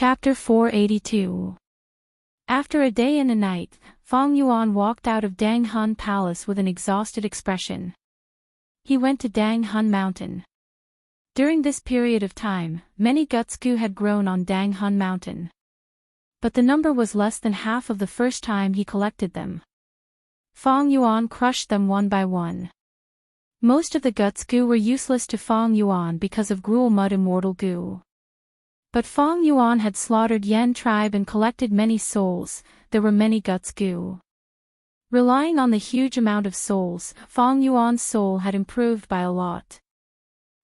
Chapter 482. After a day and a night, Fang Yuan walked out of Dang Hun Palace with an exhausted expression. He went to Dang Hun Mountain. During this period of time, many guts-gu had grown on Dang Hun Mountain. But the number was less than half of the first time he collected them. Fang Yuan crushed them one by one. Most of the guts-gu were useless to Fang Yuan because of gruel mud immortal gu. But Fang Yuan had slaughtered Yan tribe and collected many souls. There were many guts-gu. Relying on the huge amount of souls, Fang Yuan's soul had improved by a lot.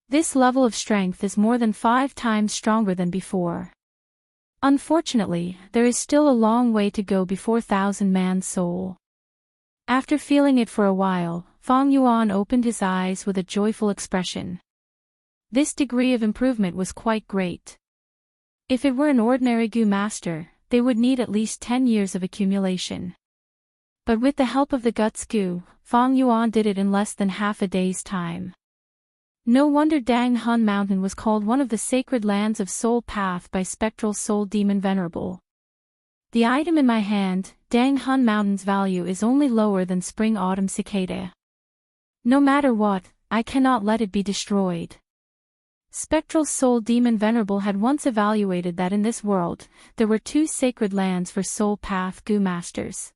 This level of strength is more than 5 times stronger than before. Unfortunately, there is still a long way to go before 1,000-man soul. After feeling it for a while, Fang Yuan opened his eyes with a joyful expression. This degree of improvement was quite great. If it were an ordinary gu master, they would need at least 10 years of accumulation. But with the help of the guts-gu, Fang Yuan did it in less than half a day's time. No wonder Dang Hun Mountain was called one of the sacred lands of soul path by spectral soul demon venerable. The item in my hand, Dang Hun Mountain's value is only lower than spring autumn cicada. No matter what, I cannot let it be destroyed. Spectral Soul Demon Venerable had once evaluated that in this world, there were 2 sacred lands for soul path gu masters.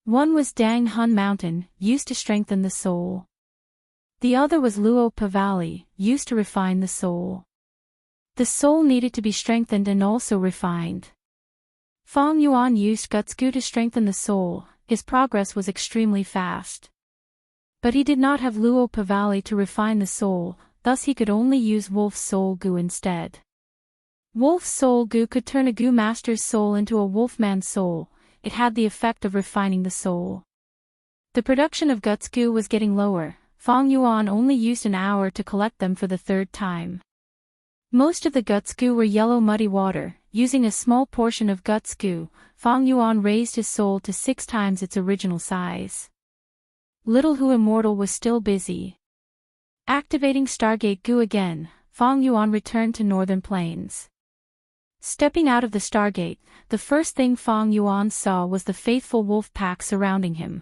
One was Dang Hun Mountain, used to strengthen the soul. The other was Luopa Valley, used to refine the soul. The soul needed to be strengthened and also refined. Fang Yuan used guts-gu to strengthen the soul. His progress was extremely fast. But he did not have Luopa Valley to refine the soul. Thus he could only use Wolf's Soul Gu instead. Wolf's Soul Gu could turn a gu master's soul into a wolfman's soul. It had the effect of refining the soul. The production of guts-gu was getting lower. Fang Yuan only used an hour to collect them for the 3rd time. Most of the guts-gu were yellow muddy water. Using a small portion of guts-gu, Fang Yuan raised his soul to 6 times its original size. Little Hu Immortal was still busy. Activating Stargate Gu again, Fang Yuan returned to Northern Plains. Stepping out of the Stargate, the first thing Fang Yuan saw was the faithful wolf pack surrounding him.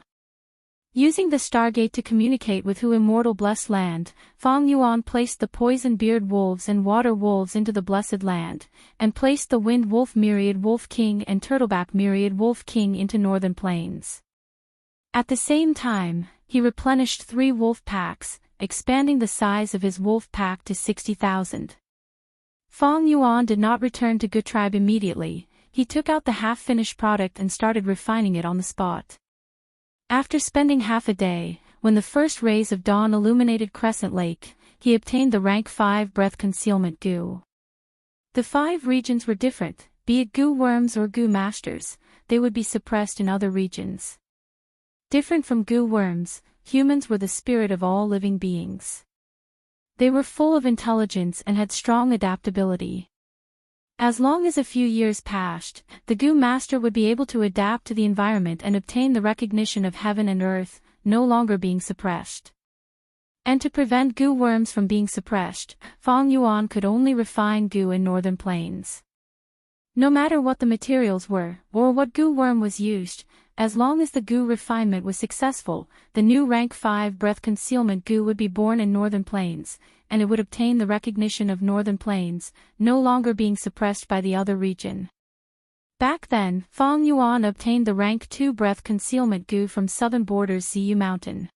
Using the Stargate to communicate with Hu Immortal Blessed Land, Fang Yuan placed the poison-beard wolves and water wolves into the Blessed Land, and placed the Wind Wolf Myriad Wolf King and Turtleback Myriad Wolf King into Northern Plains. At the same time, he replenished 3 wolf packs, expanding the size of his wolf pack to 60,000. Fang Yuan did not return to Gu tribe immediately. He took out the half-finished product and started refining it on the spot. After spending half a day, when the first rays of dawn illuminated Crescent Lake, he obtained the rank 5 breath concealment gu. The 5 regions were different, be it gu worms or gu masters, they would be suppressed in other regions. Different from gu worms, humans were the spirit of all living beings. They were full of intelligence and had strong adaptability. As long as a few years passed, the gu master would be able to adapt to the environment and obtain the recognition of heaven and earth, no longer being suppressed. And to prevent gu worms from being suppressed, Fang Yuan could only refine gu in Northern Plains. No matter what the materials were, or what gu worm was used, as long as the gu refinement was successful, the new rank 5 breath concealment gu would be born in Northern Plains, and it would obtain the recognition of Northern Plains, no longer being suppressed by the other region. Back then, Fang Yuan obtained the rank 2 breath concealment gu from Southern Borders Ziyu Mountain.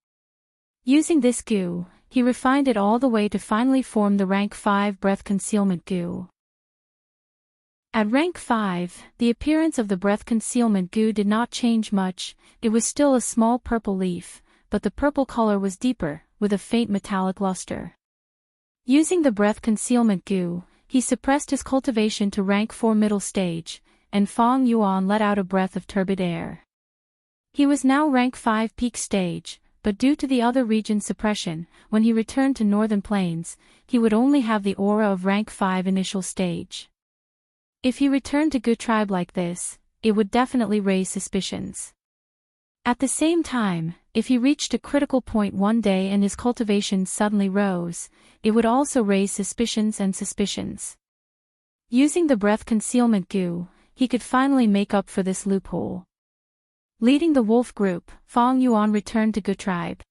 Using this gu, he refined it all the way to finally form the rank 5 breath concealment gu. At rank 5, the appearance of the breath concealment gu did not change much. It was still a small purple leaf, but the purple color was deeper, with a faint metallic luster. Using the breath concealment gu, he suppressed his cultivation to rank 4 middle stage, and Fang Yuan let out a breath of turbid air. He was now rank 5 peak stage, but due to the other region suppression, when he returned to Northern Plains, he would only have the aura of rank 5 initial stage. If he returned to Gu tribe like this, it would definitely raise suspicions. At the same time, if he reached a critical point one day and his cultivation suddenly rose, it would also raise suspicions and suspicions. Using the breath concealment goo, he could finally make up for this loophole. Leading the wolf group, Fong Yuan returned to Gu tribe.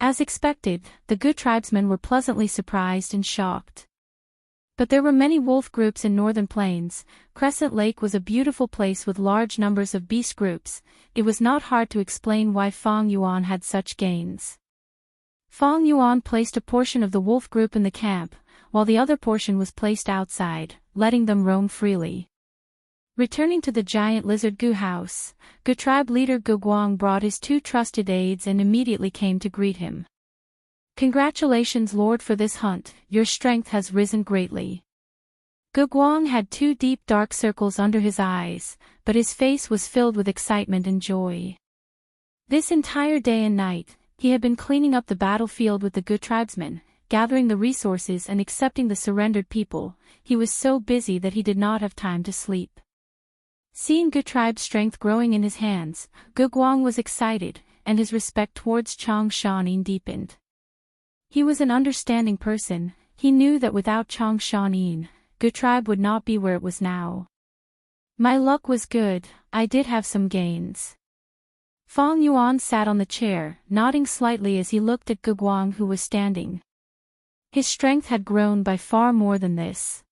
As expected, the Gu tribesmen were pleasantly surprised and shocked. But there were many wolf groups in northern plains. Crescent Lake was a beautiful place with large numbers of beast groups. It was not hard to explain why Fong Yuan had such gains. Fong Yuan placed a portion of the wolf group in the camp, while the other portion was placed outside, letting them roam freely. Returning to the giant lizard Gu house, Gu tribe leader Gu Guang brought his 2 trusted aides and immediately came to greet him. "Congratulations, Lord, for this hunt, your strength has risen greatly." Gu Guang had 2 deep dark circles under his eyes, but his face was filled with excitement and joy. This entire day and night, he had been cleaning up the battlefield with the Gu tribesmen, gathering the resources and accepting the surrendered people. He was so busy that he did not have time to sleep. Seeing Gu tribe's strength growing in his hands, Gu Guang was excited, and his respect towards Chang Shanin deepened. He was an understanding person. He knew that without Chang Shanin, Gu tribe would not be where it was now. "My luck was good, I did have some gains." Fong Yuan sat on the chair, nodding slightly as he looked at Gu Guang, who was standing. His strength had grown by far more than this.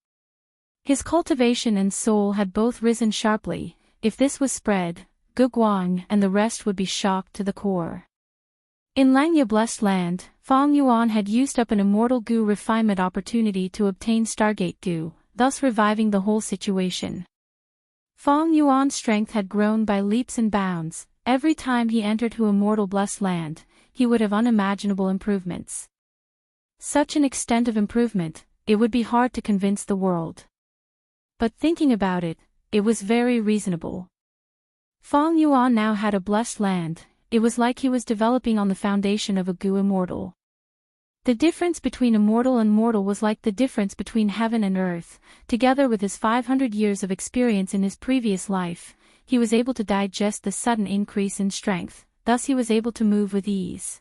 His cultivation and soul had both risen sharply. If this was spread, Gu Guang and the rest would be shocked to the core. In Langya Blessed Land, Fong Yuan had used up an immortal Gu refinement opportunity to obtain Stargate Gu, thus reviving the whole situation. Fong Yuan's strength had grown by leaps and bounds. Every time he entered to Immortal Blessed Land, he would have unimaginable improvements. Such an extent of improvement, it would be hard to convince the world. But thinking about it, it was very reasonable. Fong Yuan now had a blessed land. It was like he was developing on the foundation of a Gu immortal. The difference between immortal and mortal was like the difference between heaven and earth. Together with his 500 years of experience in his previous life, he was able to digest the sudden increase in strength, thus he was able to move with ease.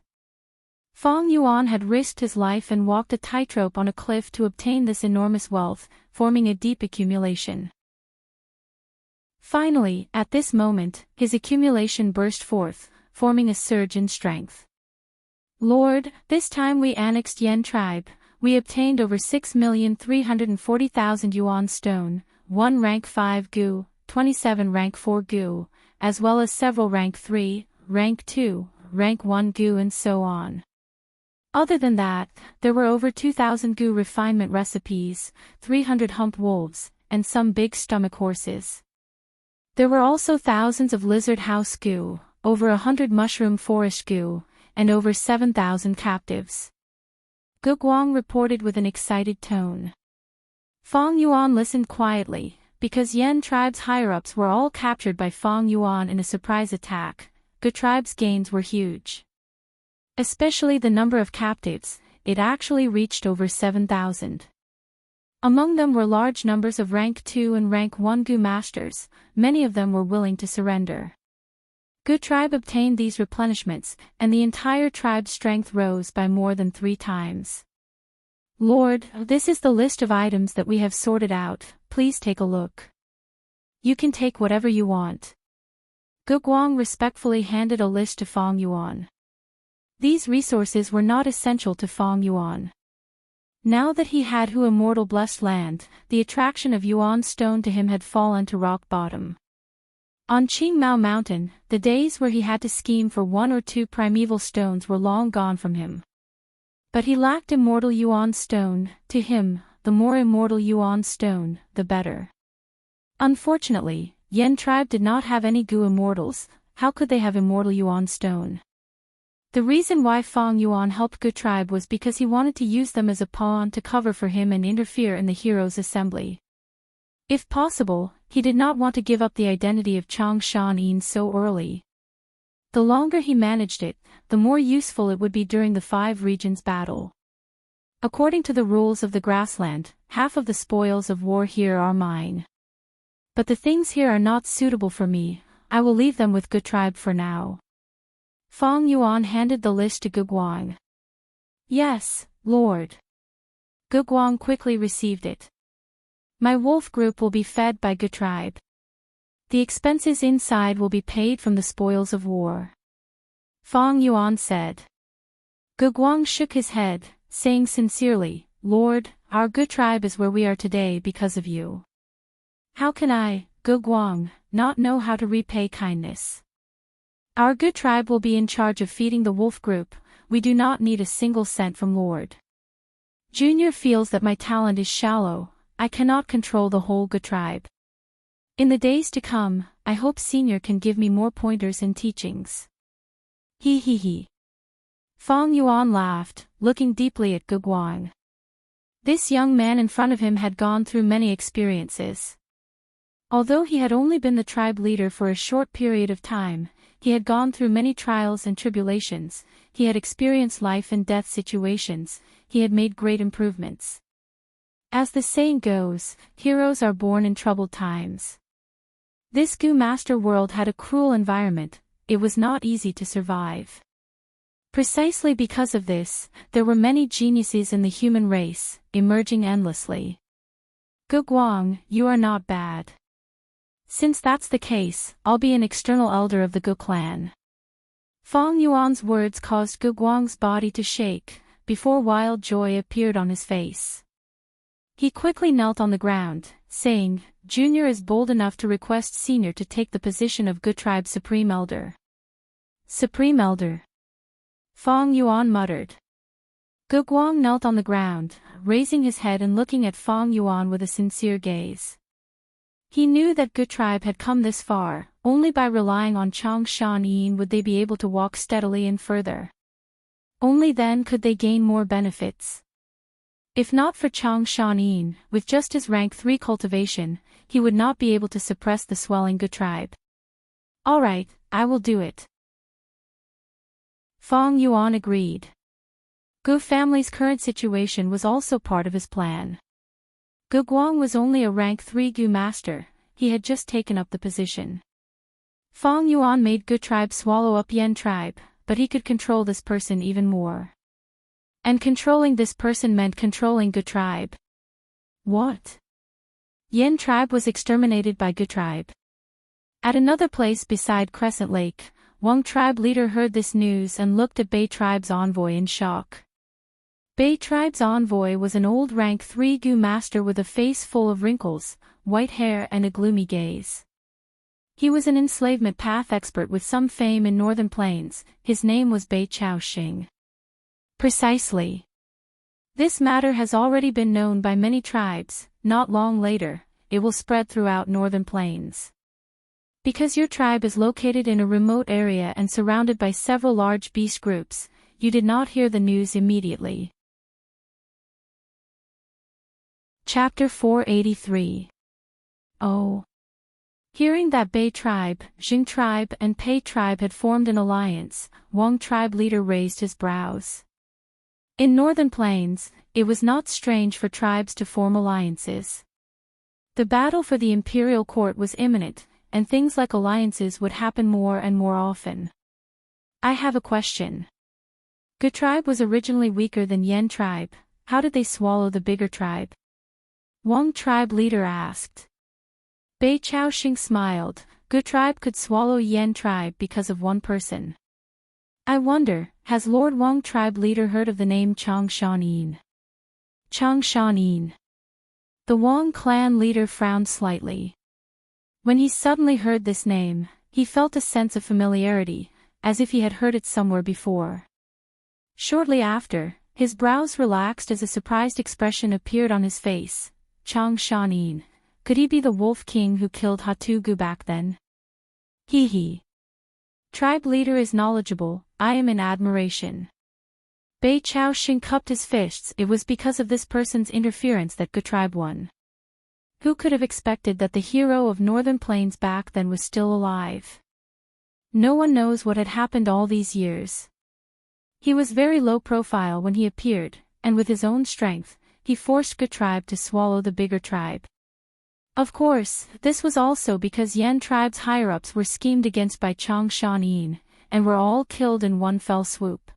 Fong Yuan had risked his life and walked a tightrope on a cliff to obtain this enormous wealth, forming a deep accumulation. Finally, at this moment, his accumulation burst forth, forming a surge in strength. "Lord, this time we annexed Yen tribe. We obtained over 6,340,000 yuan stone, 1 rank 5 Gu, 27 rank 4 Gu, as well as several rank 3, rank 2, rank 1 Gu and so on. Other than that, there were over 2,000 Gu refinement recipes, 300 hump wolves, and some big stomach horses. There were also thousands of lizard house Gu, over 100 mushroom forest Gu, and over 7,000 captives." Gu Guang reported with an excited tone. Fong Yuan listened quietly, because Yen tribe's higher-ups were all captured by Fong Yuan in a surprise attack. Gu tribe's gains were huge. Especially the number of captives, it actually reached over 7,000. Among them were large numbers of rank 2 and rank 1 Gu masters. Many of them were willing to surrender. Gu tribe obtained these replenishments, and the entire tribe's strength rose by more than 3 times. "Lord, this is the list of items that we have sorted out, please take a look. You can take whatever you want." Gu Guang respectfully handed a list to Fong Yuan. These resources were not essential to Fong Yuan. Now that he had Hu Immortal Blessed Land, the attraction of Yuan stone to him had fallen to rock bottom. On Qingmao Mountain, the days where he had to scheme for 1 or 2 primeval stones were long gone from him. But he lacked Immortal Yuan stone. To him, the more Immortal Yuan stone, the better. Unfortunately, Yen tribe did not have any Gu immortals. How could they have Immortal Yuan stone? The reason why Fong Yuan helped Gu tribe was because he wanted to use them as a pawn to cover for him and interfere in the heroes' assembly. If possible, he did not want to give up the identity of Chang Shanin so early. The longer he managed it, the more useful it would be during the 5 regions battle. According to the rules of the grassland, half of the spoils of war here are mine. But the things here are not suitable for me. I will leave them with Gu tribe for now. Fong Yuan handed the list to Gu Guang. "Yes, Lord." Gu Guang quickly received it. My wolf group will be fed by Gu tribe. The expenses inside will be paid from the spoils of war. Fong Yuan said. Gu Guang shook his head, saying sincerely, Lord, our Gu tribe is where we are today because of you. How can I, Gu Guang, not know how to repay kindness? Our Gu tribe will be in charge of feeding the wolf group. We do not need a single cent from Lord. Junior feels that my talent is shallow. I cannot control the whole Gu tribe. In the days to come, I hope Senior can give me more pointers and teachings. He he he. Fong Yuan laughed, looking deeply at Gu Guang. This young man in front of him had gone through many experiences. Although he had only been the tribe leader for a short period of time, he had gone through many trials and tribulations, he had experienced life and death situations, he had made great improvements. As the saying goes, heroes are born in troubled times. This Gu Master world had a cruel environment, it was not easy to survive. Precisely because of this, there were many geniuses in the human race, emerging endlessly. Gu Guang, you are not bad. Since that's the case, I'll be an external elder of the Gu clan. Fong Yuan's words caused Gu Guang's body to shake, before wild joy appeared on his face. He quickly knelt on the ground, saying, Junior is bold enough to request Senior to take the position of Gu Tribe Supreme Elder. Supreme Elder. Fong Yuan muttered. Gu Guang knelt on the ground, raising his head and looking at Fong Yuan with a sincere gaze. He knew that Gu Tribe had come this far, only by relying on Chang Shan Yin would they be able to walk steadily and further. Only then could they gain more benefits. If not for Chang Shan Yin, with just his rank 3 cultivation, he would not be able to suppress the swelling Gu tribe. Alright, I will do it. Fong Yuan agreed. Gu family's current situation was also part of his plan. Gu Guang was only a rank 3 Gu master, he had just taken up the position. Fong Yuan made Gu tribe swallow up Yen tribe, but he could control this person even more. And controlling this person meant controlling Gu tribe. What? Yen tribe was exterminated by Gu tribe. At another place beside Crescent Lake, Wang tribe leader heard this news and looked at Bei tribe's envoy in shock. Bei tribe's envoy was an old rank 3 Gu master with a face full of wrinkles, white hair and a gloomy gaze. He was an enslavement path expert with some fame in Northern Plains, his name was Bei Chao Xing. Precisely. This matter has already been known by many tribes, not long later, it will spread throughout Northern Plains. Because your tribe is located in a remote area and surrounded by several large beast groups, you did not hear the news immediately. Chapter 483. Oh. Hearing that Bei tribe, Jing tribe and Pei tribe had formed an alliance, Wang tribe leader raised his brows. In Northern Plains, it was not strange for tribes to form alliances. The battle for the imperial court was imminent, and things like alliances would happen more and more often. I have a question. Gu tribe was originally weaker than Yen tribe, how did they swallow the bigger tribe? Wang tribe leader asked. Bei Chao Xing smiled, Gu tribe could swallow Yen tribe because of one person. I wonder, has Lord Wang tribe leader heard of the name Chang Shan Yin? Chang Shan Yin. The Wang clan leader frowned slightly. When he suddenly heard this name, he felt a sense of familiarity, as if he had heard it somewhere before. Shortly after, his brows relaxed as a surprised expression appeared on his face. Chang Shan Yin. Could he be the Wolf King who killed Hatu Gu back then? Hee hee. Tribe leader is knowledgeable, I am in admiration. Bei Chao Xing cupped his fists, it was because of this person's interference that Gu tribe won. Who could have expected that the hero of Northern Plains back then was still alive? No one knows what had happened all these years. He was very low profile when he appeared, and with his own strength, he forced Gu tribe to swallow the bigger tribe. Of course, this was also because Yen tribe's higher-ups were schemed against by Chang Shan Yin, and were all killed in one fell swoop.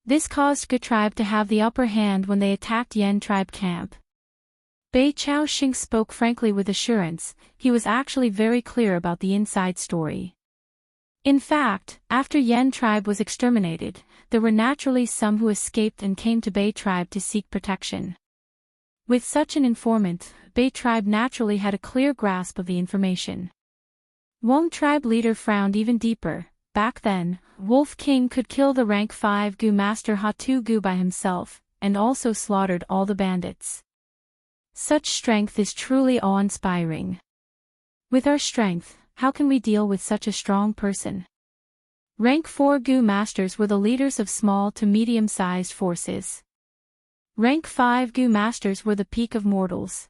This caused Gu tribe to have the upper hand when they attacked Yen tribe camp. Bei Chaoxing spoke frankly with assurance. He was actually very clear about the inside story. In fact, after Yan tribe was exterminated, there were naturally some who escaped and came to Bei tribe to seek protection. With such an informant, Bei tribe naturally had a clear grasp of the information. Wang tribe leader frowned even deeper. Back then, Wolf King could kill the rank 5 Gu master Hatu Gu by himself, and also slaughtered all the bandits. Such strength is truly awe-inspiring. With our strength, how can we deal with such a strong person? Rank 4 Gu masters were the leaders of small to medium-sized forces. Rank 5 Gu masters were the peak of mortals.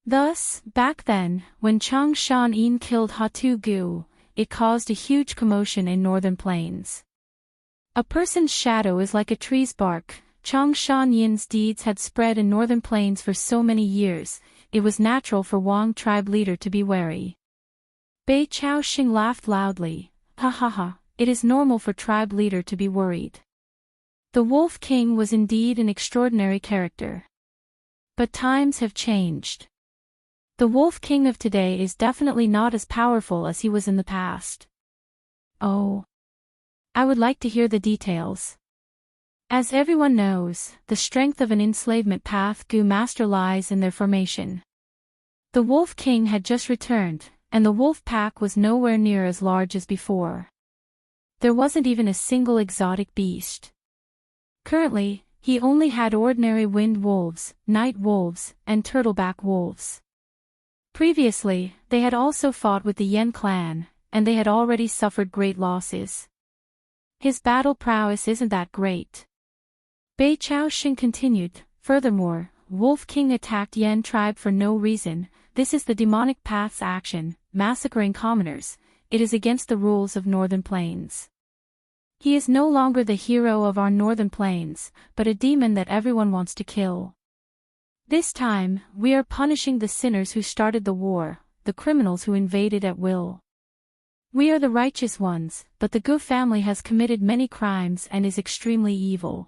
Thus, back then, when Chang Shan Yin killed Hatu Gu, it caused a huge commotion in northern plains. A person's shadow is like a tree's bark. Chang Shan Yin's deeds had spread in northern plains for so many years, it was natural for Wang tribe leader to be wary. Bei Chaoxing laughed loudly. Ha ha ha, it is normal for tribe leader to be worried. The Wolf King was indeed an extraordinary character. But times have changed. The Wolf King of today is definitely not as powerful as he was in the past. Oh. I would like to hear the details. As everyone knows, the strength of an enslavement path Gu master lies in their formation. The Wolf King had just returned, and the wolf pack was nowhere near as large as before. There wasn't even a single exotic beast. Currently, he only had ordinary wind wolves, night wolves, and turtleback wolves. Previously, they had also fought with the Yen clan, and they had already suffered great losses. His battle prowess isn't that great. Bei Chaoxing continued, furthermore, Wolf King attacked Yen tribe for no reason. This is the demonic path's action, massacring commoners. It is against the rules of northern plains. He is no longer the hero of our northern plains, but a demon that everyone wants to kill. This time, we are punishing the sinners who started the war, the criminals who invaded at will. We are the righteous ones, but the Gu family has committed many crimes and is extremely evil.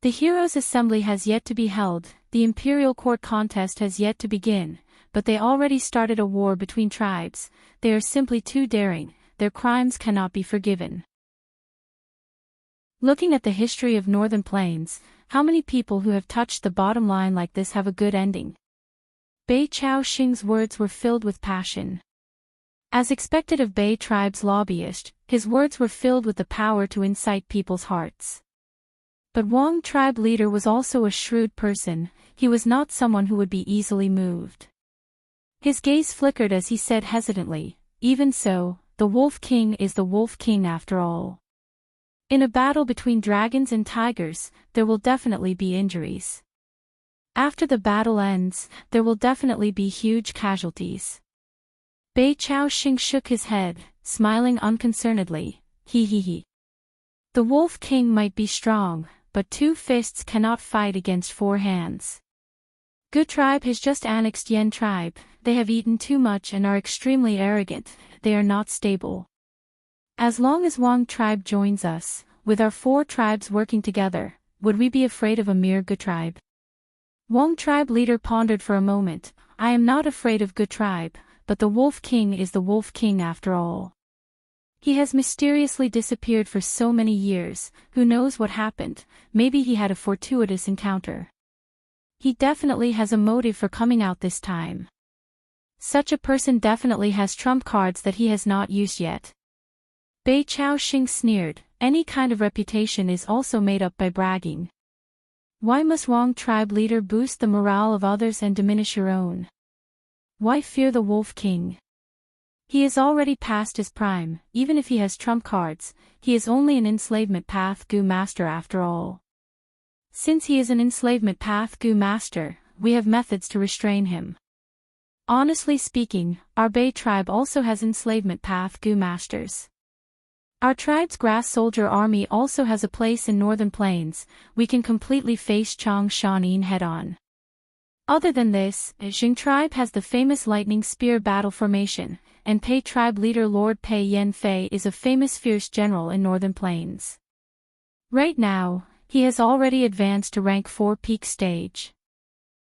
The Heroes' Assembly has yet to be held, the Imperial Court contest has yet to begin, but they already started a war between tribes. They are simply too daring, their crimes cannot be forgiven. Looking at the history of Northern Plains, how many people who have touched the bottom line like this have a good ending? Bei Chaoxing's words were filled with passion. As expected of Bei tribe's lobbyist, his words were filled with the power to incite people's hearts. But Wang tribe leader was also a shrewd person, he was not someone who would be easily moved. His gaze flickered as he said hesitantly, even so, the Wolf King is the Wolf King after all. In a battle between dragons and tigers, there will definitely be injuries. After the battle ends, there will definitely be huge casualties. Bei Chaoxing shook his head, smiling unconcernedly. He. The Wolf King might be strong, but 2 fists cannot fight against 4 hands. Gu tribe has just annexed Yen tribe, they have eaten too much and are extremely arrogant, they are not stable. As long as Wang tribe joins us, with our 4 tribes working together, would we be afraid of a mere Gu tribe? Wang tribe leader pondered for a moment. I am not afraid of Gu tribe, but the Wolf King is the Wolf King after all. He has mysteriously disappeared for so many years, who knows what happened, maybe he had a fortuitous encounter. He definitely has a motive for coming out this time. Such a person definitely has trump cards that he has not used yet. Bei Chaoxing sneered, any kind of reputation is also made up by bragging. Why must Wang tribe leader boost the morale of others and diminish your own? Why fear the Wolf King? He is already past his prime, even if he has trump cards, he is only an enslavement path Gu master after all. Since he is an enslavement path Gu master, we have methods to restrain him. Honestly speaking, our Bei tribe also has enslavement path Gu masters. Our tribe's grass soldier army also has a place in northern plains, we can completely face Chang Shanin head-on. Other than this, Jing tribe has the famous lightning spear battle formation, and Pei tribe leader Lord Pei Yanfei is a famous fierce general in northern plains. Right now, he has already advanced to rank 4 peak stage.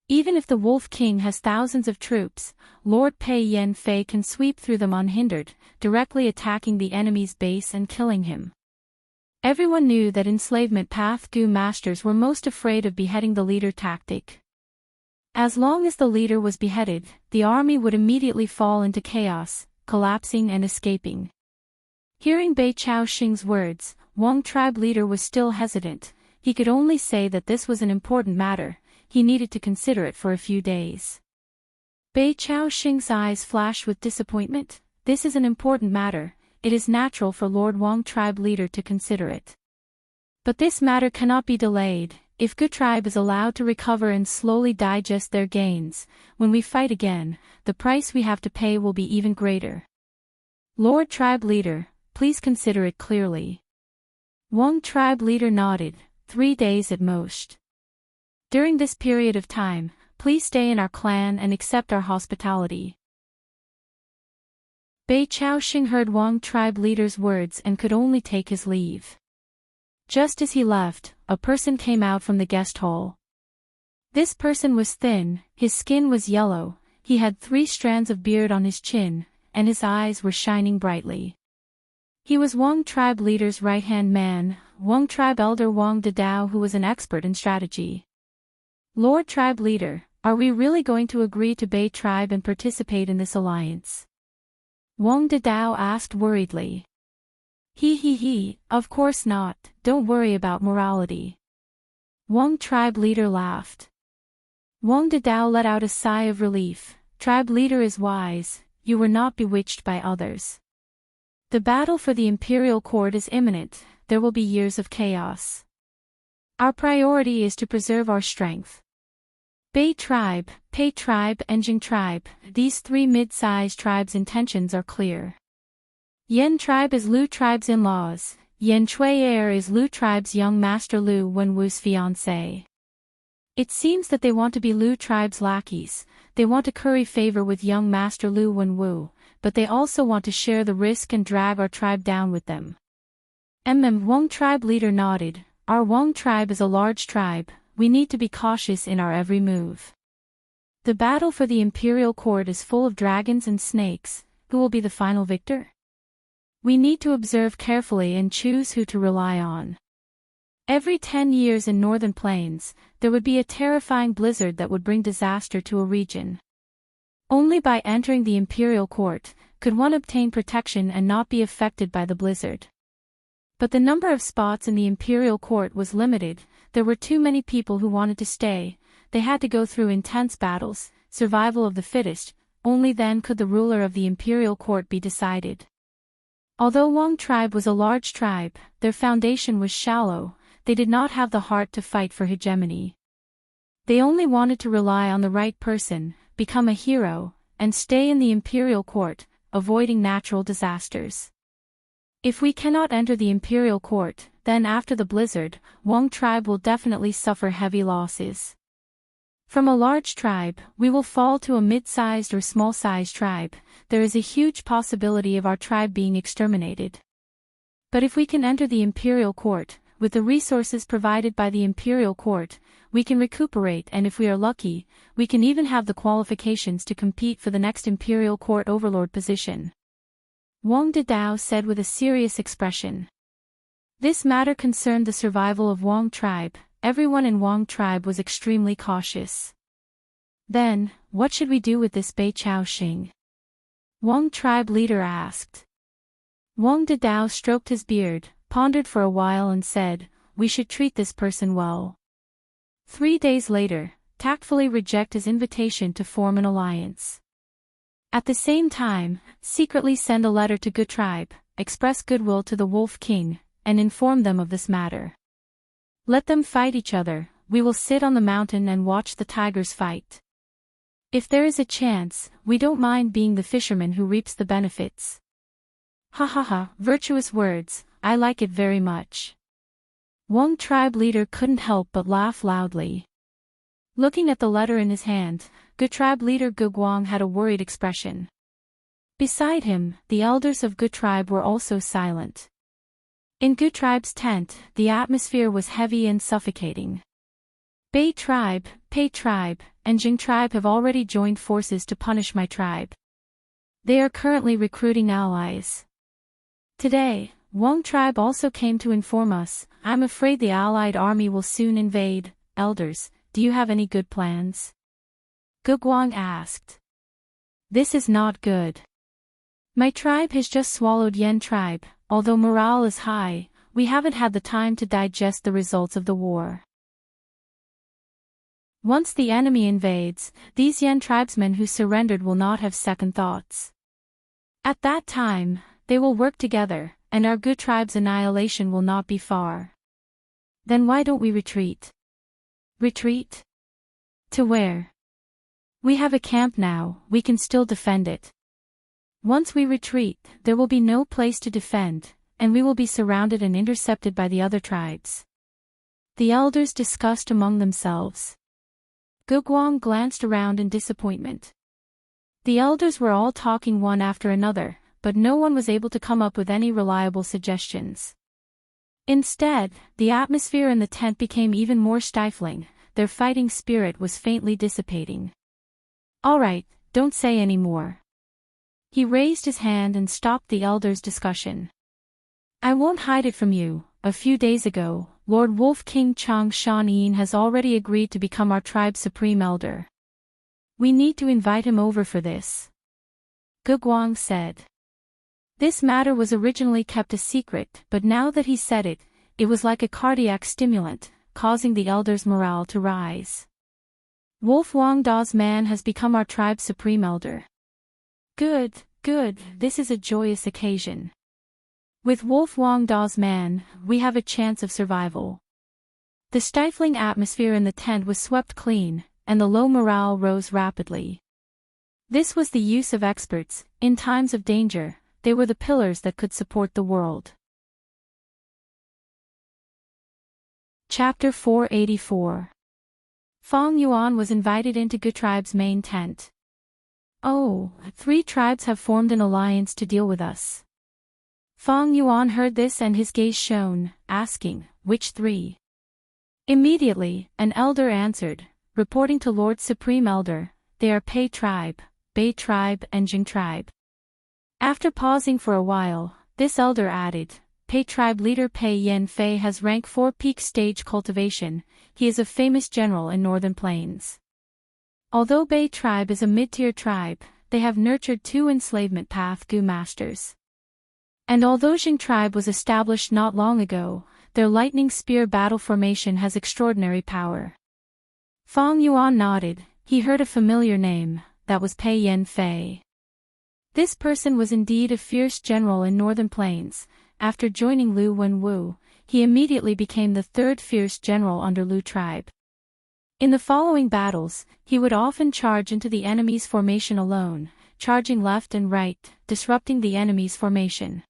Even if the Wolf King has thousands of troops, Lord Pei Yen Fei can sweep through them unhindered, directly attacking the enemy's base and killing him. Everyone knew that enslavement path do masters were most afraid of beheading the leader tactic. As long as the leader was beheaded, the army would immediately fall into chaos, collapsing and escaping. Hearing Bei Chao Xing's words, Wang tribe leader was still hesitant. He could only say that this was an important matter. He needed to consider it for a few days. Bei Chao Xing's eyes flashed with disappointment. This is an important matter. It is natural for Lord Wang tribe leader to consider it. But this matter cannot be delayed. If Gu tribe is allowed to recover and slowly digest their gains, when we fight again, the price we have to pay will be even greater. Lord tribe leader, please consider it clearly. Wang tribe leader nodded. 3 days at most. During this period of time, please stay in our clan and accept our hospitality. Bei Chao Xing heard Wang tribe leader's words and could only take his leave. Just as he left, a person came out from the guest hall. This person was thin, his skin was yellow, he had 3 strands of beard on his chin, and his eyes were shining brightly. He was Wang tribe leader's right-hand man, Wang tribe elder Wang Dadao, who was an expert in strategy. Lord tribe leader, are we really going to agree to Bei tribe and participate in this alliance? Wang Dadao asked worriedly. He, of course not, don't worry about morality. Wang tribe leader laughed. Wang Dadao let out a sigh of relief. Tribe leader is wise, you were not bewitched by others. The battle for the imperial court is imminent, there will be years of chaos. Our priority is to preserve our strength. Bei tribe, Pei tribe and Jing tribe, these 3 mid-sized tribes' intentions are clear. Yen tribe is Lu tribe's in-laws, Yen Chui heir is Lu tribe's young master Lu Wenwu's fiancé. It seems that they want to be Lu tribe's lackeys, they want to curry favor with young master Lu Wenwu, but they also want to share the risk and drag our tribe down with them. Wang tribe leader nodded. Our Wang tribe is a large tribe, we need to be cautious in our every move. The battle for the imperial court is full of dragons and snakes, who will be the final victor? We need to observe carefully and choose who to rely on. Every 10 years in northern plains, there would be a terrifying blizzard that would bring disaster to a region. Only by entering the imperial court, could one obtain protection and not be affected by the blizzard. But the number of spots in the imperial court was limited, there were too many people who wanted to stay, they had to go through intense battles, survival of the fittest, only then could the ruler of the imperial court be decided. Although Wang tribe was a large tribe, their foundation was shallow, they did not have the heart to fight for hegemony. They only wanted to rely on the right person, become a hero, and stay in the imperial court, avoiding natural disasters. If we cannot enter the imperial court, then after the blizzard, Wang tribe will definitely suffer heavy losses. From a large tribe, we will fall to a mid-sized or small-sized tribe, there is a huge possibility of our tribe being exterminated. But if we can enter the imperial court, with the resources provided by the imperial court, we can recuperate, and if we are lucky, we can even have the qualifications to compete for the next imperial court overlord position. Wang Dadao said with a serious expression. This matter concerned the survival of Wang tribe, everyone in Wang tribe was extremely cautious. Then, what should we do with this Bei Chao Xing? Wang tribe leader asked. Wang Dadao stroked his beard, pondered for a while and said, we should treat this person well. 3 days later, tactfully reject his invitation to form an alliance. At the same time, secretly send a letter to Gu tribe, express goodwill to the Wolf King, and inform them of this matter. Let them fight each other, we will sit on the mountain and watch the tigers fight. If there is a chance, we don't mind being the fisherman who reaps the benefits. Ha, virtuous words, I like it very much. Wang tribe leader couldn't help but laugh loudly. Looking at the letter in his hand, Gu tribe leader Gu Guang had a worried expression. Beside him, the elders of Gu tribe were also silent. In Gu tribe's tent, the atmosphere was heavy and suffocating. Bei tribe, Pei tribe, and Jing tribe have already joined forces to punish my tribe. They are currently recruiting allies. Today, Wang tribe also came to inform us. I'm afraid the allied army will soon invade. Elders, do you have any good plans? Guguang asked. This is not good. My tribe has just swallowed Yan tribe. Although morale is high, we haven't had the time to digest the results of the war. Once the enemy invades, these Yan tribesmen who surrendered will not have second thoughts. At that time, they will work together, and our good tribe's annihilation will not be far. Then why don't we retreat? Retreat? To where? We have a camp now, we can still defend it. Once we retreat, there will be no place to defend, and we will be surrounded and intercepted by the other tribes. The elders discussed among themselves. Guguang glanced around in disappointment. The elders were all talking one after another, but no one was able to come up with any reliable suggestions. Instead, the atmosphere in the tent became even more stifling. Their fighting spirit was faintly dissipating. All right, don't say any more. He raised his hand and stopped the elders' discussion. I won't hide it from you. A few days ago, Lord Wolf King Chang Shan has already agreed to become our tribe's supreme elder. We need to invite him over for this. Guguang said. This matter was originally kept a secret, but now that he said it, it was like a cardiac stimulant, causing the elders' morale to rise. Wolf Wang Da's man has become our tribe's supreme elder. Good, good, this is a joyous occasion. With Wolf Wang Da's man, we have a chance of survival. The stifling atmosphere in the tent was swept clean, and the low morale rose rapidly. This was the use of experts. In times of danger, they were the pillars that could support the world. Chapter 484. Fong Yuan was invited into Gu tribe's main tent. Oh, 3 tribes have formed an alliance to deal with us. Fong Yuan heard this and his gaze shone, asking, which 3? Immediately, an elder answered, reporting to Lord Supreme Elder, they are Pei tribe, Bei tribe and Jing tribe. After pausing for a while, this elder added, Pei tribe leader Pei Yen Fei has rank 4 peak stage cultivation, he is a famous general in Northern Plains. Although Bei tribe is a mid-tier tribe, they have nurtured 2 enslavement path Gu masters. And although Jing tribe was established not long ago, their lightning spear battle formation has extraordinary power. Fong Yuan nodded, he heard a familiar name, that was Pei Yen Fei. This person was indeed a fierce general in Northern Plains. After joining Lu Wenwu, he immediately became the 3rd fierce general under Lu tribe. In the following battles, he would often charge into the enemy's formation alone, charging left and right, disrupting the enemy's formation.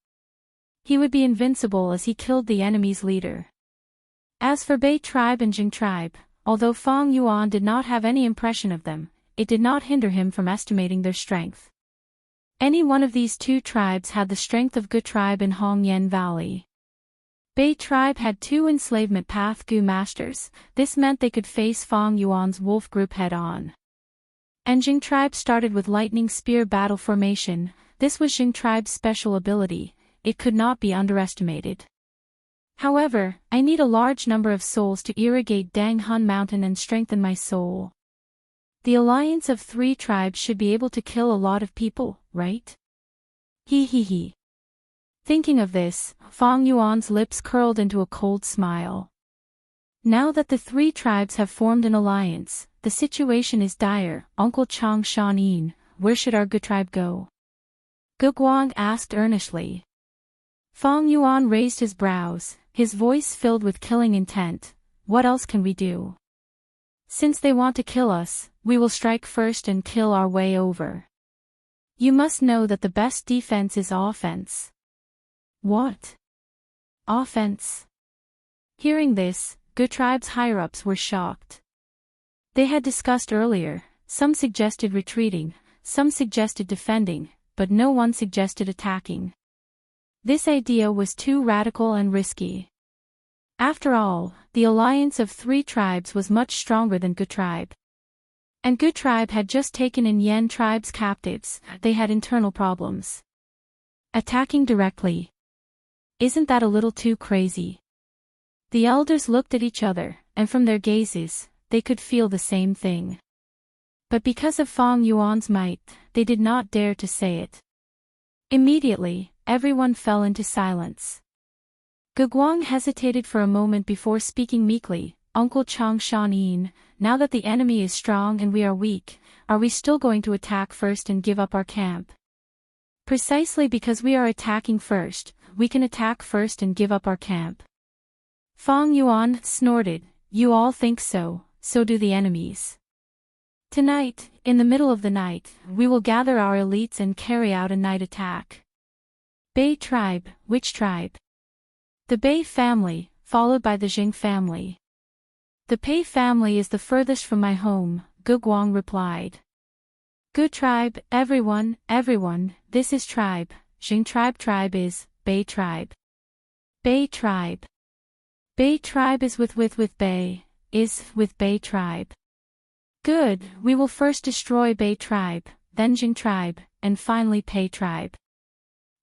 He would be invincible as he killed the enemy's leader. As for Bei tribe and Jing tribe, although Fong Yuan did not have any impression of them, it did not hinder him from estimating their strength. Any one of these 2 tribes had the strength of Gu tribe in Hongyan Valley. Bei tribe had 2 enslavement path Gu masters, this meant they could face Fong Yuan's wolf group head-on. And Jing tribe started with lightning spear battle formation, this was Jing tribe's special ability, it could not be underestimated. However, I need a large number of souls to irrigate Dang Hun Mountain and strengthen my soul. The alliance of 3 tribes should be able to kill a lot of people, right? He. Thinking of this, Fong Yuan's lips curled into a cold smile. Now that the 3 tribes have formed an alliance, the situation is dire. Uncle Chang Shan, where should our Gu tribe go? Guguang asked earnestly. Fong Yuan raised his brows, his voice filled with killing intent. What else can we do? Since they want to kill us, we will strike first and kill our way over. You must know that the best defense is offense. What? Offense? Hearing this, Gu tribe's higher-ups were shocked. They had discussed earlier, some suggested retreating, some suggested defending, but no one suggested attacking. This idea was too radical and risky. After all, the alliance of 3 tribes was much stronger than Gu tribe. And Gu tribe had just taken in Yan tribe's captives. They had internal problems. Attacking directly. Isn't that a little too crazy? The elders looked at each other, and from their gazes, they could feel the same thing. But because of Feng Yuan's might, they did not dare to say it. Immediately, everyone fell into silence. Gu Guang hesitated for a moment before speaking meekly. Uncle Chang Shan, now that the enemy is strong and we are weak, are we still going to attack first and give up our camp? Precisely because we are attacking first, we can attack first and give up our camp. Feng Yuan snorted, you all think so, so do the enemies. Tonight, in the middle of the night, we will gather our elites and carry out a night attack. Bei tribe, which tribe? The Bei family, followed by the Jing family. The Pei family is the furthest from my home, Gu Guang replied. Gu tribe, everyone, this is tribe, Jing tribe is, Bei tribe. Bei tribe. Bei tribe is with Bei, is with Bei tribe. Good, we will first destroy Bei tribe, then Jing tribe, and finally Pei tribe.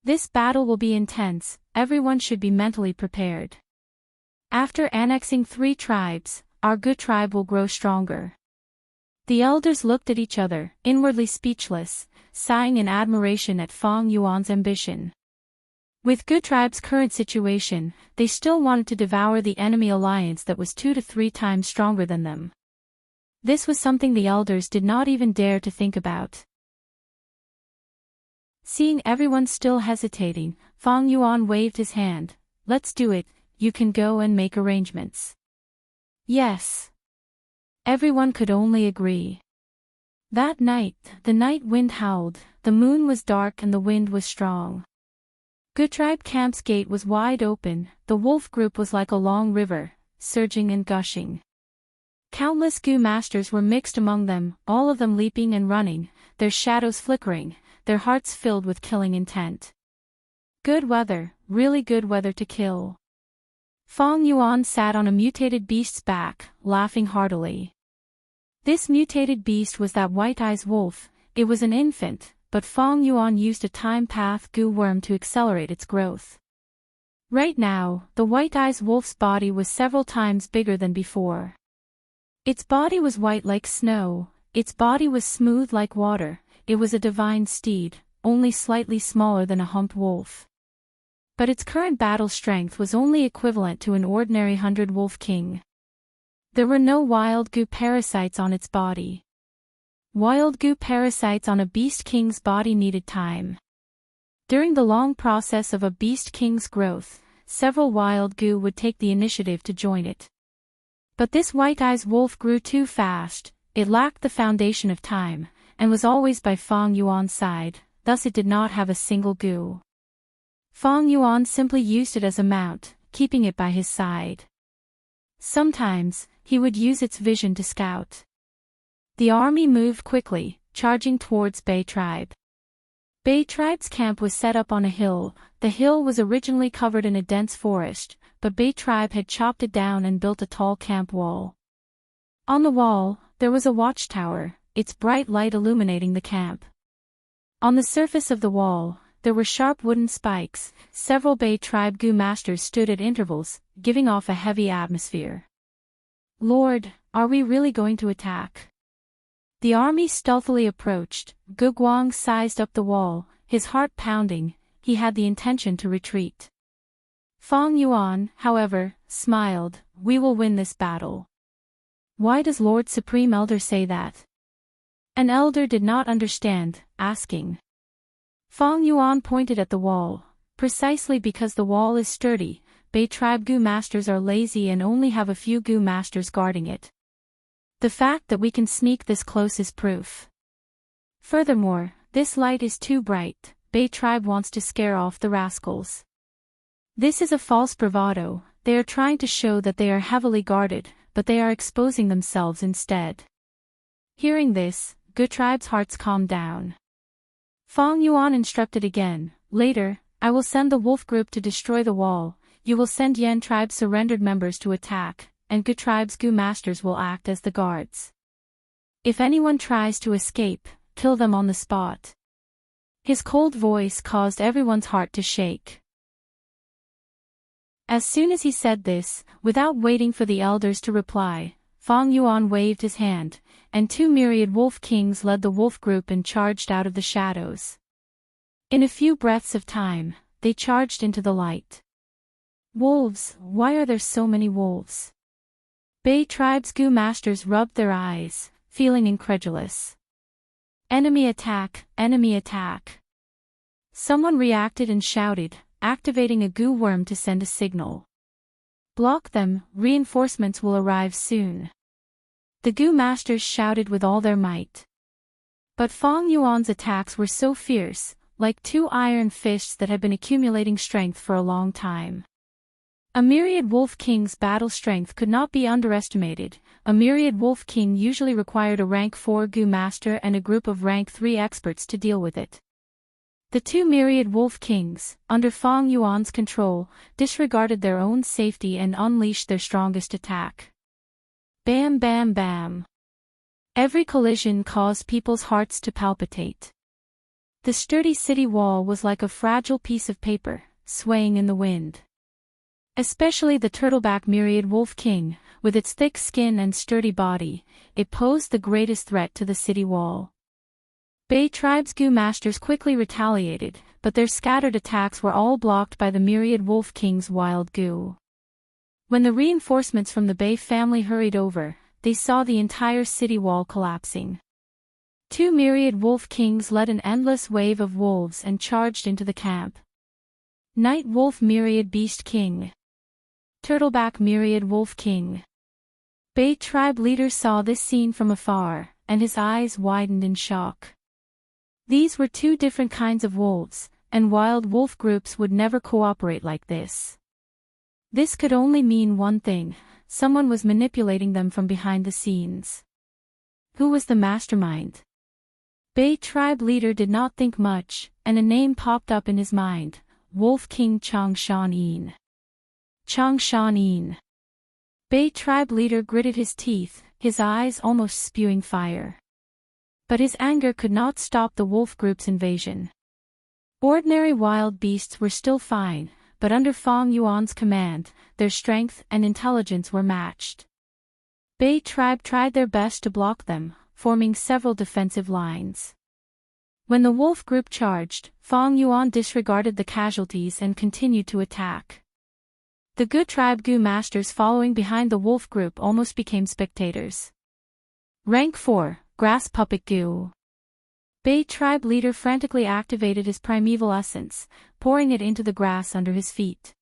This battle will be intense, everyone should be mentally prepared. After annexing 3 tribes, our Gu tribe will grow stronger. The elders looked at each other, inwardly speechless, sighing in admiration at Feng Yuan's ambition. With Gu tribe's current situation, they still wanted to devour the enemy alliance that was 2 to 3 times stronger than them. This was something the elders did not even dare to think about. Seeing everyone still hesitating, Feng Yuan waved his hand. Let's do it, you can go and make arrangements. Yes. Everyone could only agree. That night, the night wind howled, the moon was dark and the wind was strong. Gu tribe camp's gate was wide open, the wolf group was like a long river, surging and gushing. Countless Gu masters were mixed among them, all of them leaping and running, their shadows flickering, their hearts filled with killing intent. Good weather, really good weather to kill. Feng Yuan sat on a mutated beast's back, laughing heartily. This mutated beast was that White-Eyes wolf. It was an infant, but Feng Yuan used a time path Gu worm to accelerate its growth. Right now, the White-Eyes wolf's body was several times bigger than before. Its body was white like snow, its body was smooth like water, it was a divine steed, only slightly smaller than a humped wolf. But its current battle strength was only equivalent to an ordinary 100-wolf king. There were no wild Gu parasites on its body. Wild Gu parasites on a beast king's body needed time. During the long process of a beast king's growth, several wild Gu would take the initiative to join it. But this White-Eyes wolf grew too fast, it lacked the foundation of time, and was always by Feng Yuan's side, thus it did not have a single Gu. Feng Yuan simply used it as a mount, keeping it by his side. Sometimes, he would use its vision to scout. The army moved quickly, charging towards Bei tribe. Bei tribe's camp was set up on a hill. The hill was originally covered in a dense forest, but Bei tribe had chopped it down and built a tall camp wall. On the wall, there was a watchtower, its bright light illuminating the camp. On the surface of the wall, there were sharp wooden spikes. Several Bei tribe Gu masters stood at intervals, giving off a heavy atmosphere. Lord, are we really going to attack? The army stealthily approached. Gu Guang sized up the wall, his heart pounding. He had the intention to retreat. Feng Yuan, however, smiled. We will win this battle. Why does Lord Supreme Elder say that? An elder did not understand, asking. Feng Yuan pointed at the wall. Precisely because the wall is sturdy, Bei tribe Gu masters are lazy and only have a few Gu masters guarding it. The fact that we can sneak this close is proof. Furthermore, this light is too bright. Bei tribe wants to scare off the rascals. This is a false bravado. They are trying to show that they are heavily guarded, but they are exposing themselves instead. Hearing this, Gu tribe's hearts calmed down. Feng Yuan instructed again. Later, I will send the wolf group to destroy the wall. You will send Yan tribe's surrendered members to attack, and Gu tribe's Gu masters will act as the guards. If anyone tries to escape, kill them on the spot. His cold voice caused everyone's heart to shake. As soon as he said this, without waiting for the elders to reply, Fang Yuan waved his hand, and 2 myriad wolf kings led the wolf group and charged out of the shadows. In a few breaths of time, they charged into the light. Wolves, why are there so many wolves? Bei tribe's Gu masters rubbed their eyes, feeling incredulous. Enemy attack, enemy attack. Someone reacted and shouted, activating a Gu worm to send a signal. Block them, reinforcements will arrive soon. The Gu masters shouted with all their might. But Fang Yuan's attacks were so fierce, like 2 iron fists that had been accumulating strength for a long time. A myriad wolf king's battle strength could not be underestimated. A myriad wolf king usually required a rank 4 Gu master and a group of rank 3 experts to deal with it. The 2 myriad wolf kings, under Fang Yuan's control, disregarded their own safety and unleashed their strongest attack. Bam bam bam. Every collision caused people's hearts to palpitate. The sturdy city wall was like a fragile piece of paper, swaying in the wind. Especially the turtleback myriad wolf king, with its thick skin and sturdy body, it posed the greatest threat to the city wall. Bei tribe's Gu masters quickly retaliated, but their scattered attacks were all blocked by the myriad wolf king's wild Gu. When the reinforcements from the Bei family hurried over, they saw the entire city wall collapsing. 2 myriad wolf kings led an endless wave of wolves and charged into the camp. Night wolf myriad beast king. Turtleback myriad wolf king. Bei tribe leader saw this scene from afar, and his eyes widened in shock. These were 2 different kinds of wolves, and wild wolf groups would never cooperate like this. This could only mean one thing: someone was manipulating them from behind the scenes. Who was the mastermind? Bei tribe leader did not think much, and a name popped up in his mind: Wolf King Changshan Yin. Changshan Yin. Bei tribe leader gritted his teeth, his eyes almost spewing fire. But his anger could not stop the wolf group's invasion. Ordinary wild beasts were still fine, but under Fang Yuan's command, their strength and intelligence were matched. Bei tribe tried their best to block them, forming several defensive lines. When the wolf group charged, Fang Yuan disregarded the casualties and continued to attack. The Gu tribe Gu masters following behind the wolf group almost became spectators. Rank 4. Grass Puppet Gu. Bei tribe leader frantically activated his primeval essence, pouring it into the grass under his feet.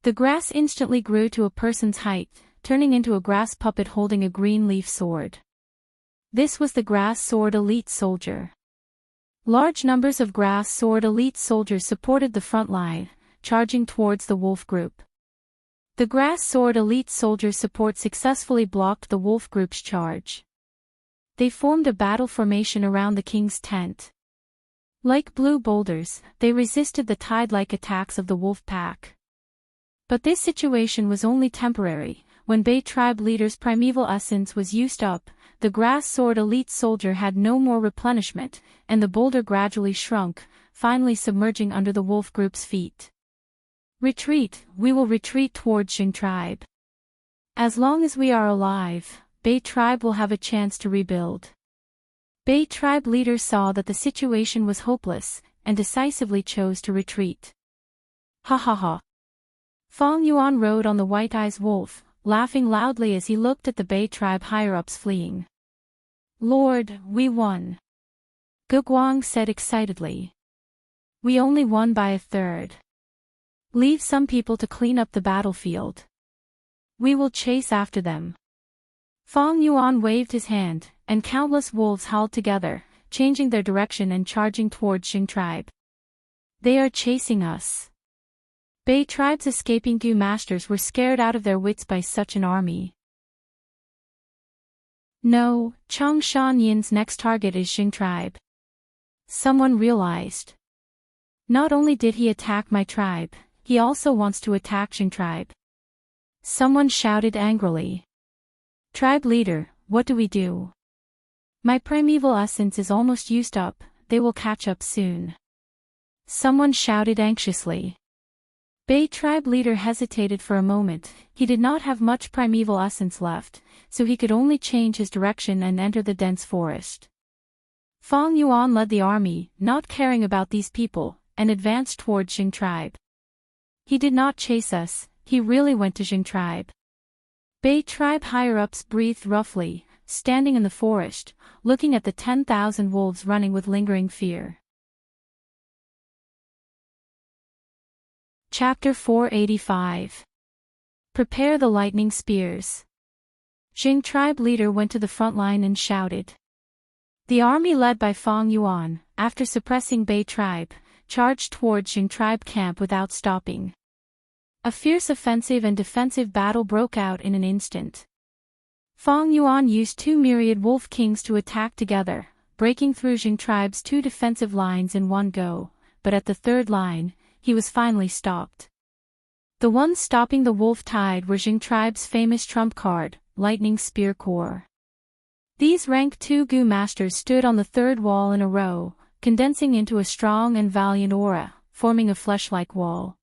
The grass instantly grew to a person's height, turning into a grass puppet holding a green leaf sword. This was the Grass Sword Elite Soldier. Large numbers of Grass Sword Elite soldiers supported the front line, charging towards the wolf group. The Grass Sword Elite soldiers' support successfully blocked the wolf group's charge. They formed a battle formation around the king's tent. Like blue boulders, they resisted the tide-like attacks of the wolf pack. But this situation was only temporary. When Bei tribe leader's primeval essence was used up, the Grass Sword Elite soldier had no more replenishment, and the boulder gradually shrunk, finally submerging under the wolf group's feet. Retreat, we will retreat toward Xing tribe. As long as we are alive, Bei tribe will have a chance to rebuild. Bei tribe leader saw that the situation was hopeless, and decisively chose to retreat. Ha ha ha. Fang Yuan rode on the white-eyes wolf, laughing loudly as he looked at the Bei tribe higher-ups fleeing. Lord, we won. Ge Guang said excitedly. We only won by a third. Leave some people to clean up the battlefield. We will chase after them. Fang Yuan waved his hand, and countless wolves howled together, changing their direction and charging toward Xing tribe. They are chasing us. Bei tribe's escaping Gu masters were scared out of their wits by such an army. No, Changshan Yin's next target is Xing tribe. Someone realized. Not only did he attack my tribe, he also wants to attack Xing tribe. Someone shouted angrily. Tribe leader, what do we do? My primeval essence is almost used up, they will catch up soon. Someone shouted anxiously. Bay tribe leader hesitated for a moment. He did not have much primeval essence left, so he could only change his direction and enter the dense forest. Fong Yuan led the army, not caring about these people, and advanced toward Jing tribe. He did not chase us, he really went to Jing tribe. Bay tribe higher-ups breathed roughly, standing in the forest, looking at the 10,000 wolves running with lingering fear. Chapter 485. Prepare the lightning spears. Jing tribe leader went to the front line and shouted. The army led by Fong Yuan, after suppressing Bay tribe, charged toward Jing tribe camp without stopping. A fierce offensive and defensive battle broke out in an instant. Fong Yuan used 2 myriad wolf kings to attack together, breaking through Jing tribe's 2 defensive lines in one go, but at the third line, he was finally stopped. The ones stopping the wolf tide were Jing tribe's famous trump card, Lightning Spear Corps. These rank 2 Gu masters stood on the third wall in a row, condensing into a strong and valiant aura, forming a flesh-like wall.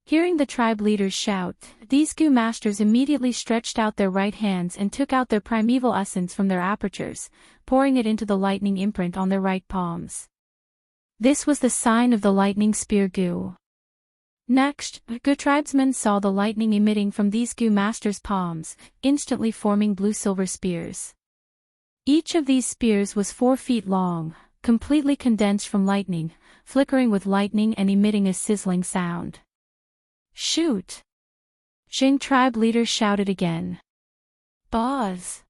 Hearing the tribe leaders shout, these Gu masters immediately stretched out their right hands and took out their primeval essence from their apertures, pouring it into the lightning imprint on their right palms. This was the sign of the lightning spear Gu. Next, Gu tribesmen saw the lightning emitting from these Gu masters' palms, instantly forming blue-silver spears. Each of these spears was 4 feet long, completely condensed from lightning, flickering with lightning and emitting a sizzling sound. Shoot! Jing tribe leader shouted again. Buzz!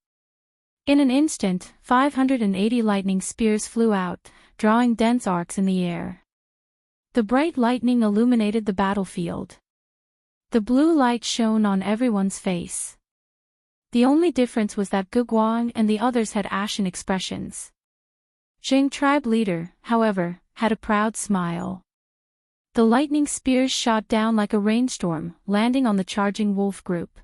In an instant, 580 lightning spears flew out, drawing dense arcs in the air. The bright lightning illuminated the battlefield. The blue light shone on everyone's face. The only difference was that Gu Guang and the others had ashen expressions. Jing tribe leader, however, had a proud smile. The lightning spears shot down like a rainstorm, landing on the charging wolf group.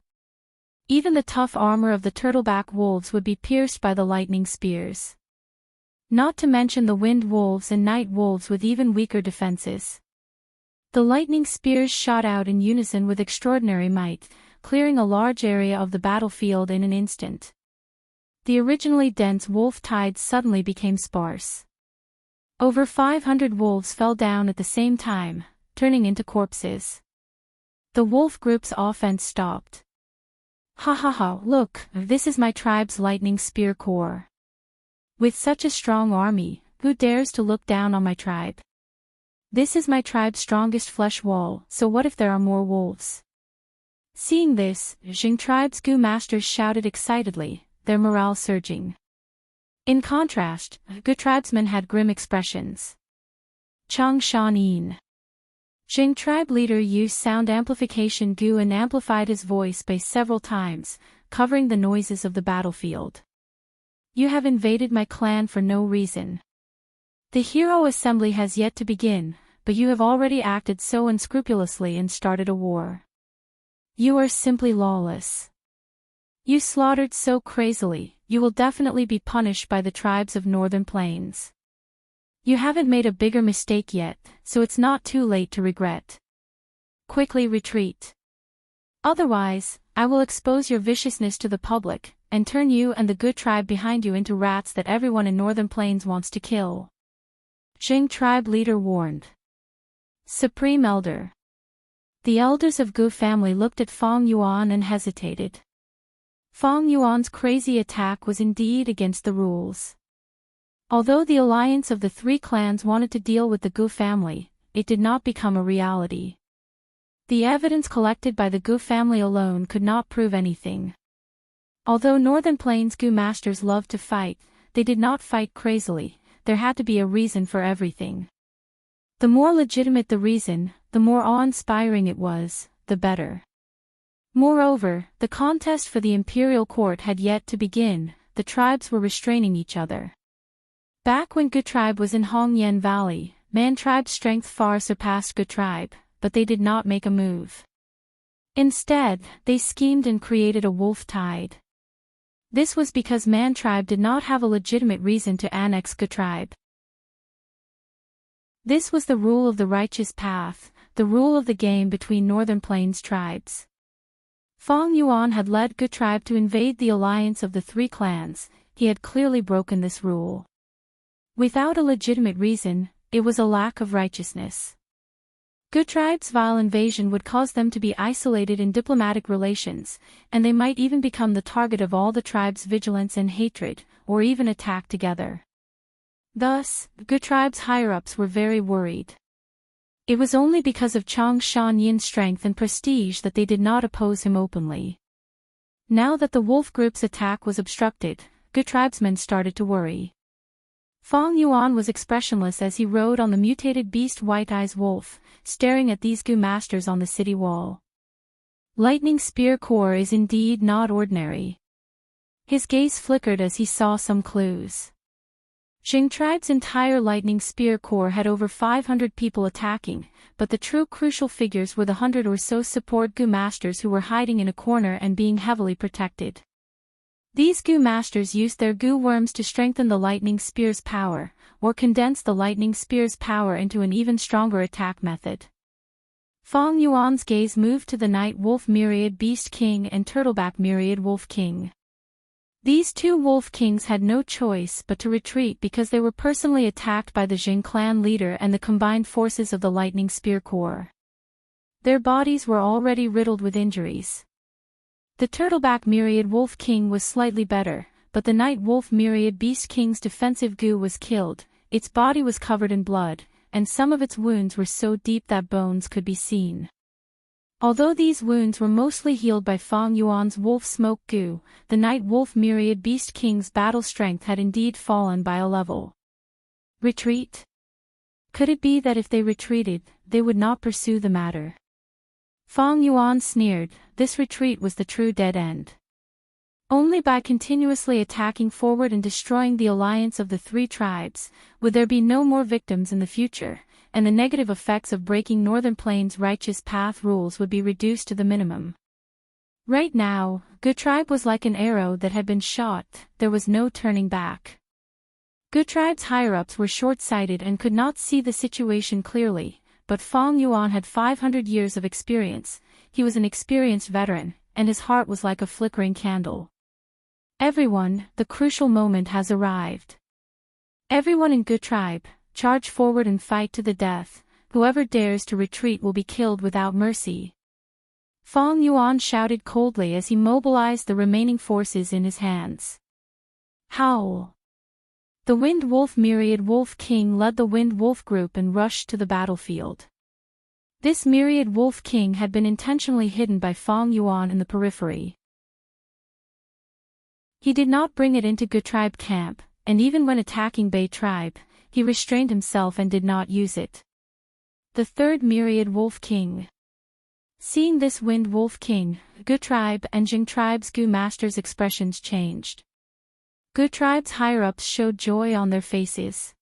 Even the tough armor of the turtleback wolves would be pierced by the lightning spears. Not to mention the wind wolves and night wolves with even weaker defenses. The lightning spears shot out in unison with extraordinary might, clearing a large area of the battlefield in an instant. The originally dense wolf tide suddenly became sparse. Over 500 wolves fell down at the same time, turning into corpses. The wolf group's offense stopped. Ha ha ha, look, this is my tribe's lightning spear corps. With such a strong army, who dares to look down on my tribe? This is my tribe's strongest flesh wall, so what if there are more wolves? Seeing this, Jing tribe's Gu masters shouted excitedly, their morale surging. In contrast, Gu tribesmen had grim expressions. Chang Shanin. Jing tribe leader used sound amplification Gu and amplified his voice by several times, covering the noises of the battlefield. You have invaded my clan for no reason. The hero assembly has yet to begin, but you have already acted so unscrupulously and started a war. You are simply lawless. You slaughtered so crazily, you will definitely be punished by the tribes of Northern Plains. You haven't made a bigger mistake yet, so it's not too late to regret. Quickly retreat. Otherwise, I will expose your viciousness to the public, and turn you and the good tribe behind you into rats that everyone in Northern Plains wants to kill. Jing tribe leader warned. Supreme Elder. The elders of Gu family looked at Fong Yuan and hesitated. Fong Yuan's crazy attack was indeed against the rules. Although the alliance of the 3 clans wanted to deal with the Gu family, it did not become a reality. The evidence collected by the Gu family alone could not prove anything. Although Northern Plains Gu masters loved to fight, they did not fight crazily, there had to be a reason for everything. The more legitimate the reason, the more awe-inspiring it was, the better. Moreover, the contest for the imperial court had yet to begin, the tribes were restraining each other. Back when Gu tribe was in Hongyan Valley, Man tribe's strength far surpassed Gu tribe, but they did not make a move. Instead, they schemed and created a wolf tide. This was because Man tribe did not have a legitimate reason to annex Gu tribe. This was the rule of the righteous path, the rule of the game between Northern Plains tribes. Fong Yuan had led Gu tribe to invade the alliance of the three clans. He had clearly broken this rule. Without a legitimate reason, it was a lack of righteousness. Gu tribe's vile invasion would cause them to be isolated in diplomatic relations, and they might even become the target of all the tribe's vigilance and hatred, or even attack together. Thus, Gu tribe's higher-ups were very worried. It was only because of Chang Shan Yin's strength and prestige that they did not oppose him openly. Now that the wolf group's attack was obstructed, Gu tribesmen started to worry. Fong Yuan was expressionless as he rode on the mutated beast White Eyes Wolf, staring at these Gu masters on the city wall. Lightning Spear Core is indeed not ordinary. His gaze flickered as he saw some clues. Jing tribe's entire Lightning Spear Corps had over 500 people attacking, but the true crucial figures were the 100 or so support Gu masters who were hiding in a corner and being heavily protected. These Gu masters used their Gu worms to strengthen the Lightning Spear's power, or condense the Lightning Spear's power into an even stronger attack method. Fong Yuan's gaze moved to the Night Wolf Myriad Beast King and Turtleback Myriad Wolf King. These two Wolf Kings had no choice but to retreat because they were personally attacked by the Jing clan leader and the combined forces of the Lightning Spear Corps. Their bodies were already riddled with injuries. The Turtleback Myriad Wolf King was slightly better, but the Night Wolf Myriad Beast King's defensive Gu was killed, its body was covered in blood, and some of its wounds were so deep that bones could be seen. Although these wounds were mostly healed by Fong Yuan's Wolf Smoke Gu, the Night Wolf Myriad Beast King's battle strength had indeed fallen by a level. Retreat? Could it be that if they retreated, they would not pursue the matter? Fong Yuan sneered, this retreat was the true dead end. Only by continuously attacking forward and destroying the alliance of the three tribes, would there be no more victims in the future, and the negative effects of breaking Northern Plains' righteous path rules would be reduced to the minimum. Right now, Gu tribe was like an arrow that had been shot, there was no turning back. Gu tribe's higher-ups were short-sighted and could not see the situation clearly, but Fong Yuan had 500 years of experience, he was an experienced veteran, and his heart was like a flickering candle. Everyone, the crucial moment has arrived. Everyone in Gu tribe, charge forward and fight to the death, whoever dares to retreat will be killed without mercy. Fong Yuan shouted coldly as he mobilized the remaining forces in his hands. Howl! The Wind Wolf Myriad Wolf King led the Wind Wolf group and rushed to the battlefield. This Myriad Wolf King had been intentionally hidden by Fong Yuan in the periphery. He did not bring it into Gu tribe camp, and even when attacking Bei tribe, he restrained himself and did not use it. The third Myriad Wolf King. Seeing this Wind Wolf King, Gu tribe and Jing tribe's Gu masters' expressions changed. Gu tribe's higher-ups showed joy on their faces.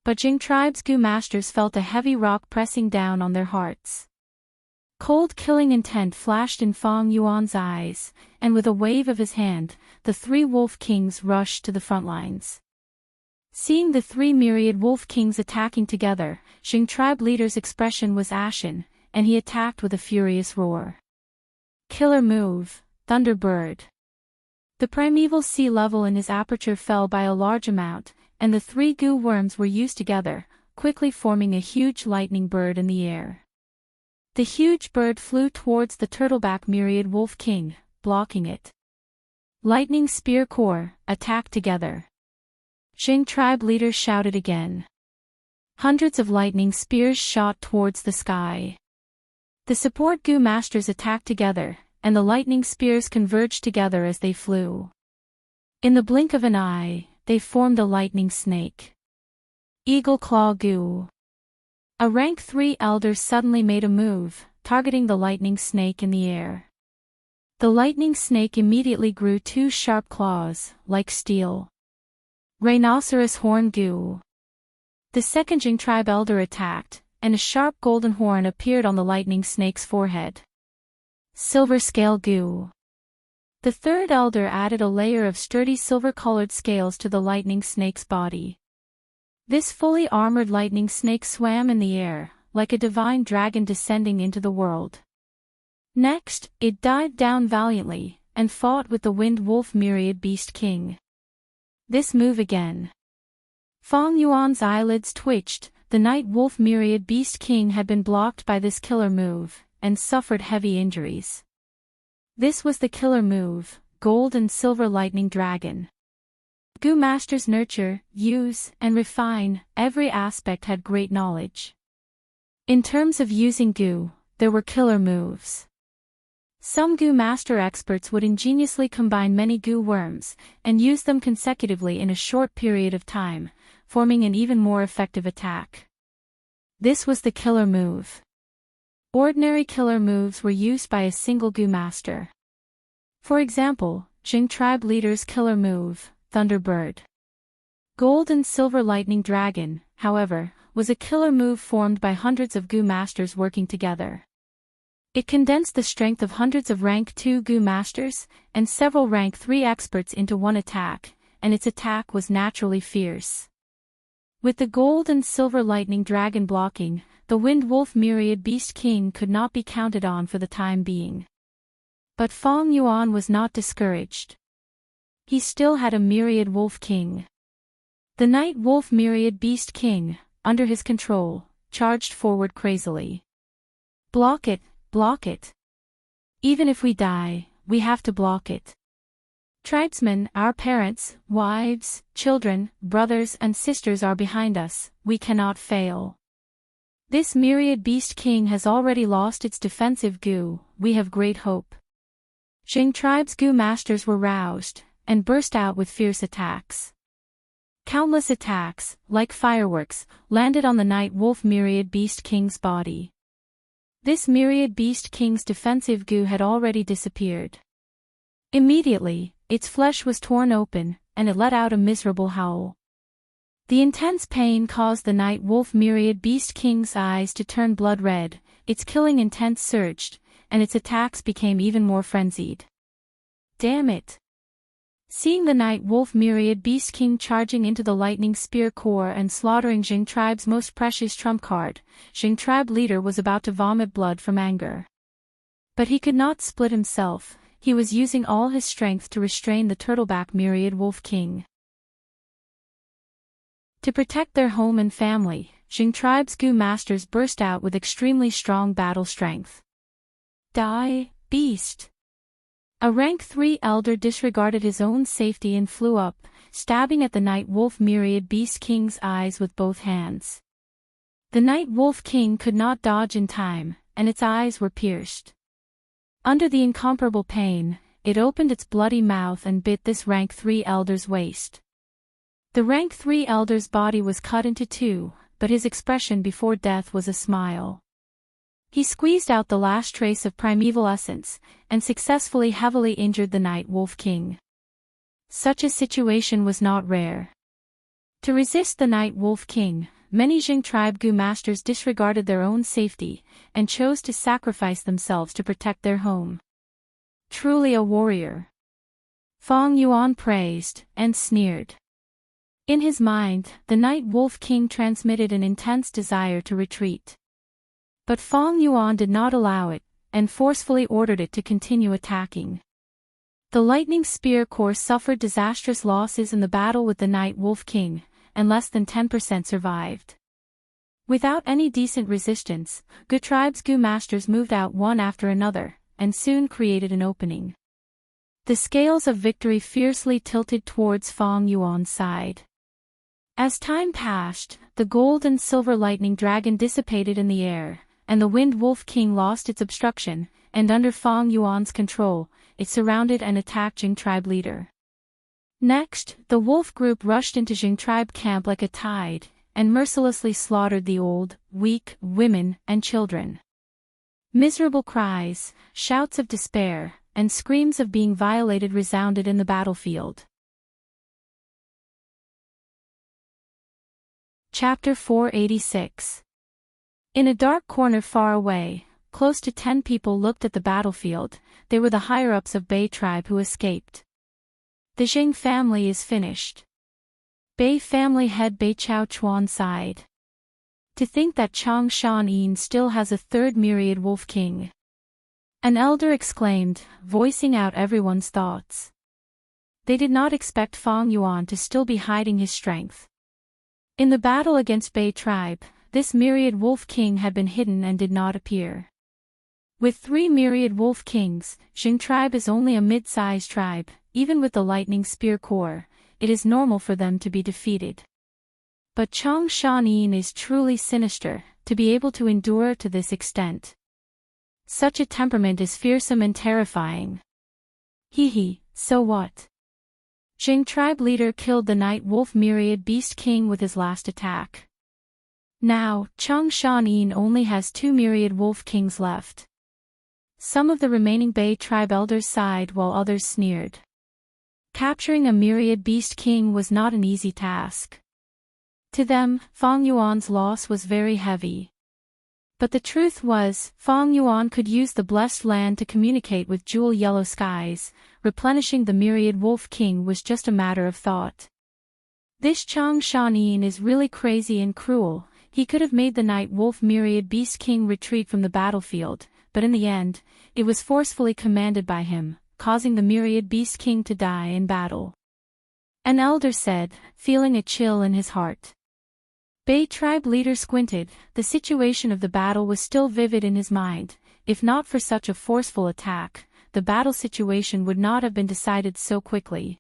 But Jing tribe's Gu masters felt a heavy rock pressing down on their hearts. Cold killing intent flashed in Fong Yuan's eyes, and with a wave of his hand, the three Wolf Kings rushed to the front lines. Seeing the three Myriad Wolf Kings attacking together, Jing tribe leader's expression was ashen, and he attacked with a furious roar. Killer move, Thunderbird. The primeval sea level in his aperture fell by a large amount, and the three Gu worms were used together, quickly forming a huge lightning bird in the air. The huge bird flew towards the Turtleback Myriad Wolf King, blocking it. Lightning Spear Corps, attack together. Jing tribe leader shouted again. Hundreds of lightning spears shot towards the sky. The support Gu masters attacked together, and the lightning spears converged together as they flew. In the blink of an eye, they formed a lightning snake. Eagle Claw Gu. A rank 3 elder suddenly made a move, targeting the lightning snake in the air. The lightning snake immediately grew 2 sharp claws, like steel. Rhinoceros Horn Gu. The second Jing tribe elder attacked, and a sharp golden horn appeared on the lightning snake's forehead. Silver Scale Gu. The third elder added a layer of sturdy silver-colored scales to the lightning snake's body. This fully armored lightning snake swam in the air, like a divine dragon descending into the world. Next, it dived down valiantly, and fought with the Wind Wolf Myriad Beast King. This move again. Fong Yuan's eyelids twitched. The Night Wolf Myriad Beast King had been blocked by this killer move, and suffered heavy injuries. This was the killer move, Gold and Silver Lightning Dragon. Gu masters nurture, use, and refine. Every aspect had great knowledge. In terms of using Gu, there were killer moves. Some Gu master experts would ingeniously combine many Gu worms, and use them consecutively in a short period of time, forming an even more effective attack. This was the killer move. Ordinary killer moves were used by a single Gu master. For example, Jing tribe leader's killer move, Thunderbird. Gold and Silver Lightning Dragon, however, was a killer move formed by hundreds of Gu masters working together. It condensed the strength of hundreds of rank 2 Gu masters, and several rank 3 experts into one attack, and its attack was naturally fierce. With the Gold and Silver Lightning Dragon blocking, the Wind Wolf Myriad Beast King could not be counted on for the time being. But Fong Yuan was not discouraged. He still had a Myriad Wolf King. The Night Wolf Myriad Beast King, under his control, charged forward crazily. Block it, block it. Even if we die, we have to block it. Tribesmen, our parents, wives, children, brothers and sisters are behind us, we cannot fail. This Myriad Beast King has already lost its defensive Gu, we have great hope. Jing tribe's Gu masters were roused, and burst out with fierce attacks. Countless attacks, like fireworks, landed on the Night Wolf Myriad Beast King's body. This Myriad Beast King's defensive Gu had already disappeared. Immediately, its flesh was torn open, and it let out a miserable howl. The intense pain caused the Night Wolf Myriad Beast King's eyes to turn blood red, its killing intent surged, and its attacks became even more frenzied. Damn it! Seeing the Night Wolf Myriad Beast King charging into the Lightning Spear Core and slaughtering Jing tribe's most precious trump card, Jing tribe leader was about to vomit blood from anger. But he could not split himself. He was using all his strength to restrain the Turtleback Myriad Wolf King. To protect their home and family, Jing tribe's Gu masters burst out with extremely strong battle strength. Die, beast! A rank 3 elder disregarded his own safety and flew up, stabbing at the Night Wolf Myriad Beast King's eyes with both hands. The Night Wolf King could not dodge in time, and its eyes were pierced. Under the incomparable pain, it opened its bloody mouth and bit this rank 3 elder's waist. The rank 3 elder's body was cut into two, but his expression before death was a smile. He squeezed out the last trace of primeval essence, and successfully heavily injured the Night Wolf King. Such a situation was not rare. To resist the Night Wolf King, many Jing tribe Gu masters disregarded their own safety, and chose to sacrifice themselves to protect their home. Truly a warrior. Fong Yuan praised, and sneered. In his mind, the Night Wolf King transmitted an intense desire to retreat. But Fong Yuan did not allow it, and forcefully ordered it to continue attacking. The Lightning Spear Corps suffered disastrous losses in the battle with the Night Wolf King, and less than 10% survived. Without any decent resistance, Gu tribe's Gu masters moved out one after another, and soon created an opening. The scales of victory fiercely tilted towards Fong Yuan's side. As time passed, the Gold and Silver Lightning Dragon dissipated in the air, and the Wind Wolf King lost its obstruction, and under Fong Yuan's control, it surrounded and attacked Jing tribe leader. Next, the wolf group rushed into Jing tribe camp like a tide, and mercilessly slaughtered the old, weak, women, and children. Miserable cries, shouts of despair, and screams of being violated resounded in the battlefield. Chapter 486. In a dark corner far away, close to 10 people looked at the battlefield. They were the higher-ups of Bei tribe who escaped. The Jing family is finished. Bei family head Bei Chao Chuan sighed. To think that Chang Shan Yin still has a third myriad wolf king. An elder exclaimed, voicing out everyone's thoughts. They did not expect Fang Yuan to still be hiding his strength. In the battle against Bei tribe, this myriad wolf king had been hidden and did not appear. With 3 myriad wolf kings, Jing tribe is only a mid-sized tribe. Even with the lightning spear core, it is normal for them to be defeated. But Chang Shan Yin is truly sinister, to be able to endure to this extent. Such a temperament is fearsome and terrifying. So what? Jing tribe leader killed the night wolf myriad beast king with his last attack. Now, Chang Shan Yin only has 2 myriad wolf kings left. Some of the remaining Bei tribe elders sighed while others sneered. Capturing a myriad beast king was not an easy task. To them, Fang Yuan's loss was very heavy. But the truth was, Fang Yuan could use the blessed land to communicate with jewel yellow skies. Replenishing the myriad wolf king was just a matter of thought. This Chang Shan Yin is really crazy and cruel. He could have made the night wolf myriad beast king retreat from the battlefield, but in the end, it was forcefully commanded by him, causing the myriad beast king to die in battle. An elder said, feeling a chill in his heart. Bei tribe leader squinted. The situation of the battle was still vivid in his mind. If not for such a forceful attack, the battle situation would not have been decided so quickly.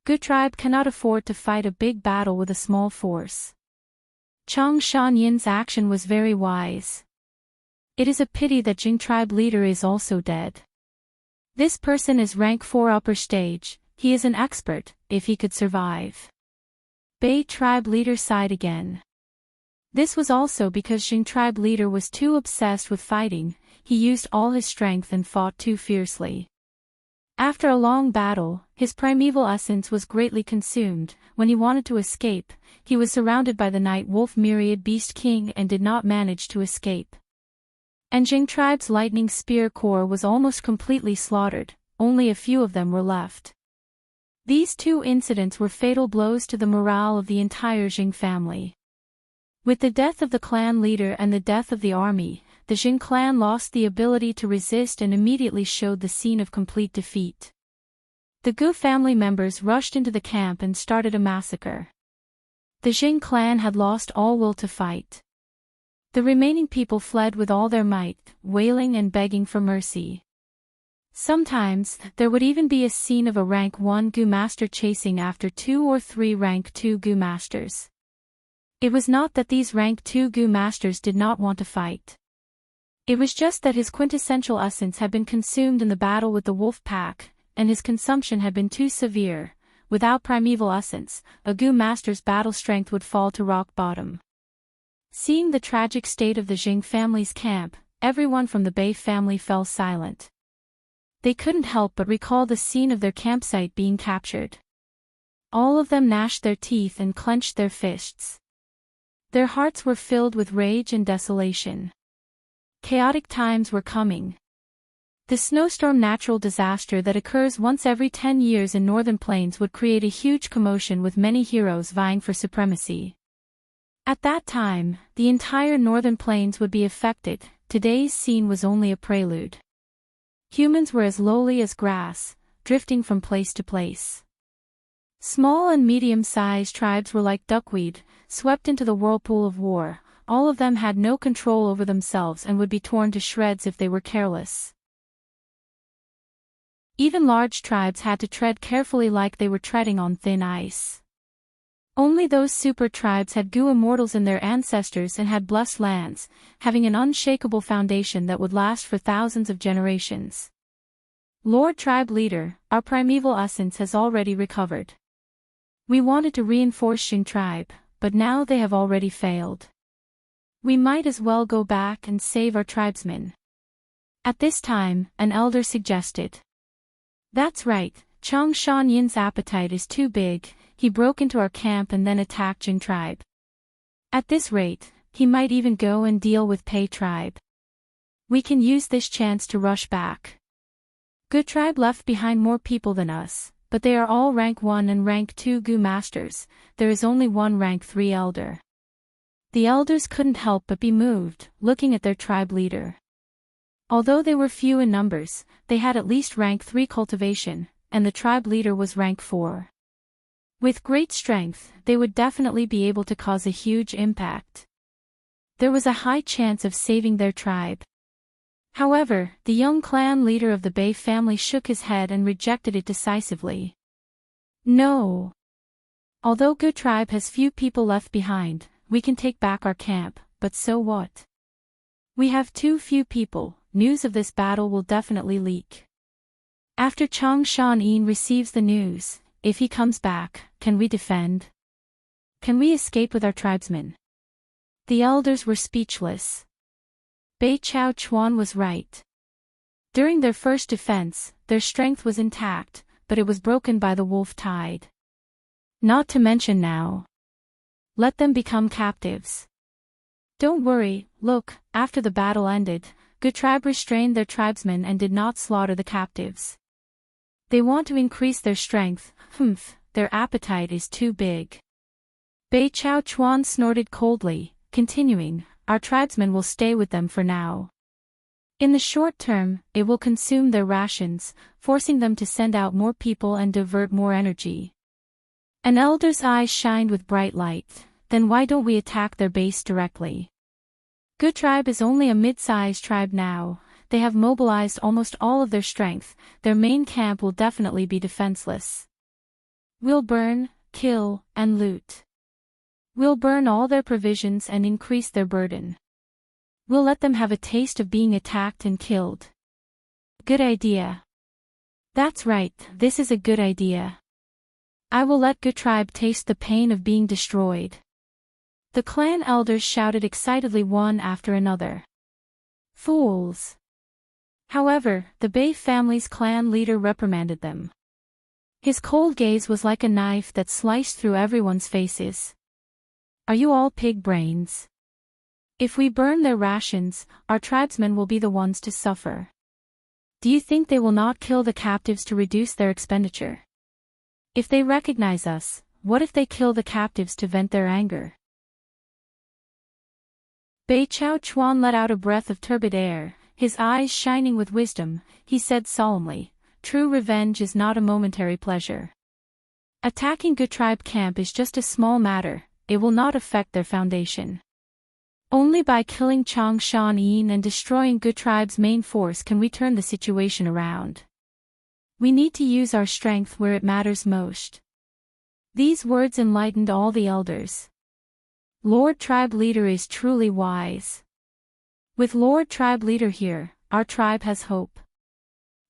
Gu tribe cannot afford to fight a big battle with a small force. Chang Shan Yin's action was very wise. It is a pity that Jing tribe leader is also dead. This person is rank 4 upper stage. He is an expert, if he could survive. Bei tribe leader sighed again. This was also because Jing tribe leader was too obsessed with fighting. He used all his strength and fought too fiercely. After a long battle, his primeval essence was greatly consumed. When he wanted to escape, he was surrounded by the night wolf myriad beast king and did not manage to escape. And Jing tribe's lightning spear core was almost completely slaughtered. Only a few of them were left. These 2 incidents were fatal blows to the morale of the entire Jing family. With the death of the clan leader and the death of the army, the Jing clan lost the ability to resist and immediately showed the scene of complete defeat. The Gu family members rushed into the camp and started a massacre. The Jing clan had lost all will to fight. The remaining people fled with all their might, wailing and begging for mercy. Sometimes, there would even be a scene of a rank 1 Gu master chasing after 2 or 3 rank 2 Gu masters. It was not that these rank 2 Gu masters did not want to fight. It was just that his quintessential essence had been consumed in the battle with the wolf pack, and his consumption had been too severe. Without primeval essence, a Gu master's battle strength would fall to rock bottom. Seeing the tragic state of the Jing family's camp, everyone from the Bei family fell silent. They couldn't help but recall the scene of their campsite being captured. All of them gnashed their teeth and clenched their fists. Their hearts were filled with rage and desolation. Chaotic times were coming. The snowstorm natural disaster that occurs once every 10 years in northern plains would create a huge commotion with many heroes vying for supremacy. At that time, the entire northern plains would be affected. Today's scene was only a prelude. Humans were as lowly as grass, drifting from place to place. Small and medium-sized tribes were like duckweed, swept into the whirlpool of war. All of them had no control over themselves and would be torn to shreds if they were careless. Even large tribes had to tread carefully like they were treading on thin ice. Only those super tribes had Gu immortals in their ancestors and had blessed lands, having an unshakable foundation that would last for thousands of generations. Lord Tribe Leader, our primeval essence has already recovered. We wanted to reinforce Jing tribe, but now they have already failed. We might as well go back and save our tribesmen. At this time, an elder suggested. That's right, Chang Shan Yin's appetite is too big. He broke into our camp and then attacked Jing tribe. At this rate, he might even go and deal with Bei tribe. We can use this chance to rush back. Good tribe left behind more people than us, but they are all rank 1 and rank 2 Gu masters. There is only one rank 3 elder. The elders couldn't help but be moved, looking at their tribe leader. Although they were few in numbers, they had at least rank 3 cultivation, and the tribe leader was rank 4. With great strength, they would definitely be able to cause a huge impact. There was a high chance of saving their tribe. However, the young clan leader of the Bei family shook his head and rejected it decisively. No. Although Good Tribe has few people left behind, we can take back our camp, but so what? We have too few people. News of this battle will definitely leak. After Chang Shan-yin receives the news, if he comes back, can we defend? Can we escape with our tribesmen? The elders were speechless. Bei Chao Chuan was right. During their first defense, their strength was intact, but it was broken by the wolf tide. Not to mention now. Let them become captives. Don't worry, look, after the battle ended, Good Tribe restrained their tribesmen and did not slaughter the captives. They want to increase their strength, their appetite is too big. Bei Chao Chuan snorted coldly, continuing, our tribesmen will stay with them for now. In the short term, it will consume their rations, forcing them to send out more people and divert more energy. An elder's eyes shined with bright light. Then why don't we attack their base directly? Good Tribe is only a mid-sized tribe now. They have mobilized almost all of their strength. Their main camp will definitely be defenseless. We'll burn, kill, and loot. We'll burn all their provisions and increase their burden. We'll let them have a taste of being attacked and killed. Good idea. That's right, this is a good idea. I will let Good Tribe taste the pain of being destroyed. The clan elders shouted excitedly one after another. Fools! However, the Bei family's clan leader reprimanded them. His cold gaze was like a knife that sliced through everyone's faces. Are you all pig brains? If we burn their rations, our tribesmen will be the ones to suffer. Do you think they will not kill the captives to reduce their expenditure? If they recognize us, what if they kill the captives to vent their anger? Bei Chao Chuan let out a breath of turbid air, his eyes shining with wisdom. He said solemnly, true revenge is not a momentary pleasure. Attacking Good Tribe camp is just a small matter. It will not affect their foundation. Only by killing Chang Shan-yin and destroying Good Tribe's main force can we turn the situation around. We need to use our strength where it matters most. These words enlightened all the elders. Lord Tribe Leader is truly wise. With Lord Tribe Leader here, our tribe has hope.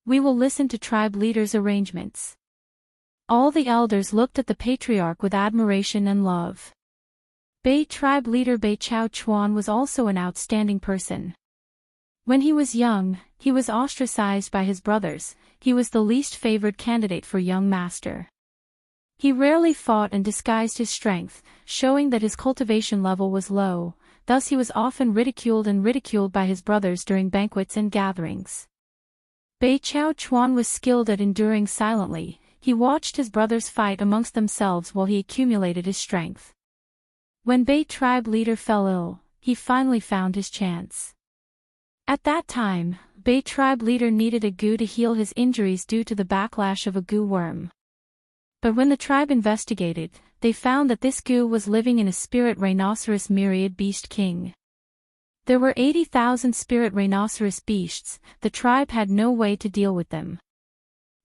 We will listen to Tribe Leader's arrangements. All the elders looked at the patriarch with admiration and love. Bei tribe leader Bei Chao Chuan was also an outstanding person. When he was young, he was ostracized by his brothers. He was the least favored candidate for young master. He rarely fought and disguised his strength, showing that his cultivation level was low, thus he was often ridiculed by his brothers during banquets and gatherings. Bei Chao Chuan was skilled at enduring silently. He watched his brothers fight amongst themselves while he accumulated his strength. When Bei tribe leader fell ill, he finally found his chance. At that time, Bei tribe leader needed a gu to heal his injuries due to the backlash of a gu worm. But when the tribe investigated, they found that this gu was living in a spirit rhinoceros myriad beast king. There were 80,000 spirit rhinoceros beasts. The tribe had no way to deal with them.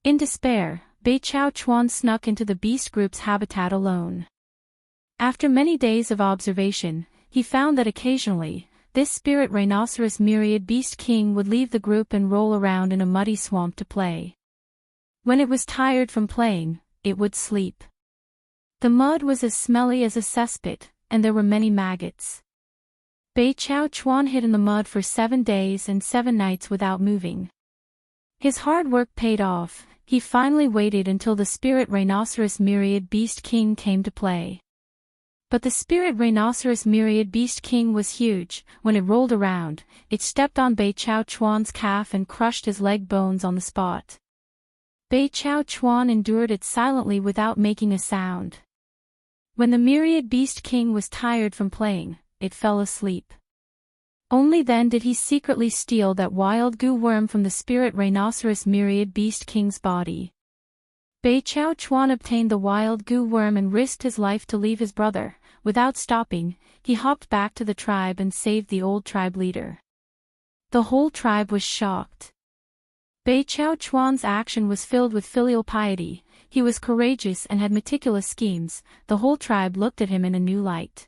In despair, Bei Chao Chuan snuck into the beast group's habitat alone. After many days of observation, he found that occasionally, this spirit rhinoceros myriad beast king would leave the group and roll around in a muddy swamp to play. When it was tired from playing, it would sleep. The mud was as smelly as a cesspit, and there were many maggots. Bei Chao Chuan hid in the mud for 7 days and 7 nights without moving. His hard work paid off. He finally waited until the spirit rhinoceros myriad beast king came to play. But the spirit rhinoceros myriad beast king was huge. When it rolled around, it stepped on Bei Chao Chuan's calf and crushed his leg bones on the spot. Bei Chao Chuan endured it silently without making a sound. When the myriad beast king was tired from playing, it fell asleep. Only then did he secretly steal that wild goo worm from the spirit rhinoceros myriad beast king's body. Bei Chao Chuan obtained the wild goo worm and risked his life to leave his brother. Without stopping, he hopped back to the tribe and saved the old tribe leader. The whole tribe was shocked. Bei Chao Chuan's action was filled with filial piety. He was courageous and had meticulous schemes. The whole tribe looked at him in a new light.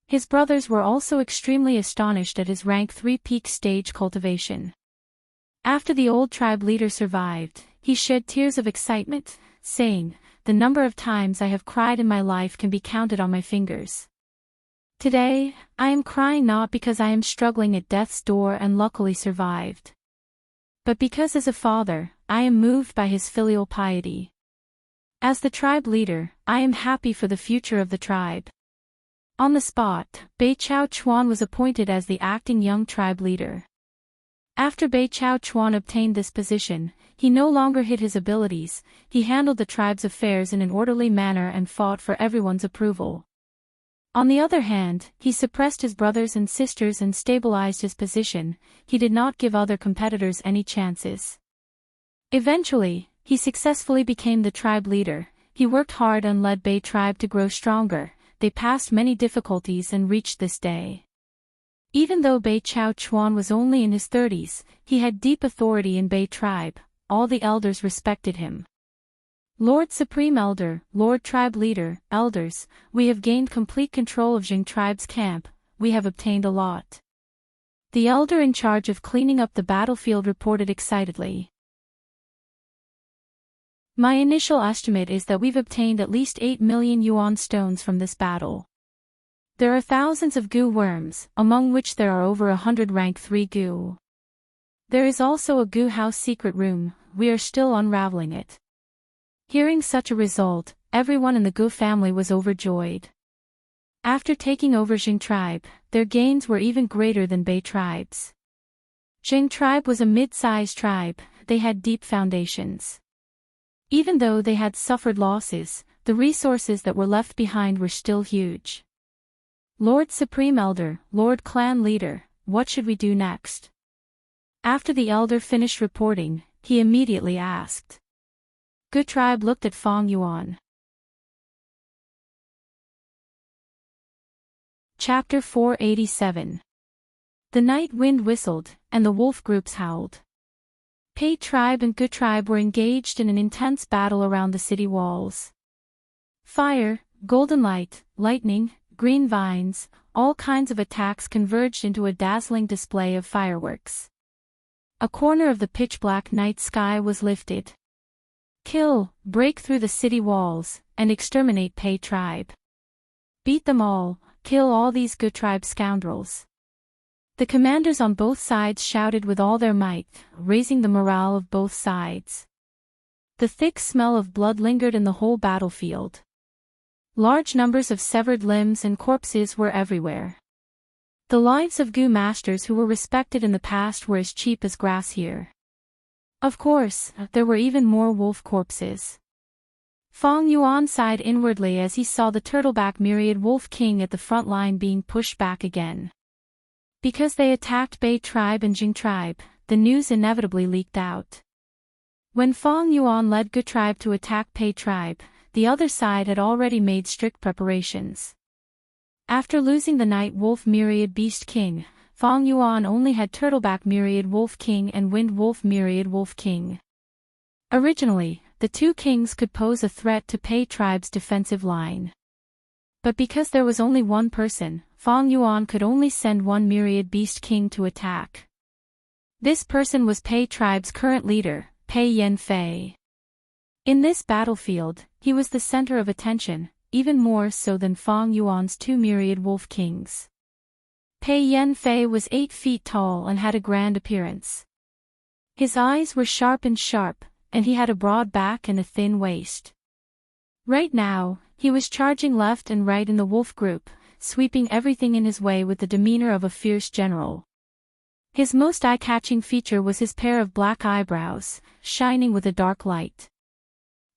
His brothers were also extremely astonished at his rank 3 peak stage cultivation. After the old tribe leader survived, he shed tears of excitement, saying, "The number of times I have cried in my life can be counted on my fingers. Today, I am crying not because I am struggling at death's door and luckily survived, but because as a father, I am moved by his filial piety. As the tribe leader, I am happy for the future of the tribe." On the spot, Bei Chao Chuan was appointed as the acting young tribe leader. After Bei Chao Chuan obtained this position, he no longer hid his abilities. He handled the tribe's affairs in an orderly manner and fought for everyone's approval. On the other hand, he suppressed his brothers and sisters and stabilized his position. He did not give other competitors any chances. Eventually, he successfully became the tribe leader. He worked hard and led Bei tribe to grow stronger. They passed many difficulties and reached this day. Even though Bei Chao Chuan was only in his 30s, he had deep authority in Bei tribe. All the elders respected him. "Lord Supreme Elder, Lord Tribe Leader, Elders, we have gained complete control of Jing tribe's camp. We have obtained a lot." The elder in charge of cleaning up the battlefield reported excitedly. "My initial estimate is that we've obtained at least 8 million yuan stones from this battle. There are thousands of goo worms, among which there are over 100 rank 3 goo. There is also a goo house secret room. We are still unraveling it." Hearing such a result, everyone in the Goo family was overjoyed. After taking over Jing tribe, their gains were even greater than Bei tribe's. Jing tribe was a mid-sized tribe. They had deep foundations. Even though they had suffered losses, the resources that were left behind were still huge. "Lord Supreme Elder, Lord Clan Leader, what should we do next?" After the elder finished reporting, he immediately asked. Goo tribe looked at Fong Yuan. Chapter 487. The night wind whistled, and the wolf groups howled. Bei tribe and Goo tribe were engaged in an intense battle around the city walls. Fire, golden light, lightning, green vines, all kinds of attacks converged into a dazzling display of fireworks. A corner of the pitch-black night sky was lifted. "Kill, break through the city walls, and exterminate Bei tribe. Beat them all, kill all these Goo tribe scoundrels." The commanders on both sides shouted with all their might, raising the morale of both sides. The thick smell of blood lingered in the whole battlefield. Large numbers of severed limbs and corpses were everywhere. The lives of Goo masters who were respected in the past were as cheap as grass here. Of course, there were even more wolf corpses. Fong Yuan sighed inwardly as he saw the turtleback myriad wolf king at the front line being pushed back again. Because they attacked Bei tribe and Jing tribe, the news inevitably leaked out. When Fong Yuan led Goo tribe to attack Bei tribe, the other side had already made strict preparations. After losing the night wolf myriad beast king, Fong Yuan only had turtleback myriad wolf king and wind wolf myriad wolf king. Originally, the two kings could pose a threat to Bei tribe's defensive line. But because there was only one person, Fong Yuan could only send one myriad beast king to attack. This person was Bei tribe's current leader, Pei Yanfei. In this battlefield, he was the center of attention, even more so than Fong Yuan's two myriad wolf kings. Pei Yanfei was 8 feet tall and had a grand appearance. His eyes were sharp, and he had a broad back and a thin waist. Right now, He was charging left and right in the wolf group, sweeping everything in his way with the demeanor of a fierce general. His most eye-catching feature was his pair of black eyebrows, shining with a dark light.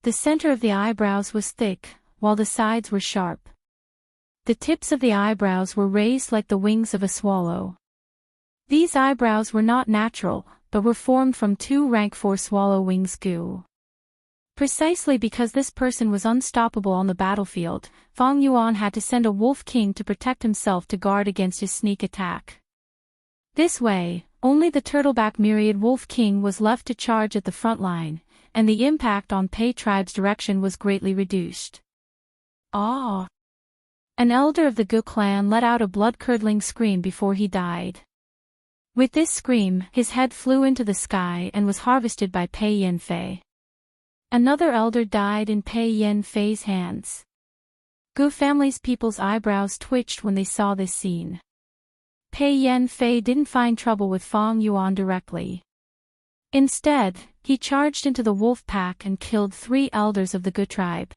The center of the eyebrows was thick, while the sides were sharp. The tips of the eyebrows were raised like the wings of a swallow. These eyebrows were not natural, but were formed from 2 rank 4 swallow wings goo. Precisely because this person was unstoppable on the battlefield, Fang Yuan had to send a wolf king to protect himself to guard against his sneak attack. This way, only the turtleback myriad wolf king was left to charge at the front line, and the impact on Pei tribe's direction was greatly reduced. Ah! An elder of the Gu clan let out a blood-curdling scream before he died. With this scream, his head flew into the sky and was harvested by Pei Yanfei. Another elder died in Pei Yanfei's hands. Gu family's people's eyebrows twitched when they saw this scene. Pei Yanfei didn't find trouble with Fang Yuan directly. Instead, he charged into the wolf pack and killed 3 elders of the Gu tribe.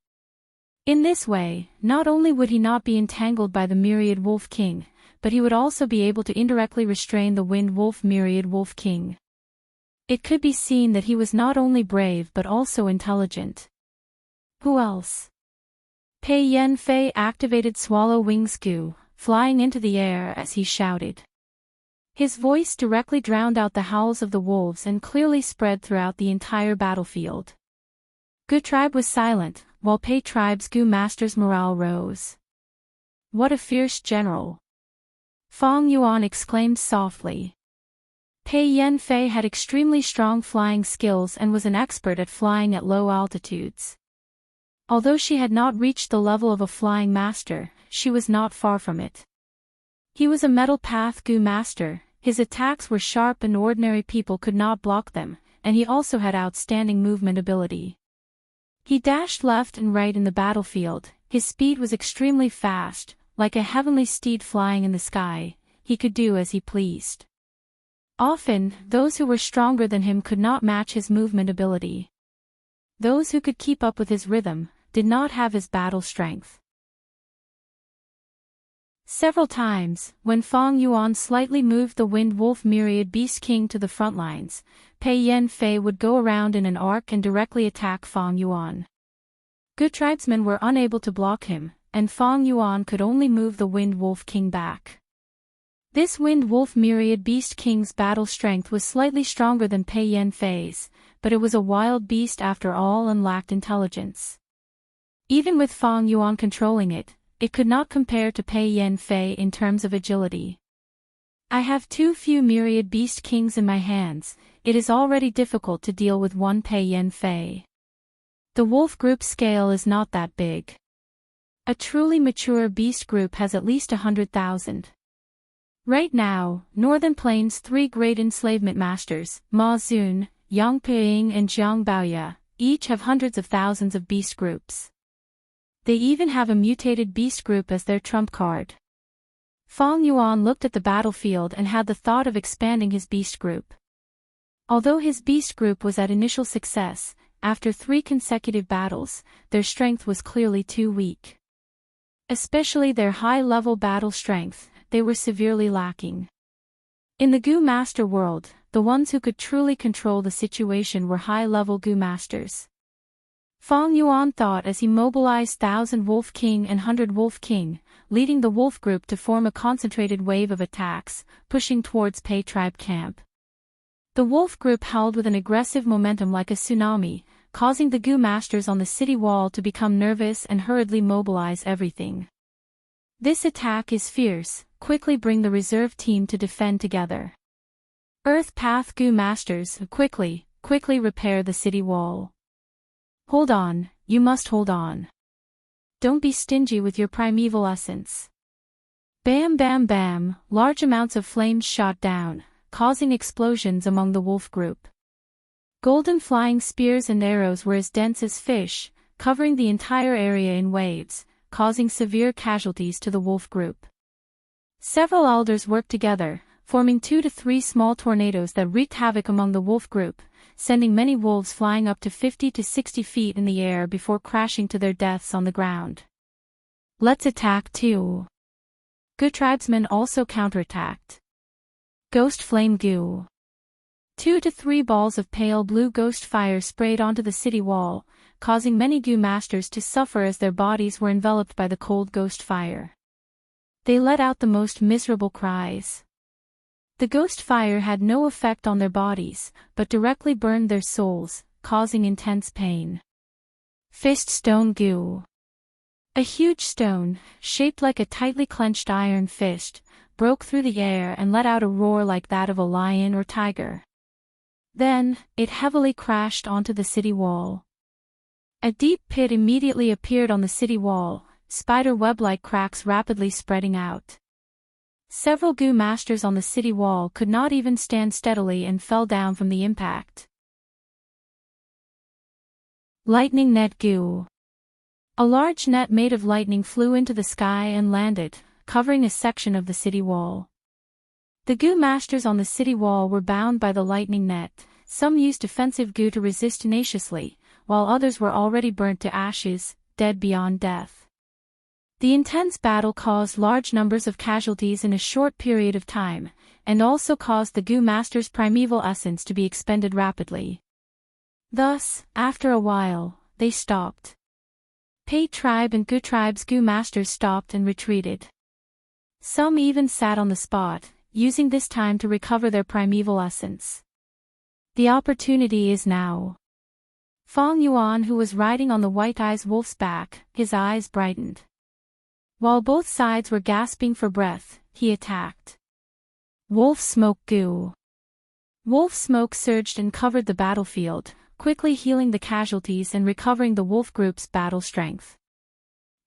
In this way, not only would he not be entangled by the myriad wolf king, but he would also be able to indirectly restrain the wind wolf myriad wolf king. It could be seen that he was not only brave but also intelligent. Who else? Pei Yanfei activated Swallow Wings Gu, flying into the air as he shouted. His voice directly drowned out the howls of the wolves and clearly spread throughout the entire battlefield. Gu tribe was silent, while Pei tribe's Gu master's morale rose. What a fierce general! Fang Yuan exclaimed softly. Pei Yanfei had extremely strong flying skills and was an expert at flying at low altitudes. Although she had not reached the level of a flying master, she was not far from it. He was a metal path Gu master, his attacks were sharp and ordinary people could not block them, and he also had outstanding movement ability. He dashed left and right in the battlefield, his speed was extremely fast, like a heavenly steed flying in the sky, he could do as he pleased. Often, those who were stronger than him could not match his movement ability. Those who could keep up with his rhythm did not have his battle strength. Several times, when Fang Yuan slightly moved the Wind Wolf Myriad Beast King to the front lines, Pei Yanfei would go around in an arc and directly attack Fang Yuan. Gu tribesmen were unable to block him, and Fang Yuan could only move the Wind Wolf King back. This Wind Wolf Myriad Beast King's battle strength was slightly stronger than Pei Yanfei's, but it was a wild beast after all and lacked intelligence. Even with Fang Yuan controlling it, it could not compare to Pei Yanfei in terms of agility. I have too few Myriad Beast Kings in my hands, it is already difficult to deal with one Pei Yanfei. The wolf group scale is not that big. A truly mature beast group has at least 100,000. Right now, Northern Plains' 3 great enslavement masters, Ma Zun, Yang Ping and Jiang Baoya, each have hundreds of thousands of beast groups. They even have a mutated beast group as their trump card. Fang Yuan looked at the battlefield and had the thought of expanding his beast group. Although his beast group was at initial success, after 3 consecutive battles, their strength was clearly too weak. Especially their high-level battle strength, they were severely lacking. In the Gu Master world, the ones who could truly control the situation were high-level Gu Masters. Fang Yuan thought as he mobilized 1,000 Wolf King and 100 Wolf King, leading the wolf group to form a concentrated wave of attacks, pushing towards Pei tribe camp. The wolf group howled with an aggressive momentum like a tsunami, causing the Gu Masters on the city wall to become nervous and hurriedly mobilize everything. This attack is fierce, quickly bring the reserve team to defend together. Earth Path Gu Masters, quickly repair the city wall. Hold on, you must hold on. Don't be stingy with your primeval essence. Bam bam bam, large amounts of flames shot down, causing explosions among the wolf group. Golden flying spears and arrows were as dense as fish, covering the entire area in waves, causing severe casualties to the wolf group. Several elders worked together, forming 2 to 3 small tornadoes that wreaked havoc among the wolf group, sending many wolves flying up to 50 to 60 feet in the air before crashing to their deaths on the ground. Let's attack too. Gu tribesmen also counterattacked. Ghost flame Gu. 2 to 3 balls of pale blue ghost fire sprayed onto the city wall, causing many Gu masters to suffer as their bodies were enveloped by the cold ghost fire. They let out the most miserable cries. The ghost fire had no effect on their bodies, but directly burned their souls, causing intense pain. Fist stone Gu. A huge stone, shaped like a tightly clenched iron fist, broke through the air and let out a roar like that of a lion or tiger. Then, it heavily crashed onto the city wall. A deep pit immediately appeared on the city wall, spider web-like cracks rapidly spreading out. Several Gu masters on the city wall could not even stand steadily and fell down from the impact. Lightning net Gu. A large net made of lightning flew into the sky and landed, covering a section of the city wall. The Gu masters on the city wall were bound by the lightning net. Some used defensive Gu to resist tenaciously, while others were already burnt to ashes, dead beyond death. The intense battle caused large numbers of casualties in a short period of time, and also caused the Gu masters' primeval essence to be expended rapidly. Thus, after a while, they stopped. Pei tribe and Gu tribe's Gu masters stopped and retreated. Some even sat on the spot, using this time to recover their primeval essence. The opportunity is now. Fang Yuan, who was riding on the White Eyes Wolf's back, his eyes brightened. While both sides were gasping for breath, he attacked. Wolf Smoke Gu. Wolf smoke surged and covered the battlefield, quickly healing the casualties and recovering the wolf group's battle strength.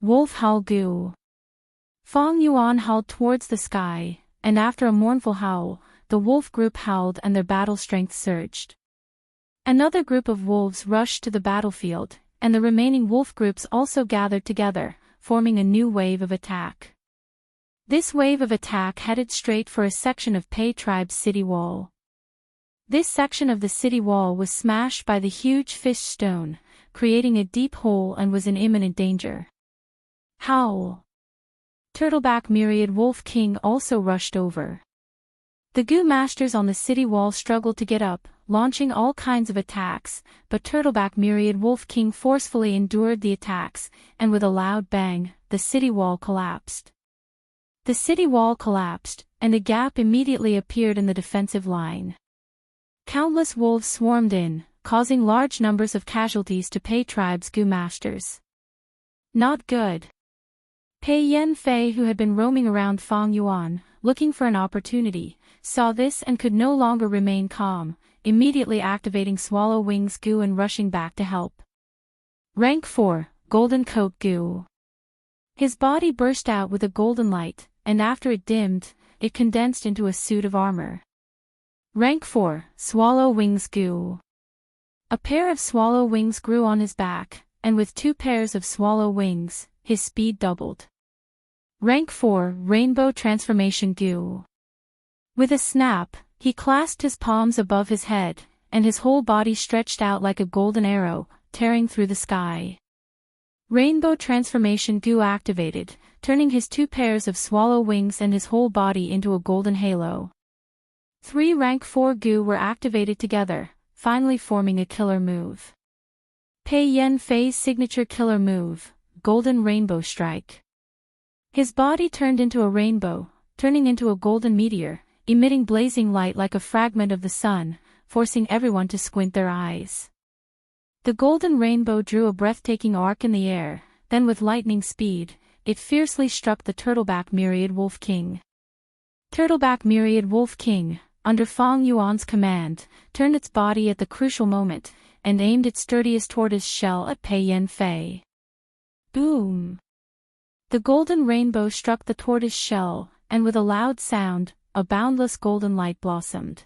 Wolf Howl Gu. Fang Yuan howled towards the sky, and after a mournful howl, the wolf group howled and their battle strength surged. Another group of wolves rushed to the battlefield, and the remaining wolf groups also gathered together, forming a new wave of attack. This wave of attack headed straight for a section of Pei tribe's city wall. This section of the city wall was smashed by the huge fish stone, creating a deep hole and was in imminent danger. Howl! Turtleback Myriad Wolf King also rushed over. The Gu masters on the city wall struggled to get up, launching all kinds of attacks, but Turtleback Myriad Wolf King forcefully endured the attacks, and with a loud bang, the city wall collapsed. The city wall collapsed, and a gap immediately appeared in the defensive line. Countless wolves swarmed in, causing large numbers of casualties to Pei tribe's Gu masters. Not good. Pei Yanfei, who had been roaming around Fang Yuan, looking for an opportunity, saw this and could no longer remain calm, immediately activating Swallow Wings Gu and rushing back to help. Rank 4, Golden Coat Gu. His body burst out with a golden light, and after it dimmed, it condensed into a suit of armor. Rank 4, Swallow Wings Gu. A pair of swallow wings grew on his back, and with 2 pairs of swallow wings, his speed doubled. Rank 4, Rainbow Transformation Gu. With a snap, he clasped his palms above his head, and his whole body stretched out like a golden arrow, tearing through the sky. Rainbow Transformation Gu activated, turning his 2 pairs of swallow wings and his whole body into a golden halo. 3 Rank 4 Gu were activated together, finally forming a killer move. Pei Yanfei's signature killer move, Golden Rainbow Strike. His body turned into a rainbow, turning into a golden meteor, emitting blazing light like a fragment of the sun, forcing everyone to squint their eyes. The golden rainbow drew a breathtaking arc in the air, then with lightning speed, it fiercely struck the Turtleback Myriad Wolf King. Turtleback Myriad Wolf King, under Fang Yuan's command, turned its body at the crucial moment, and aimed its sturdiest tortoise shell at Pei Yanfei. Boom! The golden rainbow struck the tortoise shell, and with a loud sound, a boundless golden light blossomed.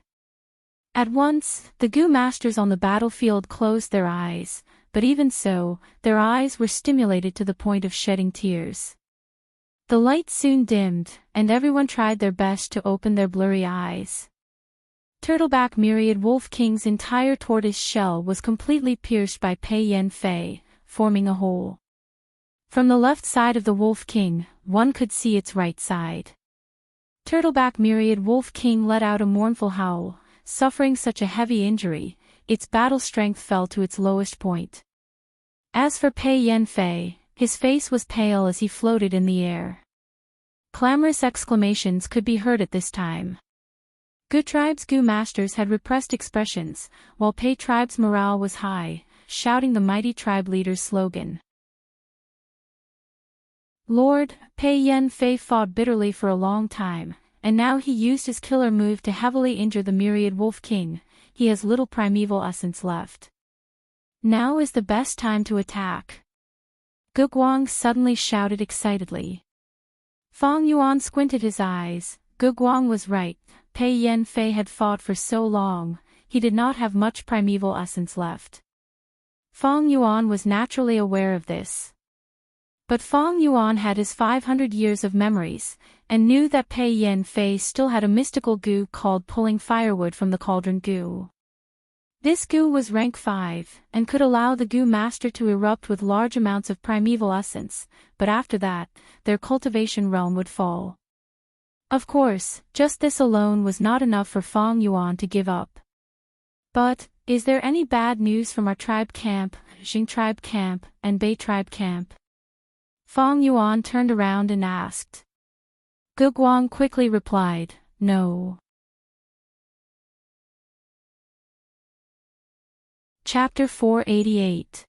At once, the Gu masters on the battlefield closed their eyes, but even so, their eyes were stimulated to the point of shedding tears. The light soon dimmed, and everyone tried their best to open their blurry eyes. Turtleback Myriad Wolf King's entire tortoise shell was completely pierced by Pei Yanfei, forming a hole. From the left side of the Wolf King, one could see its right side. Turtleback Myriad Wolf King let out a mournful howl, suffering such a heavy injury, its battle strength fell to its lowest point. As for Pei Yanfei, his face was pale as he floated in the air. Clamorous exclamations could be heard at this time. Gu Tribe's Gu Masters had repressed expressions, while Pei Tribe's morale was high, shouting the mighty tribe leader's slogan. Lord, Pei Yanfei fought bitterly for a long time, and now he used his killer move to heavily injure the Myriad Wolf King. He has little primeval essence left. Now is the best time to attack. Gu Guang suddenly shouted excitedly. Fang Yuan squinted his eyes. Gu Guang was right. Pei Yanfei had fought for so long, he did not have much primeval essence left. Fang Yuan was naturally aware of this. But Fang Yuan had his 500 years of memories, and knew that Pei Yanfei still had a mystical gu called pulling firewood from the cauldron gu. This gu was rank 5, and could allow the gu master to erupt with large amounts of primeval essence, but after that, their cultivation realm would fall. Of course, just this alone was not enough for Fang Yuan to give up. But, is there any bad news from our tribe camp, Jing tribe camp, and Bei tribe camp? Fang Yuan turned around and asked. Gu Guang quickly replied, no. Chapter 488.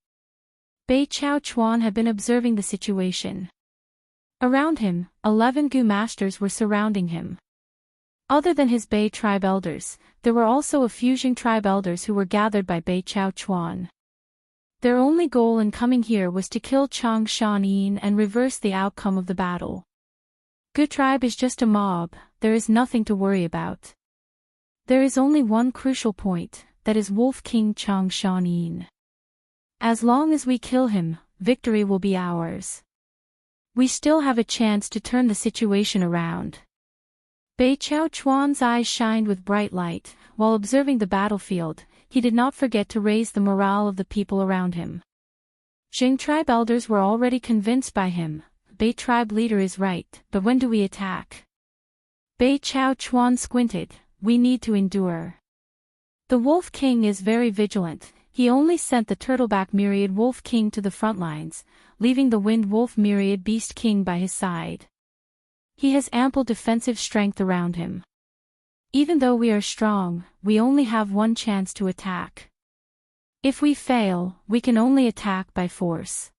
Bei Chao Chuan had been observing the situation. Around him, 11 Gu masters were surrounding him. Other than his Bei tribe elders, there were also a few Jing tribe elders who were gathered by Bei Chao Chuan. Their only goal in coming here was to kill Chang Shan and reverse the outcome of the battle. Gu tribe is just a mob, there is nothing to worry about. There is only one crucial point, that is Wolf King Chang Shan. As long as we kill him, victory will be ours. We still have a chance to turn the situation around. Bei Chao Chuan's eyes shined with bright light. While observing the battlefield, he did not forget to raise the morale of the people around him. Jing tribe elders were already convinced by him. Bei tribe leader is right, but when do we attack? Bei Chao Chuan squinted. We need to endure. The Wolf King is very vigilant. He only sent the Turtleback Myriad Wolf King to the front lines, leaving the Wind Wolf Myriad Beast King by his side. He has ample defensive strength around him. Even though we are strong, we only have one chance to attack. If we fail, we can only attack by force.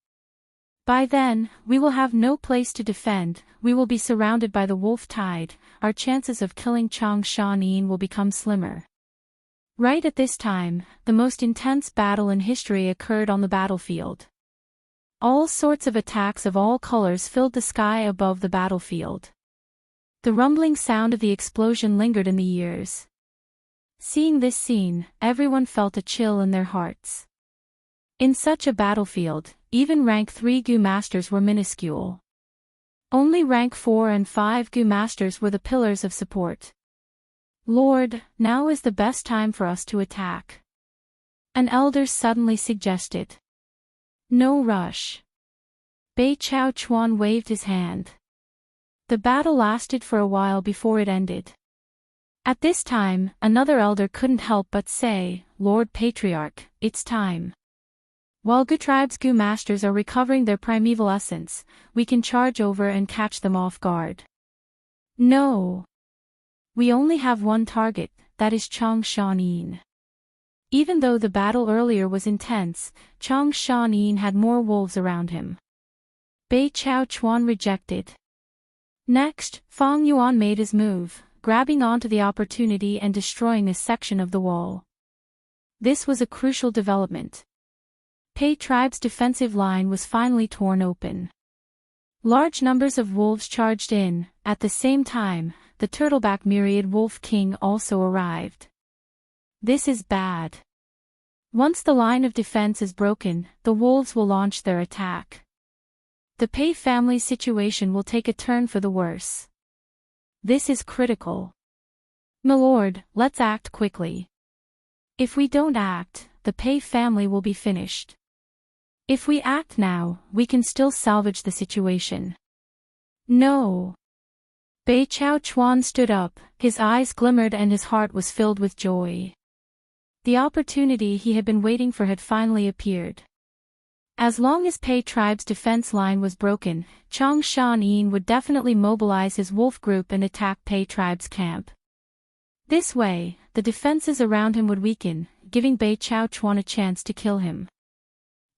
By then, we will have no place to defend, we will be surrounded by the wolf tide, our chances of killing Chang Shan will become slimmer. Right at this time, the most intense battle in history occurred on the battlefield. All sorts of attacks of all colors filled the sky above the battlefield. The rumbling sound of the explosion lingered in the ears. Seeing this scene, everyone felt a chill in their hearts. In such a battlefield, even rank 3 Gu masters were minuscule. Only rank 4 and 5 Gu masters were the pillars of support. Lord, now is the best time for us to attack. An elder suddenly suggested. No rush. Bei Chao Chuan waved his hand. The battle lasted for a while before it ended. At this time, another elder couldn't help but say, Lord Patriarch, it's time. While Gu tribe's Gu masters are recovering their primeval essence, we can charge over and catch them off guard. No. We only have one target, that is Chang Shan. Even though the battle earlier was intense, Chang Shan had more wolves around him. Bei Chao Chuan rejected. Next, Fang Yuan made his move, grabbing onto the opportunity and destroying a section of the wall. This was a crucial development. Pei tribe's defensive line was finally torn open. Large numbers of wolves charged in. At the same time, the Turtleback Myriad Wolf King also arrived. This is bad. Once the line of defense is broken, the wolves will launch their attack. The Pei family's situation will take a turn for the worse. This is critical. Milord, let's act quickly. If we don't act, the Pei family will be finished. If we act now, we can still salvage the situation. No. Bei Chao Chuan stood up, his eyes glimmered and his heart was filled with joy. The opportunity he had been waiting for had finally appeared. As long as Pei tribe's defense line was broken, Chang Shan Yin would definitely mobilize his wolf group and attack Pei tribe's camp. This way, the defenses around him would weaken, giving Bei Chao Chuan a chance to kill him.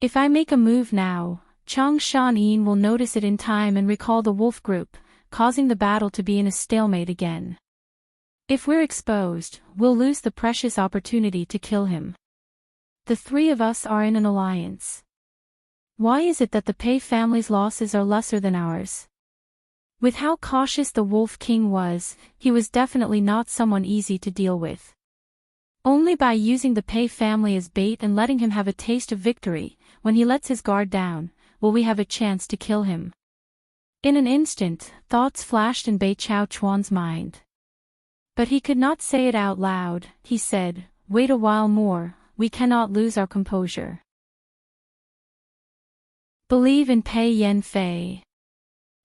If I make a move now, Chang Shan Yin will notice it in time and recall the wolf group, causing the battle to be in a stalemate again. If we're exposed, we'll lose the precious opportunity to kill him. The three of us are in an alliance. Why is it that the Pei family's losses are lesser than ours? With how cautious the Wolf King was, he was definitely not someone easy to deal with. Only by using the Pei family as bait and letting him have a taste of victory, when he lets his guard down, will we have a chance to kill him. In an instant, thoughts flashed in Bei Chao Chuan's mind. But he could not say it out loud. He said, "Wait a while more, we cannot lose our composure." Believe in Pei Yan-fei.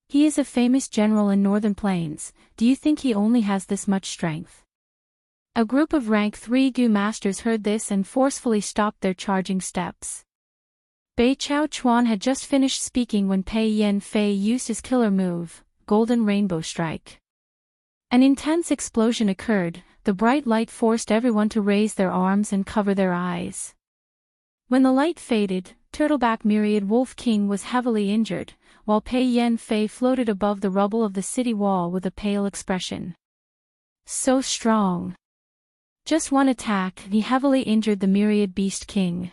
He is a famous general in Northern Plains. Do you think he only has this much strength? A group of rank 3 Gu masters heard this and forcefully stopped their charging steps. Bei Chao Chuan had just finished speaking when Pei Yan-fei used his killer move, Golden Rainbow Strike. An intense explosion occurred. The bright light forced everyone to raise their arms and cover their eyes. When the light faded, Turtleback Myriad Wolf King was heavily injured, while Pei Yan-fei floated above the rubble of the city wall with a pale expression. So strong. Just one attack, he heavily injured the Myriad Beast King.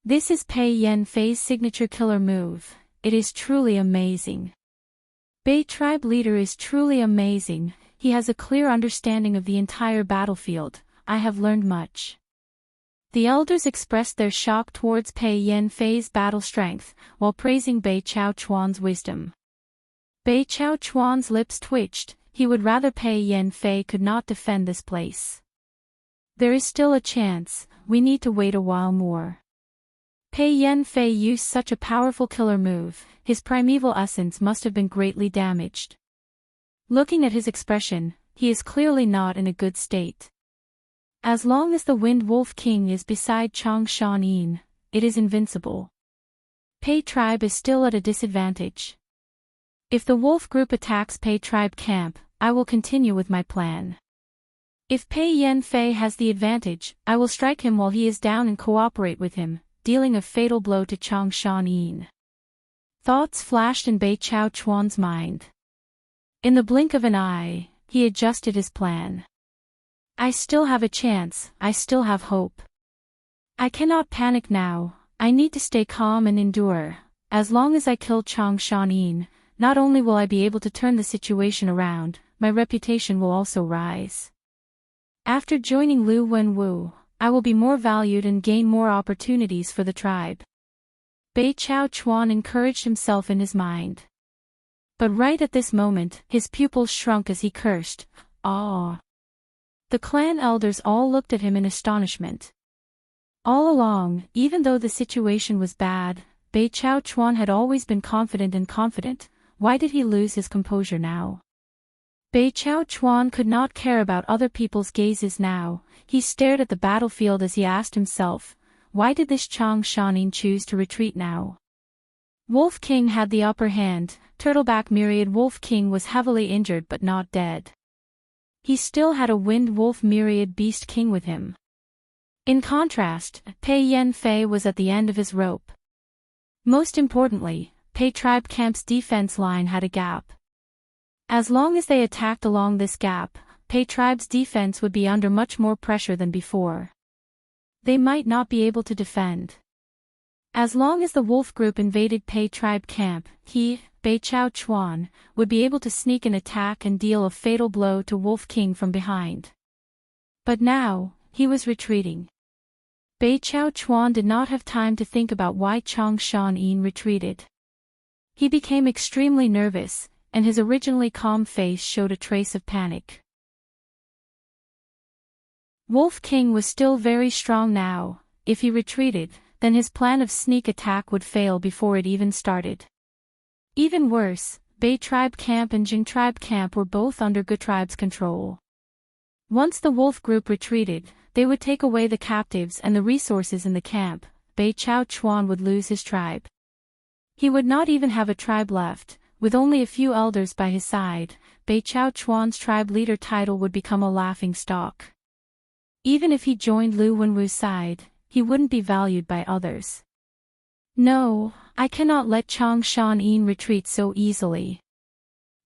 This is Pei Yan-fei's signature killer move. It is truly amazing. Bei tribe leader is truly amazing. He has a clear understanding of the entire battlefield. I have learned much. The elders expressed their shock towards Pei Yan-fei's battle strength, while praising Bei Chao Chuan's wisdom. Bei Chao Chuan's lips twitched. He would rather Pei Yan-fei could not defend this place. There is still a chance. We need to wait a while more. Pei Yan-fei used such a powerful killer move. His primeval essence must have been greatly damaged. Looking at his expression, he is clearly not in a good state. As long as the Wind Wolf King is beside Chang Shan Yin, it is invincible. Pei tribe is still at a disadvantage. If the wolf group attacks Pei tribe camp, I will continue with my plan. If Pei Yan-fei has the advantage, I will strike him while he is down and cooperate with him, dealing a fatal blow to Chang Shan Yin. Thoughts flashed in Bei Chao Chuan's mind. In the blink of an eye, he adjusted his plan. I still have a chance, I still have hope. I cannot panic now, I need to stay calm and endure. As long as I kill Chang Shan Yin, not only will I be able to turn the situation around, my reputation will also rise. After joining Lu Wenwu, I will be more valued and gain more opportunities for the tribe. Bei Chao Chuan encouraged himself in his mind. But right at this moment, his pupils shrunk as he cursed, "Ah!" The clan elders all looked at him in astonishment. All along, even though the situation was bad, Bei Chao Chuan had always been confident. Why did he lose his composure now? Bei Chao Chuan could not care about other people's gazes now. He stared at the battlefield as he asked himself, why did this Chang Shan Yin choose to retreat now? Wolf King had the upper hand. Turtleback Myriad Wolf King was heavily injured but not dead. He still had a Wind Wolf Myriad Beast King with him. In contrast, Pei Yan-fei was at the end of his rope. Most importantly, Pei tribe camp's defense line had a gap. As long as they attacked along this gap, Pei tribe's defense would be under much more pressure than before. They might not be able to defend. As long as the wolf group invaded Pei tribe camp, he, Bei Chao Chuan, would be able to sneak an attack and deal a fatal blow to Wolf King from behind. But now, he was retreating. Bei Chao Chuan did not have time to think about why Chang Shan Yin retreated. He became extremely nervous, and his originally calm face showed a trace of panic. Wolf King was still very strong now. If he retreated, then his plan of sneak attack would fail before it even started. Even worse, Bei tribe camp and Jing tribe camp were both under Ge tribe's control. Once the wolf group retreated, they would take away the captives and the resources in the camp. Bei Chao Chuan would lose his tribe. He would not even have a tribe left, with only a few elders by his side. Bei Chao Chuan's tribe leader title would become a laughing stock. Even if he joined Lu Wenwu's side, he wouldn't be valued by others. No, I cannot let Chang Shan Yin retreat so easily.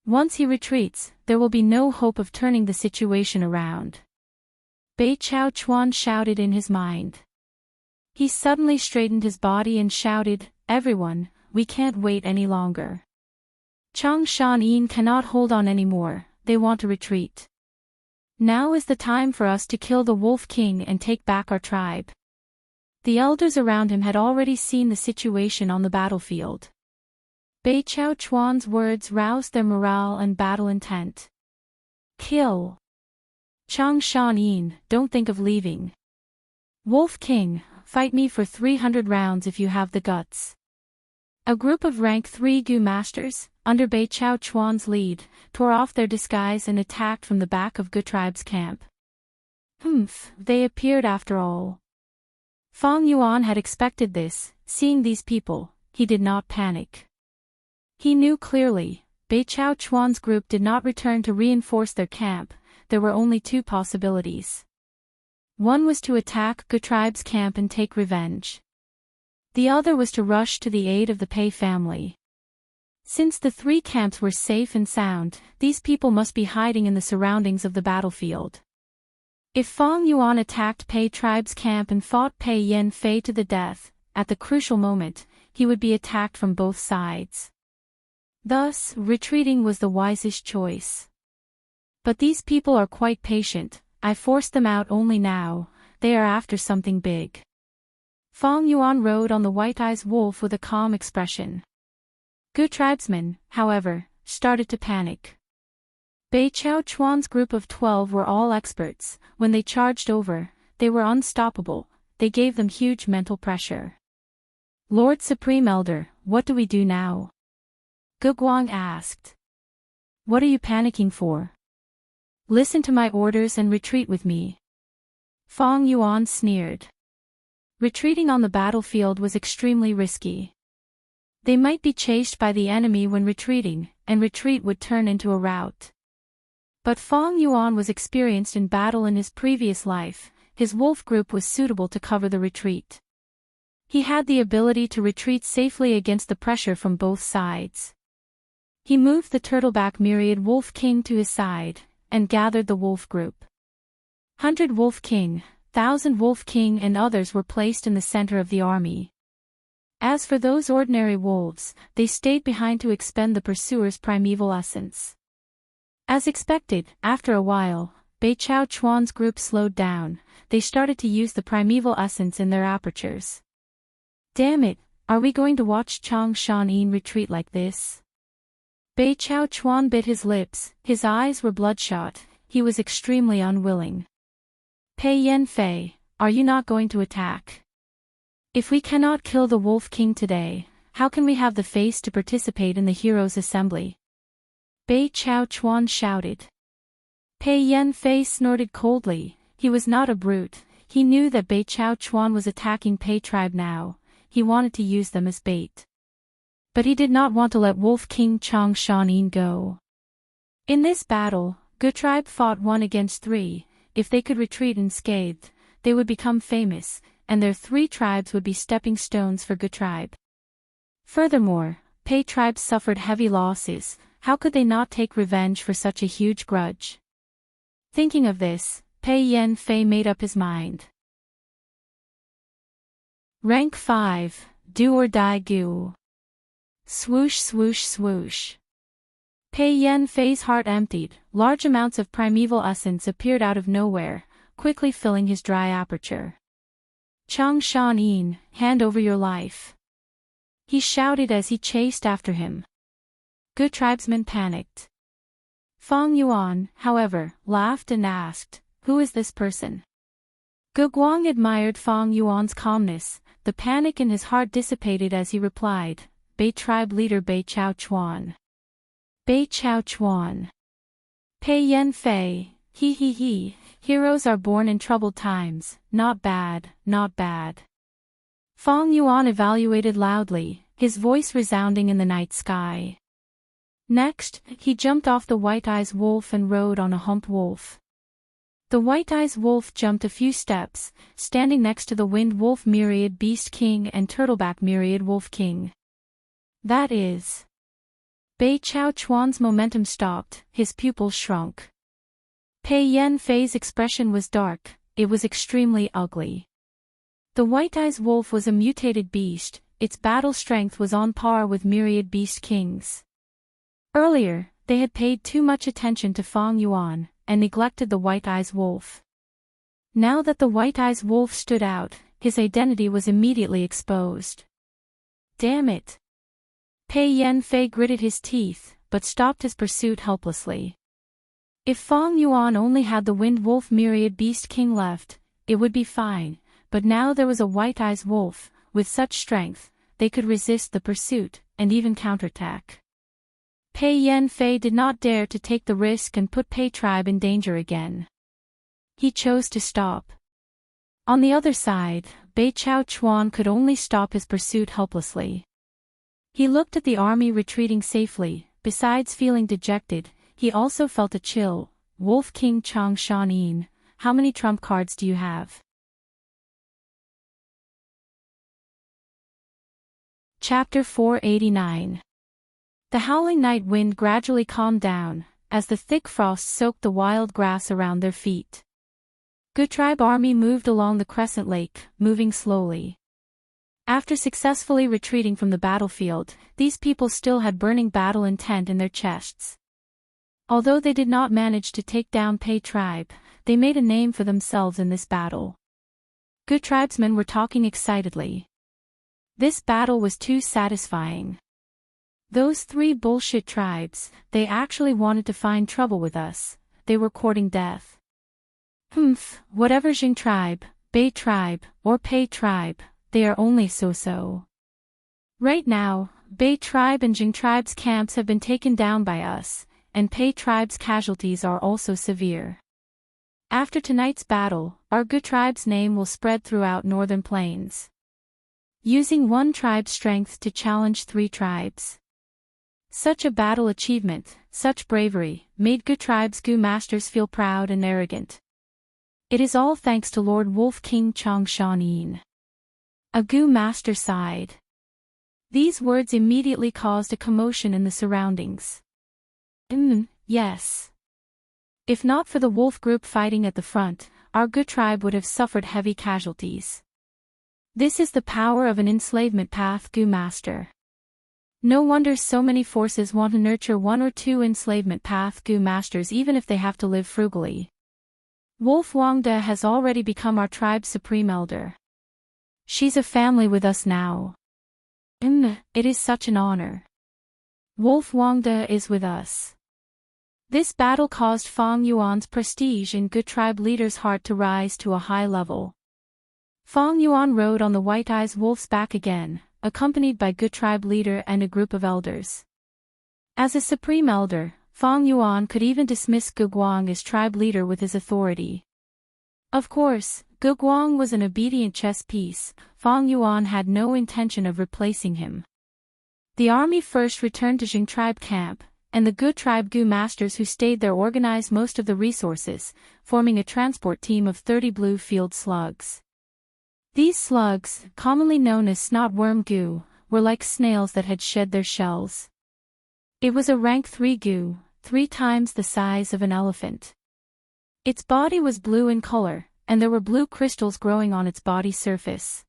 Once he retreats, there will be no hope of turning the situation around. Bei Chao Chuan shouted in his mind. He suddenly straightened his body and shouted, "Everyone, we can't wait any longer. Chang Shan Yin cannot hold on anymore, they want to retreat. Now is the time for us to kill the Wolf King and take back our tribe." The elders around him had already seen the situation on the battlefield. Bei Chao Chuan's words roused their morale and battle intent. "Kill! Chang Shan Yin, don't think of leaving. Wolf King, fight me for 300 rounds if you have the guts." A group of rank 3 Gu masters, under Bei Chao Chuan's lead, tore off their disguise and attacked from the back of Ge tribe's camp. They appeared after all. Fang Yuan had expected this. Seeing these people, he did not panic. He knew clearly, Bei Chao Chuan's group did not return to reinforce their camp. There were only two possibilities. One was to attack Ge tribe's camp and take revenge. The other was to rush to the aid of the Pei family. Since the three camps were safe and sound, these people must be hiding in the surroundings of the battlefield. If Fang Yuan attacked Pei tribe's camp and fought Pei Yan Fei to the death, at the crucial moment, he would be attacked from both sides. Thus, retreating was the wisest choice. But these people are quite patient. I forced them out only now, they are after something big. Fang Yuan rode on the white-eyed wolf with a calm expression. Ge tribesmen, however, started to panic. Bei Chao Chuan's group of 12 were all experts. When they charged over, they were unstoppable. They gave them huge mental pressure. "Lord Supreme Elder, what do we do now?" Ge Guang asked. "What are you panicking for? Listen to my orders and retreat with me." Fang Yuan sneered. Retreating on the battlefield was extremely risky. They might be chased by the enemy when retreating, and retreat would turn into a rout. But Fang Yuan was experienced in battle in his previous life. His wolf group was suitable to cover the retreat. He had the ability to retreat safely against the pressure from both sides. He moved the turtleback myriad Wolf King to his side, and gathered the wolf group. 100 Wolf King, 1,000 Wolf King and others were placed in the center of the army. As for those ordinary wolves, they stayed behind to expend the pursuer's primeval essence. As expected, after a while, Bei Chao Chuan's group slowed down. They started to use the primeval essence in their apertures. "Damn it, are we going to watch Chang Shan Yin retreat like this?" Bei Chao Chuan bit his lips, his eyes were bloodshot, he was extremely unwilling. "Pei Yan Fei, are you not going to attack? If we cannot kill the Wolf King today, how can we have the face to participate in the Heroes' Assembly?" Bei Chao Chuan shouted. Pei Yan Fei snorted coldly. He was not a brute. He knew that Bei Chao Chuan was attacking Pei tribe now. He wanted to use them as bait. But he did not want to let Wolf King Chang Shan Yin go. In this battle, Ge tribe fought 1 against 3. If they could retreat unscathed, they would become famous, and their 3 tribes would be stepping stones for Ge tribe. Furthermore, Pei tribes suffered heavy losses. How could they not take revenge for such a huge grudge? Thinking of this, Pei Yan Fei made up his mind. Rank 5, Do or Die Gu. Swoosh swoosh swoosh. Pei Yan Fei's heart emptied. Large amounts of primeval essence appeared out of nowhere, quickly filling his dry aperture. "Chang Shan Yin, hand over your life," he shouted as he chased after him. Ge tribesmen panicked. Fang Yuan, however, laughed and asked, "Who is this person?" Ge Guang admired Fang Yuan's calmness. the panic in his heart dissipated as he replied, Bei tribe leader Bei Chao Chuan. Bei Chao Chuan. Pei Yen Fei, he. Heroes are born in troubled times, not bad, not bad. Fong Yuan evaluated loudly, his voice resounding in the night sky. Next, he jumped off the White-Eyes Wolf and rode on a hump wolf. The White-Eyes Wolf jumped a few steps, standing next to the Wind Wolf Myriad Beast King and Turtleback Myriad Wolf King. That is. Bei Chao Chuan's momentum stopped, his pupils shrunk. Pei Yen Fei's expression was dark, it was extremely ugly. The White-Eyes Wolf was a mutated beast, its battle strength was on par with Myriad Beast Kings. Earlier, they had paid too much attention to Fong Yuan, and neglected the White-Eyes Wolf. Now that the White-Eyes Wolf stood out, his identity was immediately exposed. Damn it! Pei Yen Fei gritted his teeth, but stopped his pursuit helplessly. If Fong Yuan only had the Wind Wolf Myriad Beast King left, it would be fine, but now there was a White-Eyes Wolf, with such strength, they could resist the pursuit, and even counterattack. Pei Yen Fei did not dare to take the risk and put Pei tribe in danger again. He chose to stop. On the other side, Bei Chao Chuan could only stop his pursuit helplessly. He looked at the army retreating safely, besides feeling dejected, he also felt a chill. Wolf King Chang Shanin, how many trump cards do you have? Chapter 489. The howling night wind gradually calmed down, as the thick frost soaked the wild grass around their feet. Good Tribe army moved along the Crescent Lake, moving slowly. After successfully retreating from the battlefield, these people still had burning battle intent in their chests. Although they did not manage to take down Pei tribe, they made a name for themselves in this battle. Good tribesmen were talking excitedly. This battle was too satisfying. Those three bullshit tribes, they actually wanted to find trouble with us, they were courting death. Whatever Jing tribe, Bei tribe, or Pei tribe, they are only so-so. Right now, Bei tribe and Jing tribe's camps have been taken down by us, and Pei tribe's casualties are also severe. After tonight's battle, our Good tribe's name will spread throughout northern plains. Using one tribe's strength to challenge three tribes. Such a battle achievement, such bravery, made Good tribe's Gu masters feel proud and arrogant. It is all thanks to Lord Wolf King Chang Shanin. A Gu master sighed. These words immediately caused a commotion in the surroundings. Yes. If not for the wolf group fighting at the front, our Good tribe would have suffered heavy casualties. This is the power of an enslavement path Gu master. No wonder so many forces want to nurture one or two enslavement path Gu masters even if they have to live frugally. Wolf Wangda has already become our tribe's supreme elder. She's a family with us now. It is such an honor. Wolf Wangda is with us. This battle caused Fong Yuan's prestige in Good tribe leader's heart to rise to a high level. Fong Yuan rode on the White-Eyes Wolf's back again, accompanied by Good tribe leader and a group of elders. As a supreme elder, Fong Yuan could even dismiss Gu Guang as tribe leader with his authority. Of course, Gu Guang was an obedient chess piece, Fong Yuan had no intention of replacing him. The army first returned to Jing tribe camp, and the Good tribe Gu masters who stayed there organized most of the resources, forming a transport team of 30 blue field slugs. These slugs, commonly known as snot-worm Gu, were like snails that had shed their shells. It was a rank 3 Gu, 3 times the size of an elephant. Its body was blue in color, and there were blue crystals growing on its body surface.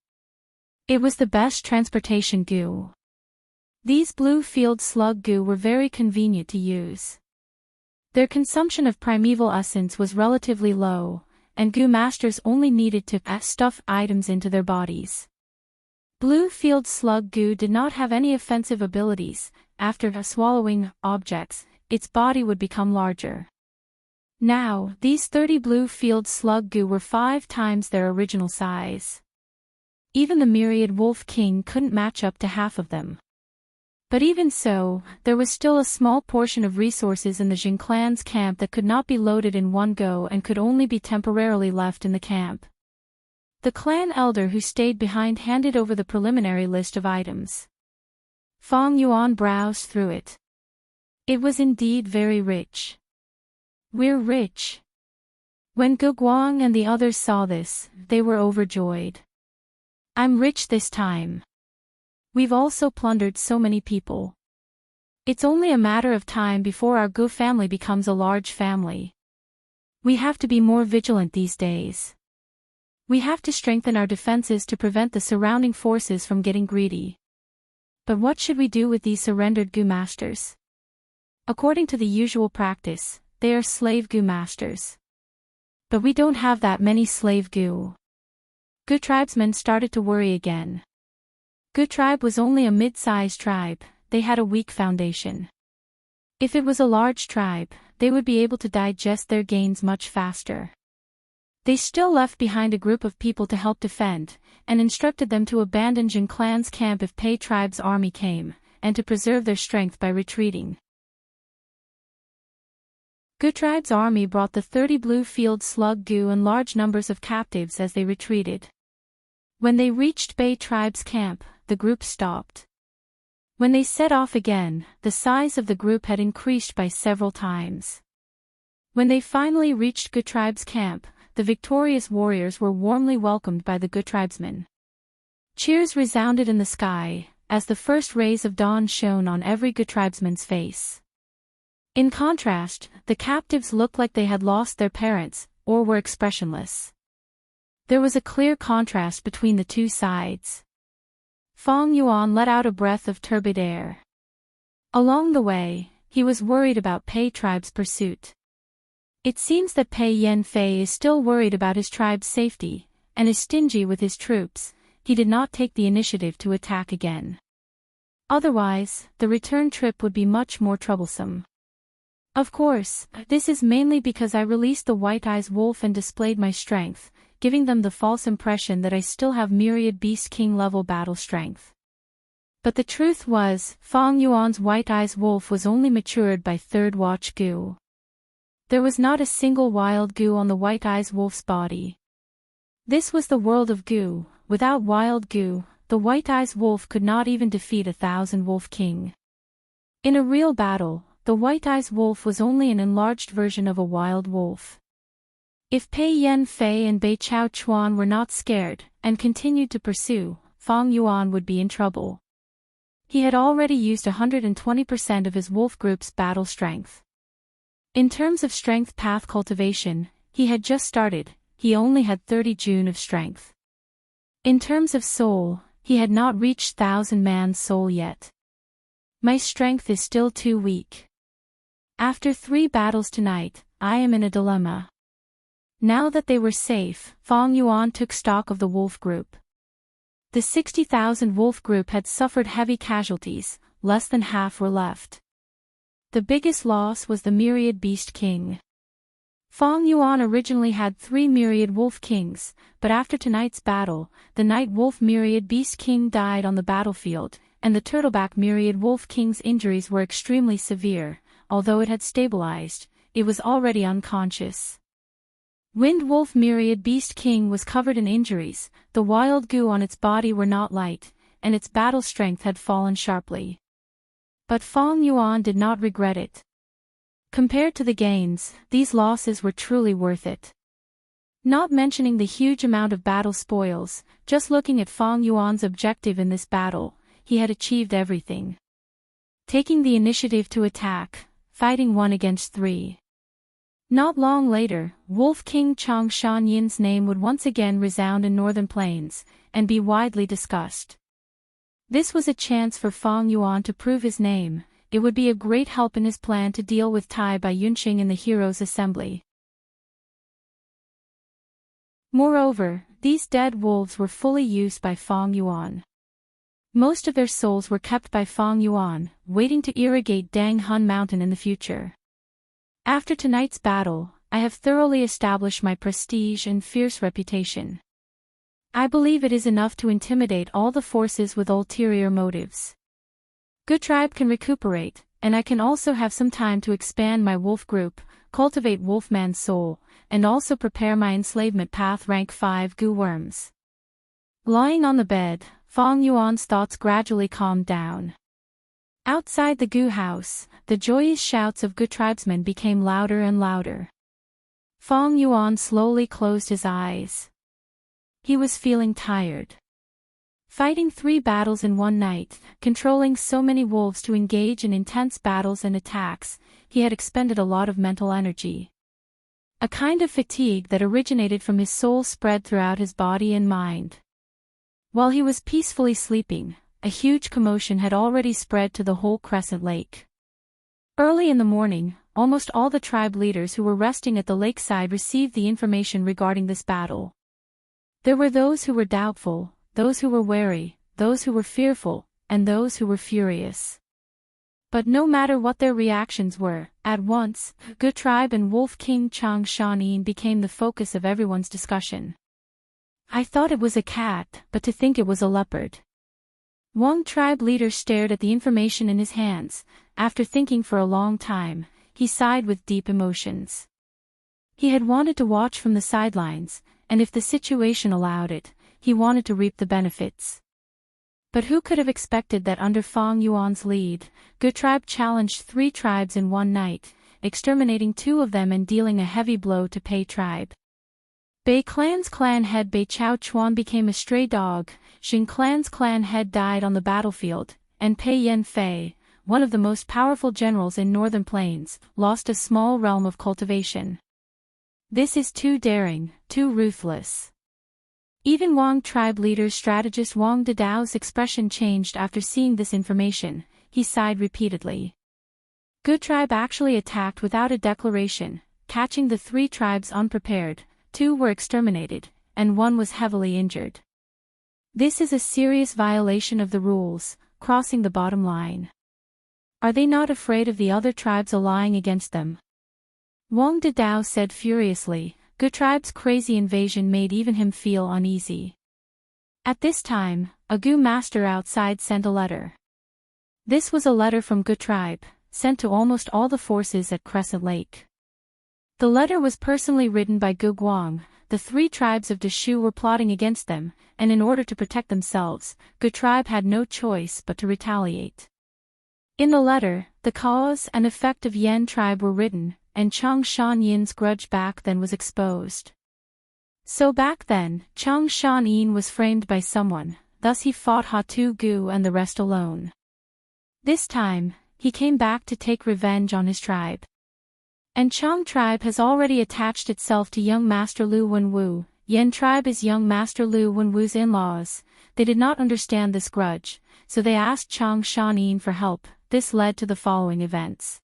It was the best transportation Gu. These blue field slug Gu were very convenient to use. Their consumption of primeval essence was relatively low, and Gu masters only needed to stuff items into their bodies. Blue field slug Gu did not have any offensive abilities. After swallowing objects, its body would become larger. Now, these 30 blue field slug Gu were 5 times their original size. Even the myriad wolf king couldn't match up to half of them. But even so, there was still a small portion of resources in the Jin clan's camp that could not be loaded in one go and could only be temporarily left in the camp. The clan elder who stayed behind handed over the preliminary list of items. Fong Yuan browsed through it. It was indeed very rich. "We're rich." When Gu Guang and the others saw this, they were overjoyed. "I'm rich this time. We've also plundered so many people. It's only a matter of time before our Gu family becomes a large family. We have to be more vigilant these days. We have to strengthen our defenses to prevent the surrounding forces from getting greedy. But what should we do with these surrendered Gu masters? According to the usual practice, they are slave Gu masters. But we don't have that many slave Gu." Gu tribesmen started to worry again. Gu tribe was only a mid-sized tribe, they had a weak foundation. If it was a large tribe, they would be able to digest their gains much faster. They still left behind a group of people to help defend, and instructed them to abandon Jin clan's camp if Pei tribe's army came, and to preserve their strength by retreating. Gu tribe's army brought the 30 blue-field slug Gu and large numbers of captives as they retreated. When they reached Bei tribe's camp, the group stopped. When they set off again, the size of the group had increased by several times. When they finally reached Gu tribe's camp, the victorious warriors were warmly welcomed by the Gu tribesmen. Cheers resounded in the sky, as the first rays of dawn shone on every Gu tribesman's face. In contrast, the captives looked like they had lost their parents, or were expressionless. There was a clear contrast between the two sides. Fong Yuan let out a breath of turbid air. Along the way, he was worried about Pei tribe's pursuit. It seems that Pei Yanfei is still worried about his tribe's safety, and is stingy with his troops. He did not take the initiative to attack again. Otherwise, the return trip would be much more troublesome. Of course, this is mainly because I released the White-Eyes Wolf and displayed my strength, giving them the false impression that I still have myriad Beast King level battle strength. But the truth was, Fong Yuan's White-Eyes Wolf was only matured by third watch Gu. There was not a single wild Gu on the White-Eyes Wolf's body. This was the world of Gu. Without wild Gu, the White-Eyes Wolf could not even defeat 1,000 Wolf King. In a real battle, the White-Eyes Wolf was only an enlarged version of a wild wolf. If Pei Yanfei and Bei Chao Chuan were not scared, and continued to pursue, Fong Yuan would be in trouble. He had already used 120% of his wolf group's battle strength. In terms of strength path cultivation, he had just started, he only had 30 June of strength. In terms of soul, he had not reached 1,000-man soul yet. My strength is still too weak. After 3 battles tonight, I am in a dilemma. Now that they were safe, Fong Yuan took stock of the wolf group. The 60,000 wolf group had suffered heavy casualties, less than half were left. The biggest loss was the myriad beast king. Fong Yuan originally had 3 myriad wolf kings, but after tonight's battle, the night wolf myriad beast king died on the battlefield, and the turtleback myriad wolf king's injuries were extremely severe. Although it had stabilized, it was already unconscious. Wind wolf myriad beast king was covered in injuries, the wild Gu on its body were not light, and its battle strength had fallen sharply. But Fong Yuan did not regret it. Compared to the gains, these losses were truly worth it. Not mentioning the huge amount of battle spoils, just looking at Fong Yuan's objective in this battle, he had achieved everything. Taking the initiative to attack, fighting 1 against 3. Not long later, Wolf King Chang Shan Yin's name would once again resound in Northern Plains, and be widely discussed. This was a chance for Fong Yuan to prove his name. It would be a great help in his plan to deal with Tai Bai Yunqing in the Heroes' Assembly. Moreover, these dead wolves were fully used by Fong Yuan. Most of their souls were kept by Fong Yuan, waiting to irrigate Dang Hun Mountain in the future. After tonight's battle, I have thoroughly established my prestige and fierce reputation. I believe it is enough to intimidate all the forces with ulterior motives. Good tribe can recuperate, and I can also have some time to expand my wolf group, cultivate wolfman's soul, and also prepare my enslavement path rank 5 goo worms. Lying on the bed, Fong Yuan's thoughts gradually calmed down. Outside the goo house, the joyous shouts of good tribesmen became louder and louder. Fong Yuan slowly closed his eyes. He was feeling tired. Fighting 3 battles in one night, controlling so many wolves to engage in intense battles and attacks, he had expended a lot of mental energy. A kind of fatigue that originated from his soul spread throughout his body and mind. While he was peacefully sleeping, a huge commotion had already spread to the whole Crescent Lake. Early in the morning, almost all the tribe leaders who were resting at the lakeside received the information regarding this battle. There were those who were doubtful, those who were wary, those who were fearful, and those who were furious. But no matter what their reactions were, at once, Good Tribe and Wolf King Chang Shanin became the focus of everyone's discussion. I thought it was a cat, but to think it was a leopard. Wang tribe leader stared at the information in his hands. After thinking for a long time, he sighed with deep emotions. He had wanted to watch from the sidelines, and if the situation allowed it, he wanted to reap the benefits. But who could have expected that under Fong Yuan's lead, Good Tribe challenged 3 tribes in one night, exterminating 2 of them and dealing a heavy blow to Pei tribe. Bei Clan's clan head Bei Chao Chuan became a stray dog, Xin Clan's clan head died on the battlefield, and Pei Yan Fei, one of the most powerful generals in Northern Plains, lost a small realm of cultivation. This is too daring, too ruthless. Even Wang tribe leader strategist Wang Dadao's expression changed after seeing this information. He sighed repeatedly. Good Tribe actually attacked without a declaration, catching the 3 tribes unprepared. 2 were exterminated, and 1 was heavily injured. This is a serious violation of the rules, crossing the bottom line. Are they not afraid of the other tribes allying against them? Wang Dadao said furiously. Good Tribe's crazy invasion made even him feel uneasy. At this time, a Gu master outside sent a letter. This was a letter from Good Tribe, sent to almost all the forces at Crescent Lake. The letter was personally written by Gu Guang. The 3 tribes of Deshu were plotting against them, and in order to protect themselves, Good Tribe had no choice but to retaliate. In the letter, the cause and effect of Yan tribe were written, and Chang Shan Yin's grudge back then was exposed. So back then, Chang Shan Yin was framed by someone, thus he fought Hatu Gu and the rest alone. This time, he came back to take revenge on his tribe. And Chang tribe has already attached itself to young Master Lu Wenwu. Yan tribe is young Master Lu Wenwu's in-laws. They did not understand this grudge, so they asked Chang Shanin for help. This led to the following events.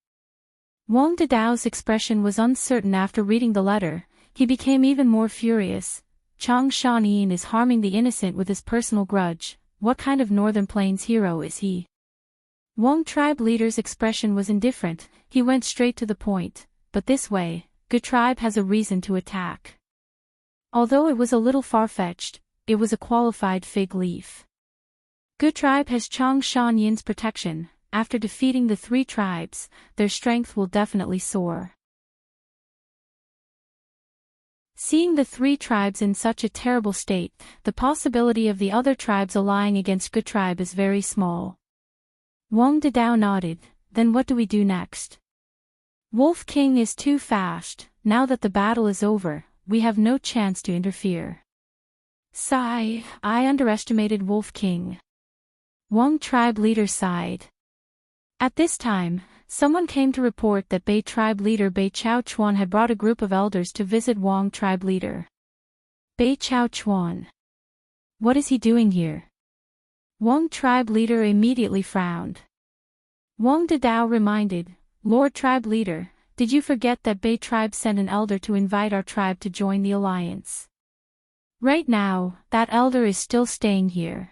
Wang Dadao's expression was uncertain after reading the letter. He became even more furious. Chang Shanin is harming the innocent with his personal grudge. What kind of Northern Plains hero is he? Wang tribe leader's expression was indifferent. He went straight to the point. But this way, Good Tribe has a reason to attack. Although it was a little far-fetched, it was a qualified fig leaf. Good Tribe has Chang Shan Yin's protection. After defeating the 3 tribes, their strength will definitely soar. Seeing the 3 tribes in such a terrible state, the possibility of the other tribes allying against Good Tribe is very small. Wang Dadao nodded. Then what do we do next? Wolf King is too fast. Now that the battle is over, we have no chance to interfere. Sigh, I underestimated Wolf King. Wang tribe leader sighed. At this time, someone came to report that Bei tribe leader Bei Chao Chuan had brought a group of elders to visit Wang tribe leader. Bei Chao Chuan. What is he doing here? Wang tribe leader immediately frowned. Wang Dadao reminded, Lord tribe leader, did you forget that Bei tribe sent an elder to invite our tribe to join the alliance? Right now, that elder is still staying here.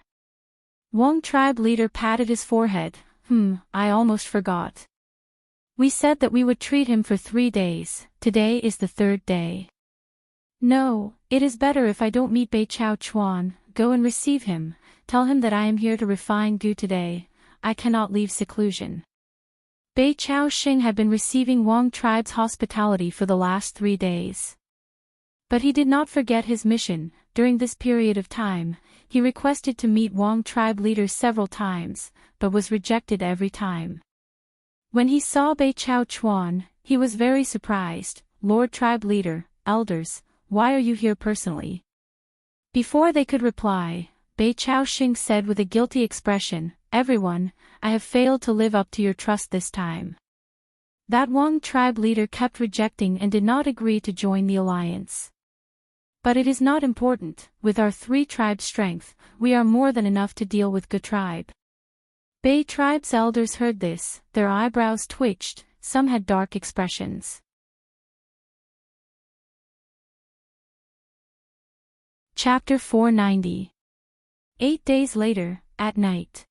Wang tribe leader patted his forehead. I almost forgot. We said that we would treat him for 3 days. Today is the 3rd day. No, It is better if I don't meet Bei Chao Chuan. Go and receive him, tell him that I am here to refine Gu today, I cannot leave seclusion. Bei Chao Xing had been receiving Wang tribe's hospitality for the last 3 days. But he did not forget his mission. During this period of time, he requested to meet Wang tribe leaders several times, but was rejected every time. When he saw Bei Chao Chuan, he was very surprised. Lord tribe leader, elders, why are you here personally? Before they could reply, Bei Chao Xing said with a guilty expression, everyone, I have failed to live up to your trust this time. That Wang tribe leader kept rejecting and did not agree to join the alliance. But it is not important, with our 3 tribes' strength, we are more than enough to deal with Gu tribe. Bei tribe's elders heard this, their eyebrows twitched, some had dark expressions. Chapter 490. 8 days later, at night.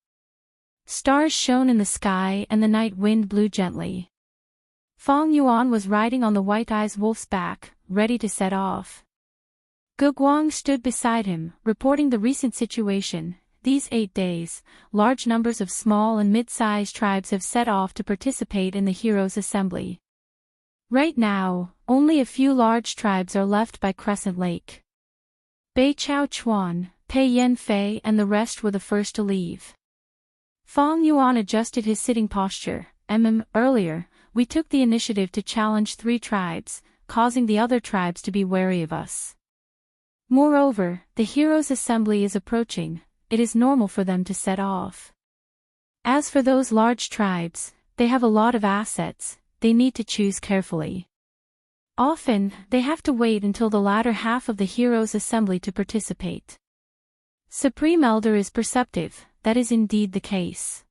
Stars shone in the sky and the night wind blew gently. Fang Yuan was riding on the white-eyed wolf's back, ready to set off. Gu Guang stood beside him, reporting the recent situation. These 8 days, large numbers of small and mid-sized tribes have set off to participate in the Heroes' Assembly. Right now, only a few large tribes are left by Crescent Lake. Bei Chao Chuan, Pei Yan Fei and the rest were the first to leave. Fang Yuan adjusted his sitting posture. Earlier, we took the initiative to challenge 3 tribes, causing the other tribes to be wary of us. Moreover, the Heroes' Assembly is approaching, it is normal for them to set off. As for those large tribes, they have a lot of assets, they need to choose carefully. Often, they have to wait until the latter half of the Heroes' Assembly to participate. Supreme Elder is perceptive, that is indeed the case.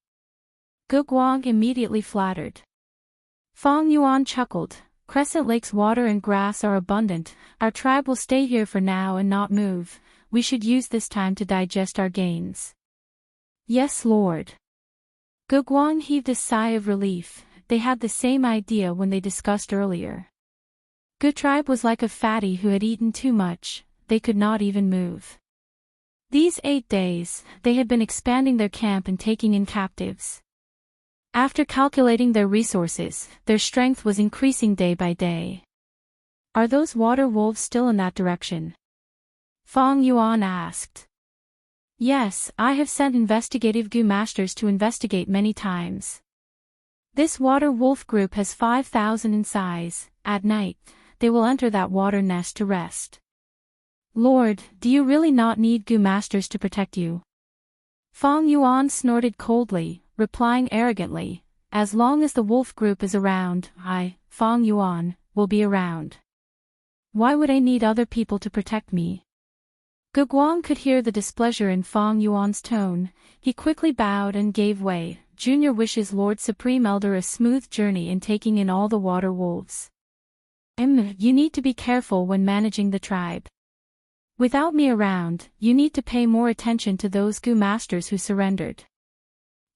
Gu Guang immediately flattered. Fang Yuan chuckled, Crescent Lake's water and grass are abundant, our tribe will stay here for now and not move, we should use this time to digest our gains. Yes, Lord. Gu Guang heaved a sigh of relief, they had the same idea when they discussed earlier. Gu tribe was like a fatty who had eaten too much, they could not even move. These 8 days, they had been expanding their camp and taking in captives. After calculating their resources, their strength was increasing day by day. Are those water wolves still in that direction? Fang Yuan asked. Yes, I have sent investigative Gu masters to investigate many times. This water wolf group has 5,000 in size. At night, they will enter that water nest to rest. Lord, do you really not need Gu masters to protect you? Fang Yuan snorted coldly, replying arrogantly, as long as the wolf group is around, I, Fang Yuan, will be around. Why would I need other people to protect me? Gu Guang could hear the displeasure in Fang Yuan's tone, he quickly bowed and gave way. Junior wishes Lord Supreme Elder a smooth journey in taking in all the water wolves. You need to be careful when managing the tribe. Without me around, you need to pay more attention to those Gu masters who surrendered.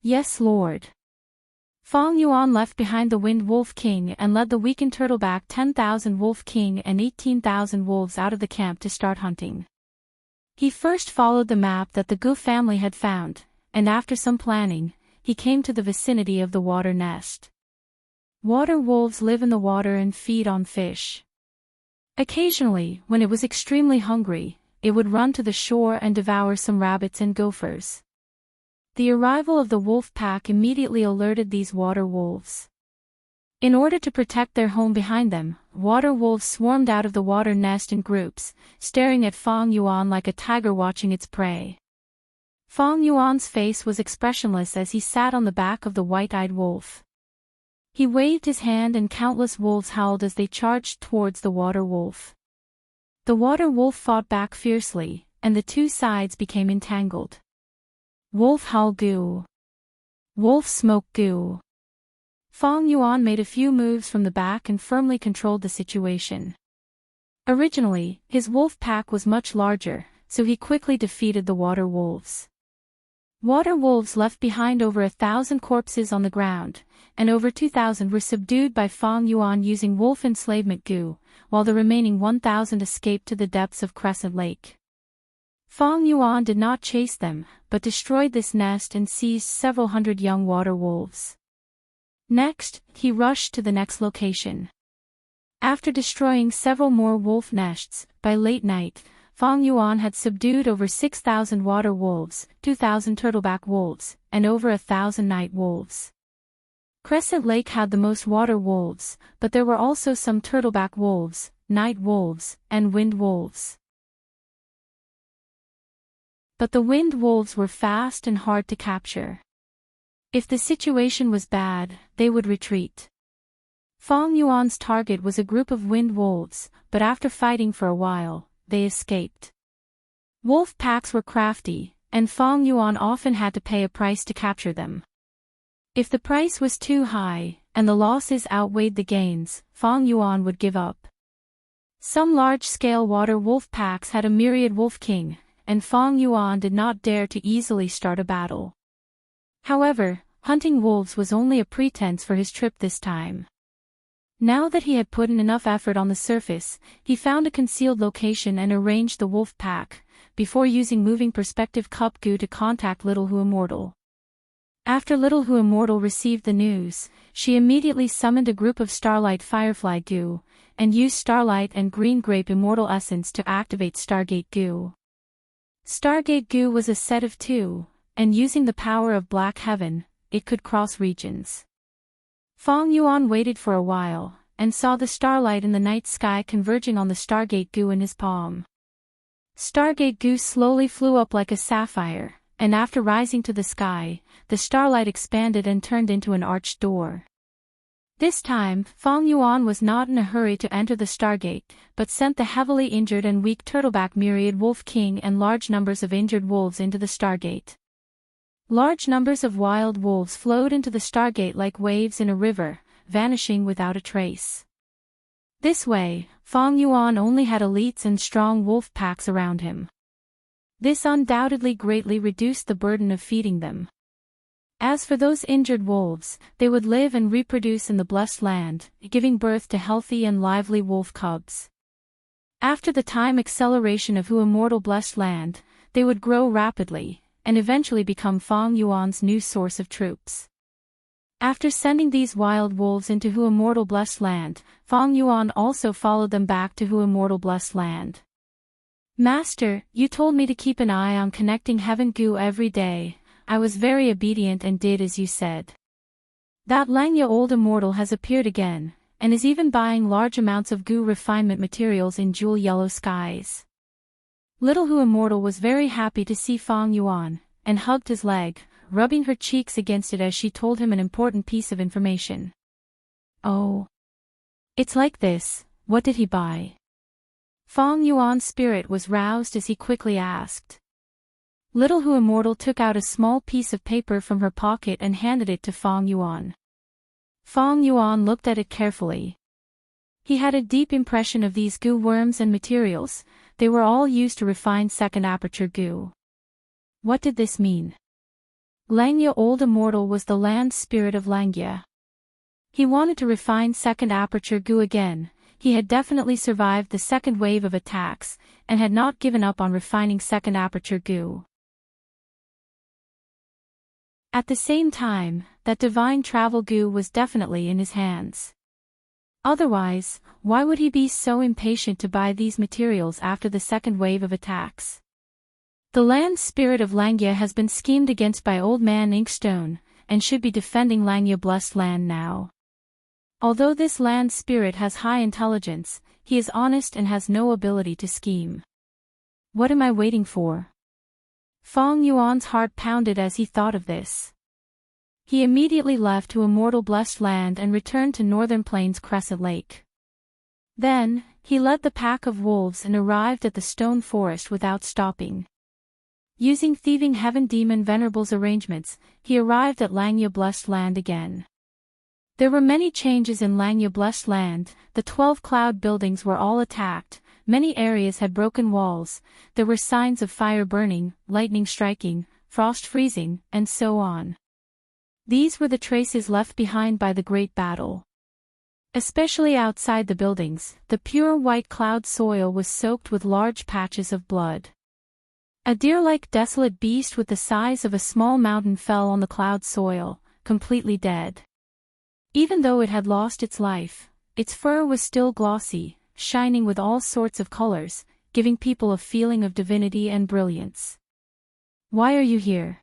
Yes, Lord. Fang Yuan left behind the Wind Wolf King and led the weakened turtleback 10,000 Wolf King and 18,000 wolves out of the camp to start hunting. He first followed the map that the Gu family had found, and after some planning, he came to the vicinity of the water nest. Water wolves live in the water and feed on fish. Occasionally, when it was extremely hungry, it would run to the shore and devour some rabbits and gophers. The arrival of the wolf pack immediately alerted these water wolves. In order to protect their home behind them, water wolves swarmed out of the water nest in groups, staring at Fang Yuan like a tiger watching its prey. Fang Yuan's face was expressionless as he sat on the back of the white-eyed wolf. He waved his hand and countless wolves howled as they charged towards the water wolf. The water wolf fought back fiercely, and the 2 sides became entangled. Wolf howl Gu. Wolf smoke Gu. Fang Yuan made a few moves from the back and firmly controlled the situation. Originally, his wolf pack was much larger, so he quickly defeated the water wolves. Water wolves left behind over 1,000 corpses on the ground, and over 2,000 were subdued by Fong Yuan using wolf enslavement goo, while the remaining 1,000 escaped to the depths of Crescent Lake. Fong Yuan did not chase them, but destroyed this nest and seized several hundred young water wolves. Next, he rushed to the next location. After destroying several more wolf nests, by late night, Fong Yuan had subdued over 6,000 water wolves, 2,000 turtleback wolves, and over 1,000 night wolves. Crescent Lake had the most water wolves, but there were also some turtleback wolves, night wolves, and wind wolves. But the wind wolves were fast and hard to capture. If the situation was bad, they would retreat. Fong Yuan's target was a group of wind wolves, but after fighting for a while, they escaped. Wolf packs were crafty, and Fong Yuan often had to pay a price to capture them. If the price was too high, and the losses outweighed the gains, Fong Yuan would give up. Some large-scale water wolf packs had a myriad wolf king, and Fong Yuan did not dare to easily start a battle. However, hunting wolves was only a pretense for his trip this time. Now that he had put in enough effort on the surface, he found a concealed location and arranged the wolf pack, before using moving perspective cup goo to contact Little Who Immortal. After Little Who Immortal received the news, she immediately summoned a group of Starlight Firefly goo, and used Starlight and Green Grape Immortal Essence to activate Stargate goo. Stargate goo was a set of 2, and using the power of Black Heaven, it could cross regions. Fong Yuan waited for a while, and saw the starlight in the night sky converging on the Stargate goo in his palm. Stargate goo slowly flew up like a sapphire, and after rising to the sky, the starlight expanded and turned into an arched door. This time, Fong Yuan was not in a hurry to enter the Stargate, but sent the heavily injured and weak turtleback myriad wolf king and large numbers of injured wolves into the Stargate. Large numbers of wild wolves flowed into the Stargate like waves in a river, vanishing without a trace. This way, Fong Yuan only had elites and strong wolf packs around him. This undoubtedly greatly reduced the burden of feeding them. As for those injured wolves, they would live and reproduce in the blessed land, giving birth to healthy and lively wolf cubs. After the time acceleration of Who Immortal blessed land, they would grow rapidly, and eventually become Fong Yuan's new source of troops. After sending these wild wolves into Who Immortal blessed land, Fong Yuan also followed them back to Who Immortal blessed land. Master, you told me to keep an eye on connecting heaven goo every day. I was very obedient and did as you said. That Langya old immortal has appeared again, and is even buying large amounts of goo refinement materials in jewel yellow skies. Little Who Immortal was very happy to see Fong Yuan, and hugged his leg, rubbing her cheeks against it as she told him an important piece of information. Oh. It's like this, what did he buy? Fong Yuan's spirit was roused as he quickly asked. Little Who Immortal took out a small piece of paper from her pocket and handed it to Fong Yuan. Fong Yuan looked at it carefully. He had a deep impression of these goo worms and materials. They were all used to refine second aperture goo. What did this mean? Langya Old Immortal was the land spirit of Langya. He wanted to refine second aperture goo again. He had definitely survived the second wave of attacks, and had not given up on refining second aperture goo. At the same time, that divine travel goo was definitely in his hands. Otherwise, why would he be so impatient to buy these materials after the second wave of attacks? The land spirit of Langya has been schemed against by Old Man Inkstone, and should be defending Langya blessed land now. Although this land spirit has high intelligence, he is honest and has no ability to scheme. What am I waiting for? Fong Yuan's heart pounded as he thought of this. He immediately left to Immortal blessed land and returned to Northern Plains Crescent Lake. Then, he led the pack of wolves and arrived at the stone forest without stopping. Using Thieving Heaven Demon Venerable's arrangements, he arrived at Langya blessed land again. There were many changes in Langya blessed land. The 12 cloud buildings were all attacked, many areas had broken walls, there were signs of fire burning, lightning striking, frost freezing, and so on. These were the traces left behind by the great battle. Especially outside the buildings, the pure white cloud soil was soaked with large patches of blood. A deer-like desolate beast with the size of a small mountain fell on the cloud soil, completely dead. Even though it had lost its life, its fur was still glossy, shining with all sorts of colors, giving people a feeling of divinity and brilliance. "Why are you here?"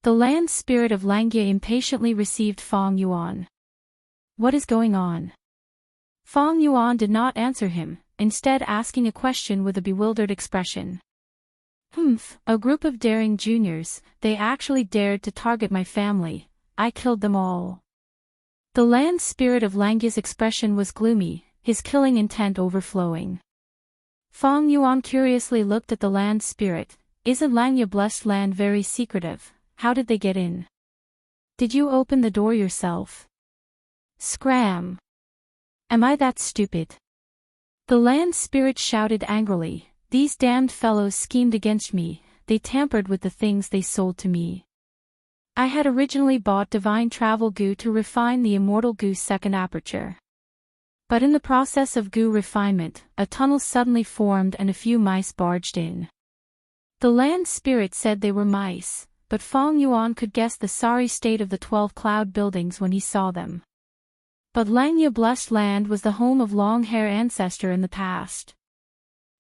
The land spirit of Langya impatiently received Feng Yuan. "What is going on?" Feng Yuan did not answer him, instead asking a question with a bewildered expression. A group of daring juniors, they actually dared to target my family. I killed them all." The land spirit of Langya's expression was gloomy, his killing intent overflowing. Feng Yuan curiously looked at the land spirit. "Isn't Langya blessed land very secretive? How did they get in? Did you open the door yourself?" "Scram! Am I that stupid?" The land spirit shouted angrily. "These damned fellows schemed against me, they tampered with the things they sold to me. I had originally bought divine travel goo to refine the immortal goo's second aperture. But in the process of goo refinement, a tunnel suddenly formed and a few mice barged in." The land spirit said they were mice, but Feng Yuan could guess the sorry state of the 12 cloud buildings when he saw them. But Langya blessed land was the home of Long-Hair Ancestor in the past.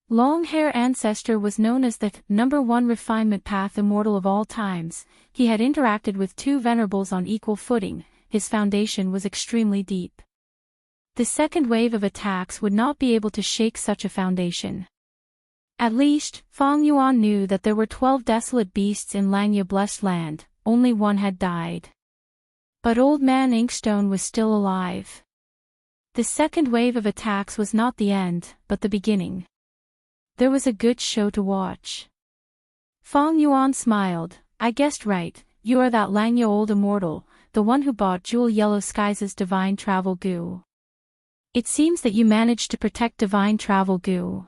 Long-Hair Ancestor was known as the #1 refinement path immortal of all times. He had interacted with 2 venerables on equal footing, his foundation was extremely deep. The second wave of attacks would not be able to shake such a foundation. At least, Feng Yuan knew that there were 12 desolate beasts in Langya blessed land, only one had died. But Old Man Inkstone was still alive. The second wave of attacks was not the end, but the beginning. There was a good show to watch. Feng Yuan smiled. "I guessed right, you are that Langya old immortal, the one who bought Jewel Yellow Skies' divine travel goo. It seems that you managed to protect divine travel goo."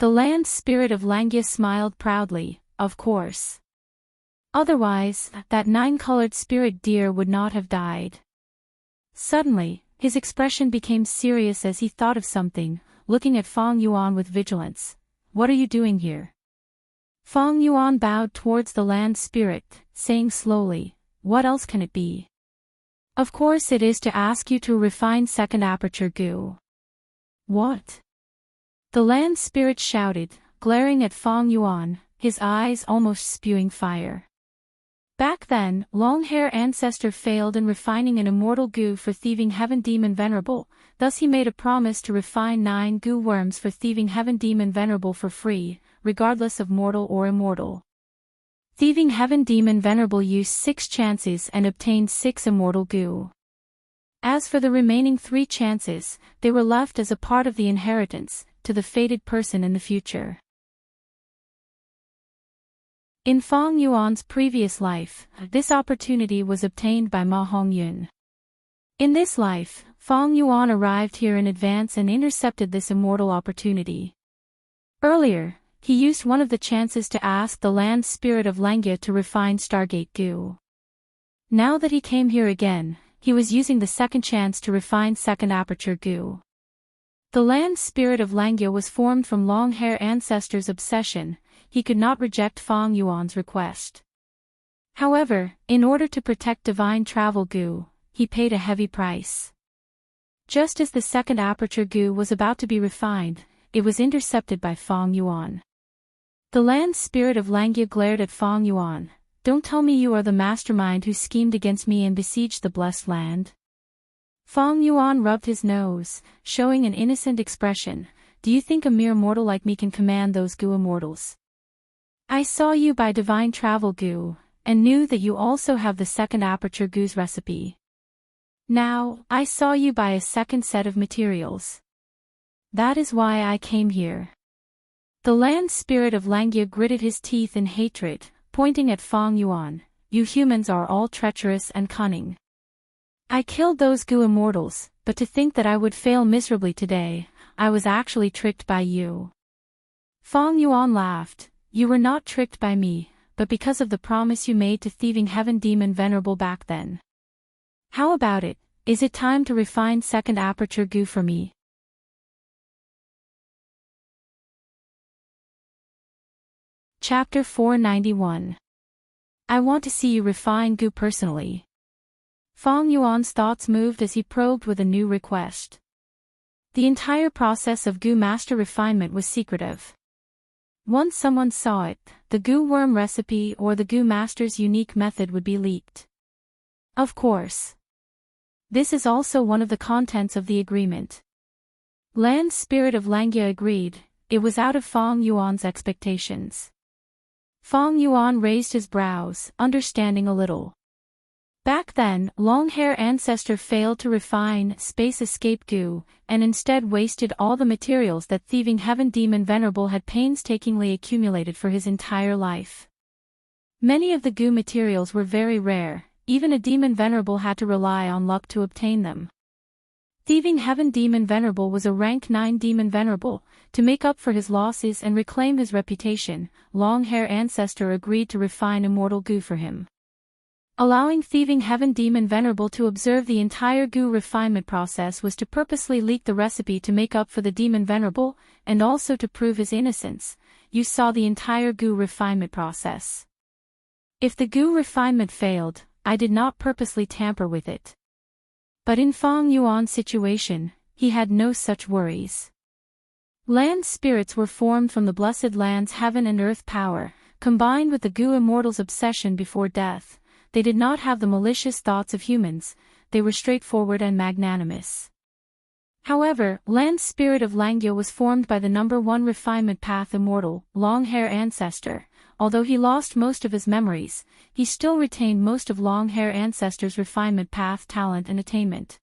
The land spirit of Langya smiled proudly. "Of course. Otherwise, that 9-colored spirit deer would not have died." Suddenly, his expression became serious as he thought of something, looking at Feng Yuan with vigilance. "What are you doing here?" Feng Yuan bowed towards the land spirit, saying slowly, "What else can it be? Of course it is to ask you to refine second aperture goo." "What?" The land spirit shouted, glaring at Feng Yuan, his eyes almost spewing fire. Back then, Long-Hair Ancestor failed in refining an immortal goo for thieving Heaven Demon Venerable, thus he made a promise to refine 9 goo worms for thieving Heaven Demon Venerable for free, regardless of mortal or immortal. Thieving Heaven Demon Venerable used 6 chances and obtained 6 immortal goo. As for the remaining 3 chances, they were left as a part of the inheritance, to the fated person in the future. In Feng Yuan's previous life, this opportunity was obtained by Ma Hongyun. In this life, Feng Yuan arrived here in advance and intercepted this immortal opportunity. Earlier, he used one of the chances to ask the land spirit of Langya to refine Stargate goo. Now that he came here again, he was using the second chance to refine second aperture goo. The land spirit of Langya was formed from Long-Hair Ancestor's obsession. He could not reject Feng Yuan's request. However, in order to protect divine travel goo, he paid a heavy price. Just as the second aperture goo was about to be refined, it was intercepted by Feng Yuan. The land spirit of Langya glared at Feng Yuan. "Don't tell me you are the mastermind who schemed against me and besieged the blessed land." Feng Yuan rubbed his nose, showing an innocent expression. "Do you think a mere mortal like me can command those goo immortals? I saw you buy divine travel goo, and knew that you also have the second aperture goo's recipe. Now, I saw you buy a second set of materials. That is why I came here." The land spirit of Langya gritted his teeth in hatred, pointing at Feng Yuan. "You humans are all treacherous and cunning. I killed those goo immortals, but to think that I would fail miserably today, I was actually tricked by you." Feng Yuan laughed. "You were not tricked by me, but because of the promise you made to thieving heaven demon venerable back then. How about it? Is it time to refine second aperture goo for me? Chapter 491. I want to see you refine goo personally. Fong Yuan's thoughts moved as he probed with a new request. The entire process of goo master refinement was secretive. Once someone saw it, the goo worm recipe or the goo master's unique method would be leaked. Of course. This is also one of the contents of the agreement. Land Spirit of Langya agreed. It was out of Fong Yuan's expectations. Fong Yuan raised his brows, understanding a little. Back then, long-hair ancestor failed to refine space escape goo, and instead wasted all the materials that thieving heaven demon venerable had painstakingly accumulated for his entire life. Many of the goo materials were very rare, even a demon venerable had to rely on luck to obtain them. Thieving heaven demon venerable was a rank 9 demon venerable. To make up for his losses and reclaim his reputation, long-hair ancestor agreed to refine immortal goo for him. Allowing thieving heaven demon venerable to observe the entire goo refinement process was to purposely leak the recipe to make up for the demon venerable, and also to prove his innocence. You saw the entire goo refinement process. If the goo refinement failed, I did not purposely tamper with it. But in Fong Yuan's situation, he had no such worries. Land spirits were formed from the blessed land's heaven and earth power, combined with the goo immortal's obsession before death. They did not have the malicious thoughts of humans, they were straightforward and magnanimous. However, Land Spirit of Langya was formed by the number 1 refinement path immortal, long-hair ancestor. Although he lost most of his memories, he still retained most of long-hair ancestor's refinement path talent and attainment.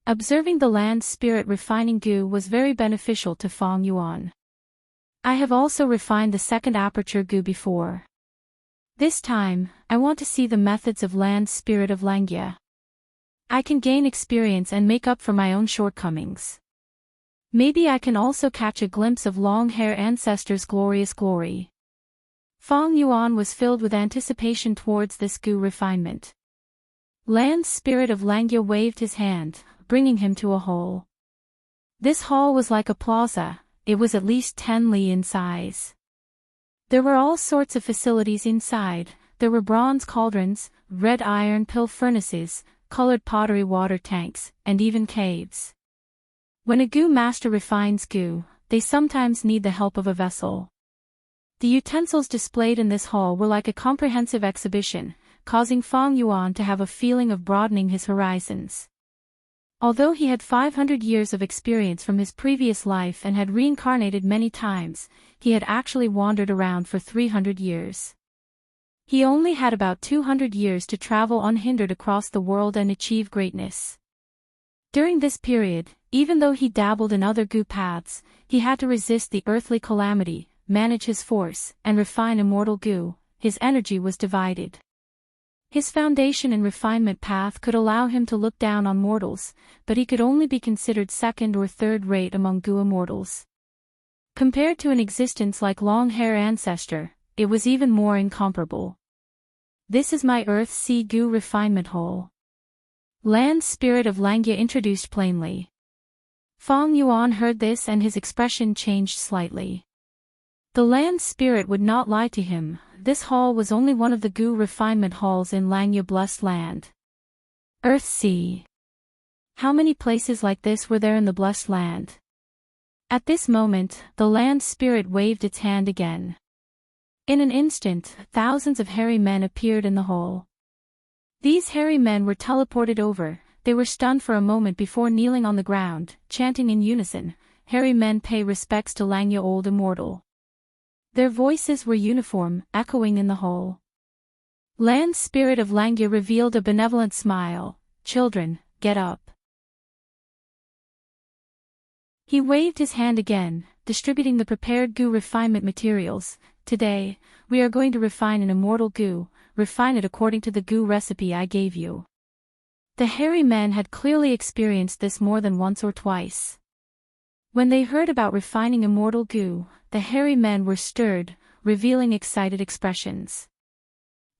Observing the land spirit refining goo was very beneficial to Fong Yuan. I have also refined the second aperture goo before. This time, I want to see the methods of land spirit of Langya. I can gain experience and make up for my own shortcomings. Maybe I can also catch a glimpse of long-hair ancestor's glorious glory. Fong Yuan was filled with anticipation towards this goo refinement. Land Spirit of Langya waved his hand, bringing him to a hall. This hall was like a plaza, it was at least 10 li in size. There were all sorts of facilities inside. There were bronze cauldrons, red iron pill furnaces, colored pottery water tanks, and even caves. When a goo master refines goo, they sometimes need the help of a vessel. The utensils displayed in this hall were like a comprehensive exhibition, causing Fong Yuan to have a feeling of broadening his horizons. Although he had 500 years of experience from his previous life and had reincarnated many times, he had actually wandered around for 300 years. He only had about 200 years to travel unhindered across the world and achieve greatness. During this period, even though he dabbled in other goo paths, he had to resist the earthly calamity, manage his force, and refine immortal goo. His energy was divided. His foundation and refinement path could allow him to look down on mortals, but he could only be considered second or third rate among goo immortals. Compared to an existence like long-hair ancestor, it was even more incomparable. This is my Earth Sea Goo Refinement Hole. Land Spirit of Langya introduced plainly. Fong Yuan heard this and his expression changed slightly. The land spirit would not lie to him, this hall was only one of the goo refinement halls in Langya Blessed Land. Earth Sea. How many places like this were there in the Blessed Land? At this moment, the land spirit waved its hand again. In an instant, thousands of hairy men appeared in the hall. These hairy men were teleported over, they were stunned for a moment before kneeling on the ground, chanting in unison, "Hairy men pay respects to Langya Old Immortal." Their voices were uniform, echoing in the hall. Land Spirit of Langya revealed a benevolent smile. "Children, get up." He waved his hand again, distributing the prepared goo refinement materials. "Today, we are going to refine an immortal goo, refine it according to the goo recipe I gave you." The hairy men had clearly experienced this more than once or twice. When they heard about refining immortal goo, the hairy men were stirred. revealing excited expressions.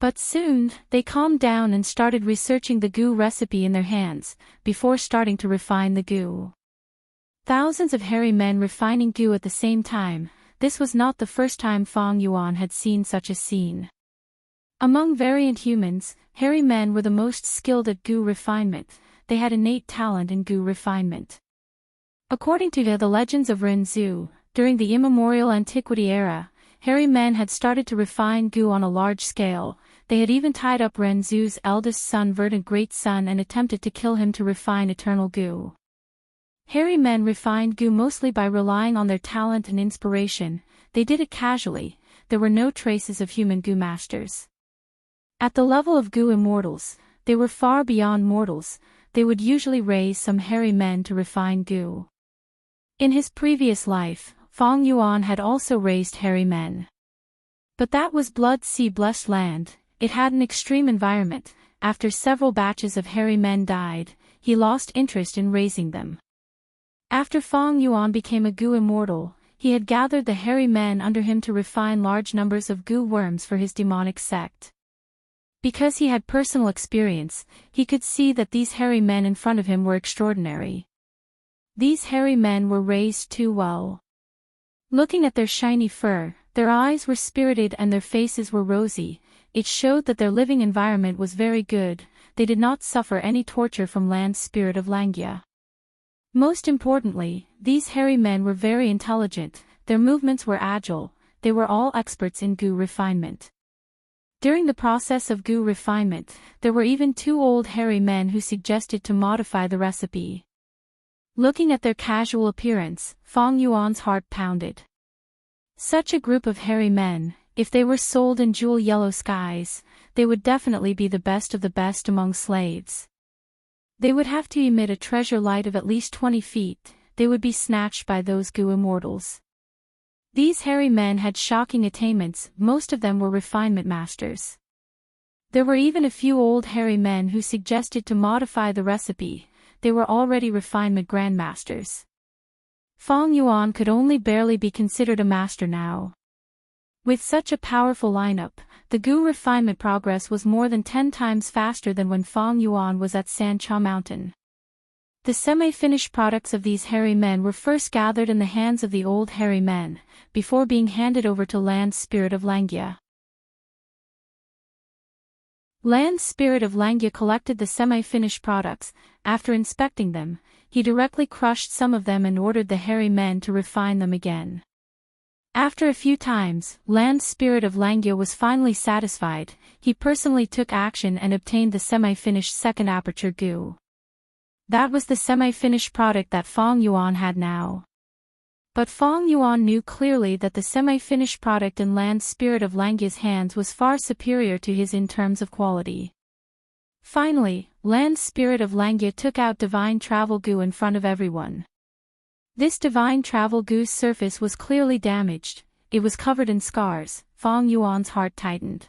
But soon, they calmed down and started researching the goo recipe in their hands, before starting to refine the goo. Thousands of hairy men refining goo at the same time. This was not the first time Feng Yuan had seen such a scene. Among variant humans, hairy men were the most skilled at goo refinement. They had innate talent in goo refinement. According to the legends of Renzu, during the immemorial antiquity era, hairy men had started to refine goo on a large scale. They had even tied up Renzu's eldest son Verdant Great Son and attempted to kill him to refine eternal goo. Hairy men refined goo mostly by relying on their talent and inspiration. They did it casually. There were no traces of human goo masters. At the level of goo immortals, they were far beyond mortals. They would usually raise some hairy men to refine goo. In his previous life, Feng Yuan had also raised hairy men. But that was Blood Sea blessed land. It had an extreme environment. After several batches of hairy men died, he lost interest in raising them. After Feng Yuan became a goo immortal, he had gathered the hairy men under him to refine large numbers of goo worms for his demonic sect. Because he had personal experience, he could see that these hairy men in front of him were extraordinary. These hairy men were raised too well. Looking at their shiny fur, their eyes were spirited and their faces were rosy. It showed that their living environment was very good. They did not suffer any torture from Land's spirit of Langya. Most importantly, these hairy men were very intelligent. Their movements were agile. They were all experts in goo refinement. During the process of goo refinement, there were even 2 old hairy men who suggested to modify the recipe. Looking at their casual appearance, Feng Yuan's heart pounded. Such a group of hairy men, if they were sold in jewel yellow skies, they would definitely be the best of the best among slaves. They would have to emit a treasure light of at least 20 feet. They would be snatched by those goo immortals. These hairy men had shocking attainments. Most of them were refinement masters. There were even a few old hairy men who suggested to modify the recipe. They were already refinement grandmasters. Feng Yuan could only barely be considered a master now. With such a powerful lineup, the goo refinement progress was more than 10 times faster than when Feng Yuan was at Sancha Mountain. The semi-finished products of these hairy men were first gathered in the hands of the old hairy men, before being handed over to Land's spirit of Langya. Land's spirit of Langya collected the semi-finished products. After inspecting them, he directly crushed some of them and ordered the hairy men to refine them again. After a few times, Land's spirit of Langya was finally satisfied. He personally took action and obtained the semi-finished second aperture goo. That was the semi-finished product that Feng Yuan had now. But Feng Yuan knew clearly that the semi-finished product in Land's spirit of Langya's hands was far superior to his in terms of quality. Finally, Land's spirit of Langya took out divine travel goo in front of everyone. This divine travel goo's surface was clearly damaged. It was covered in scars. Feng Yuan's heart tightened.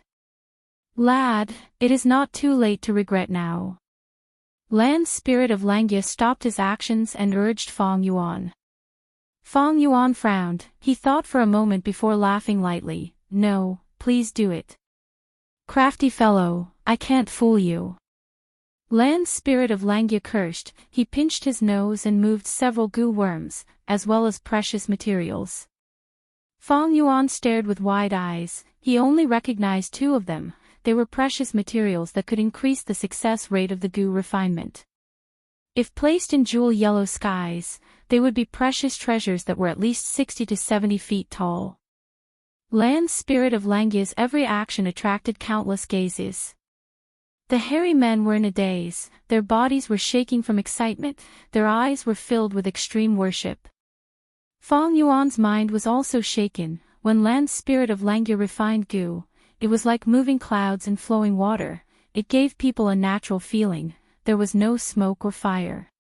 Lad, it is not too late to regret now. Land's spirit of Langya stopped his actions and urged Feng Yuan. Feng Yuan frowned. He thought for a moment before laughing lightly. No, please do it. Crafty fellow, I can't fool you. Land's spirit of Langya cursed. He pinched his nose and moved several goo worms, as well as precious materials. Feng Yuan stared with wide eyes. He only recognized 2 of them. They were precious materials that could increase the success rate of the goo refinement. If placed in jewel yellow skies, they would be precious treasures that were at least 60 to 70 feet tall. Land's spirit of Langya's every action attracted countless gazes. The hairy men were in a daze. Their bodies were shaking from excitement. Their eyes were filled with extreme worship. Feng Yuan's mind was also shaken. When Land's spirit of Langya refined goo, it was like moving clouds and flowing water. It gave people a natural feeling. There was no smoke or fire.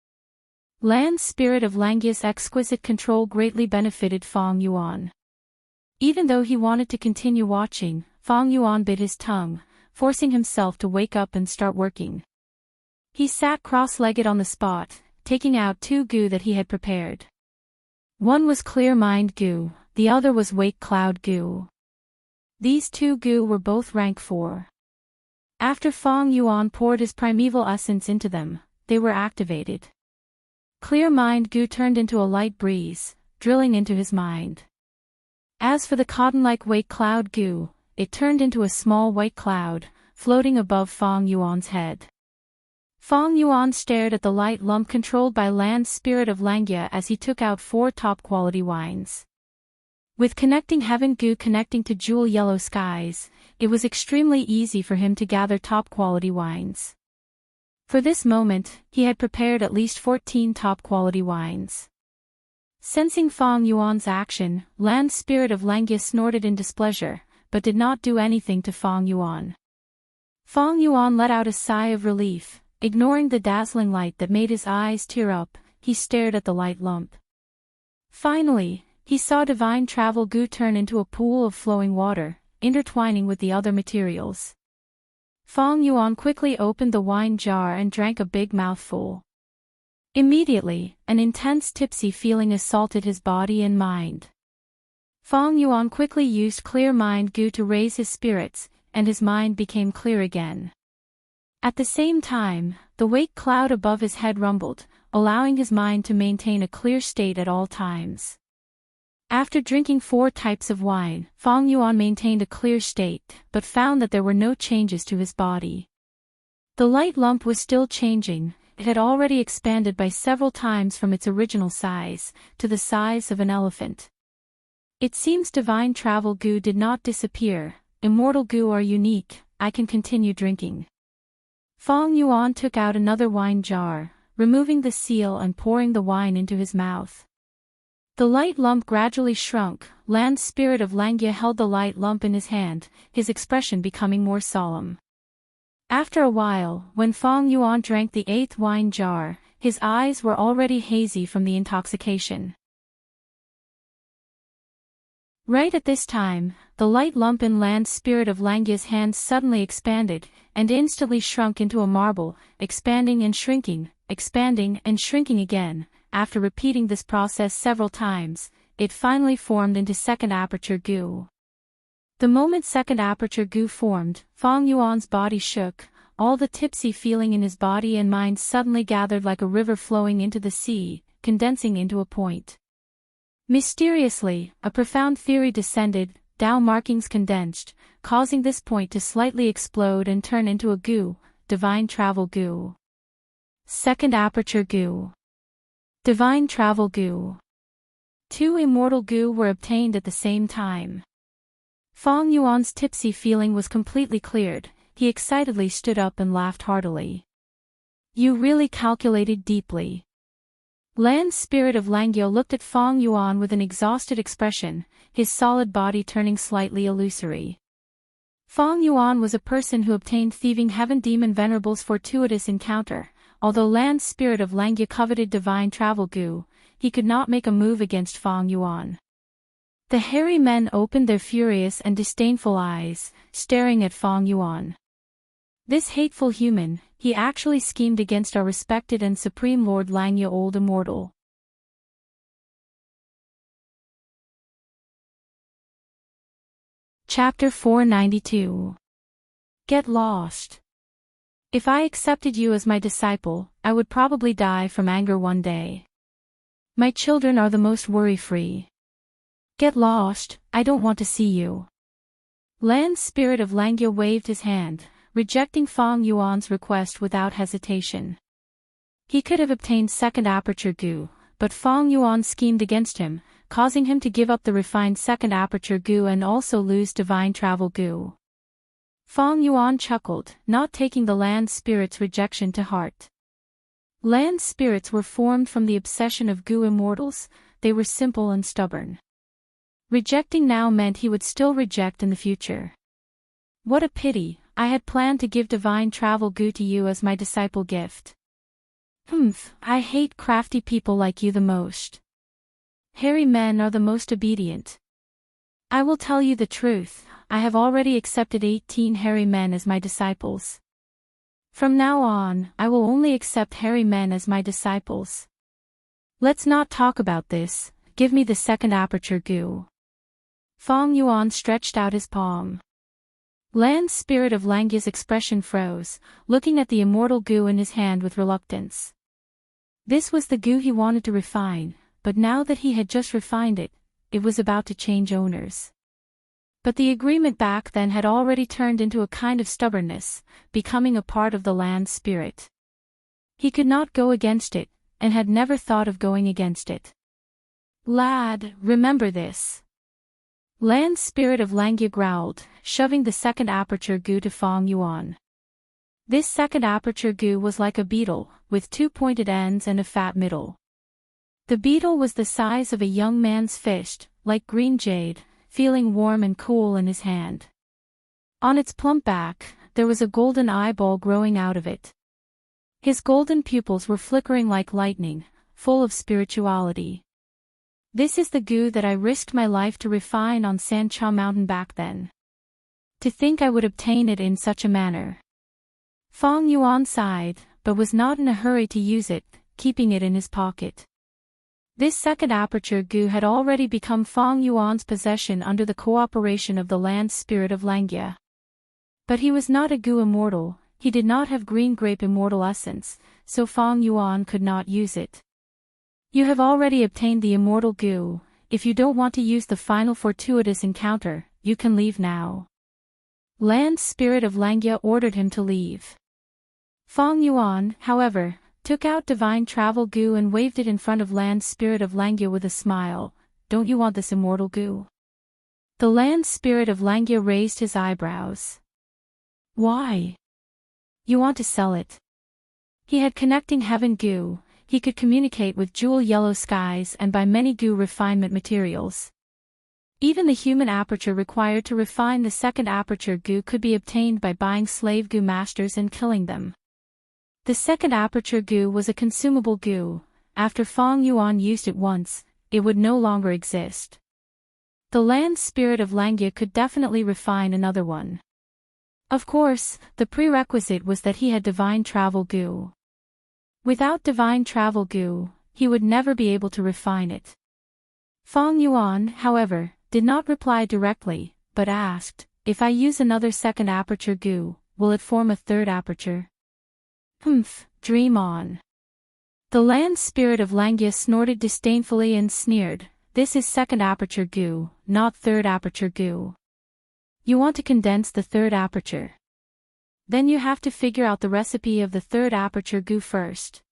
Land's spirit of Langya's exquisite control greatly benefited Feng Yuan. Even though he wanted to continue watching, Feng Yuan bit his tongue, forcing himself to wake up and start working. He sat cross-legged on the spot, taking out 2 goo that he had prepared. One was clear mind goo, the other was wake cloud goo. These two Gu were both rank 4. After Fong Yuan poured his primeval essence into them, they were activated. Clear Mind Gu turned into a light breeze, drilling into his mind. As for the cotton-like white cloud Gu, it turned into a small white cloud, floating above Fong Yuan's head. Fong Yuan stared at the light lump controlled by Land's spirit of Langya as he took out 4 top-quality wines. With connecting heaven Gu connecting to jewel yellow skies, it was extremely easy for him to gather top-quality wines. For this moment, he had prepared at least 14 top-quality wines. Sensing Fong Yuan's action, Land's spirit of Langya snorted in displeasure, but did not do anything to Fong Yuan. Fong Yuan let out a sigh of relief. Ignoring the dazzling light that made his eyes tear up, he stared at the light lump. Finally, he saw divine travel Gu turn into a pool of flowing water, intertwining with the other materials. Fong Yuan quickly opened the wine jar and drank a big mouthful. Immediately, an intense tipsy feeling assaulted his body and mind. Fong Yuan quickly used Clear Mind Gu to raise his spirits, and his mind became clear again. At the same time, the white cloud above his head rumbled, allowing his mind to maintain a clear state at all times. After drinking 4 types of wine, Fong Yuan maintained a clear state, but found that there were no changes to his body. The light lump was still changing. It had already expanded by several times from its original size, to the size of an elephant. It seems divine travel Gu did not disappear. Immortal Gu are unique, I can continue drinking. Fong Yuan took out another wine jar, removing the seal and pouring the wine into his mouth. The light lump gradually shrunk. Land's spirit of Langya held the light lump in his hand, his expression becoming more solemn. After a while, when Fong Yuan drank the 8th wine jar, his eyes were already hazy from the intoxication. Right at this time, the light lump in Land's spirit of Langya's hand suddenly expanded, and instantly shrunk into a marble, expanding and shrinking again. After repeating this process several times, it finally formed into second aperture Gu. The moment second aperture Gu formed, Fong Yuan's body shook. All the tipsy feeling in his body and mind suddenly gathered like a river flowing into the sea, condensing into a point. Mysteriously, a profound theory descended, Tao markings condensed, causing this point to slightly explode and turn into a Gu, divine travel Gu. Second aperture Gu. Divine travel Gu. 2 immortal Gu were obtained at the same time. Fong Yuan's tipsy feeling was completely cleared. He excitedly stood up and laughed heartily. You really calculated deeply. Land's spirit of Langya looked at Fong Yuan with an exhausted expression, his solid body turning slightly illusory. Fong Yuan was a person who obtained thieving heaven demon venerable's fortuitous encounter. Although Land's spirit of Langya coveted divine travel Gu, he could not make a move against Fong Yuan. The hairy men opened their furious and disdainful eyes, staring at Fong Yuan. This hateful human, he actually schemed against our respected and supreme Lord Langya Old Immortal. Chapter 492. Get lost. If I accepted you as my disciple, I would probably die from anger one day. My children are the most worry-free. Get lost, I don't want to see you. Land's spirit of Langya waved his hand, rejecting Fong Yuan's request without hesitation. He could have obtained second aperture Gu, but Fong Yuan schemed against him, causing him to give up the refined second aperture Gu and also lose divine travel Gu. Fong Yuan chuckled, not taking the land spirit's rejection to heart. Land spirits were formed from the obsession of Gu immortals. They were simple and stubborn. Rejecting now meant he would still reject in the future. What a pity, I had planned to give divine travel Gu to you as my disciple gift. I hate crafty people like you the most. Hairy men are the most obedient. I will tell you the truth, I have already accepted 18 hairy men as my disciples. From now on, I will only accept hairy men as my disciples. Let's not talk about this, give me the second aperture Gu. Fong Yuan stretched out his palm. Land Spirit of Langya's expression froze, looking at the immortal goo in his hand with reluctance. This was the goo he wanted to refine, but now that he had just refined it, it was about to change owners. But the agreement back then had already turned into a kind of stubbornness, becoming a part of the land spirit. He could not go against it, and had never thought of going against it. Lad, remember this. Land Spirit of Langya growled, shoving the second aperture goo to Fong Yuan. This second aperture goo was like a beetle, with two pointed ends and a fat middle. The beetle was the size of a young man's fist, like green jade, feeling warm and cool in his hand. On its plump back, there was a golden eyeball growing out of it. His golden pupils were flickering like lightning, full of spirituality. This is the goo that I risked my life to refine on Sancha Mountain back then. To think I would obtain it in such a manner. Fong Yuan sighed, but was not in a hurry to use it, keeping it in his pocket. This second aperture goo had already become Fong Yuan's possession under the cooperation of the land spirit of Langya. But he was not a goo immortal, he did not have green grape immortal essence, so Fong Yuan could not use it. You have already obtained the immortal goo. If you don't want to use the final fortuitous encounter, you can leave now. Land Spirit of Langya ordered him to leave. Fong Yuan, however, took out divine travel goo and waved it in front of Land Spirit of Langya with a smile. Don't you want this immortal goo? The Land Spirit of Langya raised his eyebrows. Why? You want to sell it? He had connecting heaven goo. He could communicate with jewel yellow skies and buy many goo refinement materials. Even the human aperture required to refine the second aperture goo could be obtained by buying slave goo masters and killing them. The second aperture goo was a consumable goo. After Fong Yuan used it once, it would no longer exist. The land spirit of Langya could definitely refine another one. Of course, the prerequisite was that he had divine travel goo. Without divine travel goo, he would never be able to refine it. Fong Yuan, however, did not reply directly, but asked, if I use another second aperture goo, will it form a third aperture? Humph, dream on. The land spirit of Langya snorted disdainfully and sneered, this is second aperture goo, not third aperture goo. You want to condense the third aperture. Then you have to figure out the recipe of the third aperture goo first.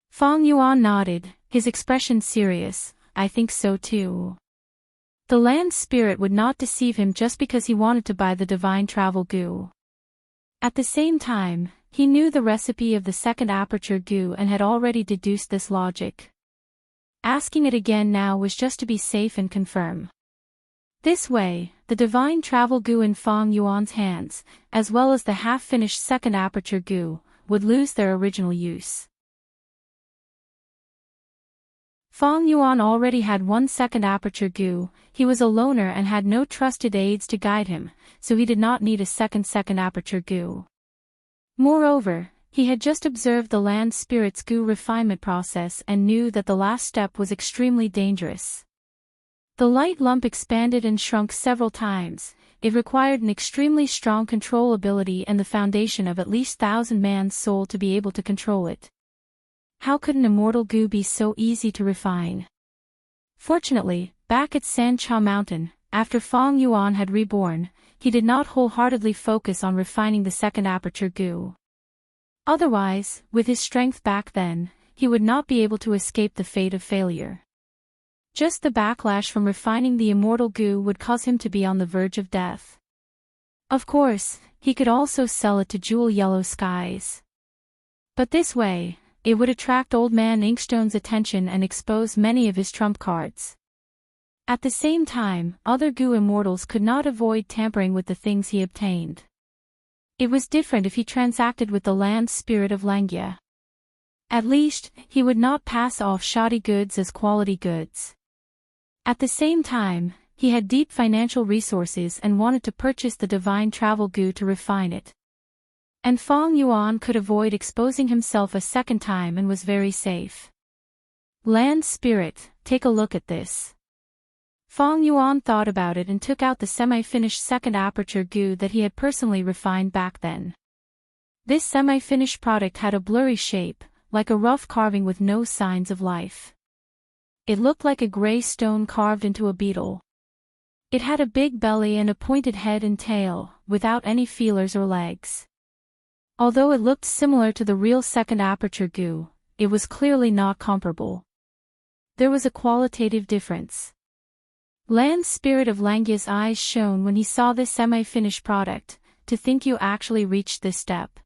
Fong Yuan nodded, his expression serious, I think so too. The land spirit would not deceive him just because he wanted to buy the divine travel goo. At the same time, he knew the recipe of the second aperture goo and had already deduced this logic. Asking it again now was just to be safe and confirm. This way, the divine travel goo in Fong Yuan's hands, as well as the half-finished second aperture goo, would lose their original use. Fong Yuan already had one second aperture goo, he was a loner and had no trusted aides to guide him, so he did not need a second aperture goo. Moreover, he had just observed the land spirit's goo refinement process and knew that the last step was extremely dangerous. The light lump expanded and shrunk several times. It required an extremely strong control ability and the foundation of at least 1,000 man's soul to be able to control it. How could an immortal goo be so easy to refine? Fortunately, back at Sancha Mountain, after Fong Yuan had reborn, he did not wholeheartedly focus on refining the second aperture goo. Otherwise, with his strength back then, he would not be able to escape the fate of failure. Just the backlash from refining the immortal goo would cause him to be on the verge of death. Of course, he could also sell it to jewel yellow skies. But this way, it would attract Old Man Inkstone's attention and expose many of his trump cards. At the same time, other goo immortals could not avoid tampering with the things he obtained. It was different if he transacted with the land spirit of Langya. At least, he would not pass off shoddy goods as quality goods. At the same time, he had deep financial resources and wanted to purchase the divine travel goo to refine it. And Fong Yuan could avoid exposing himself a second time and was very safe. Land spirit, take a look at this. Fong Yuan thought about it and took out the semi-finished second aperture goo that he had personally refined back then. This semi-finished product had a blurry shape, like a rough carving with no signs of life. It looked like a gray stone carved into a beetle. It had a big belly and a pointed head and tail, without any feelers or legs. Although it looked similar to the real second aperture goo, it was clearly not comparable. There was a qualitative difference. Lan's spirit of Langya's eyes shone when he saw this semi-finished product. To think you actually reached this step.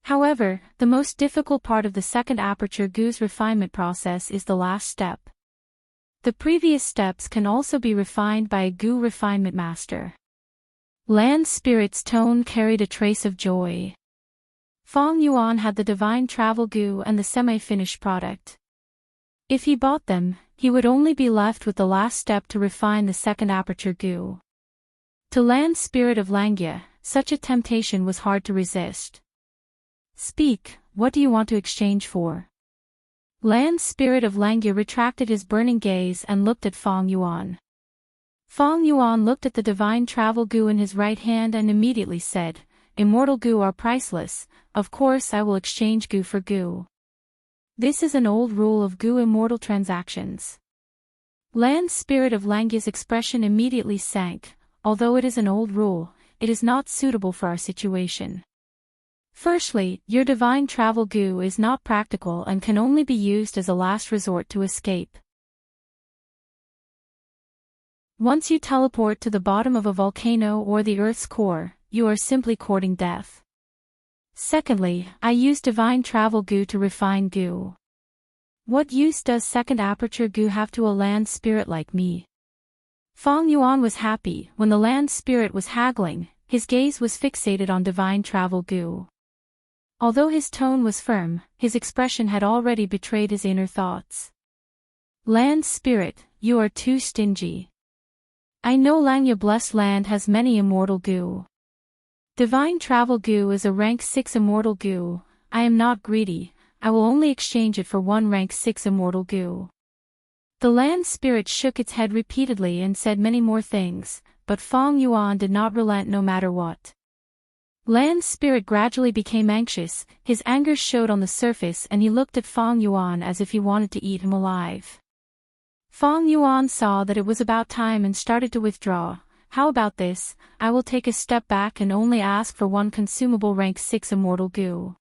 However, the most difficult part of the second aperture goo's refinement process is the last step. The previous steps can also be refined by a goo refinement master. Lan's spirit's tone carried a trace of joy. Fong Yuan had the divine travel goo and the semi-finished product. If he bought them, he would only be left with the last step to refine the second aperture goo. To Lan's spirit of Langya, such a temptation was hard to resist. Speak, what do you want to exchange for? Lan's spirit of Langya retracted his burning gaze and looked at Fong Yuan. Fong Yuan looked at the divine travel goo in his right hand and immediately said, Immortal goo are priceless, of course I will exchange goo for goo. This is an old rule of goo immortal transactions. Lan's spirit of Langya's expression immediately sank. Although it is an old rule, it is not suitable for our situation. Firstly, your divine travel goo is not practical and can only be used as a last resort to escape. Once you teleport to the bottom of a volcano or the Earth's core, you are simply courting death. Secondly, I use divine travel goo to refine goo. What use does second aperture goo have to a land spirit like me? Fong Yuan was happy. When the land spirit was haggling, his gaze was fixated on divine travel goo. Although his tone was firm, his expression had already betrayed his inner thoughts. Land spirit, you are too stingy. I know Langya blessed land has many immortal goo. Divine travel goo is a rank 6 immortal goo. I am not greedy, I will only exchange it for one rank 6 immortal goo. The land spirit shook its head repeatedly and said many more things, but Fong Yuan did not relent no matter what. Land's spirit gradually became anxious, his anger showed on the surface and he looked at Fong Yuan as if he wanted to eat him alive. Fong Yuan saw that it was about time and started to withdraw. How about this, I will take a step back and only ask for one consumable rank 6 immortal goo.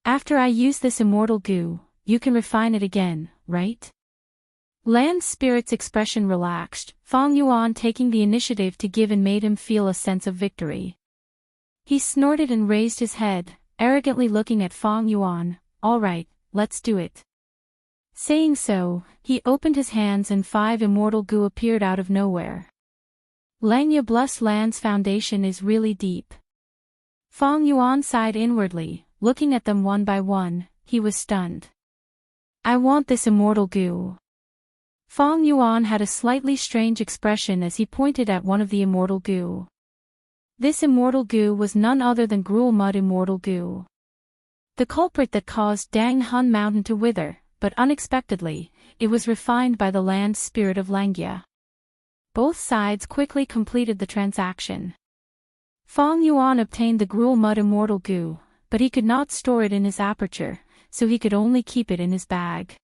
After I use this immortal goo, you can refine it again, right? Land's spirit's expression relaxed, Fong Yuan taking the initiative to give and made him feel a sense of victory. He snorted and raised his head, arrogantly looking at Fong Yuan. All right, let's do it. Saying so, he opened his hands and 5 immortal goo appeared out of nowhere. Langya blessed land's foundation is really deep. Fong Yuan sighed inwardly, looking at them one by one, he was stunned. I want this immortal goo. Fong Yuan had a slightly strange expression as he pointed at one of the immortal goo. This immortal goo was none other than gruel mud immortal goo. The culprit that caused Dang Hun Mountain to wither, but unexpectedly, it was refined by the land spirit of Langya. Both sides quickly completed the transaction. Fong Yuan obtained the gruel mud immortal goo, but he could not store it in his aperture, so he could only keep it in his bag.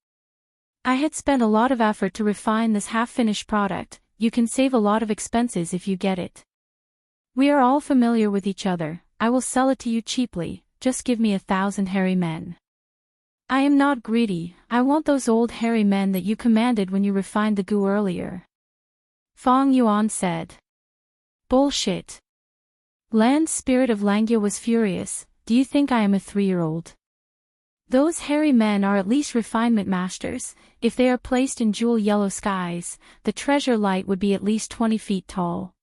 I had spent a lot of effort to refine this half-finished product. You can save a lot of expenses if you get it. We are all familiar with each other, I will sell it to you cheaply, just give me 1,000 hairy men. I am not greedy, I want those old hairy men that you commanded when you refined the goo earlier. Fong Yuan said. Bullshit. Land spirit of Langya was furious, do you think I am a 3-year-old? Those hairy men are at least refinement masters. If they are placed in jewel yellow skies, the treasure light would be at least 20 feet tall.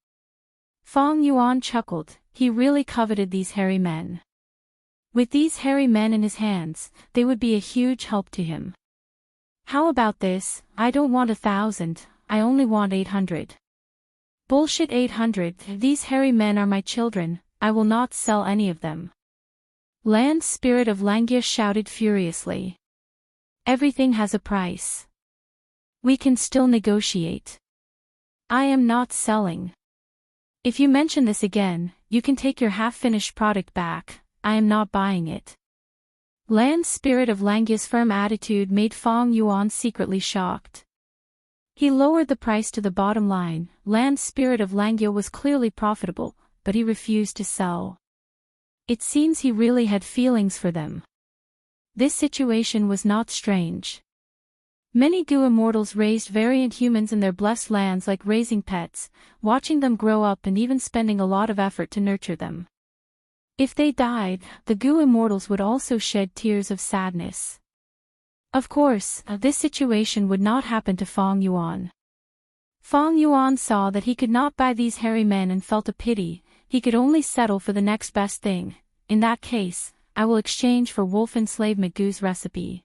Fong Yuan chuckled, he really coveted these hairy men. With these hairy men in his hands, they would be a huge help to him. How about this, I don't want 1,000, I only want 800. Bullshit 800, these hairy men are my children, I will not sell any of them. Land spirit of Langya shouted furiously. Everything has a price. We can still negotiate. I am not selling. If you mention this again, you can take your half-finished product back. I am not buying it. Lan's spirit of Langya's firm attitude made Fong Yuan secretly shocked. He lowered the price to the bottom line. Lan's spirit of Langya was clearly profitable, but he refused to sell. It seems he really had feelings for them. This situation was not strange. Many Gu immortals raised variant humans in their blessed lands like raising pets, watching them grow up and even spending a lot of effort to nurture them. If they died, the Gu immortals would also shed tears of sadness. Of course, this situation would not happen to Fong Yuan. Fong Yuan saw that he could not buy these hairy men and felt a pity. He could only settle for the next best thing. In that case, I will exchange for wolf enslavement Gu's recipe.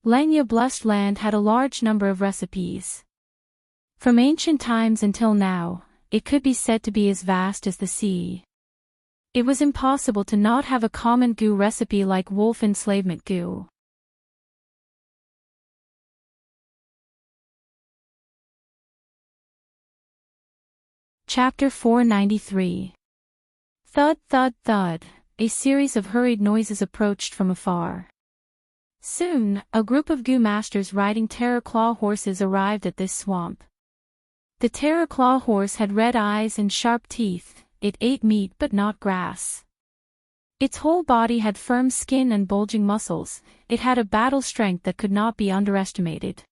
Langya blessed land had a large number of recipes. From ancient times until now, it could be said to be as vast as the sea. It was impossible to not have a common Gu recipe like wolf enslavement Gu. Chapter 493. Thud, thud, thud, a series of hurried noises approached from afar. Soon, a group of Gu masters riding terror claw horses arrived at this swamp. The terror claw horse had red eyes and sharp teeth. It ate meat but not grass. Its whole body had firm skin and bulging muscles. It had a battle strength that could not be underestimated.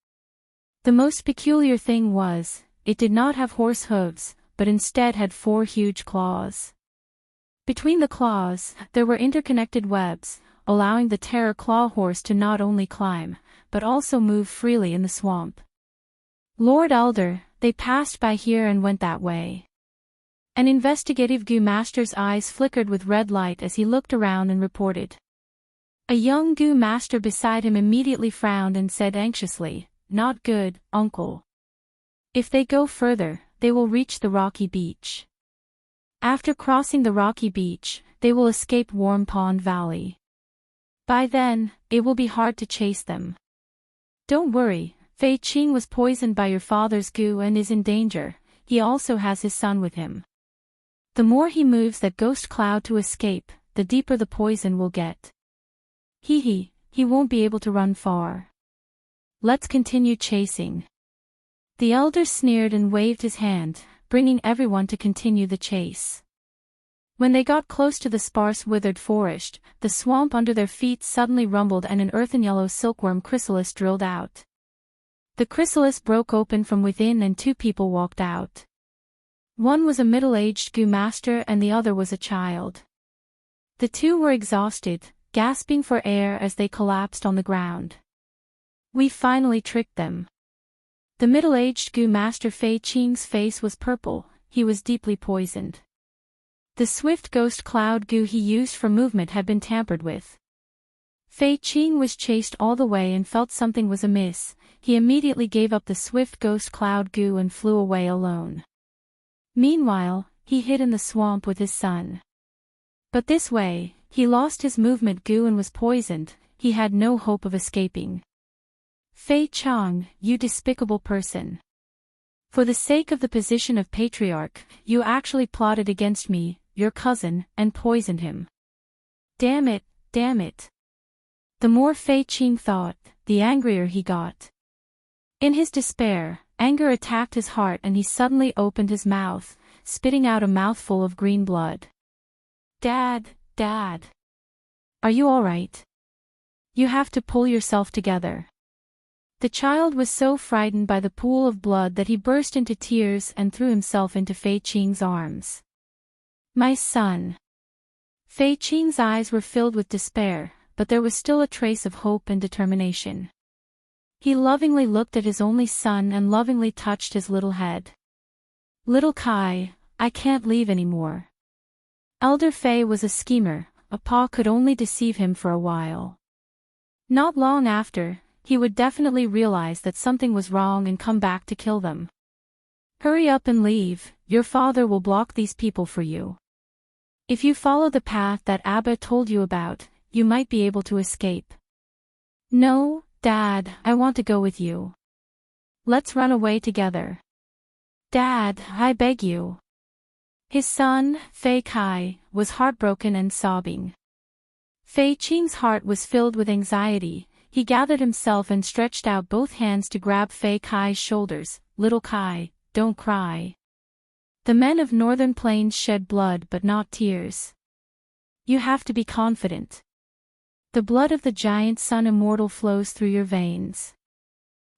The most peculiar thing was, it did not have horse hooves, but instead had 4 huge claws. Between the claws, there were interconnected webs, allowing the terror claw horse to not only climb, but also move freely in the swamp. Lord Elder, they passed by here and went that way. An investigative Gu master's eyes flickered with red light as he looked around and reported. A young Gu master beside him immediately frowned and said anxiously, "Not good, uncle. If they go further, they will reach the rocky beach. After crossing the rocky beach, they will escape Warm Pond Valley. By then, it will be hard to chase them. Don't worry, Fei Qing was poisoned by your father's Gu and is in danger. He also has his son with him. The more he moves that ghost cloud to escape, the deeper the poison will get. He won't be able to run far. Let's continue chasing." The elder sneered and waved his hand, bringing everyone to continue the chase. When they got close to the sparse withered forest, the swamp under their feet suddenly rumbled and an earthen yellow silkworm chrysalis drilled out. The chrysalis broke open from within and 2 people walked out. One was a middle-aged Gu master and the other was a child. The 2 were exhausted, gasping for air as they collapsed on the ground. We finally tricked them. The middle-aged Gu master Fei Qing's face was purple. He was deeply poisoned. The swift ghost cloud Gu he used for movement had been tampered with. Fei Qing was chased all the way and felt something was amiss. He immediately gave up the swift ghost cloud Gu and flew away alone. Meanwhile, he hid in the swamp with his son. But this way, he lost his movement Gu and was poisoned. He had no hope of escaping. Fei Chang, you despicable person. For the sake of the position of patriarch, you actually plotted against me, your cousin, and poisoned him. Damn it, damn it. The more Fei Qing thought, the angrier he got. In his despair, anger attacked his heart and he suddenly opened his mouth, spitting out a mouthful of green blood. Dad, Dad. Are you all right? You have to pull yourself together. The child was so frightened by the pool of blood that he burst into tears and threw himself into Fei Qing's arms. My son. Fei Qing's eyes were filled with despair, but there was still a trace of hope and determination. He lovingly looked at his only son and lovingly touched his little head. Little Kai, I can't leave anymore. Elder Fei was a schemer. A paw could only deceive him for a while. Not long after, he would definitely realize that something was wrong and come back to kill them. Hurry up and leave, your father will block these people for you. If you follow the path that Abba told you about, you might be able to escape. No, Dad, I want to go with you. Let's run away together. Dad, I beg you. His son, Fei Kai, was heartbroken and sobbing. Fei Qing's heart was filled with anxiety. He gathered himself and stretched out both hands to grab Fei Kai's shoulders. Little Kai, don't cry. The men of Northern Plains shed blood but not tears. You have to be confident. The blood of the giant sun Immortal flows through your veins.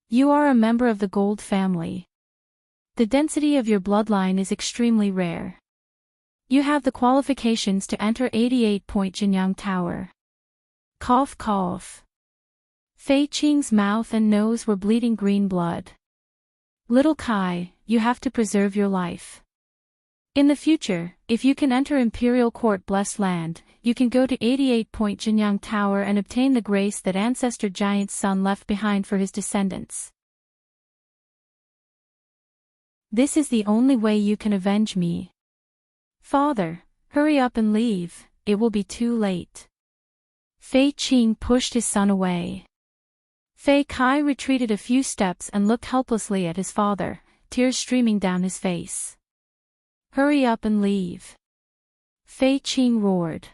You are a member of the Gold family. The density of your bloodline is extremely rare. You have the qualifications to enter 88-point Jinyang Tower. Cough cough. Fei Qing's mouth and nose were bleeding green blood. Little Kai, you have to preserve your life. In the future, if you can enter Imperial Court Blessed Land, you can go to 88-point Jinyang Tower and obtain the grace that Ancestor Giant Sun left behind for his descendants. This is the only way you can avenge me. Father, hurry up and leave, it will be too late. Fei Qing pushed his son away. Fei Kai retreated a few steps and looked helplessly at his father, tears streaming down his face. Hurry up and leave. Fei Qing roared.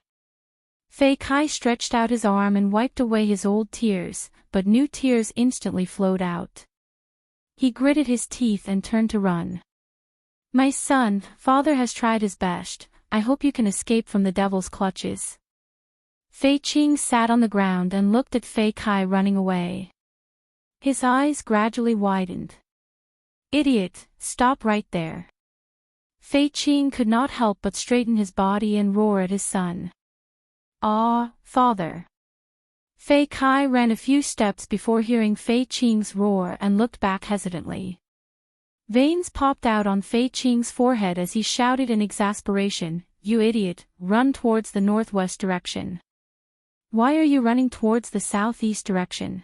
Fei Kai stretched out his arm and wiped away his old tears, but new tears instantly flowed out. He gritted his teeth and turned to run. My son, father has tried his best, I hope you can escape from the devil's clutches. Fei Qing sat on the ground and looked at Fei Kai running away. His eyes gradually widened. Idiot, stop right there. Fei Qing could not help but straighten his body and roar at his son. Ah, father. Fei Kai ran a few steps before hearing Fei Qing's roar and looked back hesitantly. Veins popped out on Fei Qing's forehead as he shouted in exasperation, You idiot, run towards the northwest direction. Why are you running towards the southeast direction?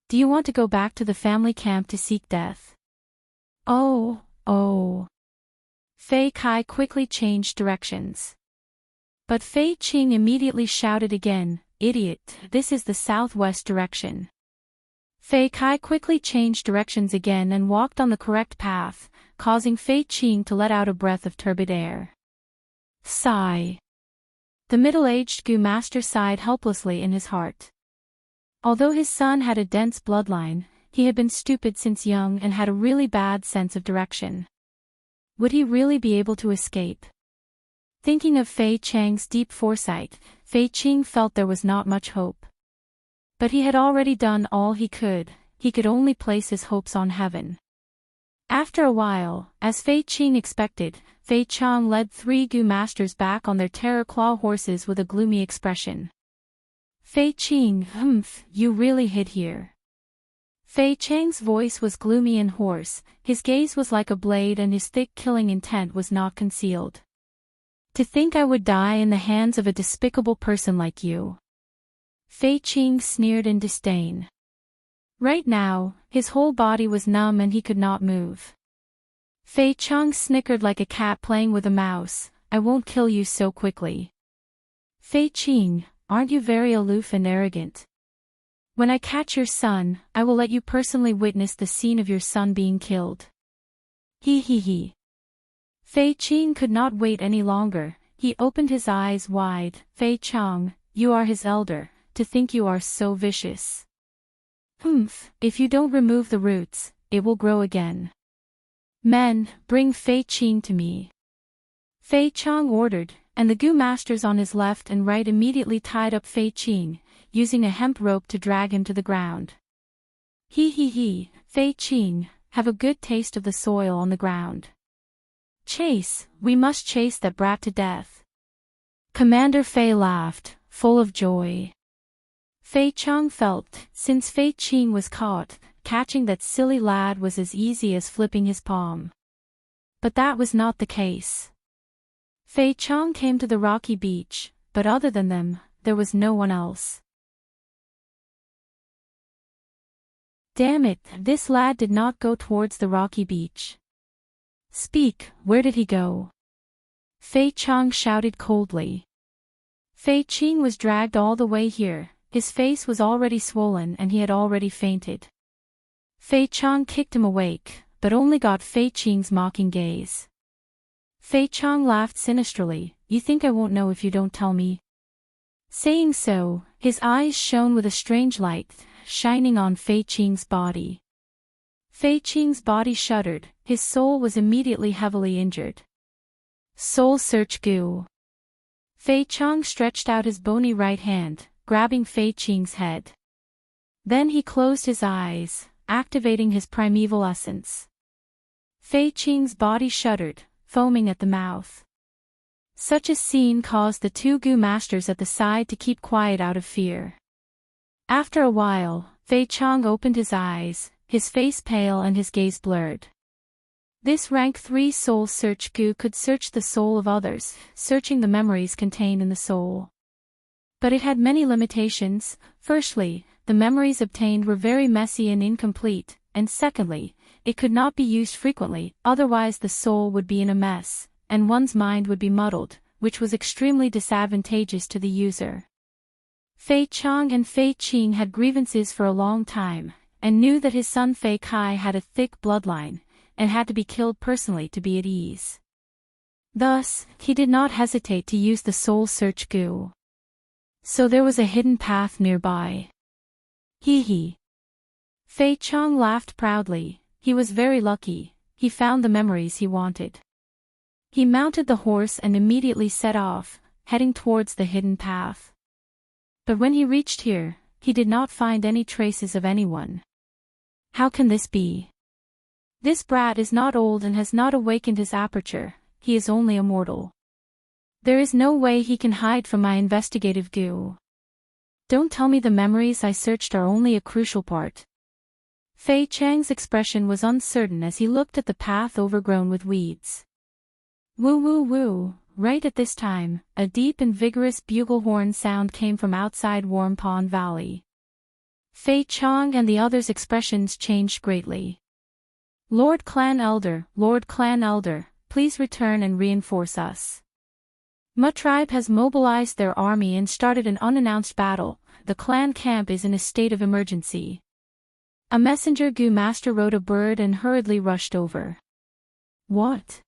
Do you want to go back to the family camp to seek death? Oh. Fei Kai quickly changed directions. But Fei Qing immediately shouted again, Idiot, this is the southwest direction. Fei Kai quickly changed directions again and walked on the correct path, causing Fei Qing to let out a breath of turbid air. Sigh. The middle-aged Gu master sighed helplessly in his heart. Although his son had a dense bloodline, he had been stupid since young and had a really bad sense of direction. Would he really be able to escape? Thinking of Fei Chang's deep foresight, Fei Qing felt there was not much hope. But he had already done all he could only place his hopes on heaven. After a while, as Fei Qing expected, Fei Chang led 3 Gu masters back on their terror claw horses with a gloomy expression. Fei Qing, you really hid here. Fei Chang's voice was gloomy and hoarse, his gaze was like a blade and his thick killing intent was not concealed. To think I would die in the hands of a despicable person like you. Fei Qing sneered in disdain. Right now, his whole body was numb and he could not move. Fei Chang snickered like a cat playing with a mouse, I won't kill you so quickly. Fei Qing, aren't you very aloof and arrogant? When I catch your son, I will let you personally witness the scene of your son being killed. He. Fei Qing could not wait any longer, he opened his eyes wide. Fei Chang, you are his elder, to think you are so vicious. If you don't remove the roots, it will grow again. Men, bring Fei Qing to me. Fei Chang ordered, and the Gu masters on his left and right immediately tied up Fei Qing, using a hemp rope to drag him to the ground. He, Fei Qing, have a good taste of the soil on the ground. Chase, we must chase that brat to death. Commander Fei laughed, full of joy. Fei Chang felt, since Fei Qing was caught, catching that silly lad was as easy as flipping his palm. But that was not the case. Fei Chang came to the rocky beach, but other than them, there was no one else. Damn it, this lad did not go towards the rocky beach. Speak, where did he go? Fei Chang shouted coldly. Fei Qing was dragged all the way here, his face was already swollen and he had already fainted. Fei Chang kicked him awake, but only got Fei Qing's mocking gaze. Fei Chang laughed sinisterly. "You think I won't know if you don't tell me?" Saying so, his eyes shone with a strange light, shining on Fei Qing's body. Fei Qing's body shuddered, his soul was immediately heavily injured. Soul Search Gu. Fei Chang stretched out his bony right hand, grabbing Fei Qing's head. Then he closed his eyes, activating his primeval essence. Fei Qing's body shuddered, foaming at the mouth. Such a scene caused the two Gu masters at the side to keep quiet out of fear. After a while, Fei Chang opened his eyes, his face pale and his gaze blurred. This rank 3 soul search Gu could search the soul of others, searching the memories contained in the soul. But it had many limitations. Firstly, the memories obtained were very messy and incomplete, and secondly, it could not be used frequently, otherwise the soul would be in a mess, and one's mind would be muddled, which was extremely disadvantageous to the user. Fei Chang and Fei Qing had grievances for a long time, and knew that his son Fei Kai had a thick bloodline, and had to be killed personally to be at ease. Thus, he did not hesitate to use the soul search Gu. So there was a hidden path nearby. Hee hee. Fei Chang laughed proudly. He was very lucky, he found the memories he wanted. He mounted the horse and immediately set off, heading towards the hidden path. But when he reached here, he did not find any traces of anyone. How can this be? This brat is not old and has not awakened his aperture, he is only a mortal. There is no way he can hide from my investigative Gu. Don't tell me the memories I searched are only a crucial part. Fei Chang's expression was uncertain as he looked at the path overgrown with weeds. Woo woo woo. Right at this time, a deep and vigorous bugle horn sound came from outside Warm Pond Valley. Fei Chang and the others' expressions changed greatly. Lord Clan Elder, please return and reinforce us. Ma tribe has mobilized their army and started an unannounced battle. The clan camp is in a state of emergency. A messenger Gu master rode a bird and hurriedly rushed over. What?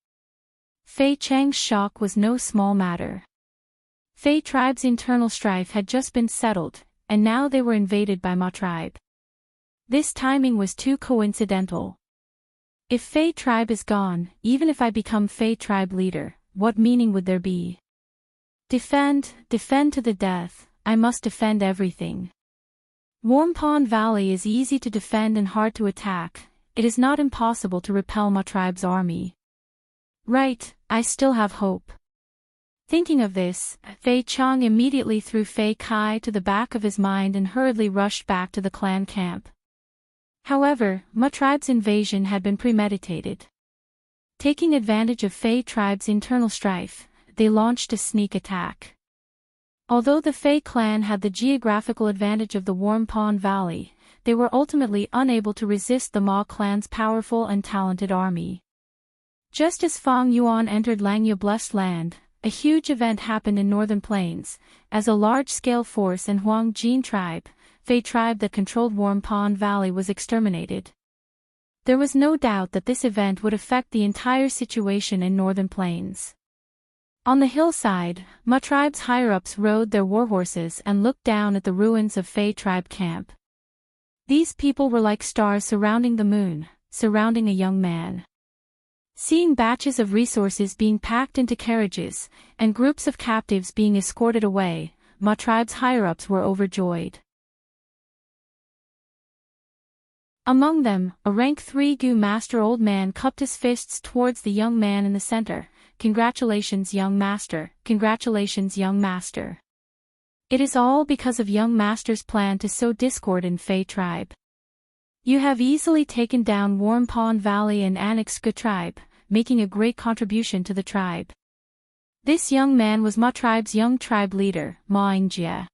Fei Chang's shock was no small matter. Fei tribe's internal strife had just been settled, and now they were invaded by Ma tribe. This timing was too coincidental. If Fei tribe is gone, even if I become Fei tribe leader, what meaning would there be? Defend to the death, I must defend everything. Warm Pond Valley is easy to defend and hard to attack, it is not impossible to repel Ma tribe's army. Right, I still have hope. Thinking of this, Fei Chang immediately threw Fei Kai to the back of his mind and hurriedly rushed back to the clan camp. However, Ma tribe's invasion had been premeditated. Taking advantage of Fei tribe's internal strife, they launched a sneak attack. Although the Fei clan had the geographical advantage of the Warm Pond Valley, they were ultimately unable to resist the Ma clan's powerful and talented army. Just as Fang Yuan entered Langya Blessed Land, a huge event happened in Northern Plains, as a large-scale force in Huang Jin tribe, Fei tribe that controlled Warm Pond Valley was exterminated. There was no doubt that this event would affect the entire situation in Northern Plains. On the hillside, Ma tribe's higher-ups rode their warhorses and looked down at the ruins of Fei tribe camp. These people were like stars surrounding the moon, surrounding a young man. Seeing batches of resources being packed into carriages, and groups of captives being escorted away, Ma tribe's higher-ups were overjoyed. Among them, a rank 3 Gu master old man cupped his fists towards the young man in the center. Congratulations, young master, congratulations, young master. It is all because of young master's plan to sow discord in Fei tribe. You have easily taken down Warm Pond Valley and annexed Gu tribe, making a great contribution to the tribe. This young man was Ma tribe's young tribe leader, Ma Ingjie.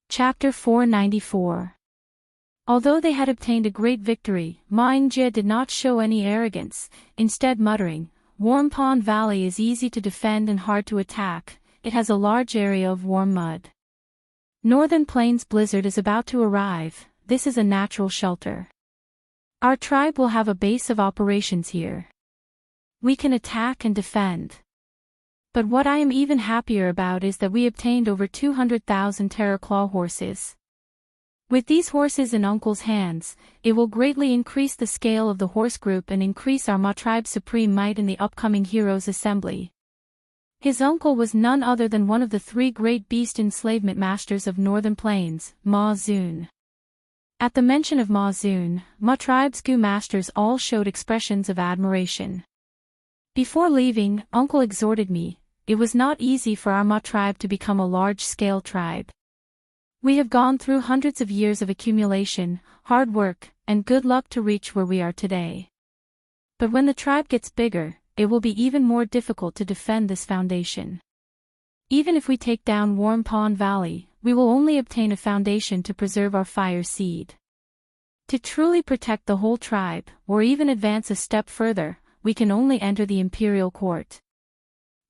Chapter 494. Although they had obtained a great victory, Ma Ingjie did not show any arrogance, instead muttering, Warm Pond Valley is easy to defend and hard to attack, it has a large area of warm mud. Northern Plains blizzard is about to arrive. This is a natural shelter. Our tribe will have a base of operations here. We can attack and defend. But what I am even happier about is that we obtained over 200,000 Terraclaw horses. With these horses in Uncle's hands, it will greatly increase the scale of the horse group and increase our Ma tribe's supreme might in the upcoming Heroes Assembly. His uncle was none other than one of the 3 great beast enslavement masters of Northern Plains, Ma Zun. At the mention of Ma Zun, Ma tribe's Gu masters all showed expressions of admiration. Before leaving, Uncle exhorted me. It was not easy for our Ma tribe to become a large-scale tribe. We have gone through hundreds of years of accumulation, hard work, and good luck to reach where we are today. But when the tribe gets bigger, it will be even more difficult to defend this foundation. Even if we take down Warm Pond Valley, we will only obtain a foundation to preserve our fire seed. To truly protect the whole tribe, or even advance a step further, we can only enter the imperial court.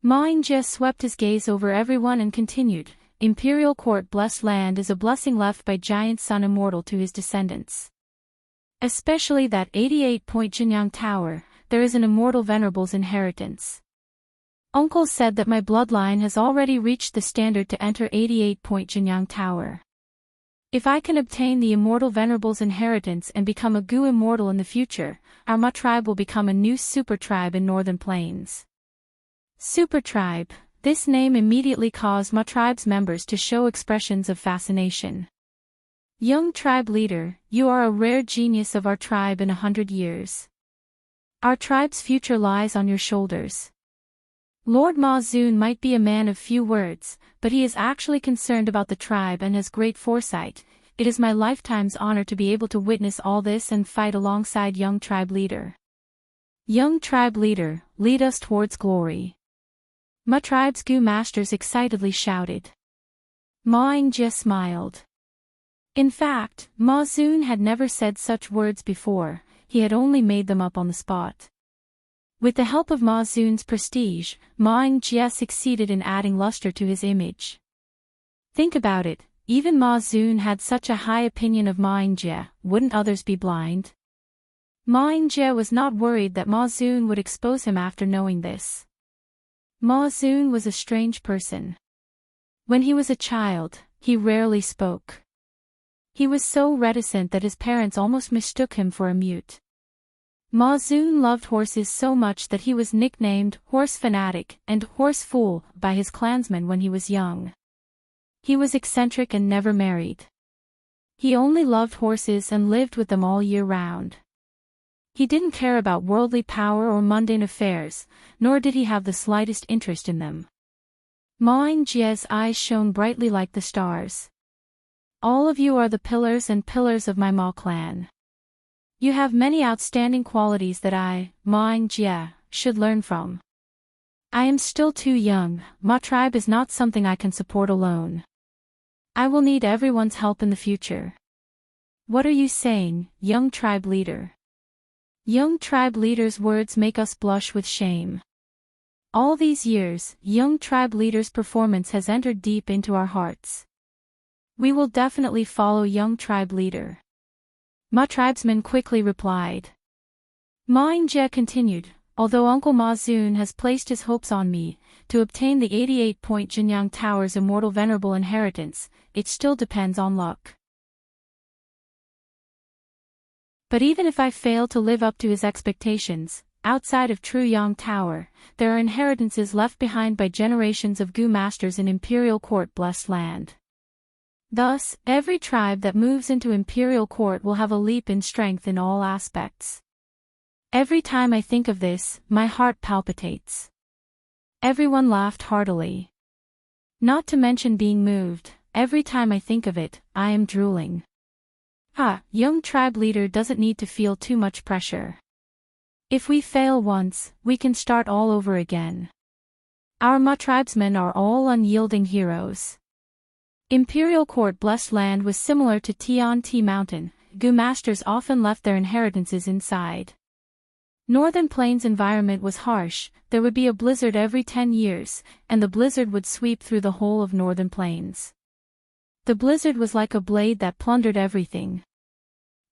Ma Inje swept his gaze over everyone and continued, Imperial court blessed land is a blessing left by giant son Immortal to his descendants. Especially that 88-point Jinyang Tower, there is an Immortal Venerable's inheritance. Uncle said that my bloodline has already reached the standard to enter 88-point Jinyang Tower. If I can obtain the Immortal Venerable's inheritance and become a Gu Immortal in the future, our Ma tribe will become a new super tribe in Northern Plains. Super tribe, this name immediately caused Ma tribe's members to show expressions of fascination. Young tribe leader, you are a rare genius of our tribe in 100 years. Our tribe's future lies on your shoulders. Lord Ma Zun might be a man of few words, but he is actually concerned about the tribe and has great foresight. It is my lifetime's honor to be able to witness all this and fight alongside young tribe leader. Young tribe leader, lead us towards glory. Ma tribe's Gu masters excitedly shouted. Ma Inje smiled. In fact, Ma Zun had never said such words before, he had only made them up on the spot. With the help of Ma Zun's prestige, Ma Inje succeeded in adding luster to his image. Think about it, even Ma Zun had such a high opinion of Ma Inje, wouldn't others be blind? Ma Inje was not worried that Ma Zun would expose him after knowing this. Ma Zun was a strange person. When he was a child, he rarely spoke. He was so reticent that his parents almost mistook him for a mute. Ma Zun loved horses so much that he was nicknamed Horse Fanatic and Horse Fool by his clansmen when he was young. He was eccentric and never married. He only loved horses and lived with them all year round. He didn't care about worldly power or mundane affairs, nor did he have the slightest interest in them. Ma Inje's eyes shone brightly like the stars. All of you are the pillars and pillars of my Ma clan. You have many outstanding qualities that I, Ma Inje, should learn from. I am still too young, Ma tribe is not something I can support alone. I will need everyone's help in the future. What are you saying, young tribe leader? Young tribe leader's words make us blush with shame. All these years, young tribe leader's performance has entered deep into our hearts. We will definitely follow young tribe leader. Ma tribesman quickly replied. Ma Inje continued, although Uncle Ma Zun has placed his hopes on me, to obtain the 88-point Jinyang Tower's Immortal Venerable inheritance, it still depends on luck. But even if I fail to live up to his expectations, outside of True Yang Tower, there are inheritances left behind by generations of Gu masters in Imperial Court blessed land. Thus, every tribe that moves into Imperial Court will have a leap in strength in all aspects. Every time I think of this, my heart palpitates. Everyone laughed heartily. Not to mention being moved, every time I think of it, I am drooling. Young tribe leader doesn't need to feel too much pressure. If we fail once, we can start all over again. Our Ma tribesmen are all unyielding heroes. Imperial Court blessed land was similar to Tian Ti Mountain, Gu masters often left their inheritances inside. Northern Plains environment was harsh, there would be a blizzard every 10 years, and the blizzard would sweep through the whole of Northern Plains. The blizzard was like a blade that plundered everything.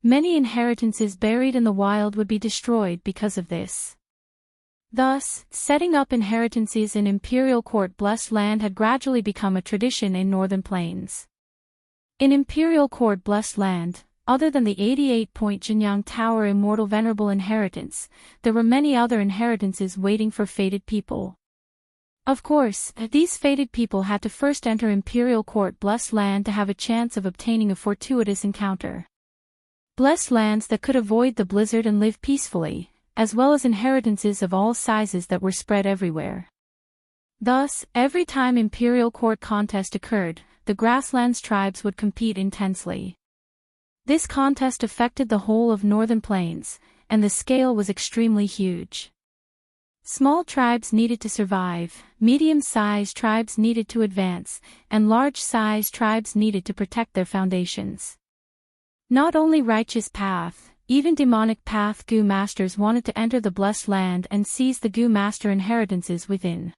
Many inheritances buried in the wild would be destroyed because of this. Thus, setting up inheritances in Imperial Court Blessed Land had gradually become a tradition in Northern Plains. In Imperial Court Blessed Land, other than the 88-point Jinyang Tower Immortal Venerable Inheritance, there were many other inheritances waiting for fated people. Of course, these fated people had to first enter Imperial Court Blessed Land to have a chance of obtaining a fortuitous encounter. Blessed lands that could avoid the blizzard and live peacefully, as well as inheritances of all sizes that were spread everywhere. Thus, every time Imperial Court contest occurred, the Grasslands tribes would compete intensely. This contest affected the whole of Northern Plains, and the scale was extremely huge. Small tribes needed to survive, medium-sized tribes needed to advance, and large-sized tribes needed to protect their foundations. Not only righteous path, even demonic path Gu Masters wanted to enter the Blessed Land and seize the Gu Master inheritances within.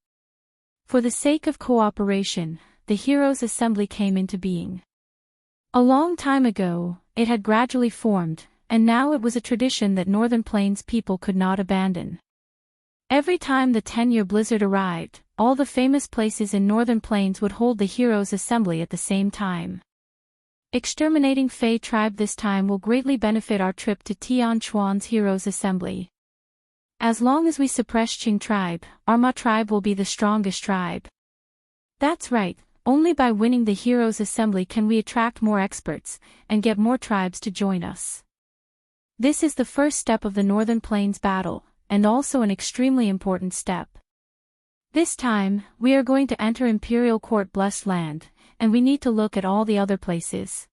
For the sake of cooperation, the Heroes' Assembly came into being. A long time ago, it had gradually formed, and now it was a tradition that Northern Plains people could not abandon. Every time the 10-year blizzard arrived, all the famous places in Northern Plains would hold the Heroes' Assembly at the same time. Exterminating Fey tribe this time will greatly benefit our trip to Tian Chuan's Heroes' Assembly. As long as we suppress Qing tribe, our Ma tribe will be the strongest tribe. That's right, only by winning the Heroes' Assembly can we attract more experts, and get more tribes to join us. This is the first step of the Northern Plains battle, and also an extremely important step. This time, we are going to enter Imperial Court Blessed Land, and we need to look at all the other places.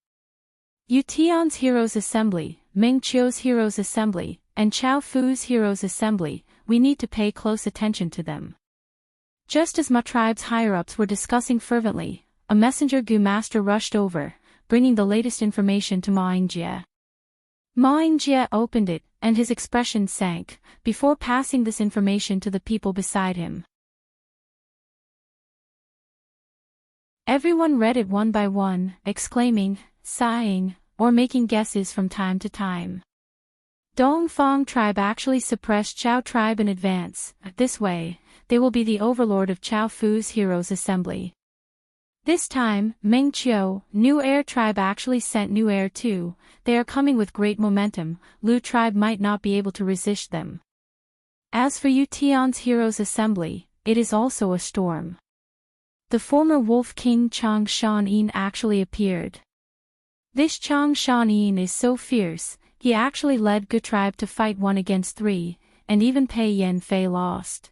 Yu Tian's Heroes' Assembly, Ming Qiu's Heroes' Assembly, and Chao Fu's Heroes' Assembly, we need to pay close attention to them. Just as Ma tribe's higher-ups were discussing fervently, a messenger Gu Master rushed over, bringing the latest information to Ma Yingjie. Ma Yingjie opened it, and his expression sank, before passing this information to the people beside him. Everyone read it one by one, exclaiming, sighing, or making guesses from time to time. Dongfang tribe actually suppressed Chao tribe in advance. This way, they will be the overlord of Chao Fu's Heroes' Assembly. This time, Ming Qiu, New Heir tribe actually sent New Heir too. They are coming with great momentum. Lu tribe might not be able to resist them. As for Yu Tian's Heroes' Assembly, it is also a storm. The former Wolf King Chang Shan-yin actually appeared. This Chang Shan-yin is so fierce, he actually led Gu tribe to fight 1 against 3, and even Pei Yan Fei lost.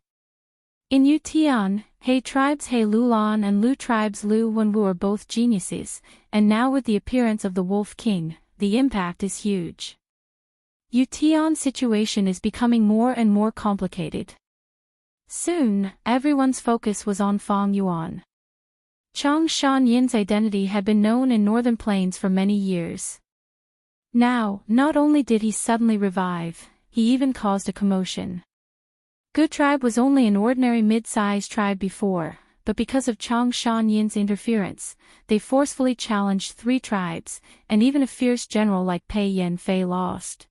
In Yu Tian, He tribe's He Lulan and Lu tribe's Lu Wenwu are both geniuses, and now with the appearance of the Wolf King, the impact is huge. Yu Tian's situation is becoming more and more complicated. Soon, everyone's focus was on Fang Yuan. Chang Shan-yin's identity had been known in Northern Plains for many years. Now, not only did he suddenly revive, he even caused a commotion. Gu tribe was only an ordinary mid-sized tribe before, but because of Chang Shan-yin's interference, they forcefully challenged 3 tribes, and even a fierce general like Pei Yan Fei lost.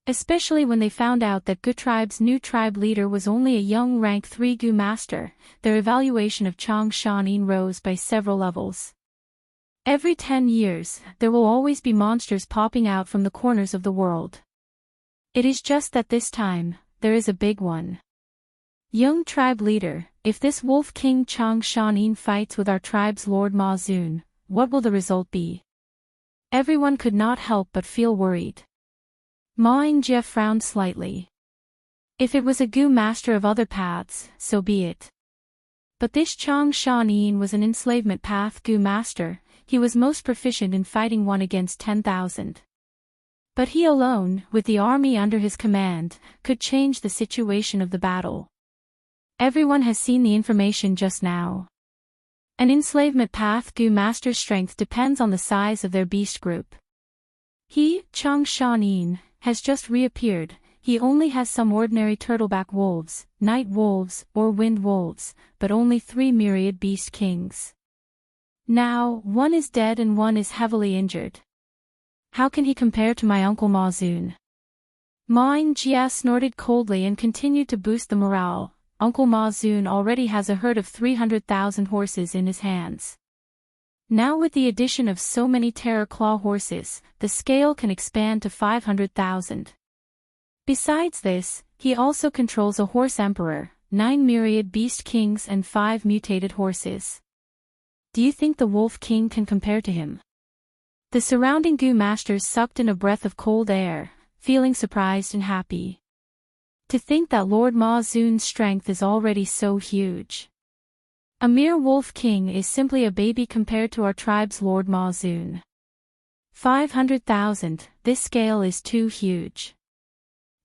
Especially when they found out that Gu tribe's new tribe leader was only a young rank 3 Gu master, their evaluation of Chang Shan-yin rose by several levels. Every 10 years, there will always be monsters popping out from the corners of the world. It is just that this time, there is a big one. Young tribe leader, if this Wolf King Chang Shan-yin fights with our tribe's Lord Ma Zun, what will the result be? Everyone could not help but feel worried. Ma Yingjie frowned slightly. If it was a Gu master of other paths, so be it. But this Chang Shan-yin was an enslavement path Gu master. He was most proficient in fighting 1 against 10,000. But he alone, with the army under his command, could change the situation of the battle. Everyone has seen the information just now. An enslavement path Gu master's strength depends on the size of their beast group. He, Chang Shan-yin, has just reappeared. He only has some ordinary turtleback wolves, night wolves, or wind wolves, but only 3 myriad beast kings. Now, one is dead and one is heavily injured. How can he compare to my uncle Ma Zun? Ma Jia snorted coldly and continued to boost the morale. Uncle Ma Zun already has a herd of 300,000 horses in his hands. Now with the addition of so many terror claw horses, the scale can expand to 500,000. Besides this, he also controls a horse emperor, 9 myriad beast kings and 5 mutated horses. Do you think the Wolf King can compare to him? The surrounding Gu masters sucked in a breath of cold air, feeling surprised and happy. To think that Lord Ma Zun's strength is already so huge. A mere Wolf King is simply a baby compared to our tribe's Lord Ma Zun. 500,000, this scale is too huge.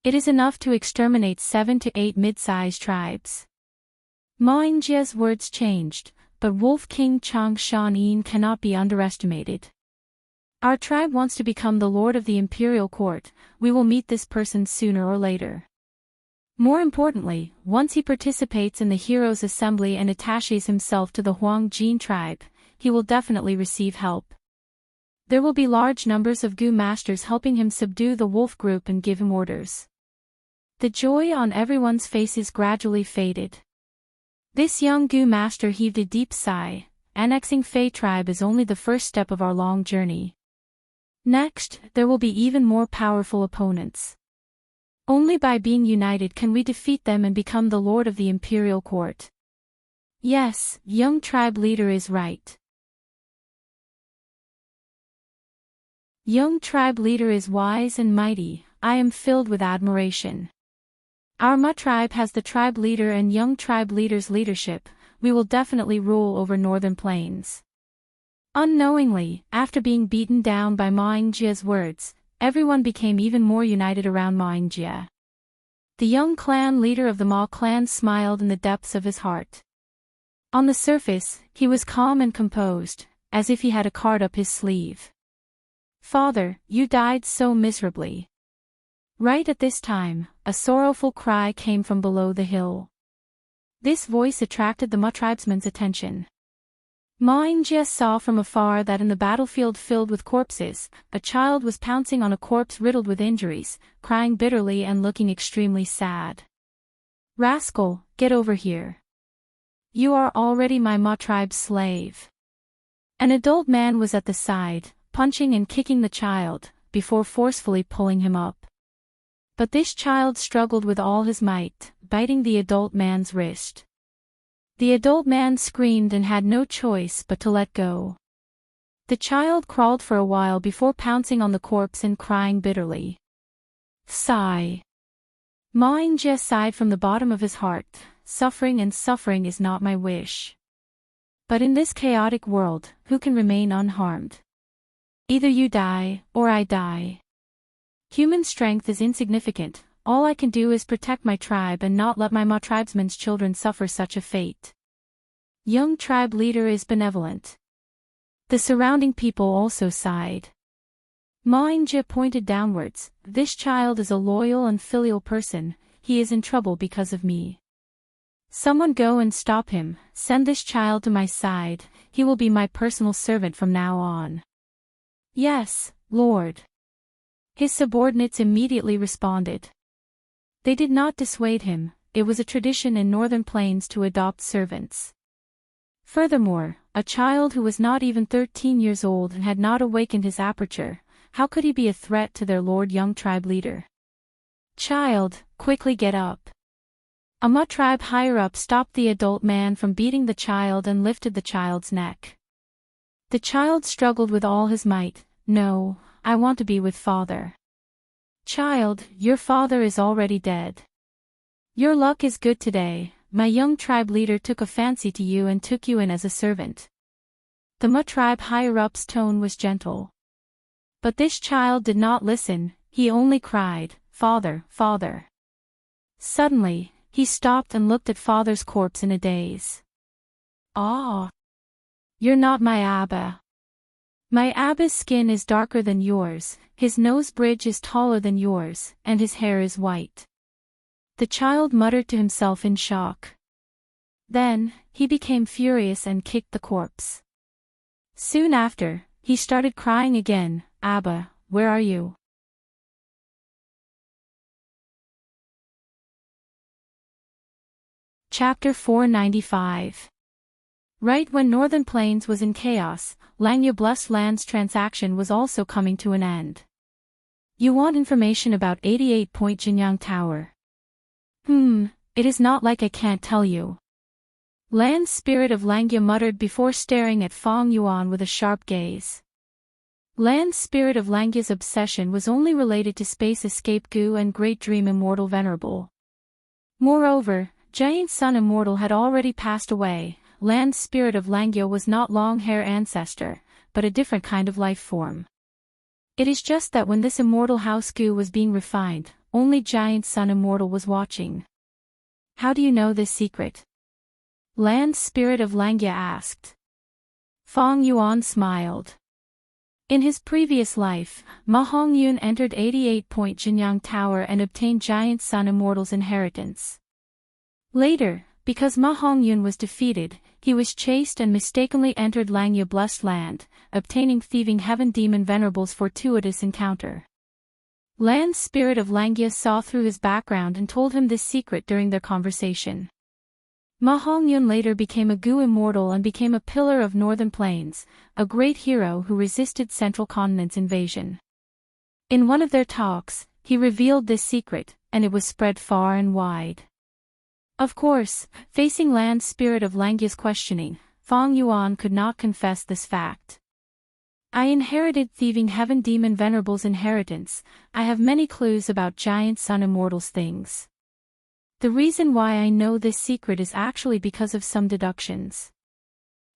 It is enough to exterminate 7 to 8 mid-sized tribes. Ma Jia's words changed, but Wolf King Chang Shan cannot be underestimated. Our tribe wants to become the lord of the imperial court. We will meet this person sooner or later. More importantly, once he participates in the heroes' assembly and attaches himself to the Huang Jin tribe, he will definitely receive help. There will be large numbers of Gu masters helping him subdue the wolf group and give him orders. The joy on everyone's faces gradually faded. This young Gu master heaved a deep sigh. Annexing Fei tribe is only the first step of our long journey. Next, there will be even more powerful opponents. Only by being united can we defeat them and become the lord of the imperial court. Yes, young tribe leader is right. Young tribe leader is wise and mighty. I am filled with admiration. Our Ma tribe has the tribe leader and young tribe leader's leadership. We will definitely rule over northern plains. Unknowingly, after being beaten down by Ma Jia's words, everyone became even more united around Ma Jia. The young clan leader of the Ma clan smiled in the depths of his heart. On the surface, he was calm and composed, as if he had a card up his sleeve. Father, you died so miserably. Right at this time, a sorrowful cry came from below the hill. This voice attracted the Ma tribesman's attention. Ma Jia saw from afar that in the battlefield filled with corpses, a child was pouncing on a corpse riddled with injuries, crying bitterly and looking extremely sad. Rascal, get over here. You are already my Ma tribe's slave. An adult man was at the side, punching and kicking the child, before forcefully pulling him up. But this child struggled with all his might, biting the adult man's wrist. The adult man screamed and had no choice but to let go. The child crawled for a while before pouncing on the corpse and crying bitterly. Sigh. Ma Jia sighed from the bottom of his heart. Suffering is not my wish. But in this chaotic world, who can remain unharmed? Either you die, or I die. Human strength is insignificant. All I can do is protect my tribe and not let my Ma tribesman's children suffer such a fate. Young tribe leader is benevolent. The surrounding people also sighed. Ma Jia pointed downwards. This child is a loyal and filial person. He is in trouble because of me. Someone go and stop him. Send this child to my side. He will be my personal servant from now on. Yes, Lord. His subordinates immediately responded. They did not dissuade him. It was a tradition in northern plains to adopt servants. Furthermore, a child who was not even 13 years old and had not awakened his aperture, how could he be a threat to their lord young tribe leader? Child, quickly get up. A Ma tribe higher-up stopped the adult man from beating the child and lifted the child's neck. The child struggled with all his might. No, I want to be with father. Child, your father is already dead. Your luck is good today. My young tribe leader took a fancy to you and took you in as a servant. The Ma tribe higher-up's tone was gentle. But this child did not listen. He only cried, Father, Father. Suddenly, he stopped and looked at father's corpse in a daze. Ah! You're not my Abba. My Abba's skin is darker than yours, his nose bridge is taller than yours, and his hair is white. The child muttered to himself in shock. Then, he became furious and kicked the corpse. Soon after, he started crying again. Abba, where are you? Chapter 495. Right when Northern Plains was in chaos, Langya Blessed Land's transaction was also coming to an end. You want information about 88-point Jinyang Tower? It is not like I can't tell you. Land Spirit of Langya muttered before staring at Fong Yuan with a sharp gaze. Land Spirit of Langya's obsession was only related to Space Escape Gu and Great Dream Immortal Venerable. Moreover, Giant Sun Immortal had already passed away. Land Spirit of Langya was not long-hair ancestor, but a different kind of life form. It is just that when this immortal house Gu was being refined, only Giant Sun Immortal was watching. How do you know this secret? Land Spirit of Langya asked. Fong Yuan smiled. In his previous life, Ma Hongyun entered 88-point Jinyang Tower and obtained Giant Sun Immortal's inheritance. Later, because Ma Hongyun was defeated, he was chased and mistakenly entered Langya Blessed Land, obtaining Thieving Heaven Demon Venerable's fortuitous encounter. Land Spirit of Langya saw through his background and told him this secret during their conversation. Ma Hongyun later became a Gu Immortal and became a pillar of Northern Plains, a great hero who resisted Central Continent's invasion. In one of their talks, he revealed this secret, and it was spread far and wide. Of course, facing Land Spirit of Langya's questioning, Fong Yuan could not confess this fact. I inherited Thieving Heaven Demon Venerable's inheritance. I have many clues about Giant Sun Immortal's things. The reason why I know this secret is actually because of some deductions.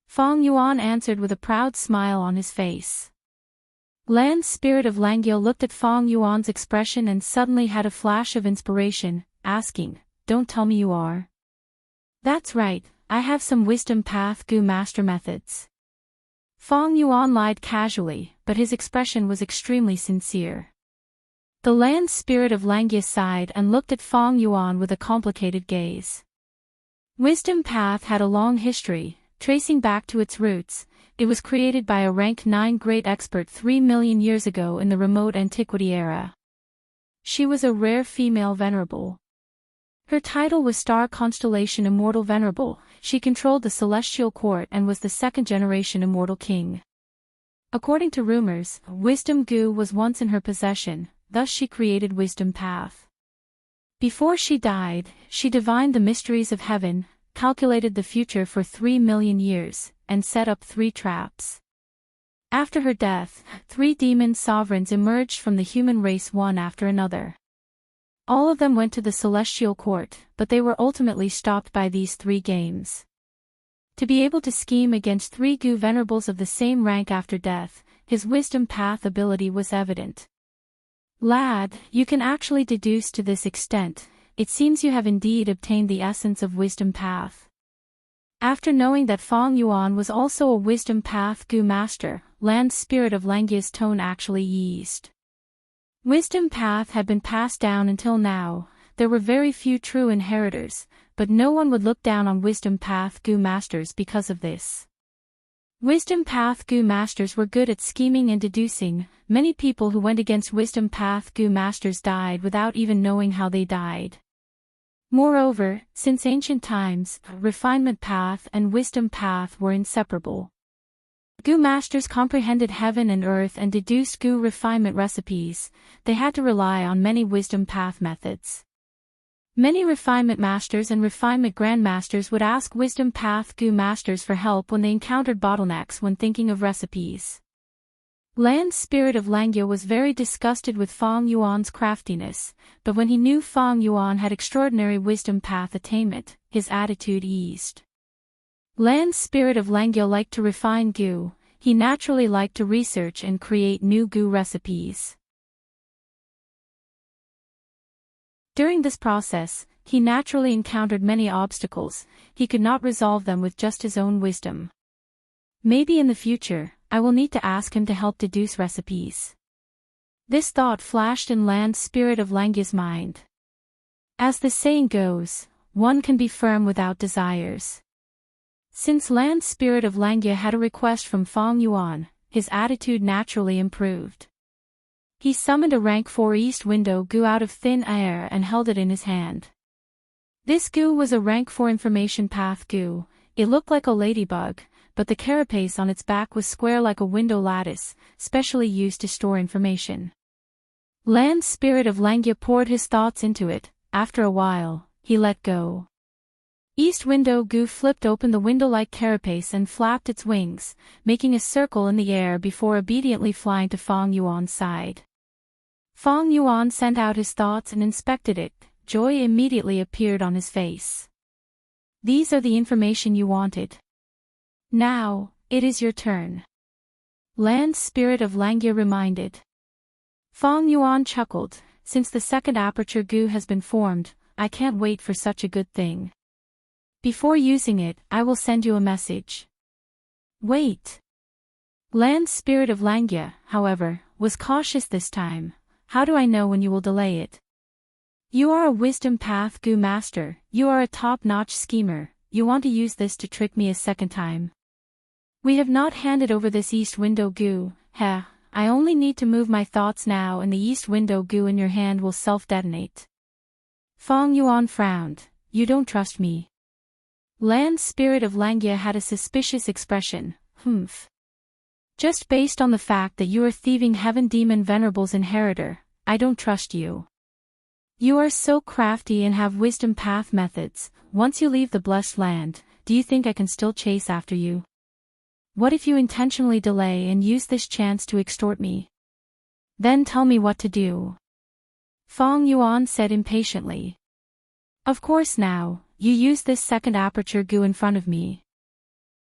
Fong Yuan answered with a proud smile on his face. Land Spirit of Langya looked at Fong Yuan's expression and suddenly had a flash of inspiration, asking, "Don't tell me you are." "That's right, I have some wisdom path Gu master methods." Fong Yuan lied casually, but his expression was extremely sincere. The Land Spirit of Langya sighed and looked at Fong Yuan with a complicated gaze. Wisdom Path had a long history, tracing back to its roots. It was created by a rank 9 great expert 3 million years ago in the remote antiquity era. She was a rare female venerable. Her title was Star Constellation Immortal Venerable. She controlled the celestial court and was the second-generation immortal king. According to rumors, Wisdom Gu was once in her possession, thus she created Wisdom Path. Before she died, she divined the mysteries of heaven, calculated the future for 3 million years, and set up 3 traps. After her death, 3 demon sovereigns emerged from the human race one after another. All of them went to the celestial court, but they were ultimately stopped by these 3 games. To be able to scheme against 3 Gu venerables of the same rank after death, his Wisdom Path ability was evident. Lad, you can actually deduce to this extent. It seems you have indeed obtained the essence of Wisdom Path. After knowing that Fong Yuan was also a Wisdom Path Gu master, Land Spirit of Langya's tone actually eased. Wisdom Path had been passed down until now. There were very few true inheritors, but no one would look down on Wisdom Path Gu masters because of this. Wisdom Path Gu masters were good at scheming and deducing. Many people who went against Wisdom Path Gu masters died without even knowing how they died. Moreover, since ancient times, Refinement Path and Wisdom Path were inseparable. Gu masters comprehended heaven and earth and deduced Gu refinement recipes. They had to rely on many Wisdom Path methods. Many refinement masters and refinement grandmasters would ask Wisdom Path Gu masters for help when they encountered bottlenecks when thinking of recipes. Land Spirit of Langya was very disgusted with Fong Yuan's craftiness, but when he knew Fong Yuan had extraordinary Wisdom Path attainment, his attitude eased. Land Spirit of Langya liked to refine Gu. He naturally liked to research and create new Gu recipes. During this process, he naturally encountered many obstacles. He could not resolve them with just his own wisdom. Maybe in the future, I will need to ask him to help deduce recipes. This thought flashed in Land Spirit of Langya's mind. As the saying goes, one can be firm without desires. Since Land Spirit of Langya had a request from Fong Yuan, his attitude naturally improved. He summoned a rank 4 East Window Gu out of thin air and held it in his hand. This Gu was a rank 4 information path Gu. It looked like a ladybug, but the carapace on its back was square like a window lattice, specially used to store information. Land Spirit of Langya poured his thoughts into it. After a while, he let go. East Window Gu flipped open the window-like carapace and flapped its wings, making a circle in the air before obediently flying to Fong Yuan's side. Fong Yuan sent out his thoughts and inspected it. Joy immediately appeared on his face. These are the information you wanted. Now, it is your turn. Land Spirit of Langya reminded. Fong Yuan chuckled. Since the second aperture Gu has been formed, I can't wait for such a good thing. Before using it, I will send you a message. Wait. Land Spirit of Langya, however, was cautious this time. How do I know when you will delay it? You are a wisdom path Gu master, you are a top-notch schemer, you want to use this to trick me a second time. We have not handed over this East Window Gu, heh, I only need to move my thoughts now and the East Window Gu in your hand will self-detonate. Fong Yuan frowned. You don't trust me. Land Spirit of Langya had a suspicious expression. Just based on the fact that you are thieving Heaven Demon Venerable's inheritor, I don't trust you. You are so crafty and have wisdom path methods. Once you leave the blessed land, do you think I can still chase after you? What if you intentionally delay and use this chance to extort me? Then tell me what to do. Fong Yuan said impatiently. Of course now, you use this second aperture Gu in front of me.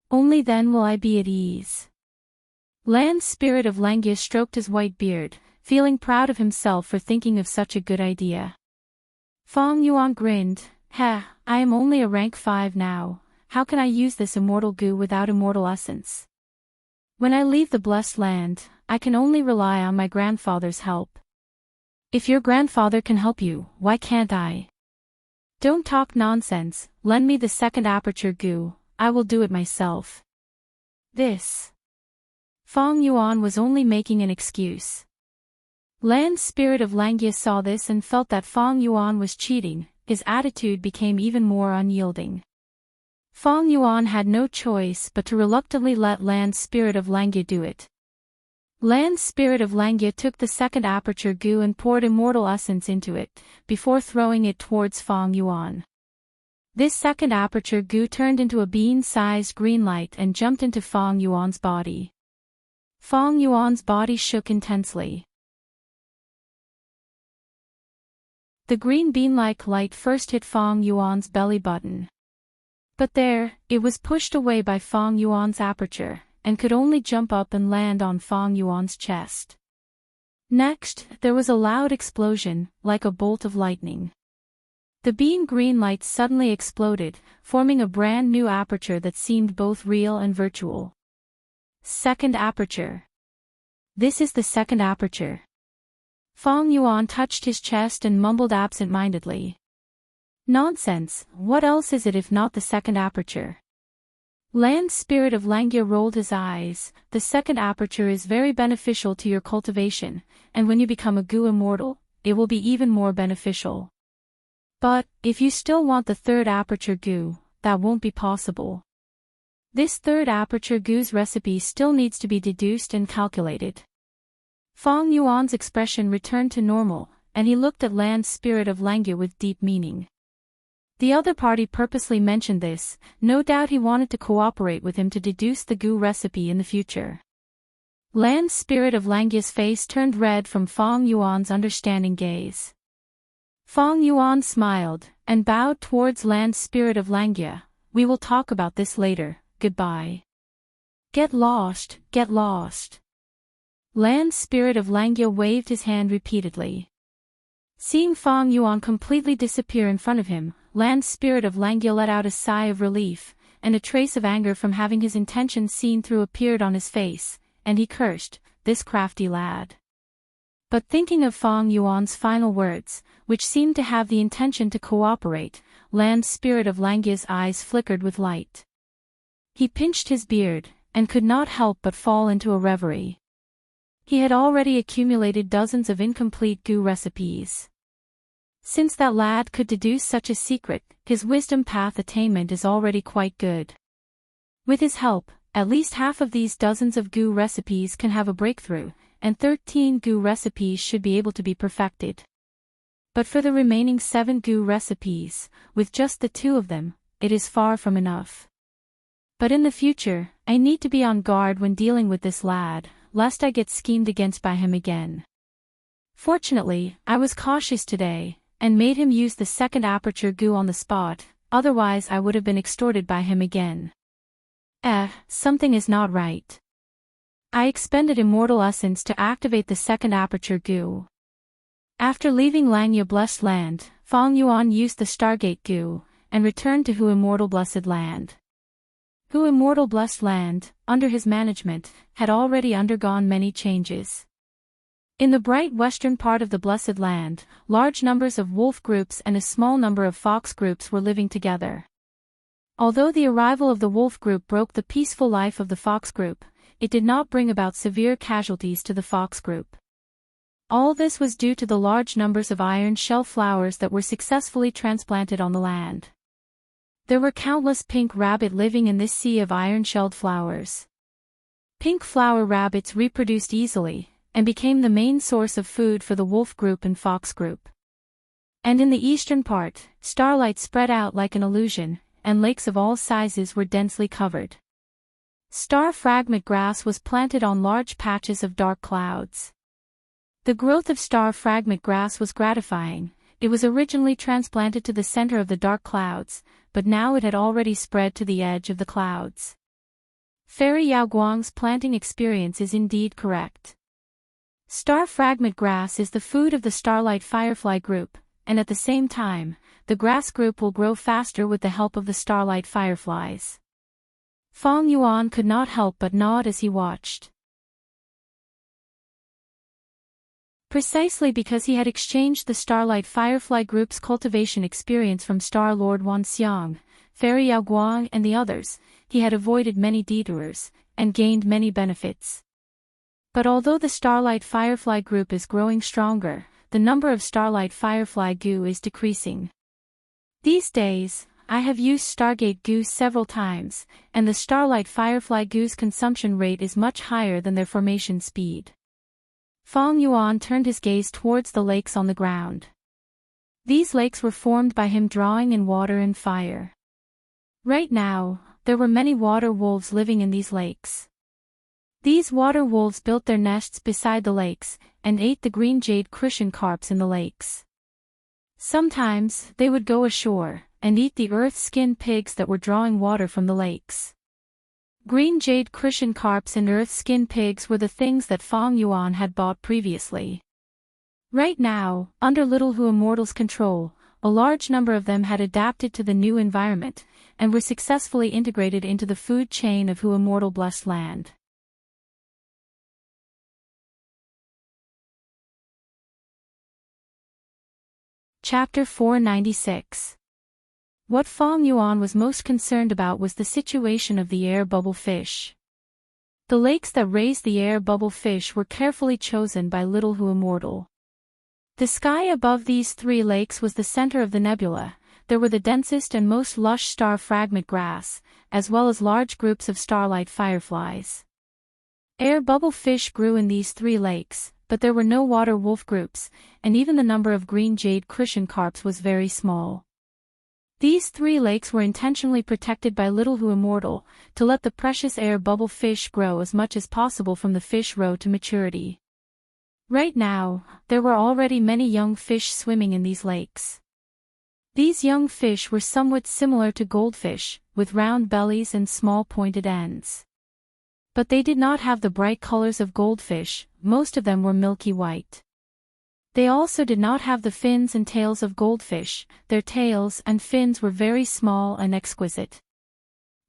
Only then will I be at ease. Land Spirit of Langya stroked his white beard, feeling proud of himself for thinking of such a good idea. Fong Yuan grinned. Heh, I am only a rank 5 now, how can I use this immortal Gu without immortal essence? When I leave the blessed land, I can only rely on my grandfather's help. If your grandfather can help you, why can't I? Don't talk nonsense, lend me the second aperture Gu, I will do it myself. This. Fong Yuan was only making an excuse. Land Spirit of Langya saw this and felt that Fong Yuan was cheating, his attitude became even more unyielding. Fong Yuan had no choice but to reluctantly let Land Spirit of Langya do it. Land Spirit of Langya took the second aperture Gu and poured immortal essence into it, before throwing it towards Fong Yuan. This second aperture Gu turned into a bean-sized green light and jumped into Fong Yuan's body. Fong Yuan's body shook intensely. The green bean-like light first hit Fong Yuan's belly button. But there, it was pushed away by Fong Yuan's aperture, and could only jump up and land on Fong Yuan's chest. Next, there was a loud explosion, like a bolt of lightning. The bean green light suddenly exploded, forming a brand new aperture that seemed both real and virtual. Second aperture. This is the second aperture. Fong Yuan touched his chest and mumbled absent-mindedly. Nonsense, what else is it if not the second aperture? Land Spirit of Langya rolled his eyes. The second aperture is very beneficial to your cultivation, and when you become a Gu immortal, it will be even more beneficial. But, if you still want the third aperture Gu, that won't be possible. This third aperture Gu's recipe still needs to be deduced and calculated. Fong Yuan's expression returned to normal, and he looked at Land Spirit of Langya with deep meaning. The other party purposely mentioned this, no doubt he wanted to cooperate with him to deduce the Gu recipe in the future. Land Spirit of Langya's face turned red from Fong Yuan's understanding gaze. Fong Yuan smiled, and bowed towards Land Spirit of Langya. We will talk about this later, goodbye. Get lost, get lost. Land Spirit of Langya waved his hand repeatedly. Seeing Fong Yuan completely disappear in front of him, Land Spirit of Langya let out a sigh of relief, and a trace of anger from having his intentions seen through appeared on his face, and he cursed, this crafty lad. But thinking of Fong Yuan's final words, which seemed to have the intention to cooperate, Land Spirit of Langya's eyes flickered with light. He pinched his beard, and could not help but fall into a reverie. He had already accumulated dozens of incomplete goo recipes. Since that lad could deduce such a secret, his wisdom path attainment is already quite good. With his help, at least half of these dozens of goo recipes can have a breakthrough, and 13 goo recipes should be able to be perfected. But for the remaining 7 goo recipes, with just the 2 of them, it is far from enough. But in the future, I need to be on guard when dealing with this lad, lest I get schemed against by him again. Fortunately, I was cautious today, and made him use the second aperture goo on the spot, otherwise I would have been extorted by him again. Something is not right. I expended Immortal Essence to activate the second aperture goo. After leaving Langya Blessed Land, Fong Yuan used the Stargate goo, and returned to Hu Immortal Blessed Land. Hu Immortal Blessed Land, under his management, had already undergone many changes. In the bright western part of the Blessed Land, large numbers of wolf groups and a small number of fox groups were living together. Although the arrival of the wolf group broke the peaceful life of the fox group, it did not bring about severe casualties to the fox group. All this was due to the large numbers of iron shell flowers that were successfully transplanted on the land. There were countless pink rabbit living in this sea of iron-shelled flowers. Pink flower rabbits reproduced easily, and became the main source of food for the wolf group and fox group. And in the eastern part, starlight spread out like an illusion, and lakes of all sizes were densely covered. Star fragment grass was planted on large patches of dark clouds. The growth of star fragment grass was gratifying. It was originally transplanted to the center of the dark clouds, but now it had already spread to the edge of the clouds. Fairy Yao Guang's planting experience is indeed correct. Star fragment grass is the food of the starlight firefly group, and at the same time, the grass group will grow faster with the help of the starlight fireflies. Fong Yuan could not help but nod as he watched. Precisely because he had exchanged the Starlight Firefly Group's cultivation experience from Star Lord Wan Xiang, Fairy Yao Guang and the others, he had avoided many detours, and gained many benefits. But although the Starlight Firefly Group is growing stronger, the number of Starlight Firefly goo is decreasing. These days, I have used Stargate goo several times, and the Starlight Firefly goo's consumption rate is much higher than their formation speed. Fong Yuan turned his gaze towards the lakes on the ground. These lakes were formed by him drawing in water and fire. Right now, there were many water wolves living in these lakes. These water wolves built their nests beside the lakes, and ate the green jade crucian carps in the lakes. Sometimes, they would go ashore, and eat the earth-skin pigs that were drawing water from the lakes. Green jade crucian carps and earth-skin pigs were the things that Fong Yuan had bought previously. Right now, under Little Hu Immortal's control, a large number of them had adapted to the new environment, and were successfully integrated into the food chain of Hu Immortal Blessed Land. Chapter 496. What Fong Yuan was most concerned about was the situation of the air bubble fish. The lakes that raised the air bubble fish were carefully chosen by Little Hu Immortal. The sky above these 3 lakes was the center of the nebula. There were the densest and most lush star fragment grass, as well as large groups of starlight fireflies. Air bubble fish grew in these 3 lakes, but there were no water wolf groups, and even the number of green jade crucian carps was very small. These 3 lakes were intentionally protected by Little Hu Immortal, to let the precious air bubble fish grow as much as possible from the fish roe to maturity. Right now, there were already many young fish swimming in these lakes. These young fish were somewhat similar to goldfish, with round bellies and small pointed ends. But they did not have the bright colors of goldfish, most of them were milky white. They also did not have the fins and tails of goldfish, their tails and fins were very small and exquisite.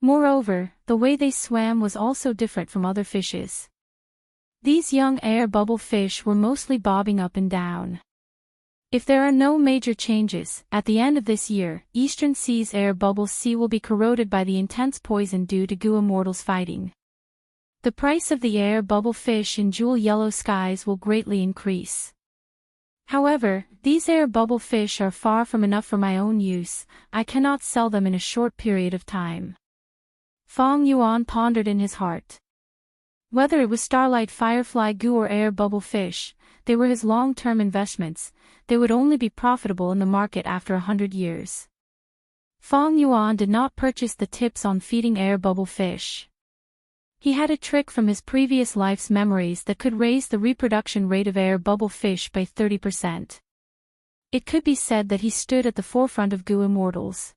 Moreover, the way they swam was also different from other fishes. These young air bubble fish were mostly bobbing up and down. If there are no major changes, at the end of this year, Eastern Sea's air bubble sea will be corroded by the intense poison due to Goo Immortal's fighting. The price of the air bubble fish in jewel yellow skies will greatly increase. However, these air bubble fish are far from enough for my own use. I cannot sell them in a short period of time. Fong Yuan pondered in his heart. Whether it was starlight firefly goo or air bubble fish, they were his long-term investments. They would only be profitable in the market after 100 years. Fong Yuan did not purchase the tips on feeding air bubble fish. He had a trick from his previous life's memories that could raise the reproduction rate of air bubble fish by 30%. It could be said that he stood at the forefront of Goo Immortals.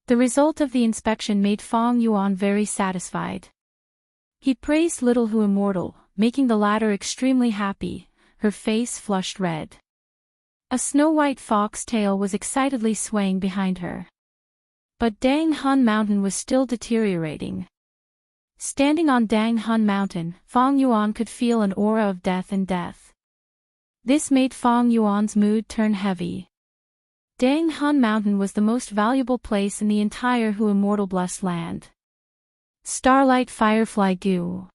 The result of the inspection made Fong Yuan very satisfied. He praised little Goo Immortal, making the latter extremely happy. Her face flushed red. A snow-white fox tail was excitedly swaying behind her. But Dang Hun Mountain was still deteriorating. Standing on Dang Hun Mountain, Fong Yuan could feel an aura of death and death. This made Fong Yuan's mood turn heavy. Dang Hun Mountain was the most valuable place in the entire Goo Immortal blessed land. Starlight Firefly Goo,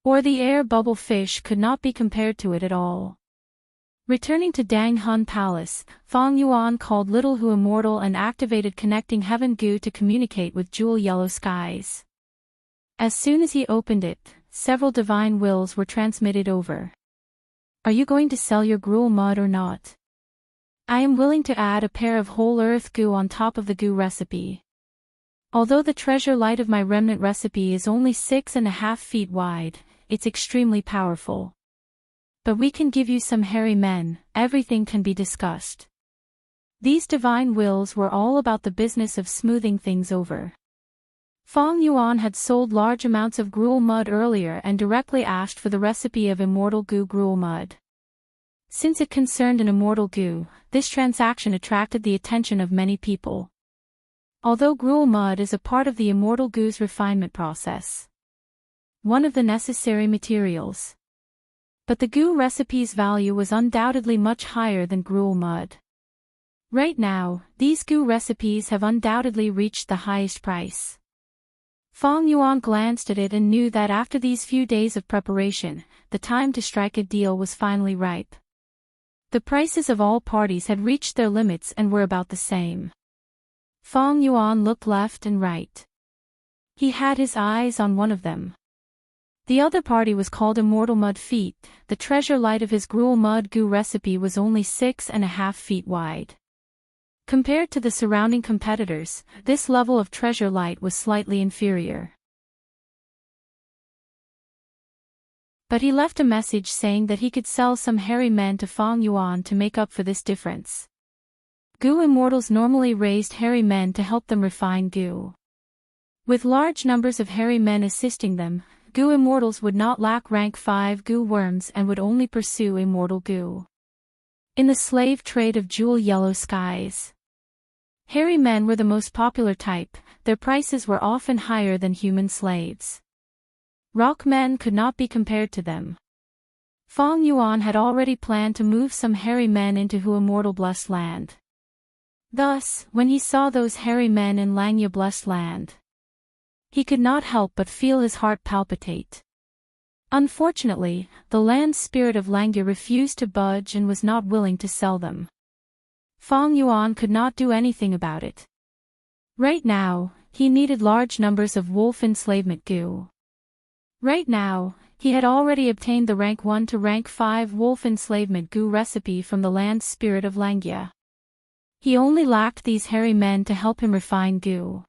or the air bubble fish, could not be compared to it at all. Returning to Dang Hun Palace, Fong Yuan called little Goo Immortal and activated connecting heaven Goo to communicate with jewel yellow skies. As soon as he opened it, several divine wills were transmitted over. Are you going to sell your gruel mud or not? I am willing to add a pair of whole earth goo on top of the goo recipe. Although the treasure light of my remnant recipe is only 6.5 feet wide, it's extremely powerful. But we can give you some hairy men, everything can be discussed. These divine wills were all about the business of smoothing things over. Fong Yuan had sold large amounts of gruel mud earlier and directly asked for the recipe of immortal goo gruel mud. Since it concerned an immortal goo, this transaction attracted the attention of many people. Although gruel mud is a part of the immortal goo's refinement process, one of the necessary materials, but the goo recipe's value was undoubtedly much higher than gruel mud. Right now, these goo recipes have undoubtedly reached the highest price. Fong Yuan glanced at it and knew that after these few days of preparation, the time to strike a deal was finally ripe. The prices of all parties had reached their limits and were about the same. Fong Yuan looked left and right. He had his eyes on one of them. The other party was called Immortal Mud Feet. The treasure light of his gruel mud goo recipe was only 6.5 feet wide. Compared to the surrounding competitors, this level of treasure light was slightly inferior. But he left a message saying that he could sell some hairy men to Fong Yuan to make up for this difference. Goo Immortals normally raised hairy men to help them refine goo. With large numbers of hairy men assisting them, Goo Immortals would not lack rank 5 goo worms and would only pursue immortal goo. In the slave trade of jewel yellow skies, hairy men were the most popular type. Their prices were often higher than human slaves. Rock men could not be compared to them. Fong Yuan had already planned to move some hairy men into Goo Immortal blessed land. Thus, when he saw those hairy men in Langya blessed land, he could not help but feel his heart palpitate. Unfortunately, the land spirit of Langya refused to budge and was not willing to sell them. Fong Yuan could not do anything about it. Right now, he needed large numbers of wolf enslavement goo. Right now, he had already obtained the rank 1 to rank 5 wolf enslavement goo recipe from the land spirit of Langya. He only lacked these hairy men to help him refine goo.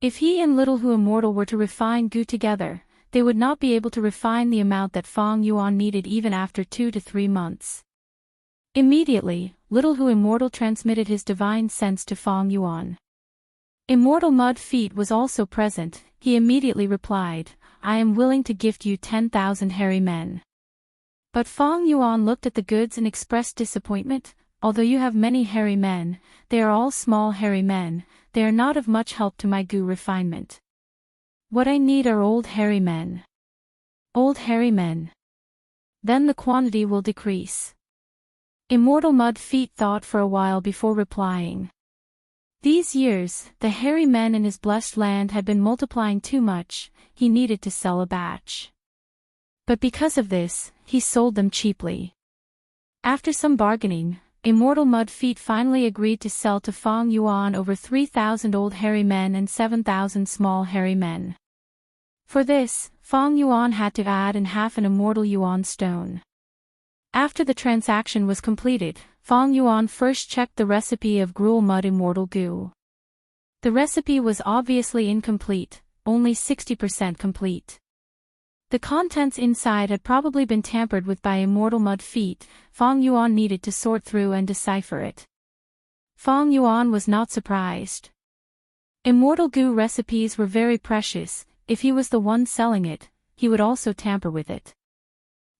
If he and little Goo Immortal were to refine goo together, they would not be able to refine the amount that Fong Yuan needed even after 2 to 3 months. Immediately, little Goo Immortal transmitted his divine sense to Fong Yuan. Immortal Mud Feet was also present. He immediately replied, I am willing to gift you 10,000 hairy men. But Fong Yuan looked at the goods and expressed disappointment. Although you have many hairy men, they are all small hairy men, they are not of much help to my goo refinement. What I need are old hairy men. Old hairy men. Then the quantity will decrease. Immortal Mud Feet thought for a while before replying. These years, the hairy men in his blessed land had been multiplying too much, he needed to sell a batch. But because of this, he sold them cheaply. After some bargaining, Immortal Mud Feet finally agreed to sell to Fang Yuan over 3,000 old hairy men and 7,000 small hairy men. For this, Fang Yuan had to add in half an immortal yuan stone. After the transaction was completed, Fang Yuan first checked the recipe of gruel mud immortal goo. The recipe was obviously incomplete, only 60% complete. The contents inside had probably been tampered with by Immortal Mud Feet. Fang Yuan needed to sort through and decipher it. Fang Yuan was not surprised. Immortal goo recipes were very precious. If he was the one selling it, he would also tamper with it.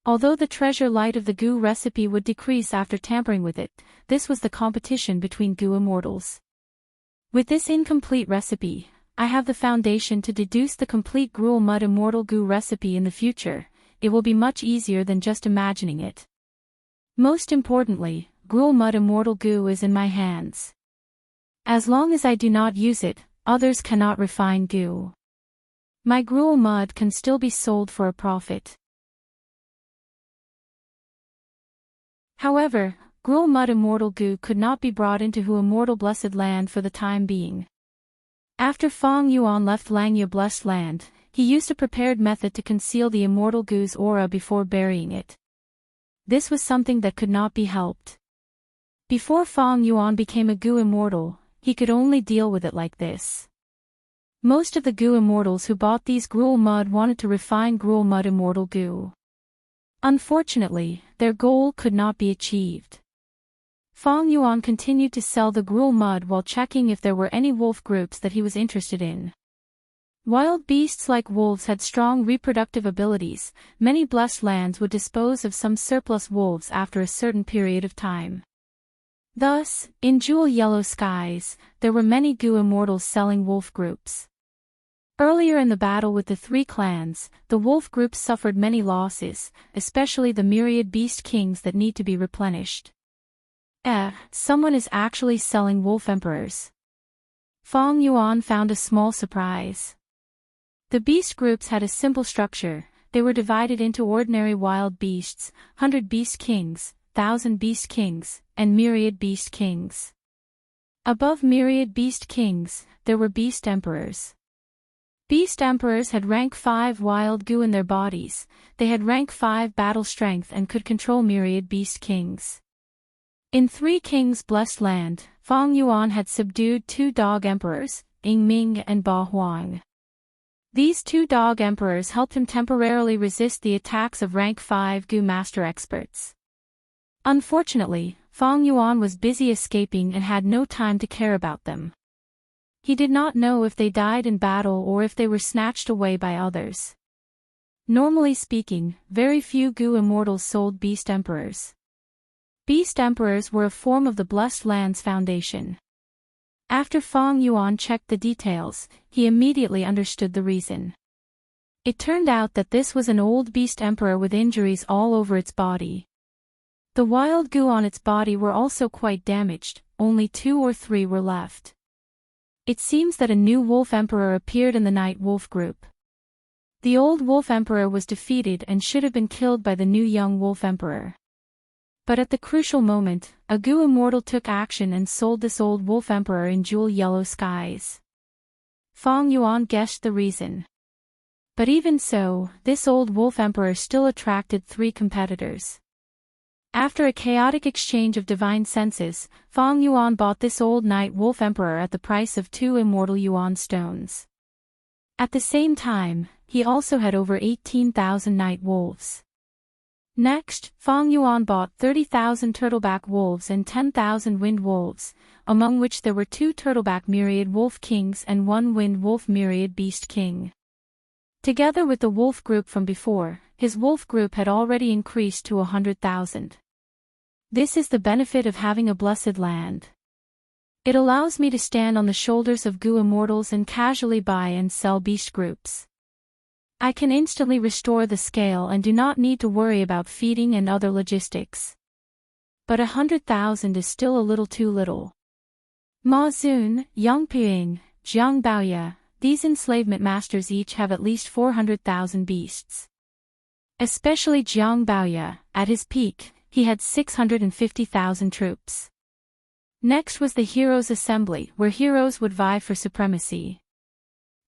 Although the treasure light of the goo recipe would decrease after tampering with it, this was the competition between goo immortals. With this incomplete recipe, I have the foundation to deduce the complete gruel mud immortal goo recipe in the future. It will be much easier than just imagining it. Most importantly, gruel mud immortal goo is in my hands. As long as I do not use it, others cannot refine goo. My gruel mud can still be sold for a profit. However, gruel mud immortal goo could not be brought into Hu immortal blessed land for the time being. After Fang Yuan left Langya blessed land, he used a prepared method to conceal the immortal goo's aura before burying it. This was something that could not be helped. Before Fang Yuan became a goo immortal, he could only deal with it like this. Most of the goo immortals who bought these gruel mud wanted to refine gruel mud immortal goo. Unfortunately, their goal could not be achieved. Fang Yuan continued to sell the gruel mud while checking if there were any wolf groups that he was interested in. Wild beasts like wolves had strong reproductive abilities. Many blessed lands would dispose of some surplus wolves after a certain period of time. Thus, in Jewel Yellow Skies, there were many goo immortals selling wolf groups. Earlier in the battle with the three clans, the wolf groups suffered many losses, especially the myriad beast kings that need to be replenished. Someone is actually selling wolf emperors. Fang Yuan found a small surprise. The beast groups had a simple structure. They were divided into ordinary wild beasts, 100 beast kings, 1,000 beast kings, and myriad beast kings. Above myriad beast kings, there were beast emperors. Beast emperors had rank 5 wild goo in their bodies. They had rank 5 battle strength and could control myriad beast kings. In Three Kings Blessed Land, Fang Yuan had subdued 2 dog emperors, Ying Ming and Ba Huang. These 2 dog emperors helped him temporarily resist the attacks of rank 5 goo master experts. Unfortunately, Fang Yuan was busy escaping and had no time to care about them. He did not know if they died in battle or if they were snatched away by others. Normally speaking, very few goo immortals sold beast emperors. Beast emperors were a form of the Blessed Land's foundation. After Fang Yuan checked the details, he immediately understood the reason. It turned out that this was an old beast emperor with injuries all over its body. The wild goo on its body were also quite damaged, only 2 or 3 were left. It seems that a new wolf emperor appeared in the night wolf group. The old wolf emperor was defeated and should have been killed by the new young wolf emperor. But at the crucial moment, a goo immortal took action and sold this old wolf emperor in Jewel Yellow Skies. Fang Yuan guessed the reason. But even so, this old wolf emperor still attracted 3 competitors. After a chaotic exchange of divine senses, Fang Yuan bought this old night wolf emperor at the price of 2 immortal yuan stones. At the same time, he also had over 18,000 night wolves. Next, Fang Yuan bought 30,000 turtleback wolves and 10,000 wind wolves, among which there were 2 turtleback myriad wolf kings and 1 wind wolf myriad beast king. Together with the wolf group from before, his wolf group had already increased to 100,000. This is the benefit of having a blessed land. It allows me to stand on the shoulders of goo immortals and casually buy and sell beast groups. I can instantly restore the scale and do not need to worry about feeding and other logistics. But 100,000 is still a little too little. Ma Xun, Yang Ping, Jiang Baoya, these enslavement masters each have at least 400,000 beasts. Especially Jiang Baoya, at his peak, he had 650,000 troops. Next was the Heroes' Assembly, where heroes would vie for supremacy.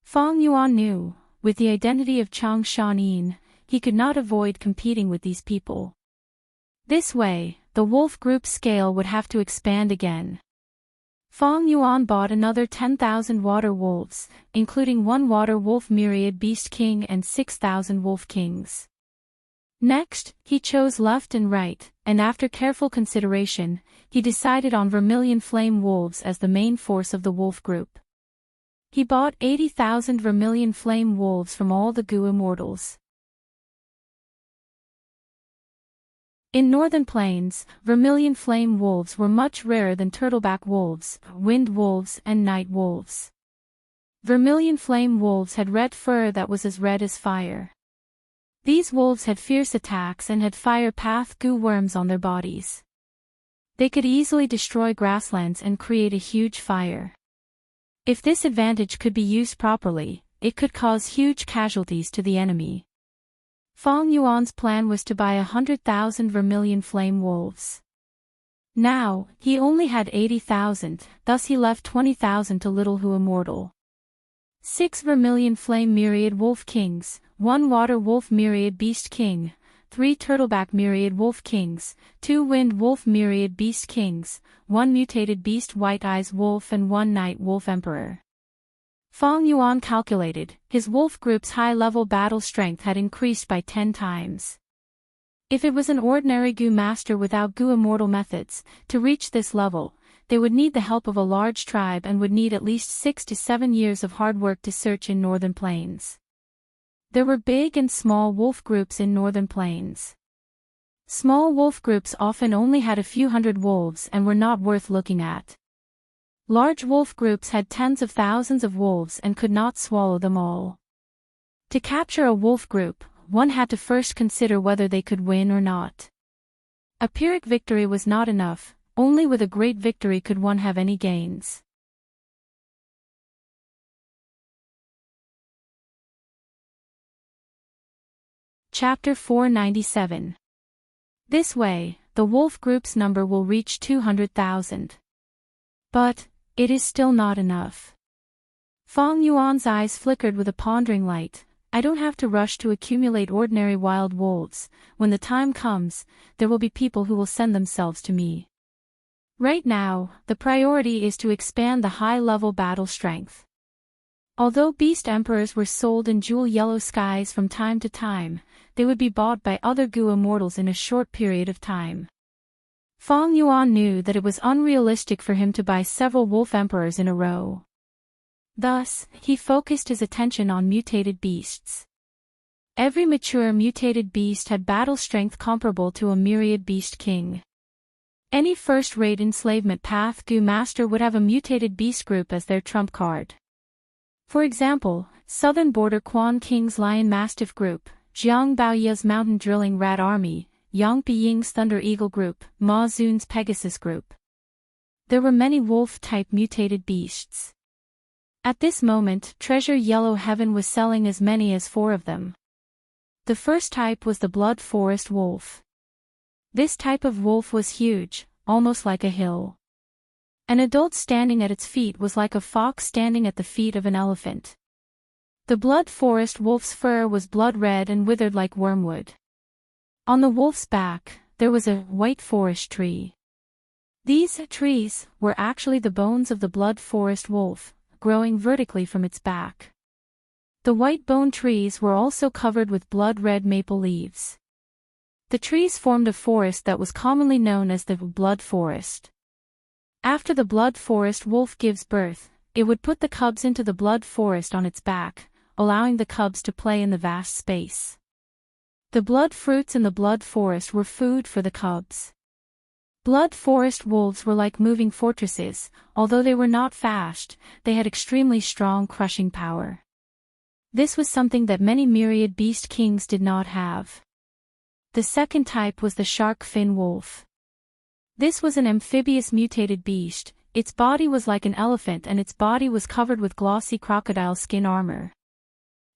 Fang Yuan knew, with the identity of Chang Shanin, he could not avoid competing with these people. This way, the wolf group scale would have to expand again. Fang Yuan bought another 10,000 water wolves, including one water wolf myriad beast king and 6,000 wolf kings. Next, he chose left and right, and after careful consideration, he decided on vermilion flame wolves as the main force of the wolf group. He bought 80,000 vermilion flame wolves from all the Gu immortals. In northern plains, vermilion flame wolves were much rarer than turtleback wolves, wind wolves and night wolves. Vermilion flame wolves had red fur that was as red as fire. These wolves had fierce attacks and had fire path Gu worms on their bodies. They could easily destroy grasslands and create a huge fire. If this advantage could be used properly, it could cause huge casualties to the enemy. Fang Yuan's plan was to buy 100,000 vermilion flame wolves. Now, he only had 80,000, thus he left 20,000 to Little Hu Immortal. 6 vermilion flame myriad wolf kings, 1 water wolf myriad beast king, 3 turtleback myriad wolf kings, 2 wind wolf myriad beast kings, 1 mutated beast white eyes wolf and 1 night wolf emperor. Fang Yuan calculated, his wolf group's high-level battle strength had increased by 10 times. If it was an ordinary Gu master without Gu immortal methods, to reach this level, they would need the help of a large tribe and would need at least 6 to 7 years of hard work to search in northern plains. There were big and small wolf groups in northern plains. Small wolf groups often only had a few hundred wolves and were not worth looking at. Large wolf groups had tens of thousands of wolves and could not swallow them all. To capture a wolf group, one had to first consider whether they could win or not. A Pyrrhic victory was not enough, only with a great victory could one have any gains. Chapter 497. This way, the wolf group's number will reach 200,000. But it is still not enough. Fang Yuan's eyes flickered with a pondering light. I don't have to rush to accumulate ordinary wild wolves. When the time comes, there will be people who will send themselves to me. Right now, the priority is to expand the high-level battle strength. Although beast emperors were sold in jewel yellow skies from time to time, they would be bought by other Gu immortals in a short period of time. Fang Yuan knew that it was unrealistic for him to buy several wolf emperors in a row. Thus, he focused his attention on mutated beasts. Every mature mutated beast had battle strength comparable to a myriad beast king. Any first-rate enslavement path Gu master would have a mutated beast group as their trump card. For example, Southern Border Quan King's Lion Mastiff group, Jiang Baoya's Mountain Drilling Rat Army, Yang Piying's Thunder Eagle group, Ma Xun's Pegasus group. There were many wolf-type mutated beasts. At this moment, Treasure Yellow Heaven was selling as many as 4 of them. The first type was the Blood Forest Wolf. This type of wolf was huge, almost like a hill. An adult standing at its feet was like a fox standing at the feet of an elephant. The Blood Forest Wolf's fur was blood red and withered like wormwood. On the wolf's back, there was a white forest tree. These trees were actually the bones of the Blood Forest Wolf, growing vertically from its back. The white bone trees were also covered with blood-red maple leaves. The trees formed a forest that was commonly known as the Blood Forest. After the Blood Forest Wolf gives birth, it would put the cubs into the Blood Forest on its back, allowing the cubs to play in the vast space. The blood fruits in the Blood Forest were food for the cubs. Blood Forest wolves were like moving fortresses. Although they were not fast, they had extremely strong crushing power. This was something that many myriad beast kings did not have. The second type was the Shark Fin Wolf. This was an amphibious mutated beast. Its body was like an elephant and its body was covered with glossy crocodile skin armor.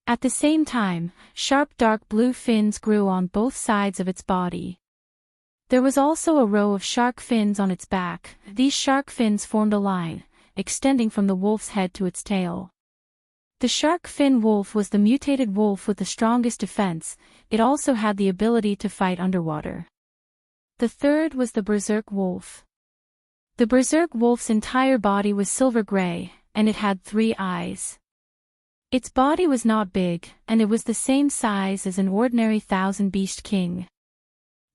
At the same time, sharp dark blue fins grew on both sides of its body. There was also a row of shark fins on its back. These shark fins formed a line, extending from the wolf's head to its tail. The shark fin wolf was the mutated wolf with the strongest defense. It also had the ability to fight underwater. The third was the berserk wolf. The berserk wolf's entire body was silver gray, and it had 3 eyes. Its body was not big, and it was the same size as an ordinary thousand-beast king.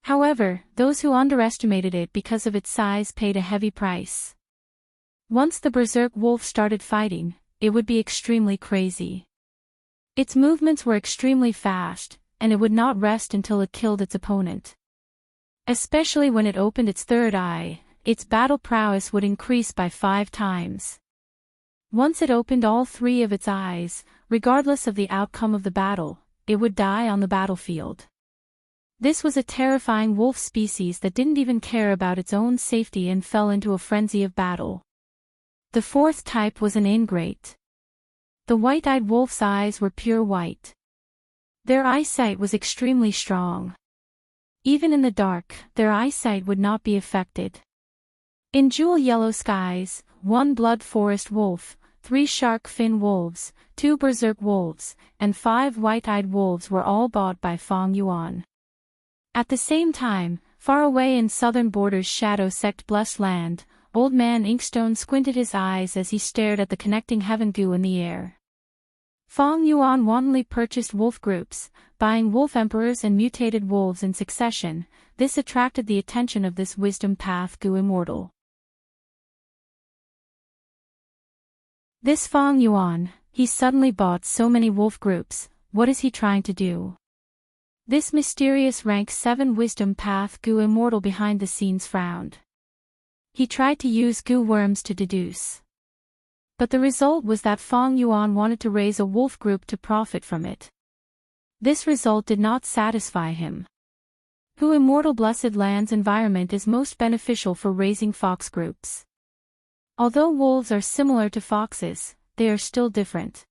However, those who underestimated it because of its size paid a heavy price. Once the berserk wolf started fighting, it would be extremely crazy. Its movements were extremely fast, and it would not rest until it killed its opponent. Especially when it opened its third eye, its battle prowess would increase by 5 times. Once it opened all 3 of its eyes, regardless of the outcome of the battle, it would die on the battlefield. This was a terrifying wolf species that didn't even care about its own safety and fell into a frenzy of battle. The fourth type was an ingrate. The white-eyed wolf's eyes were pure white. Their eyesight was extremely strong. Even in the dark, their eyesight would not be affected. In jewel yellow skies, 1 blood forest wolf, 3 shark fin wolves, 2 berserk wolves, and 5 white-eyed wolves were all bought by Feng Yuan. At the same time, far away in southern borders Shadow Sect Blessed Land, Old Man Inkstone squinted his eyes as he stared at the connecting heaven goo in the air. Feng Yuan wantonly purchased wolf groups, buying wolf emperors and mutated wolves in succession. This attracted the attention of this wisdom path goo Immortal. This Feng Yuan, he suddenly bought so many wolf groups. What is he trying to do? This mysterious rank 7 wisdom path goo Immortal behind the scenes frowned. He tried to use goo worms to deduce. But the result was that Feng Yuan wanted to raise a wolf group to profit from it. This result did not satisfy him. Goo Immortal Blessed Land's environment is most beneficial for raising fox groups. Although wolves are similar to foxes, they are still different.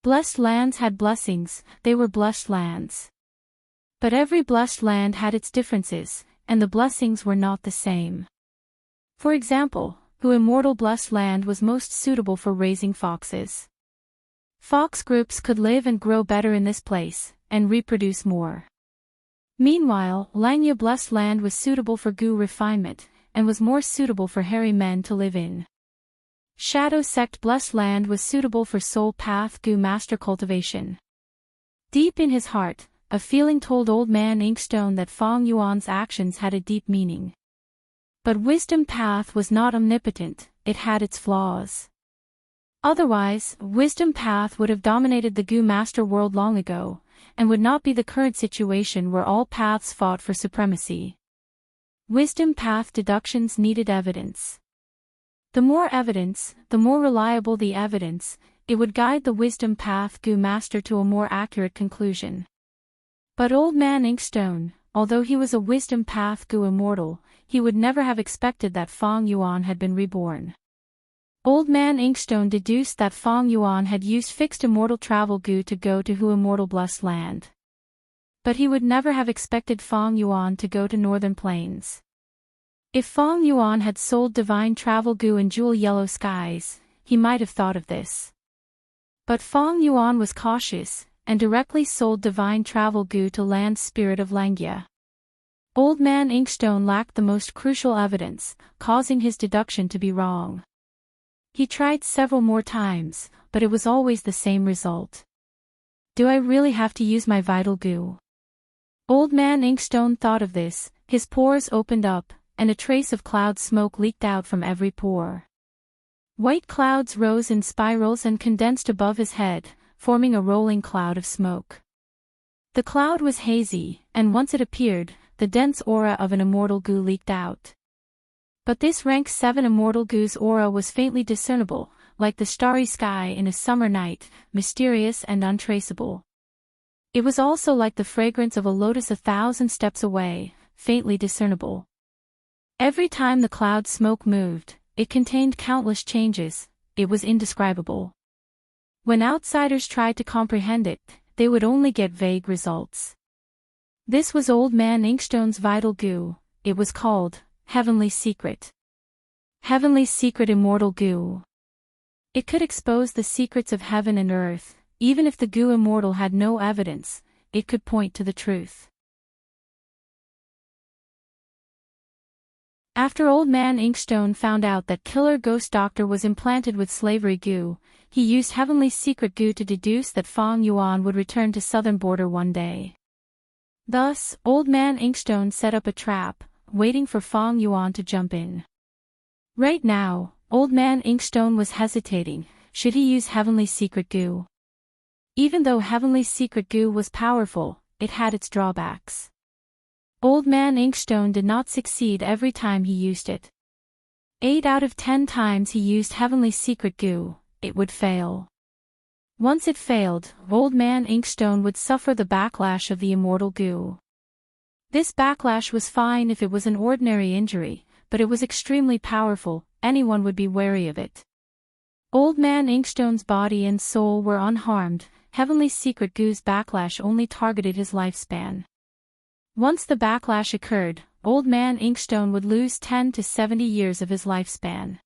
Blessed lands had blessings, they were blessed lands. But every blessed land had its differences, and the blessings were not the same. For example, Goo Immortal Blessed Land was most suitable for raising foxes. Fox groups could live and grow better in this place, and reproduce more. Meanwhile, Langya Blessed Land was suitable for goo refinement, and was more suitable for hairy men to live in. Shadow Sect Blessed Land was suitable for soul path goo master cultivation. Deep in his heart, a feeling told Old Man Inkstone that Feng Yuan's actions had a deep meaning. But wisdom path was not omnipotent, it had its flaws. Otherwise, wisdom path would have dominated the goo master world long ago, and would not be the current situation where all paths fought for supremacy. Wisdom path deductions needed evidence. The more evidence, the more reliable the evidence, it would guide the wisdom path goo master to a more accurate conclusion. But Old Man Inkstone, although he was a wisdom path goo Immortal, he would never have expected that Feng Yuan had been reborn. Old Man Inkstone deduced that Feng Yuan had used fixed immortal travel goo to go to Goo Immortal Blessed Land. But he would never have expected Feng Yuan to go to Northern Plains. If Feng Yuan had sold divine travel goo in jewel yellow skies, he might have thought of this. But Feng Yuan was cautious, and directly sold divine travel goo to Land Spirit of Langya. Old Man Inkstone lacked the most crucial evidence, causing his deduction to be wrong. He tried several more times, but it was always the same result. Do I really have to use my vital goo? Old Man Inkstone thought of this, his pores opened up, and a trace of cloud smoke leaked out from every pore. White clouds rose in spirals and condensed above his head, forming a rolling cloud of smoke. The cloud was hazy, and once it appeared, the dense aura of an immortal goo leaked out. But this rank 7 immortal goo's aura was faintly discernible, like the starry sky in a summer night, mysterious and untraceable. It was also like the fragrance of a lotus 1,000 steps away, faintly discernible. Every time the cloud smoke moved, it contained countless changes. It was indescribable. When outsiders tried to comprehend it, they would only get vague results. This was Old Man Inkstone's vital goo. It was called Heavenly Secret. Heavenly Secret Immortal Goo. It could expose the secrets of heaven and earth. Even if the goo immortal had no evidence, it could point to the truth. After Old Man Inkstone found out that Killer Ghost Doctor was implanted with slavery goo, he used Heavenly Secret goo to deduce that Fong Yuan would return to southern border one day. Thus, Old Man Inkstone set up a trap, waiting for Fong Yuan to jump in. Right now, Old Man Inkstone was hesitating. Should he use Heavenly Secret goo? Even though Heavenly Secret goo was powerful, it had its drawbacks. Old Man Inkstone did not succeed every time he used it. 8 out of 10 times he used Heavenly Secret goo, it would fail. Once it failed, Old Man Inkstone would suffer the backlash of the immortal goo. This backlash was fine if it was an ordinary injury, but it was extremely powerful. Anyone would be wary of it. Old Man Inkstone's body and soul were unharmed. Heavenly Secret goo's backlash only targeted his lifespan. Once the backlash occurred, Old Man Inkstone would lose 10 to 70 years of his lifespan.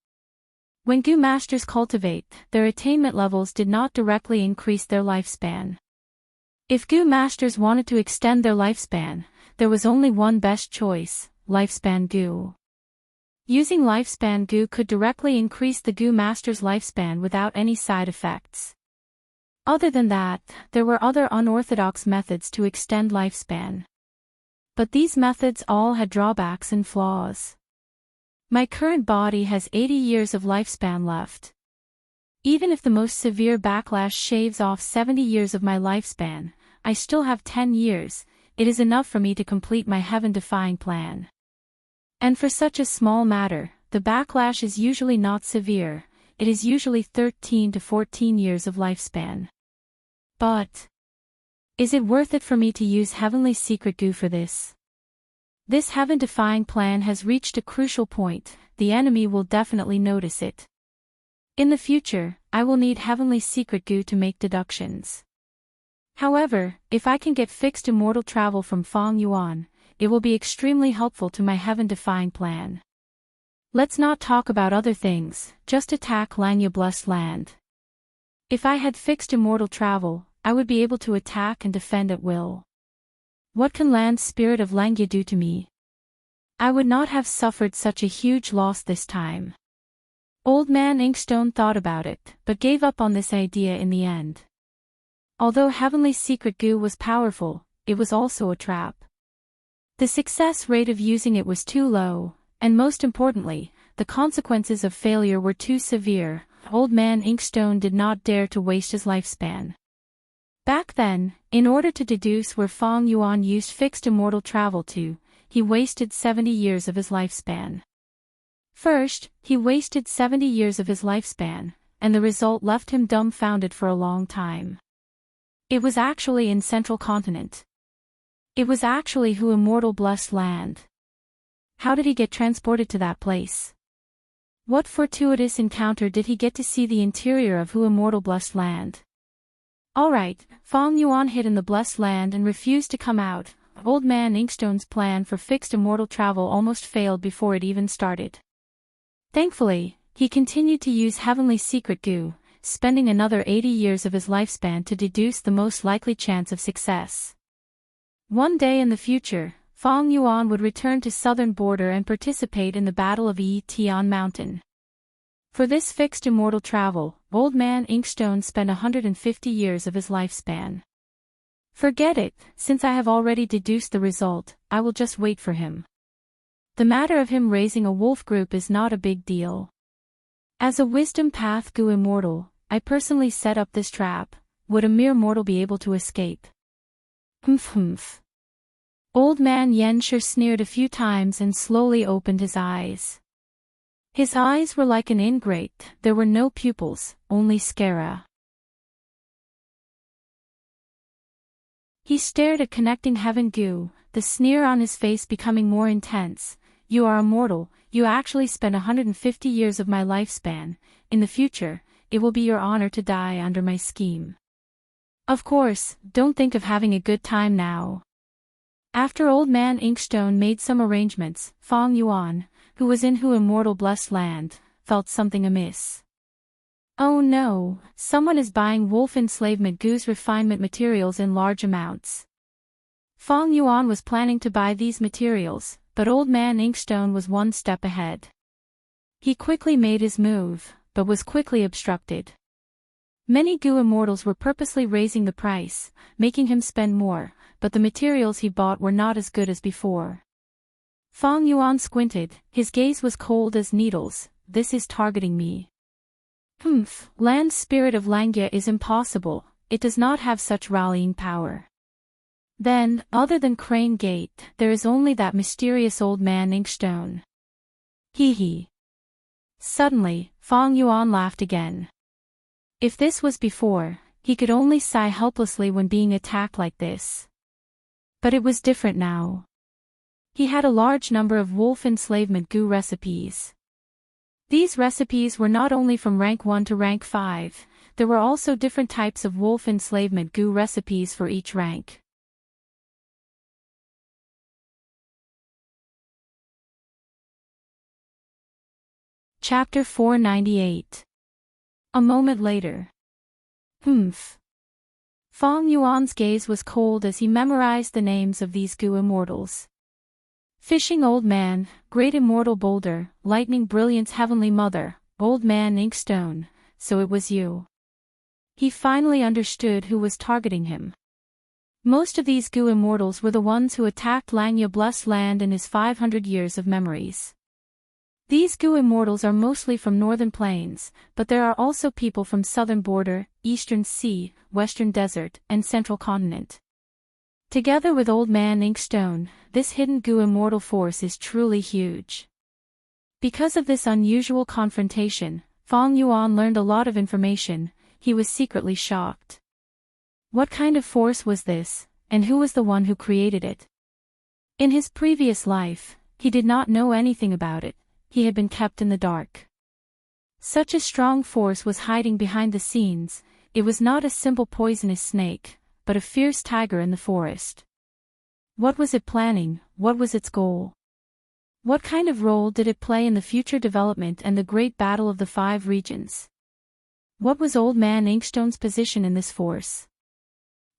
When goo masters cultivate, their attainment levels did not directly increase their lifespan. If goo masters wanted to extend their lifespan, there was only one best choice: lifespan goo. Using lifespan goo could directly increase the goo master's lifespan without any side effects. Other than that, there were other unorthodox methods to extend lifespan. But these methods all had drawbacks and flaws. My current body has 80 years of lifespan left. Even if the most severe backlash shaves off 70 years of my lifespan, I still have 10 years. It is enough for me to complete my heaven-defying plan. And for such a small matter, the backlash is usually not severe. It is usually 13 to 14 years of lifespan. But is it worth it for me to use Heavenly Secret goo for this? This heaven-defying plan has reached a crucial point. The enemy will definitely notice it. In the future, I will need Heavenly Secret goo to make deductions. However, if I can get fixed immortal travel from Fong Yuan, it will be extremely helpful to my heaven-defying plan. Let's not talk about other things, just attack Langya Blessed Land. If I had fixed immortal travel, I would be able to attack and defend at will. What can Land Spirit of Langya do to me? I would not have suffered such a huge loss this time. Old Man Inkstone thought about it, but gave up on this idea in the end. Although Heavenly Secret goo was powerful, it was also a trap. The success rate of using it was too low, and most importantly, the consequences of failure were too severe. Old Man Inkstone did not dare to waste his lifespan. Back then, in order to deduce where Fong Yuan used fixed immortal travel to, he wasted 70 years of his lifespan. First, he wasted 70 years of his lifespan, and the result left him dumbfounded for a long time. It was actually in Central Continent. It was actually Who Immortal Blessed Land. How did he get transported to that place? What fortuitous encounter did he get to see the interior of Who Immortal Blessed Land? Alright, Fong Yuan hid in the Blessed Land and refused to come out. Old Man Inkstone's plan for fixed immortal travel almost failed before it even started. Thankfully, he continued to use Heavenly Secret goo, spending another 80 years of his lifespan to deduce the most likely chance of success. One day in the future, Fong Yuan would return to southern border and participate in the Battle of Tian Mountain. For this fixed immortal travel, Old Man Inkstone spent 150 years of his lifespan. Forget it, since I have already deduced the result, I will just wait for him. The matter of him raising a wolf group is not a big deal. As a wisdom path goo immortal, I personally set up this trap. Would a mere mortal be able to escape? Humph. Old Man Yenshur sneered a few times and slowly opened his eyes. His eyes were like an ingrate, there were no pupils, only sclera. He stared at connecting heaven goo, the sneer on his face becoming more intense. you are immortal, you actually spent 150 years of my lifespan. In the future, it will be your honor to die under my scheme. Of course, don't think of having a good time now. After Old Man Inkstone made some arrangements, Fong Yuan, who was in Hu Immortal Blessed Land, felt something amiss. Oh no, someone is buying wolf enslavement goose refinement materials in large amounts. Fong Yuan was planning to buy these materials, but Old Man Inkstone was one step ahead. He quickly made his move, but was quickly obstructed. Many Gu Immortals were purposely raising the price, making him spend more, but the materials he bought were not as good as before. Fong Yuan squinted, his gaze was cold as needles. This is targeting me. Land spirit of Langya is impossible, it does not have such rallying power. Then, other than Crane Gate, there is only that mysterious Old Man Inkstone. Hee hee. Suddenly, Fong Yuan laughed again. If this was before, he could only sigh helplessly when being attacked like this. But it was different now. He had a large number of wolf enslavement goo recipes. These recipes were not only from rank 1 to rank 5, there were also different types of wolf enslavement goo recipes for each rank. Chapter 498. A moment later. Fong Yuan's gaze was cold as he memorized the names of these Gu Immortals. Fishing Old Man, Great Immortal Boulder, Lightning Brilliance Heavenly Mother, Old Man Inkstone, so it was you. He finally understood who was targeting him. Most of these Gu Immortals were the ones who attacked Langya Blessed Land in his 500 years of memories. These Gu Immortals are mostly from northern plains, but there are also people from southern border, eastern sea, western desert, and central continent. Together with Old Man Inkstone, this hidden Gu Immortal force is truly huge. Because of this unusual confrontation, Fong Yuan learned a lot of information. He was secretly shocked. What kind of force was this, and who was the one who created it? In his previous life, he did not know anything about it. He had been kept in the dark. Such a strong force was hiding behind the scenes. It was not a simple poisonous snake, but a fierce tiger in the forest. What was it planning? What was its goal? What kind of role did it play in the future development and the great battle of the 5 regions? What was Old Man Inkstone's position in this force?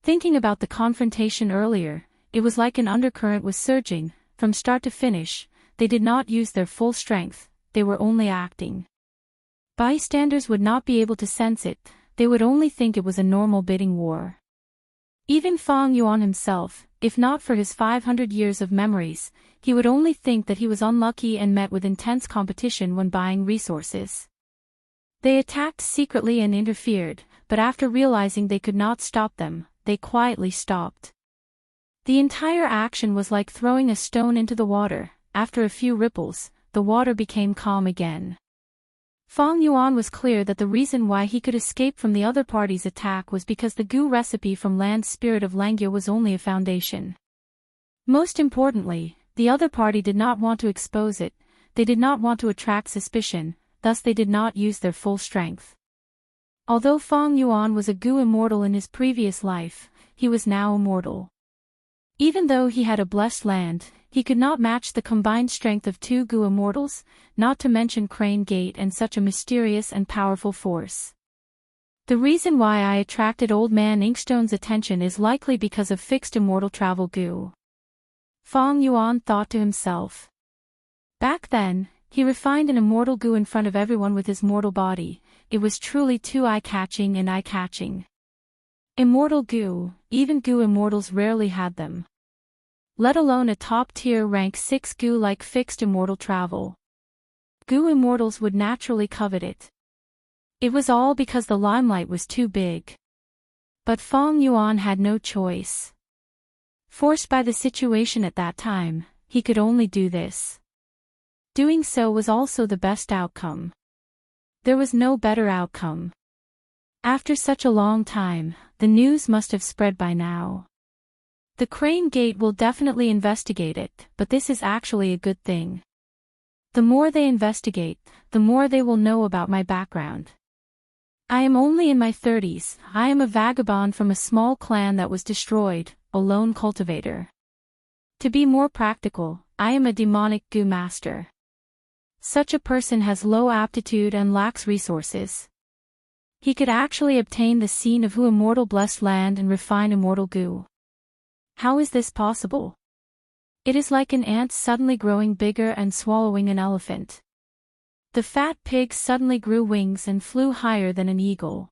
Thinking about the confrontation earlier, it was like an undercurrent was surging, from start to finish. They did not use their full strength, they were only acting. Bystanders would not be able to sense it, they would only think it was a normal bidding war. Even Fong Yuan himself, if not for his 500 years of memories, he would only think that he was unlucky and met with intense competition when buying resources. They attacked secretly and interfered, but after realizing they could not stop them, they quietly stopped. The entire action was like throwing a stone into the water. After a few ripples, the water became calm again. Fong Yuan was clear that the reason why he could escape from the other party's attack was because the Gu recipe from Land Spirit of Langya was only a foundation. Most importantly, the other party did not want to expose it, they did not want to attract suspicion, thus they did not use their full strength. Although Fong Yuan was a Gu Immortal in his previous life, he was now immortal. Even though he had a blessed land, he could not match the combined strength of 2 Gu Immortals, not to mention Crane Gate and such a mysterious and powerful force. The reason why I attracted Old Man Inkstone's attention is likely because of fixed immortal travel Gu. Fong Yuan thought to himself. Back then, he refined an immortal Gu in front of everyone with his mortal body. It was truly too eye-catching and eye-catching. Immortal Gu, even Gu Immortals rarely had them. Let alone a top-tier rank 6 Gu like fixed immortal travel. Gu Immortals would naturally covet it. It was all because the limelight was too big. But Fong Yuan had no choice. Forced by the situation at that time, he could only do this. Doing so was also the best outcome. There was no better outcome. After such a long time, the news must have spread by now. The Crane Gate will definitely investigate it, but this is actually a good thing. The more they investigate, the more they will know about my background. I am only in my 30s, I am a vagabond from a small clan that was destroyed, a lone cultivator. To be more practical, I am a demonic goo master. Such a person has low aptitude and lacks resources. He could actually obtain the scene of who immortal blessed land and refine immortal goo. How is this possible? It is like an ant suddenly growing bigger and swallowing an elephant. The fat pig suddenly grew wings and flew higher than an eagle.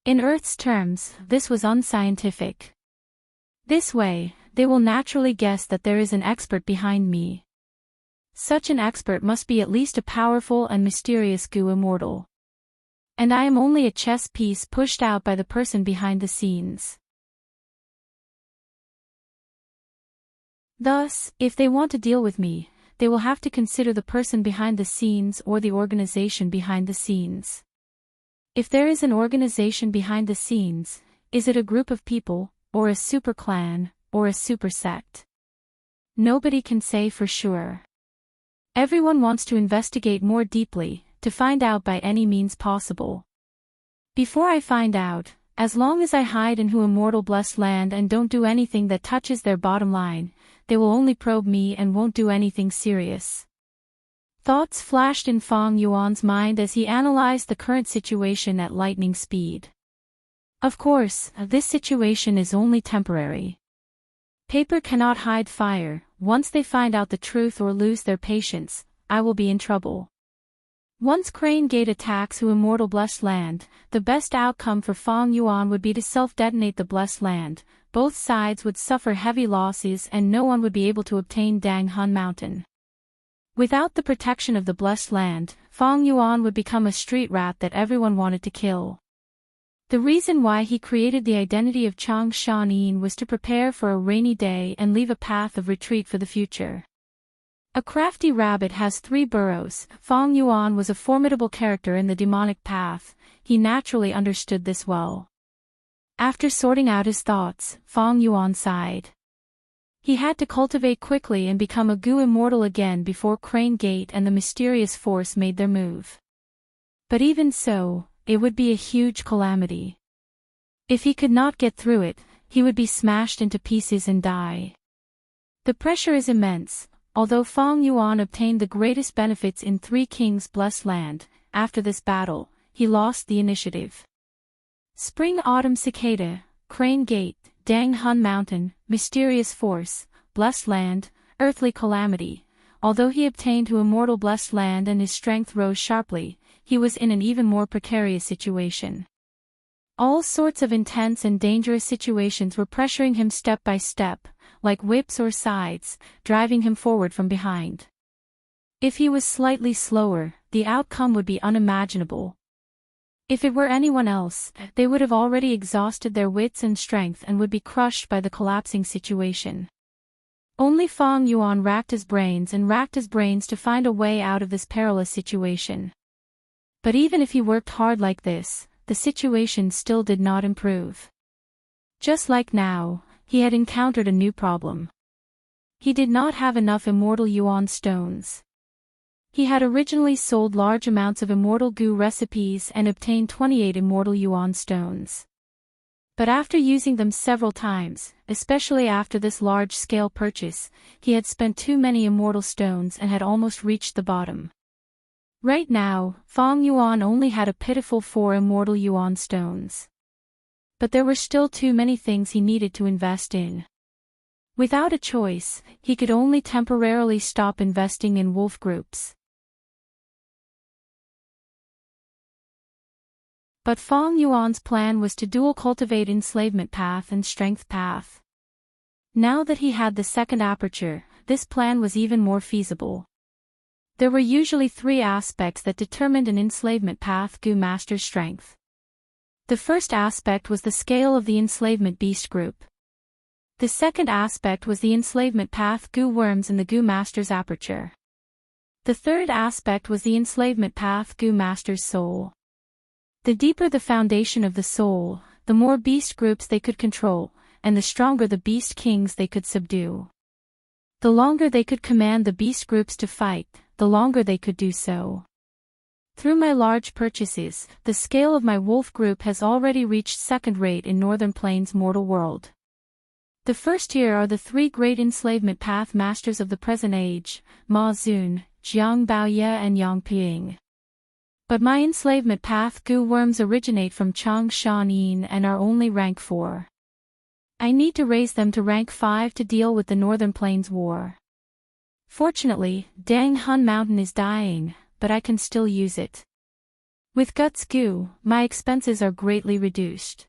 In Earth's terms, this was unscientific. This way, they will naturally guess that there is an expert behind me. Such an expert must be at least a powerful and mysterious goo immortal. And I am only a chess piece pushed out by the person behind the scenes. Thus, if they want to deal with me, they will have to consider the person behind the scenes or the organization behind the scenes. If there is an organization behind the scenes, is it a group of people, or a super clan, or a super sect? Nobody can say for sure. Everyone wants to investigate more deeply, to find out by any means possible. Before I find out, as long as I hide in who immortal blessed land and don't do anything that touches their bottom line, they will only probe me and won't do anything serious. Thoughts flashed in Fang Yuan's mind as he analyzed the current situation at lightning speed. Of course, this situation is only temporary. Paper cannot hide fire. Once they find out the truth or lose their patience, I will be in trouble. Once Crane Gate attacks who immortal blessed land, the best outcome for Fang Yuan would be to self-detonate the blessed land. Both sides would suffer heavy losses and no one would be able to obtain Dang Hun Mountain. Without the protection of the blessed land, Fang Yuan would become a street rat that everyone wanted to kill. The reason why he created the identity of Chang Shanin was to prepare for a rainy day and leave a path of retreat for the future. A crafty rabbit has 3 burrows. Fang Yuan was a formidable character in the demonic path. He naturally understood this well. After sorting out his thoughts, Fang Yuan sighed. He had to cultivate quickly and become a goo immortal again before Crane Gate and the mysterious force made their move. But even so, it would be a huge calamity. If he could not get through it, he would be smashed into pieces and die. The pressure is immense. Although Fang Yuan obtained the greatest benefits in 3 Kings Blessed Land, after this battle, he lost the initiative. Spring-Autumn Cicada, Crane Gate, Dang Hun Mountain, Mysterious Force, Blessed Land, Earthly Calamity. Although he obtained to immortal blessed land and his strength rose sharply, he was in an even more precarious situation. All sorts of intense and dangerous situations were pressuring him step by step, like whips or scythes, driving him forward from behind. If he was slightly slower, the outcome would be unimaginable. If it were anyone else, they would have already exhausted their wits and strength and would be crushed by the collapsing situation. Only Fang Yuan racked his brains to find a way out of this perilous situation. But even if he worked hard like this, the situation still did not improve. Just like now, he had encountered a new problem. He did not have enough immortal yuan stones. He had originally sold large amounts of immortal goo recipes and obtained 28 immortal yuan stones. But after using them several times, especially after this large-scale purchase, he had spent too many immortal stones and had almost reached the bottom. Right now, Fang Yuan only had a pitiful 4 immortal yuan stones. But there were still too many things he needed to invest in. Without a choice, he could only temporarily stop investing in wolf groups. But Fang Yuan's plan was to dual cultivate enslavement path and strength path. Now that he had the second aperture, this plan was even more feasible. There were usually 3 aspects that determined an enslavement path goo master's strength. The first aspect was the scale of the enslavement beast group. The second aspect was the enslavement path goo worms in the goo master's aperture. The third aspect was the enslavement path goo master's soul. The deeper the foundation of the soul, the more beast groups they could control, and the stronger the beast kings they could subdue. The longer they could command the beast groups to fight, the longer they could do so. Through my large purchases, the scale of my wolf group has already reached second rate in Northern Plains mortal world. The first tier are the three great enslavement path masters of the present age, Ma Zun, Jiang Baoye and Yang Ping. But my enslavement path goo worms originate from Chang Shan Yin and are only rank 4. I need to raise them to rank 5 to deal with the Northern Plains war. Fortunately, Dang Hun Mountain is dying, but I can still use it. With Guts Goo, my expenses are greatly reduced.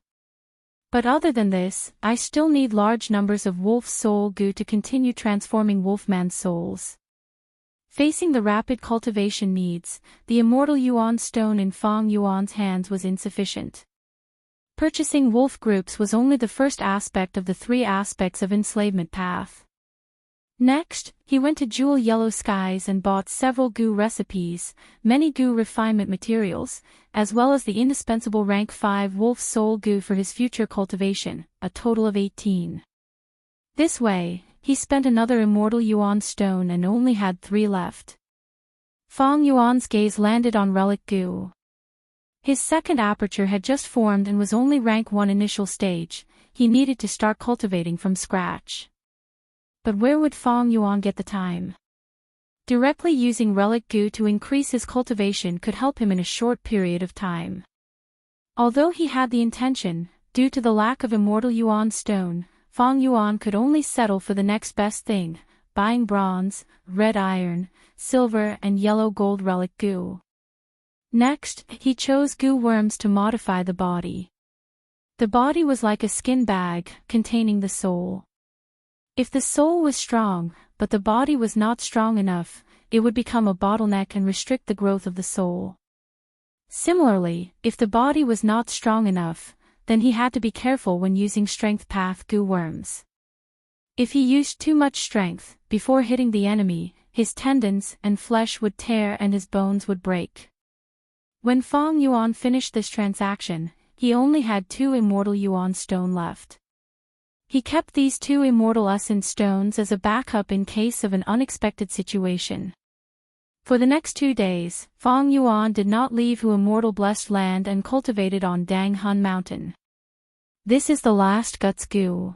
But other than this, I still need large numbers of Wolf Soul Goo to continue transforming Wolfman souls. Facing the rapid cultivation needs, the Immortal Yuan stone in Fang Yuan's hands was insufficient. Purchasing wolf groups was only the first aspect of the 3 aspects of enslavement path. Next, he went to Jewel Yellow Skies and bought several goo recipes, many goo refinement materials, as well as the indispensable rank 5 wolf soul goo for his future cultivation, a total of 18. This way, he spent another Immortal Yuan stone and only had 3 left. Fang Yuan's gaze landed on relic goo. His second aperture had just formed and was only rank 1 initial stage. He needed to start cultivating from scratch. But where would Fang Yuan get the time? Directly using relic goo to increase his cultivation could help him in a short period of time. Although he had the intention, due to the lack of Immortal Yuan stone, Fang Yuan could only settle for the next best thing, buying bronze, red iron, silver and yellow gold relic goo. Next, he chose goo worms to modify the body. The body was like a skin bag, containing the soul. If the soul was strong, but the body was not strong enough, it would become a bottleneck and restrict the growth of the soul. Similarly, if the body was not strong enough, then he had to be careful when using strength path goo worms. If he used too much strength, before hitting the enemy, his tendons and flesh would tear and his bones would break. When Fang Yuan finished this transaction, he only had 2 Immortal Yuan stone left. He kept these 2 Immortal Essence stones as a backup in case of an unexpected situation. For the next 2 days, Fang Yuan did not leave Hu Immortal Blessed Land and cultivated on Dang Hun Mountain. This is the last Guts Goo.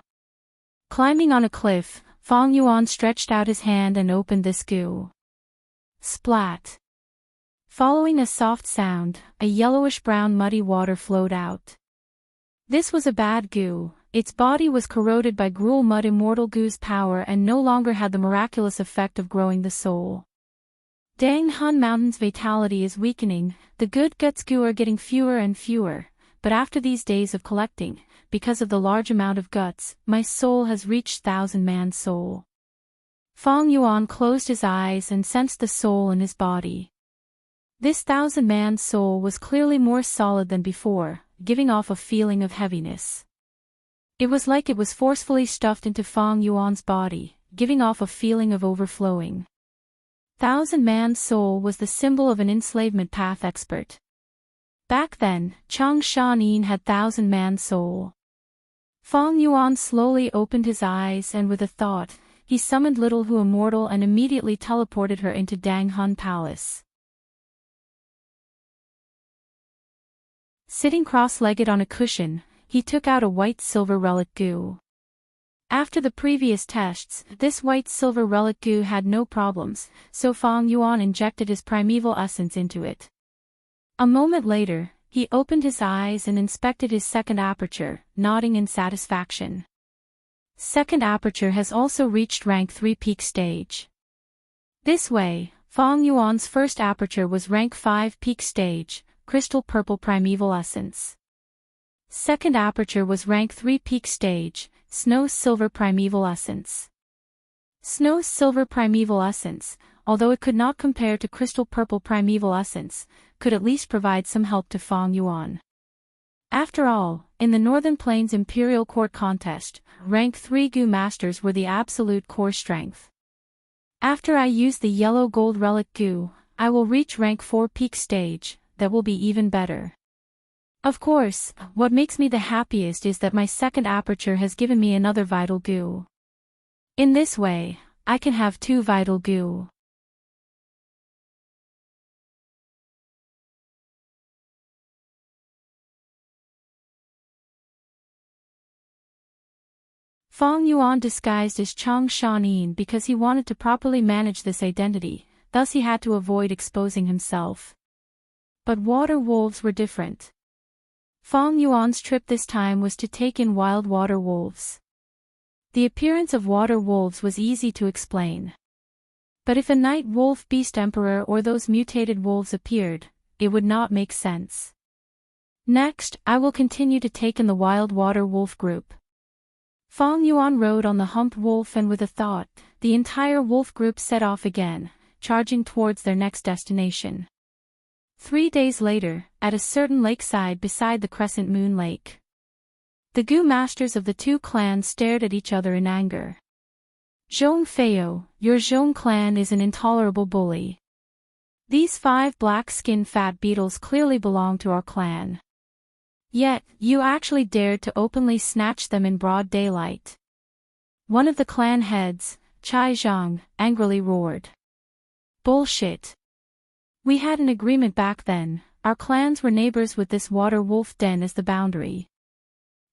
Climbing on a cliff, Fang Yuan stretched out his hand and opened this goo. Splat. Following a soft sound, a yellowish-brown muddy water flowed out. This was a bad goo. Its body was corroded by gruel mud Immortal Goo's power and no longer had the miraculous effect of growing the soul. Dang Hun Mountain's vitality is weakening, the good Guts Goo are getting fewer and fewer, but after these days of collecting, because of the large amount of guts, my soul has reached 1,000-man soul. Fang Yuan closed his eyes and sensed the soul in his body. This 1,000-man soul was clearly more solid than before, giving off a feeling of heaviness. It was like it was forcefully stuffed into Fang Yuan's body, giving off a feeling of overflowing. 1,000-man soul was the symbol of an enslavement path expert. Back then, Chang Shan Yin had 1,000-man soul. Fang Yuan slowly opened his eyes and with a thought, he summoned Little Hu Immortal and immediately teleported her into Dang Hun Palace. Sitting cross-legged on a cushion, he took out a white-silver relic goo. After the previous tests, this white-silver relic goo had no problems, so Fang Yuan injected his primeval essence into it. A moment later, he opened his eyes and inspected his second aperture, nodding in satisfaction. Second aperture has also reached rank 3 peak stage. This way, Fang Yuan's first aperture was rank 5 peak stage, crystal purple primeval essence. Second aperture was rank 3 peak stage, snow silver primeval essence. Snow silver primeval essence, although it could not compare to crystal purple primeval essence, could at least provide some help to Fang Yuan. After all, in the Northern Plains Imperial Court contest, rank 3 goo masters were the absolute core strength. After I use the yellow gold relic goo, I will reach rank 4 peak stage, that will be even better. Of course, what makes me the happiest is that my second aperture has given me another vital goo. In this way, I can have 2 vital goo. Fong Yuan disguised as Chang Shanin because he wanted to properly manage this identity, thus he had to avoid exposing himself. But water wolves were different. Fong Yuan's trip this time was to take in wild water wolves. The appearance of water wolves was easy to explain. But if a night wolf beast emperor or those mutated wolves appeared, it would not make sense. Next, I will continue to take in the wild water wolf group. Fong Yuan rode on the humped wolf, and with a thought, the entire wolf group set off again, charging towards their next destination. 3 days later, at a certain lakeside beside the Crescent Moon Lake, the Gu masters of the two clans stared at each other in anger. Zhong Feio, your Zhong clan is an intolerable bully. These 5 black-skinned fat beetles clearly belong to our clan. Yet, you actually dared to openly snatch them in broad daylight. One of the clan heads, Chai Zhang, angrily roared. Bullshit. We had an agreement back then, our clans were neighbors with this water wolf den as the boundary.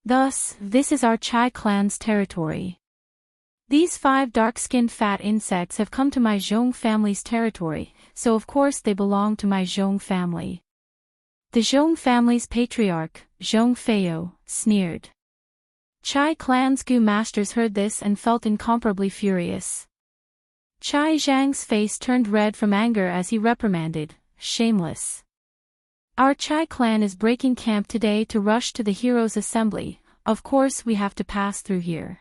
Thus, this is our Chai clan's territory. These 5 dark-skinned fat insects have come to my Zhong family's territory, so of course they belong to my Zhong family. The Zhong family's patriarch, Zhong Feio, sneered. Chai clan's Gu masters heard this and felt incomparably furious. Chai Zhang's face turned red from anger as he reprimanded, shameless. Our Chai clan is breaking camp today to rush to the heroes' assembly, of course we have to pass through here.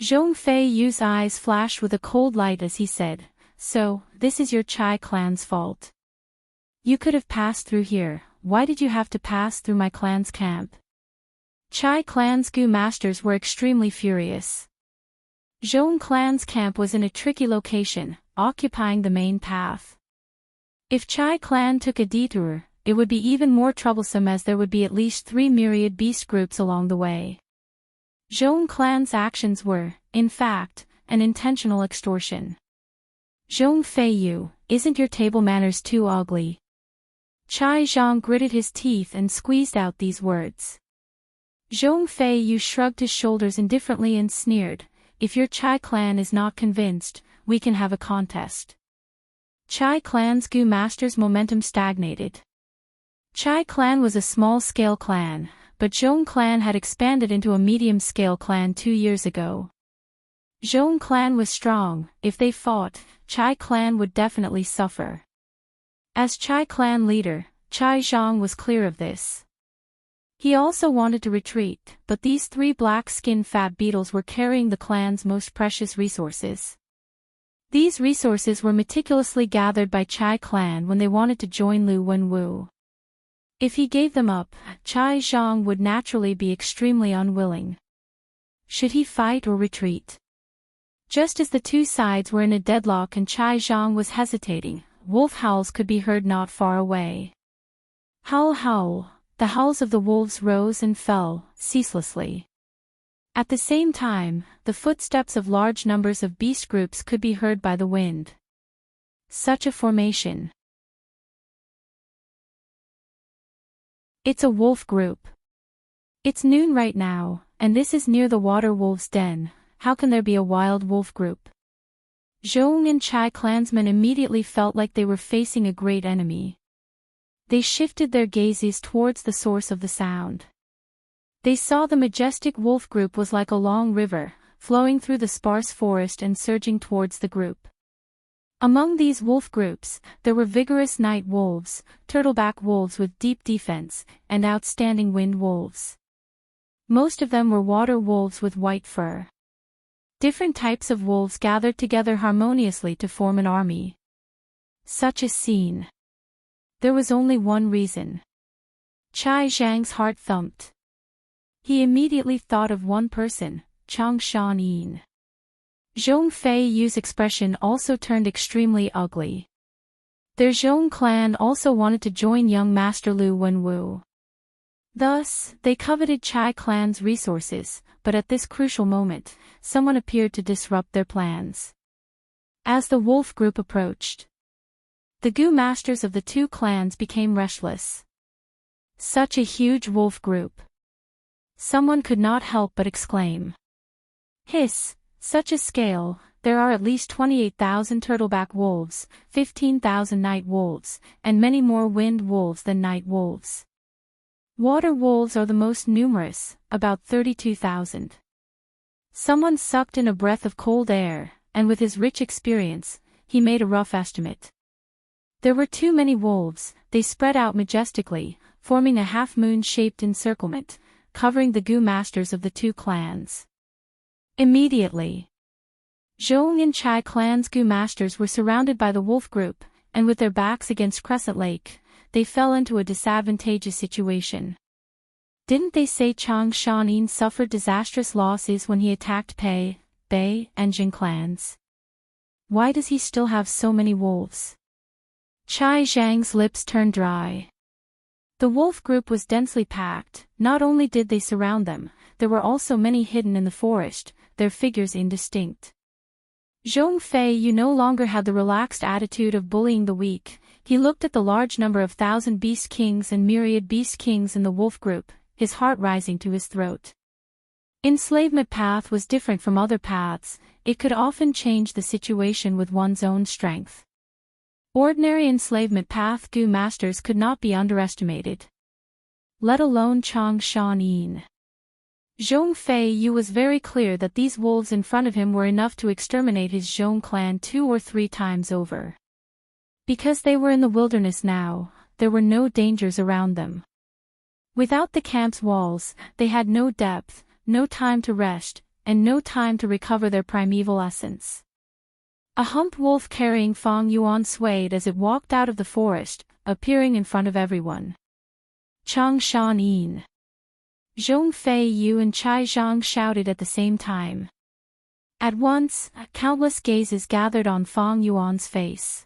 Zhong Feiyu's eyes flashed with a cold light as he said, so, this is your Chai clan's fault. You could have passed through here, why did you have to pass through my clan's camp? Chai clan's Gu masters were extremely furious. Zhong clan's camp was in a tricky location, occupying the main path. If Chai clan took a detour, it would be even more troublesome as there would be at least 3 myriad beast groups along the way. Zhong clan's actions were, in fact, an intentional extortion. Zhong Feiyu, isn't your table manners too ugly? Chai Zhang gritted his teeth and squeezed out these words. Zhong Feiyu shrugged his shoulders indifferently and sneered, if your Chai clan is not convinced, we can have a contest. Chai clan's Gu masters' momentum stagnated. Chai clan was a small-scale clan, but Zhong clan had expanded into a medium-scale clan 2 years ago. Zhong clan was strong, if they fought, Chai clan would definitely suffer. As Chai clan leader, Chai Zhang was clear of this. He also wanted to retreat, but these 3 black-skinned fat beetles were carrying the clan's most precious resources. These resources were meticulously gathered by Chai clan when they wanted to join Lu Wenwu. If he gave them up, Chai Zhang would naturally be extremely unwilling. Should he fight or retreat? Just as the two sides were in a deadlock and Chai Zhang was hesitating, wolf howls could be heard not far away. Howl howl, the howls of the wolves rose and fell, ceaselessly. At the same time, the footsteps of large numbers of beast groups could be heard by the wind. Such a formation. It's a wolf group. It's noon right now, and this is near the water wolf's den. How can there be a wild wolf group? Zhong and Chai clansmen immediately felt like they were facing a great enemy. They shifted their gazes towards the source of the sound. They saw the majestic wolf group was like a long river, flowing through the sparse forest and surging towards the group. Among these wolf groups, there were vigorous night wolves, turtleback wolves with deep defense, and outstanding wind wolves. Most of them were water wolves with white fur. Different types of wolves gathered together harmoniously to form an army. Such a scene. There was only one reason. Chai Zhang's heart thumped. He immediately thought of one person, Chang Shan-yin. Zhong Feiyu's expression also turned extremely ugly. Their Zhong clan also wanted to join young Master Lu Wenwu. Thus, they coveted Chai clan's resources, but at this crucial moment, someone appeared to disrupt their plans. As the wolf group approached, the Gu masters of the two clans became restless. Such a huge wolf group. Someone could not help but exclaim. Hiss, such a scale, there are at least 28,000 turtleback wolves, 15,000 night wolves, and many more wind wolves than night wolves. Water wolves are the most numerous, about 32,000. Someone sucked in a breath of cold air, and with his rich experience, he made a rough estimate. There were too many wolves, they spread out majestically, forming a half-moon-shaped encirclement, covering the Gu masters of the two clans. Immediately, Zhong and Chai clan's Gu masters were surrounded by the wolf group, and with their backs against Crescent Lake, they fell into a disadvantageous situation. Didn't they say Chang Shanin suffered disastrous losses when he attacked Pei, Bei, and Jing clans? Why does he still have so many wolves? Chai Zhang's lips turned dry. The wolf group was densely packed. Not only did they surround them, there were also many hidden in the forest, their figures indistinct. Zhong Fei Yu no longer had the relaxed attitude of bullying the weak. He looked at the large number of 1,000 beast kings and myriad beast kings in the wolf group, his heart rising to his throat. Enslavement path was different from other paths, it could often change the situation with one's own strength. Ordinary enslavement path Gu masters could not be underestimated. Let alone Chang Shanin. Zhong Fei Yu was very clear that these wolves in front of him were enough to exterminate his Zhong clan 2 or 3 times over. Because they were in the wilderness now, there were no dangers around them. Without the camp's walls, they had no depth, no time to rest, and no time to recover their primeval essence. A humped wolf carrying Fang Yuan swayed as it walked out of the forest, appearing in front of everyone. Chang Shanin. Zhong Fei Yu and Chai Zhang shouted at the same time. At once, countless gazes gathered on Fang Yuan's face.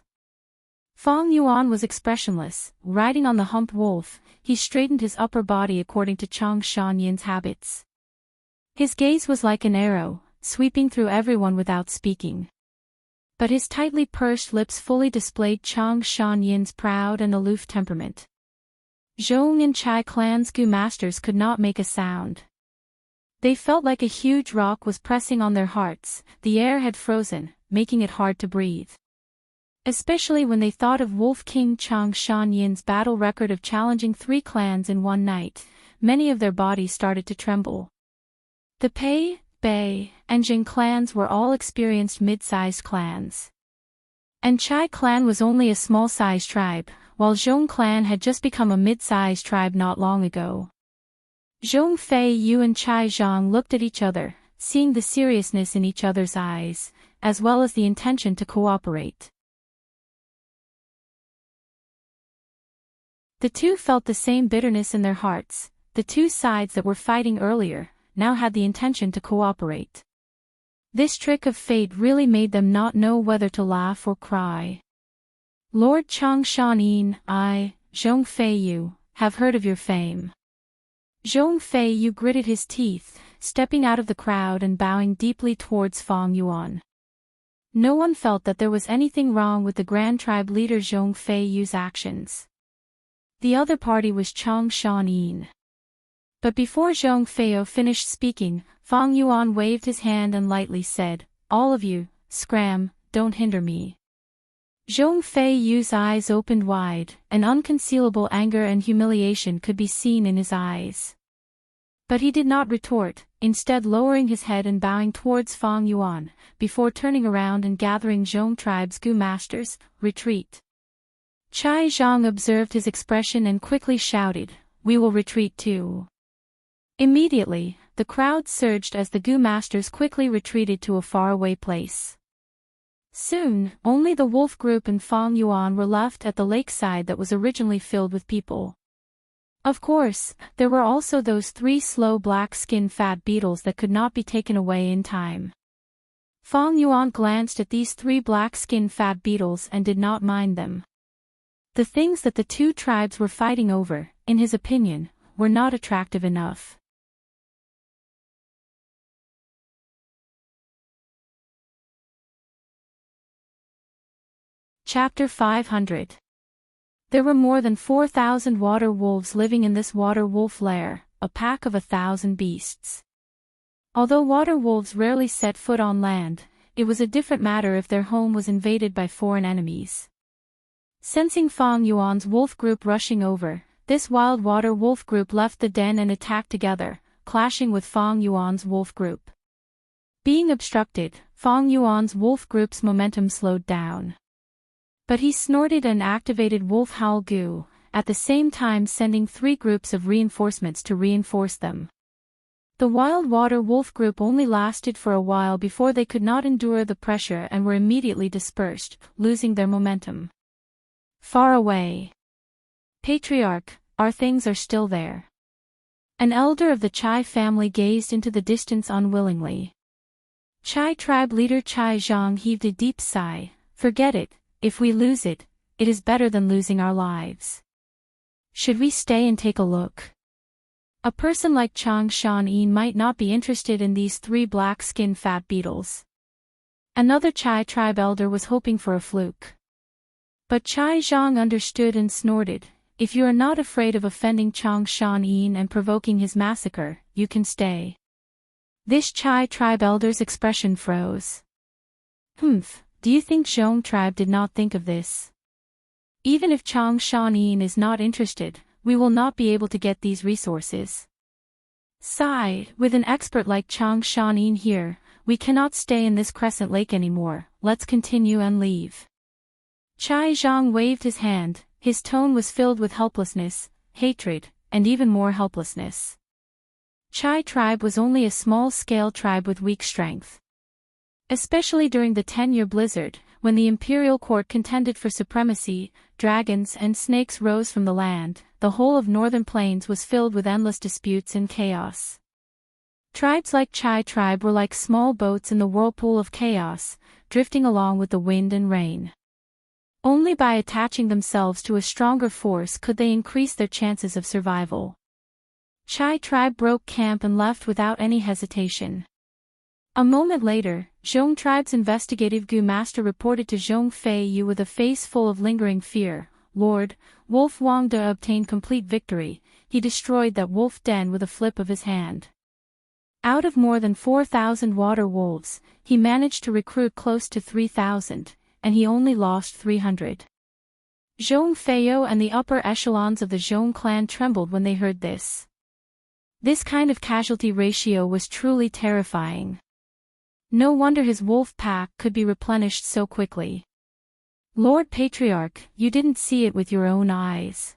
Fang Yuan was expressionless, riding on the humped wolf. He straightened his upper body according to Chang Shanyin's habits. His gaze was like an arrow, sweeping through everyone without speaking. But his tightly pursed lips fully displayed Chang Shanyin's proud and aloof temperament. Zhong and Chai clan's Gu masters could not make a sound. They felt like a huge rock was pressing on their hearts. The air had frozen, making it hard to breathe. Especially when they thought of Wolf King Chang Shanyin's battle record of challenging 3 clans in one night, many of their bodies started to tremble. The Pei, Bei, and Jing clans were all experienced mid-sized clans. And Chai clan was only a small-sized tribe, while Zhong clan had just become a mid-sized tribe not long ago. Zhong Fei Yu and Chai Zhang looked at each other, seeing the seriousness in each other's eyes, as well as the intention to cooperate. The two felt the same bitterness in their hearts. The two sides that were fighting earlier, now had the intention to cooperate. This trick of fate really made them not know whether to laugh or cry. Lord Chang Shanin, I, Zhong Fei Yu, have heard of your fame. Zhong Fei Yu gritted his teeth, stepping out of the crowd and bowing deeply towards Fang Yuan. No one felt that there was anything wrong with the Grand Tribe leader Zhong Fei Yu's actions. The other party was Chang Shanin. But before Zhong Feiyo finished speaking, Fang Yuan waved his hand and lightly said, "All of you, scram, don't hinder me." Zhong Fei Yu's eyes opened wide, and unconcealable anger and humiliation could be seen in his eyes. But he did not retort, instead lowering his head and bowing towards Fang Yuan, before turning around and gathering Zhong tribe's Gu masters, retreat. Chai Zhang observed his expression and quickly shouted, "We will retreat too." Immediately, the crowd surged as the Gu masters quickly retreated to a faraway place. Soon, only the wolf group and Fang Yuan were left at the lakeside that was originally filled with people. Of course, there were also those 3 slow black-skinned fat beetles that could not be taken away in time. Fang Yuan glanced at these 3 black-skinned fat beetles and did not mind them. The things that the two tribes were fighting over, in his opinion, were not attractive enough. Chapter 500. There were more than 4,000 water wolves living in this water wolf lair, a pack of 1,000 beasts. Although water wolves rarely set foot on land, it was a different matter if their home was invaded by foreign enemies. Sensing Fang Yuan's wolf group rushing over, this wild water wolf group left the den and attacked together, clashing with Fang Yuan's wolf group. Being obstructed, Fang Yuan's wolf group's momentum slowed down. But he snorted and activated Wolf Howl Goo, at the same time sending 3 groups of reinforcements to reinforce them. The wild water wolf group only lasted for a while before they could not endure the pressure and were immediately dispersed, losing their momentum. Far away. Patriarch, our things are still there. An elder of the Chai family gazed into the distance unwillingly. Chai tribe leader Chai Zhang heaved a deep sigh. Forget it, if we lose it, it is better than losing our lives. Should we stay and take a look? A person like Chang Shan-yin might not be interested in these 3 black-skinned fat beetles. Another Chai tribe elder was hoping for a fluke. But Chai Zhang understood and snorted. If you are not afraid of offending Chang Shan-yin and provoking his massacre, you can stay. This Chai tribe elder's expression froze. Do you think Zhong tribe did not think of this? Even if Chang Shan-yin is not interested, we will not be able to get these resources. Sigh, with an expert like Chang Shan-yin here, we cannot stay in this crescent lake anymore, let's continue and leave. Chai Zhang waved his hand, his tone was filled with helplessness, hatred, and even more helplessness. Chai tribe was only a small-scale tribe with weak strength. Especially during the 10-year blizzard, when the imperial court contended for supremacy, dragons and snakes rose from the land, the whole of northern plains was filled with endless disputes and chaos. Tribes like Chai tribe were like small boats in the whirlpool of chaos, drifting along with the wind and rain. Only by attaching themselves to a stronger force could they increase their chances of survival. Chai tribe broke camp and left without any hesitation. A moment later, Zhong tribe's investigative Gu master reported to Zhong Fei Yu with a face full of lingering fear. Lord, Wolf Wangde obtained complete victory. He destroyed that wolf den with a flip of his hand. Out of more than 4,000 water wolves, he managed to recruit close to 3,000, and he only lost 300. Zhong Feiyo and the upper echelons of the Zhong clan trembled when they heard this. This kind of casualty ratio was truly terrifying. No wonder his wolf pack could be replenished so quickly. Lord Patriarch, you didn't see it with your own eyes.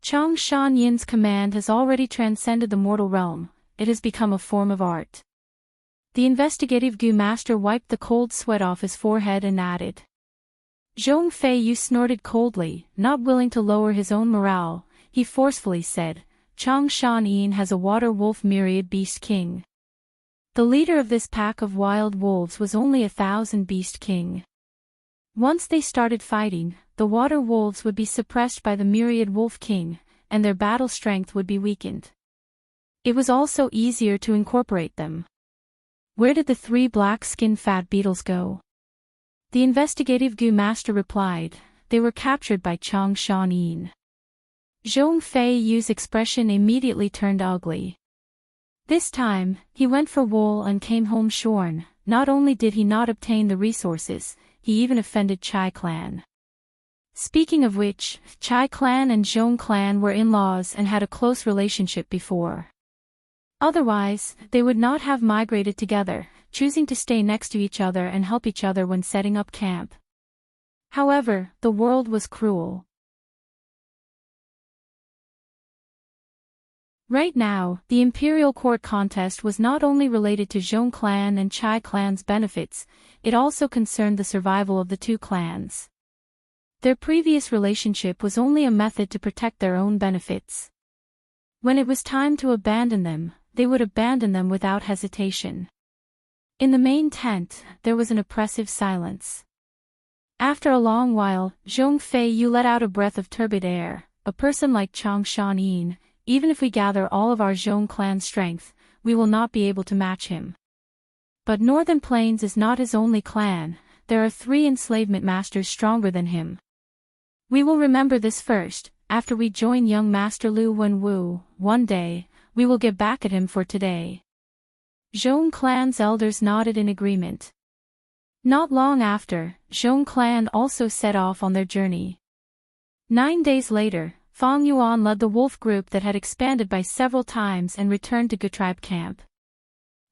Chang Shan-yin's command has already transcended the mortal realm, it has become a form of art. The investigative Gu master wiped the cold sweat off his forehead and added. Zhong Fei Yu snorted coldly, not willing to lower his own morale, he forcefully said, Chang Shan-yin has a water wolf myriad beast king. The leader of this pack of wild wolves was only 1,000 beast king. Once they started fighting, the water wolves would be suppressed by the myriad wolf king, and their battle strength would be weakened. It was also easier to incorporate them. Where did the 3 black-skinned fat beetles go? The investigative Gu master replied, they were captured by Chang Shan-yin. Zhong Fei Yu's expression immediately turned ugly. This time, he went for wool and came home shorn. Not only did he not obtain the resources, he even offended Chai clan. Speaking of which, Chai clan and Zhong clan were in-laws and had a close relationship before. Otherwise, they would not have migrated together, choosing to stay next to each other and help each other when setting up camp. However, the world was cruel. Right now, the imperial court contest was not only related to Zhong clan and Chai clan's benefits, it also concerned the survival of the 2 clans. Their previous relationship was only a method to protect their own benefits. When it was time to abandon them, they would abandon them without hesitation. In the main tent, there was an oppressive silence. After a long while, Zhong Fei Yu let out a breath of turbid air. A person like Chang Shan-yin, even if we gather all of our Zhong clan strength, we will not be able to match him. But Northern Plains is not his only clan, there are 3 enslavement masters stronger than him. We will remember this first, after we join young Master Lu Wenwu, one day, we will get back at him for today. Zhong clan's elders nodded in agreement. Not long after, Zhong clan also set off on their journey. 9 days later, Fang Yuan led the wolf group that had expanded by several times and returned to Gu tribe camp.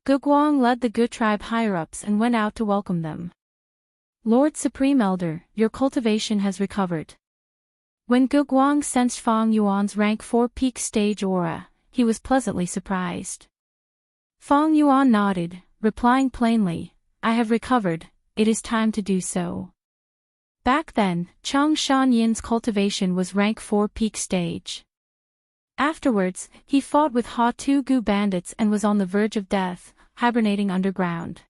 Gu Guang led the Gu tribe higher-ups and went out to welcome them. Lord Supreme Elder, your cultivation has recovered. When Gu Guang sensed Fang Yuan's rank 4 peak stage aura, he was pleasantly surprised. Fang Yuan nodded, replying plainly, I have recovered, it is time to do so. Back then, Chang Shan-yin's cultivation was rank 4 peak stage. Afterwards, he fought with Ha-Tu Gu bandits and was on the verge of death, hibernating underground.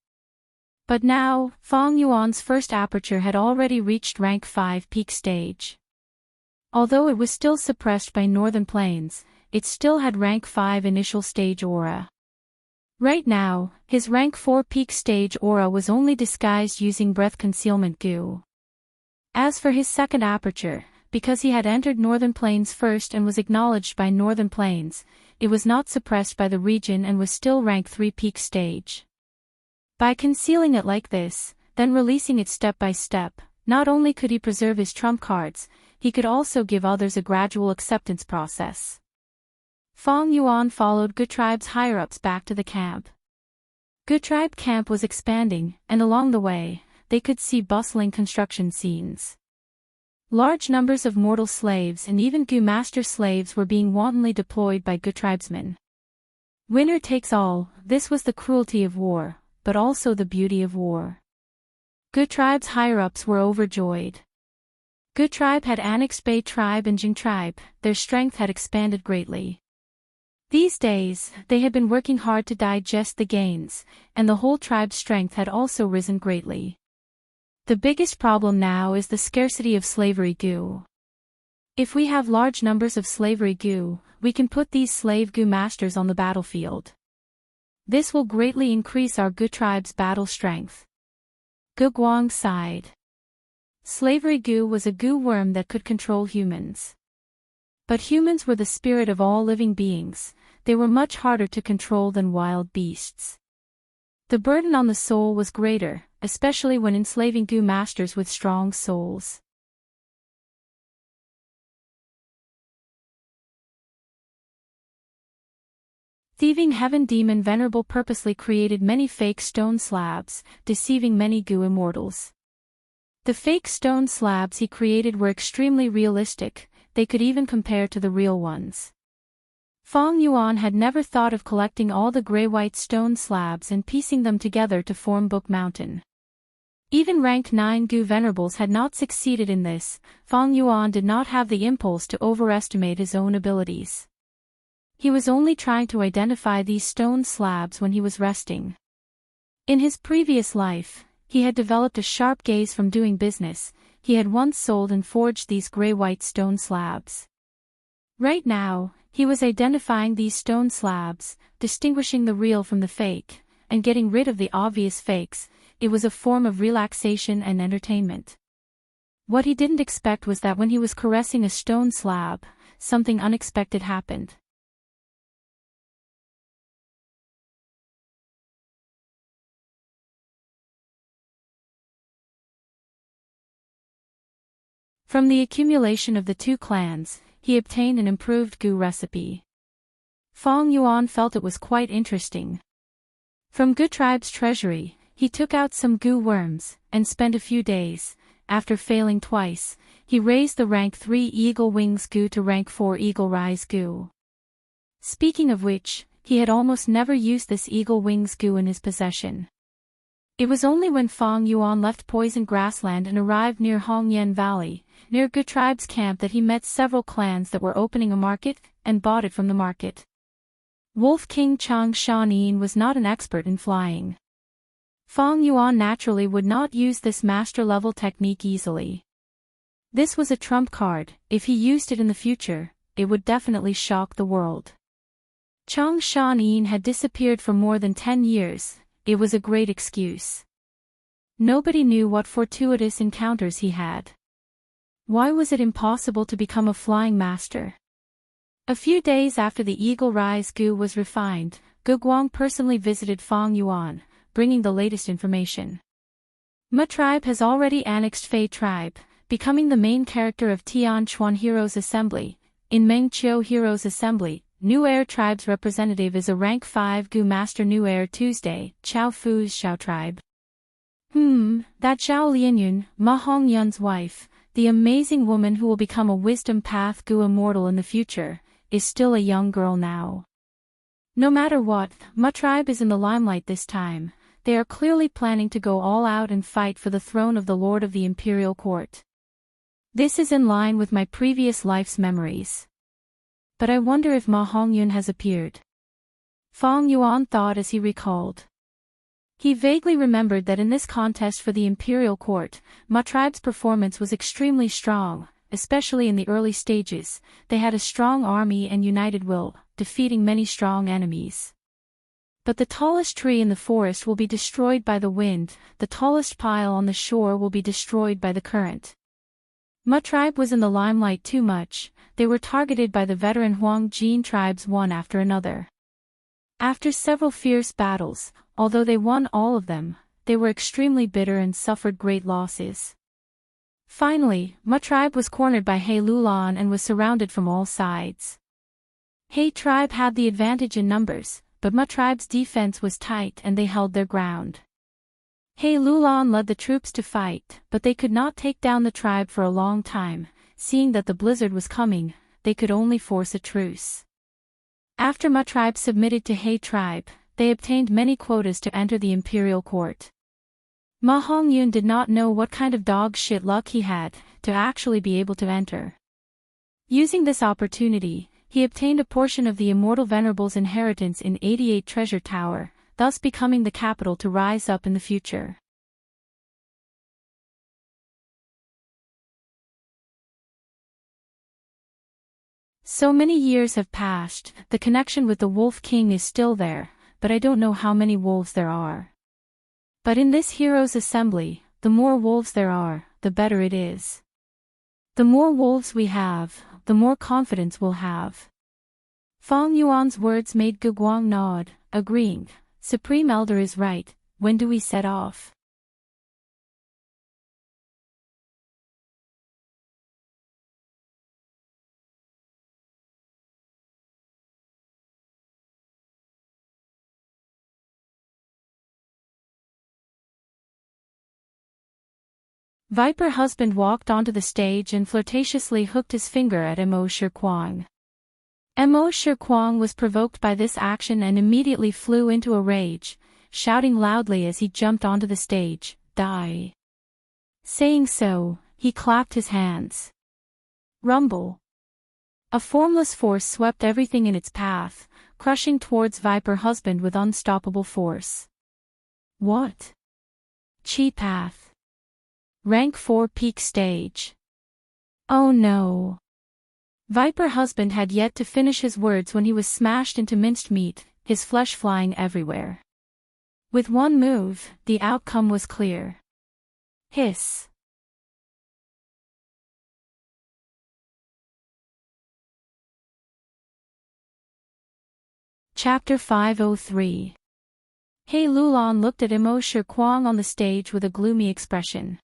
But now, Fang Yuan's first aperture had already reached rank 5 peak stage. Although it was still suppressed by northern plains, it still had rank 5 initial stage aura. Right now, his rank 4 peak stage aura was only disguised using breath concealment goo. As for his second aperture, because he had entered northern plains first and was acknowledged by northern plains, it was not suppressed by the region and was still rank 3 peak stage. By concealing it like this, then releasing it step by step, not only could he preserve his trump cards, he could also give others a gradual acceptance process. Fang Yuan followed Gu tribe's higher-ups back to the camp. Gu tribe camp was expanding, and along the way, they could see bustling construction scenes. Large numbers of mortal slaves and even Gu master slaves were being wantonly deployed by Gu tribesmen. Winner takes all, this was the cruelty of war, but also the beauty of war. Gu tribe's higher-ups were overjoyed. Gu tribe had annexed Bei tribe and Jing tribe, their strength had expanded greatly. These days, they had been working hard to digest the gains, and the whole tribe's strength had also risen greatly. The biggest problem now is the scarcity of slavery Gu. If we have large numbers of slavery Gu, we can put these slave Gu masters on the battlefield. This will greatly increase our Gu tribe's battle strength. Gu Guang sighed. Slavery Gu was a Gu worm that could control humans. But humans were the spirit of all living beings, they were much harder to control than wild beasts. The burden on the soul was greater, especially when enslaving Gu masters with strong souls. Thieving Heaven Demon Venerable purposely created many fake stone slabs, deceiving many Gu immortals. The fake stone slabs he created were extremely realistic, they could even compare to the real ones. Fang Yuan had never thought of collecting all the gray-white stone slabs and piecing them together to form Book Mountain. Even rank 9 Gu venerables had not succeeded in this. Fang Yuan did not have the impulse to overestimate his own abilities. He was only trying to identify these stone slabs when he was resting. In his previous life, he had developed a sharp gaze from doing business. He had once sold and forged these gray-white stone slabs. Right now, he was identifying these stone slabs, distinguishing the real from the fake, and getting rid of the obvious fakes. It was a form of relaxation and entertainment. What he didn't expect was that when he was caressing a stone slab, something unexpected happened. From the accumulation of the two clans, he obtained an improved Gu recipe. Fang Yuan felt it was quite interesting. From Gu tribe's treasury, he took out some Gu worms, and spent a few days. After failing twice, he raised the rank 3 Eagle Wings Gu to rank 4 Eagle Rise Gu. Speaking of which, he had almost never used this Eagle Wings Gu in his possession. It was only when Fang Yuan left Poison Grassland and arrived near Hongyan Valley, near Gu tribe's camp, that he met several clans that were opening a market, and bought it from the market. Wolf King Chang Shan was not an expert in flying. Fang Yuan naturally would not use this master-level technique easily. This was a trump card. If he used it in the future, it would definitely shock the world. Chang Shan had disappeared for more than 10 years, it was a great excuse. Nobody knew what fortuitous encounters he had. Why was it impossible to become a flying master? A few days after the Eagle Rise Gu was refined, Ge Guang personally visited Fang Yuan, bringing the latest information. Ma tribe has already annexed Fei tribe, becoming the main character of Tian Chuan Heroes Assembly. In Meng Chiu Heroes Assembly, New Air tribe's representative is a rank 5 Gu Master New Air Tuesday, Chao Fu's Xiao tribe. That Zhao Lianyun, Ma Hongyun's wife, the amazing woman who will become a wisdom path Gu immortal in the future, is still a young girl now. No matter what, Ma tribe is in the limelight this time. They are clearly planning to go all out and fight for the throne of the Lord of the Imperial Court. This is in line with my previous life's memories. But I wonder if Ma Hongyun has appeared. Fang Yuan thought as he recalled. He vaguely remembered that in this contest for the Imperial Court, Ma tribe's performance was extremely strong, especially in the early stages. They had a strong army and united will, defeating many strong enemies. But the tallest tree in the forest will be destroyed by the wind, the tallest pile on the shore will be destroyed by the current. Ma tribe was in the limelight too much, they were targeted by the veteran Huang Jin tribes one after another. After several fierce battles, although they won all of them, they were extremely bitter and suffered great losses. Finally, Ma tribe was cornered by He Lulan and was surrounded from all sides. He tribe had the advantage in numbers, but Ma tribe's defense was tight and they held their ground. He Lulan led the troops to fight, but they could not take down the tribe for a long time. Seeing that the blizzard was coming, they could only force a truce. After Ma tribe submitted to He tribe, they obtained many quotas to enter the imperial court. Ma Hongyun did not know what kind of dog shit luck he had to actually be able to enter. Using this opportunity, he obtained a portion of the Immortal Venerable's inheritance in 88 Treasure Tower, thus becoming the capital to rise up in the future. So many years have passed, the connection with the Wolf King is still there, but I don't know how many wolves there are. But in this hero's assembly, the more wolves there are, the better it is. The more wolves we have, the more confidence we'll have. Fang Yuan's words made Ge Guang nod, agreeing. Supreme Elder is right. When do we set off? Viper husband walked onto the stage and flirtatiously hooked his finger at Mo Shi Kuang. Mo Shi Kuang was provoked by this action and immediately flew into a rage, shouting loudly as he jumped onto the stage, "Die!" Saying so, he clapped his hands. Rumble. A formless force swept everything in its path, crushing towards Viper husband with unstoppable force. What? Chi path. Rank 4 peak stage. Oh no. Viper husband had yet to finish his words when he was smashed into minced meat, his flesh flying everywhere. With one move, the outcome was clear. Hiss. Chapter 503. He Lulan looked at Mo Shi Kuang on the stage with a gloomy expression.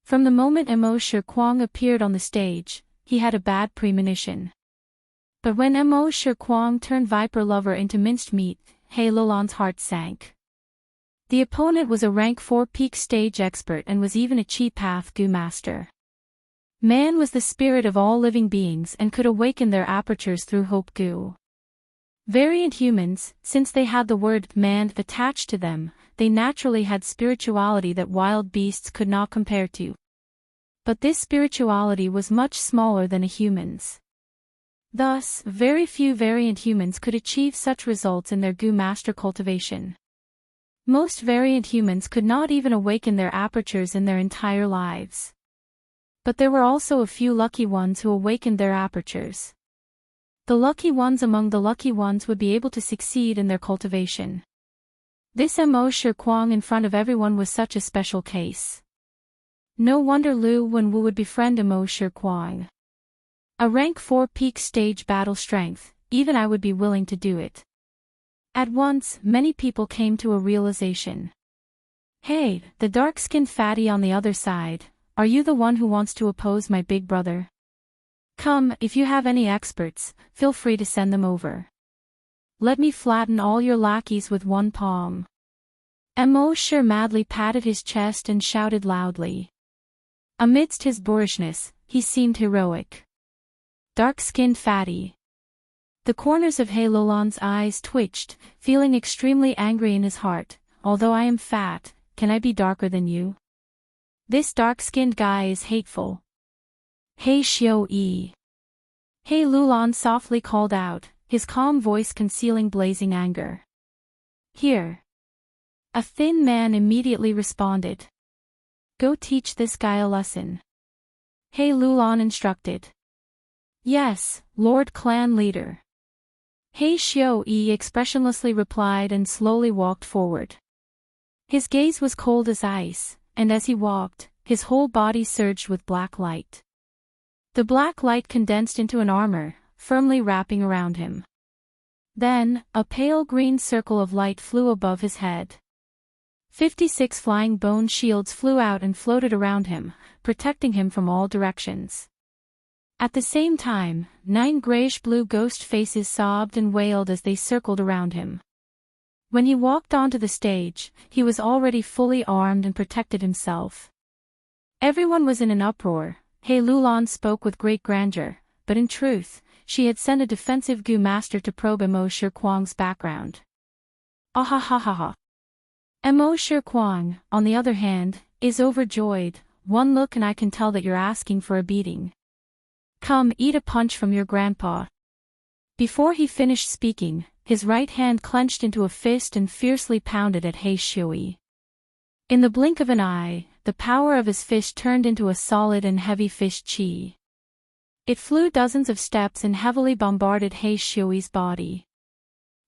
From the moment Mo Shi Kuang appeared on the stage, he had a bad premonition. But when Mo Shi Kuang turned Viper lover into minced meat, He Lulan's heart sank. The opponent was a rank 4 peak stage expert and was even a Chi Path Gu master. Man was the spirit of all living beings and could awaken their apertures through Hope Gu. Variant humans, since they had the word man attached to them, they naturally had spirituality that wild beasts could not compare to. But this spirituality was much smaller than a human's. Thus, very few variant humans could achieve such results in their Gu master cultivation. Most variant humans could not even awaken their apertures in their entire lives. But there were also a few lucky ones who awakened their apertures. The lucky ones among the lucky ones would be able to succeed in their cultivation. This Mo Shi Kuang in front of everyone was such a special case. No wonder Lu Wenwu would befriend Mo Shi Kuang. A rank 4 peak stage battle strength, even I would be willing to do it. At once, many people came to a realization. Hey, the dark-skinned fatty on the other side, are you the one who wants to oppose my big brother? Come, if you have any experts, feel free to send them over. Let me flatten all your lackeys with one palm. Emosher madly patted his chest and shouted loudly. Amidst his boorishness, he seemed heroic. Dark-skinned fatty. The corners of Lolan's eyes twitched, feeling extremely angry in his heart. Although I am fat, can I be darker than you? This dark-skinned guy is hateful. Hey Xiao-yi. Hey Lulan softly called out, his calm voice concealing blazing anger. Here. A thin man immediately responded. Go teach this guy a lesson. Hey Lulan instructed. Yes, Lord Clan Leader. Hey Xiao-yi expressionlessly replied and slowly walked forward. His gaze was cold as ice, and as he walked, his whole body surged with black light. The black light condensed into an armor, firmly wrapping around him. Then, a pale green circle of light flew above his head. 56 flying bone shields flew out and floated around him, protecting him from all directions. At the same time, 9 grayish-blue ghost faces sobbed and wailed as they circled around him. When he walked onto the stage, he was already fully armed and protected himself. Everyone was in an uproar. Hey Lulan spoke with great grandeur, but in truth, she had sent a defensive Gu master to probe Emosher Kwang's background. Ahahaha. Emosher Kwang, on the other hand, is overjoyed. One look and I can tell that you're asking for a beating. Come, eat a punch from your grandpa. Before he finished speaking, his right hand clenched into a fist and fiercely pounded at He Shui. In the blink of an eye, the power of his fist turned into a solid and heavy fist chi. It flew dozens of steps and heavily bombarded He Shui's body.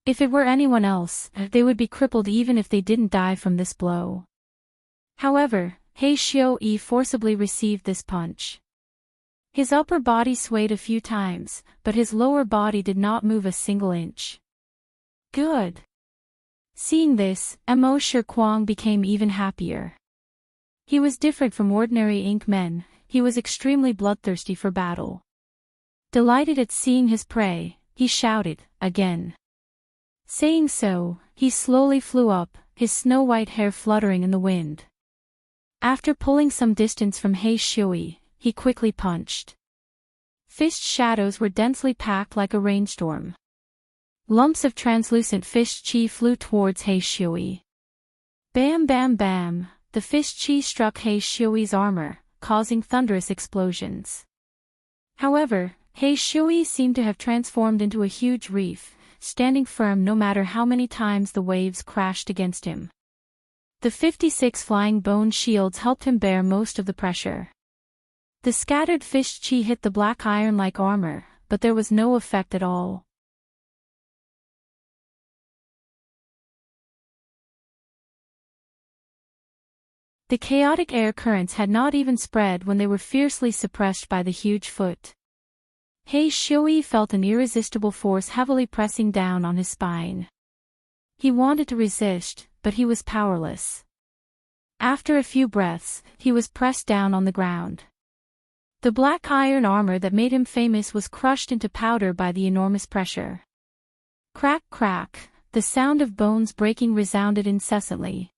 If it were anyone else, they would be crippled even if they didn't die from this blow. However, He Shui forcibly received this punch. His upper body swayed a few times, but his lower body did not move a single inch. Good. Seeing this, Emosher Kwang became even happier. He was different from ordinary ink men, he was extremely bloodthirsty for battle. Delighted at seeing his prey, he shouted, again. Saying so, he slowly flew up, his snow-white hair fluttering in the wind. After pulling some distance from He Shui, he quickly punched. Fist shadows were densely packed like a rainstorm. Lumps of translucent fist chi flew towards He Shui. Bam bam bam, the fist chi struck He Shui's armor, causing thunderous explosions. However, He Shui seemed to have transformed into a huge reef, standing firm no matter how many times the waves crashed against him. The 56 flying bone shields helped him bear most of the pressure. The scattered fist chi hit the black iron-like armor, but there was no effect at all. The chaotic air currents had not even spread when they were fiercely suppressed by the huge foot. He Shui felt an irresistible force heavily pressing down on his spine. He wanted to resist, but he was powerless. After a few breaths, he was pressed down on the ground. The black iron armor that made him famous was crushed into powder by the enormous pressure. Crack crack, the sound of bones breaking resounded incessantly.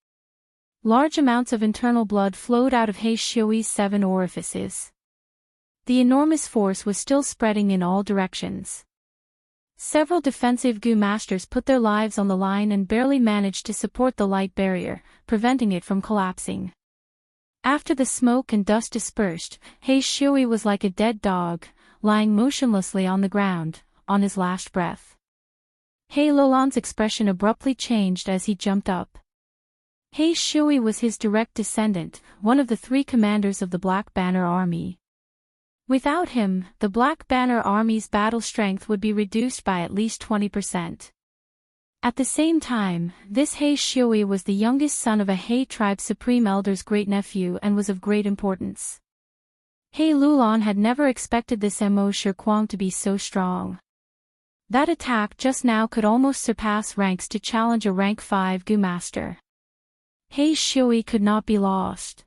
Large amounts of internal blood flowed out of He Shui's 7 orifices. The enormous force was still spreading in all directions. Several defensive Gu masters put their lives on the line and barely managed to support the light barrier, preventing it from collapsing. After the smoke and dust dispersed, He Shui was like a dead dog, lying motionlessly on the ground, on his last breath. He Lulan's expression abruptly changed as he jumped up. He Shui was his direct descendant, one of the 3 commanders of the Black Banner Army. Without him, the Black Banner Army's battle strength would be reduced by at least 20%. At the same time, this He Shui was the youngest son of a He tribe supreme elder's great-nephew and was of great importance. He Lulan had never expected this Emosher Kwang to be so strong. That attack just now could almost surpass ranks to challenge a rank 5 Gu Master. He Shui could not be lost.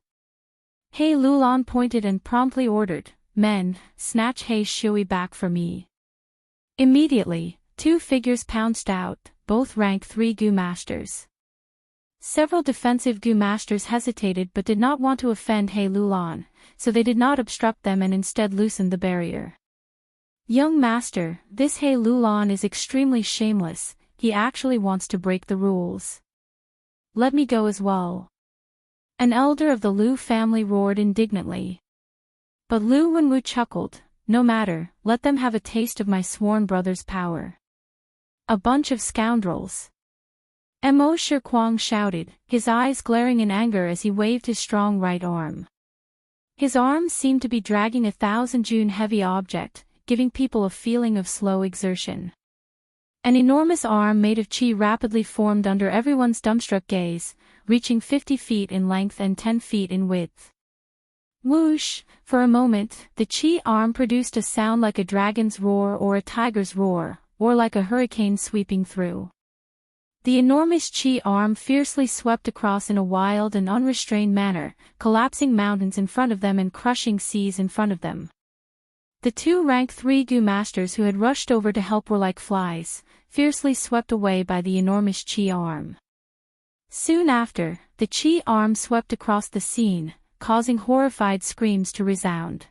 He Lulan pointed and promptly ordered, "Men, snatch He Shui back for me." Immediately, 2 figures pounced out, both rank 3 Gu Masters. Several defensive Gu Masters hesitated but did not want to offend He Lulan, so they did not obstruct them and instead loosened the barrier. "Young Master, this He Lulan is extremely shameless, he actually wants to break the rules. Let me go as well." An elder of the Lu family roared indignantly. But Lu Wenwu chuckled, "No matter, let them have a taste of my sworn brother's power. A bunch of scoundrels." Mo Shikuang shouted, his eyes glaring in anger as he waved his strong right arm. His arm seemed to be dragging 1,000 Jun heavy object, giving people a feeling of slow exertion. An enormous arm made of qi rapidly formed under everyone's dumbstruck gaze, reaching 50 feet in length and 10 feet in width. Whoosh! For a moment, the qi arm produced a sound like a dragon's roar or a tiger's roar, or like a hurricane sweeping through. The enormous qi arm fiercely swept across in a wild and unrestrained manner, collapsing mountains in front of them and crushing seas in front of them. The 2 rank 3 Gu Masters who had rushed over to help were like flies, fiercely swept away by the enormous qi arm. Soon after, the qi arm swept across the scene, causing horrified screams to resound.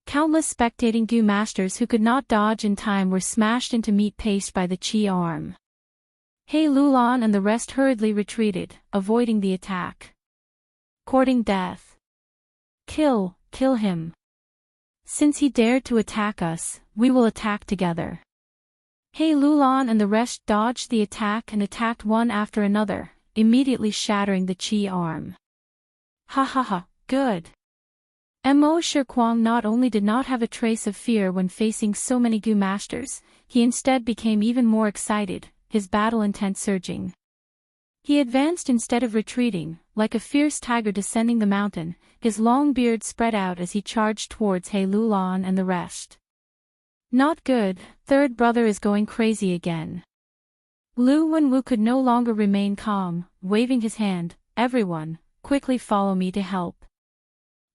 Countless spectating Gu Masters who could not dodge in time were smashed into meat paste by the qi arm. He Lulan and the rest hurriedly retreated, avoiding the attack. Courting death. Kill him. Since he dared to attack us, we will attack together." He Lulan and the rest dodged the attack and attacked one after another, immediately shattering the qi arm. "Ha ha ha, good." Mo Shikuang not only did not have a trace of fear when facing so many Gu Masters, he instead became even more excited, his battle intent surging. He advanced instead of retreating, like a fierce tiger descending the mountain, his long beard spread out as he charged towards He Lulan and the rest. "Not good, third brother is going crazy again." Lu Wenwu could no longer remain calm, waving his hand, "Everyone, quickly follow me to help."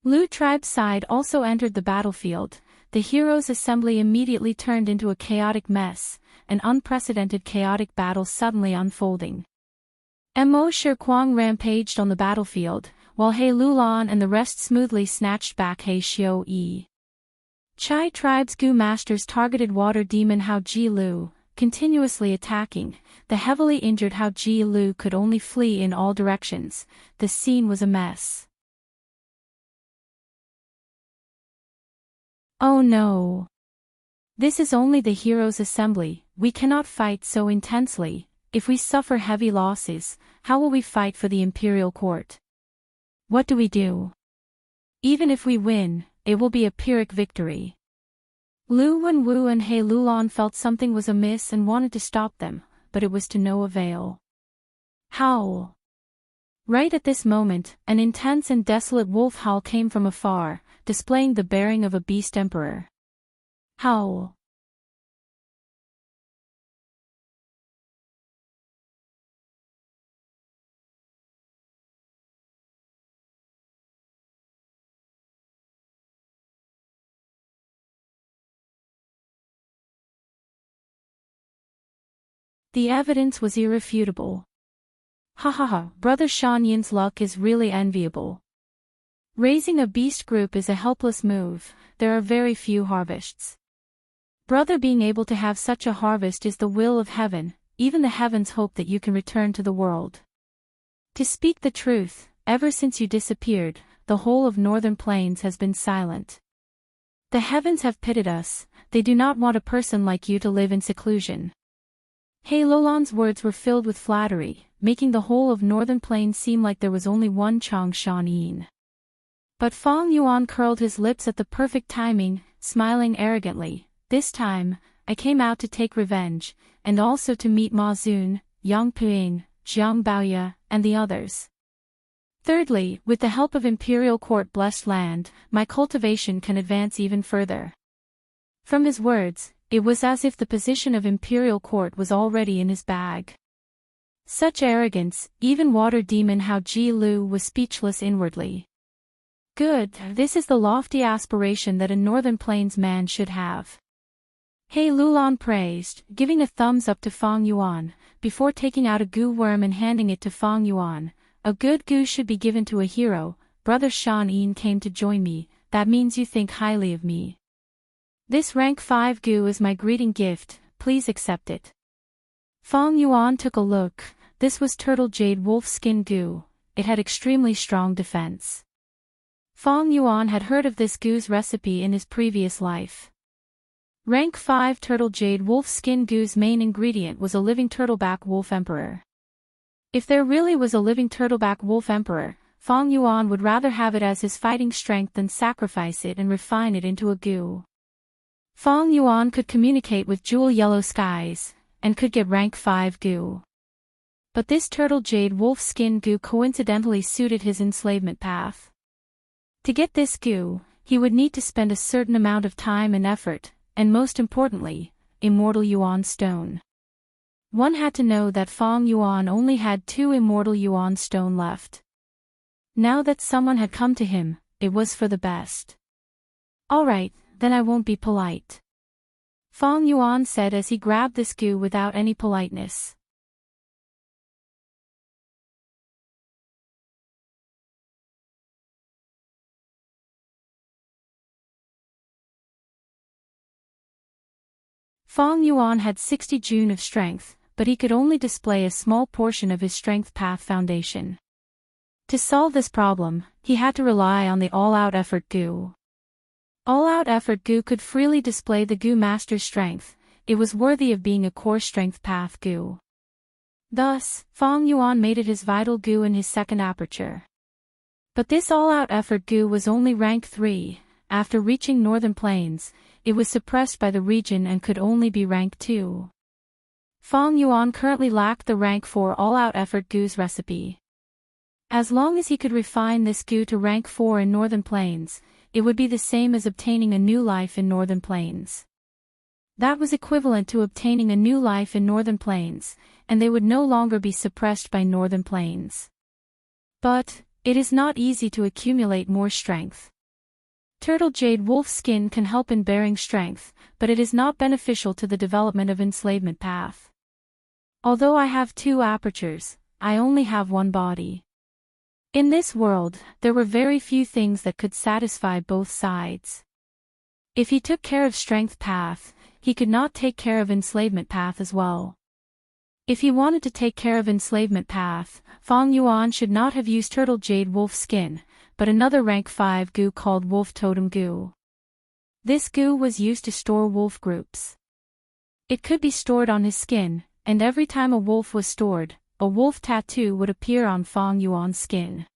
Lu tribe's side also entered the battlefield. The heroes' assembly immediately turned into a chaotic mess, an unprecedented chaotic battle suddenly unfolding. Mo Shikuang rampaged on the battlefield, while He Lulan and the rest smoothly snatched back He Xiu. Chai tribe's Gu Masters targeted water demon Hao Ji Lu, continuously attacking. The heavily injured Hao Ji Lu could only flee in all directions. The scene was a mess. "Oh no! This is only the heroes' assembly, we cannot fight so intensely. If we suffer heavy losses, how will we fight for the imperial court? What do we do? Even if we win, it will be a Pyrrhic victory." Lu Wenwu and He Lulan felt something was amiss and wanted to stop them, but it was to no avail. Howl! Right at this moment, an intense and desolate wolf howl came from afar, displaying the bearing of a beast emperor. Howl! The evidence was irrefutable. Ha ha ha, Brother Shan Yin's luck is really enviable. Raising a beast group is a helpless move, there are very few harvests. Brother, being able to have such a harvest is the will of heaven, even the heavens hope that you can return to the world. To speak the truth, ever since you disappeared, the whole of Northern Plains has been silent. The heavens have pitied us, they do not want a person like you to live in seclusion. He Lulan's words were filled with flattery, making the whole of Northern Plains seem like there was only one Chang Shan Yin. But Fang Yuan curled his lips at the perfect timing, smiling arrogantly. "This time, I came out to take revenge, and also to meet Ma Zun, Yang Puing, Jiang Baoya, and the others. Thirdly, with the help of Imperial Court-blessed land, my cultivation can advance even further." From his words, it was as if the position of imperial court was already in his bag. Such arrogance, even water demon Hao Ji Lu was speechless inwardly. Good, this is the lofty aspiration that a Northern Plains man should have. He Lulan praised, giving a thumbs up to Fang Yuan, before taking out a goo worm and handing it to Fang Yuan. A good goo should be given to a hero. Brother Shan Yin came to join me, that means you think highly of me. This rank 5 goo is my greeting gift, please accept it. Fang Yuan took a look, this was turtle jade wolf skin goo, it had extremely strong defense. Fang Yuan had heard of this goo's recipe in his previous life. Rank 5 turtle jade wolf skin goo's main ingredient was a living turtleback wolf emperor. If there really was a living turtleback wolf emperor, Fang Yuan would rather have it as his fighting strength than sacrifice it and refine it into a goo. Fang Yuan could communicate with jewel yellow skies, and could get rank 5 goo. But this turtle jade wolf skin goo coincidentally suited his enslavement path. To get this goo, he would need to spend a certain amount of time and effort, and most importantly, Immortal Yuan Stone. One had to know that Fang Yuan only had 2 Immortal Yuan Stone left. Now that someone had come to him, it was for the best. Alright, then I won't be polite. Fang Yuan said as he grabbed this goo without any politeness. Fang Yuan had 60 June of strength, but he could only display a small portion of his strength path foundation. To solve this problem, he had to rely on the all-out effort goo. All-out effort goo could freely display the goo master's strength, it was worthy of being a core strength path goo. Thus, Fang Yuan made it his vital goo in his second aperture. But this all-out effort goo was only rank 3, after reaching Northern Plains, it was suppressed by the region and could only be rank 2. Fang Yuan currently lacked the rank 4 all-out effort goo's recipe. As long as he could refine this goo to rank 4 in Northern Plains, it would be the same as obtaining a new life in Northern Plains. That was equivalent to obtaining a new life in Northern Plains, and they would no longer be suppressed by Northern Plains. But, it is not easy to accumulate more strength. Turtle jade wolf skin can help in bearing strength, but it is not beneficial to the development of enslavement path. Although I have 2 apertures, I only have 1 body. In this world, there were very few things that could satisfy both sides. If he took care of strength path, he could not take care of enslavement path as well. If he wanted to take care of enslavement path, Fang Yuan should not have used turtle jade wolf skin, but another rank 5 goo called wolf totem goo. This goo was used to store wolf groups. It could be stored on his skin, and every time a wolf was stored, a wolf tattoo would appear on Fang Yuan's skin.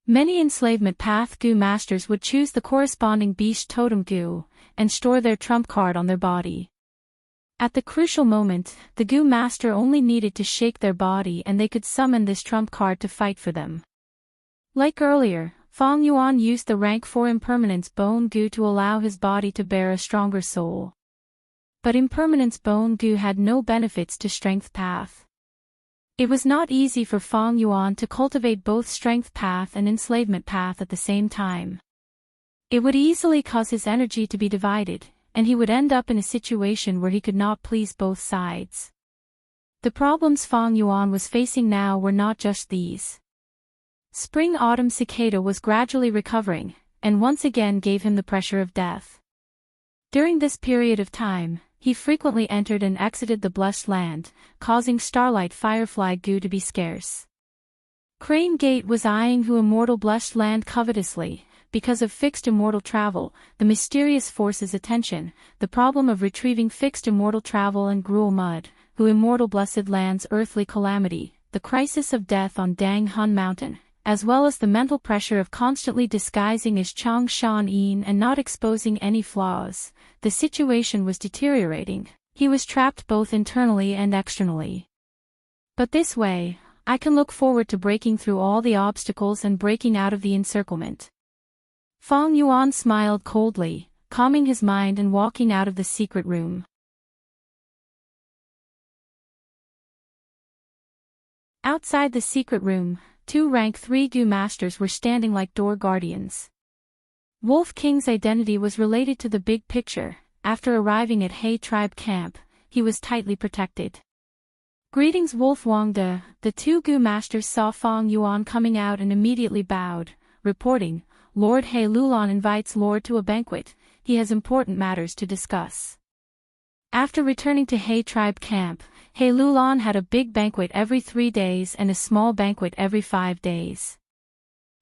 Many enslavement path goo masters would choose the corresponding beast totem goo, and store their trump card on their body. At the crucial moment, the goo master only needed to shake their body and they could summon this trump card to fight for them. Like earlier, Fang Yuan used the rank 4 impermanence bone goo to allow his body to bear a stronger soul. But impermanence bone goo had no benefits to strength path. It was not easy for Fang Yuan to cultivate both strength path and enslavement path at the same time. It would easily cause his energy to be divided, and he would end up in a situation where he could not please both sides. The problems Fang Yuan was facing now were not just these. Spring-autumn cicada was gradually recovering, and once again gave him the pressure of death. During this period of time, he frequently entered and exited the blessed land, causing starlight firefly goo to be scarce. Crane Gate was eyeing who immortal blessed land covetously, because of fixed immortal travel, the mysterious force's attention, the problem of retrieving fixed immortal travel and gruel mud, who immortal blessed land's earthly calamity, the crisis of death on Dang Hun Mountain, as well as the mental pressure of constantly disguising as Chang Shan Yin and not exposing any flaws. The situation was deteriorating. He was trapped both internally and externally. But this way, I can look forward to breaking through all the obstacles and breaking out of the encirclement. Fang Yuan smiled coldly, calming his mind and walking out of the secret room. Outside the secret room, two rank 3 Gu masters were standing like door guardians. Wolf King's identity was related to the big picture. After arriving at He tribe camp, he was tightly protected. Greetings Wolf Wangde. The two Gu masters saw Fong Yuan coming out and immediately bowed, reporting, Lord He Lulan invites Lord to a banquet, he has important matters to discuss. After returning to He tribe camp, He Lulan had a big banquet every 3 days and a small banquet every 5 days.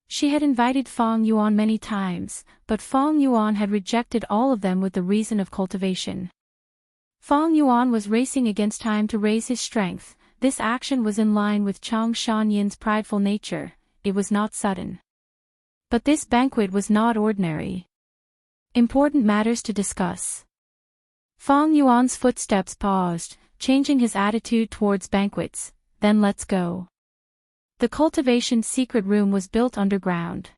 She had invited Fong Yuan many times, but Fong Yuan had rejected all of them with the reason of cultivation. Fong Yuan was racing against time to raise his strength. This action was in line with Chang Shanyan's prideful nature. It was not sudden. But this banquet was not ordinary. Important matters to discuss. Fong Yuan's footsteps paused, changing his attitude towards banquets. Then let's go. The cultivation secret room was built underground.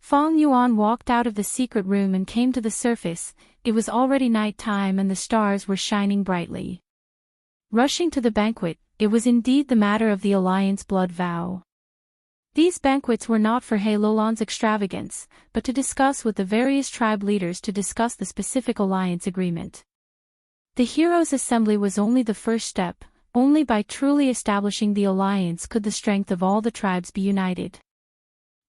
Fong Yuan walked out of the secret room and came to the surface. It was already night time and the stars were shining brightly. Rushing to the banquet, it was indeed the matter of the alliance blood vow. These banquets were not for He Lulan's extravagance, but to discuss with the various tribe leaders to discuss the specific alliance agreement. The heroes' assembly was only the first step. Only by truly establishing the alliance could the strength of all the tribes be united.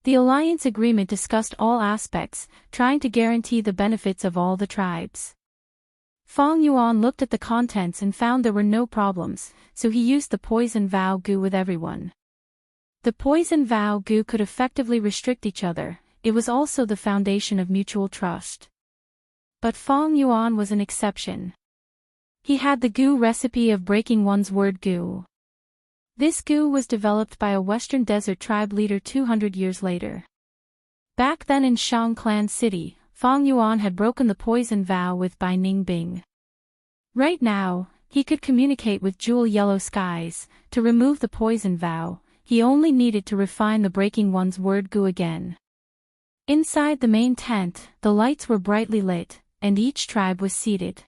The alliance agreement discussed all aspects, trying to guarantee the benefits of all the tribes. Fong Yuan looked at the contents and found there were no problems, so he used the poison vow gu with everyone. The poison vow gu could effectively restrict each other. It was also the foundation of mutual trust. But Fong Yuan was an exception. He had the gu recipe of breaking one's word gu. This gu was developed by a Western Desert tribe leader 200 years later. Back then in Shang Clan City, Fong Yuan had broken the poison vow with Bai Ningbing. Right now, he could communicate with Jewel Yellow Skies. To remove the poison vow, he only needed to refine the breaking one's word gu again. Inside the main tent, the lights were brightly lit, and each tribe was seated.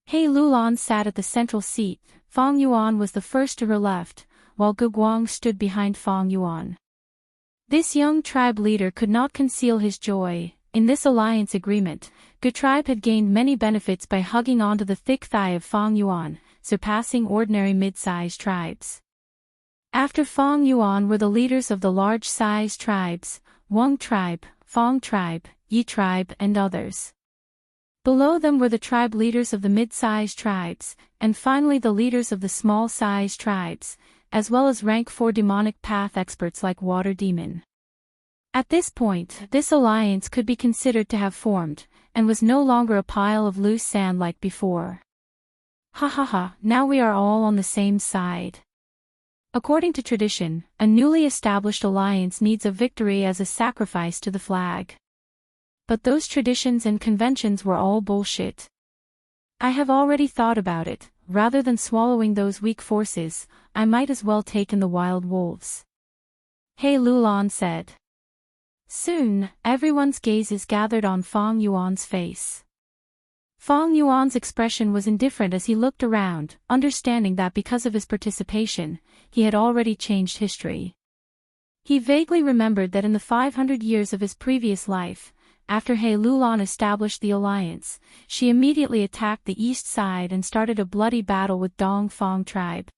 He Lulan sat at the central seat. Fong Yuan was the first to her left, while Gu Guang stood behind Fong Yuan. This young tribe leader could not conceal his joy. In this alliance agreement, Gu tribe had gained many benefits by hugging onto the thick thigh of Fong Yuan, surpassing ordinary mid-sized tribes. After Fong Yuan were the leaders of the large-sized tribes, Wang tribe, Fong tribe, Yi tribe and others. Below them were the tribe leaders of the mid-sized tribes, and finally the leaders of the small-sized tribes, as well as rank 4 demonic path experts like Water Demon. At this point, this alliance could be considered to have formed, and was no longer a pile of loose sand like before. Ha ha ha, now we are all on the same side. According to tradition, a newly established alliance needs a victory as a sacrifice to the flag. But those traditions and conventions were all bullshit. I have already thought about it. Rather than swallowing those weak forces, I might as well take in the wild wolves. He Lulan said. Soon, everyone's gazes gathered on Fong Yuan's face. Fong Yuan's expression was indifferent as he looked around, understanding that because of his participation, he had already changed history. He vaguely remembered that in the 500 years of his previous life, after He Lulan established the alliance, she immediately attacked the east side and started a bloody battle with Dong Fong tribe.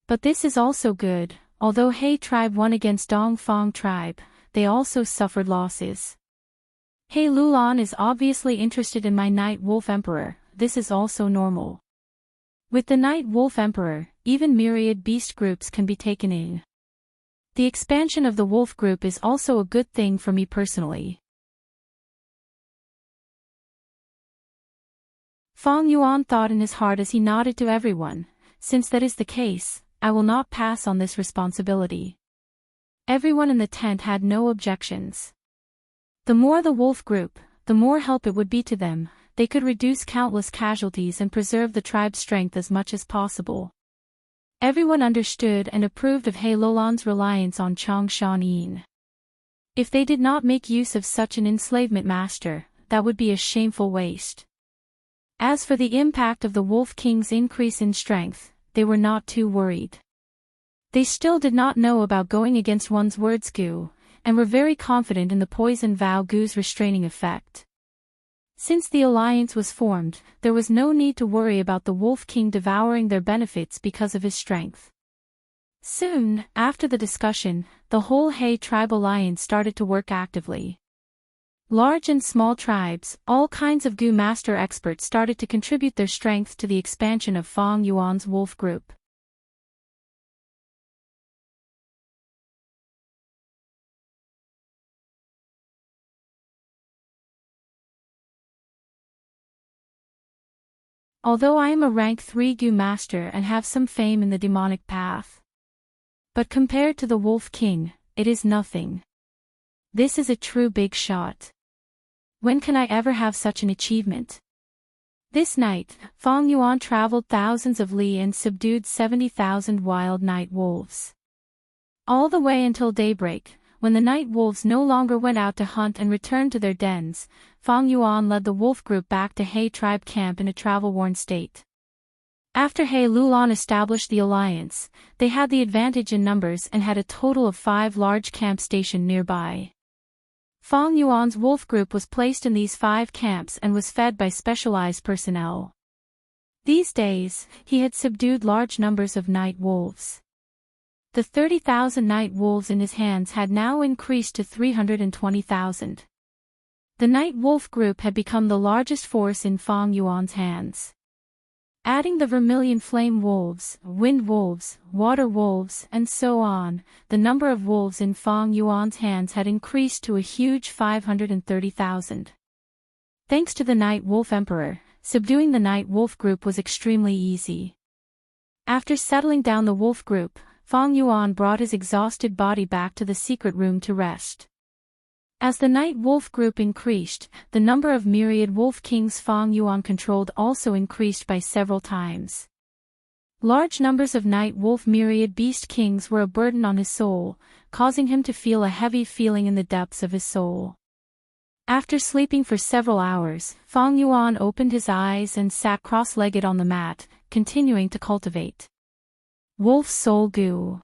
But this is also good. Although He tribe won against Dong Fong tribe, they also suffered losses. He Lulan is obviously interested in my Night Wolf Emperor. This is also normal. With the Night Wolf Emperor, even myriad beast groups can be taken in. The expansion of the wolf group is also a good thing for me personally. Fong Yuan thought in his heart as he nodded to everyone, since that is the case, I will not pass on this responsibility. Everyone in the tent had no objections. The more the wolf group, the more help it would be to them. They could reduce countless casualties and preserve the tribe's strength as much as possible. Everyone understood and approved of He Lulan's reliance on Chang Shan Yin. If they did not make use of such an enslavement master, that would be a shameful waste. As for the impact of the Wolf King's increase in strength, they were not too worried. They still did not know about going against one's words Gu, and were very confident in the poison vow Gu's restraining effect. Since the alliance was formed, there was no need to worry about the Wolf King devouring their benefits because of his strength. Soon, after the discussion, the whole He tribe alliance started to work actively. Large and small tribes, all kinds of Gu master experts started to contribute their strength to the expansion of Fang Yuan's wolf group. Although I am a rank 3 Gu master and have some fame in the demonic path. But compared to the Wolf King, it is nothing. This is a true big shot. When can I ever have such an achievement? This night, Fang Yuan traveled thousands of li and subdued 70,000 wild night wolves. All the way until daybreak, when the night wolves no longer went out to hunt and returned to their dens, Fang Yuan led the wolf group back to He tribe camp in a travel-worn state. After He Lulan established the alliance, they had the advantage in numbers and had a total of 5 large camps stationed nearby. Fang Yuan's wolf group was placed in these 5 camps and was fed by specialized personnel. These days, he had subdued large numbers of night wolves. The 30,000 night wolves in his hands had now increased to 320,000. The night wolf group had become the largest force in Fang Yuan's hands. Adding the vermilion flame wolves, wind wolves, water wolves, and so on, the number of wolves in Fang Yuan's hands had increased to a huge 530,000. Thanks to the Night Wolf Emperor, subduing the Night Wolf group was extremely easy. After settling down the wolf group, Fang Yuan brought his exhausted body back to the secret room to rest. As the Night Wolf group increased, the number of myriad Wolf Kings Fang Yuan controlled also increased by several times. Large numbers of Night Wolf myriad Beast Kings were a burden on his soul, causing him to feel a heavy feeling in the depths of his soul. After sleeping for several hours, Fang Yuan opened his eyes and sat cross-legged on the mat, continuing to cultivate Wolf Soul Gu.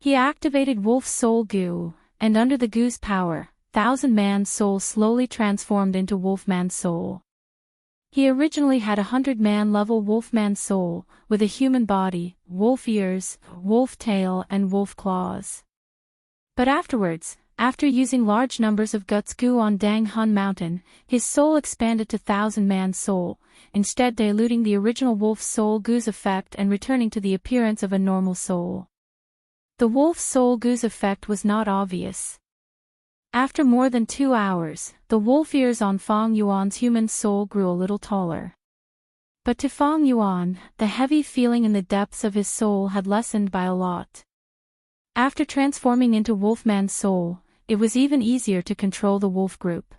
He activated Wolf Soul Gu, and under the Gu's power, 1,000-man soul slowly transformed into Wolfman soul. He originally had 100-man level Wolfman soul, with a human body, wolf ears, wolf tail and wolf claws. But afterwards, after using large numbers of guts Gu on Dang Hun Mountain, his soul expanded to 1,000-man soul, instead diluting the original wolf soul Gu's effect and returning to the appearance of a normal soul. The wolf soul Gu's effect was not obvious. After more than 2 hours, the wolf ears on Fang Yuan's human soul grew a little taller. But to Fang Yuan, the heavy feeling in the depths of his soul had lessened by a lot. After transforming into Wolfman's soul, it was even easier to control the wolf group.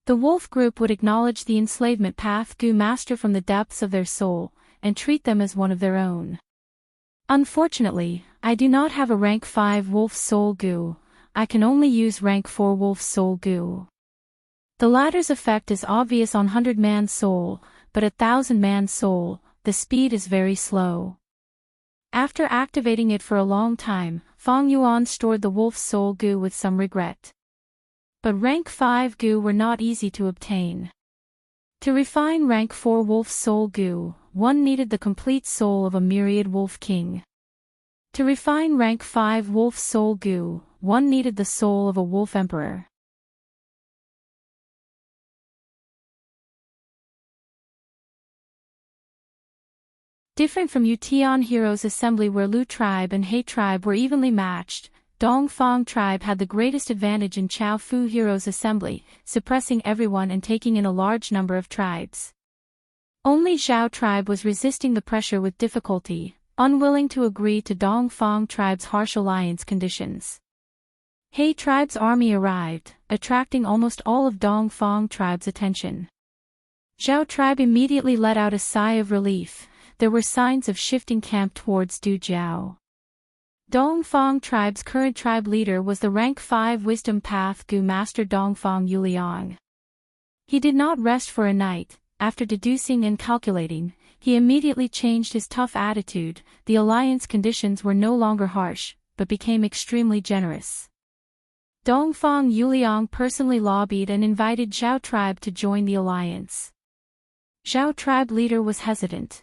The wolf group would acknowledge the enslavement path Gu master from the depths of their soul, and treat them as one of their own. Unfortunately, I do not have a rank 5 Wolf Soul Gu, I can only use rank 4 Wolf Soul Gu. The latter's effect is obvious on 100-man soul, but at 1,000-man soul, the speed is very slow. After activating it for a long time, Fang Yuan stored the Wolf Soul Gu with some regret. But rank 5 Gu were not easy to obtain. To refine rank 4 Wolf Soul Gu, one needed the complete soul of a myriad Wolf King. To refine rank 5 Wolf Soul Gu, one needed the soul of a Wolf Emperor. Different from Yutian Heroes Assembly where Lu tribe and He tribe were evenly matched, Dongfang tribe had the greatest advantage in Chao Fu Heroes Assembly, suppressing everyone and taking in a large number of tribes. Only Zhao tribe was resisting the pressure with difficulty, unwilling to agree to Dongfang tribe's harsh alliance conditions. He tribe's army arrived, attracting almost all of Dongfang tribe's attention. Zhao tribe immediately let out a sigh of relief. There were signs of shifting camp towards Dujiao. Dongfang tribe's current tribe leader was the rank 5 Wisdom Path Gu Master Dongfang Yuliang. He did not rest for a night. After deducing and calculating, he immediately changed his tough attitude. The alliance conditions were no longer harsh, but became extremely generous. Dongfang Yuliang personally lobbied and invited Zhao tribe to join the alliance. Zhao tribe leader was hesitant.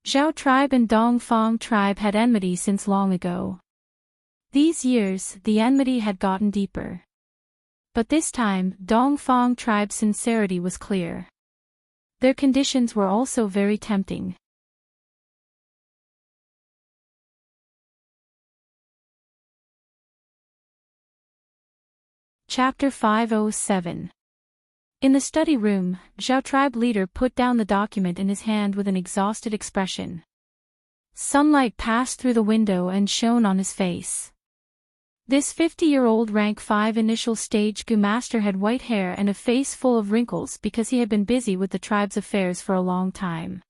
Zhao tribe and Dongfang tribe had enmity since long ago. These years, the enmity had gotten deeper. But this time, Dongfang tribe's sincerity was clear. Their conditions were also very tempting. Chapter 507. In the study room, Zhao tribe leader put down the document in his hand with an exhausted expression. Sunlight passed through the window and shone on his face. This 50-year-old rank 5 initial stage Gu master had white hair and a face full of wrinkles because he had been busy with the tribe's affairs for a long time.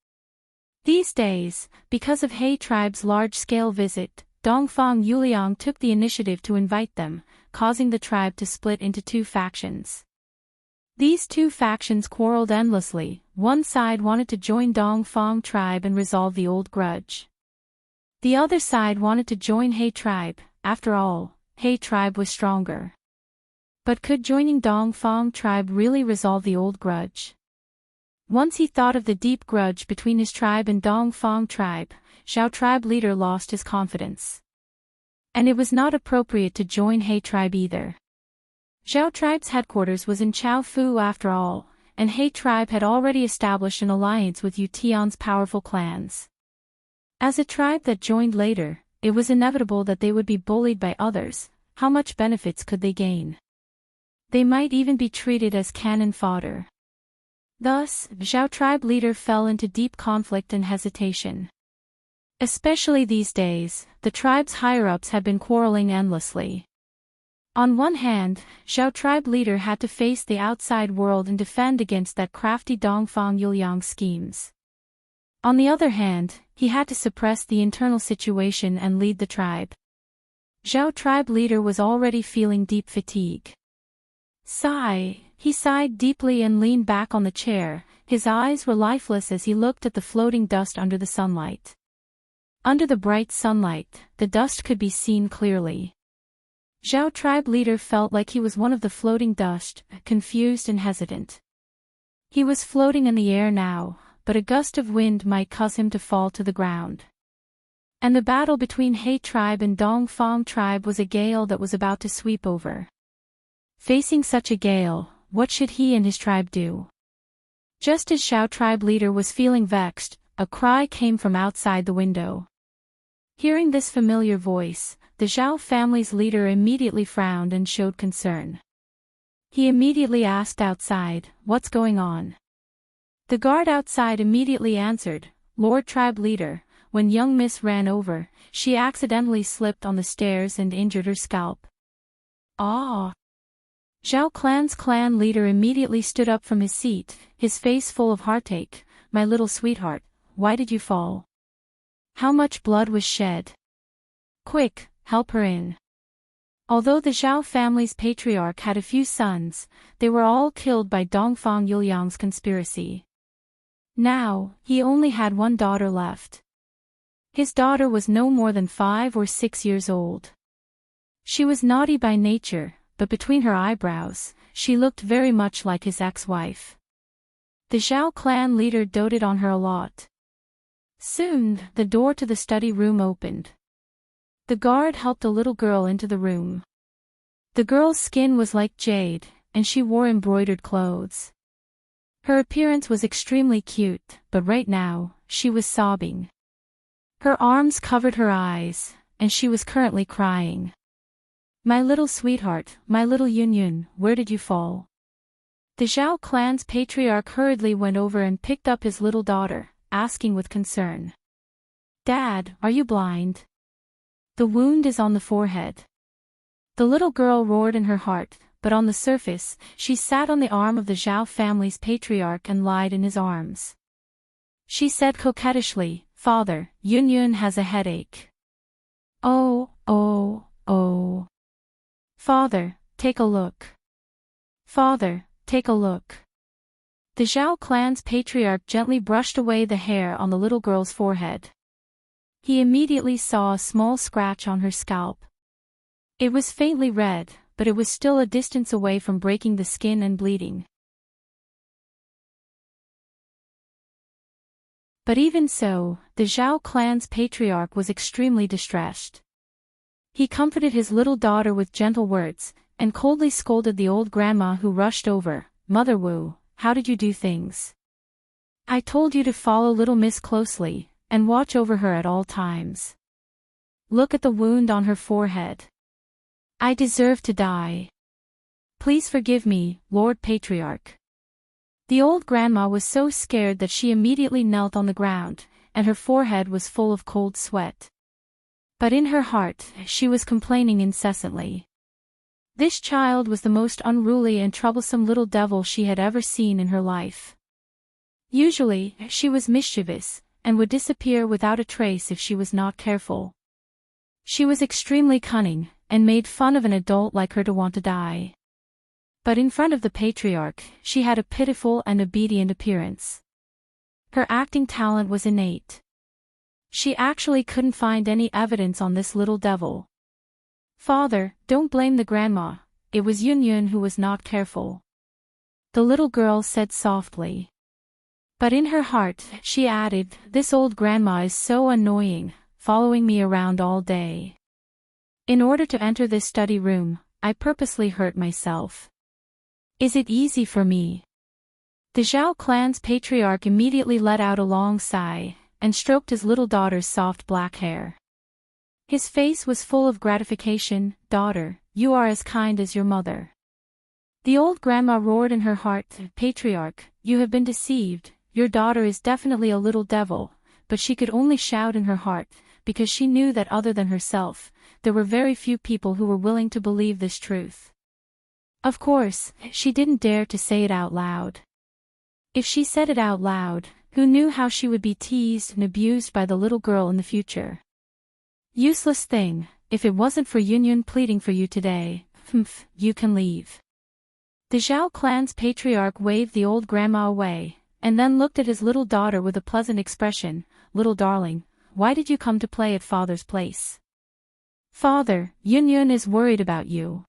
These days, because of He tribe's large-scale visit, Dongfang Yuliang took the initiative to invite them, causing the tribe to split into two factions. These two factions quarreled endlessly. One side wanted to join Dongfang tribe and resolve the old grudge. The other side wanted to join He tribe. After all, He tribe was stronger. But could joining Dongfang tribe really resolve the old grudge? Once he thought of the deep grudge between his tribe and Dongfang tribe, Zhao tribe leader lost his confidence. And it was not appropriate to join He tribe either. Zhao tribe's headquarters was in Chaofu after all, and He tribe had already established an alliance with Yutian's powerful clans. As a tribe that joined later, it was inevitable that they would be bullied by others. How much benefits could they gain? They might even be treated as cannon fodder. Thus, Zhao tribe leader fell into deep conflict and hesitation. Especially these days, the tribe's higher-ups had been quarreling endlessly. On one hand, Zhao tribe leader had to face the outside world and defend against that crafty Dongfang Yuliang schemes. On the other hand, he had to suppress the internal situation and lead the tribe. Zhao tribe leader was already feeling deep fatigue. He sighed deeply and leaned back on the chair. His eyes were lifeless as he looked at the floating dust under the sunlight. Under the bright sunlight, the dust could be seen clearly. Zhao tribe leader felt like he was one of the floating dust, confused and hesitant. He was floating in the air now, but a gust of wind might cause him to fall to the ground. And the battle between He tribe and Dongfang tribe was a gale that was about to sweep over. Facing such a gale, what should he and his tribe do? Just as Zhao tribe leader was feeling vexed, a cry came from outside the window. Hearing this familiar voice, the Zhao family's leader immediately frowned and showed concern. He immediately asked outside, "What's going on?" The guard outside immediately answered, "Lord tribe leader, when young miss ran over, she accidentally slipped on the stairs and injured her scalp." Ah! Zhao clan's clan leader immediately stood up from his seat, his face full of heartache. "My little sweetheart, why did you fall? How much blood was shed? Quick, help her in." Although the Zhao family's patriarch had a few sons, they were all killed by Dongfang Yuliang's conspiracy. Now, he only had one daughter left. His daughter was no more than 5 or 6 years old. She was naughty by nature, but between her eyebrows, she looked very much like his ex-wife. The Zhao clan leader doted on her a lot. Soon, the door to the study room opened. The guard helped a little girl into the room. The girl's skin was like jade, and she wore embroidered clothes. Her appearance was extremely cute, but right now, she was sobbing. Her arms covered her eyes, and she was currently crying. "My little sweetheart, my little Yunyun, where did you fall?" The Zhao clan's patriarch hurriedly went over and picked up his little daughter, asking with concern. "Dad, are you blind? The wound is on the forehead." The little girl roared in her heart, but on the surface, she sat on the arm of the Zhao family's patriarch and lied in his arms. She said coquettishly, "Father, Yunyun has a headache." "Oh, oh, oh. Father, take a look. Father, take a look." The Zhao clan's patriarch gently brushed away the hair on the little girl's forehead. He immediately saw a small scratch on her scalp. It was faintly red, but it was still a distance away from breaking the skin and bleeding. But even so, the Zhao clan's patriarch was extremely distressed. He comforted his little daughter with gentle words, and coldly scolded the old grandma who rushed over. "Mother Wu, how did you do things? I told you to follow little miss closely, and watch over her at all times. Look at the wound on her forehead. I deserve to die. Please forgive me, Lord Patriarch." The old grandma was so scared that she immediately knelt on the ground, and her forehead was full of cold sweat. But in her heart, she was complaining incessantly. This child was the most unruly and troublesome little devil she had ever seen in her life. Usually, she was mischievous, and would disappear without a trace if she was not careful. She was extremely cunning, and made fun of an adult like her to want to die. But in front of the patriarch, she had a pitiful and obedient appearance. Her acting talent was innate. She actually couldn't find any evidence on this little devil. "Father, don't blame the grandma, it was Yun who was not careful," the little girl said softly. But in her heart, she added, "This old grandma is so annoying, following me around all day. In order to enter this study room, I purposely hurt myself. Is it easy for me?" The Zhao clan's patriarch immediately let out a long sigh, and stroked his little daughter's soft black hair. His face was full of gratification. "Daughter, you are as kind as your mother." The old grandma roared in her heart, "Patriarch, you have been deceived, your daughter is definitely a little devil," but she could only shout in her heart, because she knew that other than herself, there were very few people who were willing to believe this truth. Of course, she didn't dare to say it out loud. If she said it out loud, who knew how she would be teased and abused by the little girl in the future? "Useless thing, if it wasn't for Yun pleading for you today, you can leave." The Zhao clan's patriarch waved the old grandma away, and then looked at his little daughter with a pleasant expression. "Little darling, why did you come to play at father's place?" "Father, Yun is worried about you.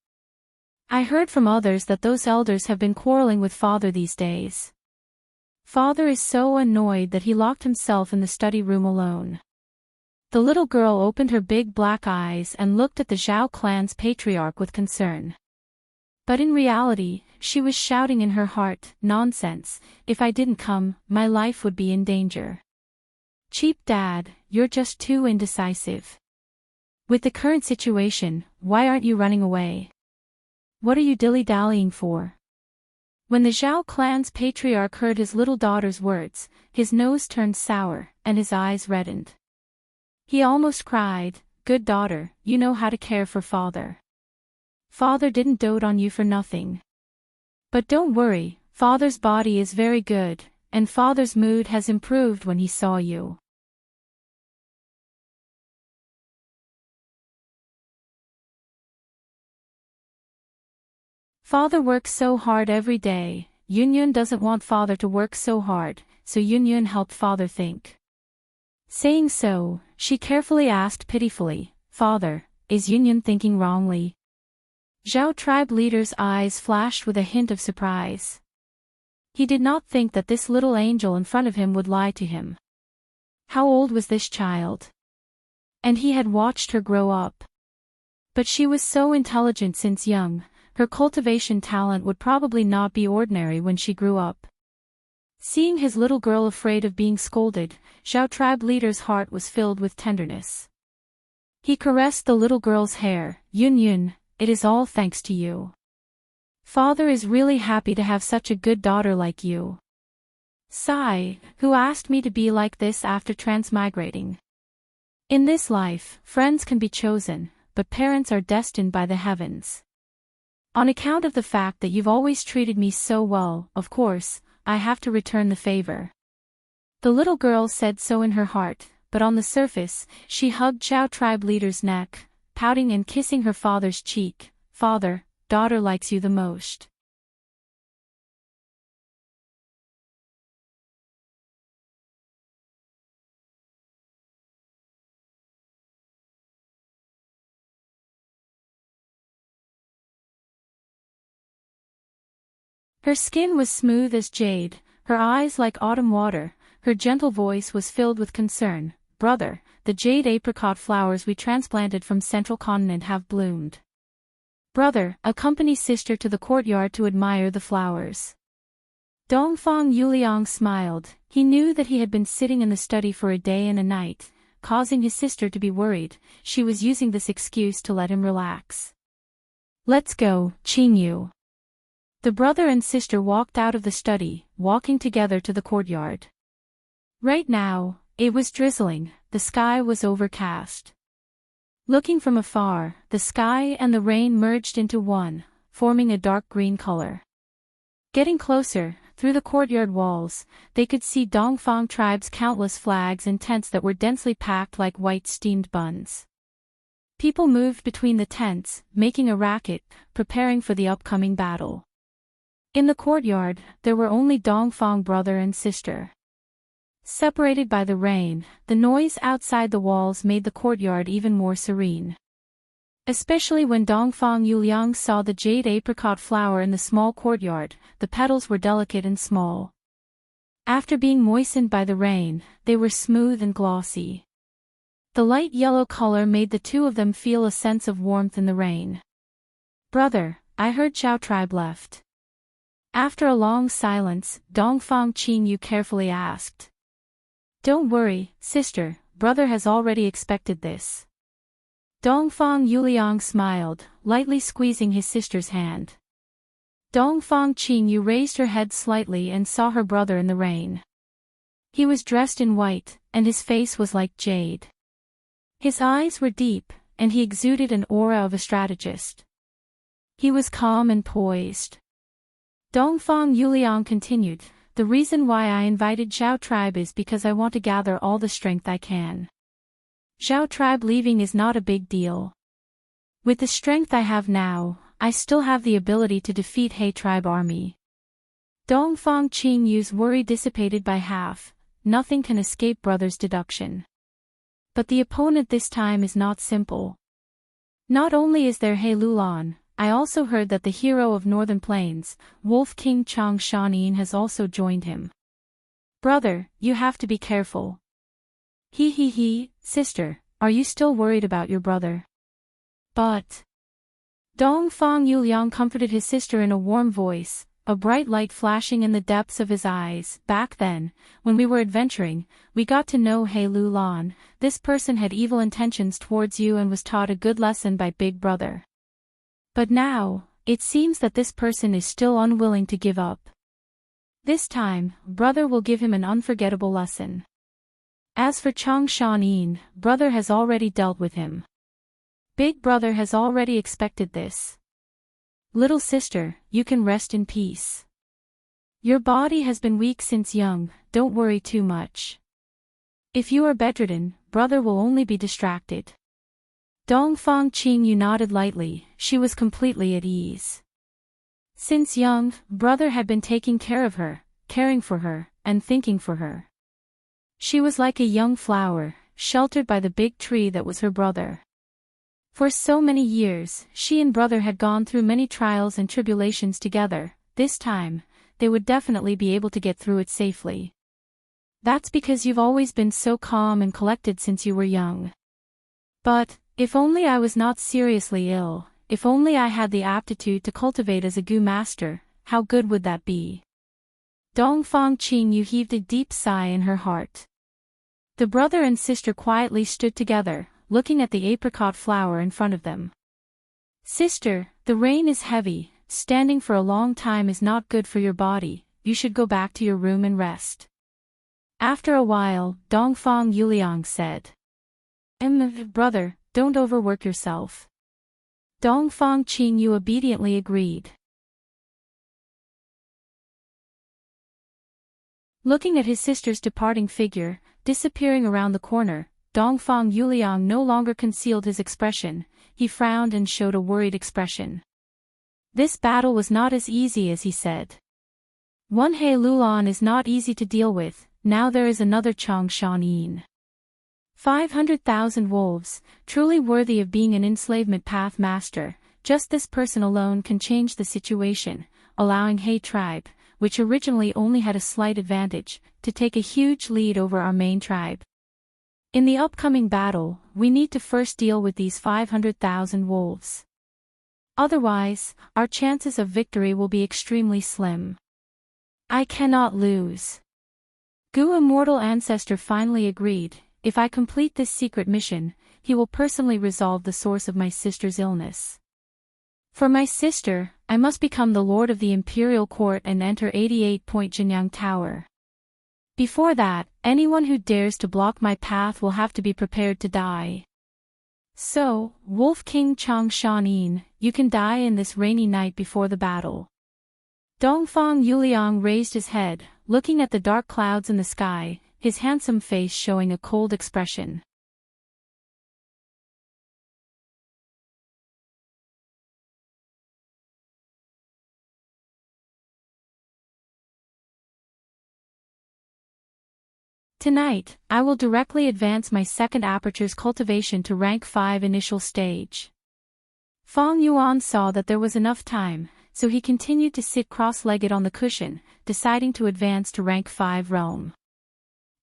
I heard from others that those elders have been quarreling with father these days. Father is so annoyed that he locked himself in the study room alone." The little girl opened her big black eyes and looked at the Zhao clan's patriarch with concern. But in reality, she was shouting in her heart, "Nonsense, if I didn't come, my life would be in danger. Cheap dad, you're just too indecisive. With the current situation, why aren't you running away? What are you dilly-dallying for?" When the Zhao clan's patriarch heard his little daughter's words, his nose turned sour, and his eyes reddened. He almost cried, "Good daughter, you know how to care for father. Father didn't dote on you for nothing. But don't worry, father's body is very good, and father's mood has improved when he saw you." Father works so hard every day. Yun doesn't want father to work so hard, so Yun helped father think. Saying so, she carefully asked pitifully, "Father, is Yun thinking wrongly?" Zhao tribe leader's eyes flashed with a hint of surprise. He did not think that this little angel in front of him would lie to him. How old was this child? And he had watched her grow up. But she was so intelligent since young. Her cultivation talent would probably not be ordinary when she grew up. Seeing his little girl afraid of being scolded, Zhao tribe leader's heart was filled with tenderness. He caressed the little girl's hair. Yun, it is all thanks to you. Father is really happy to have such a good daughter like you. Sai, who asked me to be like this after transmigrating. In this life, friends can be chosen, but parents are destined by the heavens. On account of the fact that you've always treated me so well, of course, I have to return the favor." The little girl said so in her heart, but on the surface, she hugged Zhao tribe leader's neck, pouting and kissing her father's cheek. "Father, daughter likes you the most." Her skin was smooth as jade, her eyes like autumn water, her gentle voice was filled with concern. Brother, the jade apricot flowers we transplanted from Central Continent have bloomed. Brother, accompany sister to the courtyard to admire the flowers. Dongfang Yuliang smiled. He knew that he had been sitting in the study for a day and a night, causing his sister to be worried. She was using this excuse to let him relax. Let's go, Qingyu. The brother and sister walked out of the study, walking together to the courtyard. Right now, it was drizzling, the sky was overcast. Looking from afar, the sky and the rain merged into one, forming a dark green color. Getting closer, through the courtyard walls, they could see Dongfang tribe's countless flags and tents that were densely packed like white steamed buns. People moved between the tents, making a racket, preparing for the upcoming battle. In the courtyard, there were only Dongfang brother and sister. Separated by the rain, the noise outside the walls made the courtyard even more serene. Especially when Dongfang Yuliang saw the jade apricot flower in the small courtyard, the petals were delicate and small. After being moistened by the rain, they were smooth and glossy. The light yellow color made the two of them feel a sense of warmth in the rain. Brother, I heard Zhao tribe left. After a long silence, Dongfang Qingyu carefully asked. Don't worry, sister, brother has already expected this. Dongfang Yuliang smiled, lightly squeezing his sister's hand. Dongfang Qingyu raised her head slightly and saw her brother in the rain. He was dressed in white, and his face was like jade. His eyes were deep, and he exuded an aura of a strategist. He was calm and poised. Dongfang Yuliang continued, the reason why I invited Zhao tribe is because I want to gather all the strength I can. Zhao tribe leaving is not a big deal. With the strength I have now, I still have the ability to defeat He tribe army. Dongfang Qingyu's worry dissipated by half. Nothing can escape brother's deduction. But the opponent this time is not simple. Not only is there He Lulan, I also heard that the hero of Northern Plains, Wolf King Chang Shanin has also joined him. Brother, you have to be careful. Sister, are you still worried about your brother? But Dongfang Yuliang comforted his sister in a warm voice, a bright light flashing in the depths of his eyes. Back then, when we were adventuring, we got to know He Lulan. This person had evil intentions towards you and was taught a good lesson by Big Brother. But now, it seems that this person is still unwilling to give up. This time, brother will give him an unforgettable lesson. As for Chang Shanin, brother has already dealt with him. Big brother has already expected this. Little sister, you can rest in peace. Your body has been weak since young, don't worry too much. If you are bedridden, brother will only be distracted. Dongfang Qingyu nodded lightly, she was completely at ease. Since young, brother had been taking care of her, caring for her, and thinking for her. She was like a young flower, sheltered by the big tree that was her brother. For so many years, she and brother had gone through many trials and tribulations together. This time, they would definitely be able to get through it safely. That's because you've always been so calm and collected since you were young. But, if only I was not seriously ill, if only I had the aptitude to cultivate as a Gu master, how good would that be? Dongfang Qingyu heaved a deep sigh in her heart. The brother and sister quietly stood together, looking at the apricot flower in front of them. Sister, the rain is heavy, standing for a long time is not good for your body, you should go back to your room and rest. After a while, Dongfang Yuliang said. Brother, don't overwork yourself. Dongfang Qingyu obediently agreed. Looking at his sister's departing figure, disappearing around the corner, Dongfang Yuliang no longer concealed his expression, he frowned and showed a worried expression. This battle was not as easy as he said. One He Lulan is not easy to deal with, now there is another Chang Shanin. 500,000 wolves, truly worthy of being an enslavement path master, just this person alone can change the situation. allowing He tribe, which originally only had a slight advantage, to take a huge lead over our main tribe. In the upcoming battle, we need to first deal with these 500,000 wolves. Otherwise, our chances of victory will be extremely slim. I cannot lose. Gu Immortal Ancestor finally agreed. If I complete this secret mission, he will personally resolve the source of my sister's illness. For my sister, I must become the Lord of the Imperial Court and enter 88-point Jinyang Tower. Before that, anyone who dares to block my path will have to be prepared to die. So, Wolf King Chang Shanin, you can die in this rainy night before the battle. Dongfang Yuliang raised his head, looking at the dark clouds in the sky, his handsome face showing a cold expression. Tonight, I will directly advance my second aperture's cultivation to rank 5 initial stage. Fang Yuan saw that there was enough time, so he continued to sit cross-legged on the cushion, deciding to advance to rank 5 realm.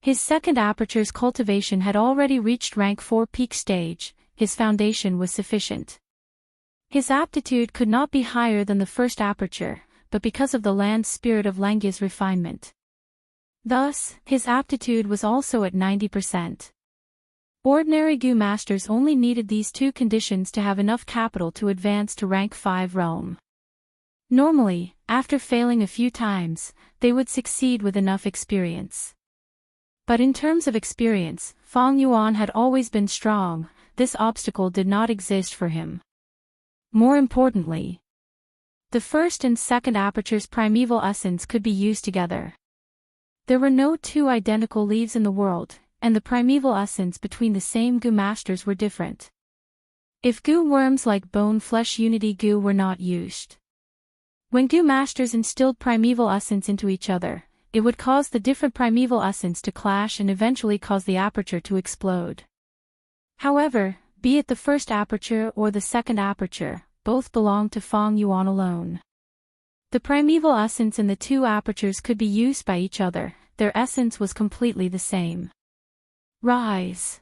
His second aperture's cultivation had already reached rank 4 peak stage, his foundation was sufficient. His aptitude could not be higher than the first aperture, but because of the land spirit of Langya's refinement. Thus, his aptitude was also at 90%. Ordinary Gu masters only needed these two conditions to have enough capital to advance to rank 5 realm. Normally, after failing a few times, they would succeed with enough experience. But in terms of experience, Fang Yuan had always been strong, this obstacle did not exist for him. More importantly, the first and second aperture's primeval essence could be used together. There were no two identical leaves in the world, and the primeval essence between the same Gu masters were different. If Gu worms like bone-flesh unity Gu were not used. When Gu masters instilled primeval essence into each other, it would cause the different primeval essence to clash and eventually cause the aperture to explode. However, be it the first aperture or the second aperture, both belonged to Fang Yuan alone. The primeval essence in the two apertures could be used by each other, their essence was completely the same. Rise!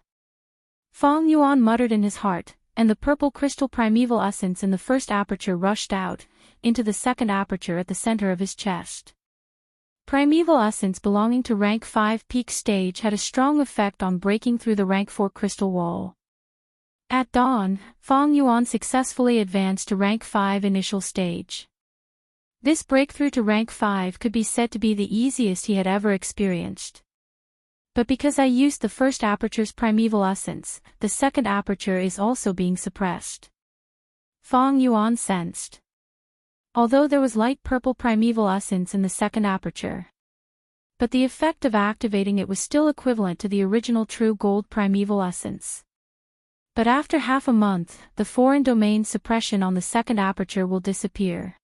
Fang Yuan muttered in his heart, and the purple crystal primeval essence in the first aperture rushed out, into the second aperture at the center of his chest. Primeval essence belonging to rank 5 peak stage had a strong effect on breaking through the rank 4 crystal wall. At dawn, Fang Yuan successfully advanced to rank 5 initial stage. This breakthrough to rank 5 could be said to be the easiest he had ever experienced. But because I used the first aperture's primeval essence, the second aperture is also being suppressed. Fang Yuan sensed. Although there was light purple primeval essence in the second aperture, but the effect of activating it was still equivalent to the original true gold primeval essence. But after half a month, the foreign domain suppression on the second aperture will disappear.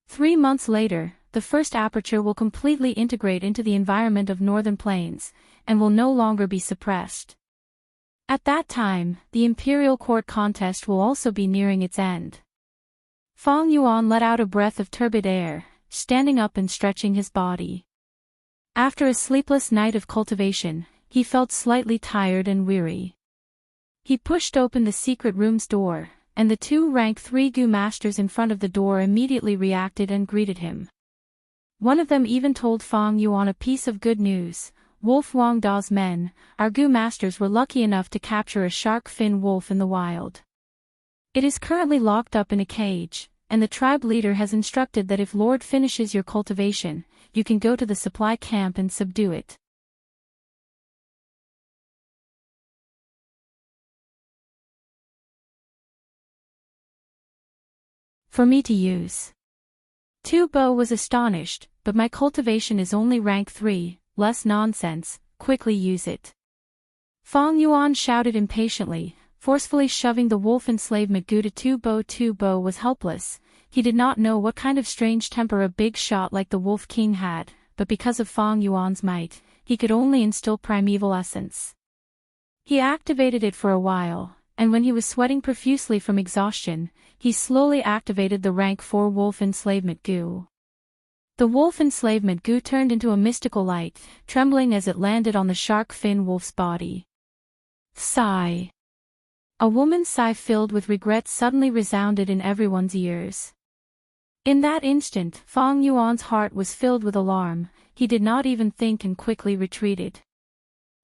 3 months later, the first aperture will completely integrate into the environment of Northern Plains, and will no longer be suppressed. At that time, the Imperial Court contest will also be nearing its end. Fang Yuan let out a breath of turbid air, standing up and stretching his body. After a sleepless night of cultivation, he felt slightly tired and weary. He pushed open the secret room's door, and the two rank 3 Gu masters in front of the door immediately reacted and greeted him. One of them even told Fang Yuan a piece of good news. Wolf Wang Da's men, our Gu masters were lucky enough to capture a shark fin wolf in the wild. It is currently locked up in a cage, and the tribe leader has instructed that if Lord finishes your cultivation, you can go to the supply camp and subdue it. For me to use. Tu Bo was astonished, but my cultivation is only rank 3, less nonsense, quickly use it. Fang Yuan shouted impatiently, forcefully shoving the wolf enslavement Gu to Tu Bo. Tu Bo was helpless, he did not know what kind of strange temper a big shot like the Wolf King had, but because of Fang Yuan's might, he could only instill primeval essence. He activated it for a while, and when he was sweating profusely from exhaustion, he slowly activated the rank 4 wolf enslavement goo. The wolf enslavement goo turned into a mystical light, trembling as it landed on the shark fin wolf's body. Sigh. A woman's sigh filled with regret suddenly resounded in everyone's ears. In that instant, Fong Yuan's heart was filled with alarm. He did not even think and quickly retreated.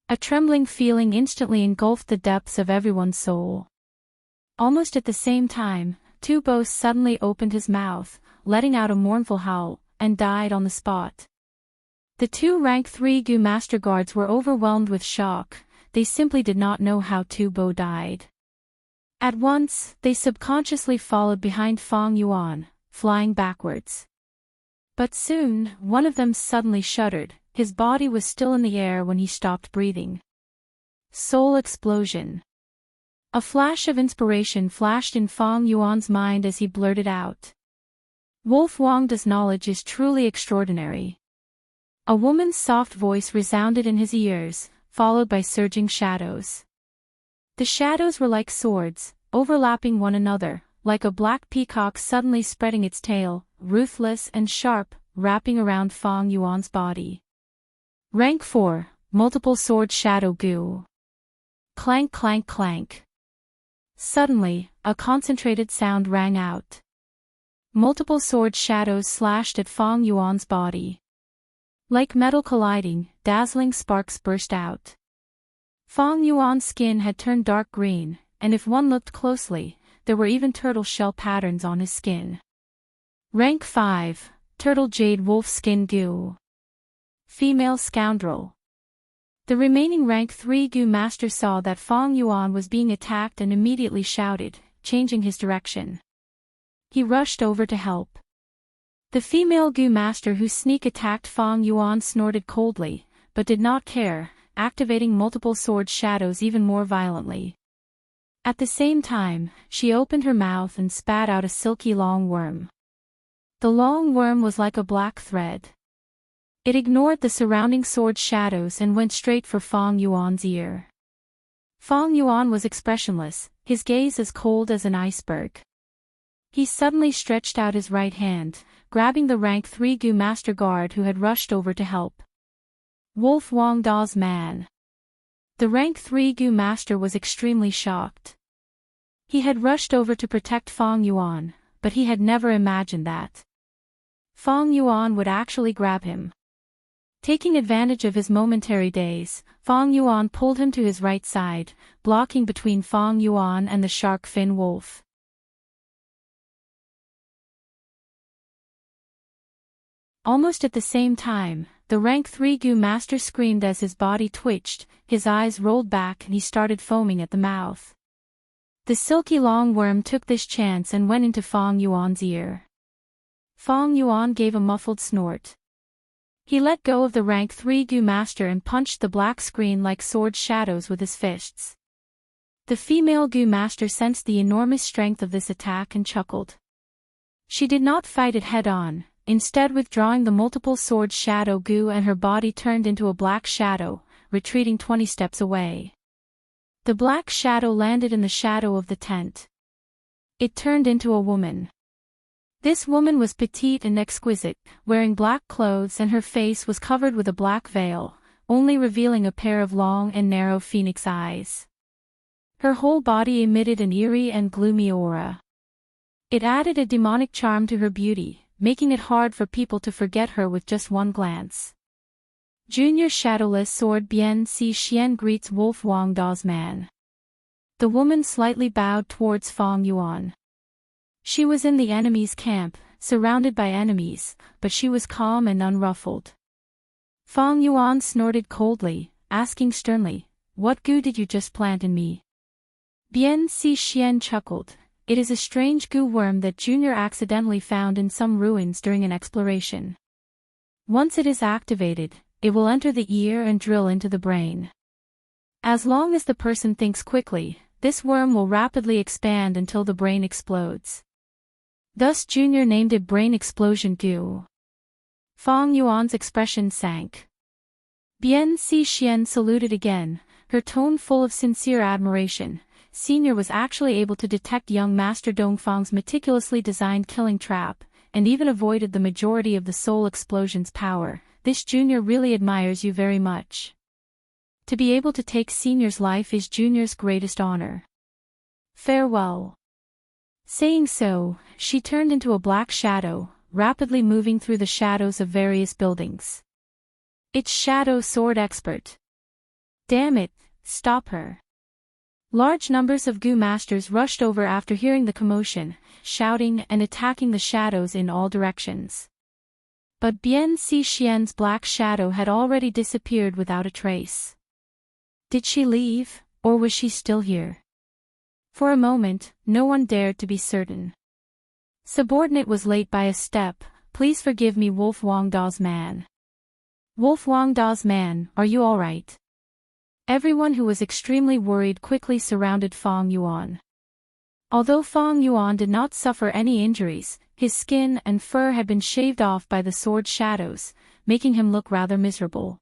A trembling feeling instantly engulfed the depths of everyone's soul. Almost at the same time, Tu Bo suddenly opened his mouth, letting out a mournful howl, and died on the spot. The two rank 3 Gu Master Guards were overwhelmed with shock. They simply did not know how Tu Bo died. At once, they subconsciously followed behind Fong Yuan, flying backwards. But soon, one of them suddenly shuddered. His body was still in the air when he stopped breathing. Soul explosion. A flash of inspiration flashed in Fong Yuan's mind as he blurted out. Wolf Wangda's knowledge is truly extraordinary. A woman's soft voice resounded in his ears, followed by surging shadows. The shadows were like swords, overlapping one another, like a black peacock suddenly spreading its tail, ruthless and sharp, wrapping around Fong Yuan's body. Rank 4, Multiple Sword Shadow Goo. Clank clank clank. Suddenly, a concentrated sound rang out. Multiple sword shadows slashed at Fong Yuan's body. Like metal colliding, dazzling sparks burst out. Fong Yuan's skin had turned dark green, and if one looked closely, there were even turtle shell patterns on his skin. Rank 5, Turtle Jade Wolf Skin Goo. Female Scoundrel. The remaining rank 3 Gu Master saw that Fong Yuan was being attacked and immediately shouted, changing his direction. He rushed over to help. The female Gu Master who sneak attacked Fong Yuan snorted coldly, but did not care, activating multiple sword shadows even more violently. At the same time, she opened her mouth and spat out a silky long worm. The long worm was like a black thread. It ignored the surrounding sword shadows and went straight for Fong Yuan's ear. Fong Yuan was expressionless, his gaze as cold as an iceberg. He suddenly stretched out his right hand, grabbing the rank 3 Gu Master Guard who had rushed over to help. Wolf Wangda's man. The rank 3 Gu Master was extremely shocked. He had rushed over to protect Fong Yuan, but he had never imagined that Fong Yuan would actually grab him. Taking advantage of his momentary daze, Fong Yuan pulled him to his right side, blocking between Fong Yuan and the shark fin wolf. Almost at the same time, the rank 3 Gu Master screamed as his body twitched, his eyes rolled back and he started foaming at the mouth. The silky long worm took this chance and went into Fong Yuan's ear. Fong Yuan gave a muffled snort. He let go of the rank 3 Gu Master and punched the black screen like sword shadows with his fists. The female Gu Master sensed the enormous strength of this attack and chuckled. She did not fight it head-on, instead withdrawing the multiple sword shadow Gu and her body turned into a black shadow, retreating 20 steps away. The black shadow landed in the shadow of the tent. It turned into a woman. This woman was petite and exquisite, wearing black clothes and her face was covered with a black veil, only revealing a pair of long and narrow phoenix eyes. Her whole body emitted an eerie and gloomy aura. It added a demonic charm to her beauty, making it hard for people to forget her with just one glance. Junior Shadowless Sword Bian Si Xian greets Wolf Wangda's man. The woman slightly bowed towards Fong Yuan. She was in the enemy's camp, surrounded by enemies, but she was calm and unruffled. Fong Yuan snorted coldly, asking sternly, "What goo did you just plant in me?" Bian Si Xian chuckled. It is a strange goo worm that Junior accidentally found in some ruins during an exploration. Once it is activated, it will enter the ear and drill into the brain. As long as the person thinks quickly, this worm will rapidly expand until the brain explodes. Thus Junior named it Brain Explosion Goo. Fong Yuan's expression sank. Bian Si Xian saluted again, her tone full of sincere admiration. Senior was actually able to detect young Master Dongfang's meticulously designed killing trap, and even avoided the majority of the soul explosion's power. This Junior really admires you very much. To be able to take Senior's life is Junior's greatest honor. Farewell. Saying so, she turned into a black shadow, rapidly moving through the shadows of various buildings. It's Shadow Sword Expert. Damn it, stop her. Large numbers of Gu masters rushed over after hearing the commotion, shouting and attacking the shadows in all directions. But Bian Xixian's black shadow had already disappeared without a trace. Did she leave, or was she still here? For a moment, no one dared to be certain. Subordinate was late by a step. Please forgive me, Wolf Wangda's man. Wolf Wangda's man, are you all right? Everyone who was extremely worried quickly surrounded Fang Yuan. Although Fang Yuan did not suffer any injuries, his skin and fur had been shaved off by the sword shadows, making him look rather miserable.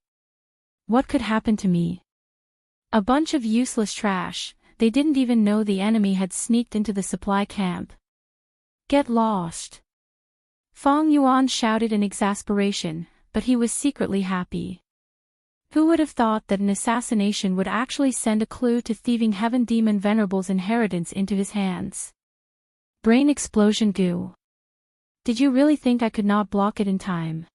What could happen to me? A bunch of useless trash. They didn't even know the enemy had sneaked into the supply camp. Get lost. Fang Yuan shouted in exasperation, but he was secretly happy. Who would have thought that an assassination would actually send a clue to thieving Heaven Demon Venerable's inheritance into his hands? Brain explosion Gu. Did you really think I could not block it in time?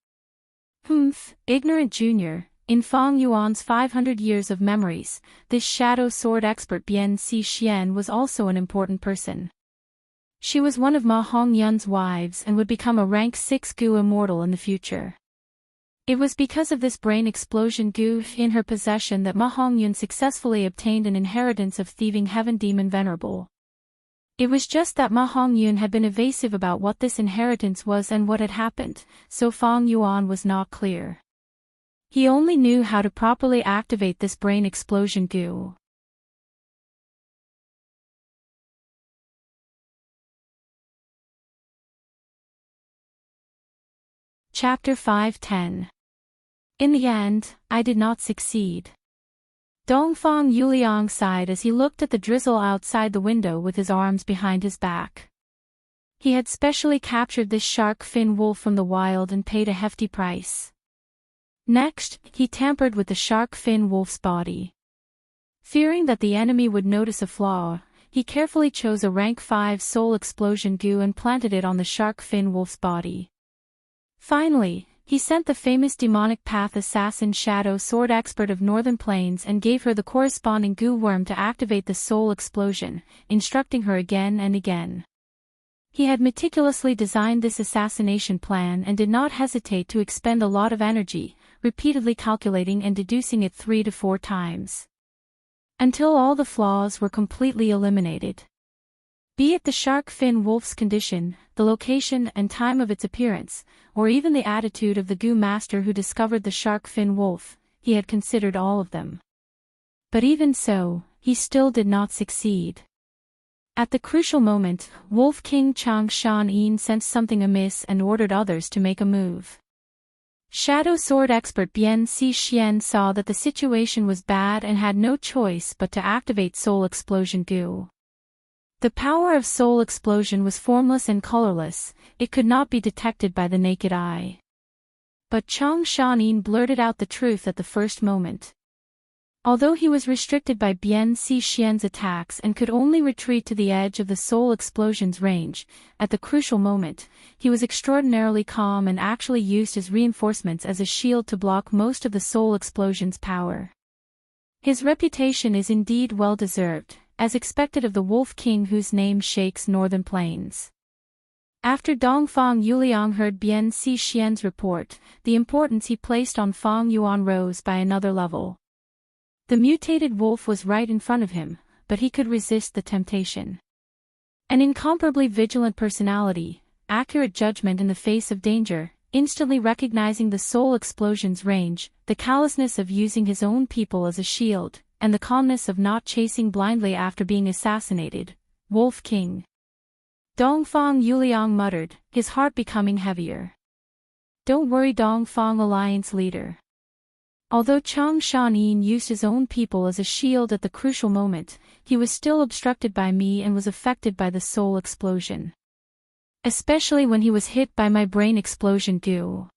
Humph, ignorant junior. In Fang Yuan's 500 years of memories, this shadow sword expert Bian Xixian was also an important person. She was one of Ma Hongyun's wives and would become a rank 6 Gu immortal in the future. It was because of this brain explosion Gu in her possession that Ma Hongyun successfully obtained an inheritance of thieving Heaven Demon Venerable. It was just that Ma Hongyun had been evasive about what this inheritance was and what had happened, so Fang Yuan was not clear. He only knew how to properly activate this brain explosion Gu. Chapter 5:10. In the end, I did not succeed. Dongfang Yuliang sighed as he looked at the drizzle outside the window with his arms behind his back. He had specially captured this shark fin wolf from the wild and paid a hefty price. Next, he tampered with the shark fin wolf's body. Fearing that the enemy would notice a flaw, he carefully chose a rank 5 soul explosion Gu and planted it on the shark fin wolf's body. Finally, he sent the famous demonic path assassin Shadow Sword Expert of Northern Plains and gave her the corresponding Gu worm to activate the soul explosion, instructing her again and again. He had meticulously designed this assassination plan and did not hesitate to expend a lot of energy, repeatedly calculating and deducing it 3 to 4 times. Until all the flaws were completely eliminated. Be it the shark fin wolf's condition, the location and time of its appearance, or even the attitude of the Gu master who discovered the shark fin wolf, he had considered all of them. But even so, he still did not succeed. At the crucial moment, Wolf King Chang Shan Yin sensed something amiss and ordered others to make a move. Shadow Sword Expert Bian Xixian saw that the situation was bad and had no choice but to activate Soul Explosion Gu. The power of Soul Explosion was formless and colorless, it could not be detected by the naked eye. But Chang Shanin blurted out the truth at the first moment. Although he was restricted by Bian Xixian's attacks and could only retreat to the edge of the Soul Explosion's range, at the crucial moment, he was extraordinarily calm and actually used his reinforcements as a shield to block most of the Soul Explosion's power. His reputation is indeed well-deserved, as expected of the Wolf King whose name shakes Northern Plains. After Dongfang Yuliang heard Bian Xixian's report, the importance he placed on Fang Yuan rose by another level. The mutated wolf was right in front of him, but he could resist the temptation. An incomparably vigilant personality, accurate judgment in the face of danger, instantly recognizing the Soul Explosion's range, the callousness of using his own people as a shield, and the calmness of not chasing blindly after being assassinated. Wolf King. Dongfang Yuliang muttered, his heart becoming heavier. Don't worry, Dongfang Alliance leader. Although Chang Shanin used his own people as a shield at the crucial moment, he was still obstructed by me and was affected by the soul explosion. Especially when he was hit by my brain explosion goo.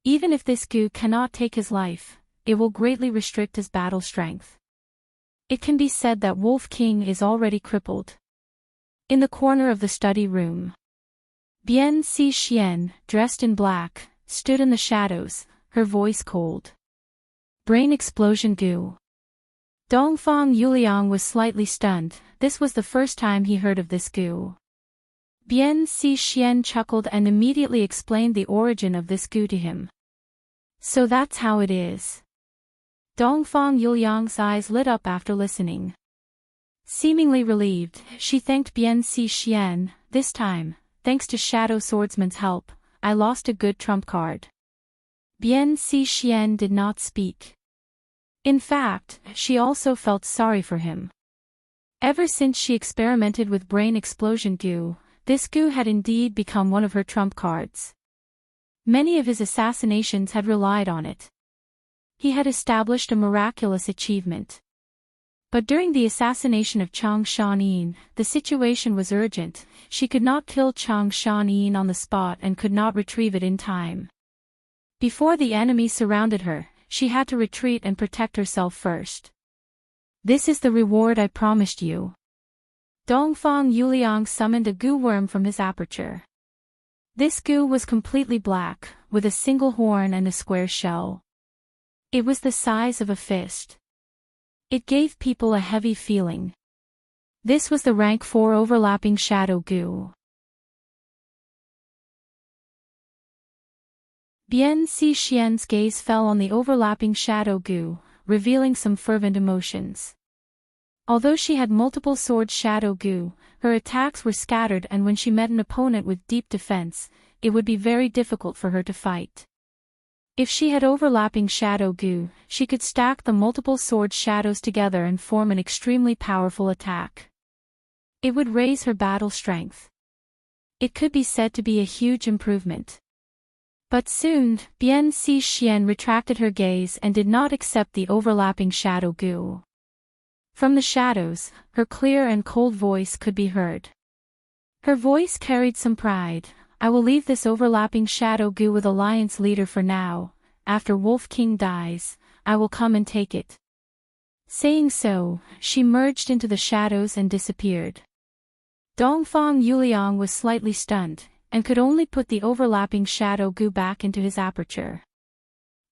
Even if this goo cannot take his life, it will greatly restrict his battle strength. It can be said that Wolf King is already crippled. In the corner of the study room, Bian Si Xian, dressed in black, stood in the shadows, her voice cold. Brain explosion goo. Dongfang Yuliang was slightly stunned. This was the first time he heard of this goo. Bian Si Xian chuckled and immediately explained the origin of this goo to him. So that's how it is. Dongfang Yuliang's eyes lit up after listening. Seemingly relieved, she thanked Bian Si Xian. This time, thanks to Shadow Swordsman's help, I lost a good trump card. Bian Si Xian did not speak. In fact, she also felt sorry for him. Ever since she experimented with brain explosion goo, this goo had indeed become one of her trump cards. Many of his assassinations had relied on it. He had established a miraculous achievement. But during the assassination of Chang Shanyin, the situation was urgent. She could not kill Chang Shanyin on the spot and could not retrieve it in time. Before the enemy surrounded her, she had to retreat and protect herself first. This is the reward I promised you. Dongfang Yuliang summoned a goo worm from his aperture. This goo was completely black, with a single horn and a square shell. It was the size of a fist. It gave people a heavy feeling. This was the rank 4 overlapping shadow goo. Bian Si Xian's gaze fell on the overlapping shadow goo, revealing some fervent emotions. Although she had multiple sword shadow goo, her attacks were scattered, and when she met an opponent with deep defense, it would be very difficult for her to fight. If she had overlapping shadow goo, she could stack the multiple sword shadows together and form an extremely powerful attack. It would raise her battle strength. It could be said to be a huge improvement. But soon, Bian Si Xian retracted her gaze and did not accept the overlapping shadow goo. From the shadows, her clear and cold voice could be heard. Her voice carried some pride. I will leave this overlapping shadow goo with Alliance leader for now. After Wolf King dies, I will come and take it. Saying so, she merged into the shadows and disappeared. Dongfang Yuliang was slightly stunned, and could only put the overlapping shadow goo back into his aperture.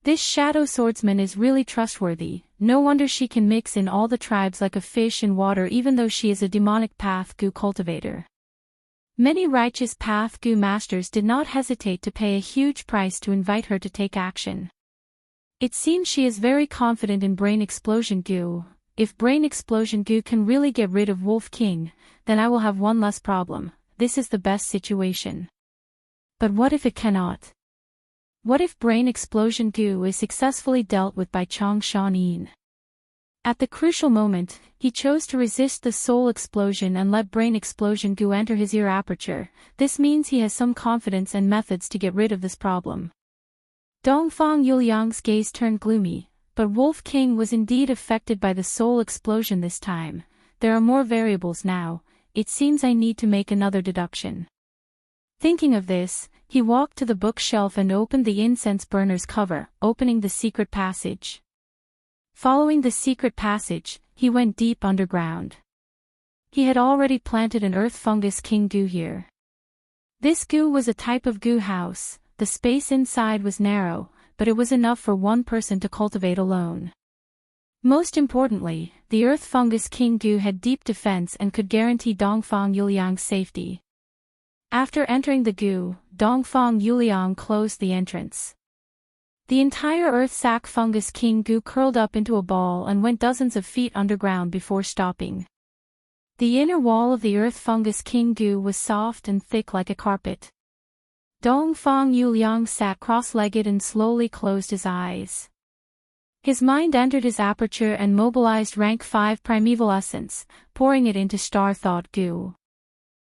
This shadow swordsman is really trustworthy. No wonder she can mix in all the tribes like a fish in water, even though she is a demonic path goo cultivator. Many righteous path goo masters did not hesitate to pay a huge price to invite her to take action. It seems she is very confident in brain explosion goo. If brain explosion goo can really get rid of Wolf King, then I will have one less problem. This is the best situation. But what if it cannot? What if brain explosion goo is successfully dealt with by Chang Shanyin? At the crucial moment, he chose to resist the soul explosion and let brain explosion goo enter his ear aperture. This means he has some confidence and methods to get rid of this problem. Dongfang Yuliang's gaze turned gloomy, but Wolf King was indeed affected by the soul explosion this time. There are more variables now. It seems I need to make another deduction. Thinking of this, he walked to the bookshelf and opened the incense burner's cover, opening the secret passage. Following the secret passage, he went deep underground. He had already planted an earth fungus king goo here. This goo was a type of goo house. The space inside was narrow, but it was enough for one person to cultivate alone. Most importantly, the earth fungus king goo had deep defense and could guarantee Dongfang Yuliang's safety. After entering the goo, Dongfang Yuliang closed the entrance. The entire earth sac fungus king goo curled up into a ball and went dozens of feet underground before stopping. The inner wall of the earth fungus king goo was soft and thick like a carpet. Dongfang Yuliang sat cross-legged and slowly closed his eyes. His mind entered his aperture and mobilized rank 5 primeval essence, pouring it into star-thought goo.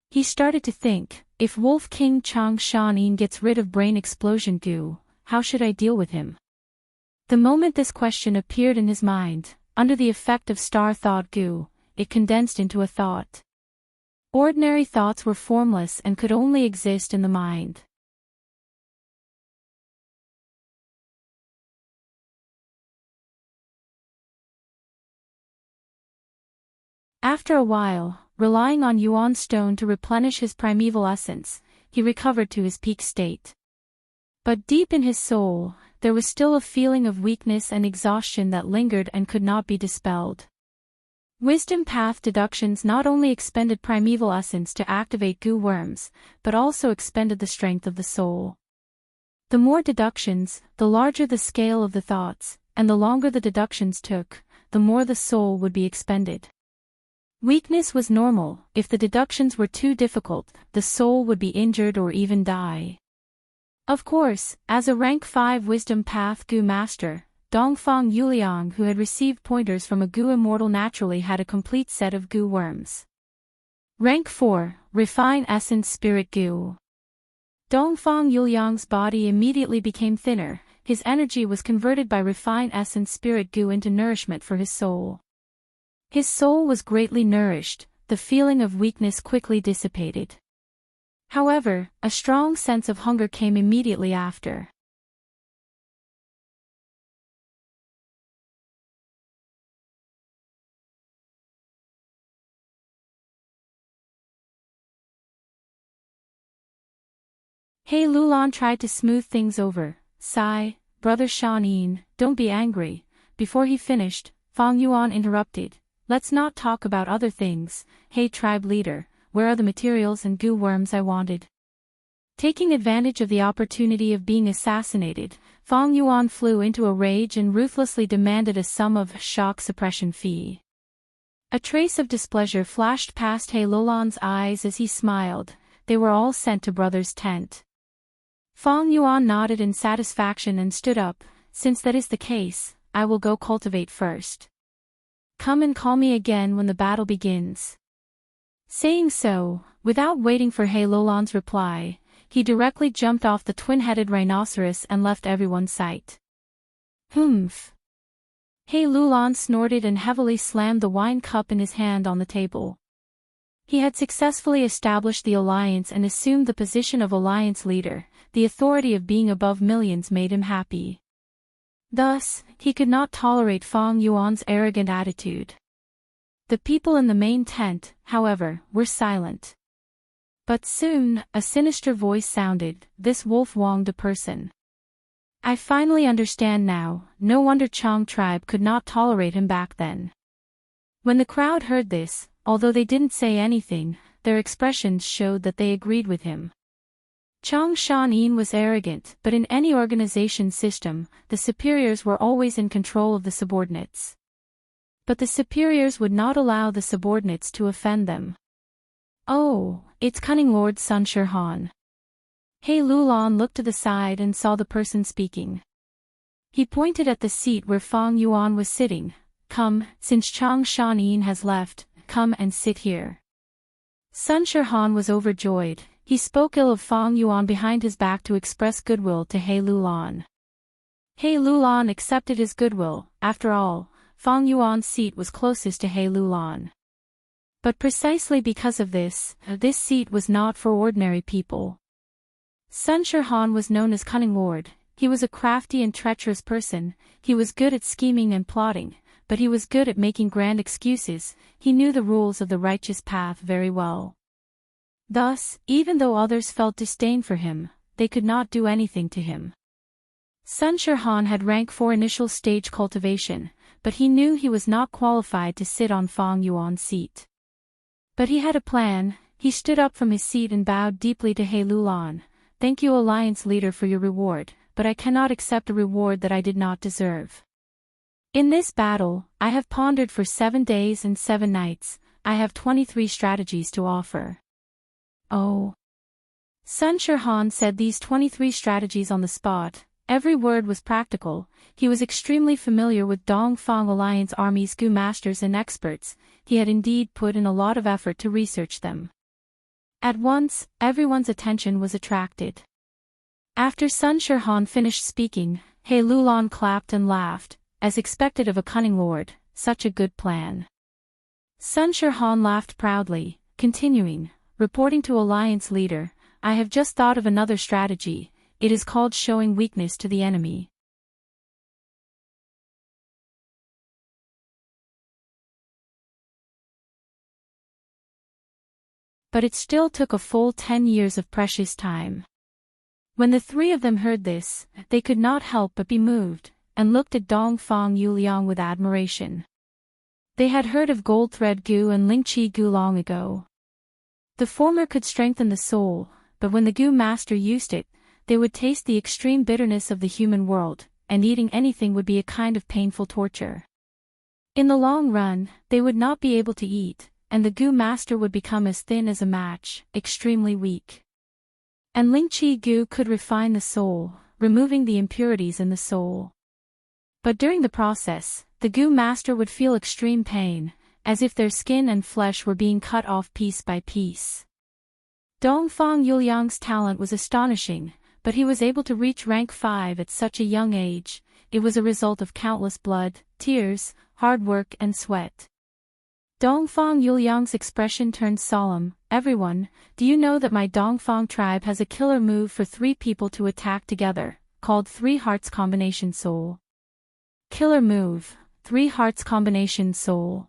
He started to think, if Wolf King Chang Shanyin gets rid of brain explosion goo, how should I deal with him? The moment this question appeared in his mind, under the effect of star-thought goo, it condensed into a thought. Ordinary thoughts were formless and could only exist in the mind. After a while, relying on Yuan stone to replenish his primeval essence, he recovered to his peak state. But deep in his soul, there was still a feeling of weakness and exhaustion that lingered and could not be dispelled. Wisdom path deductions not only expended primeval essence to activate goo worms, but also expended the strength of the soul. The more deductions, the larger the scale of the thoughts, and the longer the deductions took, the more the soul would be expended. Weakness was normal. If the deductions were too difficult, the soul would be injured or even die. Of course, as a rank 5 wisdom path goo master, Dongfang Yuliang, who had received pointers from a goo immortal, naturally had a complete set of goo worms. Rank 4, refine essence spirit goo. Dongfang Yuliang's body immediately became thinner. His energy was converted by refine essence spirit goo into nourishment for his soul. His soul was greatly nourished, the feeling of weakness quickly dissipated. However, a strong sense of hunger came immediately after. He Lulan tried to smooth things over. Sigh, brother Shanin, don't be angry. Before he finished, Fang Yuan interrupted. Let's not talk about other things. Hey tribe leader, where are the materials and goo worms I wanted? Taking advantage of the opportunity of being assassinated, Fang Yuan flew into a rage and ruthlessly demanded a sum of shock suppression fee. A trace of displeasure flashed past He Lulan's eyes as he smiled. They were all sent to brother's tent. Fang Yuan nodded in satisfaction and stood up. Since that is the case, I will go cultivate first. Come and call me again when the battle begins. Saying so, without waiting for He Lulan's reply, he directly jumped off the twin-headed rhinoceros and left everyone's sight. Humph. He Lulan snorted and heavily slammed the wine cup in his hand on the table. He had successfully established the alliance and assumed the position of alliance leader. The authority of being above millions made him happy. Thus, he could not tolerate Fang Yuan's arrogant attitude. The people in the main tent, however, were silent. But soon, a sinister voice sounded, this Wolf Wong de person. I finally understand now, no wonder Chang tribe could not tolerate him back then. When the crowd heard this, although they didn't say anything, their expressions showed that they agreed with him. Chang Shanin was arrogant, but in any organization system, the superiors were always in control of the subordinates. But the superiors would not allow the subordinates to offend them. Oh, it's cunning Lord Sun Shirhan. He Lulan looked to the side and saw the person speaking. He pointed at the seat where Fang Yuan was sitting. Come, since Chang Shanin has left, come and sit here. Sun Shirhan was overjoyed. He spoke ill of Fang Yuan behind his back to express goodwill to He Lulan. He Lulan accepted his goodwill. After all, Fang Yuan's seat was closest to He Lulan. But precisely because of this seat was not for ordinary people. Sun Shirhan was known as Cunning Lord. He was a crafty and treacherous person. He was good at scheming and plotting, but he was good at making grand excuses. He knew the rules of the righteous path very well. Thus, even though others felt disdain for him, they could not do anything to him. Sun Shirhan had rank 4 initial stage cultivation, but he knew he was not qualified to sit on Fang Yuan's seat. But he had a plan. He stood up from his seat and bowed deeply to He Lulan. Thank you, Alliance Leader, for your reward, but I cannot accept a reward that I did not deserve. In this battle, I have pondered for 7 days and 7 nights. I have 23 strategies to offer. Oh. Sun Shirhan said these 23 strategies on the spot. Every word was practical. He was extremely familiar with Dongfang Alliance Army's goo masters and experts. He had indeed put in a lot of effort to research them. At once, everyone's attention was attracted. After Sun Shirhan finished speaking, He Lulan clapped and laughed, as expected of a cunning lord. Such a good plan. Sun Shirhan laughed proudly, continuing, reporting to Alliance leader, I have just thought of another strategy, it is called showing weakness to the enemy. But it still took a full 10 years of precious time. When the three of them heard this, they could not help but be moved, and looked at Dongfang Yuliang with admiration. They had heard of Gold Thread Gu and Lingqi Gu long ago. The former could strengthen the soul, but when the Gu master used it, they would taste the extreme bitterness of the human world, and eating anything would be a kind of painful torture. In the long run, they would not be able to eat, and the Gu master would become as thin as a match, extremely weak. And Lingqi Gu could refine the soul, removing the impurities in the soul. But during the process, the Gu master would feel extreme pain, as if their skin and flesh were being cut off piece by piece. Dongfang Yuliang's talent was astonishing, but he was able to reach rank 5 at such a young age. It was a result of countless blood, tears, hard work and sweat. Dongfang Yuliang's expression turned solemn. Everyone, do you know that my Dongfang tribe has a killer move for 3 people to attack together, called 3 Hearts Combination Soul? Killer move, 3 Hearts Combination Soul.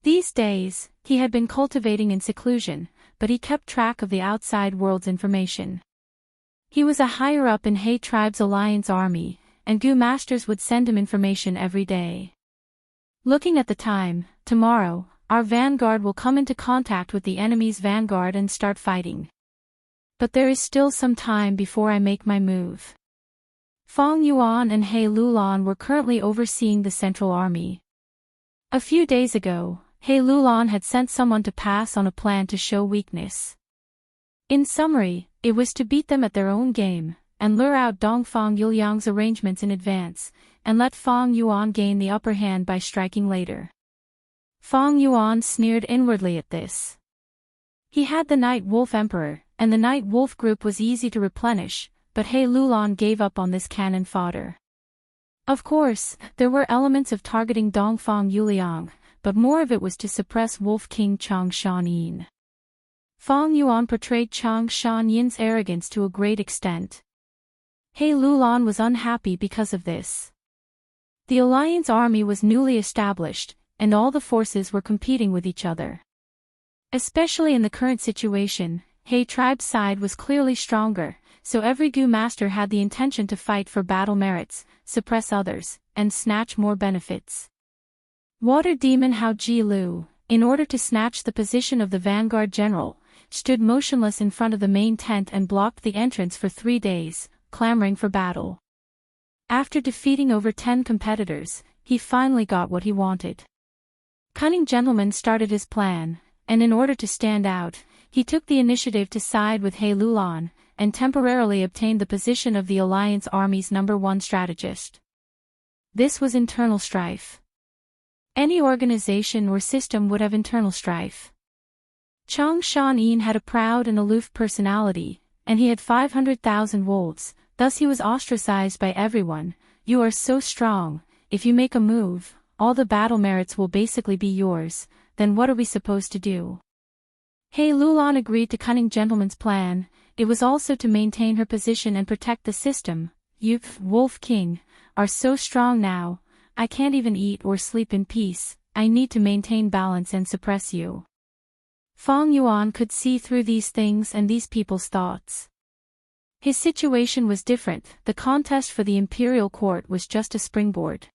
These days, he had been cultivating in seclusion, but he kept track of the outside world's information. He was a higher-up in He Tribe's alliance army, and Gu masters would send him information every day. Looking at the time, tomorrow, our vanguard will come into contact with the enemy's vanguard and start fighting. But there is still some time before I make my move. Fong Yuan and He Lulan were currently overseeing the central army. A few days ago, He Lulan had sent someone to pass on a plan to show weakness. In summary, it was to beat them at their own game, and lure out Dongfang Yuliang's arrangements in advance, and let Fong Yuan gain the upper hand by striking later. Fong Yuan sneered inwardly at this. He had the Night Wolf Emperor, and the Night Wolf group was easy to replenish, but He Lulan gave up on this cannon fodder. Of course, there were elements of targeting Dongfang Yuliang, but more of it was to suppress Wolf King Chang Shan Yin. Fong Yuan portrayed Chang Shan Yin's arrogance to a great extent. He Lulan was unhappy because of this. The alliance army was newly established, and all the forces were competing with each other. Especially in the current situation, He Tribe's side was clearly stronger, so every Gu master had the intention to fight for battle merits, suppress others, and snatch more benefits. Water Demon Hao Ji Lu, in order to snatch the position of the vanguard general, stood motionless in front of the main tent and blocked the entrance for 3 days, clamoring for battle. After defeating over 10 competitors, he finally got what he wanted. Cunning Gentleman started his plan, and in order to stand out, he took the initiative to side with He Lulan, and temporarily obtained the position of the Alliance Army's #1 strategist. This was internal strife. Any organization or system would have internal strife. Chang Shan Yin had a proud and aloof personality, and he had 500,000 wolves, thus he was ostracized by everyone. You are so strong, if you make a move, all the battle merits will basically be yours, then what are we supposed to do? He Lulan agreed to Cunning Gentleman's plan. It was also to maintain her position and protect the system. You, Wolf King, are so strong now, I can't even eat or sleep in peace, I need to maintain balance and suppress you. Fong Yuan could see through these things and these people's thoughts. His situation was different, the contest for the imperial court was just a springboard.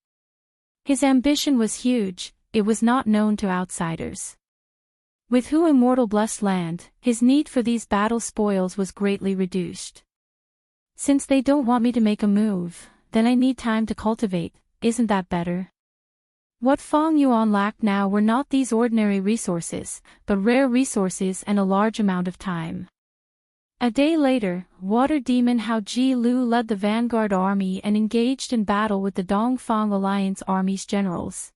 His ambition was huge, it was not known to outsiders. With who Immortal blessed land, his need for these battle spoils was greatly reduced. Since they don't want me to make a move, then I need time to cultivate, isn't that better? What Fong Yuan lacked now were not these ordinary resources, but rare resources and a large amount of time. A day later, Water Demon Hao Ji Lu led the vanguard army and engaged in battle with the Dongfang Alliance Army's generals.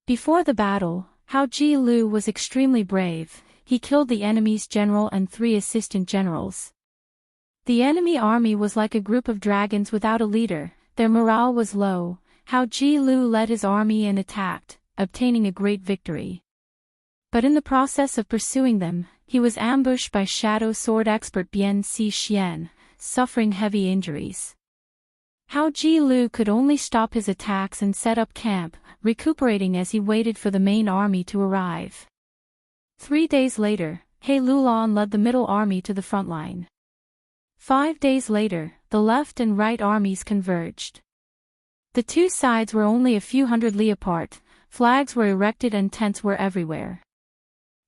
Before the battle, Hao Ji Lu was extremely brave. He killed the enemy's general and 3 assistant generals. The enemy army was like a group of dragons without a leader. Their morale was low. Hao Ji Lu led his army and attacked, obtaining a great victory. But in the process of pursuing them, he was ambushed by shadow sword expert Bian Si Xian, suffering heavy injuries. Hao Ji Lu could only stop his attacks and set up camp, recuperating as he waited for the main army to arrive. 3 days later, He Lulan led the middle army to the front line. 5 days later, the left and right armies converged. The two sides were only a few hundred li apart, flags were erected and tents were everywhere.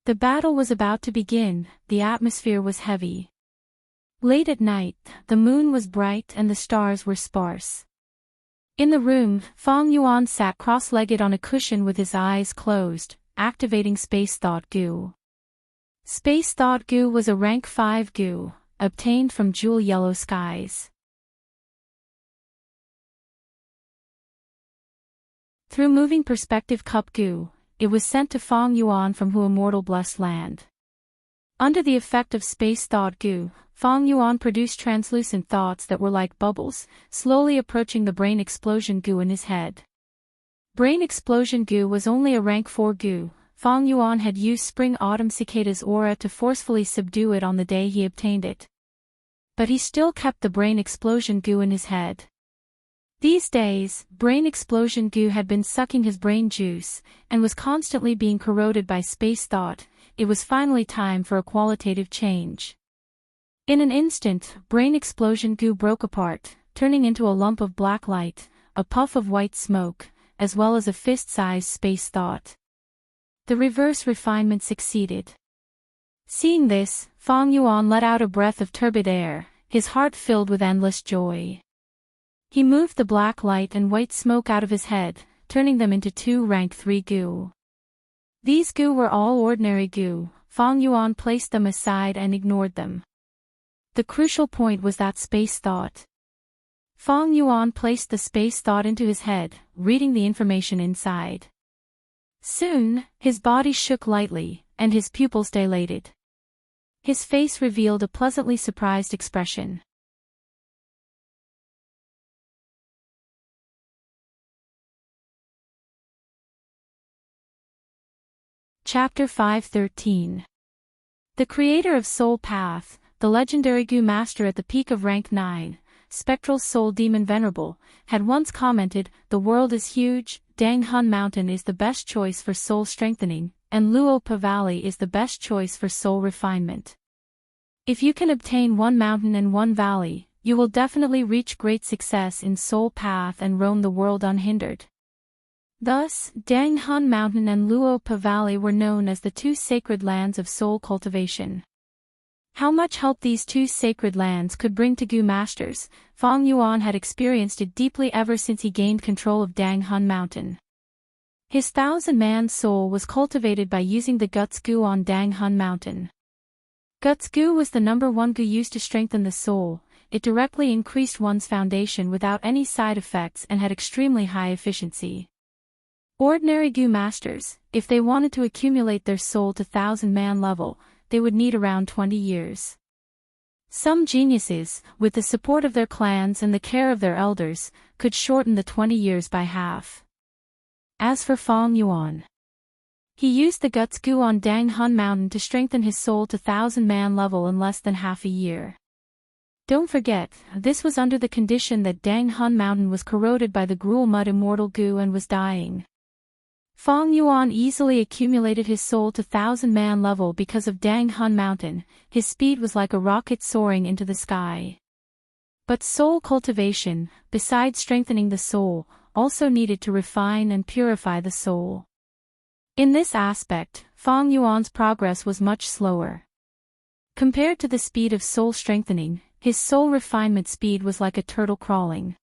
The battle was about to begin. The atmosphere was heavy. Late at night, the moon was bright and the stars were sparse. In the room, Fang Yuan sat cross-legged on a cushion with his eyes closed, activating Space Thought Goo. Space Thought Goo was a rank 5 goo, obtained from Jewel Yellow Skies. Through Moving Perspective Cup Goo, it was sent to Fang Yuan from Hu Immortal Blessed Land. Under the effect of Space Thought Goo, Fang Yuan produced translucent thoughts that were like bubbles, slowly approaching the Brain Explosion Goo in his head. Brain Explosion Goo was only a rank 4 goo. Fang Yuan had used Spring Autumn Cicada's aura to forcefully subdue it on the day he obtained it. But he still kept the Brain Explosion Goo in his head. These days, Brain Explosion Goo had been sucking his brain juice, and was constantly being corroded by space thought. It was finally time for a qualitative change. In an instant, Brain Explosion Goo broke apart, turning into a lump of black light, a puff of white smoke, as well as a fist-sized space thought. The reverse refinement succeeded. Seeing this, Fang Yuan let out a breath of turbid air, his heart filled with endless joy. He moved the black light and white smoke out of his head, turning them into 2 rank 3 goo. These goo were all ordinary goo. Fang Yuan placed them aside and ignored them. The crucial point was that space thought. Fang Yuan placed the space thought into his head, reading the information inside. Soon, his body shook lightly, and his pupils dilated. His face revealed a pleasantly surprised expression. Chapter 513. The creator of Soul Path, the legendary Goo Master at the peak of rank 9, Spectral Soul Demon Venerable, had once commented, "The world is huge, Dang Hun Mountain is the best choice for soul strengthening, and Luopa Valley is the best choice for soul refinement. If you can obtain one mountain and one valley, you will definitely reach great success in Soul Path and roam the world unhindered." Thus, Dang Hun Mountain and Luopa Valley were known as the 2 sacred lands of soul cultivation. How much help these 2 sacred lands could bring to Goo Masters, Fang Yuan had experienced it deeply ever since he gained control of Dang Hun Mountain. His 1,000-man soul was cultivated by using the Guts Goo on Dang Hun Mountain. Guts Goo was the number 1 goo used to strengthen the soul. It directly increased one's foundation without any side effects and had extremely high efficiency. Ordinary Goo Masters, if they wanted to accumulate their soul to 1,000-man level, they would need around 20 years. Some geniuses, with the support of their clans and the care of their elders, could shorten the 20 years by half. As for Fang Yuan, he used the Guts Goo on Dang Hun Mountain to strengthen his soul to 1,000-man level in less than half a year. Don't forget, this was under the condition that Dang Hun Mountain was corroded by the Gruel Mud Immortal Goo and was dying. Fang Yuan easily accumulated his soul to 1,000-man level because of Dang Hun Mountain. His speed was like a rocket soaring into the sky. But soul cultivation, besides strengthening the soul, also needed to refine and purify the soul. In this aspect, Fang Yuan's progress was much slower. Compared to the speed of soul strengthening, his soul refinement speed was like a turtle crawling.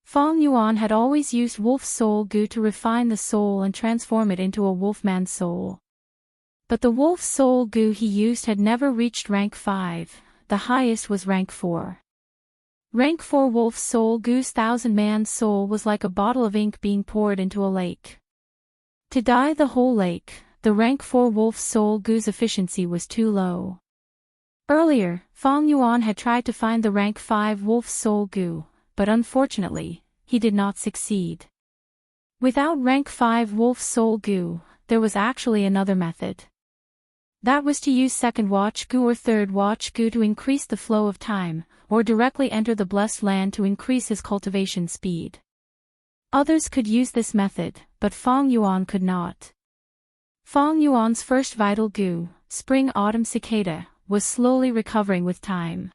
Fang Yuan had always used Wolf Soul Goo to refine the soul and transform it into a Wolfman soul. But the Wolf Soul Goo he used had never reached rank 5. the highest was rank 4. Rank 4 Wolf's Soul Goo's 1,000-man's soul was like a bottle of ink being poured into a lake. To dye the whole lake, the rank 4 Wolf's Soul Goo's efficiency was too low. Earlier, Fong Yuan had tried to find the rank 5 Wolf's Soul Goo, but unfortunately, he did not succeed. Without rank 5 Wolf's Soul Goo, there was actually another method. That was to use second watch Goo or third watch Goo to increase the flow of time, or directly enter the blessed land to increase his cultivation speed. Others could use this method, but Fong Yuan could not. Fong Yuan's first vital Goo, Spring-Autumn Cicada, was slowly recovering with time.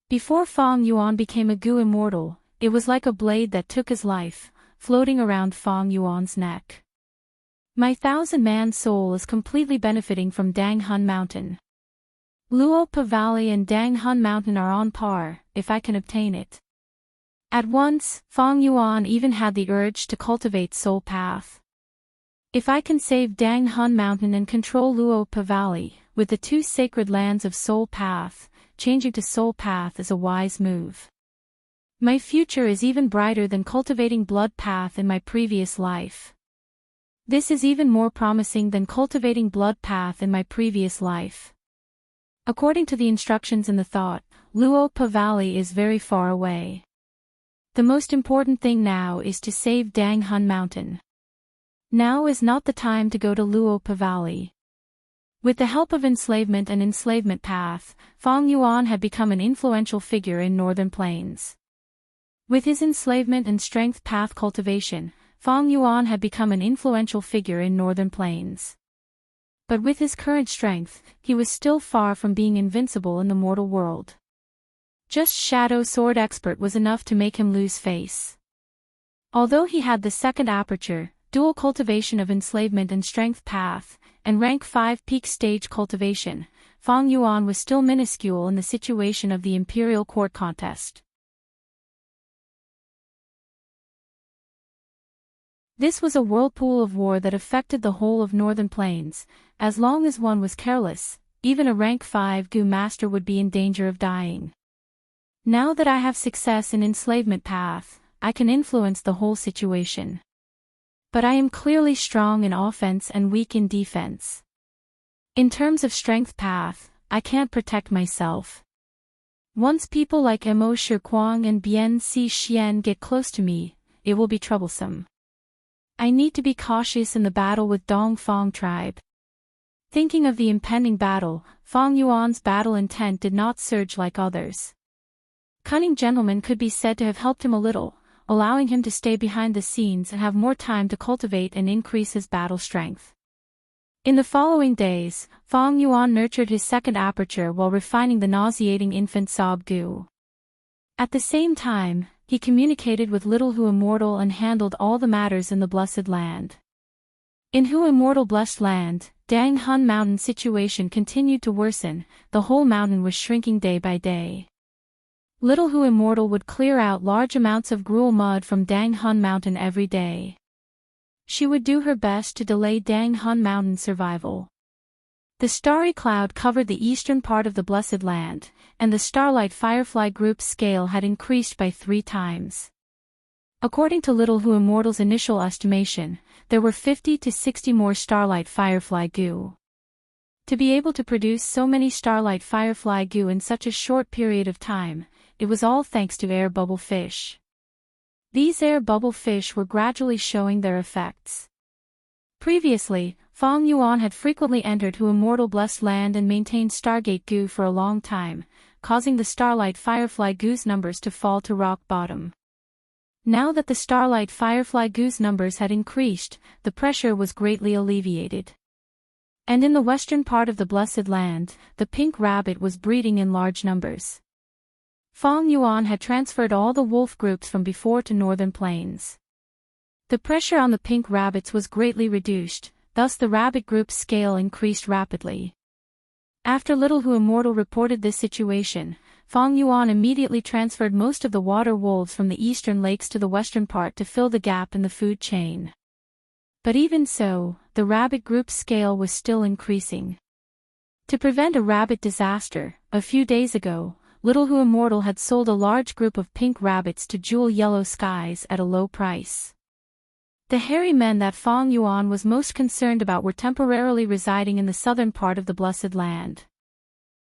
Before Fong Yuan became a Goo Immortal, it was like a blade that took his life, floating around Fong Yuan's neck. My 1,000-man soul is completely benefiting from Dang Hun Mountain. Luopa Valley and Dang Hun Mountain are on par, if I can obtain it. At once, Fong Yuan even had the urge to cultivate Soul Path. If I can save Dang Hun Mountain and control Luopa Valley, with the 2 sacred lands of Soul Path, changing to Soul Path is a wise move. My future is even brighter than cultivating Blood Path in my previous life. This is even more promising than cultivating Blood Path in my previous life. According to the instructions in the thought, Luopa Valley is very far away. The most important thing now is to save Dang Hun Mountain. Now is not the time to go to Luopa Valley. With the help of enslavement and enslavement path, Fong Yuan had become an influential figure in Northern Plains. With his enslavement and strength path cultivation, Fong Yuan had become an influential figure in Northern Plains. But with his current strength, he was still far from being invincible in the mortal world. Just Shadow Sword Expert was enough to make him lose face. Although he had the second aperture, dual cultivation of enslavement and strength path, and rank 5 peak stage cultivation, Fong Yuan was still minuscule in the situation of the Imperial Court contest. This was a whirlpool of war that affected the whole of Northern Plains. As long as one was careless, even a rank 5 Goo master would be in danger of dying. Now that I have success in enslavement path, I can influence the whole situation. But I am clearly strong in offense and weak in defense. In terms of strength path, I can't protect myself. Once people like Mo Shikuang and Bian Si Xian get close to me, it will be troublesome. I need to be cautious in the battle with Dongfang tribe. Thinking of the impending battle, Fong Yuan's battle intent did not surge like others. Cunning gentlemen could be said to have helped him a little, allowing him to stay behind the scenes and have more time to cultivate and increase his battle strength. In the following days, Fong Yuan nurtured his second aperture while refining the nauseating infant Sob Goo. At the same time, he communicated with Little Hu Immortal and handled all the matters in the Blessed Land. In Hu Immortal Blessed Land, Dang Hun Mountain situation continued to worsen, the whole mountain was shrinking day by day. Little Hu Immortal would clear out large amounts of gruel mud from Dang Hun Mountain every day. She would do her best to delay Dang Hun Mountain's survival. The starry cloud covered the eastern part of the Blessed Land, and the starlight firefly group's scale had increased by 3 times. According to Little Hu Immortal's initial estimation, there were 50 to 60 more starlight firefly goo. To be able to produce so many starlight firefly goo in such a short period of time, it was all thanks to air bubble fish. These air bubble fish were gradually showing their effects. Previously, Fong Yuan had frequently entered Hu Immortal Blessed Land and maintained Stargate Goo for a long time, causing the Starlight Firefly Goo's numbers to fall to rock bottom. Now that the Starlight Firefly Goo's numbers had increased, the pressure was greatly alleviated. And in the western part of the Blessed Land, the pink rabbit was breeding in large numbers. Fong Yuan had transferred all the wolf groups from before to Northern Plains. The pressure on the pink rabbits was greatly reduced, thus the rabbit group's scale increased rapidly. After Little Hu Immortal reported this situation, Fong Yuan immediately transferred most of the water wolves from the eastern lakes to the western part to fill the gap in the food chain. But even so, the rabbit group's scale was still increasing. To prevent a rabbit disaster, a few days ago, Little Who Immortal had sold a large group of pink rabbits to Jewel Yellow Skies at a low price. The hairy men that Fong Yuan was most concerned about were temporarily residing in the southern part of the Blessed Land.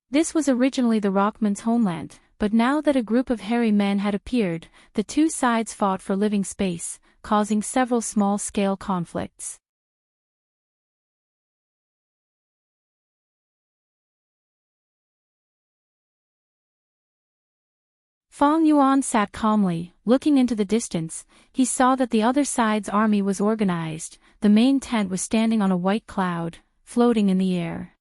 This was originally the Rockman's homeland, but now that a group of hairy men had appeared, the two sides fought for living space, causing several small-scale conflicts. Fong Yuan sat calmly, looking into the distance. He saw that the other side's army was organized. The main tent was standing on a white cloud, floating in the air.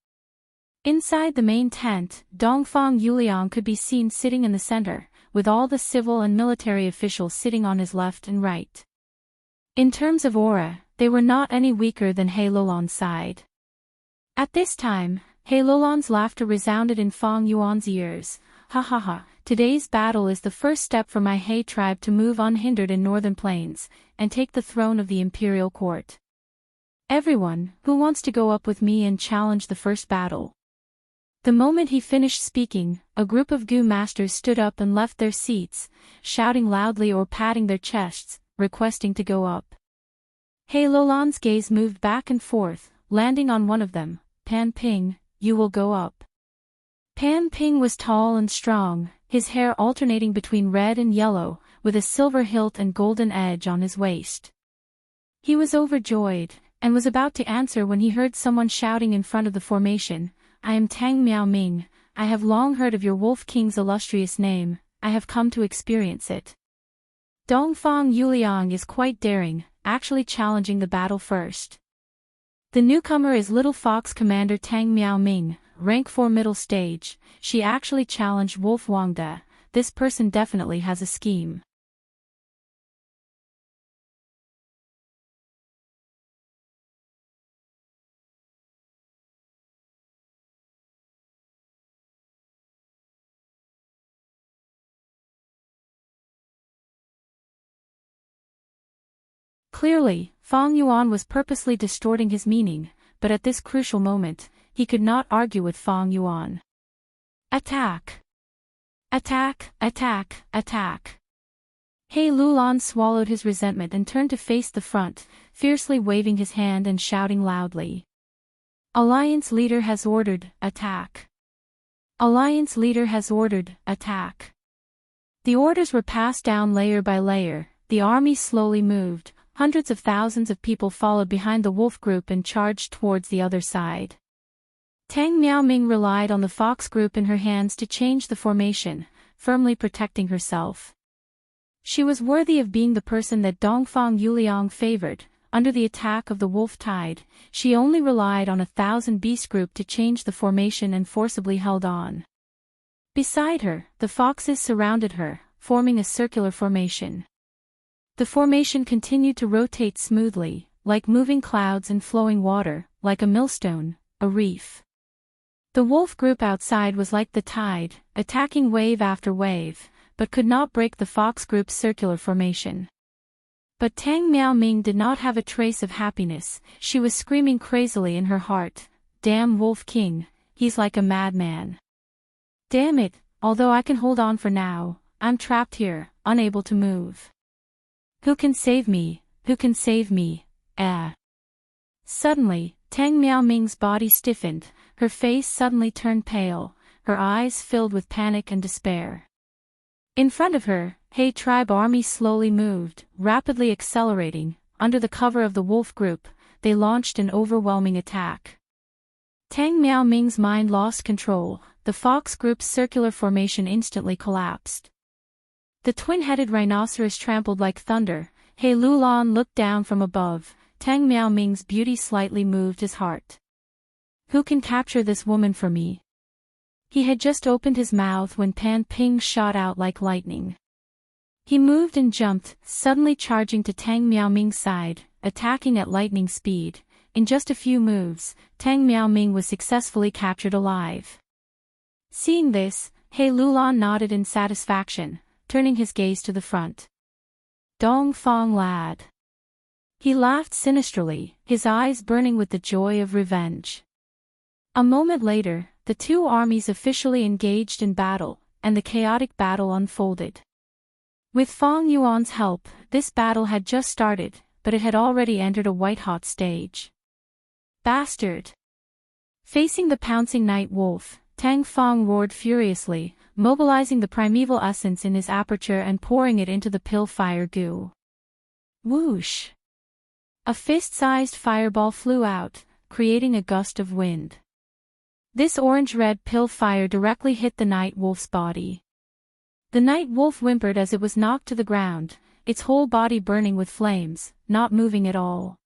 Inside the main tent, Dongfang Yuliang could be seen sitting in the center, with all the civil and military officials sitting on his left and right. In terms of aura, they were not any weaker than He Lolan's side. At this time, He Lolan's laughter resounded in Fong Yuan's ears. Ha ha ha, today's battle is the first step for my He tribe to move unhindered in northern plains, and take the throne of the imperial court. Everyone, who wants to go up with me and challenge the first battle? The moment he finished speaking, a group of Gu masters stood up and left their seats, shouting loudly or patting their chests, requesting to go up. He Lolan's gaze moved back and forth, landing on one of them. Pan Ping, you will go up. Pan Ping was tall and strong, his hair alternating between red and yellow, with a silver hilt and golden edge on his waist. He was overjoyed, and was about to answer when he heard someone shouting in front of the formation, I am Tang Miaoming, I have long heard of your Wolf King's illustrious name, I have come to experience it. Dongfang Yuliang is quite daring, actually challenging the battle first. The newcomer is Little Fox Commander Tang Miaoming, rank 4 middle stage. She actually challenged Wolf Wangda. This person definitely has a scheme. Clearly, Fong Yuan was purposely distorting his meaning, but at this crucial moment, he could not argue with Fong Yuan. Attack! Attack! Attack! Attack! He Lulan swallowed his resentment and turned to face the front, fiercely waving his hand and shouting loudly. Alliance leader has ordered, attack! Alliance leader has ordered, attack! The orders were passed down layer by layer. The army slowly moved. Hundreds of thousands of people followed behind the wolf group and charged towards the other side. Tang Miaoming relied on the fox group in her hands to change the formation, firmly protecting herself. She was worthy of being the person that Dongfang Yuliang favored. Under the attack of the wolf tide, she only relied on 1,000 beast group to change the formation and forcibly held on. Beside her, the foxes surrounded her, forming a circular formation. The formation continued to rotate smoothly, like moving clouds and flowing water, like a millstone, a reef. The wolf group outside was like the tide, attacking wave after wave, but could not break the fox group's circular formation. But Tang Miaoming did not have a trace of happiness. She was screaming crazily in her heart, "Damn Wolf King, he's like a madman. Damn it, although I can hold on for now, I'm trapped here, unable to move. Who can save me? Who can save me? Ah!" Suddenly, Tang Miaoming's body stiffened, her face suddenly turned pale, her eyes filled with panic and despair. In front of her, He tribe army slowly moved, rapidly accelerating. Under the cover of the wolf group, they launched an overwhelming attack. Tang Miaoming's mind lost control. The fox group's circular formation instantly collapsed. The twin-headed rhinoceros trampled like thunder. He Lulan looked down from above. Tang Miaoming's beauty slightly moved his heart. Who can capture this woman for me? He had just opened his mouth when Pan Ping shot out like lightning. He moved and jumped, suddenly charging to Tang Miaoming's side, attacking at lightning speed. In just a few moves, Tang Miaoming was successfully captured alive. Seeing this, He Lulan nodded in satisfaction, turning his gaze to the front. Dong Fong lad. He laughed sinisterly, his eyes burning with the joy of revenge. A moment later, the two armies officially engaged in battle, and the chaotic battle unfolded. With Fong Yuan's help, this battle had just started, but it had already entered a white-hot stage. Bastard! Facing the pouncing night wolf, Tang Fong roared furiously, mobilizing the primeval essence in his aperture and pouring it into the pill fire goo. Whoosh! A fist-sized fireball flew out, creating a gust of wind. This orange-red pill fire directly hit the night wolf's body. The night wolf whimpered as it was knocked to the ground, its whole body burning with flames, not moving at all.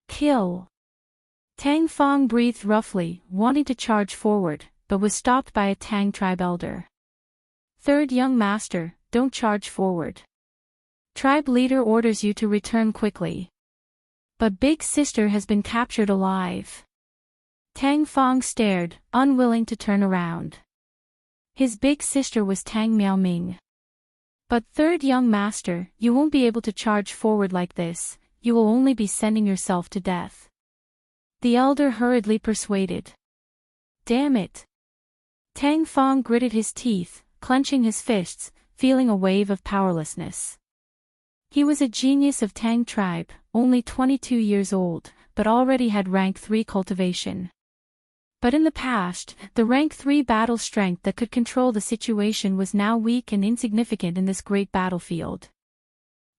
Kill! Tang Fong breathed roughly, wanting to charge forward, but was stopped by a Tang tribe elder. Third young master, don't charge forward. Tribe leader orders you to return quickly. But big sister has been captured alive. Tang Fong stared, unwilling to turn around. His big sister was Tang Miaoming. But third young master, you won't be able to charge forward like this, you will only be sending yourself to death. The elder hurriedly persuaded. Damn it! Tang Fong gritted his teeth, clenching his fists, feeling a wave of powerlessness. He was a genius of Tang tribe, only 22 years old, but already had rank 3 cultivation. But in the past, the rank 3 battle strength that could control the situation was now weak and insignificant in this great battlefield.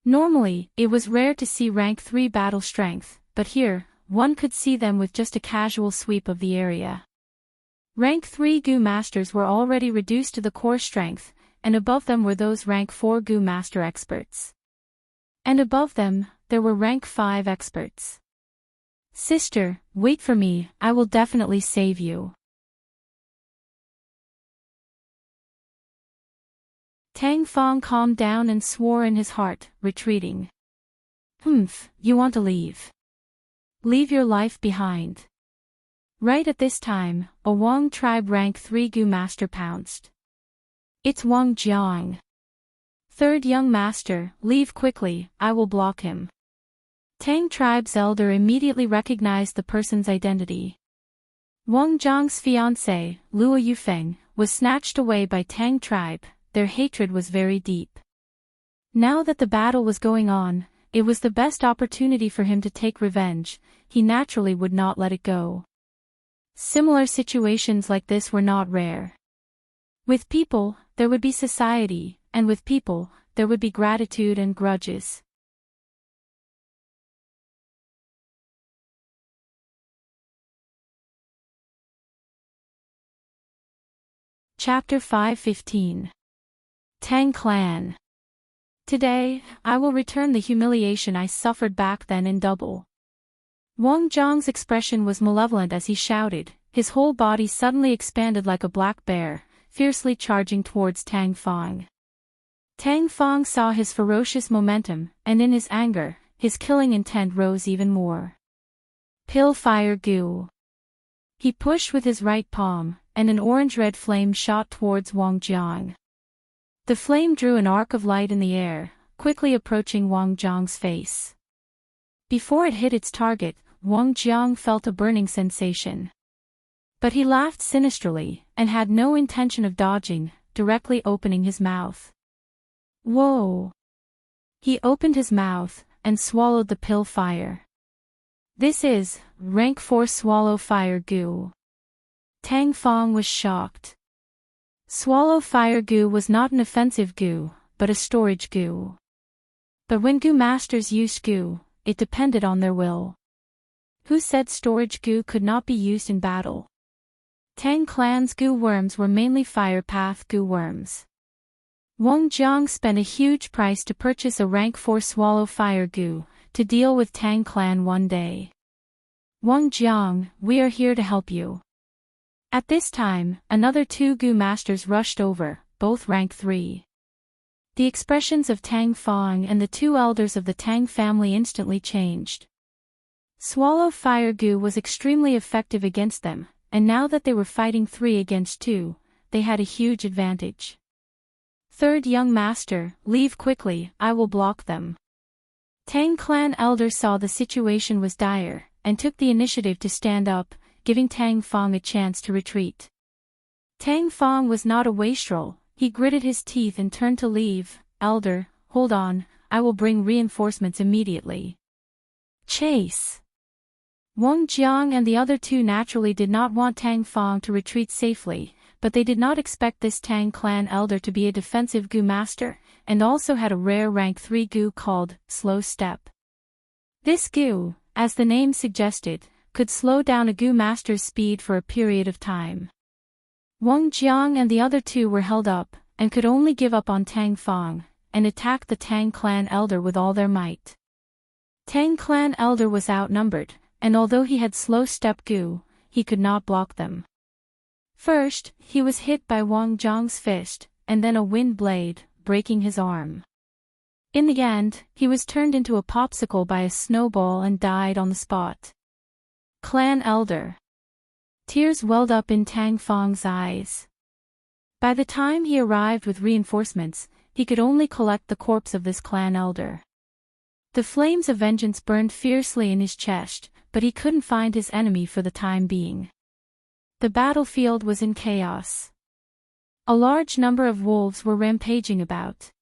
Normally, it was rare to see rank 3 battle strength, but here, one could see them with just a casual sweep of the area. Rank 3 Gu Masters were already reduced to the core strength, and above them were those rank 4 Gu Master experts. And above them, there were rank 5 experts. Sister, wait for me, I will definitely save you. Tang Fong calmed down and swore in his heart, retreating. Humph, you want to leave. Leave your life behind. Right at this time, a Wang tribe rank 3 Gu master pounced. It's Wang Jiang. Third young master, leave quickly, I will block him. Tang tribe's elder immediately recognized the person's identity. Wang Jiang's fiancée, Luo Yufeng, was snatched away by Tang tribe, their hatred was very deep. Now that the battle was going on, it was the best opportunity for him to take revenge, he naturally would not let it go. Similar situations like this were not rare. With people, there would be society, and with people, there would be gratitude and grudges. Chapter 5:15. Tang Clan. Today, I will return the humiliation I suffered back then in double. Wang Zhang's expression was malevolent as he shouted, his whole body suddenly expanded like a black bear, fiercely charging towards Tang Fong. Tang Fong saw his ferocious momentum, and in his anger, his killing intent rose even more. Pill fire goo. He pushed with his right palm, and an orange-red flame shot towards Wang Jiang. The flame drew an arc of light in the air, quickly approaching Wang Jiang's face. Before it hit its target, Wang Jiang felt a burning sensation. But he laughed sinisterly, and had no intention of dodging, directly opening his mouth. Whoa! He opened his mouth, and swallowed the pill fire. This is, rank 4 swallow fire goo. Tang Fong was shocked. Swallow fire goo was not an offensive goo, but a storage goo. But when goo masters used goo, it depended on their will. Who said storage goo could not be used in battle? Tang clan's goo worms were mainly fire path goo worms. Wang Jiang spent a huge price to purchase a rank 4 swallow fire goo, to deal with Tang clan one day. Wang Jiang, we are here to help you. At this time, another 2 goo masters rushed over, both rank 3. The expressions of Tang Fong and the 2 elders of the Tang family instantly changed. Swallow fire goo was extremely effective against them, and now that they were fighting 3 against 2, they had a huge advantage. Third young master, leave quickly, I will block them. Tang clan elder saw the situation was dire, and took the initiative to stand up, giving Tang Fong a chance to retreat. Tang Fong was not a wastrel, he gritted his teeth and turned to leave. "Elder, hold on, I will bring reinforcements immediately." Chase. Wang Jiang and the other two naturally did not want Tang Fong to retreat safely, but they did not expect this Tang clan elder to be a defensive Gu master, and also had a rare rank 3 Gu called Slow Step. This Gu, as the name suggested, could slow down a Gu master's speed for a period of time. Wang Jiang and the other two were held up, and could only give up on Tang Fong, and attack the Tang clan elder with all their might. Tang clan elder was outnumbered, and although he had slow step Gu, he could not block them. First, he was hit by Wang Jiang's fist, and then a wind blade, breaking his arm. In the end, he was turned into a popsicle by a snowball and died on the spot. Clan elder. Tears welled up in Tang Fong's eyes. By the time he arrived with reinforcements, he could only collect the corpse of this clan elder. The flames of vengeance burned fiercely in his chest, but he couldn't find his enemy for the time being. The battlefield was in chaos. A large number of wolves were rampaging about.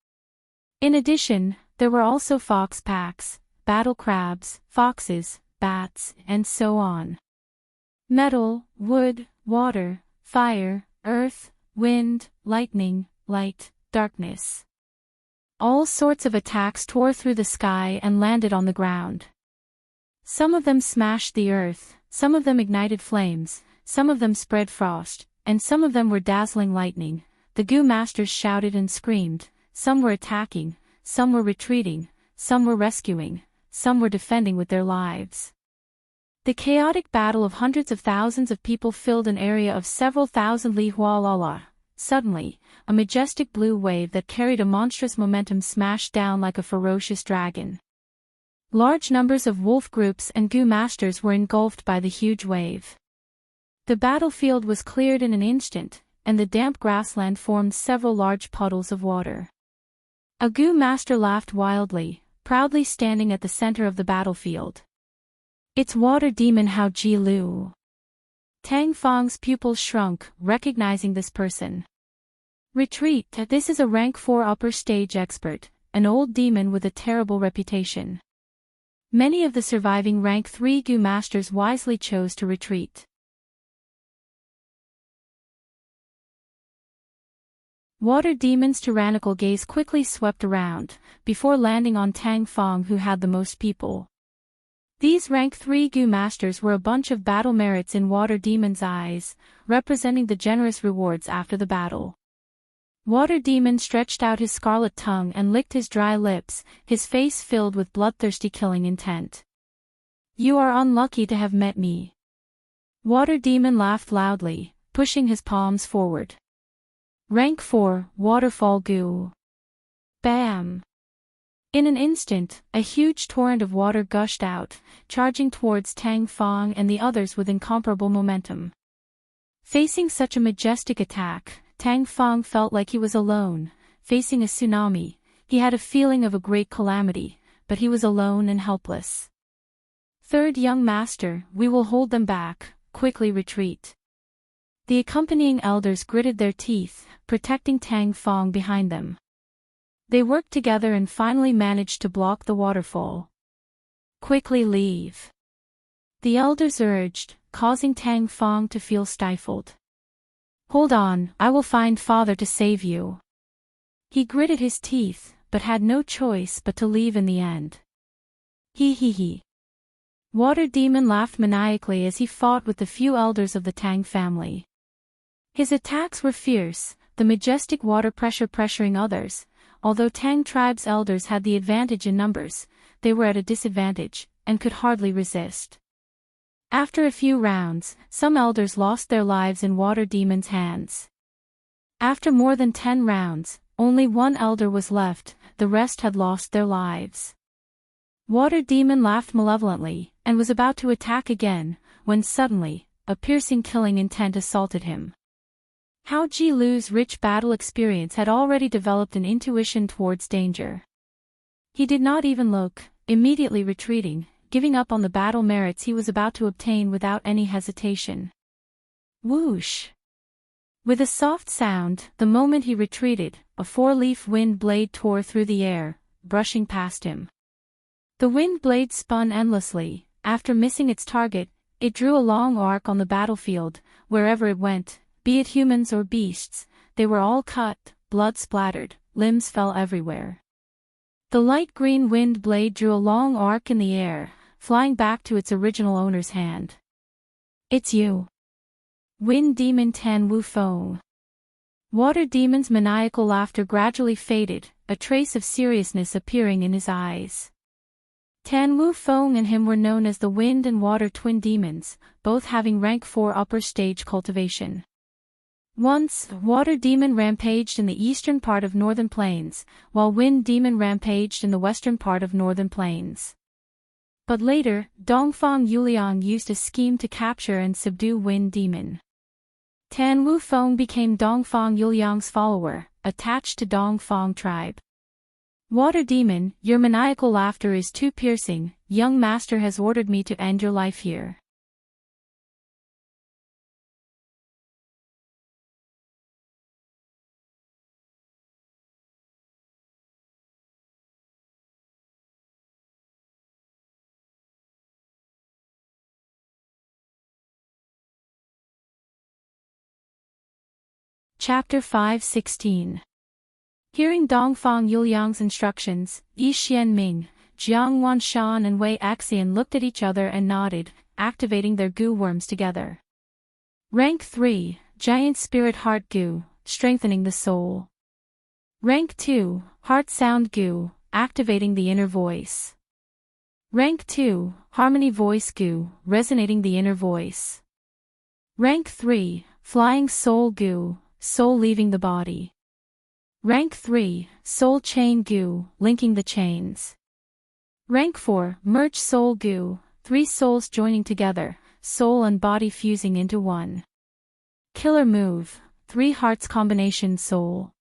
In addition, there were also fox packs, battle crabs, foxes, bats, and so on. Metal, wood, water, fire, earth, wind, lightning, light, darkness. All sorts of attacks tore through the sky and landed on the ground. Some of them smashed the earth, some of them ignited flames, some of them spread frost, and some of them were dazzling lightning. The Gu masters shouted and screamed, some were attacking, some were retreating, some were rescuing, some were defending with their lives. The chaotic battle of hundreds of thousands of people filled an area of several thousand li hualala. Suddenly, a majestic blue wave that carried a monstrous momentum smashed down like a ferocious dragon. Large numbers of wolf groups and Gu masters were engulfed by the huge wave. The battlefield was cleared in an instant, and the damp grassland formed several large puddles of water. A Gu master laughed wildly, proudly standing at the center of the battlefield. "It's water demon Hao Ji Lu." Tang Fong's pupils shrunk, recognizing this person. "Retreat, this is a rank 4 upper stage expert, an old demon with a terrible reputation." Many of the surviving rank 3 Gu masters wisely chose to retreat. Water demon's tyrannical gaze quickly swept around, before landing on Tang Fong, who had the most people. These rank 3 Gu masters were a bunch of battle merits in Water Demon's eyes, representing the generous rewards after the battle. Water Demon stretched out his scarlet tongue and licked his dry lips, his face filled with bloodthirsty killing intent. "You are unlucky to have met me." Water Demon laughed loudly, pushing his palms forward. Rank 4, Waterfall Gu. Bam! In an instant, a huge torrent of water gushed out, charging towards Tang Fong and the others with incomparable momentum. Facing such a majestic attack, Tang Fong felt like he was alone, facing a tsunami. He had a feeling of a great calamity, but he was alone and helpless. "Third young master, we will hold them back, quickly retreat." The accompanying elders gritted their teeth, protecting Tang Fong behind them. They worked together and finally managed to block the waterfall. "Quickly leave," the elders urged, causing Tang Fong to feel stifled. "Hold on, I will find father to save you." He gritted his teeth, but had no choice but to leave in the end. He. Water Demon laughed maniacally as he fought with the few elders of the Tang family. His attacks were fierce, the majestic water pressure pressuring others. Although Tang tribe's elders had the advantage in numbers, they were at a disadvantage, and could hardly resist. After a few rounds, some elders lost their lives in Water Demon's hands. After more than 10 rounds, only one elder was left, the rest had lost their lives. Water Demon laughed malevolently, and was about to attack again, when suddenly, a piercing killing intent assaulted him. Hao Ji Lu's rich battle experience had already developed an intuition towards danger. He did not even look, immediately retreating, giving up on the battle merits he was about to obtain without any hesitation. Whoosh! With a soft sound, the moment he retreated, a four-leaf wind blade tore through the air, brushing past him. The wind blade spun endlessly. After missing its target, it drew a long arc on the battlefield. Wherever it went, be it humans or beasts, they were all cut, blood splattered, limbs fell everywhere. The light green wind blade drew a long arc in the air, flying back to its original owner's hand. It's you. Wind Demon Tan Wu Feng. Water Demon's maniacal laughter gradually faded, a trace of seriousness appearing in his eyes. Tan Wu Feng and him were known as the Wind and Water Twin Demons, both having rank 4 upper stage cultivation. Once, Water Demon rampaged in the eastern part of Northern Plains, while Wind Demon rampaged in the western part of Northern Plains. But later, Dongfang Yuliang used a scheme to capture and subdue Wind Demon. Tan Wu Feng became Dongfang Yuliang's follower, attached to Dongfang tribe. Water Demon, your maniacal laughter is too piercing. Young master has ordered me to end your life here. Chapter 5:16. Hearing Dongfang Yuliang's instructions, Yi Xianming, Jiang Wanshan and Wei Axian looked at each other and nodded, activating their goo worms together. Rank 3, Giant Spirit Heart Goo, strengthening the soul. Rank 2, Heart Sound Goo, activating the inner voice. Rank 2, Harmony Voice Goo, resonating the inner voice. Rank 3, Flying Soul Goo, soul leaving the body. Rank 3, Soul Chain Goo, linking the chains. Rank 4, Merge Soul Goo, 3 souls joining together, soul and body fusing into one. Killer Move, 3 hearts combination soul.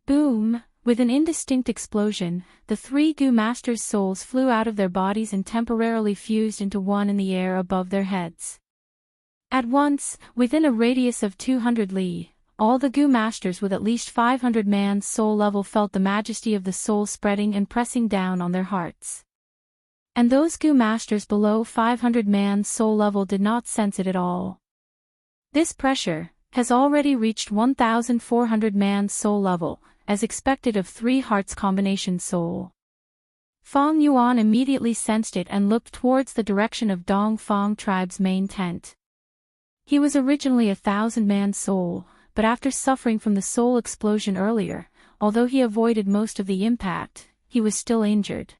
Boom! With an indistinct explosion, the 3 Goo Masters' souls flew out of their bodies and temporarily fused into one in the air above their heads. At once, within a radius of 200 li, all the Goo Masters with at least 500 man's soul level felt the majesty of the soul spreading and pressing down on their hearts. And those Goo Masters below 500 man's soul level did not sense it at all. This pressure has already reached 1,400 man's soul level, as expected of 3 hearts combination soul. Fang Yuan immediately sensed it and looked towards the direction of Dongfang tribe's main tent. He was originally 1,000-man soul, but after suffering from the soul explosion earlier, although he avoided most of the impact, he was still injured.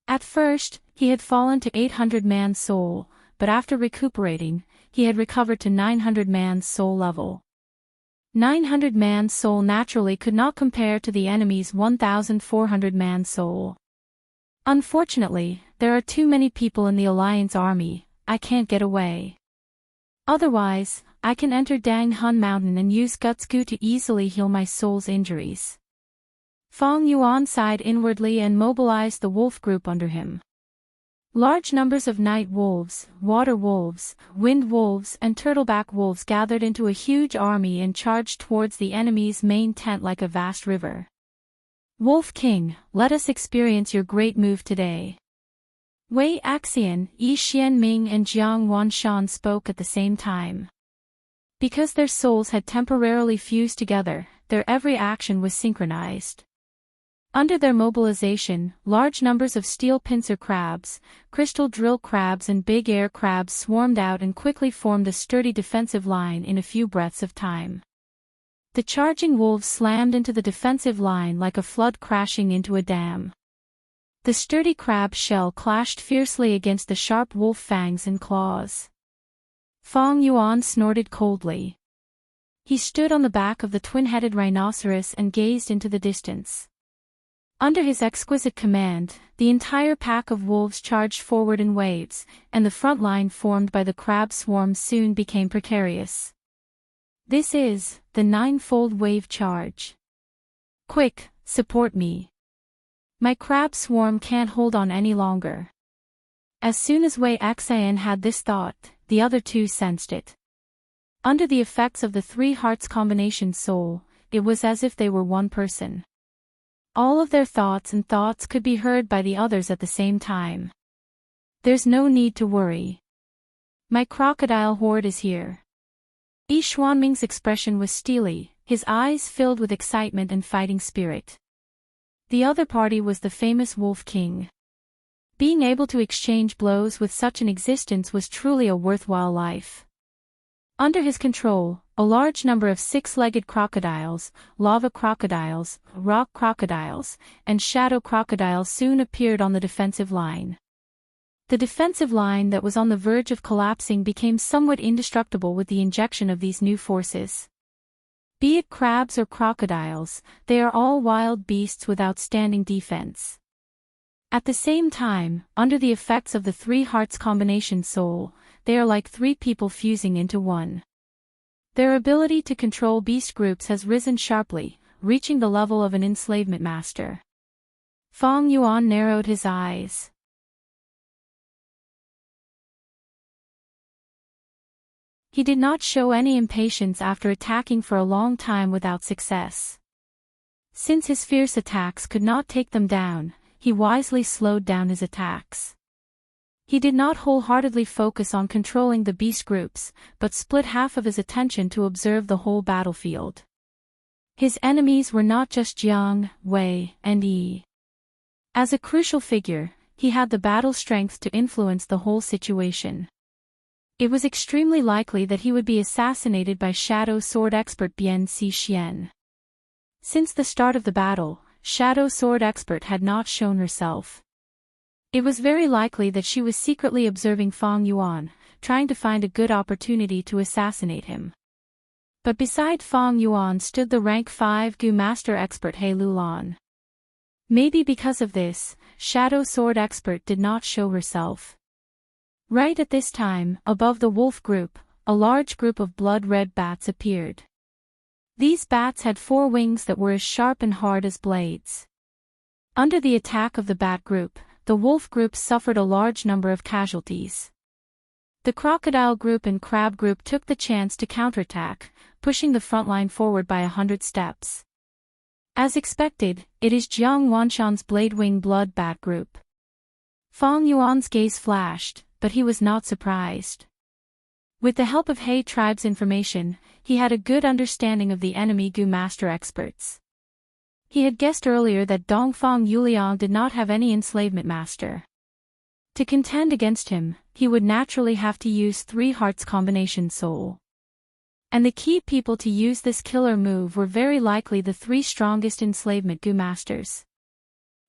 At first, he had fallen to 800-man soul, but after recuperating, he had recovered to 900-man soul level. 900-man soul naturally could not compare to the enemy's 1,400-man soul. Unfortunately, there are too many people in the Alliance army. I can't get away. Otherwise, I can enter Dang Hun Mountain and use Guts Goo to easily heal my soul's injuries. Fang Yuan sighed inwardly and mobilized the wolf group under him. Large numbers of night wolves, water wolves, wind wolves and turtleback wolves gathered into a huge army and charged towards the enemy's main tent like a vast river. Wolf King, let us experience your great move today. Wei Axian, Yi Xianming and Jiang Wanshan spoke at the same time. Because their souls had temporarily fused together, their every action was synchronized. Under their mobilization, large numbers of steel pincer crabs, crystal drill crabs and big air crabs swarmed out and quickly formed a sturdy defensive line in a few breaths of time. The charging wolves slammed into the defensive line like a flood crashing into a dam. The sturdy crab shell clashed fiercely against the sharp wolf fangs and claws. Fang Yuan snorted coldly. He stood on the back of the twin-headed rhinoceros and gazed into the distance. Under his exquisite command, the entire pack of wolves charged forward in waves, and the front line formed by the crab swarm soon became precarious. This is the 9-fold wave charge. Quick, support me. My crab swarm can't hold on any longer. As soon as Wei Xian had this thought, the other two sensed it. Under the effects of the three hearts combination soul, it was as if they were one person. All of their thoughts could be heard by the others at the same time. There's no need to worry. My crocodile horde is here. Yi Xuanming's expression was steely, his eyes filled with excitement and fighting spirit. The other party was the famous Wolf King. Being able to exchange blows with such an existence was truly a worthwhile life. Under his control, a large number of six-legged crocodiles, lava crocodiles, rock crocodiles, and shadow crocodiles soon appeared on the defensive line. The defensive line that was on the verge of collapsing became somewhat indestructible with the injection of these new forces. Be it crabs or crocodiles, they are all wild beasts with outstanding defense. At the same time, under the effects of the three hearts combination soul, they are like three people fusing into one. Their ability to control beast groups has risen sharply, reaching the level of an enslavement master. Fang Yuan narrowed his eyes. He did not show any impatience after attacking for a long time without success. Since his fierce attacks could not take them down, he wisely slowed down his attacks. He did not wholeheartedly focus on controlling the beast groups, but split half of his attention to observe the whole battlefield. His enemies were not just Jiang, Wei, and Yi. As a crucial figure, he had the battle strength to influence the whole situation. It was extremely likely that he would be assassinated by Shadow Sword expert Bian Xixian. Since the start of the battle, Shadow Sword expert had not shown herself. It was very likely that she was secretly observing Fang Yuan, trying to find a good opportunity to assassinate him. But beside Fang Yuan stood the rank 5 Gu Master expert He Lulan. Maybe because of this, Shadow Sword expert did not show herself. Right at this time, above the wolf group, a large group of blood-red bats appeared. These bats had 4 wings that were as sharp and hard as blades. Under the attack of the bat group, the wolf group suffered a large number of casualties. The crocodile group and crab group took the chance to counterattack, pushing the front line forward by 100 steps. As expected, it is Jiang Wanshan's blade-wing blood bat group. Fang Yuan's gaze flashed, but he was not surprised. With the help of He tribe's information, he had a good understanding of the enemy Gu Master experts. He had guessed earlier that Dongfang Yuliang did not have any enslavement master. To contend against him, he would naturally have to use 3 hearts combination soul. And the key people to use this killer move were very likely the 3 strongest enslavement Gu Masters.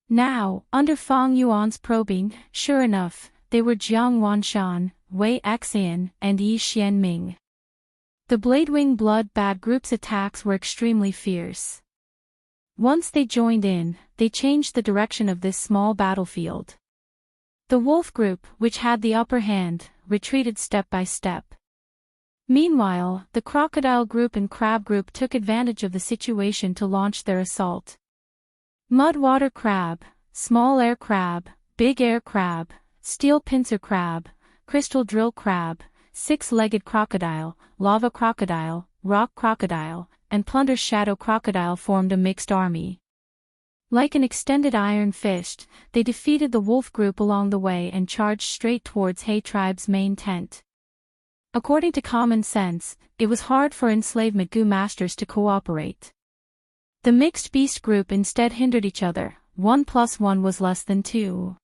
Now, under Fang Yuan's probing, sure enough, they were Jiang Wanshan, Wei Xian, and Yi Xianming. The Bladewing Blood Bat group's attacks were extremely fierce. Once they joined in, they changed the direction of this small battlefield. The wolf group, which had the upper hand, retreated step by step. Meanwhile, the crocodile group and crab group took advantage of the situation to launch their assault. Mudwater crab, small air crab, big air crab, steel pincer crab, crystal drill crab, 6-legged crocodile, lava crocodile, rock crocodile, and plunder shadow crocodile formed a mixed army. Like an extended iron fist, they defeated the wolf group along the way and charged straight towards He tribe's main tent. According to common sense, it was hard for enslavement Gu Masters to cooperate. The mixed beast group instead hindered each other, 1 + 1 was less than 2.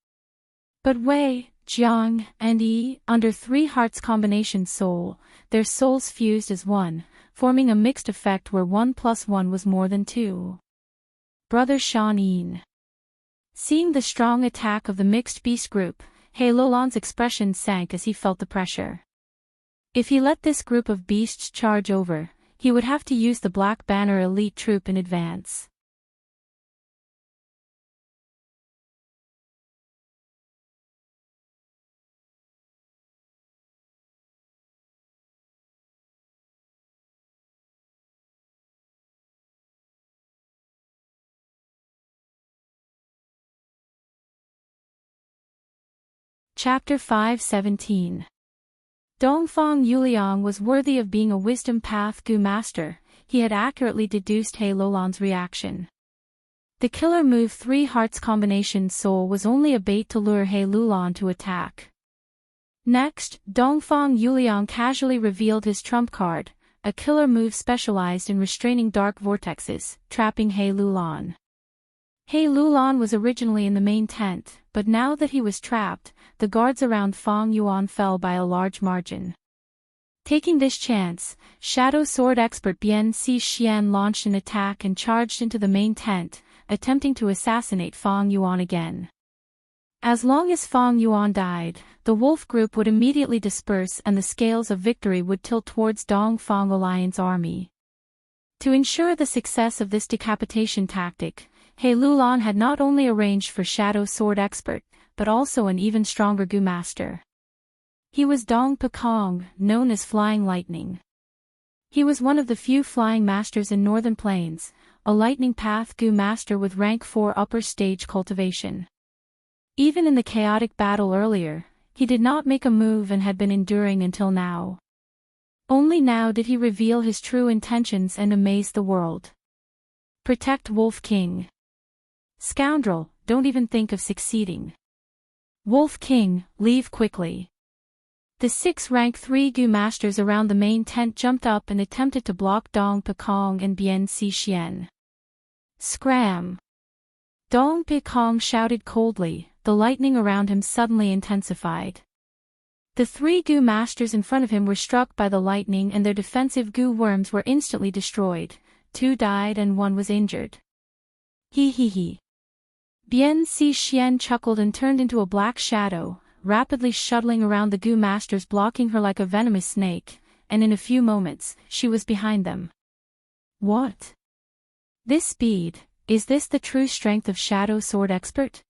But Wei, Jiang, and Yi, under 3 hearts combination soul, their souls fused as one, forming a mixed effect where 1 + 1 was more than 2. Brother Shan Yin. Seeing the strong attack of the mixed beast group, He Lulan's expression sank as he felt the pressure. If he let this group of beasts charge over, he would have to use the Black Banner elite troop in advance. Chapter 5:17. Dongfang Yuliang was worthy of being a wisdom path Gu master. He had accurately deduced He Lulan's reaction. The killer move 3 hearts combination soul was only a bait to lure He Lulan to attack. Next, Dongfang Yuliang casually revealed his trump card, a killer move specialized in restraining dark vortexes, trapping He Lulan. He Lulan was originally in the main tent, but now that he was trapped, the guards around Fang Yuan fell by a large margin. Taking this chance, Shadow Sword expert Bian Xixian launched an attack and charged into the main tent, attempting to assassinate Fang Yuan again. As long as Fang Yuan died, the wolf group would immediately disperse and the scales of victory would tilt towards Dongfang Alliance army. To ensure the success of this decapitation tactic, He Lulan had not only arranged for Shadow Sword expert, but also an even stronger Gu master. He was Dong Pekong, known as Flying Lightning. He was one of the few flying masters in Northern Plains, a lightning path Gu master with rank 4 upper stage cultivation. Even in the chaotic battle earlier, he did not make a move and had been enduring until now. Only now did he reveal his true intentions and amaze the world. Protect Wolf King. Scoundrel, don't even think of succeeding. Wolf King, leave quickly. The 6 rank 3 Gu masters around the main tent jumped up and attempted to block Dong Pekong and Bian Xixian. Scram! Dong Pekong shouted coldly, the lightning around him suddenly intensified. The 3 Gu masters in front of him were struck by the lightning and their defensive Gu worms were instantly destroyed. 2 died and 1 was injured. He he he. Bian Xixian chuckled and turned into a black shadow, rapidly shuttling around the Gu masters, blocking her like a venomous snake, and in a few moments, she was behind them. What? This speed, is this the true strength of Shadow Sword expert?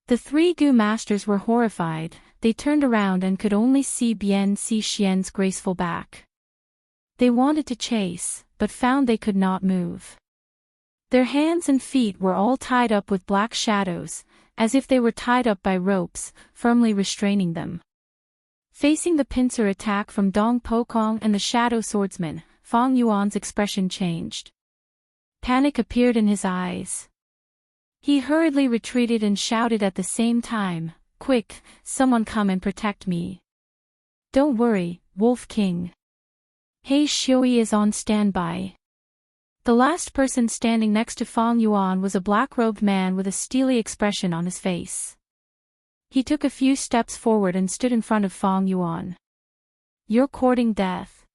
The 3 Gu masters were horrified, they turned around and could only see Bian Xixian's graceful back. They wanted to chase, but found they could not move. Their hands and feet were all tied up with black shadows, as if they were tied up by ropes, firmly restraining them. Facing the pincer attack from Dong Pekong and the Shadow Swordsman, Fang Yuan's expression changed. Panic appeared in his eyes. He hurriedly retreated and shouted at the same time, "Quick, someone come and protect me." "Don't worry, Wolf King. He Shui is on standby." The last person standing next to Fang Yuan was a black-robed man with a steely expression on his face. He took a few steps forward and stood in front of Fang Yuan. "You're courting death."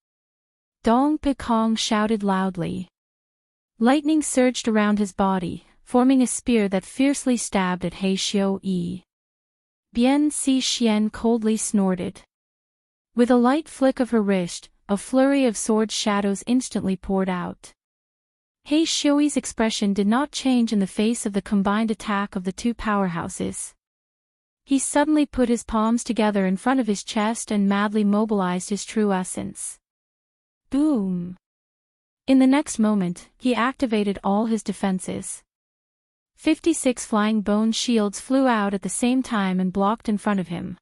Dong Pekong shouted loudly. Lightning surged around his body, forming a spear that fiercely stabbed at He Xiu. Bian Xixian coldly snorted. With a light flick of her wrist, a flurry of sword shadows instantly poured out. He Xiu's expression did not change in the face of the combined attack of the 2 powerhouses. He suddenly put his palms together in front of his chest and madly mobilized his true essence. Boom! In the next moment, he activated all his defenses. 56 flying bone shields flew out at the same time and blocked in front of him.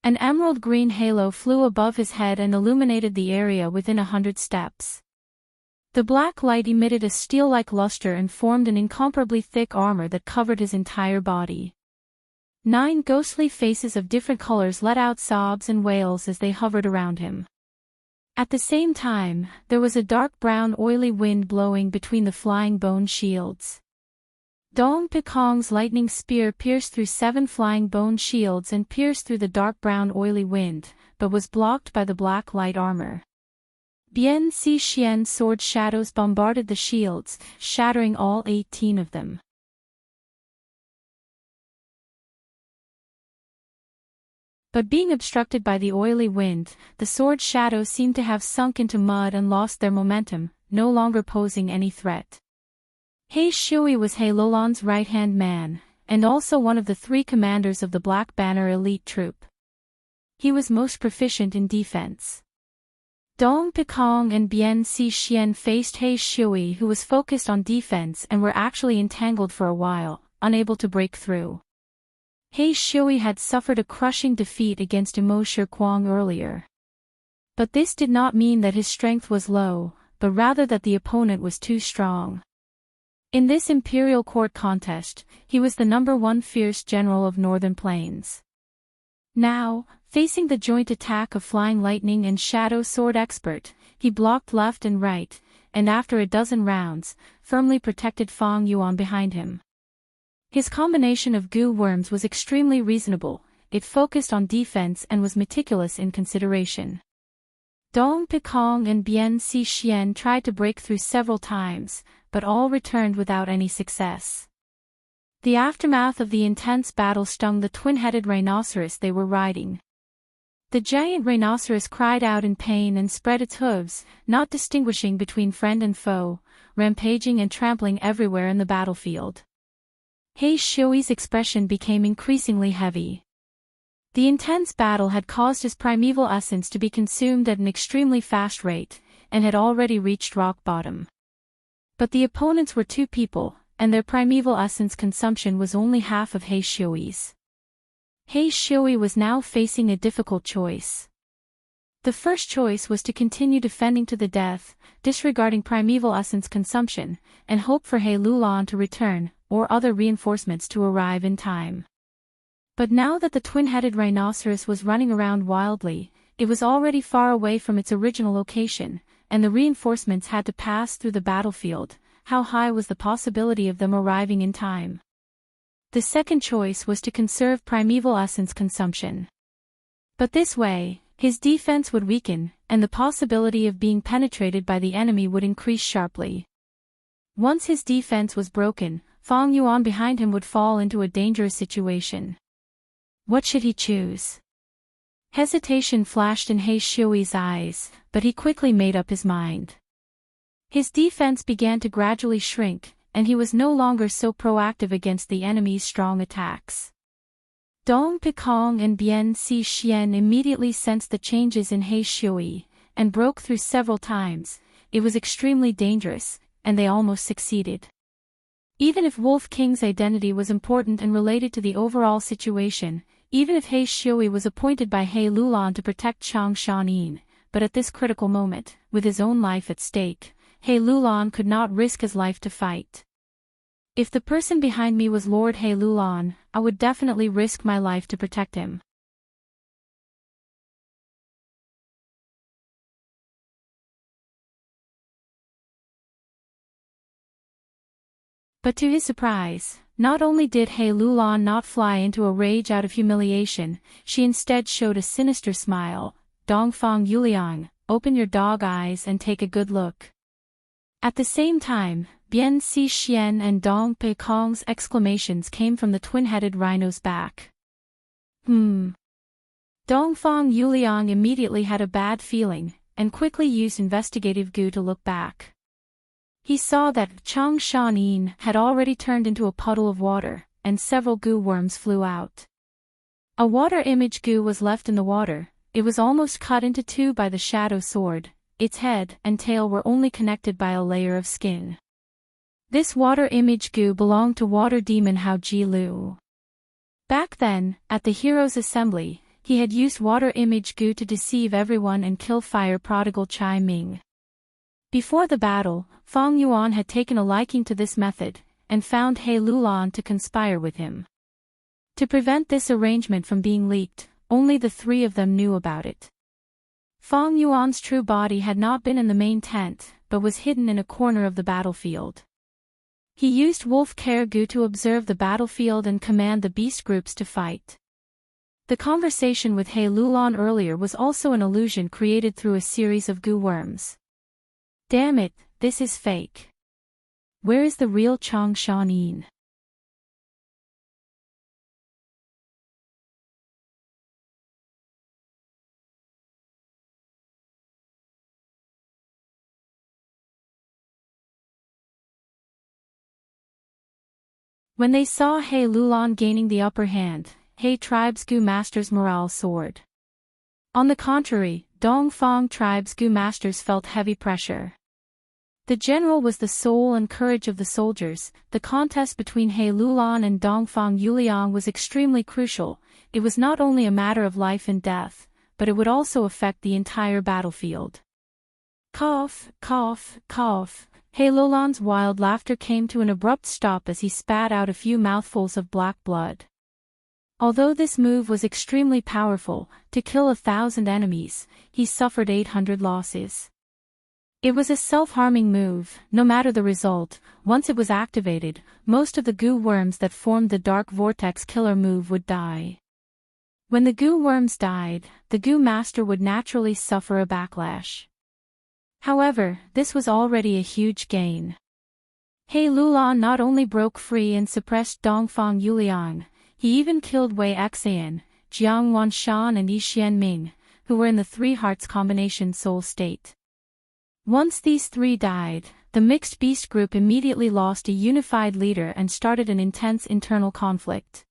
An emerald green halo flew above his head and illuminated the area within 100 steps. The black light emitted a steel-like luster and formed an incomparably thick armor that covered his entire body. 9 ghostly faces of different colors let out sobs and wails as they hovered around him. At the same time, there was a dark brown oily wind blowing between the flying bone shields. Dong Pekong's lightning spear pierced through 7 flying bone shields and pierced through the dark brown oily wind, but was blocked by the black light armor. Bian Xixian's sword shadows bombarded the shields, shattering all 18 of them. But being obstructed by the oily wind, the sword shadows seemed to have sunk into mud and lost their momentum, no longer posing any threat. He Shui was He Lulan's right-hand man, and also one of the 3 commanders of the Black Banner elite troop. He was most proficient in defense. Dong Pekong and Bian Xixian faced He Shui, who was focused on defense and were actually entangled for a while, unable to break through. He Shui had suffered a crushing defeat against Immortal Kwang earlier. But this did not mean that his strength was low, but rather that the opponent was too strong. In this imperial court contest, he was the #1 fierce general of Northern Plains. Now, facing the joint attack of Flying Lightning and Shadow Sword expert, he blocked left and right, and after a dozen rounds, firmly protected Fang Yuan behind him. His combination of goo worms was extremely reasonable, it focused on defense and was meticulous in consideration. Dong Pekong and Bian Xi tried to break through several times, but all returned without any success. The aftermath of the intense battle stung the twin-headed rhinoceros they were riding. The giant rhinoceros cried out in pain and spread its hooves, not distinguishing between friend and foe, rampaging and trampling everywhere in the battlefield. He Shui's expression became increasingly heavy. The intense battle had caused his primeval essence to be consumed at an extremely fast rate, and had already reached rock bottom. But the opponents were two people, and their primeval essence consumption was only half of He Shui's. He Shui was now facing a difficult choice. The first choice was to continue defending to the death, disregarding primeval essence consumption, and hope for He Lulan to return, or other reinforcements to arrive in time. But now that the twin-headed rhinoceros was running around wildly, it was already far away from its original location, and the reinforcements had to pass through the battlefield. How high was the possibility of them arriving in time? The second choice was to conserve primeval essence consumption. But this way, his defense would weaken, and the possibility of being penetrated by the enemy would increase sharply. Once his defense was broken, Fang Yuan behind him would fall into a dangerous situation. What should he choose? Hesitation flashed in He Shui's eyes, but he quickly made up his mind. His defense began to gradually shrink, and he was no longer so proactive against the enemy's strong attacks. Dong Pekong and Bian Xi immediately sensed the changes in He Shui, and broke through several times. It was extremely dangerous, and they almost succeeded. Even if Wolf King's identity was important and related to the overall situation, even if He Shui was appointed by He Lulan to protect Chang Shanin, but at this critical moment, with his own life at stake, He Lulan could not risk his life to fight. If the person behind me was Lord He Lulan, I would definitely risk my life to protect him. But to his surprise, not only did He Lulan not fly into a rage out of humiliation, she instead showed a sinister smile. Dongfang Yuliang, open your dog eyes and take a good look. At the same time, Bian Xi and Dong Pekong's exclamations came from the twin-headed rhino's back. Dongfang Yuliang immediately had a bad feeling, and quickly used investigative goo to look back. He saw that Chang Shanin had already turned into a puddle of water, and several goo worms flew out. A water image goo was left in the water. It was almost cut into two by the shadow sword. Its head and tail were only connected by a layer of skin. This water image goo belonged to water demon Hao Ji Lu. Back then, at the heroes' assembly, he had used water image goo to deceive everyone and kill fire prodigal Chai Ming. Before the battle, Fang Yuan had taken a liking to this method, and found He Lulan to conspire with him. To prevent this arrangement from being leaked, only the three of them knew about it. Fang Yuan's true body had not been in the main tent, but was hidden in a corner of the battlefield. He used wolf care goo to observe the battlefield and command the beast groups to fight. The conversation with He Lulan earlier was also an illusion created through a series of goo worms. Damn it, this is fake. Where is the real Chang Shanin? When they saw He Lulan gaining the upper hand, He tribe's goo master's morale soared. On the contrary, Dongfang tribe's goo masters felt heavy pressure. The general was the soul and courage of the soldiers. The contest between He Lulan and Dongfang Yuliang was extremely crucial. It was not only a matter of life and death, but it would also affect the entire battlefield. Cough, cough, cough. He Lulan's wild laughter came to an abrupt stop as he spat out a few mouthfuls of black blood. Although this move was extremely powerful, to kill 1,000 enemies, he suffered 800 losses. It was a self-harming move. No matter the result, once it was activated, most of the goo worms that formed the Dark Vortex killer move would die. When the goo worms died, the goo master would naturally suffer a backlash. However, this was already a huge gain. He Lulan not only broke free and suppressed Dongfang Yuliang, he even killed Wei Xian, Jiang Wanshan and Yi Xianming, who were in the Three Hearts combination soul state. Once these three died, the mixed beast group immediately lost a unified leader and started an intense internal conflict.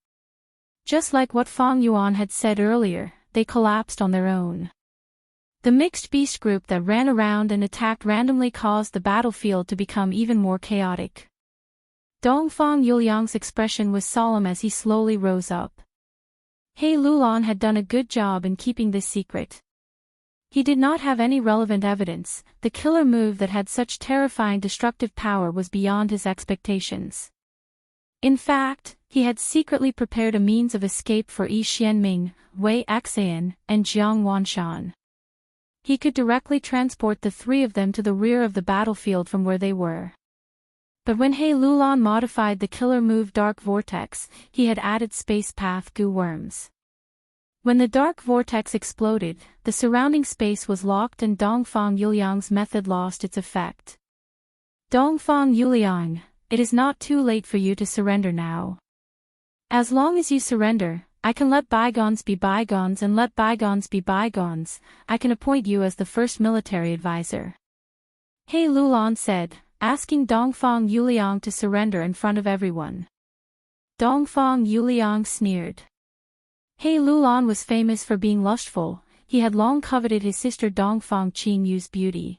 Just like what Fang Yuan had said earlier, they collapsed on their own. The mixed beast group that ran around and attacked randomly caused the battlefield to become even more chaotic. Dongfang Yuliang's expression was solemn as he slowly rose up. He Lulan had done a good job in keeping this secret. He did not have any relevant evidence. The killer move that had such terrifying destructive power was beyond his expectations. In fact, he had secretly prepared a means of escape for Yi Xianming, Wei Xian, and Jiang Wanshan. He could directly transport the three of them to the rear of the battlefield from where they were. But when He Lulan modified the killer move Dark Vortex, he had added space path goo worms. When the Dark Vortex exploded, the surrounding space was locked and Dongfang Yuliang's method lost its effect. Dongfang Yuliang, it is not too late for you to surrender now. As long as you surrender, I can let bygones be bygones and let bygones be bygones. I can appoint you as the first military advisor. He Lulan said, asking Dongfang Yuliang to surrender in front of everyone. Dongfang Yuliang sneered. He Lulan was famous for being lustful. He had long coveted his sister Dongfang Qingyu's beauty.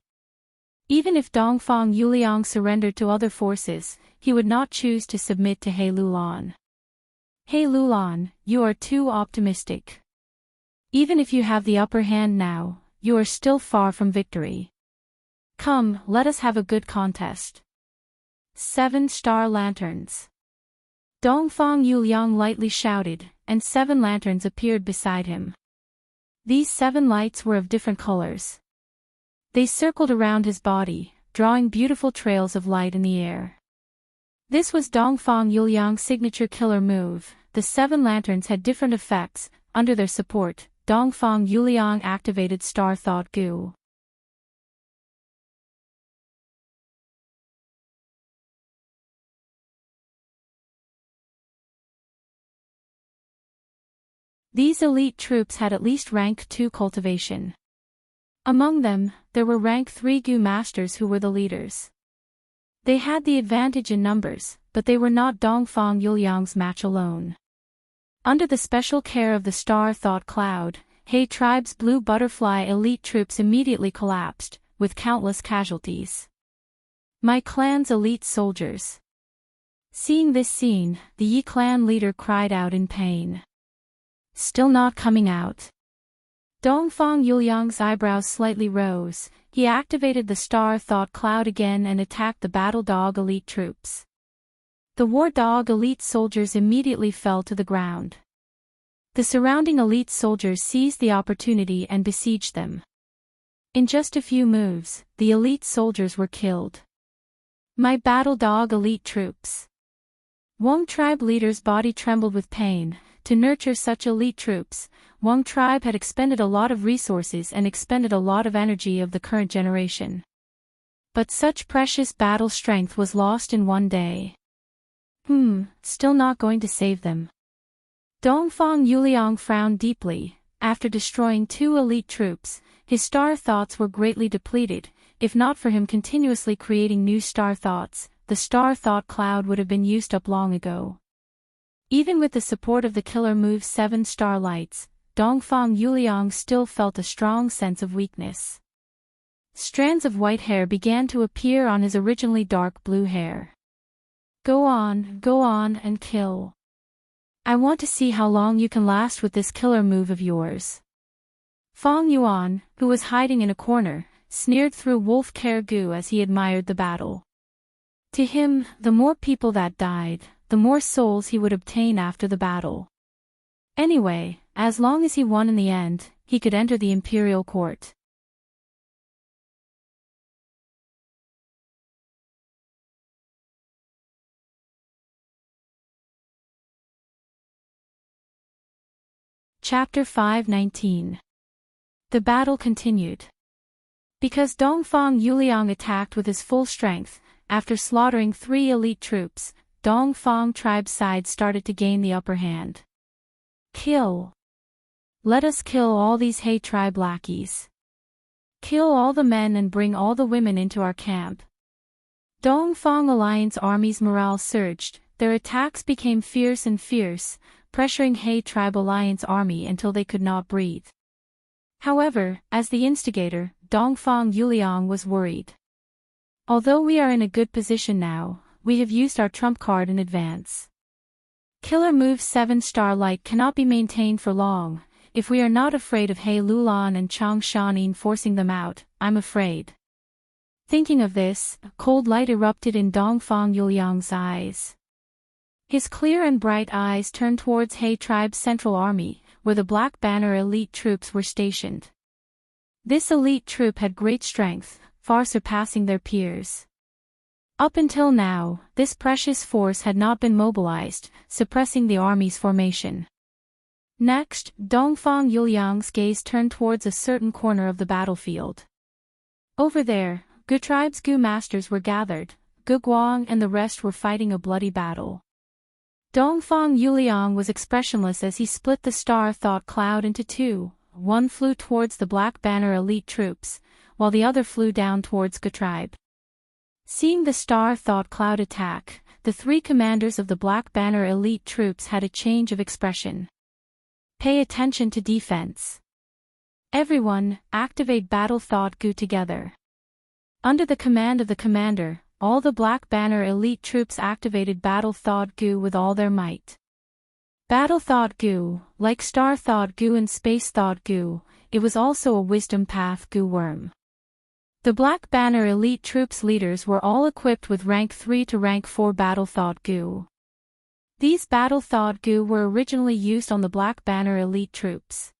Even if Dongfang Yuliang surrendered to other forces, he would not choose to submit to He Lulan. He Lulan, you are too optimistic. Even if you have the upper hand now, you are still far from victory. Come, let us have a good contest. 7 star lanterns. Dongfang Yuliang lightly shouted, and 7 lanterns appeared beside him. These 7 lights were of different colors. They circled around his body, drawing beautiful trails of light in the air. This was Dongfang Yuliang's signature killer move. The 7 lanterns had different effects. Under their support, Dongfang Yuliang activated Star Thought Goo. These elite troops had at least rank 2 cultivation. Among them, there were rank 3 Goo masters who were the leaders. They had the advantage in numbers, but they were not Dongfang Yuliang's match alone. Under the special care of the Star Thought Cloud, He Tribe's Blue Butterfly elite troops immediately collapsed, with countless casualties. My clan's elite soldiers. Seeing this scene, the Yi clan leader cried out in pain. Still not coming out. Dongfang Yuliang's eyebrows slightly rose. He activated the Star Thought Cloud again and attacked the Battle Dog elite troops. The War Dog elite soldiers immediately fell to the ground. The surrounding elite soldiers seized the opportunity and besieged them. In just a few moves, the elite soldiers were killed. My Battle Dog elite troops. Wang tribe leader's body trembled with pain. To nurture such elite troops, Wang tribe had expended a lot of resources and expended a lot of energy of the current generation. But such precious battle strength was lost in one day. Still not going to save them. Dongfang Yuliang frowned deeply. After destroying 2 elite troops, his star thoughts were greatly depleted. If not for him continuously creating new star thoughts, the Star Thought Cloud would have been used up long ago. Even with the support of the killer move 7 star lights, Dongfang Yuliang still felt a strong sense of weakness. Strands of white hair began to appear on his originally dark blue hair. Go on, and kill. I want to see how long you can last with this killer move of yours. Fong Yuan, who was hiding in a corner, sneered through wolf care goo as he admired the battle. To him, the more people that died, the more souls he would obtain after the battle. Anyway, as long as he won in the end, he could enter the imperial court. Chapter 5:19. The battle continued. Because Dongfang Yuliang attacked with his full strength, after slaughtering 3 elite troops, Dongfang tribe's side started to gain the upper hand. Kill. Let us kill all these He tribe lackeys. Kill all the men and bring all the women into our camp. Dongfang Alliance army's morale surged, their attacks became fierce, pressuring He tribe alliance army until they could not breathe. However, as the instigator, Dongfang Yuliang was worried. Although we are in a good position now, we have used our trump card in advance. Killer move 7-star light cannot be maintained for long. If we are not afraid of He Lulan and Chang Shanin forcing them out, I'm afraid. Thinking of this, cold light erupted in Dongfang Yuliang's eyes. His clear and bright eyes turned towards He tribe's central army, where the Black Banner elite troops were stationed. This elite troop had great strength, far surpassing their peers. Up until now, this precious force had not been mobilized, suppressing the army's formation. Next, Dongfang Yuliang's gaze turned towards a certain corner of the battlefield. Over there, Gu tribe's Gu masters were gathered, Gu Guang and the rest were fighting a bloody battle. Dongfang Yuliang was expressionless as he split the star thought cloud into 2, one flew towards the Black Banner elite troops, while the other flew down towards Gu tribe. Seeing the star thought cloud attack, the 3 commanders of the Black Banner elite troops had a change of expression. Pay attention to defense. Everyone, activate Battle Thought Gu together. Under the command of the commander, all the Black Banner elite troops activated Battle Thought Gu with all their might. Battle Thought Gu, like Star Thought Gu and Space Thought Gu, it was also a Wisdom Path Gu worm. The Black Banner elite troops leaders were all equipped with rank 3 to rank 4 Battle Thought Gu. These Battle Thought Gu were originally used on the Black Banner elite troops.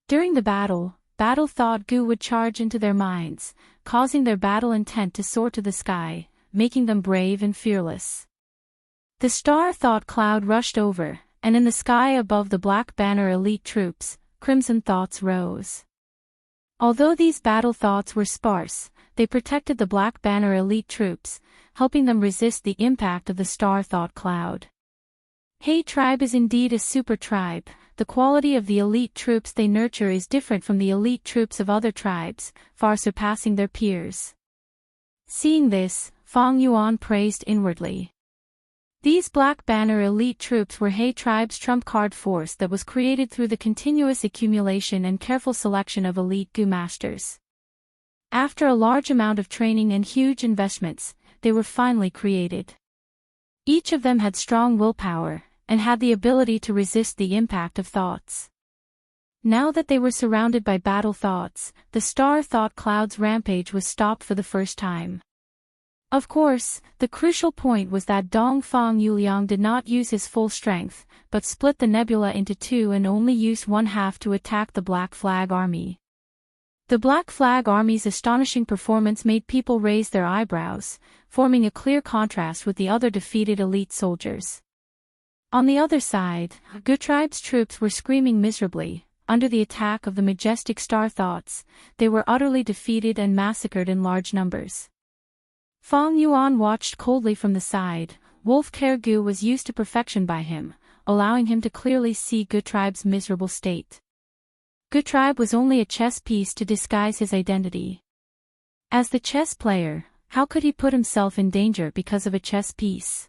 During the battle, Battle Thought Gu would charge into their minds, causing their battle intent to soar to the sky, making them brave and fearless. The Star Thought cloud rushed over, and in the sky above the Black Banner elite troops, crimson thoughts rose. Although these battle thoughts were sparse, they protected the Black Banner elite troops, helping them resist the impact of the Star Thought cloud. He tribe is indeed a super tribe. The quality of the elite troops they nurture is different from the elite troops of other tribes, far surpassing their peers. Seeing this, Fong Yuan praised inwardly. These Black Banner elite troops were He tribe's trump card force that was created through the continuous accumulation and careful selection of elite Gu masters. After a large amount of training and huge investments, they were finally created. Each of them had strong willpower, and had the ability to resist the impact of thoughts. Now that they were surrounded by battle thoughts, the Star Thought cloud's rampage was stopped for the first time. Of course, the crucial point was that Dongfang Yuliang did not use his full strength, but split the nebula into 2 and only used 1/2 to attack the Black Flag Army. The Black Flag Army's astonishing performance made people raise their eyebrows, forming a clear contrast with the other defeated elite soldiers. On the other side, Gu tribe's troops were screaming miserably. Under the attack of the majestic Star Thoughts, they were utterly defeated and massacred in large numbers. Fong Yuan watched coldly from the side. Wolf Care Gu was used to perfection by him, allowing him to clearly see Gu tribe's miserable state. Gu tribe was only a chess piece to disguise his identity. As the chess player, how could he put himself in danger because of a chess piece?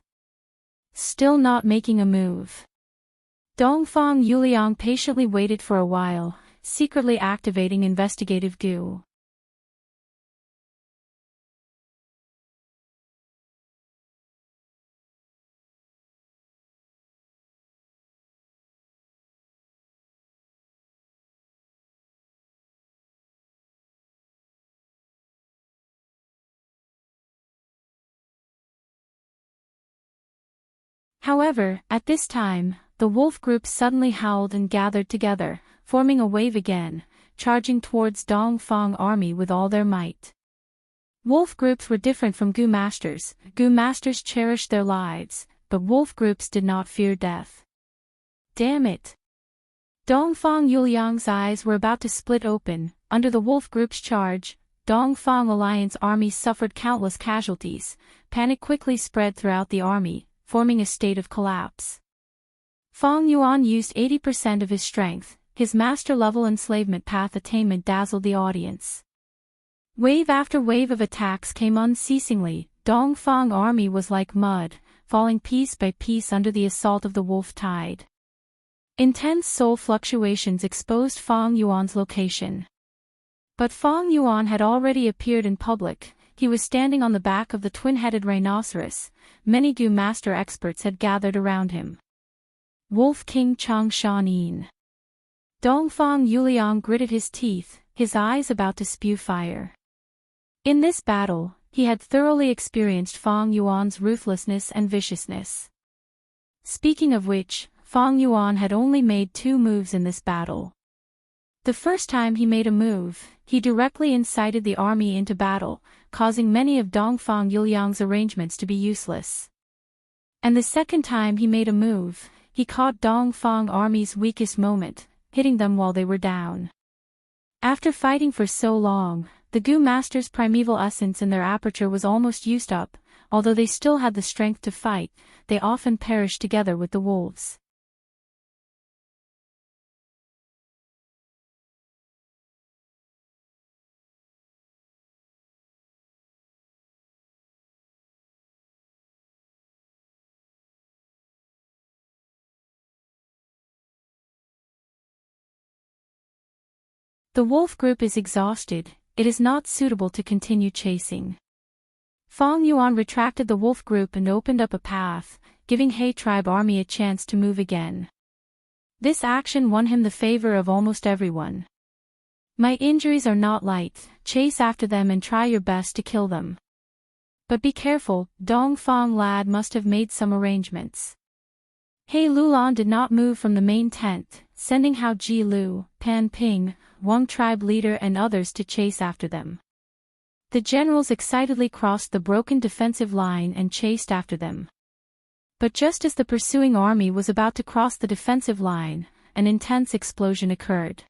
Still not making a move. Dongfang Yuliang patiently waited for a while, secretly activating Investigative Gu. However, at this time, the wolf group suddenly howled and gathered together, forming a wave again, charging towards Dongfang army with all their might. Wolf groups were different from Gu masters. Gu masters cherished their lives, but wolf groups did not fear death. Damn it! Dongfang Yuliang's eyes were about to split open. Under the wolf group's charge, Dongfang Alliance army suffered countless casualties. Panic quickly spread throughout the army, forming a state of collapse. Fang Yuan used 80% of his strength. His master-level enslavement path attainment dazzled the audience. Wave after wave of attacks came unceasingly. Dongfang army was like mud, falling piece by piece under the assault of the wolf tide. Intense soul fluctuations exposed Fang Yuan's location. But Fang Yuan had already appeared in public. He was standing on the back of the twin-headed rhinoceros. Many Gu master experts had gathered around him. Wolf King Changshan. Dongfang Yuliang gritted his teeth, his eyes about to spew fire. In this battle, he had thoroughly experienced Fang Yuan's ruthlessness and viciousness. Speaking of which, Fang Yuan had only made 2 moves in this battle. The first time he made a move, he directly incited the army into battle, causing many of Dongfang Yuliang's arrangements to be useless. And the second time he made a move, he caught Dongfang army's weakest moment, hitting them while they were down. After fighting for so long, the Gu masters' primeval essence in their aperture was almost used up. Although they still had the strength to fight, they often perished together with the wolves. The wolf group is exhausted. It is not suitable to continue chasing. Fang Yuan retracted the wolf group and opened up a path, giving He tribe army a chance to move again. This action won him the favor of almost everyone. My injuries are not light. Chase after them and try your best to kill them. But be careful, Dongfang lad must have made some arrangements. He Lulan did not move from the main tent, sending Hao Ji Lu, Pan Ping, Wang tribe leader and others to chase after them. The generals excitedly crossed the broken defensive line and chased after them. But just as the pursuing army was about to cross the defensive line, an intense explosion occurred.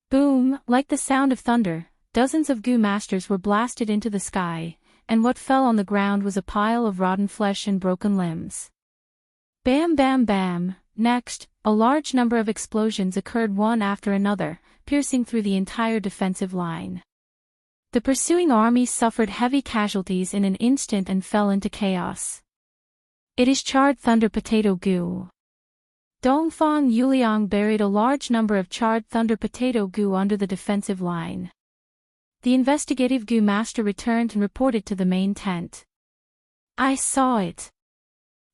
Boom, like the sound of thunder, dozens of Gu masters were blasted into the sky, and what fell on the ground was a pile of rotten flesh and broken limbs. Bam bam bam. Next, a large number of explosions occurred one after another, piercing through the entire defensive line. The pursuing army suffered heavy casualties in an instant and fell into chaos. It is charred thunder potato goo. Dongfang Yuliang buried a large number of charred thunder potato goo under the defensive line. The investigative Gu master returned and reported to the main tent. I saw it.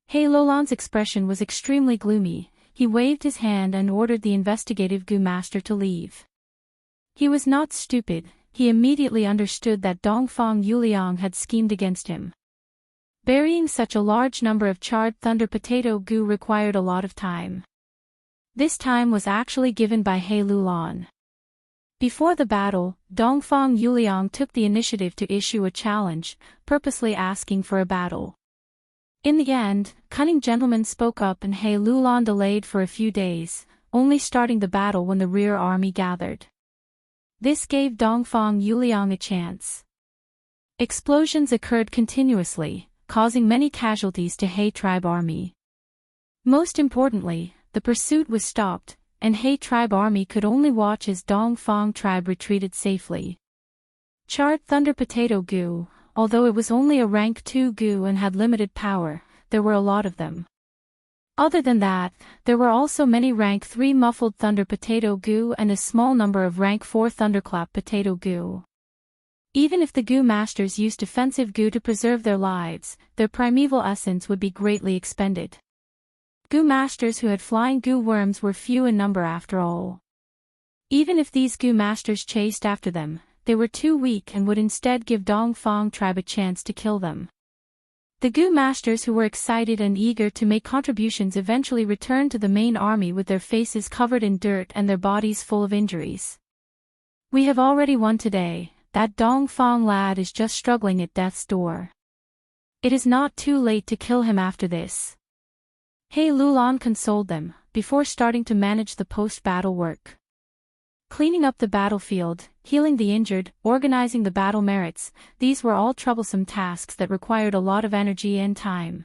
He Lolan's expression was extremely gloomy. He waved his hand and ordered the investigative Gu master to leave. He was not stupid. He immediately understood that Dongfang Yuliang had schemed against him. Burying such a large number of charred thunder potato goo required a lot of time. This time was actually given by He Lulan. Before the battle, Dongfang Yuliang took the initiative to issue a challenge, purposely asking for a battle. In the end, cunning gentlemen spoke up and He Lulan delayed for a few days, only starting the battle when the rear army gathered. This gave Dongfang Yuliang a chance. Explosions occurred continuously, causing many casualties to He tribe army. Most importantly, the pursuit was stopped, and He tribe army could only watch as Dongfang tribe retreated safely. Charred thunder potato goo. Although it was only a rank 2 goo and had limited power, there were a lot of them. Other than that, there were also many rank 3 muffled thunder potato goo and a small number of rank 4 thunderclap potato goo. Even if the Gu masters used defensive goo to preserve their lives, their primeval essence would be greatly expended. Gu masters who had flying goo worms were few in number after all. Even if these Gu masters chased after them, they were too weak and would instead give Dongfang tribe a chance to kill them. The Gu masters who were excited and eager to make contributions eventually returned to the main army with their faces covered in dirt and their bodies full of injuries. We have already won today, that Dongfang lad is just struggling at death's door. It is not too late to kill him after this. He Lulan consoled them, before starting to manage the post-battle work. Cleaning up the battlefield, healing the injured, organizing the battle merits, these were all troublesome tasks that required a lot of energy and time.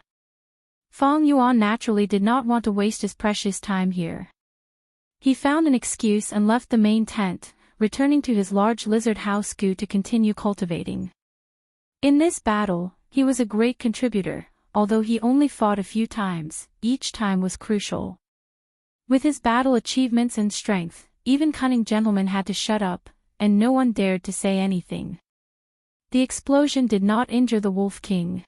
Fang Yuan naturally did not want to waste his precious time here. He found an excuse and left the main tent, returning to his large lizard house Gu to continue cultivating. In this battle, he was a great contributor, although he only fought a few times, each time was crucial. With his battle achievements and strength, even cunning gentlemen had to shut up, and no one dared to say anything. The explosion did not injure the Wolf King.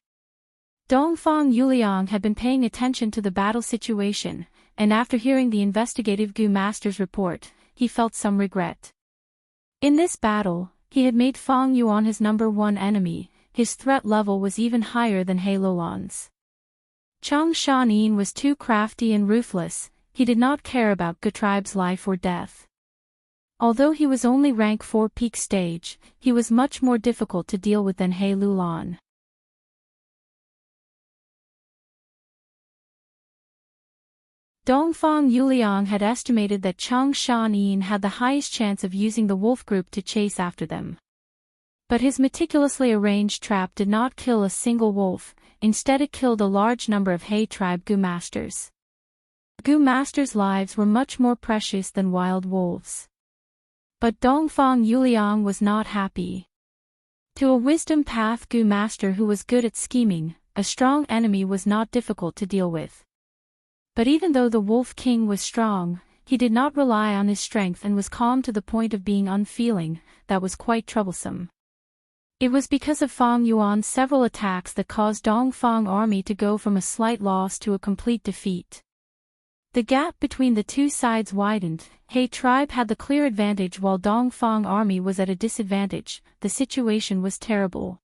Dongfang Yuliang had been paying attention to the battle situation, and after hearing the investigative Gu master's report, he felt some regret. In this battle, he had made Fang Yuan his #1 enemy. His threat level was even higher than He Lulan's. Chang Shanin was too crafty and ruthless. He did not care about Gu tribe's life or death. Although he was only rank 4 peak stage, he was much more difficult to deal with than He Lulan. Dongfang Yuliang had estimated that Chang Shanin had the highest chance of using the wolf group to chase after them. But his meticulously arranged trap did not kill a single wolf, instead it killed a large number of He tribe Gu masters. Gu masters' lives were much more precious than wild wolves. But Dongfang Yuliang was not happy. To a wisdom path Gu master who was good at scheming, a strong enemy was not difficult to deal with. But even though the Wolf King was strong, he did not rely on his strength and was calm to the point of being unfeeling. That was quite troublesome. It was because of Fang Yuan's several attacks that caused Dongfang army to go from a slight loss to a complete defeat. The gap between the two sides widened. He tribe had the clear advantage while Dongfang army was at a disadvantage. The situation was terrible.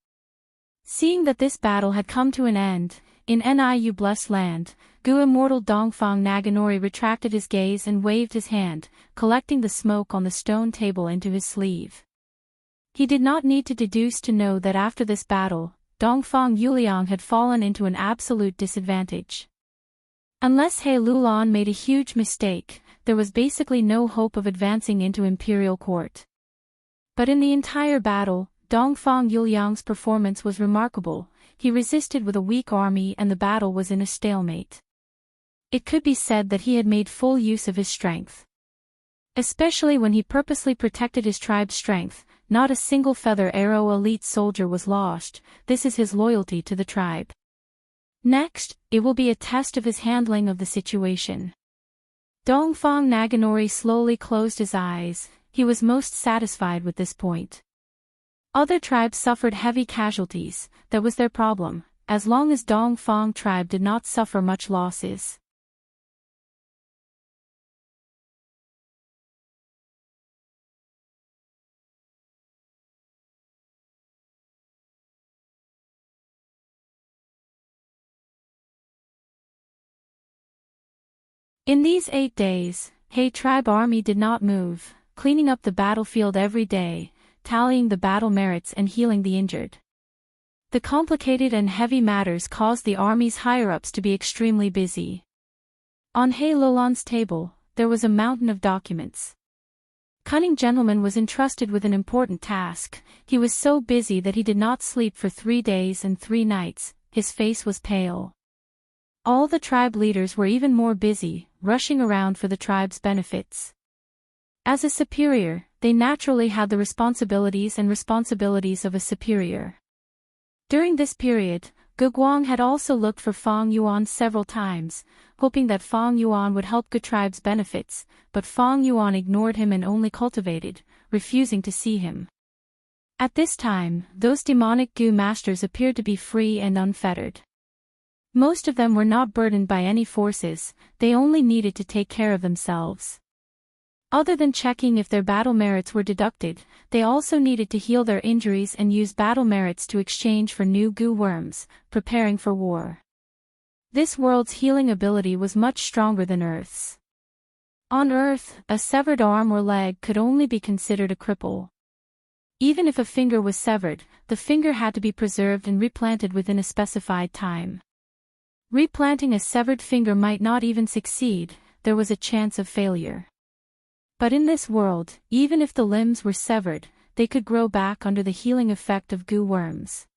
Seeing that this battle had come to an end, in Niu Blessed Land, Gu Immortal Dongfang Naganori retracted his gaze and waved his hand, collecting the smoke on the stone table into his sleeve. He did not need to deduce to know that after this battle, Dongfang Yuliang had fallen into an absolute disadvantage. Unless He Lulan made a huge mistake, there was basically no hope of advancing into imperial court. But in the entire battle, Dongfang Yuliang's performance was remarkable. He resisted with a weak army and the battle was in a stalemate. It could be said that he had made full use of his strength. Especially when he purposely protected his tribe's strength, not a single feather arrow elite soldier was lost. This is his loyalty to the tribe. Next, it will be a test of his handling of the situation. Dongfang Naganori slowly closed his eyes. He was most satisfied with this point. Other tribes suffered heavy casualties. That was their problem, as long as Dongfang tribe did not suffer much losses. In these 8 days, He tribe army did not move, cleaning up the battlefield every day, tallying the battle merits and healing the injured. The complicated and heavy matters caused the army's higher-ups to be extremely busy. On He Lulan's table, there was a mountain of documents. Cunning Gentleman was entrusted with an important task. He was so busy that he did not sleep for 3 days and 3 nights, his face was pale. All the tribe leaders were even more busy, rushing around for the tribe's benefits. As a superior, they naturally had the responsibilities of a superior. During this period, Gu Guang had also looked for Fang Yuan several times, hoping that Fang Yuan would help Gu tribe's benefits, but Fang Yuan ignored him and only cultivated, refusing to see him. At this time, those demonic Gu masters appeared to be free and unfettered. Most of them were not burdened by any forces, they only needed to take care of themselves. Other than checking if their battle merits were deducted, they also needed to heal their injuries and use battle merits to exchange for new goo worms, preparing for war. This world's healing ability was much stronger than Earth's. On Earth, a severed arm or leg could only be considered a cripple. Even if a finger was severed, the finger had to be preserved and replanted within a specified time. Replanting a severed finger might not even succeed, there was a chance of failure. But in this world, even if the limbs were severed, they could grow back under the healing effect of goo worms.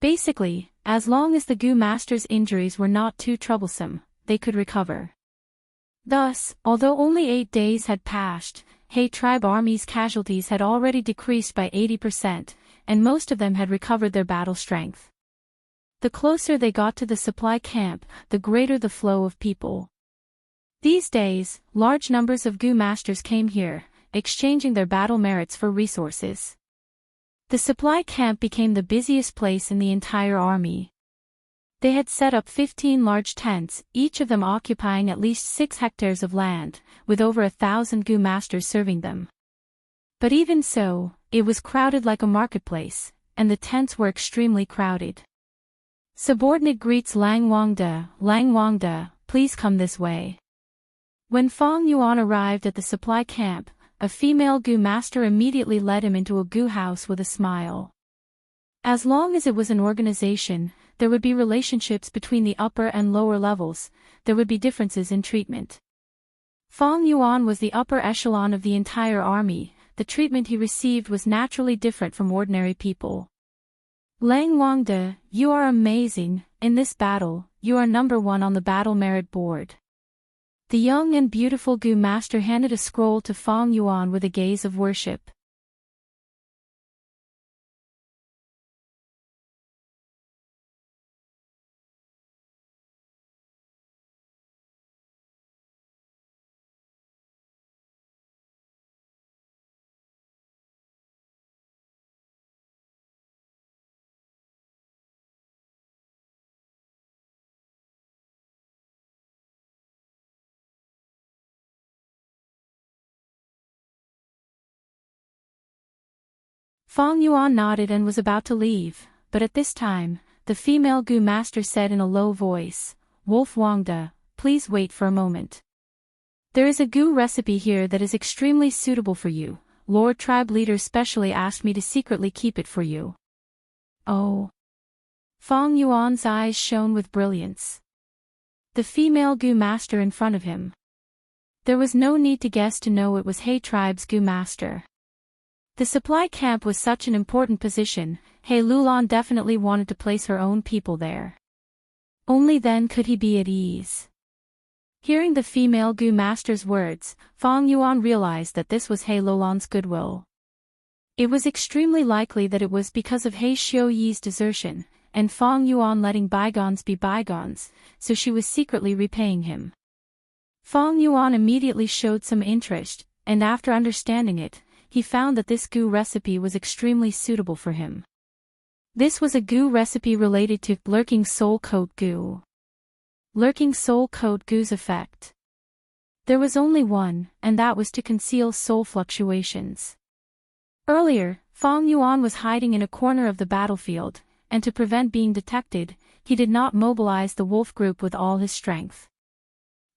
Basically, as long as the goo master's injuries were not too troublesome, they could recover. Thus, although only 8 days had passed, He tribe army's casualties had already decreased by 80%, and most of them had recovered their battle strength. The closer they got to the supply camp, the greater the flow of people. These days, large numbers of goo masters came here, exchanging their battle merits for resources. The supply camp became the busiest place in the entire army. They had set up 15 large tents, each of them occupying at least 6 hectares of land, with over 1,000 goo masters serving them. But even so, it was crowded like a marketplace, and the tents were extremely crowded. Subordinate greets Lang Wangda, please come this way. When Fong Yuan arrived at the supply camp, a female goo master immediately led him into a goo house with a smile. As long as it was an organization, there would be relationships between the upper and lower levels, there would be differences in treatment. Fong Yuan was the upper echelon of the entire army, the treatment he received was naturally different from ordinary people. Lang Wangda, you are amazing, in this battle, you are number 1 on the battle merit board. The young and beautiful goo master handed a scroll to Fong Yuan with a gaze of worship. Fong Yuan nodded and was about to leave, but at this time, the female goo master said in a low voice, Wolf Wangda, please wait for a moment. There is a goo recipe here that is extremely suitable for you. Lord Tribe Leader specially asked me to secretly keep it for you. Oh. Fong Yuan's eyes shone with brilliance. The female goo master in front of him. There was no need to guess to know it was He Tribe's goo master. The supply camp was such an important position, He Lulan definitely wanted to place her own people there. Only then could he be at ease. Hearing the female goo master's words, Fong Yuan realized that this was He Lulan's goodwill. It was extremely likely that it was because of He Xiuyi's desertion, and Fong Yuan letting bygones be bygones, so she was secretly repaying him. Fong Yuan immediately showed some interest, and after understanding it, he found that this goo recipe was extremely suitable for him. This was a goo recipe related to Lurking Soul Coat Goo. Lurking Soul Coat Goo's effect. There was only one, and that was to conceal soul fluctuations. Earlier, Fong Yuan was hiding in a corner of the battlefield, and to prevent being detected, he did not mobilize the wolf group with all his strength.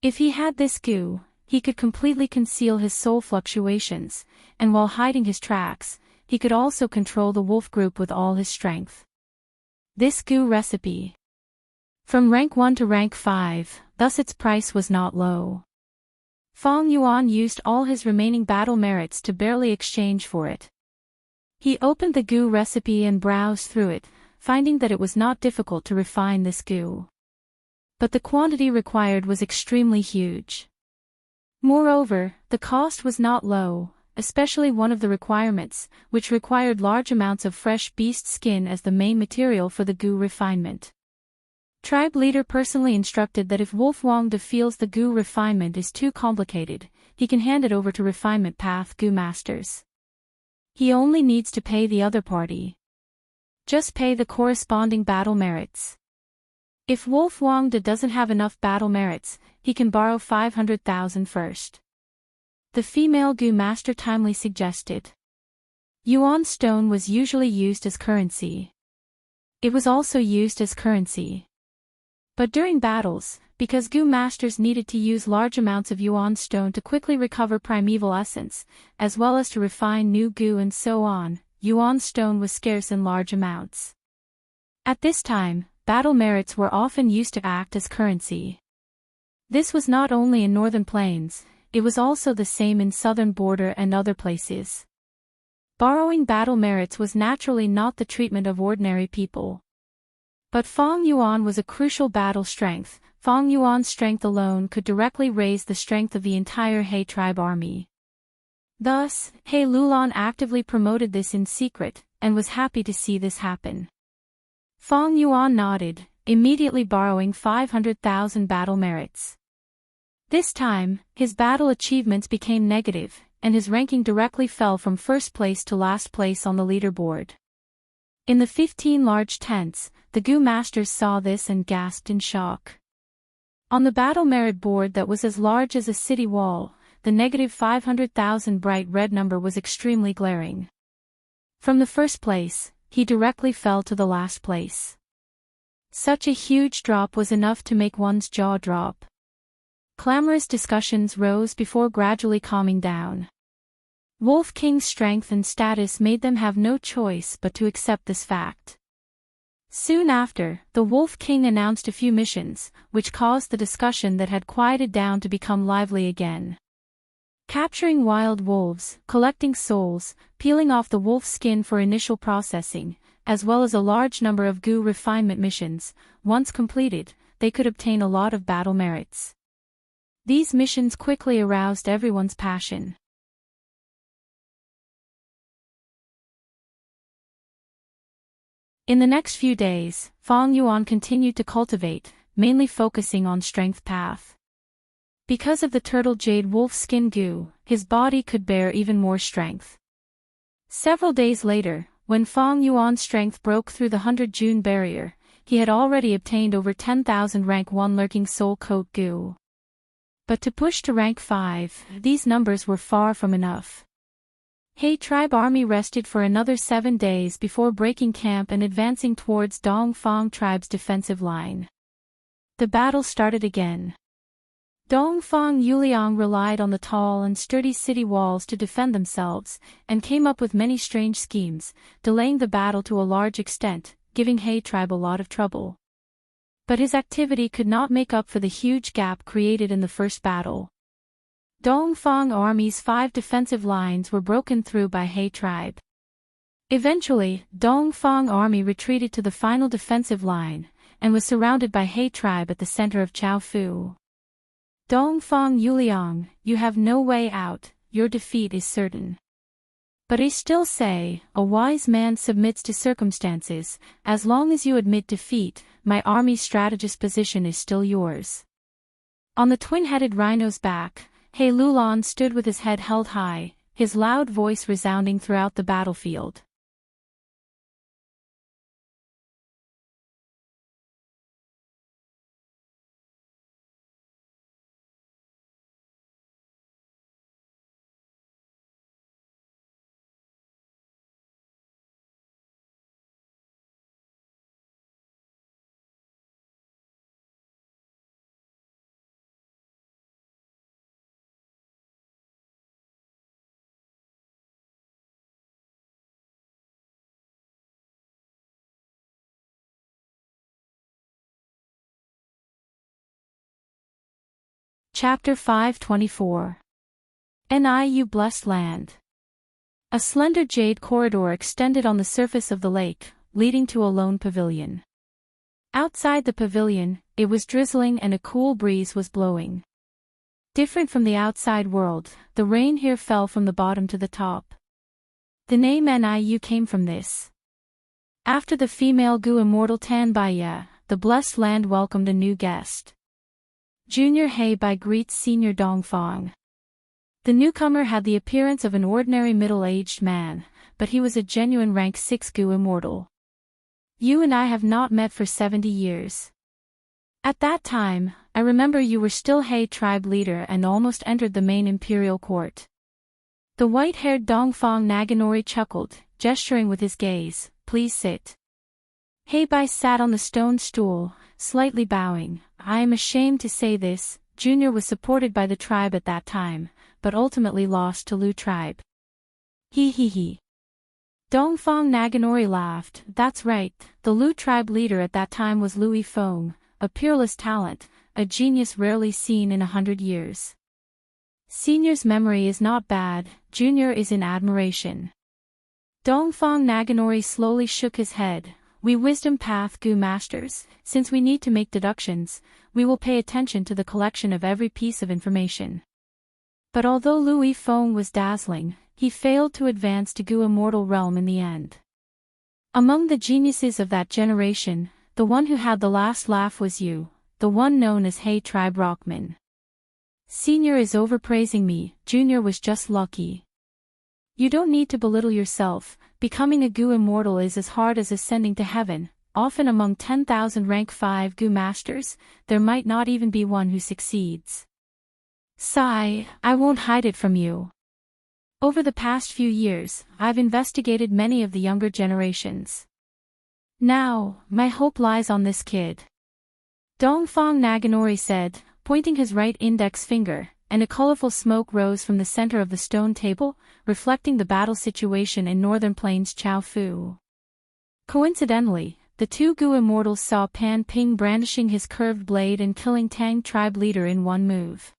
If he had this goo, he could completely conceal his soul fluctuations, and while hiding his tracks, he could also control the wolf group with all his strength. This goo recipe. From rank 1 to rank 5, thus its price was not low. Fong Yuan used all his remaining battle merits to barely exchange for it. He opened the goo recipe and browsed through it, finding that it was not difficult to refine this goo. But the quantity required was extremely huge. Moreover, the cost was not low, especially one of the requirements, which required large amounts of fresh beast skin as the main material for the goo refinement. Tribe leader personally instructed that if Wolf Wangda feels the goo refinement is too complicated, he can hand it over to refinement path goo masters. He only needs to pay the other party. Just pay the corresponding battle merits. If Wolf Wangda doesn't have enough battle merits, he can borrow 500,000 first. the female Gu master timely suggested. Yuan stone was usually used as currency. It was also used as currency. But during battles, because Gu masters needed to use large amounts of Yuan stone to quickly recover primeval essence, as well as to refine new Gu and so on, Yuan stone was scarce in large amounts. At this time, battle merits were often used to act as currency. This was not only in northern plains, it was also the same in southern border and other places. Borrowing battle merits was naturally not the treatment of ordinary people. But Fang Yuan was a crucial battle strength. Fang Yuan's strength alone could directly raise the strength of the entire He tribe army. Thus, He Lulan actively promoted this in secret, and was happy to see this happen. Fang Yuan nodded, immediately borrowing 500,000 battle merits. This time, his battle achievements became negative, and his ranking directly fell from first place to last place on the leaderboard. In the 15 large tents, the Gu masters saw this and gasped in shock. On the battle merit board that was as large as a city wall, the negative 500,000 bright red number was extremely glaring. From the first place, he directly fell to the last place. Such a huge drop was enough to make one's jaw drop. Clamorous discussions rose before gradually calming down. Wolf King's strength and status made them have no choice but to accept this fact. Soon after, the Wolf King announced a few missions, which caused the discussion that had quieted down to become lively again. Capturing wild wolves, collecting souls, peeling off the wolf skin for initial processing, as well as a large number of Gu refinement missions. Once completed, they could obtain a lot of battle merits. These missions quickly aroused everyone's passion. In the next few days, Fang Yuan continued to cultivate, mainly focusing on strength path. Because of the turtle jade wolf skin Gu, his body could bear even more strength. Several days later, when Fang Yuan's strength broke through the 100 June barrier, he had already obtained over 10,000 rank 1 lurking soul coat Gu. But to push to rank 5, these numbers were far from enough. He tribe army rested for another 7 days before breaking camp and advancing towards Dongfang tribe's defensive line. The battle started again. Dongfang Yuliang relied on the tall and sturdy city walls to defend themselves, and came up with many strange schemes, delaying the battle to a large extent, giving He tribe a lot of trouble. But his activity could not make up for the huge gap created in the first battle. Dongfang army's 5 defensive lines were broken through by He tribe. Eventually, Dongfang army retreated to the final defensive line, and was surrounded by He tribe at the center of Chaofu. Dongfang Yuliang, you have no way out, your defeat is certain. But I still say, a wise man submits to circumstances. As long as you admit defeat, my army's strategist position is still yours. On the twin-headed rhino's back, He Lulan stood with his head held high, his loud voice resounding throughout the battlefield. Chapter 524. Niu Blessed Land. A slender jade corridor extended on the surface of the lake, leading to a lone pavilion. Outside the pavilion, it was drizzling and a cool breeze was blowing. Different from the outside world, the rain here fell from the bottom to the top. The name Niu came from this. After the female Gu Immortal Tanbaya, the blessed land welcomed a new guest. Junior He Bai greets Senior Dongfang. The newcomer had the appearance of an ordinary middle-aged man, but he was a genuine rank 6 Gu Immortal. You and I have not met for 70 years. At that time, I remember you were still He tribe leader and almost entered the main imperial court. The white-haired Dongfang Naganori chuckled, gesturing with his gaze. Please sit. He Bai sat on the stone stool, slightly bowing. I am ashamed to say this, Junior was supported by the tribe at that time, but ultimately lost to Lu tribe. He. Dongfang Naganori laughed. That's right, the Lu tribe leader at that time was Lui Feng, a peerless talent, a genius rarely seen in 100 years. Senior's memory is not bad, Junior is in admiration. Dongfang Naganori slowly shook his head. We wisdom path Gu masters, since we need to make deductions, we will pay attention to the collection of every piece of information. But although Lui Feng was dazzling, he failed to advance to Gu immortal realm in the end. Among the geniuses of that generation, the one who had the last laugh was you, the one known as He tribe Rockman. Senior is overpraising me, Junior was just lucky. You don't need to belittle yourself, becoming a Gu immortal is as hard as ascending to heaven. Often among 10,000 rank 5 Gu masters, there might not even be one who succeeds. Sigh, I won't hide it from you. Over the past few years, I've investigated many of the younger generations. Now, my hope lies on this kid. Dongfang Naganori said, pointing his right index finger, and a colorful smoke rose from the center of the stone table, reflecting the battle situation in Northern Plains Chaofu. Coincidentally, the two Gu immortals saw Pan Ping brandishing his curved blade and killing Tang tribe leader in one move.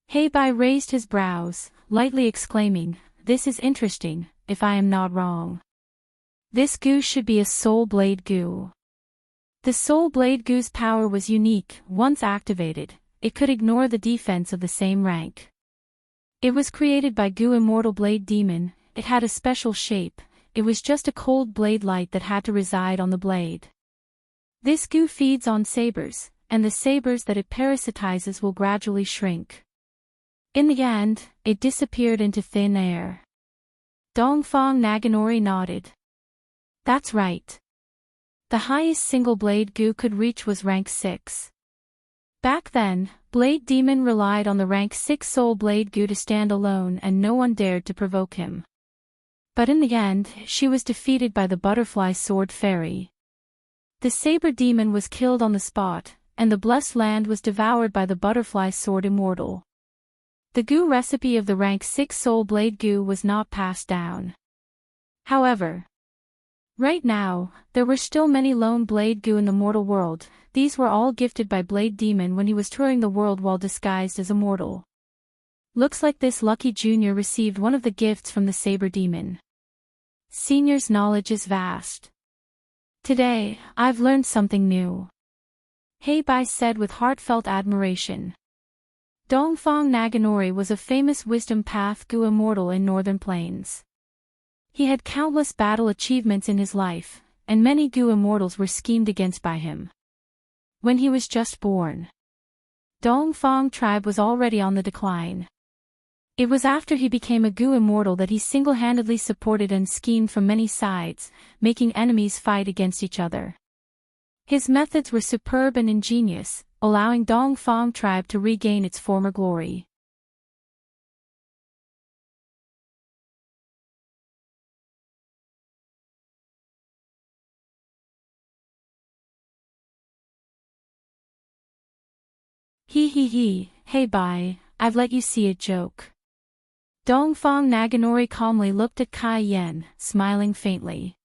He Bai raised his brows, lightly exclaiming, this is interesting, if I am not wrong. This Gu should be a Soul Blade Gu. The Soul Blade Gu's power was unique. Once activated, it could ignore the defense of the same rank. It was created by Gu Immortal Blade Demon, it had a special shape, it was just a cold blade light that had to reside on the blade. This Gu feeds on sabers, and the sabers that it parasitizes will gradually shrink. In the end, it disappeared into thin air. Dongfang Naganori nodded. That's right. The highest single blade Gu could reach was rank 6. Back then, Blade Demon relied on the rank 6 Soul Blade Gu to stand alone and no one dared to provoke him. But in the end, she was defeated by the Butterfly Sword Fairy. The Saber Demon was killed on the spot, and the blessed land was devoured by the Butterfly Sword Immortal. The Gu recipe of the rank 6 Soul Blade Gu was not passed down. However, right now, there were still many lone Blade Gu in the mortal world. These were all gifted by Blade Demon when he was touring the world while disguised as Immortal. Looks like this lucky junior received one of the gifts from the Saber Demon. Senior's knowledge is vast. Today, I've learned something new. He Bai said with heartfelt admiration. Dongfang Naganori was a famous wisdom path Gu immortal in Northern Plains. He had countless battle achievements in his life, and many Gu immortals were schemed against by him. When he was just born, Dongfang tribe was already on the decline. It was after he became a Gu immortal that he single-handedly supported and schemed from many sides, making enemies fight against each other. His methods were superb and ingenious, allowing Dongfang tribe to regain its former glory. Hey Bai, I've let you see a joke. Dongfang Naganori calmly looked at Kai Yen, smiling faintly.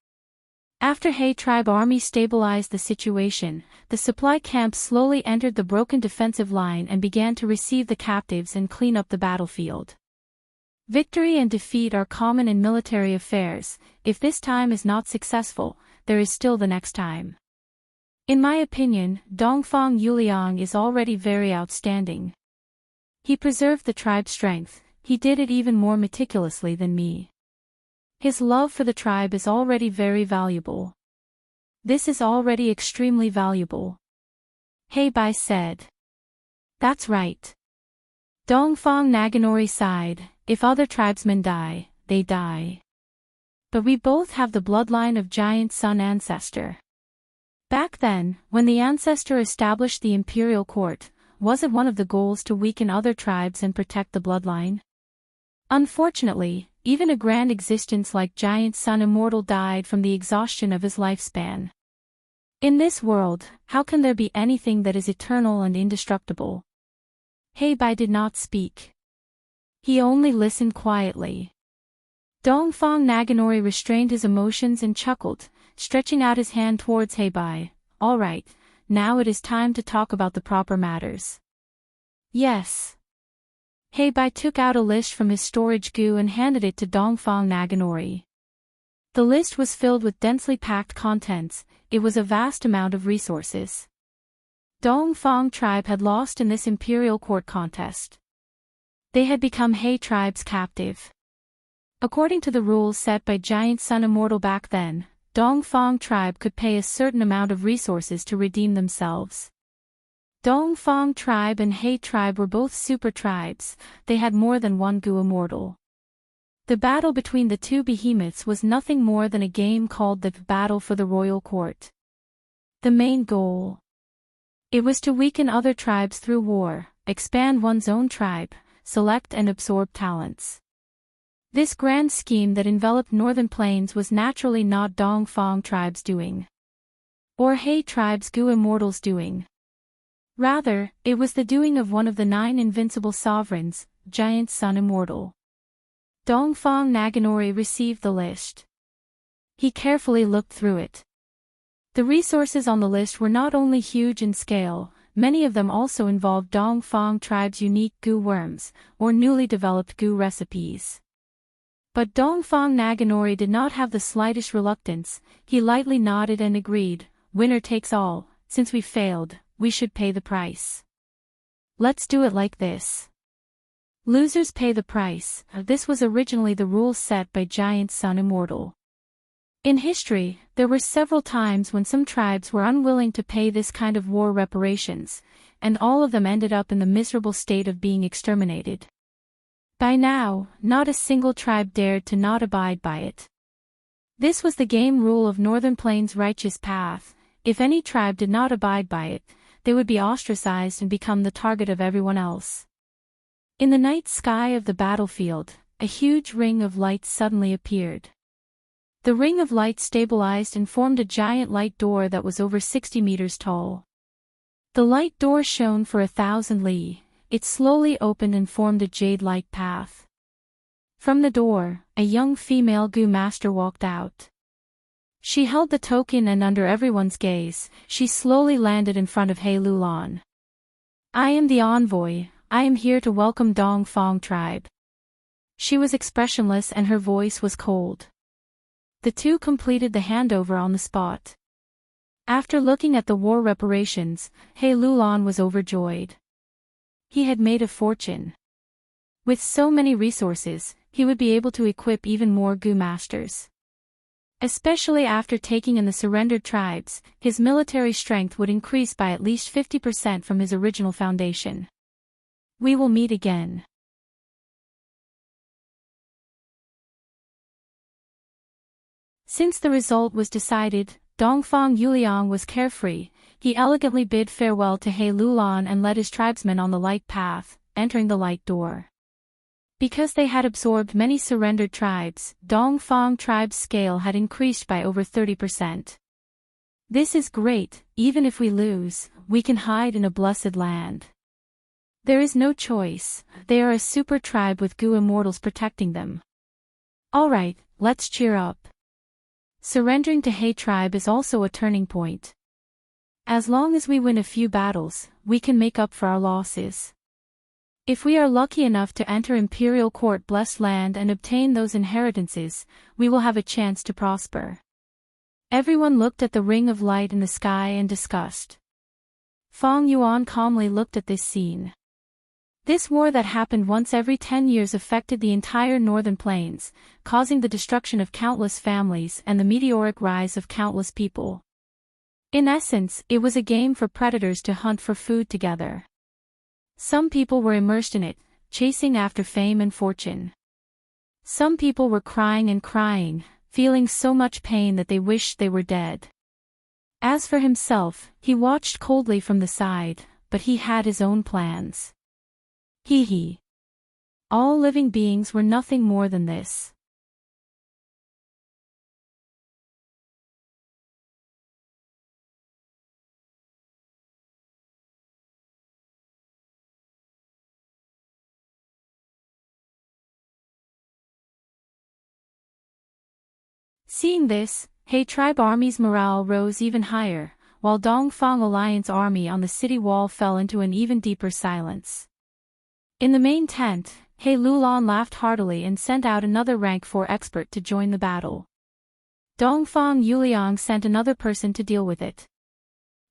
After He tribe army stabilized the situation, the supply camp slowly entered the broken defensive line and began to receive the captives and clean up the battlefield. Victory and defeat are common in military affairs. If this time is not successful, there is still the next time. In my opinion, Dongfang Yuliang is already very outstanding. He preserved the tribe's strength, he did it even more meticulously than me. His love for the tribe is already very valuable. This is already extremely valuable. He Bai said. That's right. Dongfang Naganori sighed, if other tribesmen die, they die. But we both have the bloodline of Giant Sun ancestor. Back then, when the ancestor established the imperial court, wasn't one of the goals to weaken other tribes and protect the bloodline? Unfortunately, even a grand existence like Giant Sun Immortal died from the exhaustion of his lifespan. In this world, how can there be anything that is eternal and indestructible? Heibai did not speak. He only listened quietly. Dongfang Naganori restrained his emotions and chuckled, stretching out his hand towards Heibai. All right, now it is time to talk about the proper matters. Yes. Heibai took out a list from his storage goo and handed it to Dongfang Naganori. The list was filled with densely packed contents. It was a vast amount of resources. Dongfang tribe had lost in this imperial court contest. They had become He tribe's captive. According to the rules set by Giant Sun Immortal back then, Dongfang tribe could pay a certain amount of resources to redeem themselves. Dongfang tribe and He tribe were both super tribes. They had more than one Gu Immortal. The battle between the two behemoths was nothing more than a game called the Battle for the Royal Court. The main goal. It was to weaken other tribes through war, expand one's own tribe, select and absorb talents. This grand scheme that enveloped Northern Plains was naturally not Dongfang tribe's doing. Or He tribe's Gu Immortals' doing. Rather, it was the doing of one of the 9 invincible sovereigns, Giant Sun Immortal. Dongfang Naganori received the list. He carefully looked through it. The resources on the list were not only huge in scale, many of them also involved Dongfang tribe's unique Gu worms, or newly developed Gu recipes. But Dongfang Naganori did not have the slightest reluctance. He lightly nodded and agreed, winner takes all. Since we failed, we should pay the price. Let's do it like this. Losers pay the price. This was originally the rules set by Giant Sun Immortal. In history, there were several times when some tribes were unwilling to pay this kind of war reparations, and all of them ended up in the miserable state of being exterminated. By now, not a single tribe dared to not abide by it. This was the game rule of Northern Plains' righteous path. If any tribe did not abide by it, they would be ostracized and become the target of everyone else. In the night sky of the battlefield, a huge ring of light suddenly appeared. The ring of light stabilized and formed a giant light door that was over 60 meters tall. The light door shone for 1,000 li. It slowly opened and formed a jade-like path. From the door, a young female Gu master walked out. She held the token and under everyone's gaze, she slowly landed in front of He Lulan. I am the envoy. I am here to welcome Dongfang tribe. She was expressionless and her voice was cold. The two completed the handover on the spot. After looking at the war reparations, He Lulan was overjoyed. He had made a fortune. With so many resources, he would be able to equip even more Gu masters. Especially after taking in the surrendered tribes, his military strength would increase by at least 50% from his original foundation. We will meet again. Since the result was decided, Dongfang Yuliang was carefree. He elegantly bid farewell to He Lulan and led his tribesmen on the light path, entering the light door. Because they had absorbed many surrendered tribes, Dongfang tribe's scale had increased by over 30%. This is great. Even if we lose, we can hide in a blessed land. There is no choice. They are a super tribe with Gu Immortals protecting them. Alright, let's cheer up. Surrendering to He tribe is also a turning point. As long as we win a few battles, we can make up for our losses. If we are lucky enough to enter Imperial Court blessed land and obtain those inheritances, we will have a chance to prosper. Everyone looked at the ring of light in the sky and discussed. Fang Yuan calmly looked at this scene. This war that happened once every 10 years affected the entire Northern Plains, causing the destruction of countless families and the meteoric rise of countless people. In essence, it was a game for predators to hunt for food together. Some people were immersed in it, chasing after fame and fortune. Some people were crying and crying, feeling so much pain that they wished they were dead. As for himself, he watched coldly from the side, but he had his own plans. He. All living beings were nothing more than this. Seeing this, He tribe army's morale rose even higher, while Dongfang Alliance army on the city wall fell into an even deeper silence. In the main tent, He Lulan laughed heartily and sent out another rank 4 expert to join the battle. Dongfang Yuliang sent another person to deal with it.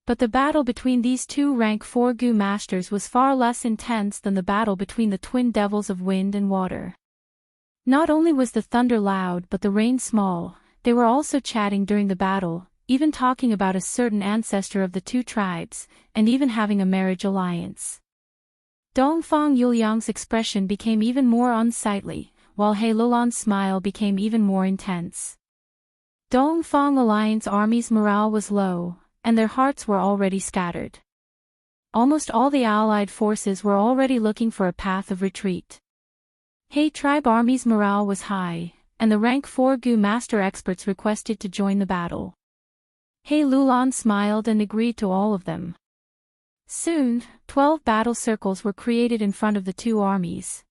But the battle between these two rank 4 Gu masters was far less intense than the battle between the twin devils of wind and water. Not only was the thunder loud but the rain small, they were also chatting during the battle, even talking about a certain ancestor of the two tribes, and even having a marriage alliance. Dongfang Yuliang's expression became even more unsightly, while He Lulan's smile became even more intense. Dongfang Alliance army's morale was low, and their hearts were already scattered. Almost all the allied forces were already looking for a path of retreat. He tribe army's morale was high, and the rank 4 Gu master experts requested to join the battle. He Lulan smiled and agreed to all of them. Soon, 12 battle circles were created in front of the two armies.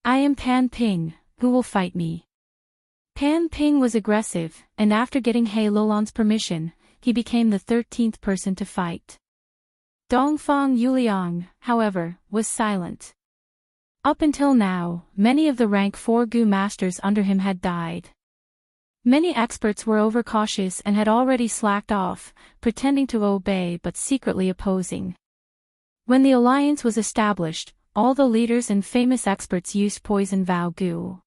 I am Pan Ping, who will fight me? Pan Ping was aggressive, and after getting He Lulan's permission, he became the 13th person to fight. Dongfang Yuliang, however, was silent. Up until now, many of the rank 4 Gu masters under him had died. Many experts were overcautious and had already slacked off, pretending to obey but secretly opposing. When the alliance was established, all the leaders and famous experts used poison vow Gu.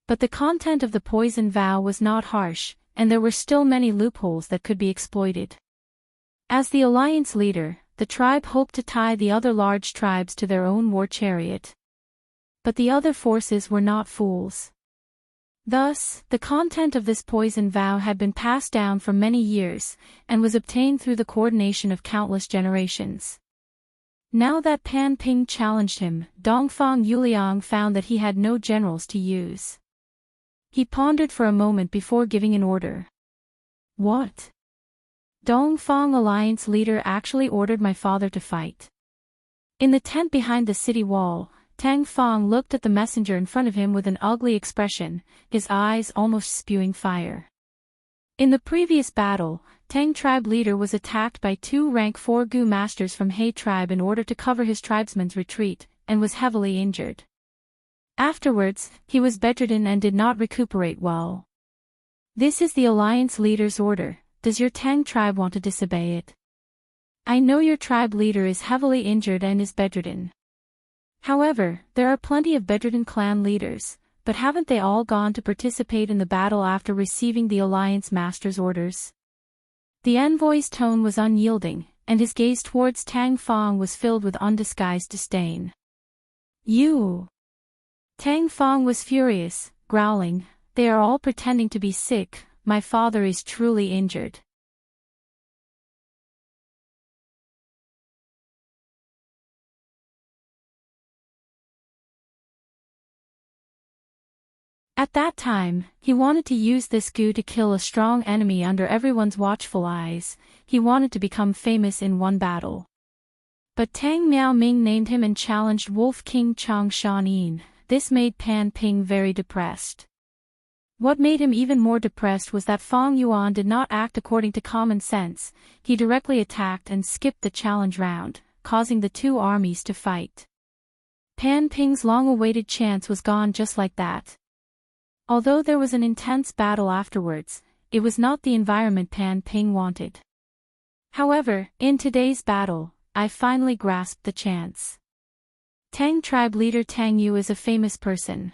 But the content of the poison vow was not harsh, and there were still many loopholes that could be exploited. As the alliance leader, the tribe hoped to tie the other large tribes to their own war chariot. But the other forces were not fools. Thus, the content of this poison vow had been passed down for many years, and was obtained through the coordination of countless generations. Now that Pan Ping challenged him, Dongfang Yuliang found that he had no generals to use. He pondered for a moment before giving an order. What? Dongfang Alliance leader actually ordered my father to fight. In the tent behind the city wall, Tang Fang looked at the messenger in front of him with an ugly expression, his eyes almost spewing fire. In the previous battle, Tang tribe leader was attacked by two rank 4 Gu masters from He tribe in order to cover his tribesmen's retreat, and was heavily injured. Afterwards, he was bedridden and did not recuperate well. This is the alliance leader's order. Does your Tang tribe want to disobey it? I know your tribe leader is heavily injured and is bedridden. However, there are plenty of bedridden clan leaders, but haven't they all gone to participate in the battle after receiving the alliance master's orders? The envoy's tone was unyielding, and his gaze towards Tang Fang was filled with undisguised disdain. You! Tang Fang was furious, growling, they are all pretending to be sick, my father is truly injured. At that time, he wanted to use this Gu to kill a strong enemy under everyone's watchful eyes. He wanted to become famous in one battle. But Tang Miao Ming named him and challenged Wolf King Chang Shanin. This made Pan Ping very depressed. What made him even more depressed was that Fang Yuan did not act according to common sense. He directly attacked and skipped the challenge round, causing the two armies to fight. Pan Ping's long-awaited chance was gone just like that. Although there was an intense battle afterwards, it was not the environment Pan Ping wanted. However, in today's battle, I finally grasped the chance. Tang tribe leader Tang Yu is a famous person.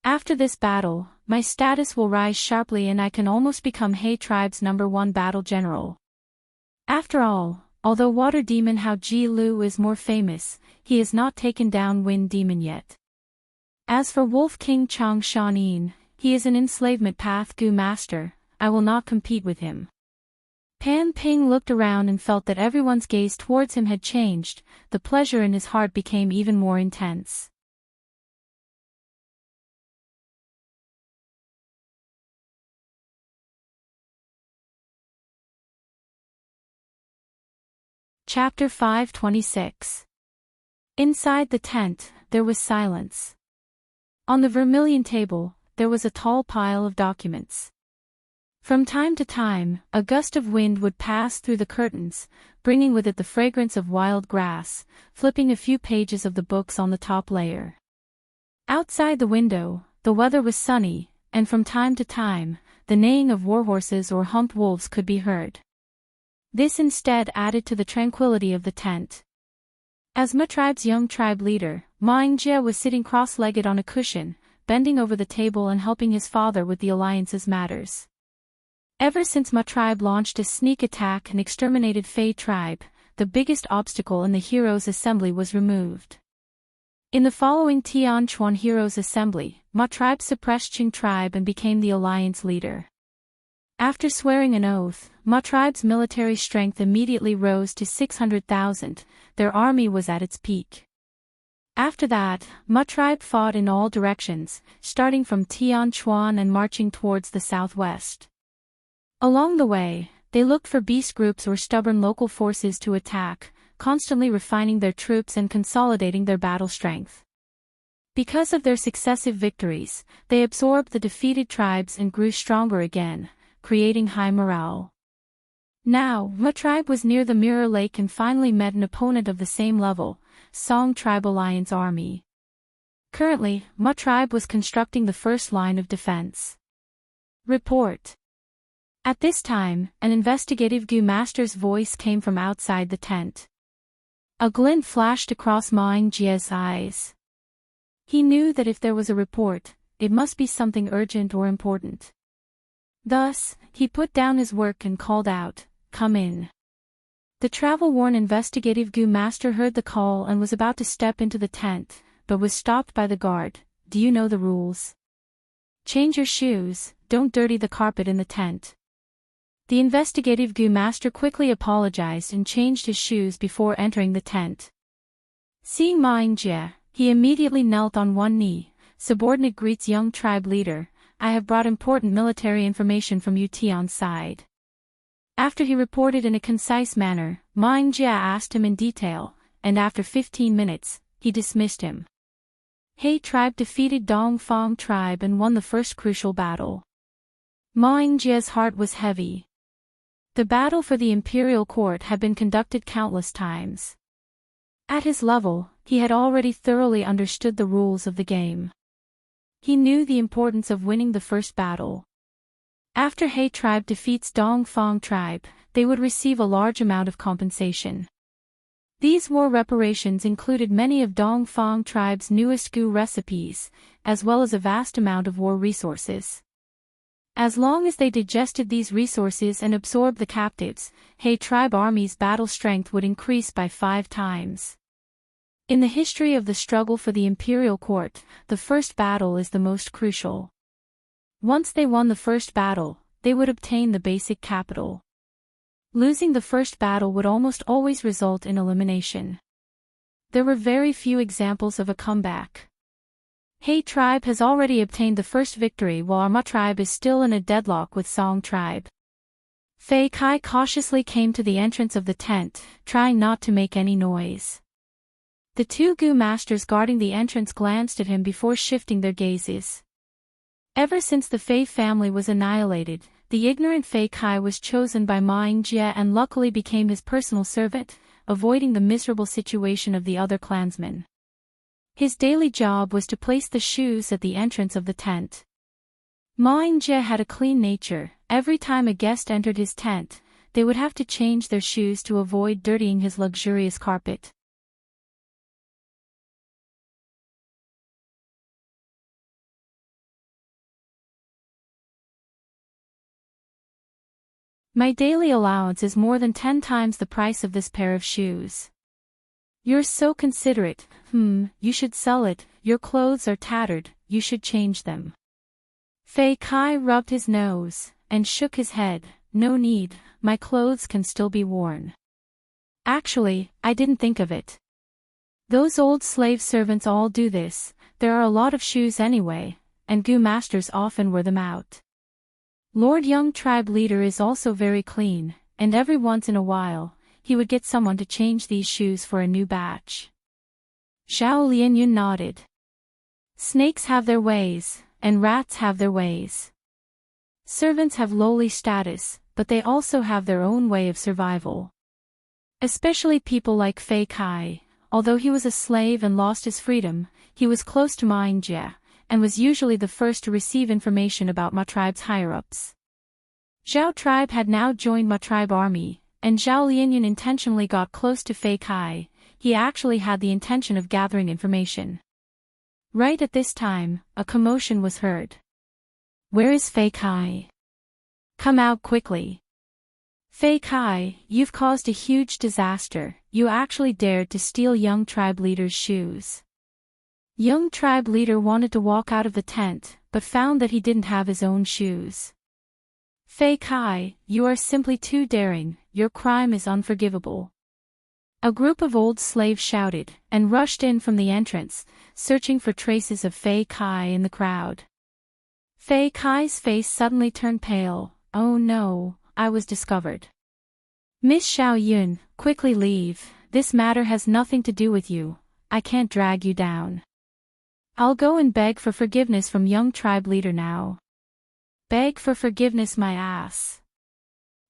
After this battle, my status will rise sharply and I can almost become He tribe's #1 battle general. After all, although water demon Hao Ji Lu is more famous, he has not taken down wind demon yet. As for Wolf King Chang Shanin, he is an enslavement path Gu master, I will not compete with him. Pan Ping looked around and felt that everyone's gaze towards him had changed. The pleasure in his heart became even more intense. Chapter 526. Inside the tent, there was silence. On the vermilion table, there was a tall pile of documents. From time to time, a gust of wind would pass through the curtains, bringing with it the fragrance of wild grass, flipping a few pages of the books on the top layer. Outside the window, the weather was sunny, and from time to time, the neighing of warhorses or humped wolves could be heard. This instead added to the tranquility of the tent. As Ma Tribe's young tribe leader, Ming Jie was sitting cross-legged on a cushion, bending over the table and helping his father with the alliance's matters. Ever since Ma Tribe launched a sneak attack and exterminated Fei Tribe, the biggest obstacle in the Heroes' Assembly was removed. In the following Tian Chuan Heroes' Assembly, Ma Tribe suppressed Qing Tribe and became the alliance leader. After swearing an oath, Ma Tribe's military strength immediately rose to 600,000, their army was at its peak. After that, Ma Tribe fought in all directions, starting from Tian Chuan and marching towards the southwest. Along the way, they looked for beast groups or stubborn local forces to attack, constantly refining their troops and consolidating their battle strength. Because of their successive victories, they absorbed the defeated tribes and grew stronger again, creating high morale. Now, Ma Tribe was near the Mirror Lake and finally met an opponent of the same level, Song Tribe Alliance Army. Currently, Ma Tribe was constructing the first line of defense. Report. At this time, an investigative Gu Master's voice came from outside the tent. A glint flashed across Ming Jie's eyes. He knew that if there was a report, it must be something urgent or important. Thus, he put down his work and called out, "Come in." The travel-worn investigative Gu Master heard the call and was about to step into the tent, but was stopped by the guard. "Do you know the rules? Change your shoes, don't dirty the carpet in the tent." The investigative Gu Master quickly apologized and changed his shoes before entering the tent. Seeing Ming Jie, he immediately knelt on one knee. Subordinate greets young tribe leader, "I have brought important military information from Yution's side." After he reported in a concise manner, Ming Jie asked him in detail, and after 15 minutes, he dismissed him. He tribe defeated Dongfang tribe and won the first crucial battle. Ming Jie's heart was heavy. The battle for the imperial court had been conducted countless times. At his level, he had already thoroughly understood the rules of the game. He knew the importance of winning the first battle. After He tribe defeats Dongfang tribe, they would receive a large amount of compensation. These war reparations included many of Dongfang tribe's newest Gu recipes, as well as a vast amount of war resources. As long as they digested these resources and absorbed the captives, He tribe army's battle strength would increase by 5 times. In the history of the struggle for the imperial court, the first battle is the most crucial. Once they won the first battle, they would obtain the basic capital. Losing the first battle would almost always result in elimination. There were very few examples of a comeback. He tribe has already obtained the first victory while Ma tribe is still in a deadlock with Song tribe. Fei Kai cautiously came to the entrance of the tent, trying not to make any noise. The 2 Gu masters guarding the entrance glanced at him before shifting their gazes. Ever since the Fei family was annihilated, the ignorant Fei Kai was chosen by Ming Jie and luckily became his personal servant, avoiding the miserable situation of the other clansmen. His daily job was to place the shoes at the entrance of the tent. Ming Jie had a clean nature. Every time a guest entered his tent, they would have to change their shoes to avoid dirtying his luxurious carpet. My daily allowance is more than 10 times the price of this pair of shoes. You're so considerate. You should sell it. Your clothes are tattered, you should change them. Fei Kai rubbed his nose and shook his head. no need, my clothes can still be worn. Actually, I didn't think of it. Those old slave servants all do this, there are a lot of shoes anyway, and Gu masters often wear them out. Lord Young tribe leader is also very clean, and every once in a while, he would get someone to change these shoes for a new batch. Zhao Lianyun nodded. Snakes have their ways, and rats have their ways. Servants have lowly status, but they also have their own way of survival. Especially people like Fei Kai, although he was a slave and lost his freedom, he was close to Ma Yingjie, and was usually the first to receive information about Ma tribe's higher-ups. Zhao tribe had now joined Ma tribe army, and Zhao Lianyun intentionally got close to Fei Kai. He actually had the intention of gathering information. Right at this time, a commotion was heard. Where is Fei Kai? Come out quickly. Fei Kai, you've caused a huge disaster, you actually dared to steal Young tribe leader's shoes. Young tribe leader wanted to walk out of the tent, but found that he didn't have his own shoes. Fei Kai, you are simply too daring, your crime is unforgivable. A group of old slaves shouted, and rushed in from the entrance, searching for traces of Fei Kai in the crowd. Fei Kai's face suddenly turned pale. Oh no, I was discovered. Miss Xiao Yun, quickly leave, this matter has nothing to do with you, I can't drag you down. I'll go and beg for forgiveness from Young tribe leader now. Beg for forgiveness my ass.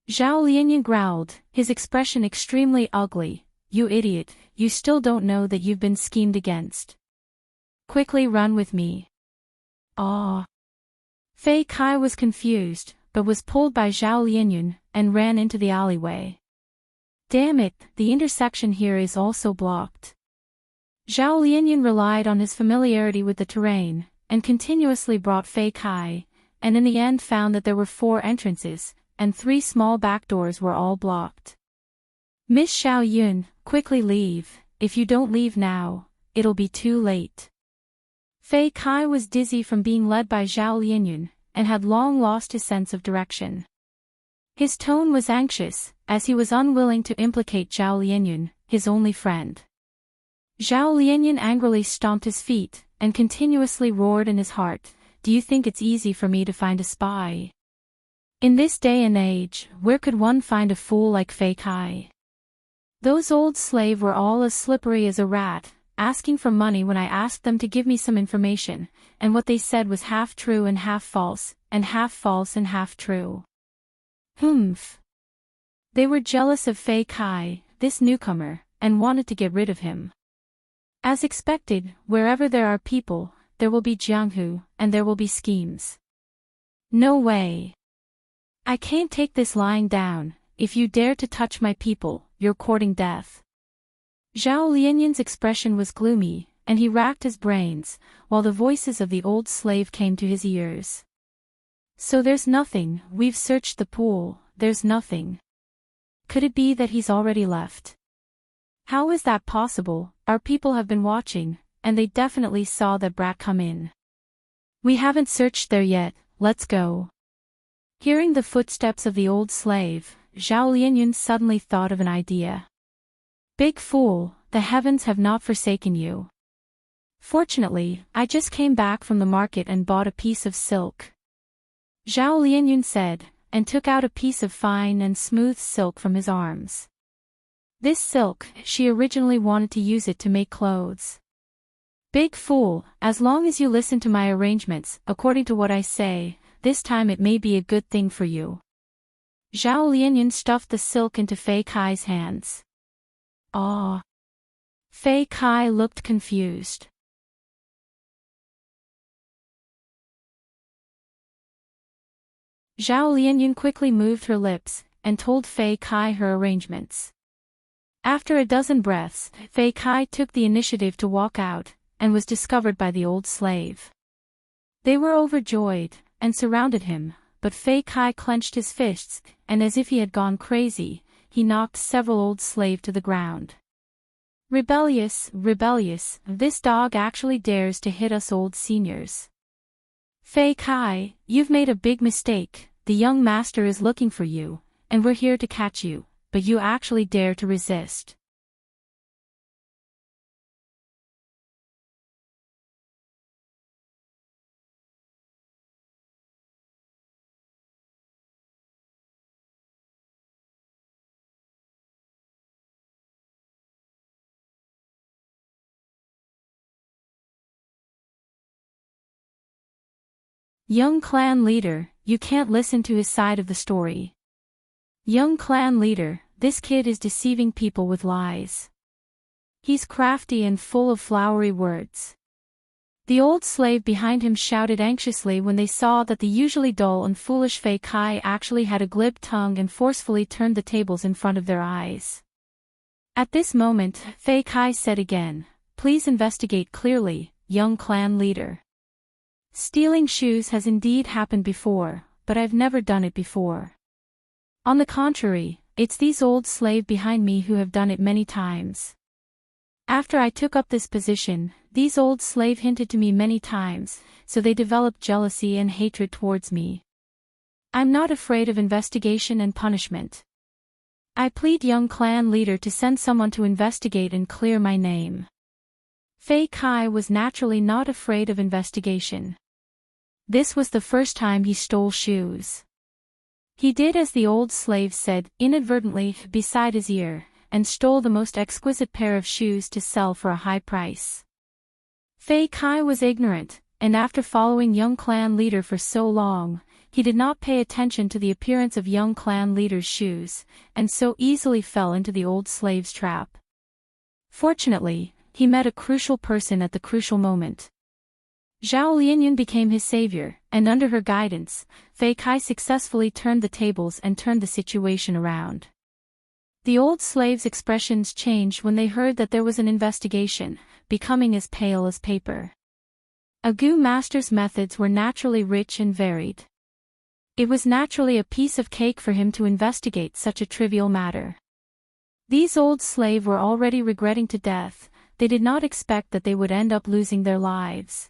Zhao Lianyun growled, his expression extremely ugly. You idiot, you still don't know that you've been schemed against. Quickly run with me. Ah. Fei Kai was confused, but was pulled by Zhao Lianyun, and ran into the alleyway. Damn it, the intersection here is also blocked. Zhao Lianyun relied on his familiarity with the terrain, and continuously brought Fei Kai, and in the end found that there were 4 entrances, and 3 small back doors were all blocked. Miss Xiao Yun, quickly leave, if you don't leave now, it'll be too late. Fei Kai was dizzy from being led by Zhao Lianyun, and had long lost his sense of direction. His tone was anxious, as he was unwilling to implicate Zhao Lianyun, his only friend. Zhao Lianyun angrily stomped his feet, and continuously roared in his heart, do you think it's easy for me to find a spy? In this day and age, where could one find a fool like Fei Kai? Those old slaves were all as slippery as a rat, asking for money when I asked them to give me some information, and what they said was half true and half false, and half false and half true. Humph. They were jealous of Fei Kai, this newcomer, and wanted to get rid of him. As expected, wherever there are people, there will be jianghu, and there will be schemes. No way. I can't take this lying down, if you dare to touch my people, you're courting death. Zhao Lianyun's expression was gloomy, and he racked his brains, while the voices of the old slave came to his ears. So there's nothing, we've searched the pool, there's nothing. Could it be that he's already left? How is that possible? Our people have been watching, and they definitely saw that brat come in. We haven't searched there yet, let's go. Hearing the footsteps of the old slave, Zhao Lianyun suddenly thought of an idea. Big fool, the heavens have not forsaken you. Fortunately, I just came back from the market and bought a piece of silk. Zhao Lianyun said, and took out a piece of fine and smooth silk from his arms. This silk, she originally wanted to use it to make clothes. Big fool, as long as you listen to my arrangements, according to what I say, this time it may be a good thing for you. Zhao Lianyun stuffed the silk into Fei Kai's hands. Ah. Fei Kai looked confused. Zhao Lianyun quickly moved her lips, and told Fei Kai her arrangements. After a dozen breaths, Fei Kai took the initiative to walk out, and was discovered by the old slave. They were overjoyed, and surrounded him, but Fei Kai clenched his fists, and as if he had gone crazy, he knocked several old slaves to the ground. Rebellious, rebellious, this dog actually dares to hit us old seniors. Fei Kai, you've made a big mistake, the young master is looking for you, and we're here to catch you, but you actually dare to resist. Young clan leader, you can't listen to his side of the story. Young clan leader, this kid is deceiving people with lies. He's crafty and full of flowery words. The old slave behind him shouted anxiously when they saw that the usually dull and foolish Fei Kai actually had a glib tongue and forcefully turned the tables in front of their eyes. At this moment, Fei Kai said again, "Please investigate clearly, young clan leader. Stealing shoes has indeed happened before, but I've never done it before. On the contrary, it's these old slave behind me who have done it many times. After I took up this position, these old slave hinted to me many times, so they developed jealousy and hatred towards me. I'm not afraid of investigation and punishment. I plead young clan leader to send someone to investigate and clear my name." Fei Kai was naturally not afraid of investigation. This was the first time he stole shoes. He did as the old slave said, inadvertently, beside his ear, and stole the most exquisite pair of shoes to sell for a high price. Fei Kai was ignorant, and after following young clan leader for so long, he did not pay attention to the appearance of young clan leader's shoes, and so easily fell into the old slave's trap. Fortunately, he met a crucial person at the crucial moment. Zhao Lianyun became his savior, and under her guidance, Fei Kai successfully turned the tables and turned the situation around. The old slaves' expressions changed when they heard that there was an investigation, becoming as pale as paper. A Gu master's methods were naturally rich and varied. It was naturally a piece of cake for him to investigate such a trivial matter. These old slaves were already regretting to death. They did not expect that they would end up losing their lives.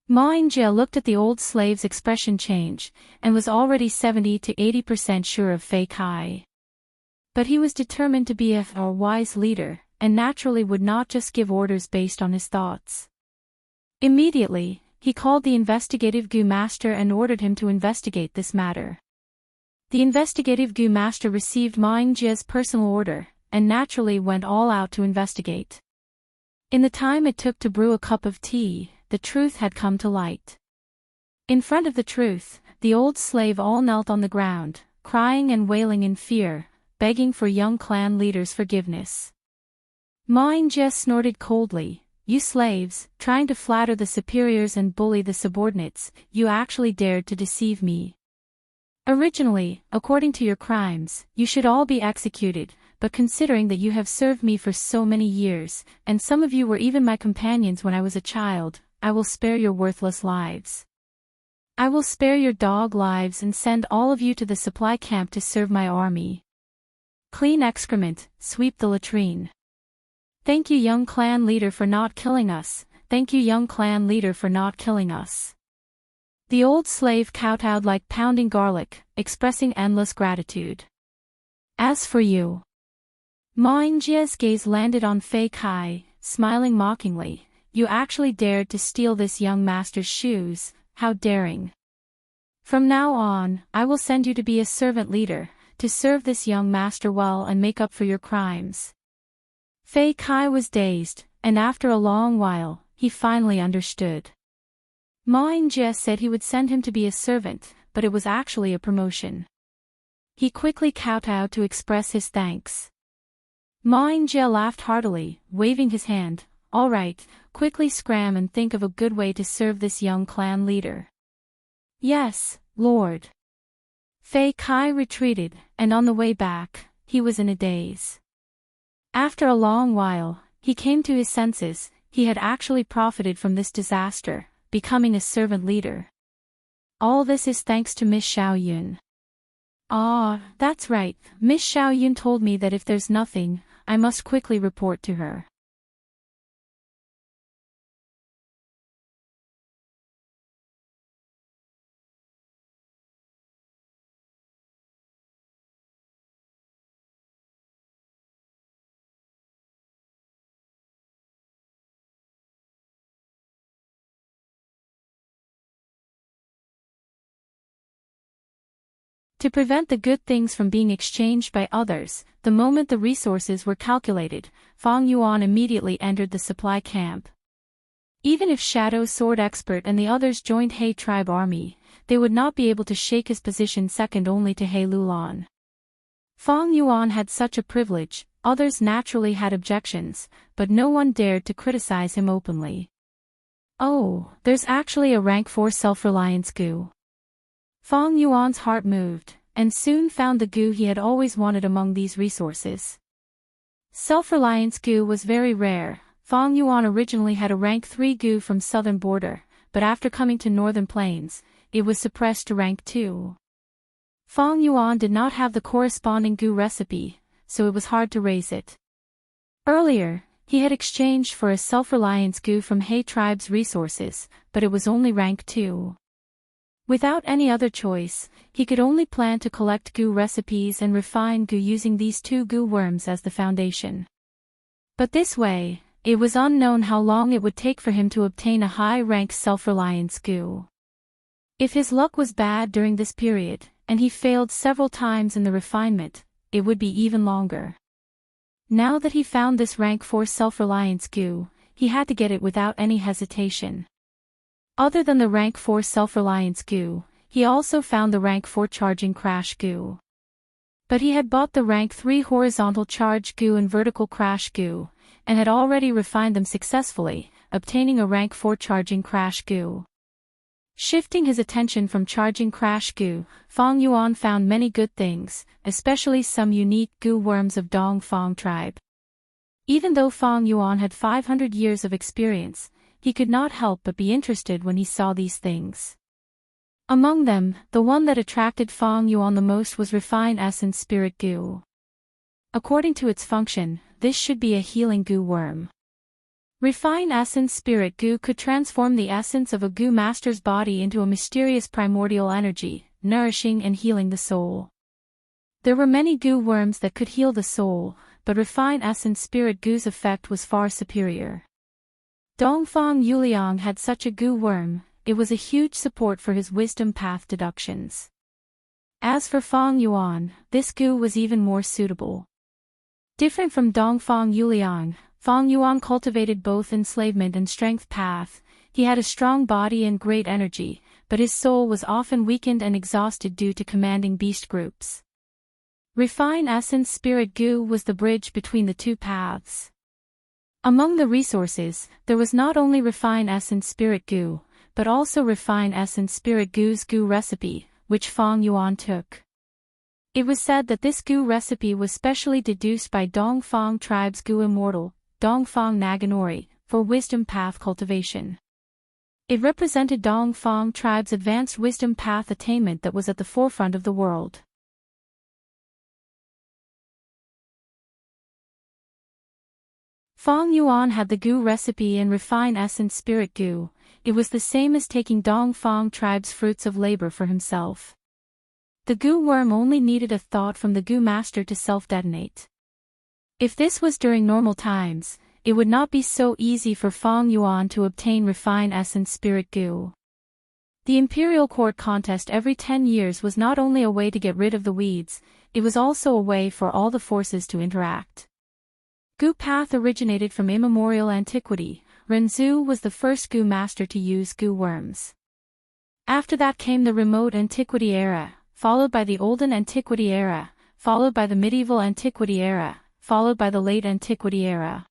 Ma Yingjie looked at the old slave's expression change, and was already 70 to 80% sure of Fei Kai. But he was determined to be a wise leader, and naturally would not just give orders based on his thoughts. Immediately, he called the investigative Gu master and ordered him to investigate this matter. The investigative Gu master received Ma Yingjie's personal order, and naturally went all out to investigate. In the time it took to brew a cup of tea, the truth had come to light. In front of the truth, the old slave all knelt on the ground, crying and wailing in fear, begging for young clan leader's forgiveness. Ma Yingjie snorted coldly, "You slaves, trying to flatter the superiors and bully the subordinates, you actually dared to deceive me. Originally, according to your crimes, you should all be executed, but considering that you have served me for so many years, and some of you were even my companions when I was a child, I will spare your worthless lives. I will spare your dog lives and send all of you to the supply camp to serve my army. Clean excrement, sweep the latrine. Thank you young clan leader for not killing us, thank you young clan leader for not killing us." The old slave kowtowed like pounding garlic, expressing endless gratitude. "As for you..." Ma Yingjie's gaze landed on Fei Kai, smiling mockingly. "You actually dared to steal this young master's shoes, how daring. From now on, I will send you to be a servant leader, to serve this young master well and make up for your crimes." Fei Kai was dazed, and after a long while, he finally understood. Ma Yingjie said he would send him to be a servant, but it was actually a promotion. He quickly kowtowed to express his thanks. Ma Yingjie laughed heartily, waving his hand. "All right, quickly scram and think of a good way to serve this young clan leader." "Yes, Lord." Fei Kai retreated, and on the way back, he was in a daze. After a long while, he came to his senses. He had actually profited from this disaster, becoming a servant leader. All this is thanks to Miss Xiao Yun. "Ah, that's right, Miss Xiao Yun told me that if there's nothing, I must quickly report to her." To prevent the good things from being exchanged by others, the moment the resources were calculated, Fang Yuan immediately entered the supply camp. Even if Shadow Sword Expert and the others joined He tribe army, they would not be able to shake his position second only to He Lulan. Fang Yuan had such a privilege, others naturally had objections, but no one dared to criticize him openly. Oh, there's actually a rank 4 self-reliance goo. Fang Yuan's heart moved, and soon found the goo he had always wanted among these resources. Self-reliance goo was very rare. Fang Yuan originally had a rank 3 goo from southern border, but after coming to northern plains, it was suppressed to rank 2. Fang Yuan did not have the corresponding goo recipe, so it was hard to raise it. Earlier, he had exchanged for a self-reliance goo from He tribe's resources, but it was only rank 2. Without any other choice, he could only plan to collect goo recipes and refine goo using these 2 goo worms as the foundation. But this way, it was unknown how long it would take for him to obtain a high-rank self-reliance goo. If his luck was bad during this period, and he failed several times in the refinement, it would be even longer. Now that he found this rank 4 self-reliance goo, he had to get it without any hesitation. Other than the rank 4 self-reliance goo, he also found the rank 4 charging crash goo. But he had bought the rank 3 horizontal charge goo and vertical crash goo, and had already refined them successfully, obtaining a rank 4 charging crash goo. Shifting his attention from charging crash goo, Fang Yuan found many good things, especially some unique goo worms of Dongfang tribe. Even though Fang Yuan had 500 years of experience, he could not help but be interested when he saw these things. Among them, the one that attracted Fang Yuan the most was Refine Essence Spirit Goo. According to its function, this should be a healing goo worm. Refine Essence Spirit Goo could transform the essence of a goo master's body into a mysterious primordial energy, nourishing and healing the soul. There were many goo worms that could heal the soul, but Refine Essence Spirit Goo's effect was far superior. Dongfang Yuliang had such a goo worm, it was a huge support for his wisdom path deductions. As for Fang Yuan, this goo was even more suitable. Different from Dongfang Yuliang, Fang Yuan cultivated both enslavement and strength path. He had a strong body and great energy, but his soul was often weakened and exhausted due to commanding beast groups. Refine Essence Spirit Goo was the bridge between the two paths. Among the resources, there was not only Refine Essence Spirit Goo, but also Refine Essence Spirit Goo's goo recipe, which Fang Yuan took. It was said that this goo recipe was specially deduced by Dongfang tribe's goo Immortal, Dongfang Naganori, for wisdom path cultivation. It represented Dongfang tribe's advanced wisdom path attainment that was at the forefront of the world. Fang Yuan had the goo recipe and Refine Essence Spirit Goo. It was the same as taking Dongfang tribe's fruits of labor for himself. The goo worm only needed a thought from the goo master to self-detonate. If this was during normal times, it would not be so easy for Fang Yuan to obtain Refine Essence Spirit Goo. The Imperial Court contest every 10 years was not only a way to get rid of the weeds, it was also a way for all the forces to interact. Goo path originated from immemorial antiquity. Renzu was the first goo master to use goo worms. After that came the remote antiquity era, followed by the olden antiquity era, followed by the medieval antiquity era, followed by the late antiquity era.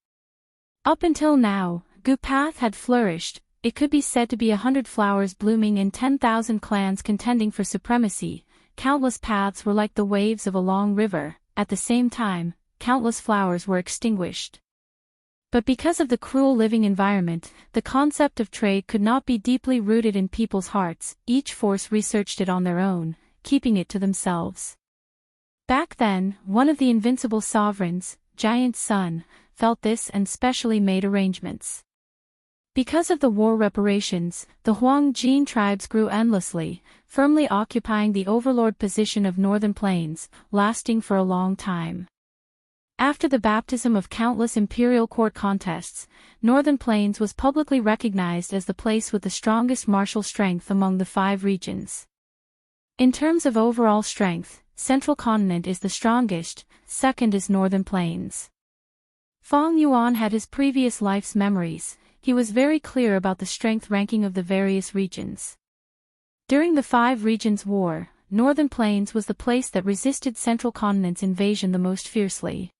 Up until now, goo path had flourished. It could be said to be 100 flowers blooming and 10,000 clans contending for supremacy. Countless paths were like the waves of a long river. At the same time, countless flowers were extinguished. But because of the cruel living environment, the concept of trade could not be deeply rooted in people's hearts. Each force researched it on their own, keeping it to themselves. Back then, one of the invincible sovereigns, Giant Sun, felt this and specially made arrangements. Because of the war reparations, the Huang Jin tribes grew endlessly, firmly occupying the overlord position of northern plains, lasting for a long time. After the baptism of countless imperial court contests, Northern Plains was publicly recognized as the place with the strongest martial strength among the 5 regions. In terms of overall strength, Central Continent is the strongest, second is Northern Plains. Fong Yuan had his previous life's memories. He was very clear about the strength ranking of the various regions. During the Five Regions War, Northern Plains was the place that resisted Central Continent's invasion the most fiercely.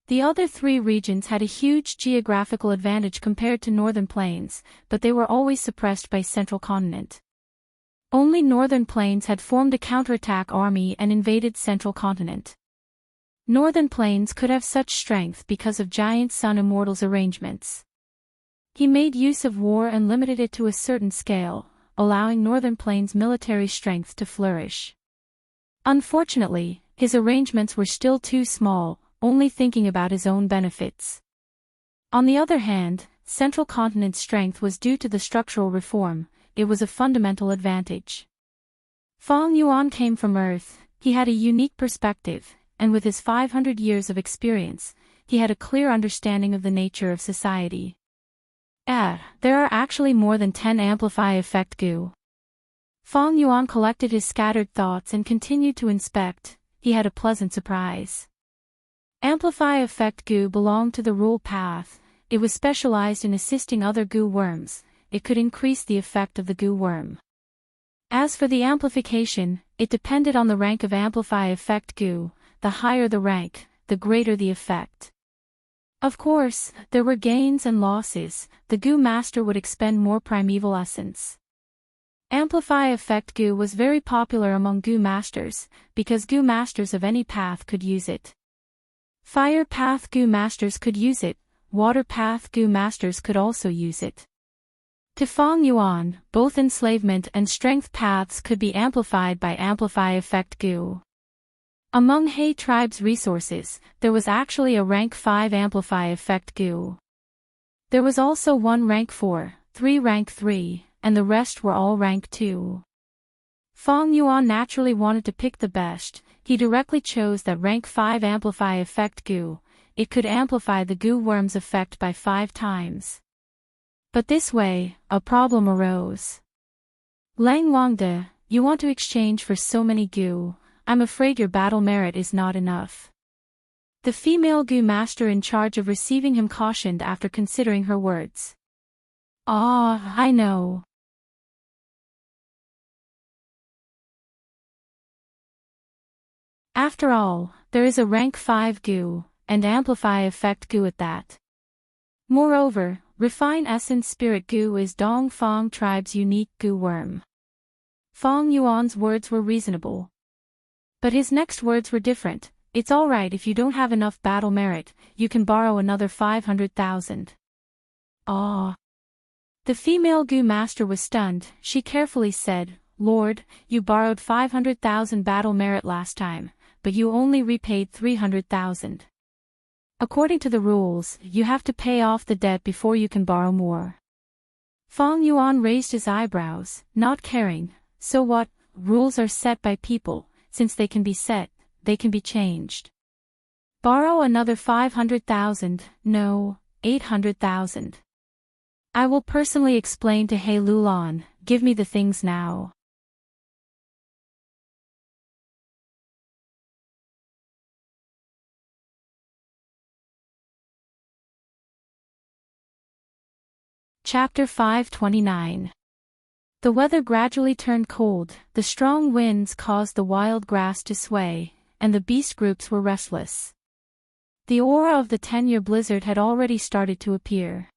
The other three regions had a huge geographical advantage compared to Northern Plains, but they were always suppressed by Central Continent. Only Northern Plains had formed a counterattack army and invaded Central Continent. Northern Plains could have such strength because of Giant Sun Immortal's arrangements. He made use of war and limited it to a certain scale, allowing Northern Plains' military strength to flourish. Unfortunately, his arrangements were still too small, only thinking about his own benefits. On the other hand, Central Continent's strength was due to the structural reform. It was a fundamental advantage. Fong Yuan came from Earth. He had a unique perspective, and with his 500 years of experience, he had a clear understanding of the nature of society. There are actually more than 10 amplify effect goo. Fong Yuan collected his scattered thoughts and continued to inspect. He had a pleasant surprise. Amplify effect goo belonged to the rule path. It was specialized in assisting other goo worms. It could increase the effect of the goo worm. As for the amplification, it depended on the rank of amplify effect goo. The higher the rank, the greater the effect. Of course, there were gains and losses. The goo master would expend more primeval essence. Amplify effect goo was very popular among goo masters, because goo masters of any path could use it. Fire path goo masters could use it, water path goo masters could also use it. To Fong Yuan, both enslavement and strength paths could be amplified by amplify effect goo. Among He tribe's resources, there was actually a rank 5 amplify effect goo. There was also one rank 4, 3 rank 3, and the rest were all rank 2. Fong Yuan naturally wanted to pick the best. He directly chose that rank 5 amplify effect goo. It could amplify the goo worm's effect by 5 times. But this way, a problem arose. Lang Wangde, you want to exchange for so many goo. I'm afraid your battle merit is not enough. The female goo master in charge of receiving him cautioned after considering her words. I know. After all, there is a rank 5 goo, and amplify effect goo at that. Moreover, refine essence spirit goo is Dong Fong tribe's unique goo worm. Fong Yuan's words were reasonable. But his next words were different. It's alright if you don't have enough battle merit, you can borrow another 500,000. The female goo master was stunned. She carefully said, Lord, you borrowed 500,000 battle merit last time, but you only repaid 300,000. According to the rules, you have to pay off the debt before you can borrow more. Fong Yuan raised his eyebrows, not caring. So what? Rules are set by people. Since they can be set, they can be changed. Borrow another 500,000, no, 800,000. I will personally explain to He Lulan, give me the things now. Chapter 529. The weather gradually turned cold, the strong winds caused the wild grass to sway, and the beast groups were restless. The aura of the 10-year blizzard had already started to appear.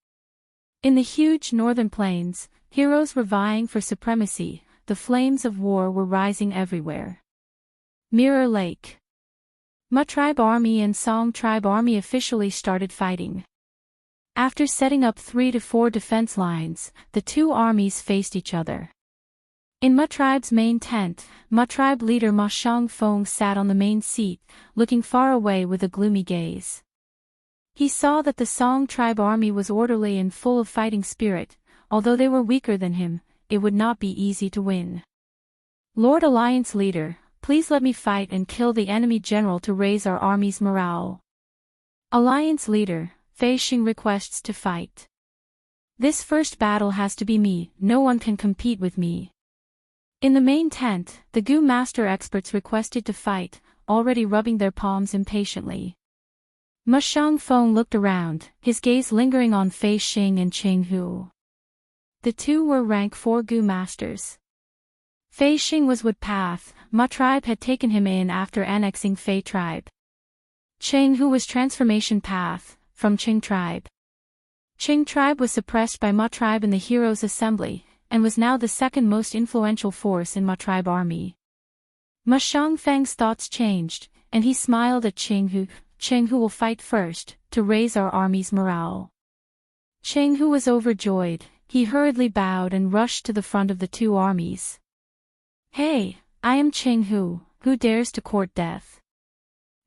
In the huge northern plains, heroes were vying for supremacy, the flames of war were rising everywhere. Mirror Lake. Ma tribe army and Song tribe army officially started fighting. After setting up 3 to 4 defense lines, the two armies faced each other. In Ma tribe's main tent, Ma tribe leader Ma Shangfeng sat on the main seat, looking far away with a gloomy gaze. He saw that the Song tribe army was orderly and full of fighting spirit. Although they were weaker than him, it would not be easy to win. Lord Alliance leader, please let me fight and kill the enemy general to raise our army's morale. Alliance leader, Fei Xing requests to fight. This first battle has to be me, no one can compete with me. In the main tent, the Goo Master experts requested to fight, already rubbing their palms impatiently. Ma Xiangfeng looked around, his gaze lingering on Fei Xing and Qing Hu. The two were rank 4 Goo Masters. Fei Xing was Wood Path, Ma tribe had taken him in after annexing Fei tribe. Qing Hu was Transformation Path, from Qing tribe. Qing tribe was suppressed by Ma tribe in the Heroes' Assembly, and was now the second most influential force in Ma tribe army. Ma Xiangfeng's thoughts changed, and he smiled at Qing Hu. Qing Hu will fight first, to raise our army's morale. Qing Hu was overjoyed, he hurriedly bowed and rushed to the front of the two armies. Hey, I am Qing Hu, who dares to court death?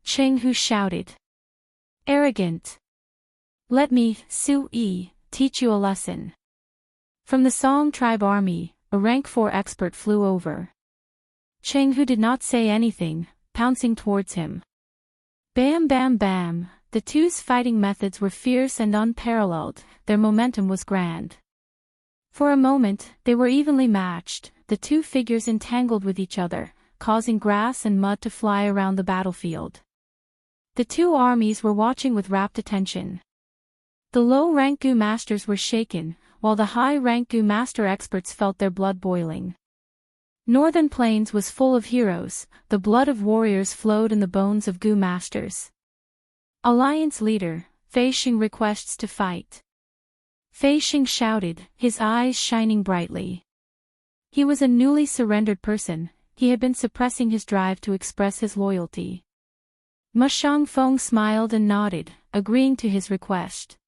Qing Hu shouted. Arrogant. Let me, Su Yi, teach you a lesson. From the Song tribe army, a rank 4 expert flew over. Qing Hu did not say anything, pouncing towards him. Bam bam bam, the two's fighting methods were fierce and unparalleled, their momentum was grand. For a moment, they were evenly matched, the two figures entangled with each other, causing grass and mud to fly around the battlefield. The two armies were watching with rapt attention. The low-rank Goo Masters were shaken, while the high-rank Goo Master experts felt their blood boiling. Northern Plains was full of heroes, the blood of warriors flowed in the bones of Goo Masters. Alliance leader, Fei Xing requests to fight. Fei Xing shouted, his eyes shining brightly. He was a newly surrendered person, he had been suppressing his drive to express his loyalty. Ma Xiangfeng smiled and nodded, agreeing to his request.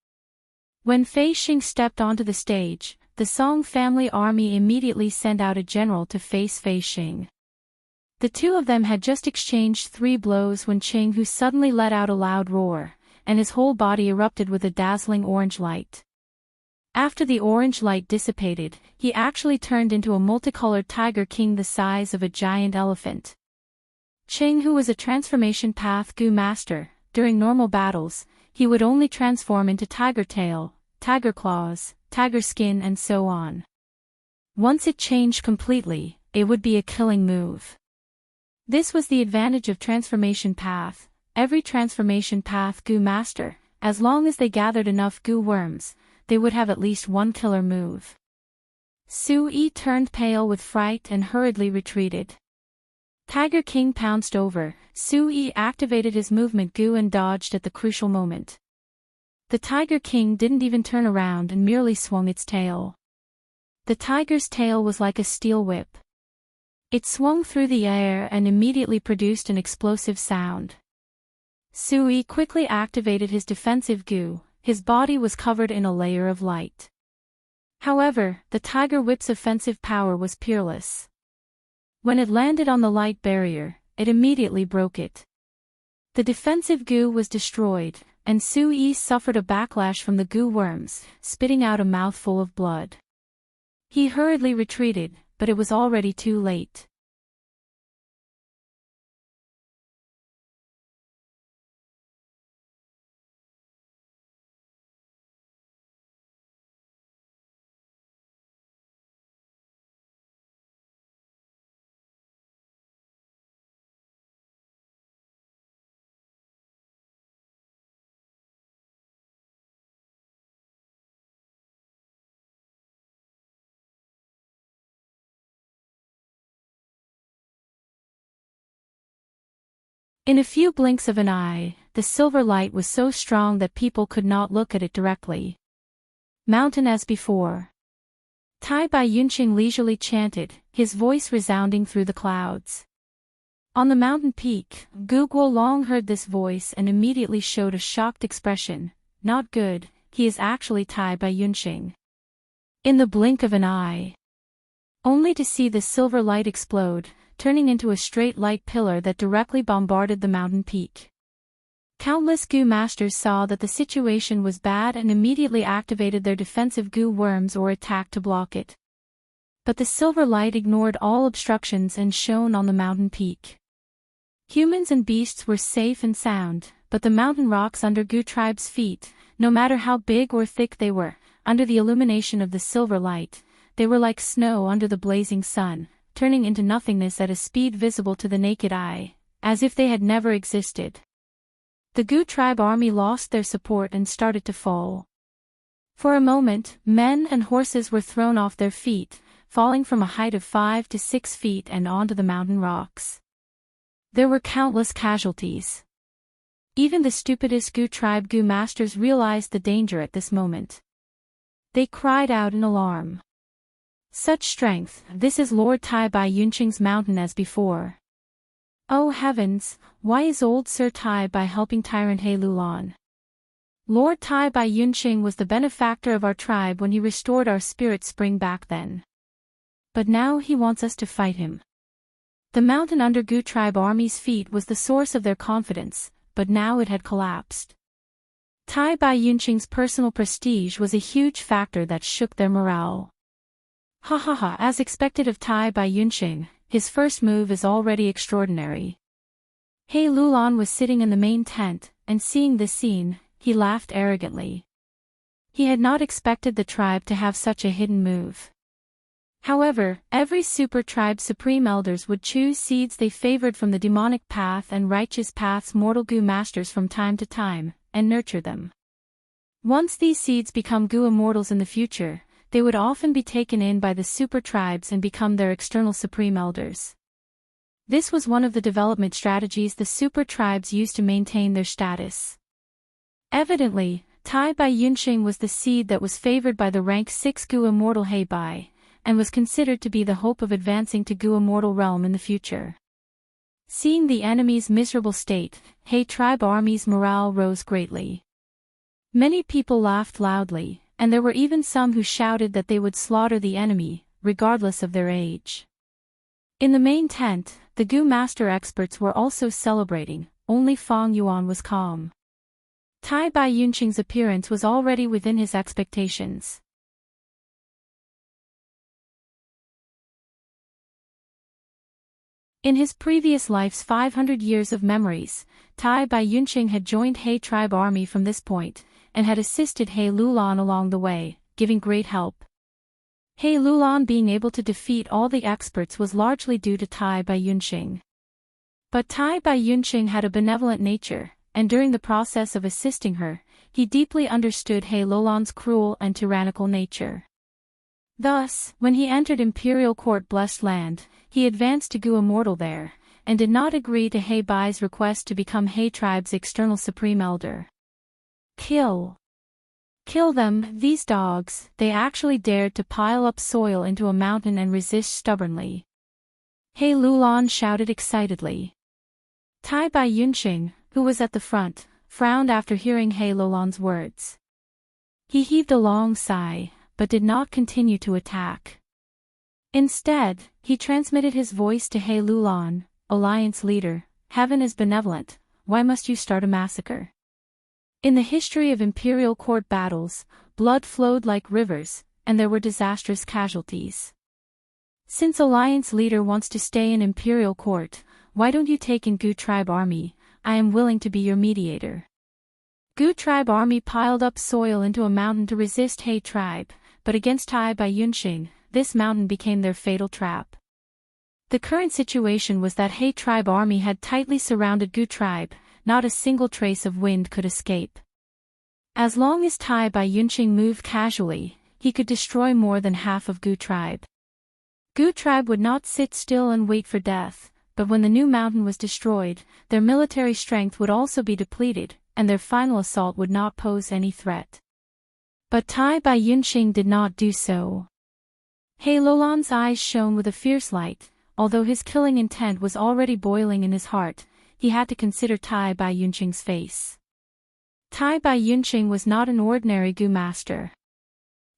When Fei Xing stepped onto the stage, the Song family army immediately sent out a general to face Fei Xing. The two of them had just exchanged 3 blows when Qing Hu suddenly let out a loud roar, and his whole body erupted with a dazzling orange light. After the orange light dissipated, he actually turned into a multicolored tiger king the size of a giant elephant. Qing Hu was a transformation path Goo Master. During normal battles, he would only transform into tiger tail, tiger claws, tiger skin and so on. Once it changed completely, it would be a killing move. This was the advantage of transformation path. Every transformation path Goo Master, as long as they gathered enough goo worms, they would have at least one killer move. Su Yi turned pale with fright and hurriedly retreated. Tiger King pounced over, Su Yi activated his movement goo and dodged at the crucial moment. The Tiger King didn't even turn around and merely swung its tail. The tiger's tail was like a steel whip. It swung through the air and immediately produced an explosive sound. Su Yi quickly activated his defensive goo, his body was covered in a layer of light. However, the tiger whip's offensive power was peerless. When it landed on the light barrier, it immediately broke it. The defensive goo was destroyed, and Su Yi suffered a backlash from the goo worms, spitting out a mouthful of blood. He hurriedly retreated, but it was already too late. In a few blinks of an eye, the silver light was so strong that people could not look at it directly. Mountain as before. Tai Bai Yunqing leisurely chanted, his voice resounding through the clouds. On the mountain peak, Gu Guolong heard this voice and immediately showed a shocked expression. Not good, he is actually Tai Bai Yunqing. In the blink of an eye. Only to see the silver light explode, turning into a straight light pillar that directly bombarded the mountain peak. Countless Goo Masters saw that the situation was bad and immediately activated their defensive goo worms or attacked to block it. But the silver light ignored all obstructions and shone on the mountain peak. Humans and beasts were safe and sound, but the mountain rocks under Goo Tribe's feet, no matter how big or thick they were, under the illumination of the silver light, they were like snow under the blazing sun, turning into nothingness at a speed visible to the naked eye, as if they had never existed. The Gu tribe army lost their support and started to fall. For a moment, men and horses were thrown off their feet, falling from a height of 5 to 6 feet and onto the mountain rocks. There were countless casualties. Even the stupidest Gu tribe Gu masters realized the danger at this moment. They cried out in alarm. Such strength, this is Lord Tai Bai Yunqing's mountain as before. Oh heavens, why is old Sir Tai Bai helping tyrant He Lulan? Lord Tai Bai Yunqing was the benefactor of our tribe when he restored our spirit spring back then. But now he wants us to fight him. The mountain under Gu tribe army's feet was the source of their confidence, but now it had collapsed. Tai Bai Yunqing's personal prestige was a huge factor that shook their morale. Ha ha ha, as expected of Tai Bai Yunqing, his first move is already extraordinary. He Lulan was sitting in the main tent, and seeing this scene, he laughed arrogantly. He had not expected the tribe to have such a hidden move. However, every super tribe supreme elders would choose seeds they favored from the demonic path and righteous path's mortal Gu masters from time to time, and nurture them. Once these seeds become Gu immortals in the future, they would often be taken in by the super tribes and become their external supreme elders. This was one of the development strategies the super tribes used to maintain their status. Evidently, Tai Bai Yunqing was the seed that was favored by the rank 6 Gu immortal He Bai, and was considered to be the hope of advancing to Gu immortal realm in the future. Seeing the enemy's miserable state, He tribe army's morale rose greatly. Many people laughed loudly, and there were even some who shouted that they would slaughter the enemy, regardless of their age. In the main tent, the Gu master experts were also celebrating, only Fang Yuan was calm. Tai Bai Yunqing's appearance was already within his expectations. In his previous life's 500 years of memories, Tai Bai Yunqing had joined He tribe army from this point, and had assisted He Lulan along the way, giving great help. He Lulan being able to defeat all the experts was largely due to Tai Bai Yunqing. But Tai Bai Yunqing had a benevolent nature, and during the process of assisting her, he deeply understood He Lulan's cruel and tyrannical nature. Thus, when he entered Imperial Court Blessed Land, he advanced to Gu Immortal there, and did not agree to He Bai's request to become He tribe's external supreme elder. Kill them, these dogs. They actually dared to pile up soil into a mountain and resist stubbornly. He Lulan shouted excitedly. Tai Bai Yunqing, who was at the front, frowned after hearing He Lulan's words. He heaved a long sigh, but did not continue to attack. Instead, he transmitted his voice to He Lulan, Alliance leader. Heaven is benevolent, why must you start a massacre? In the history of Imperial Court battles, blood flowed like rivers, and there were disastrous casualties. Since Alliance leader wants to stay in Imperial Court, why don't you take in Gu tribe army? I am willing to be your mediator. Gu tribe army piled up soil into a mountain to resist He tribe, but against Tai Bai Yunqing, this mountain became their fatal trap. The current situation was that He tribe army had tightly surrounded Gu tribe, not a single trace of wind could escape. As long as Tai Bai Yunqing moved casually, he could destroy more than half of Gu tribe. Gu tribe would not sit still and wait for death, but when the new mountain was destroyed, their military strength would also be depleted, and their final assault would not pose any threat. But Tai Bai Yunqing did not do so. He Lulan's eyes shone with a fierce light. Although his killing intent was already boiling in his heart, he had to consider Tai Bai Yunqing's face. Tai Bai Yunqing was not an ordinary Gu master.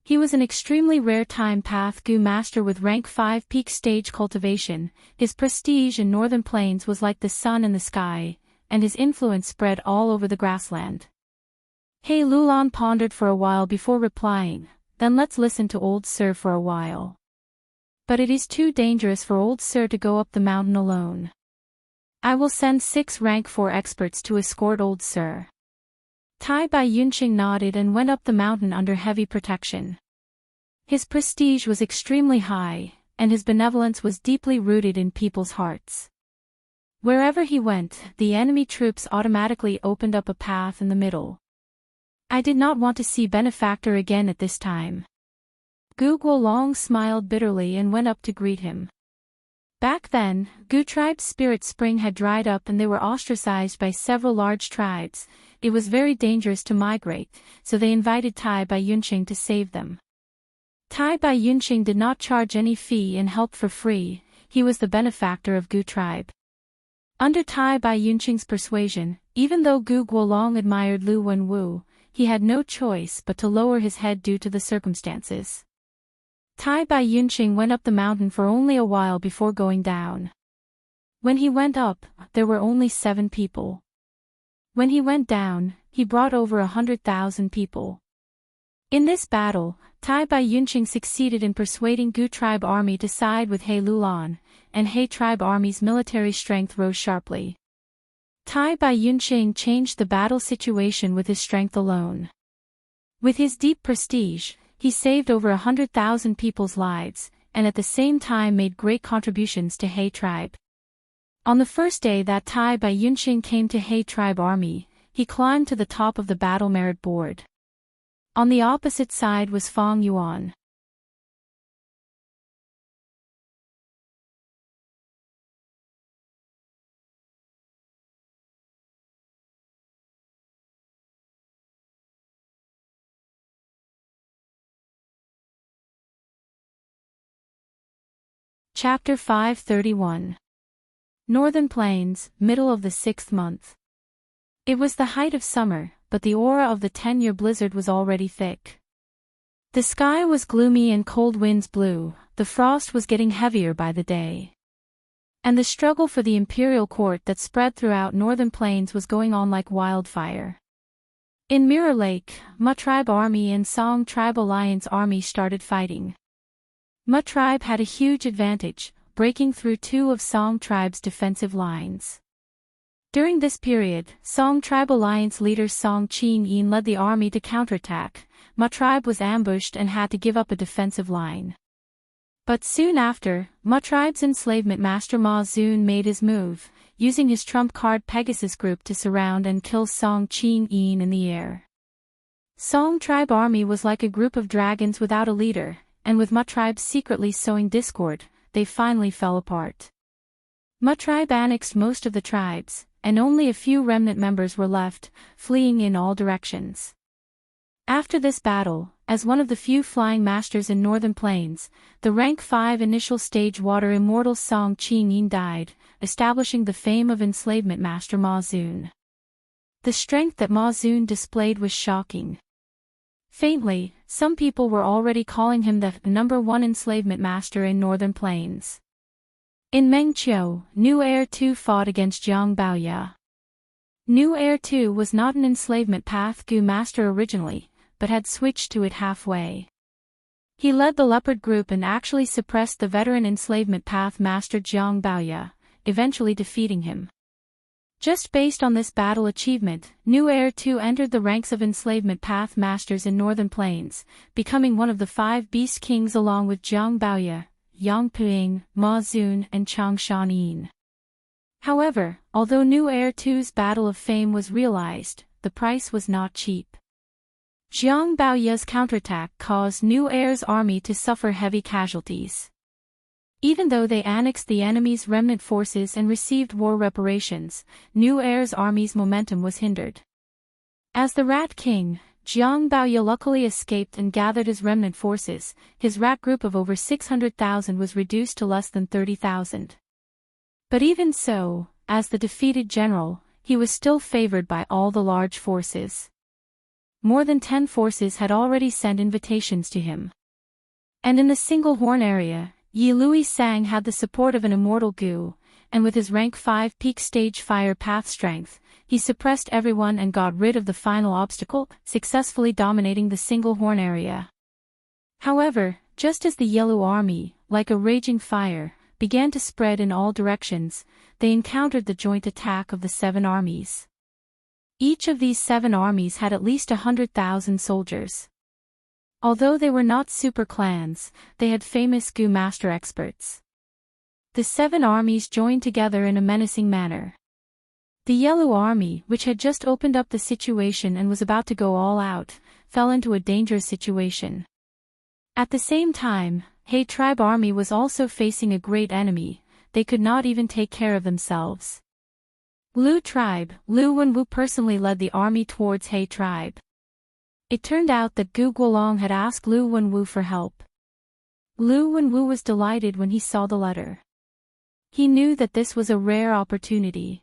He was an extremely rare time path Gu master with rank 5 peak stage cultivation. His prestige in northern plains was like the sun in the sky, and his influence spread all over the grassland. He Lulan pondered for a while before replying, then let's listen to old Sir for a while. But it is too dangerous for old Sir to go up the mountain alone. I will send 6 rank 4 experts to escort old Sir. Tai Bai Yunqing nodded and went up the mountain under heavy protection. His prestige was extremely high, and his benevolence was deeply rooted in people's hearts. Wherever he went, the enemy troops automatically opened up a path in the middle. I did not want to see Benefactor again at this time. Gu Guolong smiled bitterly and went up to greet him. Back then, Gu tribe's spirit spring had dried up and they were ostracized by several large tribes. It was very dangerous to migrate, so they invited Tai Bai Yunqing to save them. Tai Bai Yunqing did not charge any fee and helped for free. He was the benefactor of Gu tribe. Under Tai Bai Yunqing's persuasion, even though Gu Guolong admired Lu Wenwu, he had no choice but to lower his head due to the circumstances. Tai Bai Yunqing went up the mountain for only a while before going down. When he went up, there were only 7 people. When he went down, he brought over 100,000 people. In this battle, Tai Bai Yunqing succeeded in persuading Gu tribe army to side with He Lulan, and He tribe army's military strength rose sharply. Tai Bai Yunqing changed the battle situation with his strength alone. With his deep prestige, he saved over 100,000 people's lives, and at the same time made great contributions to He tribe. On the first day that Tai Bai Yunqing came to He tribe army, he climbed to the top of the battle merit board. On the opposite side was Fong Yuan. Chapter 531. Northern Plains, middle of the 6th month. It was the height of summer, but the aura of the 10-year blizzard was already thick. The sky was gloomy and cold winds blew, the frost was getting heavier by the day. And the struggle for the imperial court that spread throughout Northern Plains was going on like wildfire. In Mirror Lake, Ma tribe army and Song tribe alliance army started fighting. Ma tribe had a huge advantage, breaking through 2 of Song tribe's defensive lines. During this period, Song tribe alliance leader Song Qin Yin led the army to counterattack. Ma tribe was ambushed and had to give up a defensive line. But soon after, Ma tribe's enslavement master Ma Zun made his move, using his trump card Pegasus group to surround and kill Song Qin Yin in the air. Song tribe army was like a group of dragons without a leader, and with Ma tribe secretly sowing discord, they finally fell apart. Ma tribe annexed most of the tribes, and only a few remnant members were left, fleeing in all directions. After this battle, as one of the few flying masters in Northern Plains, the rank 5 initial stage water immortal Song Qin Yin died, establishing the fame of enslavement master Ma Zun. The strength that Ma Zun displayed was shocking. Faintly, some people were already calling him the #1 enslavement master in Northern Plains. In Mengqiu, New Heir 2 fought against Jiang Baoya. New Heir 2 was not an enslavement path Gu master originally, but had switched to it halfway. He led the leopard group and actually suppressed the veteran enslavement path master Jiang Baoya, eventually defeating him. Just based on this battle achievement, New Heir 2 entered the ranks of enslavement path masters in Northern Plains, becoming one of the 5 beast kings along with Jiang Baoya, Yang Puing, Ma Zun and Chang Shanyin. However, although New Heir 2's battle of fame was realized, the price was not cheap. Jiang Baoya's counterattack caused New Heir's army to suffer heavy casualties. Even though they annexed the enemy's remnant forces and received war reparations, New Heir's army's momentum was hindered. As the Rat King, Jiang Baoya luckily escaped and gathered his remnant forces. His rat group of over 600,000 was reduced to less than 30,000. But even so, as the defeated general, he was still favored by all the large forces. More than 10 forces had already sent invitations to him. And in the Single Horn area, Yi Lui Sang had the support of an immortal Gu, and with his rank 5 peak stage fire path strength, he suppressed everyone and got rid of the final obstacle, successfully dominating the Single Horn area. However, just as the Yellow Army, like a raging fire, began to spread in all directions, they encountered the joint attack of the 7 armies. Each of these 7 armies had at least 100,000 soldiers. Although they were not super clans, they had famous Gu master experts. The 7 armies joined together in a menacing manner. The Yellow Army, which had just opened up the situation and was about to go all out, fell into a dangerous situation. At the same time, He Tribe Army was also facing a great enemy. They could not even take care of themselves. Lu Tribe, Lu Wenwu personally led the army towards He Tribe. It turned out that Gu Guolong had asked Lu Wenwu for help. Lu Wenwu was delighted when he saw the letter. He knew that this was a rare opportunity.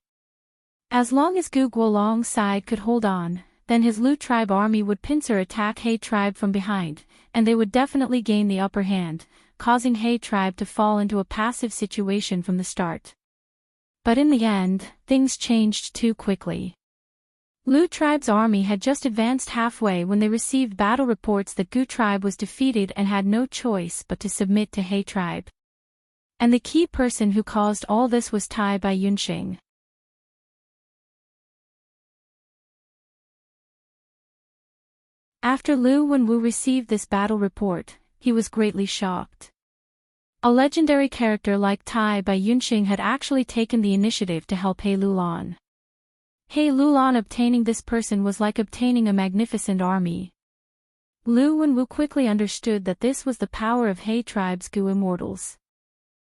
As long as Gu Guolong's side could hold on, then his Lu Tribe army would pincer attack He Tribe from behind, and they would definitely gain the upper hand, causing He Tribe to fall into a passive situation from the start. But in the end, things changed too quickly. Lu Tribe's army had just advanced halfway when they received battle reports that Gu Tribe was defeated and had no choice but to submit to He Tribe. And the key person who caused all this was Tai Bai Yunxing. After Lu Wenwu received this battle report, he was greatly shocked. A legendary character like Tai Bai Yunxing had actually taken the initiative to help He Lulan. He Lulan obtaining this person was like obtaining a magnificent army. Lu Wenwu quickly understood that this was the power of He Tribe's Gu Immortals.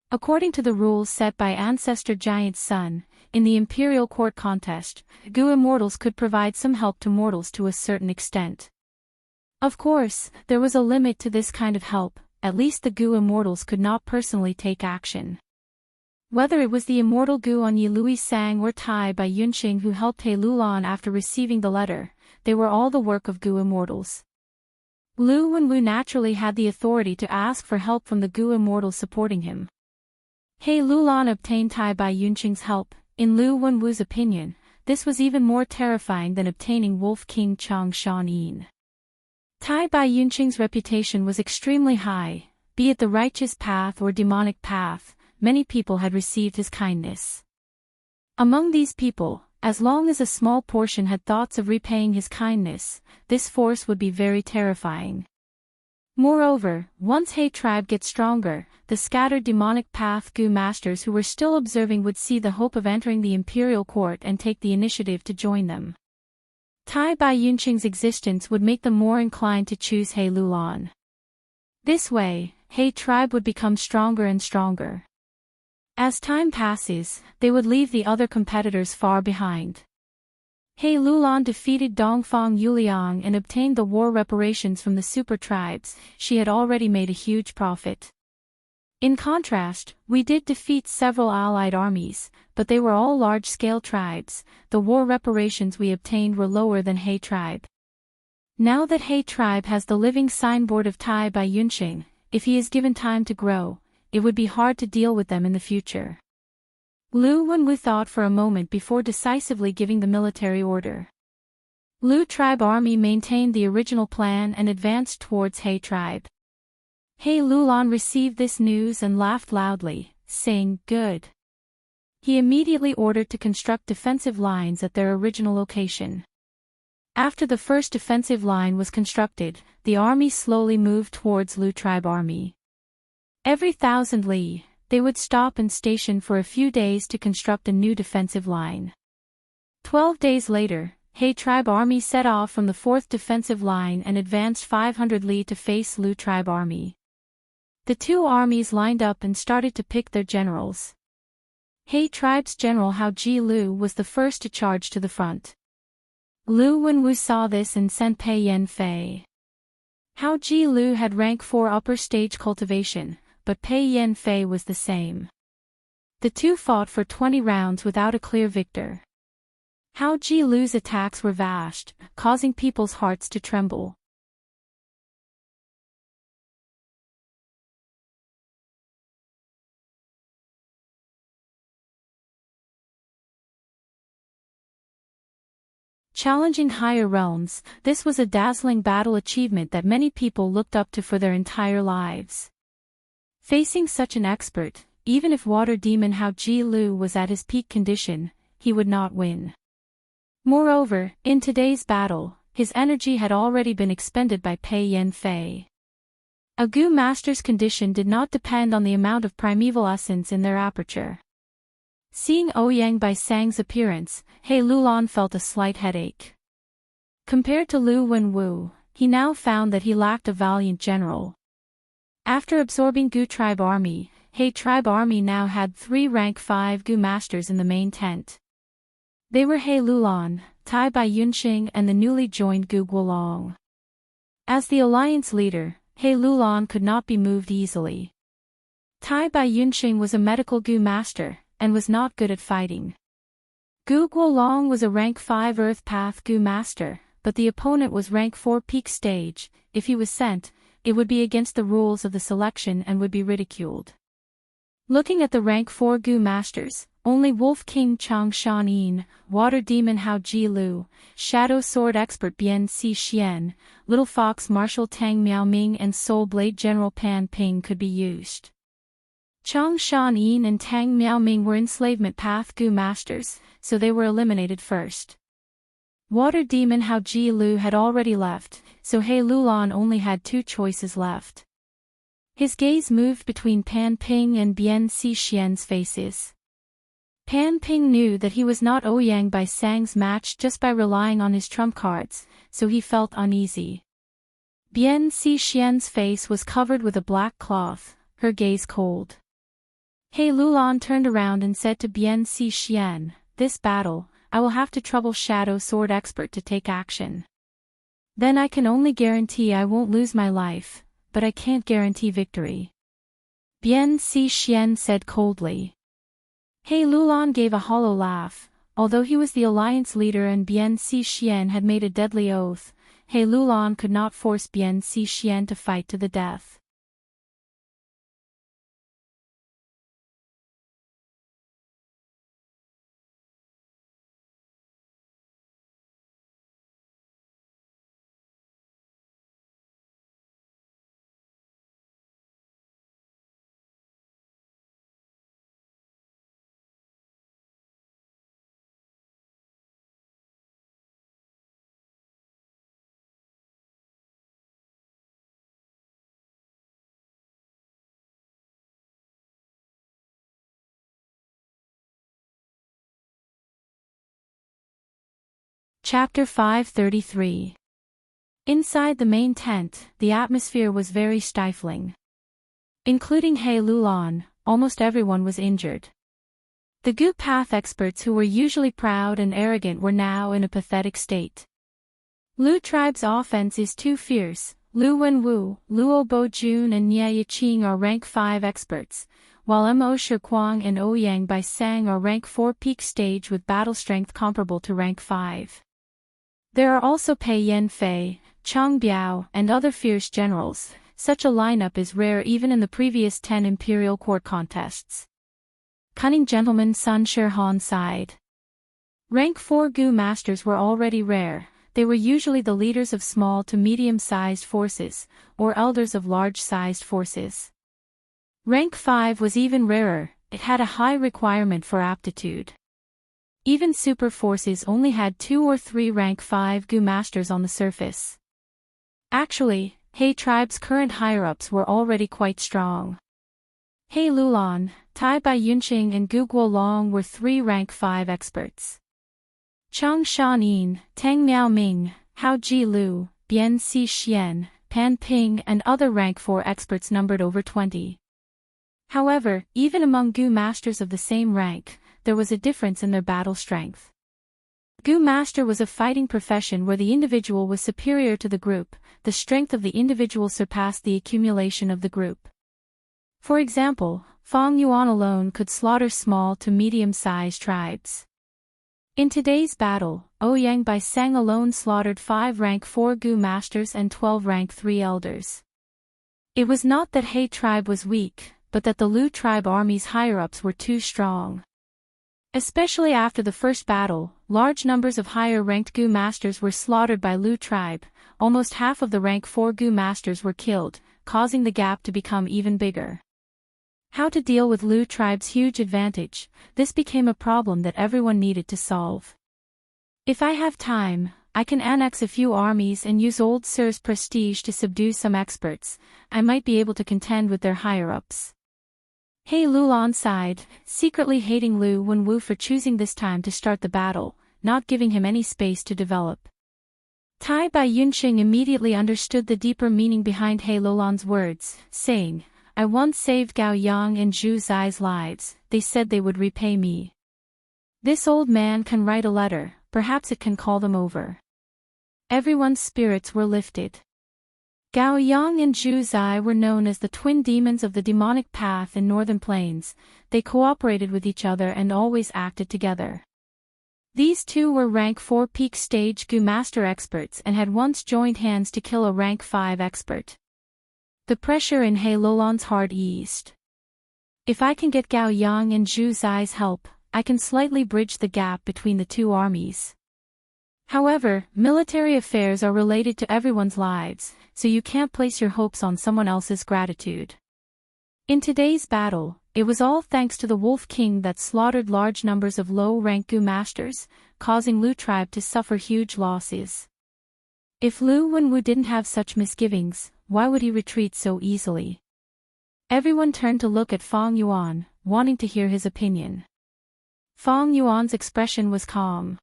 According to the rules set by Ancestor Giant's son, in the Imperial Court contest, Gu Immortals could provide some help to mortals to a certain extent. Of course, there was a limit to this kind of help. At least the Gu Immortals could not personally take action. Whether it was the immortal Gu on Yi Lui Sang or Tai Bai Yunxing who helped He Lulan after receiving the letter, they were all the work of Gu Immortals. Lu Wenwu naturally had the authority to ask for help from the Gu Immortals supporting him. He Lulan obtained Tai Bai Yunxing's help. In Lu Wenwu's opinion, this was even more terrifying than obtaining Wolf King Chang Shan Yin. Tai Bai Yunxing's reputation was extremely high, be it the righteous path or demonic path, many people had received his kindness. Among these people, as long as a small portion had thoughts of repaying his kindness, this force would be very terrifying. Moreover, once He Tribe gets stronger, the scattered demonic path Gu masters who were still observing would see the hope of entering the Imperial Court and take the initiative to join them. Tai Bai Yunxing's existence would make them more inclined to choose He Lulan. This way, He Tribe would become stronger and stronger. As time passes, they would leave the other competitors far behind. He Lulan defeated Dongfang Yuliang and obtained the war reparations from the super tribes. She had already made a huge profit. In contrast, we did defeat several allied armies, but they were all large-scale tribes. The war reparations we obtained were lower than He Tribe. Now that He Tribe has the living signboard of Tai Bai Yunxing, if he is given time to grow, it would be hard to deal with them in the future. Lu Wenwu thought for a moment before decisively giving the military order. Lu Tribe army maintained the original plan and advanced towards He Tribe. He Lulan received this news and laughed loudly, saying, "Good." He immediately ordered to construct defensive lines at their original location. After the first defensive line was constructed, the army slowly moved towards Lu Tribe army. Every 1,000 li, they would stop and station for a few days to construct a new defensive line. 12 days later, He Tribe army set off from the 4th defensive line and advanced 500 li to face Lu Tribe army. The two armies lined up and started to pick their generals. He Tribe's general Hao Ji Lu was the first to charge to the front. Lu Wenwu saw this and sent Pei Yan Fei. Hao Ji Lu had rank 4 upper stage cultivation, but Pei Yan Fei was the same. The two fought for 20 rounds without a clear victor. Hao Ji Lu's attacks were vast, causing people's hearts to tremble. Challenging higher realms, this was a dazzling battle achievement that many people looked up to for their entire lives. Facing such an expert, even if Water Demon Hao Ji Lu was at his peak condition, he would not win. Moreover, in today's battle, his energy had already been expended by Pei Yen Fei. A Gu master's condition did not depend on the amount of primeval essence in their aperture. Seeing Ouyang Baisang's appearance, He Lulan felt a slight headache. Compared to Lu Wenwu, he now found that he lacked a valiant general. After absorbing Gu tribe army, He tribe army now had 3 rank 5 Gu masters in the main tent. They were He Lulan, Tai Bai Yunxing and the newly joined Gu Guolong. As the alliance leader, He Lulan could not be moved easily. Tai Bai Yunxing was a medical Gu master, and was not good at fighting. Gu Guolong was a rank 5 Earth Path Gu master, but the opponent was rank 4 Peak Stage. If he was sent, it would be against the rules of the selection and would be ridiculed. Looking at the rank 4 Gu masters, only Wolf King Chang Shanin, Water Demon Hao Ji Lu, Shadow Sword Expert Bian Si Xian, Little Fox Marshal Tang Miao Ming and Soul Blade General Pan Ping could be used. Chang Shanin and Tang Miao Ming were enslavement path Gu masters, so they were eliminated first. Water Demon Hao Ji Lu had already left, so He Lulan only had 2 choices left. His gaze moved between Pan Ping and Bian Si Xian's faces. Pan Ping knew that he was not Ouyang Baisang's match just by relying on his trump cards, so he felt uneasy. Bian Si Xian's face was covered with a black cloth, her gaze cold. He Lulan turned around and said to Bian Si Xian, "This battle, I will have to trouble Shadow Sword Expert to take action. Then I can only guarantee I won't lose my life, but I can't guarantee victory." Bian Si Xian said coldly. He Lulan gave a hollow laugh. Although he was the alliance leader and Bian Si Xian had made a deadly oath, He Lulan could not force Bian Si Xian to fight to the death. Chapter 533. Inside the main tent, the atmosphere was very stifling. Including He Lulan, almost everyone was injured. The Gu Path experts who were usually proud and arrogant were now in a pathetic state. Lu tribe's offense is too fierce. Lu Wenwu, Luo Bojun and Nye Yiqing are rank 5 experts, while Mo Shiguang and Ouyang Baisang are rank 4 peak stage with battle strength comparable to rank 5. There are also Pei Yen Fei, Chang Biao, and other fierce generals. Such a lineup is rare even in the previous 10 imperial court contests. Cunning gentleman Sun Shirhan sighed. Rank 4 Gu masters were already rare. They were usually the leaders of small to medium-sized forces, or elders of large-sized forces. Rank 5 was even rarer. It had a high requirement for aptitude. Even super forces only had 2 or 3 rank 5 Gu masters on the surface. Actually, He tribe's current higher-ups were already quite strong. He Lulan, Tai Bai Yunxing and Gu Guolong were 3 rank 5 experts. Chang Shanin, Tang Miao Ming, Hao Ji Lu, Bian Si Xian, Pan Ping and other rank 4 experts numbered over 20. However, even among Gu masters of the same rank, there was a difference in their battle strength. Gu master was a fighting profession where the individual was superior to the group. The strength of the individual surpassed the accumulation of the group. For example, Fang Yuan alone could slaughter small to medium-sized tribes. In today's battle, Ouyang Baisang alone slaughtered 5 rank 4 Gu masters and 12 rank 3 elders. It was not that He tribe was weak, but that the Lu tribe army's higher-ups were too strong. Especially after the first battle, large numbers of higher-ranked Gu masters were slaughtered by Lu tribe. Almost half of the rank 4 Gu masters were killed, causing the gap to become even bigger. How to deal with Lu tribe's huge advantage? This became a problem that everyone needed to solve. If I have time, I can annex a few armies and use old Sir's prestige to subdue some experts. I might be able to contend with their higher-ups. He Lulan sighed, secretly hating Lu Wenwu for choosing this time to start the battle, not giving him any space to develop. Tai Bai Yunqing immediately understood the deeper meaning behind He Lulan's words, saying, I once saved Gao Yang and Zhu Zai's lives, they said they would repay me. This old man can write a letter, perhaps it can call them over. Everyone's spirits were lifted. Gao Yang and Zhu Zai were known as the twin demons of the demonic path in northern plains. They cooperated with each other and always acted together. These two were rank 4 peak stage Gu master experts and had once joined hands to kill a rank 5 expert. The pressure in He Lulan's heart eased. If I can get Gao Yang and Zhu Zai's help, I can slightly bridge the gap between the two armies. However, military affairs are related to everyone's lives, so you can't place your hopes on someone else's gratitude. In today's battle, it was all thanks to the Wolf King that slaughtered large numbers of low-rank Gu masters, causing Lu tribe to suffer huge losses. If Lu Wenwu didn't have such misgivings, why would he retreat so easily? Everyone turned to look at Feng Yuan, wanting to hear his opinion. Feng Yuan's expression was calm.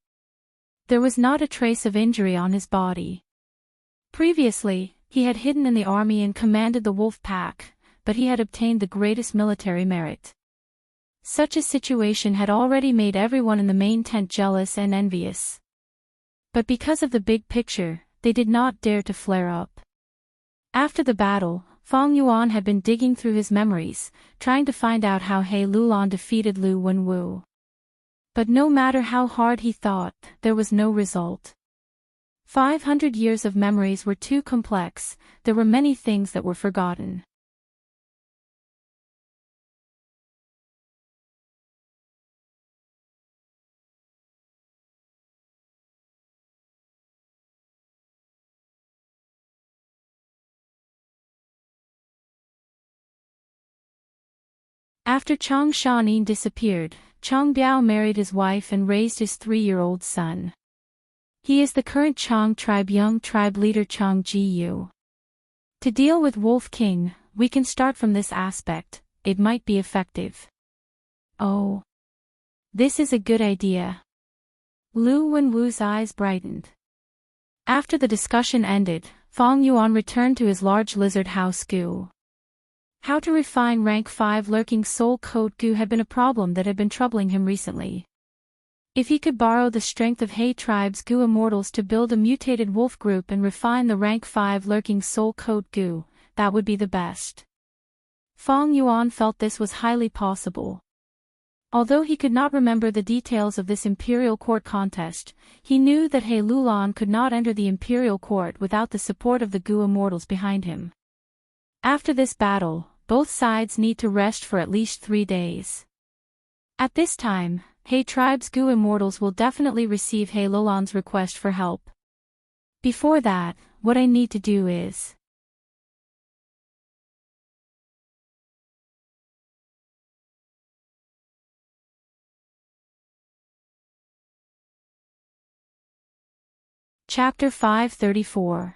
There was not a trace of injury on his body. Previously, he had hidden in the army and commanded the wolf pack, but he had obtained the greatest military merit. Such a situation had already made everyone in the main tent jealous and envious. But because of the big picture, they did not dare to flare up. After the battle, Feng Yuan had been digging through his memories, trying to find out how He Lulan defeated Lu Wenwu. But no matter how hard he thought, there was no result. 500 years of memories were too complex, there were many things that were forgotten. After Chang Shanin disappeared, Chang Biao married his wife and raised his 3-year-old son. He is the current Chang tribe young tribe leader Chang Jiyu. To deal with Wolf King, we can start from this aspect, it might be effective. Oh. This is a good idea. Lu Wenwu's eyes brightened. After the discussion ended, Feng Yuan returned to his large lizard house Gu. How to refine rank 5 lurking soul code Gu had been a problem that had been troubling him recently. If he could borrow the strength of He tribe's Gu immortals to build a mutated wolf group and refine the rank 5 lurking soul code Gu, that would be the best. Feng Yuan felt this was highly possible. Although he could not remember the details of this imperial court contest, he knew that He Lulan could not enter the imperial court without the support of the Gu immortals behind him. After this battle, both sides need to rest for at least 3 days. At this time, He tribe's Gu immortals will definitely receive He Lulan's request for help. Before that, what I need to do is... Chapter 534.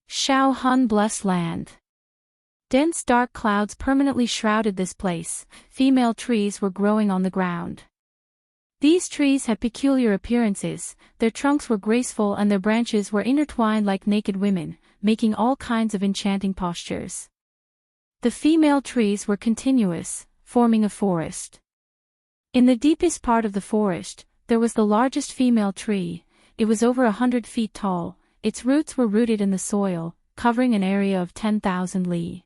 Shao Hun Blessed Land. Dense dark clouds permanently shrouded this place, female trees were growing on the ground. These trees had peculiar appearances, their trunks were graceful and their branches were intertwined like naked women, making all kinds of enchanting postures. The female trees were continuous, forming a forest. In the deepest part of the forest, there was the largest female tree. It was over 100 feet tall, its roots were rooted in the soil, covering an area of 10,000 li.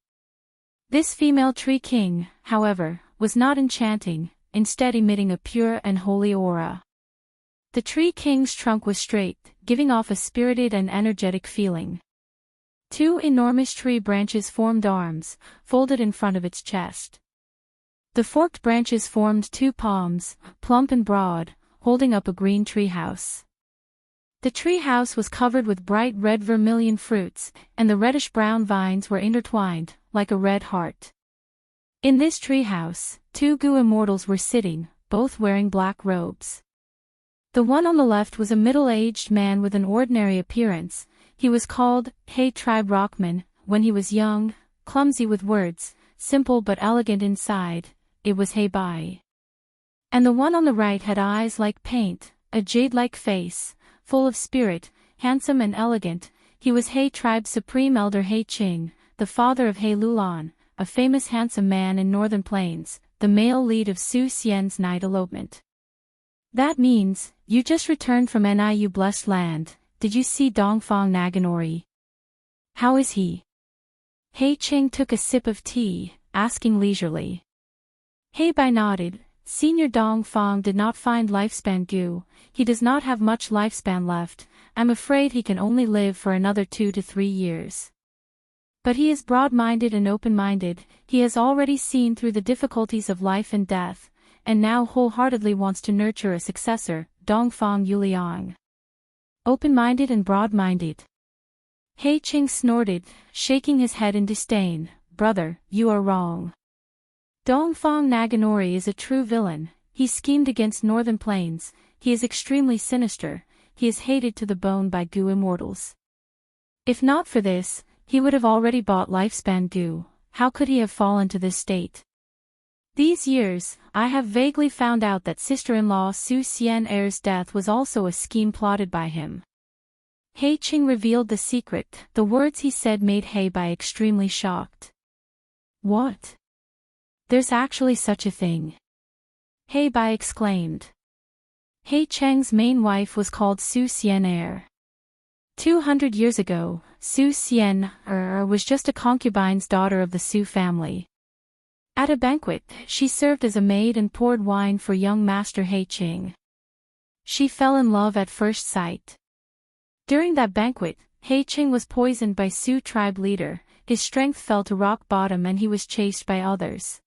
This female tree king, however, was not enchanting, instead emitting a pure and holy aura. The tree king's trunk was straight, giving off a spirited and energetic feeling. 2 enormous tree branches formed arms, folded in front of its chest. The forked branches formed 2 palms, plump and broad, holding up a green tree house. The tree house was covered with bright red vermilion fruits, and the reddish-brown vines were intertwined, like a red heart. In this tree house, 2 Gu immortals were sitting, both wearing black robes. The one on the left was a middle-aged man with an ordinary appearance. He was called Hey Tribe Rockman. When he was young, clumsy with words, simple but elegant inside, it was Hey Bai. And the one on the right had eyes like paint, a jade-like face, full of spirit, handsome and elegant. He was Hey Tribe's Supreme Elder Hey Ching, the father of Hey Lulan, a famous handsome man in Northern Plains, the male lead of Su Xian's night elopement. That means, you just returned from Niu Blessed Land. Did you see Dongfang Naganori? How is he? Hey Ching took a sip of tea, asking leisurely. Hey Bai nodded. Senior Dongfang did not find lifespan Gu. He does not have much lifespan left. I'm afraid he can only live for another 2 to 3 years. But he is broad-minded and open-minded. He has already seen through the difficulties of life and death, and now wholeheartedly wants to nurture a successor, Dongfang Yuliang. Open-minded and broad-minded. Hey Ching snorted, shaking his head in disdain. Brother, you are wrong. Dongfang Naganori is a true villain. He schemed against Northern Plains. He is extremely sinister. He is hated to the bone by Gu immortals. If not for this, he would have already bought lifespan Gu. How could he have fallen to this state? These years, I have vaguely found out that sister-in-law Su Xian Heir's death was also a scheme plotted by him. Hey Ching revealed the secret. The words he said made Hey Bai extremely shocked. What? There's actually such a thing. Hey Bai exclaimed. Hey Cheng's main wife was called Su Xian Heir. 200 years ago, Su Xian Heir was just a concubine's daughter of the Su family. At a banquet, she served as a maid and poured wine for young master Hey Ching. She fell in love at first sight. During that banquet, Hey Ching was poisoned by Su tribe leader. His strength fell to rock bottom and he was chased by others.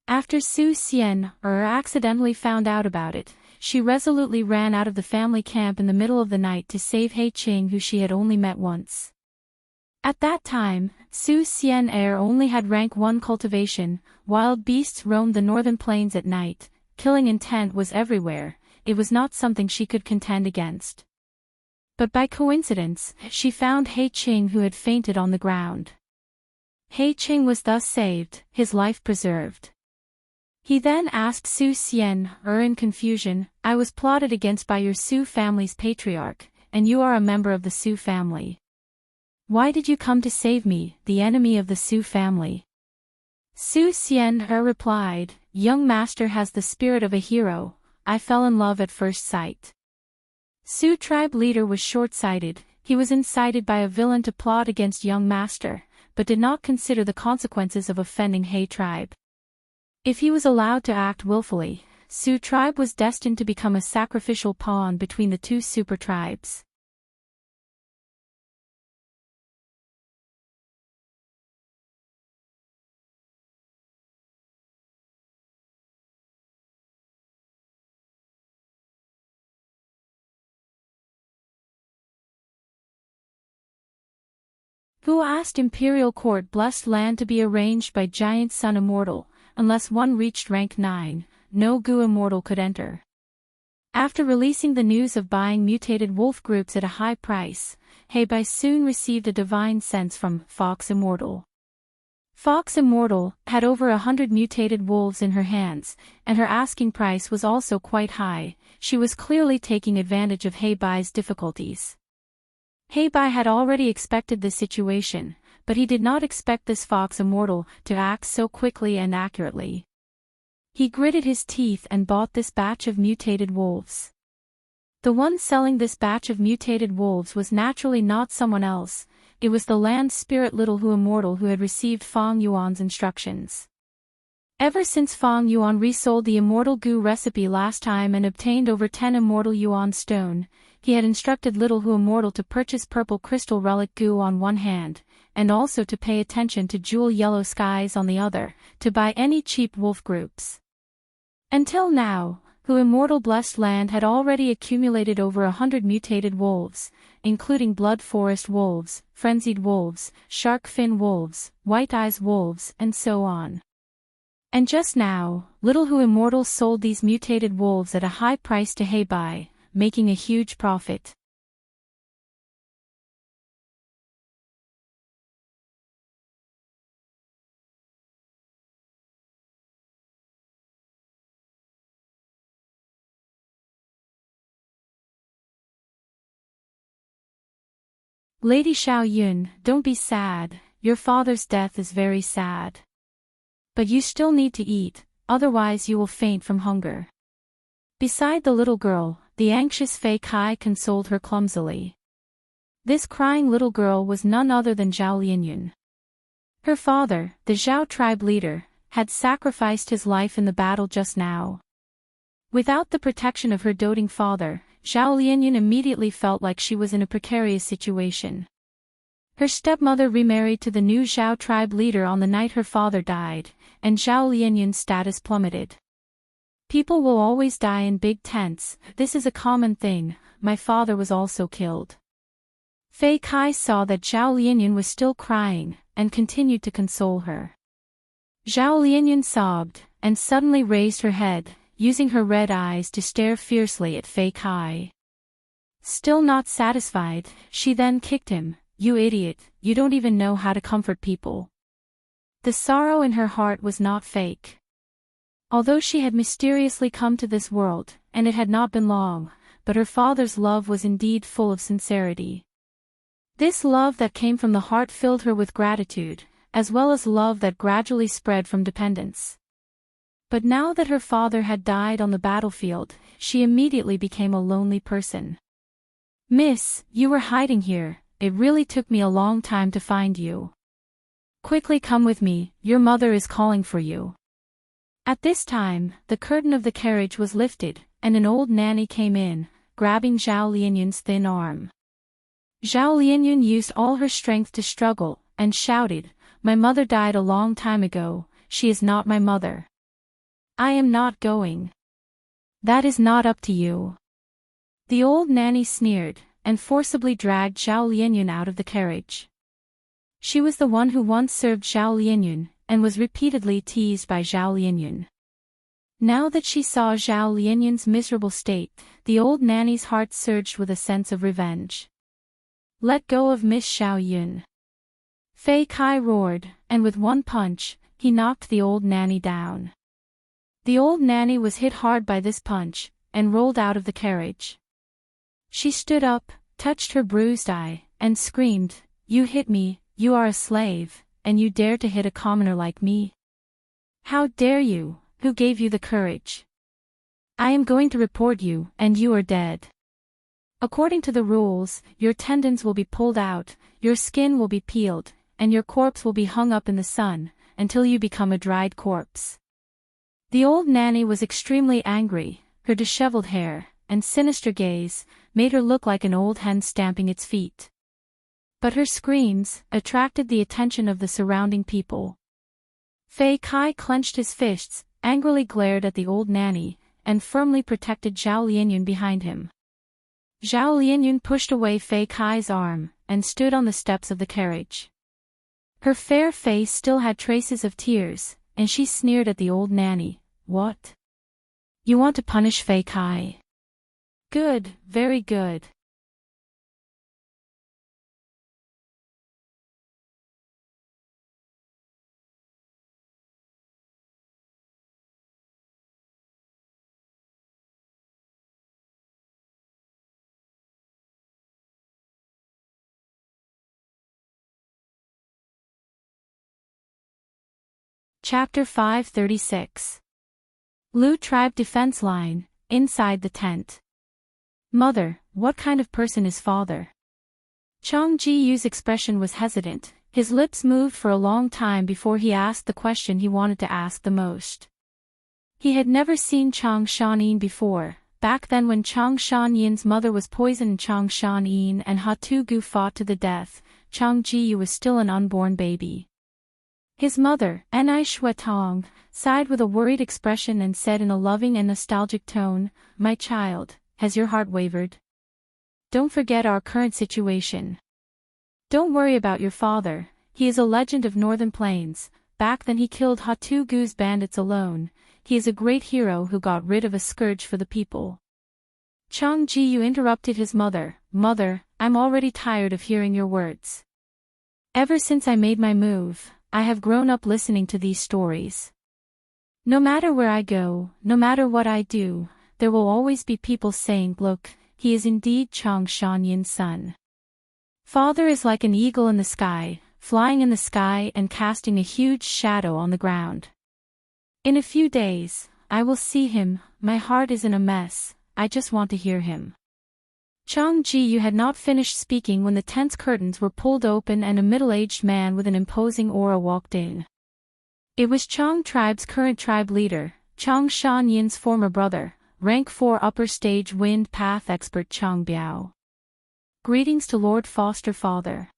After Su Xian Heir accidentally found out about it, she resolutely ran out of the family camp in the middle of the night to save Hey Ching, who she had only met once. At that time, Su Xian Heir only had rank 1 cultivation. Wild beasts roamed the northern plains at night. Killing intent was everywhere. It was not something she could contend against. But by coincidence, she found Hey Ching, who had fainted on the ground. Hey Ching was thus saved, his life preserved. He then asked Su Xian Heir in confusion, I was plotted against by your Su family's patriarch, and you are a member of the Su family. Why did you come to save me, the enemy of the Su family? Su Xian Heir replied, Young master has the spirit of a hero. I fell in love at first sight. Su tribe leader was short-sighted. He was incited by a villain to plot against young master, but did not consider the consequences of offending Hey tribe. If he was allowed to act willfully, Su tribe was destined to become a sacrificial pawn between the two super tribes. Gu asked Imperial Court Blessed Land to be arranged by Giant Sun Immortal. Unless one reached rank 9, no Gu immortal could enter. After releasing the news of buying mutated wolf groups at a high price, Hey Bai soon received a divine sense from Fox Immortal. Fox Immortal had over 100 mutated wolves in her hands, and her asking price was also quite high. She was clearly taking advantage of Hey Bai's difficulties. Hey Bai had already expected this situation, but he did not expect this Fox Immortal to act so quickly and accurately. He gritted his teeth and bought this batch of mutated wolves. The one selling this batch of mutated wolves was naturally not someone else. It was the land spirit Little Hu Immortal, who had received Fang Yuan's instructions. Ever since Fang Yuan resold the Immortal Gu recipe last time and obtained over 10 Immortal Yuan stone, he had instructed Little Hu Immortal to purchase purple crystal relic Gu on one hand, and also to pay attention to jewel yellow skies on the other, to buy any cheap wolf groups. Until now, Hu Immortal Blessed Land had already accumulated over 100 mutated wolves, including blood forest wolves, frenzied wolves, shark fin wolves, white eyes wolves, and so on. And just now, Little Hu Immortal sold these mutated wolves at a high price to Hey Bai, making a huge profit. Lady Xiao Yun, don't be sad, your father's death is very sad. But you still need to eat, otherwise you will faint from hunger. Beside the little girl, the anxious Fei Kai consoled her clumsily. This crying little girl was none other than Zhao Lianyun. Her father, the Zhao tribe leader, had sacrificed his life in the battle just now. Without the protection of her doting father, Zhao Lianyun immediately felt like she was in a precarious situation. Her stepmother remarried to the new Zhao tribe leader on the night her father died, and Zhao Lianyun's status plummeted. People will always die in big tents, this is a common thing, my father was also killed. Fei Kai saw that Zhao Lianyun was still crying, and continued to console her. Zhao Lianyun sobbed, and suddenly raised her head, using her red eyes to stare fiercely at Fei Kai. Still not satisfied, she then kicked him. You idiot, you don't even know how to comfort people. The sorrow in her heart was not fake. Although she had mysteriously come to this world, and it had not been long, but her father's love was indeed full of sincerity. This love that came from the heart filled her with gratitude, as well as love that gradually spread from dependence. But now that her father had died on the battlefield, she immediately became a lonely person. Miss, you were hiding here, it really took me a long time to find you. Quickly come with me, your mother is calling for you. At this time, the curtain of the carriage was lifted, and an old nanny came in, grabbing Zhao Lianyun's thin arm. Zhao Lianyun used all her strength to struggle, and shouted, "My mother died a long time ago, she is not my mother. I am not going." "That is not up to you." The old nanny sneered, and forcibly dragged Zhao Lianyun out of the carriage. She was the one who once served Zhao Lianyun, and was repeatedly teased by Zhao Lianyun. Now that she saw Zhao Lianyun's miserable state, the old nanny's heart surged with a sense of revenge. "Let go of Miss Xiao Yun." Fei Kai roared, and with one punch, he knocked the old nanny down. The old nanny was hit hard by this punch, and rolled out of the carriage. She stood up, touched her bruised eye, and screamed, "You hit me, you are a slave, and you dare to hit a commoner like me? How dare you, who gave you the courage? I am going to report you, and you are dead. According to the rules, your tendons will be pulled out, your skin will be peeled, and your corpse will be hung up in the sun, until you become a dried corpse." The old nanny was extremely angry, her disheveled hair, and sinister gaze, made her look like an old hen stamping its feet. But her screams attracted the attention of the surrounding people. Fei Kai clenched his fists, angrily glared at the old nanny, and firmly protected Zhao Lianyun behind him. Zhao Lianyun pushed away Fei Kai's arm, and stood on the steps of the carriage. Her fair face still had traces of tears, and she sneered at the old nanny. "What? You want to punish Fei Kai? Good, very good." Chapter 536. Lu Tribe Defense Line, inside the tent. "Mother, what kind of person is father?" Chang Ji-yu's expression was hesitant, his lips moved for a long time before he asked the question he wanted to ask the most. He had never seen Chang Shan-yin before, back then when Chang Shan-yin's mother was poisoned and Chang Shan-yin and Hatu-gu fought to the death, Chang Ji-yu was still an unborn baby. His mother, Nai Shuetong, sighed with a worried expression and said in a loving and nostalgic tone, "My child, has your heart wavered? Don't forget our current situation. Don't worry about your father, he is a legend of Northern Plains, back then he killed Hatu-gu's bandits alone, he is a great hero who got rid of a scourge for the people." Chang Ji-yu interrupted his mother. Mother, I'm already tired of hearing your words. Ever since I made my move, I have grown up listening to these stories. No matter where I go, no matter what I do, there will always be people saying, look, he is indeed Chang Shanyin's son. Father is like an eagle in the sky, flying in the sky and casting a huge shadow on the ground. In a few days, I will see him. My heart is in a mess, I just want to hear him. Chang Ji-yu had not finished speaking when the tent's curtains were pulled open and a middle-aged man with an imposing aura walked in. It was Chang tribe's current tribe leader, Chang Shanyin's former brother, rank 4 upper stage wind path expert Chang Biao. Greetings to Lord Foster Father.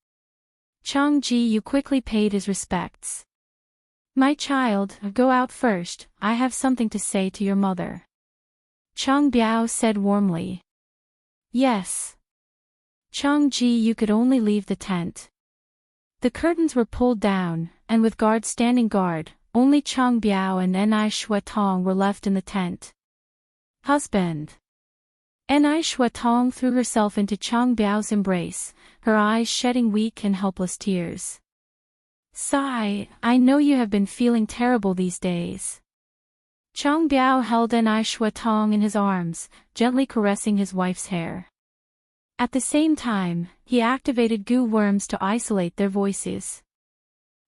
Chang Ji-yu quickly paid his respects. My child, go out first, I have something to say to your mother. Chang Biao said warmly. Yes. Chang Ji-yu could only leave the tent. The curtains were pulled down, and with guards standing guard, only Chang Biao and Enai Shuatong were left in the tent. Husband. Enai Shuatong threw herself into Chang Biao's embrace, her eyes shedding weak and helpless tears. Sigh, I know you have been feeling terrible these days. Chang Biao held Enai Shuatong in his arms, gently caressing his wife's hair. At the same time, he activated goo worms to isolate their voices.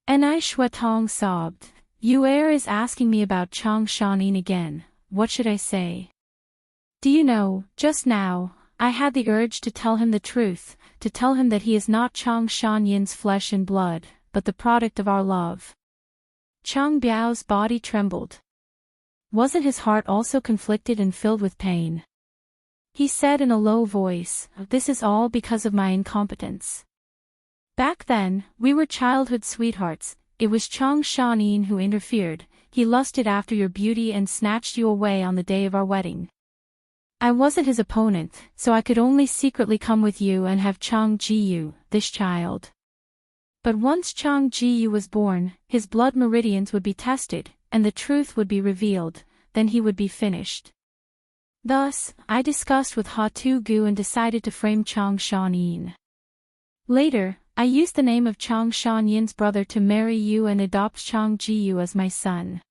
Enai Shuatong sobbed. Yuer is asking me about Chang Shanin again, what should I say? Do you know, just now, I had the urge to tell him the truth, to tell him that he is not Chang Shanyin's flesh and blood, but the product of our love. Chang Biao's body trembled. Wasn't his heart also conflicted and filled with pain? He said in a low voice, this is all because of my incompetence. Back then, we were childhood sweethearts, it was Chang Shanin who interfered, he lusted after your beauty and snatched you away on the day of our wedding. I wasn't his opponent, so I could only secretly come with you and have Chang Ji-yu, this child. But once Chang Ji-yu was born, his blood meridians would be tested, and the truth would be revealed, then he would be finished. Thus, I discussed with Hatu Gu and decided to frame Chang Shanin. Later, I used the name of Chang Shanyin's brother to marry you and adopt Chang Ji-yu as my son.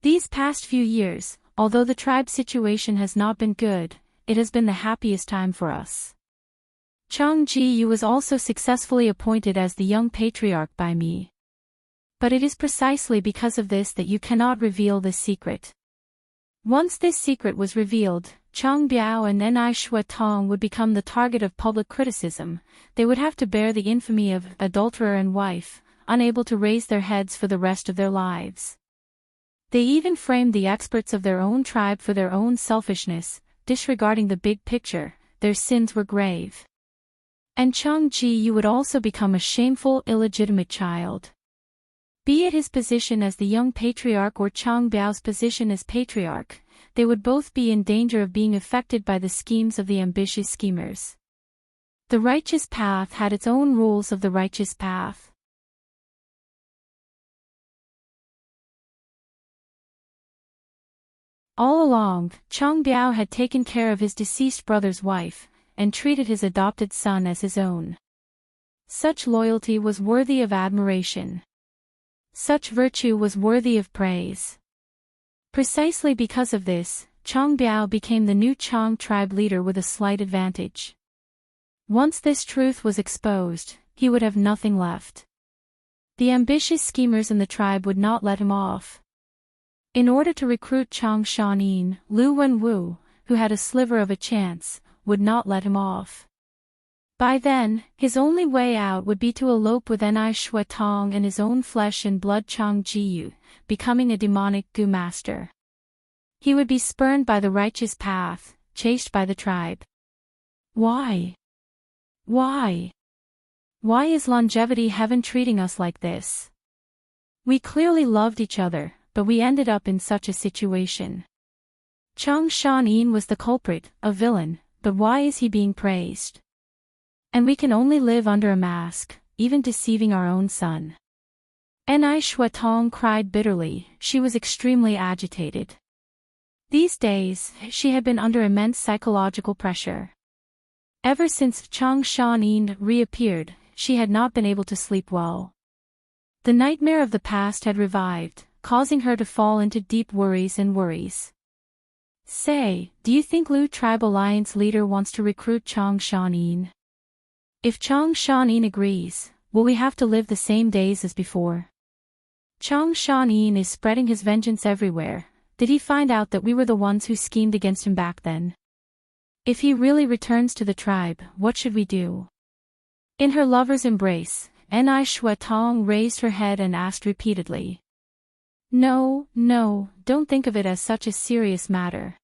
These past few years, although the tribe situation has not been good, it has been the happiest time for us. Chang Ji-yu was also successfully appointed as the young patriarch by me. But it is precisely because of this that you cannot reveal this secret. Once this secret was revealed, Chang Biao and Enai Shuatong would become the target of public criticism, they would have to bear the infamy of adulterer and wife, unable to raise their heads for the rest of their lives. They even framed the experts of their own tribe for their own selfishness, disregarding the big picture, their sins were grave. And Chang Ji-yu would also become a shameful, illegitimate child. Be it his position as the young patriarch or Chang Biao's position as patriarch, they would both be in danger of being affected by the schemes of the ambitious schemers. The righteous path had its own rules of the righteous path. All along, Chang Biao had taken care of his deceased brother's wife, and treated his adopted son as his own. Such loyalty was worthy of admiration. Such virtue was worthy of praise. Precisely because of this, Chang Biao became the new Chang tribe leader with a slight advantage. Once this truth was exposed, he would have nothing left. The ambitious schemers in the tribe would not let him off. In order to recruit Chang Shanin, Lu Wenwu, who had a sliver of a chance, would not let him off. By then, his only way out would be to elope with Enai Shuatong and his own flesh and blood Chang Ji-yu, becoming a demonic gu master. He would be spurned by the righteous path, chased by the tribe. Why? Why? Why is longevity heaven treating us like this? We clearly loved each other, but we ended up in such a situation. Chang Shanin was the culprit, a villain, but why is he being praised? And we can only live under a mask, even deceiving our own son. Enai Shuatong cried bitterly, she was extremely agitated. These days, she had been under immense psychological pressure. Ever since Chang Shanin reappeared, she had not been able to sleep well. The nightmare of the past had revived, causing her to fall into deep worries and worries. Say, do you think Lu Tribe Alliance leader wants to recruit Chang Shanin? If Chang Shanin agrees, will we have to live the same days as before? Chang Shanin is spreading his vengeance everywhere. Did he find out that we were the ones who schemed against him back then? If he really returns to the tribe, what should we do? In her lover's embrace, Ni Shuetong raised her head and asked repeatedly. No, don't think of it as such a serious matter.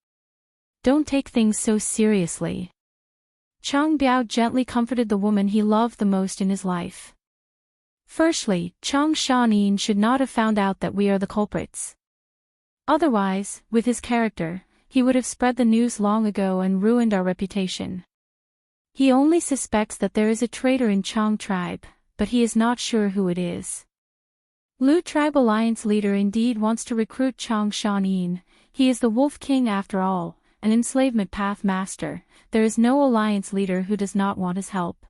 Don't take things so seriously. Chang Biao gently comforted the woman he loved the most in his life. Firstly, Chang Shanin should not have found out that we are the culprits. Otherwise, with his character, he would have spread the news long ago and ruined our reputation. He only suspects that there is a traitor in Chang tribe, but he is not sure who it is. Lu Tribe Alliance leader indeed wants to recruit Chang Shanin. He is the Wolf King after all, an enslavement path master. There is no alliance leader who does not want his help.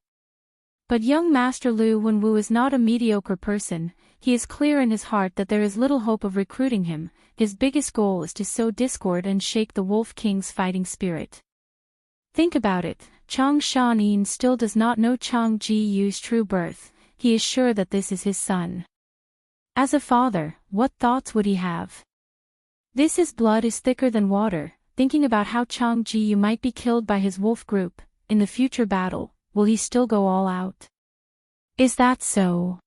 But young Master Lu Wenwu is not a mediocre person. He is clear in his heart that there is little hope of recruiting him. His biggest goal is to sow discord and shake the Wolf King's fighting spirit. Think about it, Chang Shanin still does not know Chang Ji-Yu's true birth. He is sure that this is his son. As a father, what thoughts would he have? His blood is thicker than water, thinking about how Chang Ji-Yu might be killed by his wolf group. In the future battle, will he still go all out? Is that so?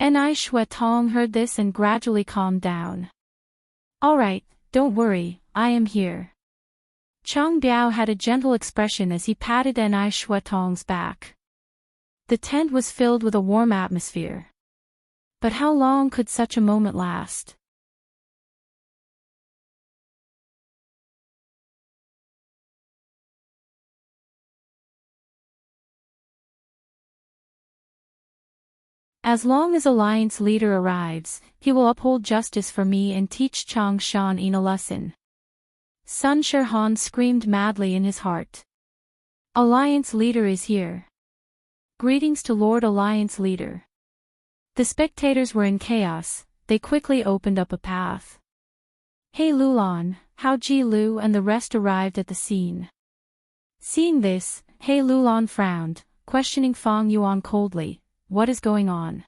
Ni Shuetong heard this and gradually calmed down. Alright, don't worry, I am here. Chang Biao had a gentle expression as he patted Ni Shuetong's back. The tent was filled with a warm atmosphere. But how long could such a moment last? As long as Alliance leader arrives, he will uphold justice for me and teach Chang Shanin a lesson. Sun Shirhan screamed madly in his heart. Alliance leader is here. Greetings to Lord Alliance leader. The spectators were in chaos. They quickly opened up a path. Hey Lulan, Hao Ji Lu and the rest arrived at the scene. Seeing this, Hey Lulan frowned, questioning Fang Yuan coldly. What is going on?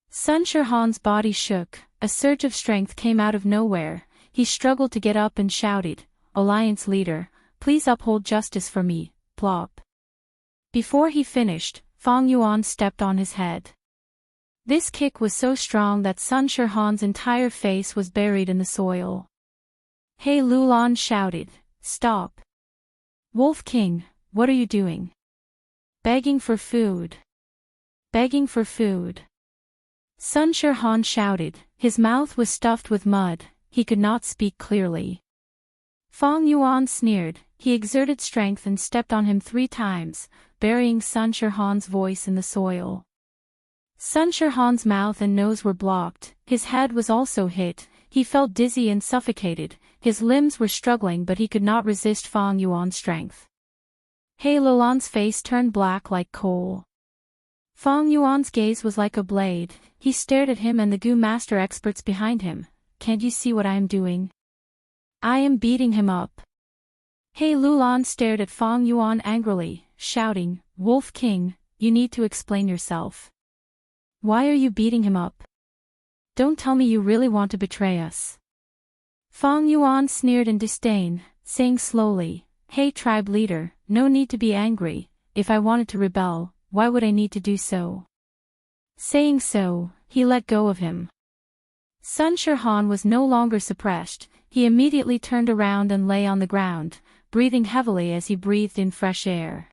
Sun Shirhan's body shook, a surge of strength came out of nowhere. He struggled to get up and shouted, Alliance leader, please uphold justice for me, plop. Before he finished, Fang Yuan stepped on his head. This kick was so strong that Sun Shirhan's entire face was buried in the soil. Hey Lulan shouted, stop. Wolf King, what are you doing? Begging for food. Begging for food. Sun Shirhan shouted, his mouth was stuffed with mud, he could not speak clearly. Fang Yuan sneered, he exerted strength and stepped on him 3 times, burying Sun Shirhan's voice in the soil. Sun Shirhan's mouth and nose were blocked, his head was also hit, he felt dizzy and suffocated, his limbs were struggling but he could not resist Fang Yuan's strength. He Lulan's face turned black like coal. Fang Yuan's gaze was like a blade, he stared at him and the Gu master experts behind him. Can't you see what I am doing? I am beating him up. He Lulan stared at Fang Yuan angrily, shouting, Wolf King, you need to explain yourself. Why are you beating him up? Don't tell me you really want to betray us. Fang Yuan sneered in disdain, saying slowly, Hey tribe leader, no need to be angry, if I wanted to rebel, why would I need to do so? Saying so, he let go of him. Sun Shirhan was no longer suppressed, he immediately turned around and lay on the ground, breathing heavily as he breathed in fresh air.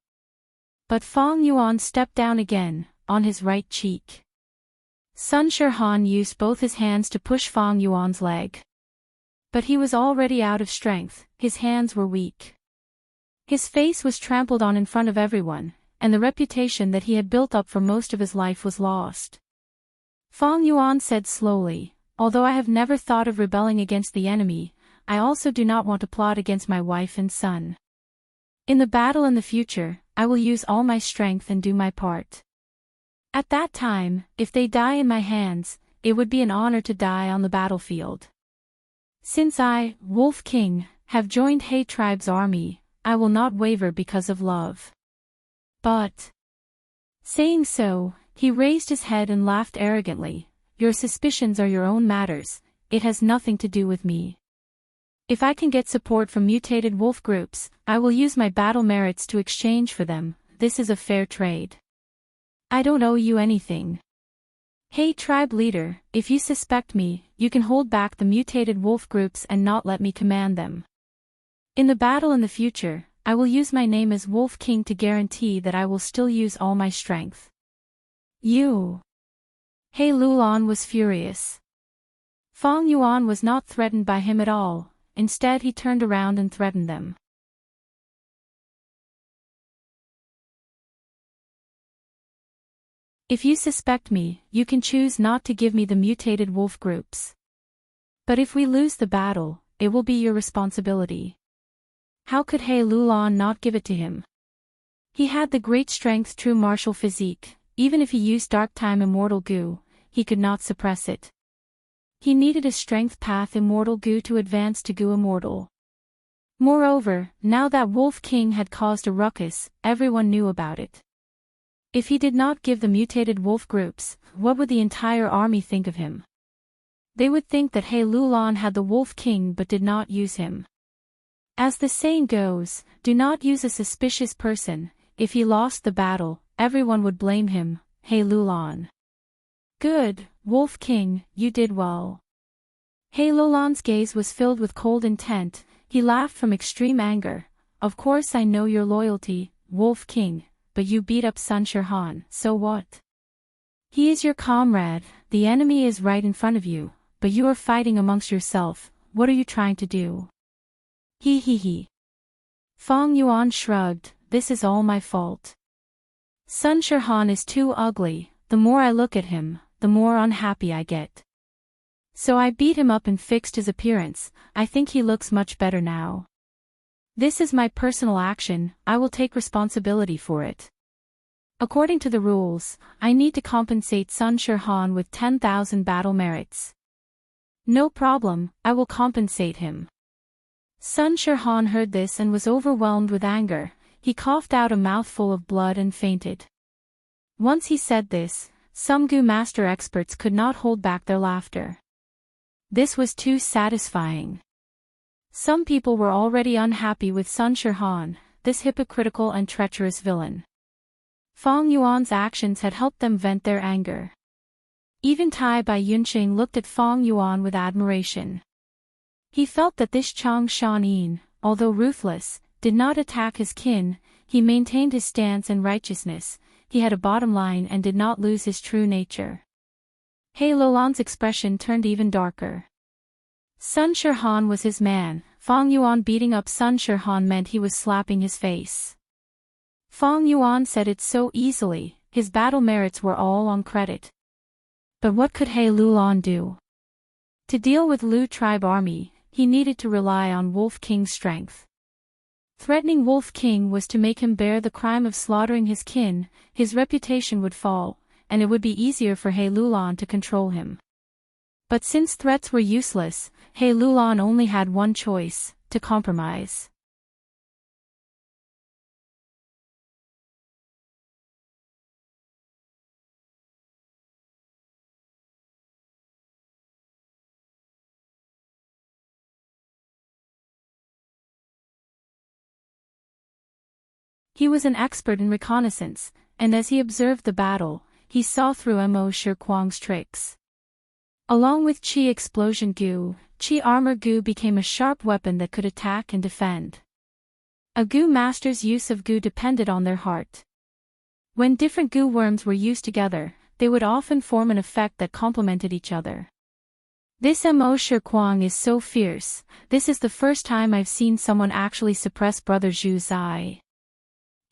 But Fang Yuan stepped down again, on his right cheek. Sun Shirhan used both his hands to push Fang Yuan's leg. But he was already out of strength, his hands were weak. His face was trampled on in front of everyone, and the reputation that he had built up for most of his life was lost. Fang Yuan said slowly, although I have never thought of rebelling against the enemy, I also do not want to plot against my wife and son. In the battle in the future, I will use all my strength and do my part. At that time, if they die in my hands, it would be an honor to die on the battlefield. Since I, Wolf King, have joined He tribe's army, I will not waver because of love. But, saying so, he raised his head and laughed arrogantly. Your suspicions are your own matters, it has nothing to do with me. If I can get support from mutated wolf groups, I will use my battle merits to exchange for them. This is a fair trade. I don't owe you anything. Hey tribe leader, if you suspect me, you can hold back the mutated wolf groups and not let me command them. In the battle in the future, I will use my name as Wolf King to guarantee that I will still use all my strength. You. He Lulan was furious. Fong Yuan was not threatened by him at all, instead he turned around and threatened them. If you suspect me, you can choose not to give me the mutated wolf groups. But if we lose the battle, it will be your responsibility. How could He Lulan not give it to him? He had the great strength true martial physique, even if he used dark time immortal goo, he could not suppress it. He needed a strength path immortal goo to advance to goo immortal. Moreover, now that Wolf King had caused a ruckus, everyone knew about it. If he did not give the mutated wolf groups, what would the entire army think of him? They would think that He Lulan had the Wolf King but did not use him. As the saying goes, do not use a suspicious person. If he lost the battle, everyone would blame him. He Lulan. Good, Wolf King, you did well. He Lulan's gaze was filled with cold intent, he laughed from extreme anger. Of course I know your loyalty, Wolf King, but you beat up Sun Shirhan, so what? He is your comrade, the enemy is right in front of you, but you are fighting amongst yourself, what are you trying to do? He. Fong Yuan shrugged, this is all my fault. Sun Shirhan is too ugly, the more I look at him, the more unhappy I get. So I beat him up and fixed his appearance, I think he looks much better now. This is my personal action, I will take responsibility for it. According to the rules, I need to compensate Sun Shirhan with 10,000 battle merits. No problem, I will compensate him. Sun Shirhan heard this and was overwhelmed with anger, he coughed out a mouthful of blood and fainted. Once he said this, some Gu master experts could not hold back their laughter. This was too satisfying. Some people were already unhappy with Sun Shirhan, this hypocritical and treacherous villain. Fong Yuan's actions had helped them vent their anger. Even Tai Bai Yunqing looked at Fong Yuan with admiration. He felt that this Chang Shanin, although ruthless, did not attack his kin, he maintained his stance and righteousness, he had a bottom line and did not lose his true nature. He Lulan's expression turned even darker. Sun Shirhan was his man, Fong Yuan beating up Sun Shirhan meant he was slapping his face. Fong Yuan said it so easily, his battle merits were all on credit. But what could He Lulan do? To deal with Lu tribe army, he needed to rely on Wolf King's strength. Threatening Wolf King was to make him bear the crime of slaughtering his kin, his reputation would fall, and it would be easier for He Lulan to control him. But since threats were useless, He Lulan only had one choice, to compromise. He was an expert in reconnaissance, and as he observed the battle, he saw through Mo Shi Kuang's tricks. Along with Qi Explosion Gu, Qi Armor Gu became a sharp weapon that could attack and defend. A Gu master's use of Gu depended on their heart. When different Gu worms were used together, they would often form an effect that complemented each other. This Mo Shi Kuang is so fierce, this is the first time I've seen someone actually suppress Brother Zhu's eye.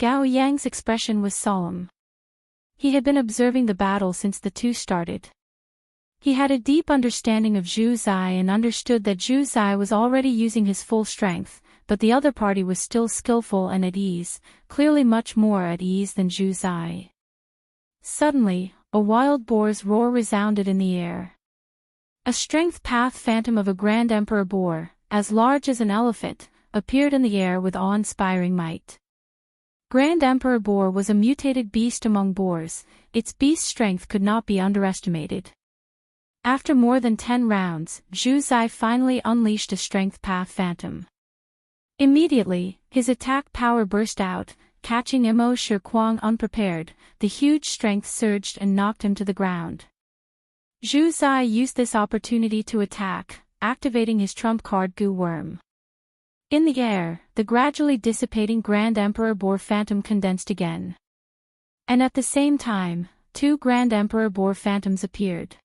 Gao Yang's expression was solemn. He had been observing the battle since the two started. He had a deep understanding of Zhu Zai and understood that Zhu Zai was already using his full strength, but the other party was still skillful and at ease, clearly much more at ease than Zhu Zai. Suddenly, a wild boar's roar resounded in the air. A strength path phantom of a Grand Emperor boar, as large as an elephant, appeared in the air with awe-inspiring might. Grand Emperor boar was a mutated beast among boars, its beast strength could not be underestimated. After more than 10 rounds, Zhu Zai finally unleashed a strength path phantom. Immediately, his attack power burst out, catching Mo Shi Kuang unprepared. The huge strength surged and knocked him to the ground. Zhu Zai used this opportunity to attack, activating his trump card Gu Worm. In the air, the gradually dissipating Grand Emperor boar phantom condensed again. And at the same time, 2 Grand Emperor boar phantoms appeared.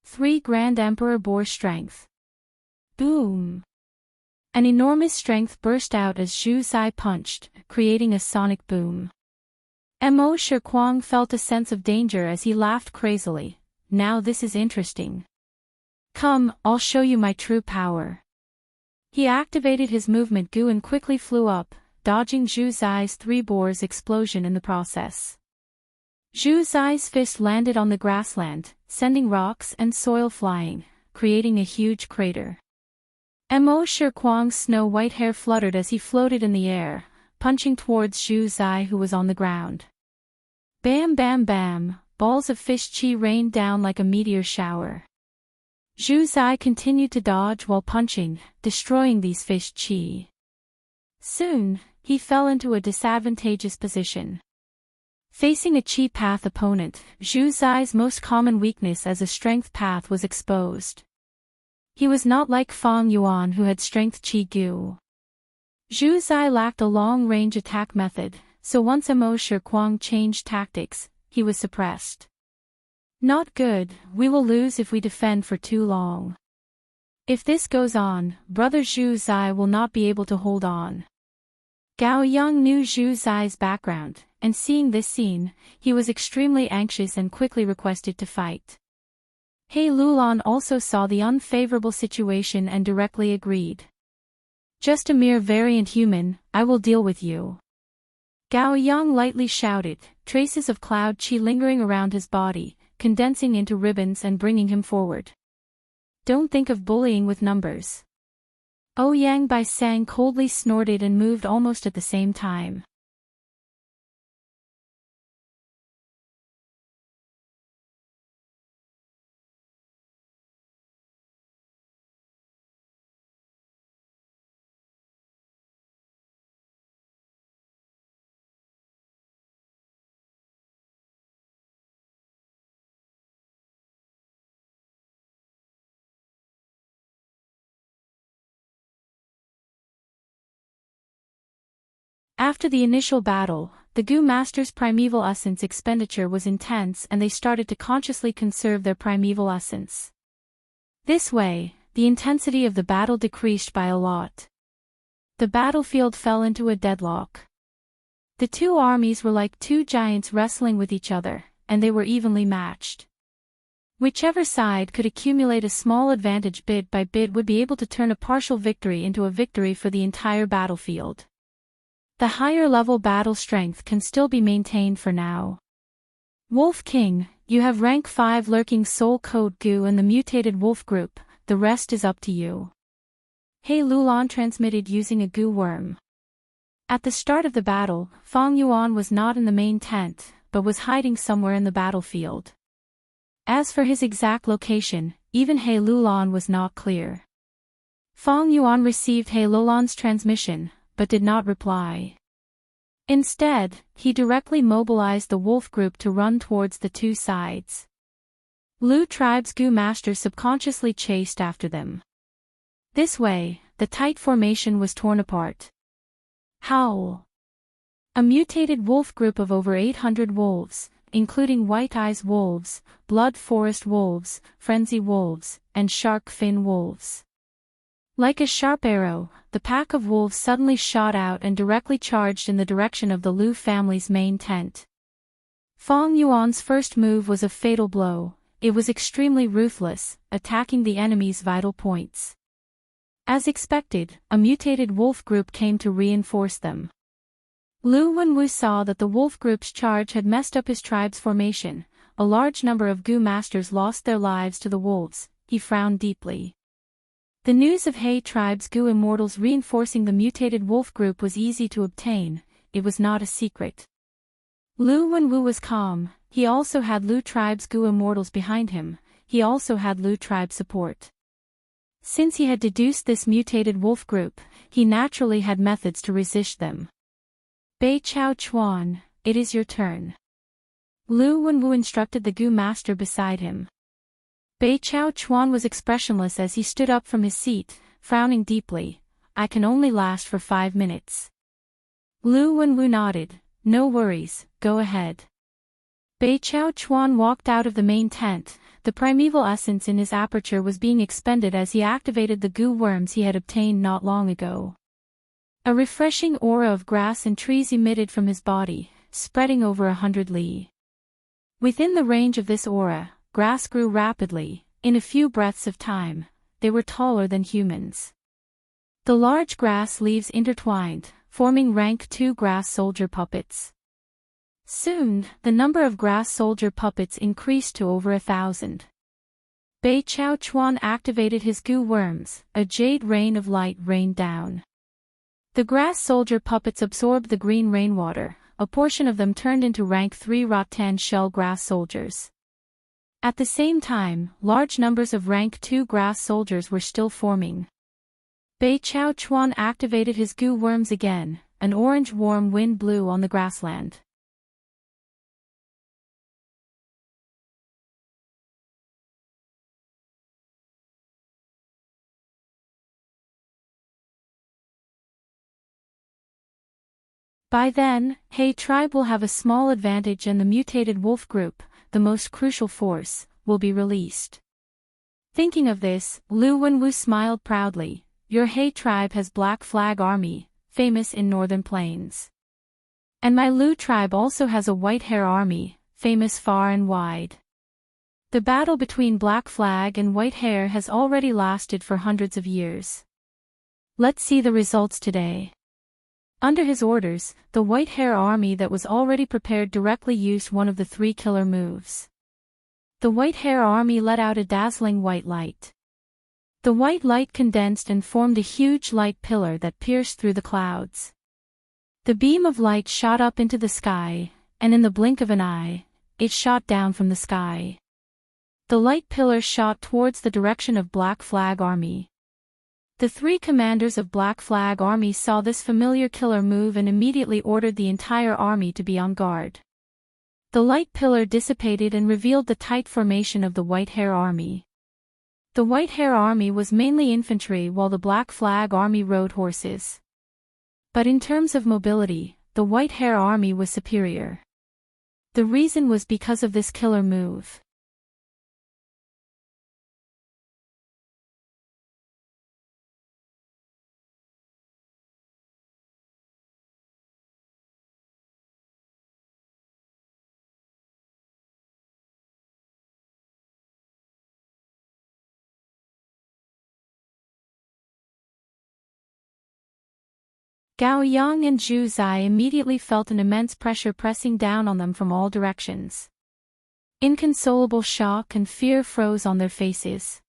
3 Grand Emperor boar strength. Boom! An enormous strength burst out as Zhu Zai punched, creating a sonic boom. Mo Shi Kuang felt a sense of danger as he laughed crazily. Now this is interesting. Come, I'll show you my true power. He activated his movement Gu and quickly flew up, dodging Zhu Zai's 3 boars' explosion in the process. Zhu Zai's fist landed on the grassland, sending rocks and soil flying, creating a huge crater. Mo Shi Kuang's snow-white hair fluttered as he floated in the air, punching towards Zhu Zai who was on the ground. Bam bam bam, balls of fish chi rained down like a meteor shower. Zhu Zai continued to dodge while punching, destroying these fish chi. Soon, he fell into a disadvantageous position. Facing a chi path opponent, Zhu Zai's most common weakness as a strength path was exposed. He was not like Fang Yuan who had strength chi gu. Zhu Zai lacked a long-range attack method, so once Mo Shi Kuang changed tactics, he was suppressed. Not good, we will lose if we defend for too long. If this goes on, brother Zhu Zai will not be able to hold on. Gao Yang knew Zhu Zai's background, and seeing this scene, he was extremely anxious and quickly requested to fight. He Lulan also saw the unfavorable situation and directly agreed. Just a mere variant human, I will deal with you. Gao Yang lightly shouted, traces of cloud chi lingering around his body, condensing into ribbons and bringing him forward. Don't think of bullying with numbers. Ouyang Bai Sang coldly snorted and moved almost at the same time. After the initial battle, the Gu Master's primeval essence expenditure was intense and they started to consciously conserve their primeval essence. This way, the intensity of the battle decreased by a lot. The battlefield fell into a deadlock. The 2 armies were like 2 giants wrestling with each other, and they were evenly matched. Whichever side could accumulate a small advantage bit by bit would be able to turn a partial victory into a victory for the entire battlefield. The higher-level battle strength can still be maintained for now. Wolf King, you have rank 5 lurking soul code Gu and the mutated wolf group, the rest is up to you. He Lulan transmitted using a Gu worm. At the start of the battle, Fang Yuan was not in the main tent, but was hiding somewhere in the battlefield. As for his exact location, even He Lulan was not clear. Fang Yuan received He Lulan's transmission, but did not reply. Instead, he directly mobilized the wolf group to run towards the 2 sides. Lu tribe's Gu master subconsciously chased after them. This way, the tight formation was torn apart. Howl! A mutated wolf group of over 800 wolves, including white eyes wolves, blood forest wolves, frenzy wolves, and shark fin wolves. Like a sharp arrow, the pack of wolves suddenly shot out and directly charged in the direction of the Lu family's main tent. Fang Yuan's first move was a fatal blow, it was extremely ruthless, attacking the enemy's vital points. As expected, a mutated wolf group came to reinforce them. Lu Wenwu saw that the wolf group's charge had messed up his tribe's formation. A large number of Gu masters lost their lives to the wolves. He frowned deeply. The news of He tribe's Gu immortals reinforcing the mutated wolf group was easy to obtain. It was not a secret. Lu Wenwu was calm. He also had Lu tribe's Gu immortals behind him. He also had Lu tribe's support. Since he had deduced this mutated wolf group, he naturally had methods to resist them. Bei Chao Chuan, it is your turn. Lu Wenwu instructed the Gu master beside him. Bei Chao Chuan was expressionless as he stood up from his seat, frowning deeply. I can only last for 5 minutes. Lu Wenwu nodded. No worries, go ahead. Bei Chao Chuan walked out of the main tent. The primeval essence in his aperture was being expended as he activated the Gu worms he had obtained not long ago. A refreshing aura of grass and trees emitted from his body, spreading over 100 li. Within the range of this aura, grass grew rapidly. In a few breaths of time, they were taller than humans. The large grass leaves intertwined, forming rank 2 grass soldier puppets. Soon, the number of grass soldier puppets increased to over 1,000. Bei Chao Chuan activated his Gu worms. A jade rain of light rained down. The grass soldier puppets absorbed the green rainwater. A portion of them turned into rank 3 rattan shell grass soldiers. At the same time, large numbers of rank 2 grass soldiers were still forming. Bei Chao Chuan activated his Gu worms again. An orange warm wind blew on the grassland. By then, He tribe will have a small advantage and the mutated wolf group, the most crucial force, will be released. Thinking of this, Lu Wenwu smiled proudly. Your He tribe has Black Flag Army, famous in northern plains. And my Lu tribe also has a White Hair Army, famous far and wide. The battle between Black Flag and White Hair has already lasted for hundreds of years. Let's see the results today. Under his orders, the White Hair Army that was already prepared directly used one of the 3 killer moves. The White Hair Army let out a dazzling white light. The white light condensed and formed a huge light pillar that pierced through the clouds. The beam of light shot up into the sky, and in the blink of an eye, it shot down from the sky. The light pillar shot towards the direction of Black Flag Army. The 3 commanders of Black Flag Army saw this familiar killer move and immediately ordered the entire army to be on guard. The light pillar dissipated and revealed the tight formation of the White Hair Army. The White Hair Army was mainly infantry while the Black Flag Army rode horses. But in terms of mobility, the White Hair Army was superior. The reason was because of this killer move. Gao Yang and Zhu Zai immediately felt an immense pressure pressing down on them from all directions. Inconsolable shock and fear froze on their faces.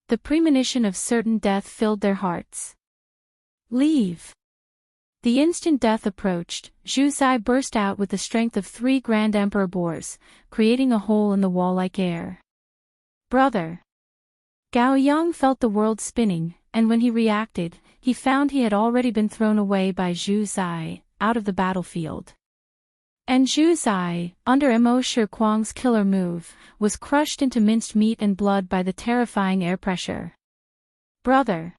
The premonition of certain death filled their hearts. Leave! The instant death approached, Zhu Zai burst out with the strength of 3 Grand Emperor boars, creating a hole in the wall-like air. Brother! Gao Yang felt the world spinning, and when he reacted, he found he had already been thrown away by Zhu Zai, out of the battlefield. And Zhu Zai, under Mo Shi Kuang's killer move, was crushed into minced meat and blood by the terrifying air pressure. Brother!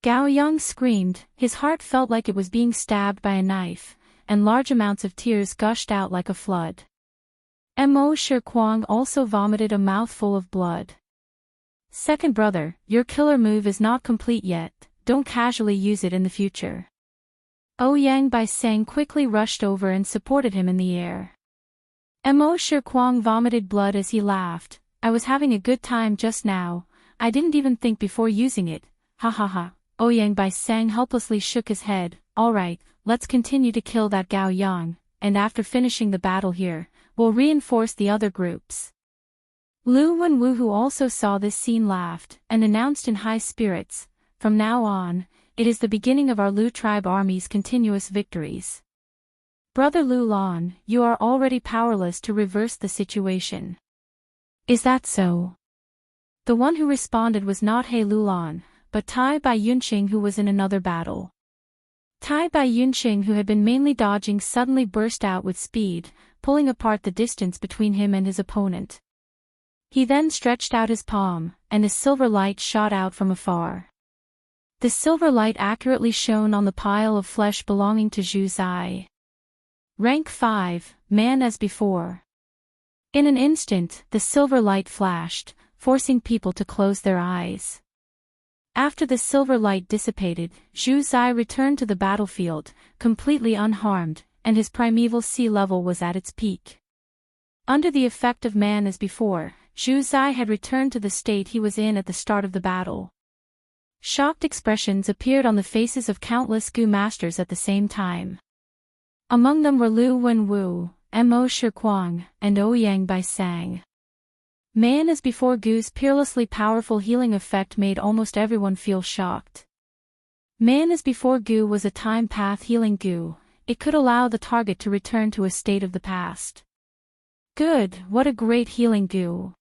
Gao Yang screamed, his heart felt like it was being stabbed by a knife, and large amounts of tears gushed out like a flood. Mo Shi Kuang also vomited a mouthful of blood. Second brother, your killer move is not complete yet, don't casually use it in the future. Ouyang Bai Seng quickly rushed over and supported him in the air. Mo Shi Kuang vomited blood as he laughed, I was having a good time just now, I didn't even think before using it, ha ha ha. Ouyang Bai Sang helplessly shook his head. Alright, let's continue to kill that Gao Yang, and after finishing the battle here, we'll reinforce the other groups. Lu Wenwu, who also saw this scene, laughed, and announced in high spirits, from now on, it is the beginning of our Lu tribe army's continuous victories. Brother Lu Lan, you are already powerless to reverse the situation. Is that so? The one who responded was not He Lu Lan, but Tai Bai Yunqing, who was in another battle. Tai Bai Yunqing, who had been mainly dodging, suddenly burst out with speed, pulling apart the distance between him and his opponent. He then stretched out his palm, and a silver light shot out from afar. The silver light accurately shone on the pile of flesh belonging to Zhu Zai. Rank 5, man as before. In an instant, the silver light flashed, forcing people to close their eyes. After the silver light dissipated, Zhu Zai returned to the battlefield, completely unharmed, and his primeval sea level was at its peak. Under the effect of man as before, Zhu Zai had returned to the state he was in at the start of the battle. Shocked expressions appeared on the faces of countless Gu masters at the same time. Among them were Lu Wenwu, Mo Shikuang, and Ouyang Bai Sang. Man as before Gu's peerlessly powerful healing effect made almost everyone feel shocked. Man as before Gu was a time path healing Gu. It could allow the target to return to a state of the past. Good, what a great healing Gu.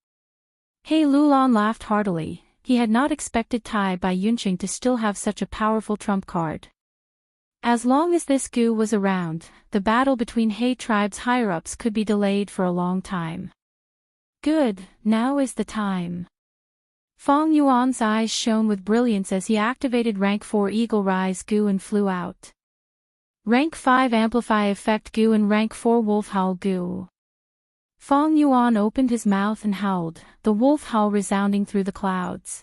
He Lu Lan laughed heartily. He had not expected Tai Bai Yunqing to still have such a powerful trump card. As long as this Gu was around, the battle between He tribe's higher-ups could be delayed for a long time. Good, now is the time. Fong Yuan's eyes shone with brilliance as he activated Rank 4 Eagle Rise Gu and flew out. Rank 5 Amplify Effect Gu and Rank 4 Wolf Howl Gu. Fong Yuan opened his mouth and howled, the wolf howl resounding through the clouds.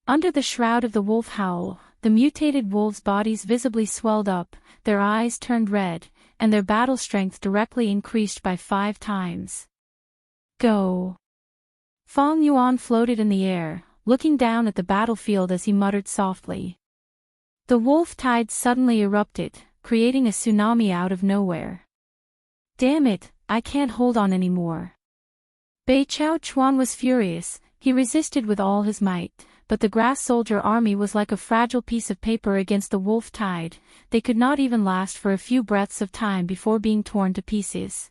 Under the shroud of the wolf howl, the mutated wolves' bodies visibly swelled up, their eyes turned red, and their battle strength directly increased by 5 times. Go! Fong Yuan floated in the air, looking down at the battlefield as he muttered softly. The wolf tide suddenly erupted, creating a tsunami out of nowhere. Damn it, I can't hold on anymore. Bei Chao Chuan was furious. He resisted with all his might, but the grass soldier army was like a fragile piece of paper against the wolf tide. They could not even last for a few breaths of time before being torn to pieces.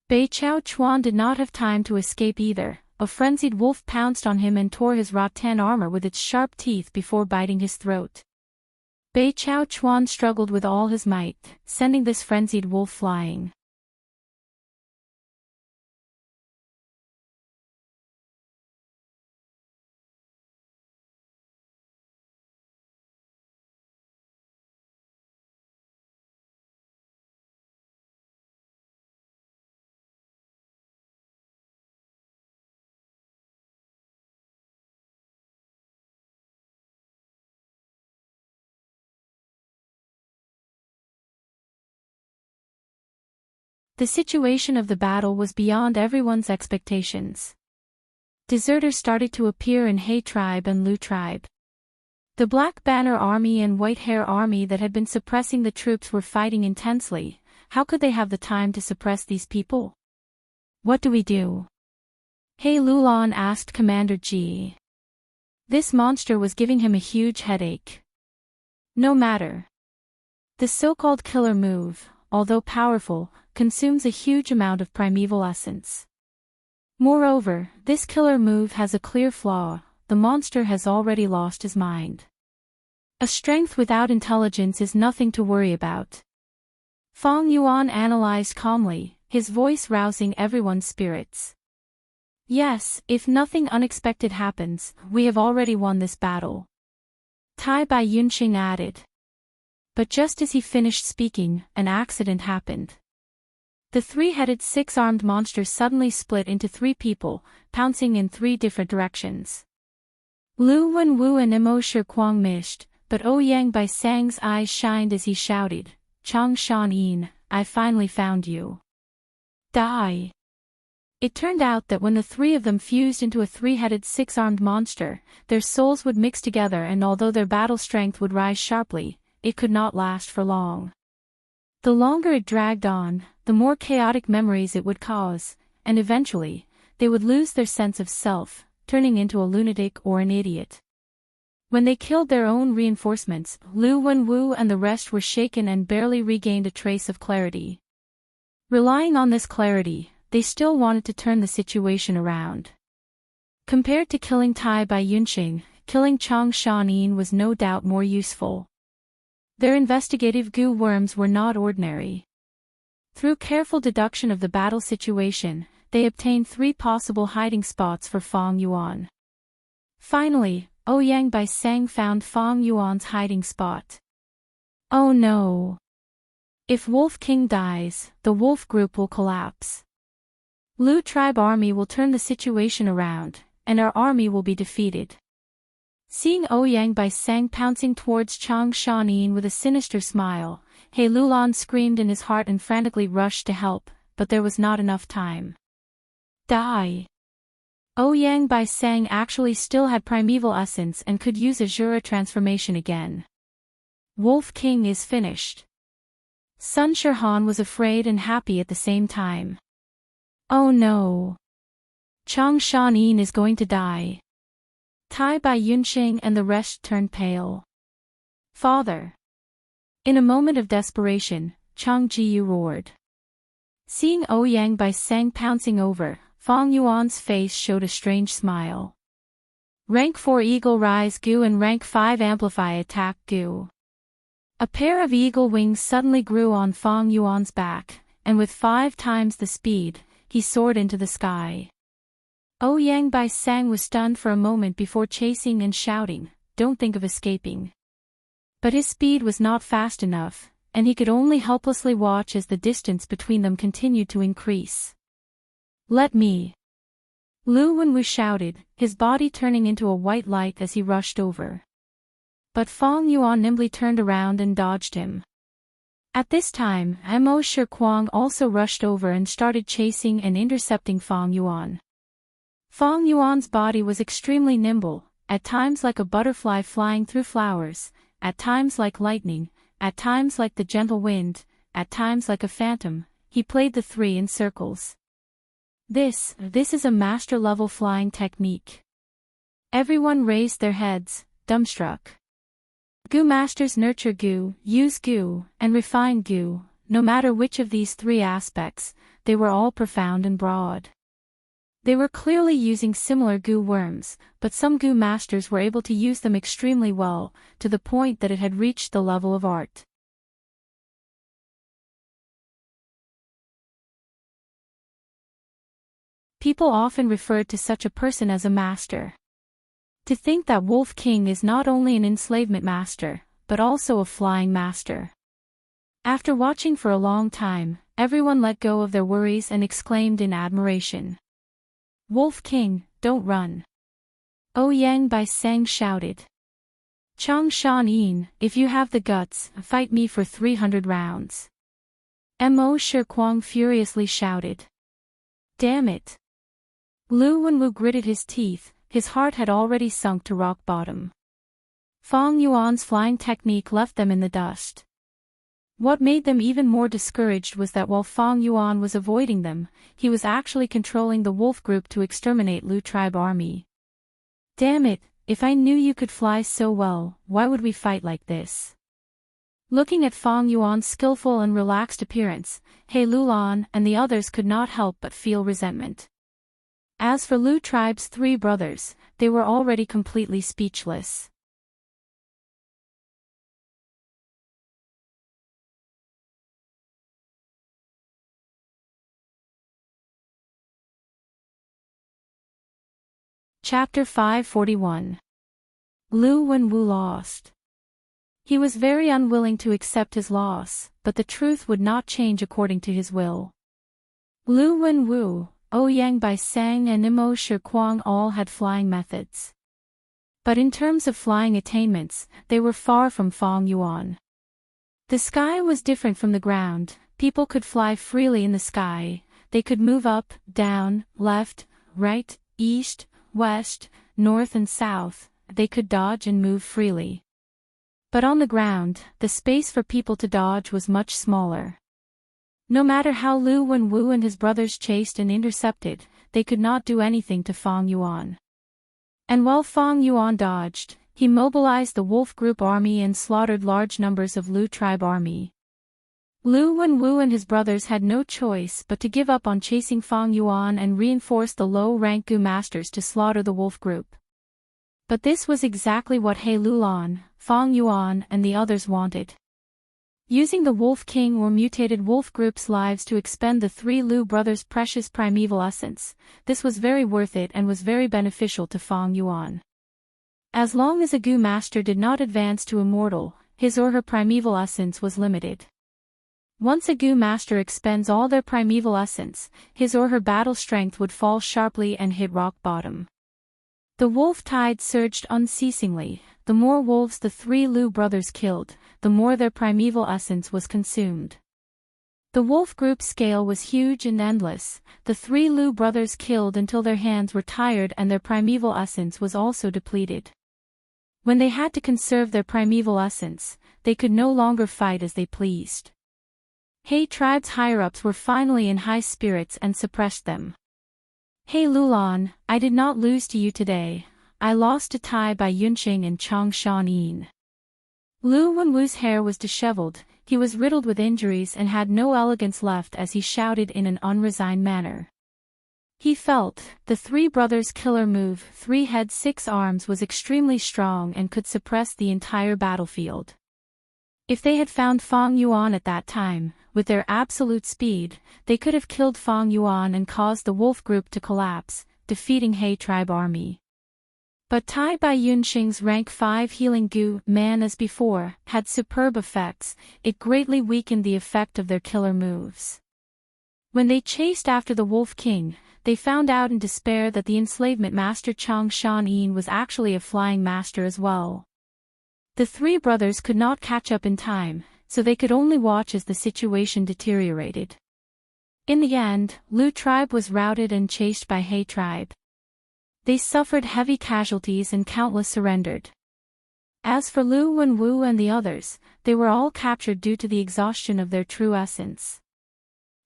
Bei Chao Chuan did not have time to escape either. A frenzied wolf pounced on him and tore his rattan armor with its sharp teeth before biting his throat. Bei Chao Chuan struggled with all his might, sending this frenzied wolf flying. The situation of the battle was beyond everyone's expectations. Deserters started to appear in He tribe and Lu tribe. The Black Banner Army and White Hair Army that had been suppressing the troops were fighting intensely. How could they have the time to suppress these people? What do we do? He Lu Lan asked Commander Ji. This monster was giving him a huge headache. No matter. The so-called killer move, although powerful, consumes a huge amount of primeval essence. Moreover, this killer move has a clear flaw: the monster has already lost his mind. A strength without intelligence is nothing to worry about. Fong Yuan analyzed calmly, his voice rousing everyone's spirits. Yes, if nothing unexpected happens, we have already won this battle. Tai Bai Yunqing added. But just as he finished speaking, an accident happened. The three-headed six-armed monster suddenly split into 3 people, pouncing in 3 different directions. Lu Wenwu and Mo Shikuang missed, but Ouyang Bai Sang's eyes shined as he shouted, Chang Shan Yin, I finally found you. Die! It turned out that when the three of them fused into a three-headed six-armed monster, their souls would mix together, and although their battle strength would rise sharply, it could not last for long. The longer it dragged on, the more chaotic memories it would cause, and eventually, they would lose their sense of self, turning into a lunatic or an idiot. When they killed their own reinforcements, Lu Wenwu and the rest were shaken and barely regained a trace of clarity. Relying on this clarity, they still wanted to turn the situation around. Compared to killing Tai by Yunxing, killing Chang Shanin was no doubt more useful. Their investigative goo worms were not ordinary. Through careful deduction of the battle situation, they obtained 3 possible hiding spots for Fang Yuan. Finally, Ouyang Bai Sang found Fang Yuan's hiding spot. Oh no! If Wolf King dies, the wolf group will collapse. Lu tribe army will turn the situation around, and our army will be defeated. Seeing Ouyang Bai Sang pouncing towards Chang Shanin with a sinister smile, He Lulan screamed in his heart and frantically rushed to help, but there was not enough time. Die! Ouyang Bai Sang actually still had primeval essence and could use Azura transformation again. Wolf King is finished. Sun Shirhan was afraid and happy at the same time. Oh no! Chang Shanin is going to die. Tai Bai Yunxing and the rest turned pale. Father! In a moment of desperation, Chang Jiyu roared. Seeing Ouyang Bai Sang pouncing over, Fang Yuan's face showed a strange smile. Rank 4 Eagle Rise Gu and Rank 5 Amplify Attack Gu. A pair of eagle wings suddenly grew on Fang Yuan's back, and with 5 times the speed, he soared into the sky. Ouyang Bai Sang was stunned for a moment before chasing and shouting, "Don't think of escaping." But his speed was not fast enough, and he could only helplessly watch as the distance between them continued to increase. "Let me!" Lu Wenwu shouted, his body turning into a white light as he rushed over. But Fang Yuan nimbly turned around and dodged him. At this time, Mo Shikuang also rushed over and started chasing and intercepting Fang Yuan. Fang Yuan's body was extremely nimble, at times like a butterfly flying through flowers, at times like lightning, at times like the gentle wind, at times like a phantom. He played the 3 in circles. This is a master-level flying technique. Everyone raised their heads, dumbstruck. Gu masters nurture Gu, use Gu, and refine Gu. No matter which of these 3 aspects, they were all profound and broad. They were clearly using similar Gu worms, but some Gu masters were able to use them extremely well, to the point that it had reached the level of art. People often referred to such a person as a master. To think that Wolf King is not only an enslavement master, but also a flying master. After watching for a long time, everyone let go of their worries and exclaimed in admiration. "Wolf King, don't run!" Ouyang Bai Sang shouted. "Chang Shanin, if you have the guts, fight me for 300 rounds." Mo Shikuang furiously shouted. "Damn it!" Lu Wenwu gritted his teeth, his heart had already sunk to rock bottom. Fang Yuan's flying technique left them in the dust. What made them even more discouraged was that while Fang Yuan was avoiding them, he was actually controlling the wolf group to exterminate Lu tribe army. "Damn it, if I knew you could fly so well, why would we fight like this?" Looking at Fang Yuan's skillful and relaxed appearance, He Lulan and the others could not help but feel resentment. As for Lu tribe's 3 brothers, they were already completely speechless. Chapter 541. Lu Wenwu lost. He was very unwilling to accept his loss, but the truth would not change according to his will. Lu Wenwu, Ouyang Bai Sang and Mo Shikuang all had flying methods. But in terms of flying attainments, they were far from Fang Yuan. The sky was different from the ground, people could fly freely in the sky, they could move up, down, left, right, east, west, north and south, they could dodge and move freely. But on the ground, the space for people to dodge was much smaller. No matter how Lu Wenwu and his brothers chased and intercepted, they could not do anything to Fang Yuan. And while Fang Yuan dodged, he mobilized the Wolf Group army and slaughtered large numbers of Lu tribe army. Lu Wenwu and his brothers had no choice but to give up on chasing Fang Yuan and reinforce the low-rank Gu masters to slaughter the Wolf Group. But this was exactly what He Lulan, Fang Yuan and the others wanted. Using the Wolf King or mutated Wolf Group's lives to expend the three Lu brothers' precious primeval essence, this was very worth it and was very beneficial to Fang Yuan. As long as a Gu master did not advance to Immortal, his or her primeval essence was limited. Once a Gu master expends all their primeval essence, his or her battle strength would fall sharply and hit rock bottom. The wolf tide surged unceasingly. The more wolves the three Lu brothers killed, the more their primeval essence was consumed. The wolf group's scale was huge and endless. The three Lu brothers killed until their hands were tired and their primeval essence was also depleted. When they had to conserve their primeval essence, they could no longer fight as they pleased. He tribe's higher-ups were finally in high spirits and suppressed them. He Lulan, I did not lose to you today. I lost to Tai by Yunqing and Chang Shan. Lu Wenwu's hair was disheveled, he was riddled with injuries and had no elegance left as he shouted in an unresigned manner. He felt, the three brothers' killer move, 3 heads 6 arms was extremely strong and could suppress the entire battlefield. If they had found Fang Yuan at that time, with their absolute speed, they could have killed Fang Yuan and caused the wolf group to collapse, defeating He tribe army. But Tai Bai Yunqing's rank 5 healing Gu man as before, had superb effects, it greatly weakened the effect of their killer moves. When they chased after the Wolf King, they found out in despair that the enslavement master Chang Shan was actually a flying master as well. The three brothers could not catch up in time, so they could only watch as the situation deteriorated. In the end, Lu tribe was routed and chased by He tribe. They suffered heavy casualties and countless surrendered. As for Lu Wenwu and the others, they were all captured due to the exhaustion of their true essence.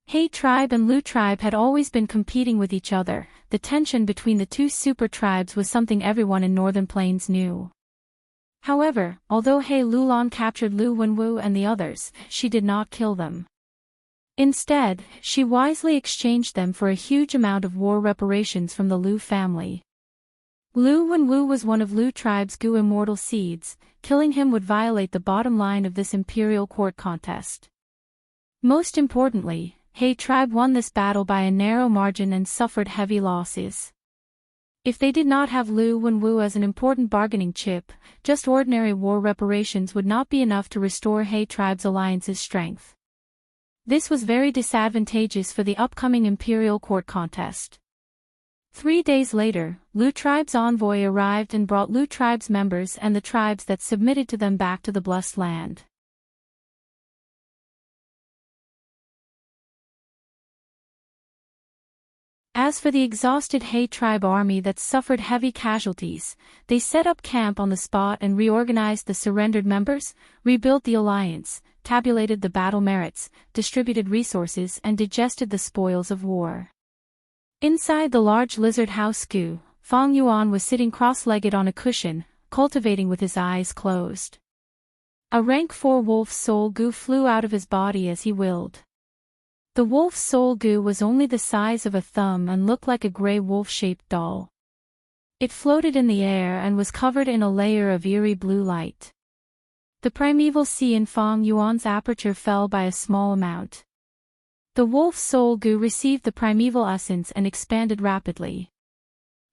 He tribe and Lu tribe had always been competing with each other. The tension between the two super tribes was something everyone in Northern Plains knew. However, although He Lulan captured Lu Wenwu and the others, she did not kill them. Instead, she wisely exchanged them for a huge amount of war reparations from the Lu family. Lu Wenwu was one of Lu tribe's Gu immortal seeds. Killing him would violate the bottom line of this imperial court contest. Most importantly, He tribe won this battle by a narrow margin and suffered heavy losses. If they did not have Lu Wenwu as an important bargaining chip, just ordinary war reparations would not be enough to restore He tribe's alliance's strength. This was very disadvantageous for the upcoming imperial court contest. 3 days later, Lu tribe's envoy arrived and brought Lu tribe's members and the tribes that submitted to them back to the blessed land. As for the exhausted He tribe army that suffered heavy casualties, they set up camp on the spot and reorganized the surrendered members, rebuilt the alliance, tabulated the battle merits, distributed resources and digested the spoils of war. Inside the large lizard house Gu, Fang Yuan was sitting cross-legged on a cushion, cultivating with his eyes closed. A rank 4 wolf soul Gu flew out of his body as he willed. The wolf's soul Gu was only the size of a thumb and looked like a gray wolf-shaped doll. It floated in the air and was covered in a layer of eerie blue light. The primeval sea in Fang Yuan's aperture fell by a small amount. The wolf's soul Gu received the primeval essence and expanded rapidly.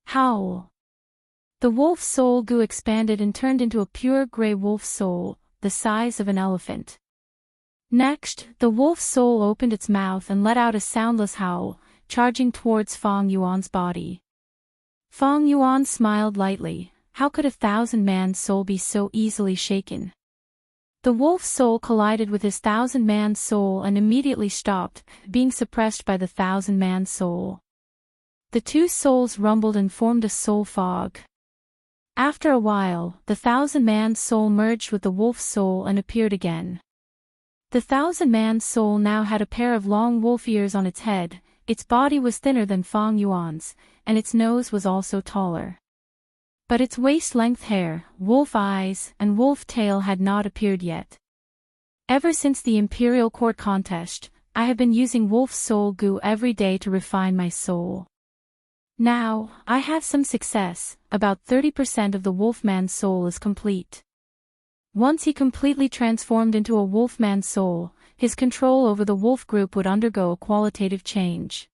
Howl! The wolf's soul Gu expanded and turned into a pure gray wolf soul, the size of an elephant. Next, the wolf's soul opened its mouth and let out a soundless howl, charging towards Fang Yuan's body. Fang Yuan smiled lightly. How could a 1,000-man soul be so easily shaken? The wolf's soul collided with his 1,000-man soul and immediately stopped, being suppressed by the 1,000-man soul. The two souls rumbled and formed a soul fog. After a while, the 1,000-man soul merged with the wolf's soul and appeared again. The 1,000-man soul now had a pair of long wolf ears on its head, its body was thinner than Fang Yuan's, and its nose was also taller. But its waist-length hair, wolf eyes, and wolf tail had not appeared yet. Ever since the Imperial Court contest, I have been using wolf soul goo every day to refine my soul. Now, I have some success, about 30% of the wolfman's soul is complete. Once he completely transformed into a wolfman's soul, his control over the wolf group would undergo a qualitative change.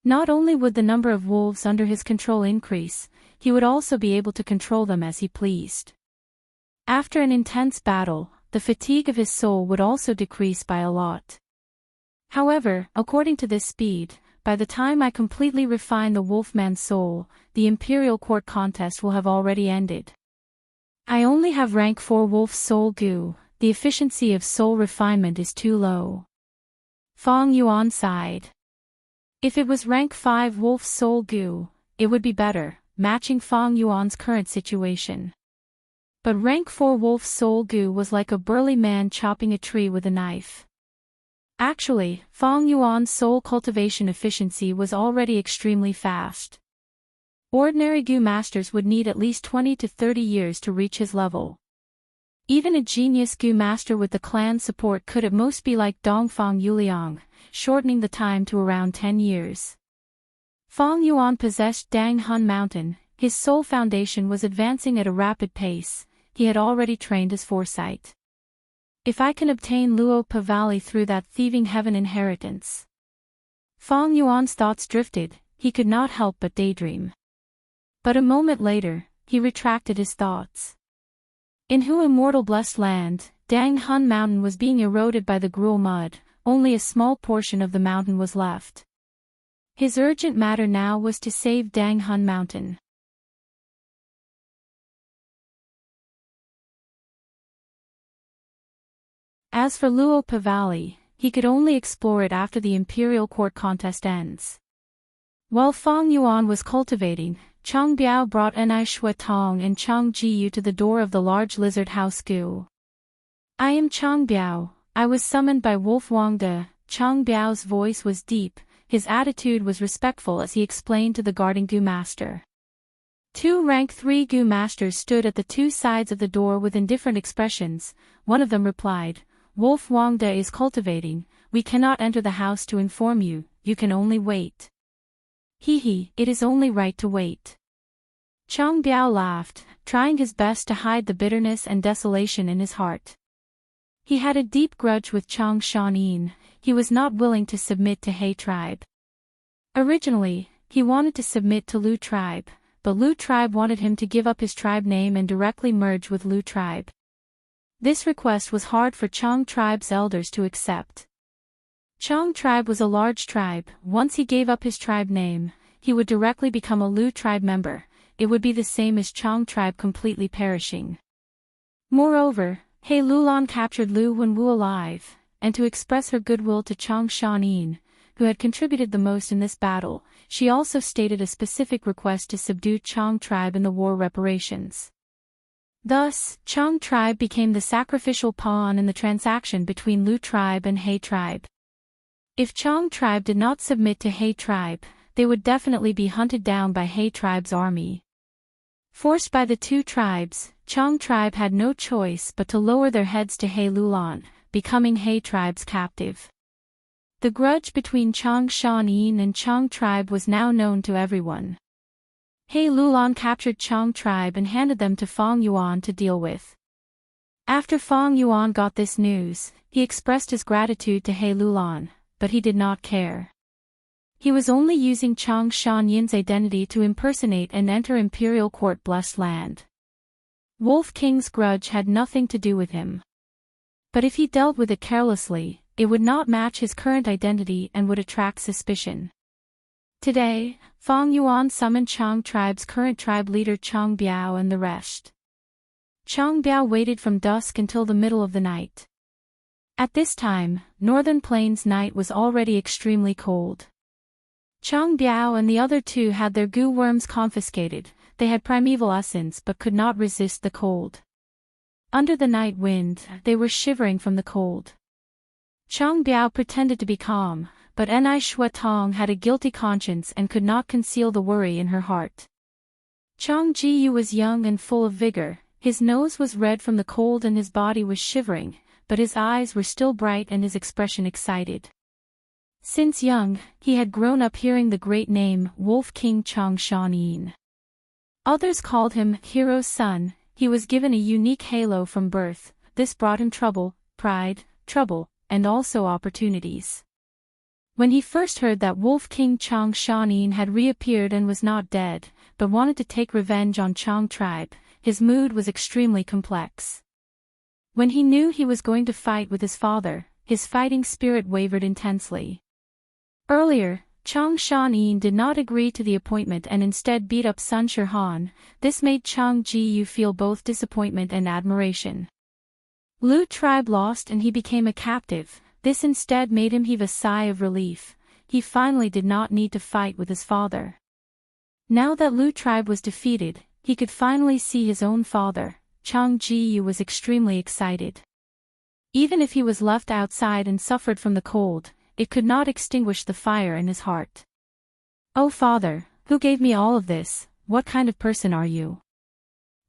Not only would the number of wolves under his control increase, he would also be able to control them as he pleased. After an intense battle, the fatigue of his soul would also decrease by a lot. However, according to this speed, by the time I completely refine the wolfman's soul, the Imperial Court contest will have already ended. I only have rank 4 wolf soul goo, the efficiency of soul refinement is too low. Fang Yuan sighed. If it was rank 5 wolf soul goo, it would be better, matching Fang Yuan's current situation. But rank 4 wolf soul goo was like a burly man chopping a tree with a knife. Actually, Fang Yuan's soul cultivation efficiency was already extremely fast. Ordinary goo masters would need at least 20 to 30 years to reach his level. Even a genius goo master with the clan support could at most be like Dongfang Yuliang, shortening the time to around 10 years. Fang Yuan possessed Dang Hun Mountain, his soul foundation was advancing at a rapid pace, he had already trained his foresight. If I can obtain Luo Pa Valley through that thieving heaven inheritance. Fang Yuan's thoughts drifted, he could not help but daydream. But a moment later, he retracted his thoughts. In Hu Immortal Blessed Land, Dang Hun Mountain was being eroded by the gruel mud, only a small portion of the mountain was left. His urgent matter now was to save Dang Hun Mountain. As for Luo Pa Valley, he could only explore it after the Imperial Court contest ends. While Fang Yuan was cultivating, Chang Biao brought Ni Shui Tong and Chang Jiyu to the door of the large lizard house goo. I am Chang Biao, I was summoned by Wolf Wangde. Chang Biao's voice was deep, his attitude was respectful as he explained to the guarding goo master. 2 rank 3 goo masters stood at the 2 sides of the door with indifferent expressions. One of them replied, Wolf Wangde is cultivating, we cannot enter the house to inform you, you can only wait. He, it is only right to wait. Chang Biao laughed, trying his best to hide the bitterness and desolation in his heart. He had a deep grudge with Chang Shanin, he was not willing to submit to He tribe. Originally, he wanted to submit to Lu tribe, but Lu tribe wanted him to give up his tribe name and directly merge with Lu tribe. This request was hard for Chang tribe's elders to accept. Chang tribe was a large tribe, once he gave up his tribe name, he would directly become a Lu tribe member, it would be the same as Chang tribe completely perishing. Moreover, He Lulan captured Lu Wenwu alive, and to express her goodwill to Chang Shanin, who had contributed the most in this battle, she also stated a specific request to subdue Chang tribe in the war reparations. Thus, Chang tribe became the sacrificial pawn in the transaction between Lu tribe and He tribe. If Chang tribe did not submit to He tribe, they would definitely be hunted down by He tribe's army. Forced by the 2 tribes, Chang tribe had no choice but to lower their heads to He Lulan, becoming He tribe's captive. The grudge between Chang Shanin and Chang tribe was now known to everyone. He Lulan captured Chang tribe and handed them to Fang Yuan to deal with. After Fang Yuan got this news, he expressed his gratitude to He Lulan, but he did not care. He was only using Chang Shanyin's identity to impersonate and enter Imperial Court Blessed Land. Wolf King's grudge had nothing to do with him. But if he dealt with it carelessly, it would not match his current identity and would attract suspicion. Today, Fang Yuan summoned Chang tribe's current tribe leader Chang Biao and the rest. Chang Biao waited from dusk until the middle of the night. At this time, Northern Plains night was already extremely cold. Chang Biao and the other two had their goo worms confiscated. They had primeval essence but could not resist the cold. Under the night wind, they were shivering from the cold. Chang Biao pretended to be calm, but Enai Shuatong had a guilty conscience and could not conceal the worry in her heart. Chang Jiyu was young and full of vigor. His nose was red from the cold and his body was shivering, but his eyes were still bright and his expression excited. Since young, he had grown up hearing the great name Wolf King Chang Shanin. Others called him Hero's Son. He was given a unique halo from birth. This brought him trouble, pride, and also opportunities. When he first heard that Wolf King Chang Shanin had reappeared and was not dead, but wanted to take revenge on Chang tribe, his mood was extremely complex. When he knew he was going to fight with his father, his fighting spirit wavered intensely. Earlier, Chang Shanin did not agree to the appointment and instead beat up Sun Shirhan. This made Chang Jiyu feel both disappointment and admiration. Lu tribe lost and he became a captive. This instead made him heave a sigh of relief. He finally did not need to fight with his father. Now that Lu tribe was defeated, he could finally see his own father. Chang Jiyu was extremely excited. Even if he was left outside and suffered from the cold, it could not extinguish the fire in his heart. "Oh father, who gave me all of this? What kind of person are you?"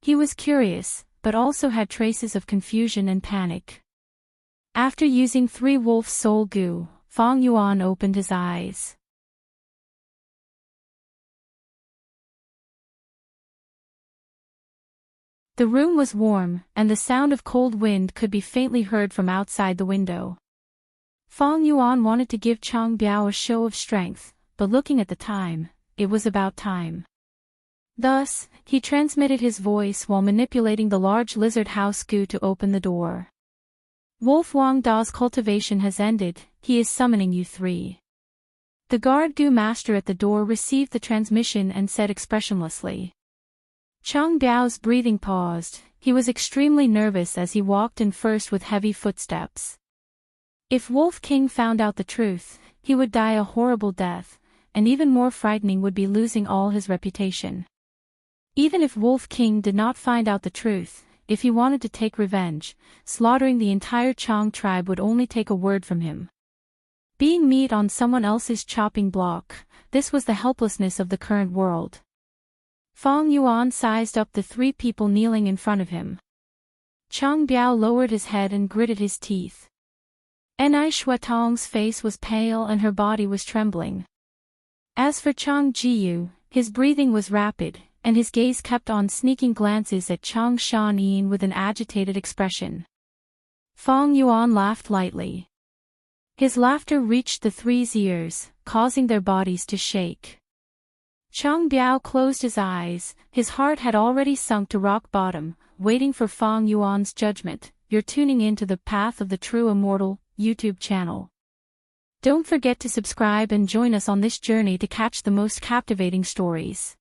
He was curious, but also had traces of confusion and panic. After using 3 wolf soul goo, Fang Yuan opened his eyes. The room was warm, and the sound of cold wind could be faintly heard from outside the window. Fang Yuan wanted to give Chang Biao a show of strength, but looking at the time, it was about time. Thus, he transmitted his voice while manipulating the large lizard house goo to open the door. "Wolf Wang Da's cultivation has ended, he is summoning you 3. The guard goo master at the door received the transmission and said expressionlessly. Chang Biao's breathing paused. He was extremely nervous as he walked in first with heavy footsteps. If Wolf King found out the truth, he would die a horrible death, and even more frightening would be losing all his reputation. Even if Wolf King did not find out the truth, if he wanted to take revenge, slaughtering the entire Chang tribe would only take a word from him. Being meat on someone else's chopping block, this was the helplessness of the current world. Fang Yuan sized up the 3 people kneeling in front of him. Chang Biao lowered his head and gritted his teeth. Enai Shuatong's face was pale and her body was trembling. As for Chang Jiyu, his breathing was rapid, and his gaze kept on sneaking glances at Chang Shanin with an agitated expression. Fang Yuan laughed lightly. His laughter reached the 3's ears, causing their bodies to shake. Chang Biao closed his eyes. His heart had already sunk to rock bottom, waiting for Fang Yuan's judgment. You're tuning in to the Path of the True Immortal YouTube channel. Don't forget to subscribe and join us on this journey to catch the most captivating stories.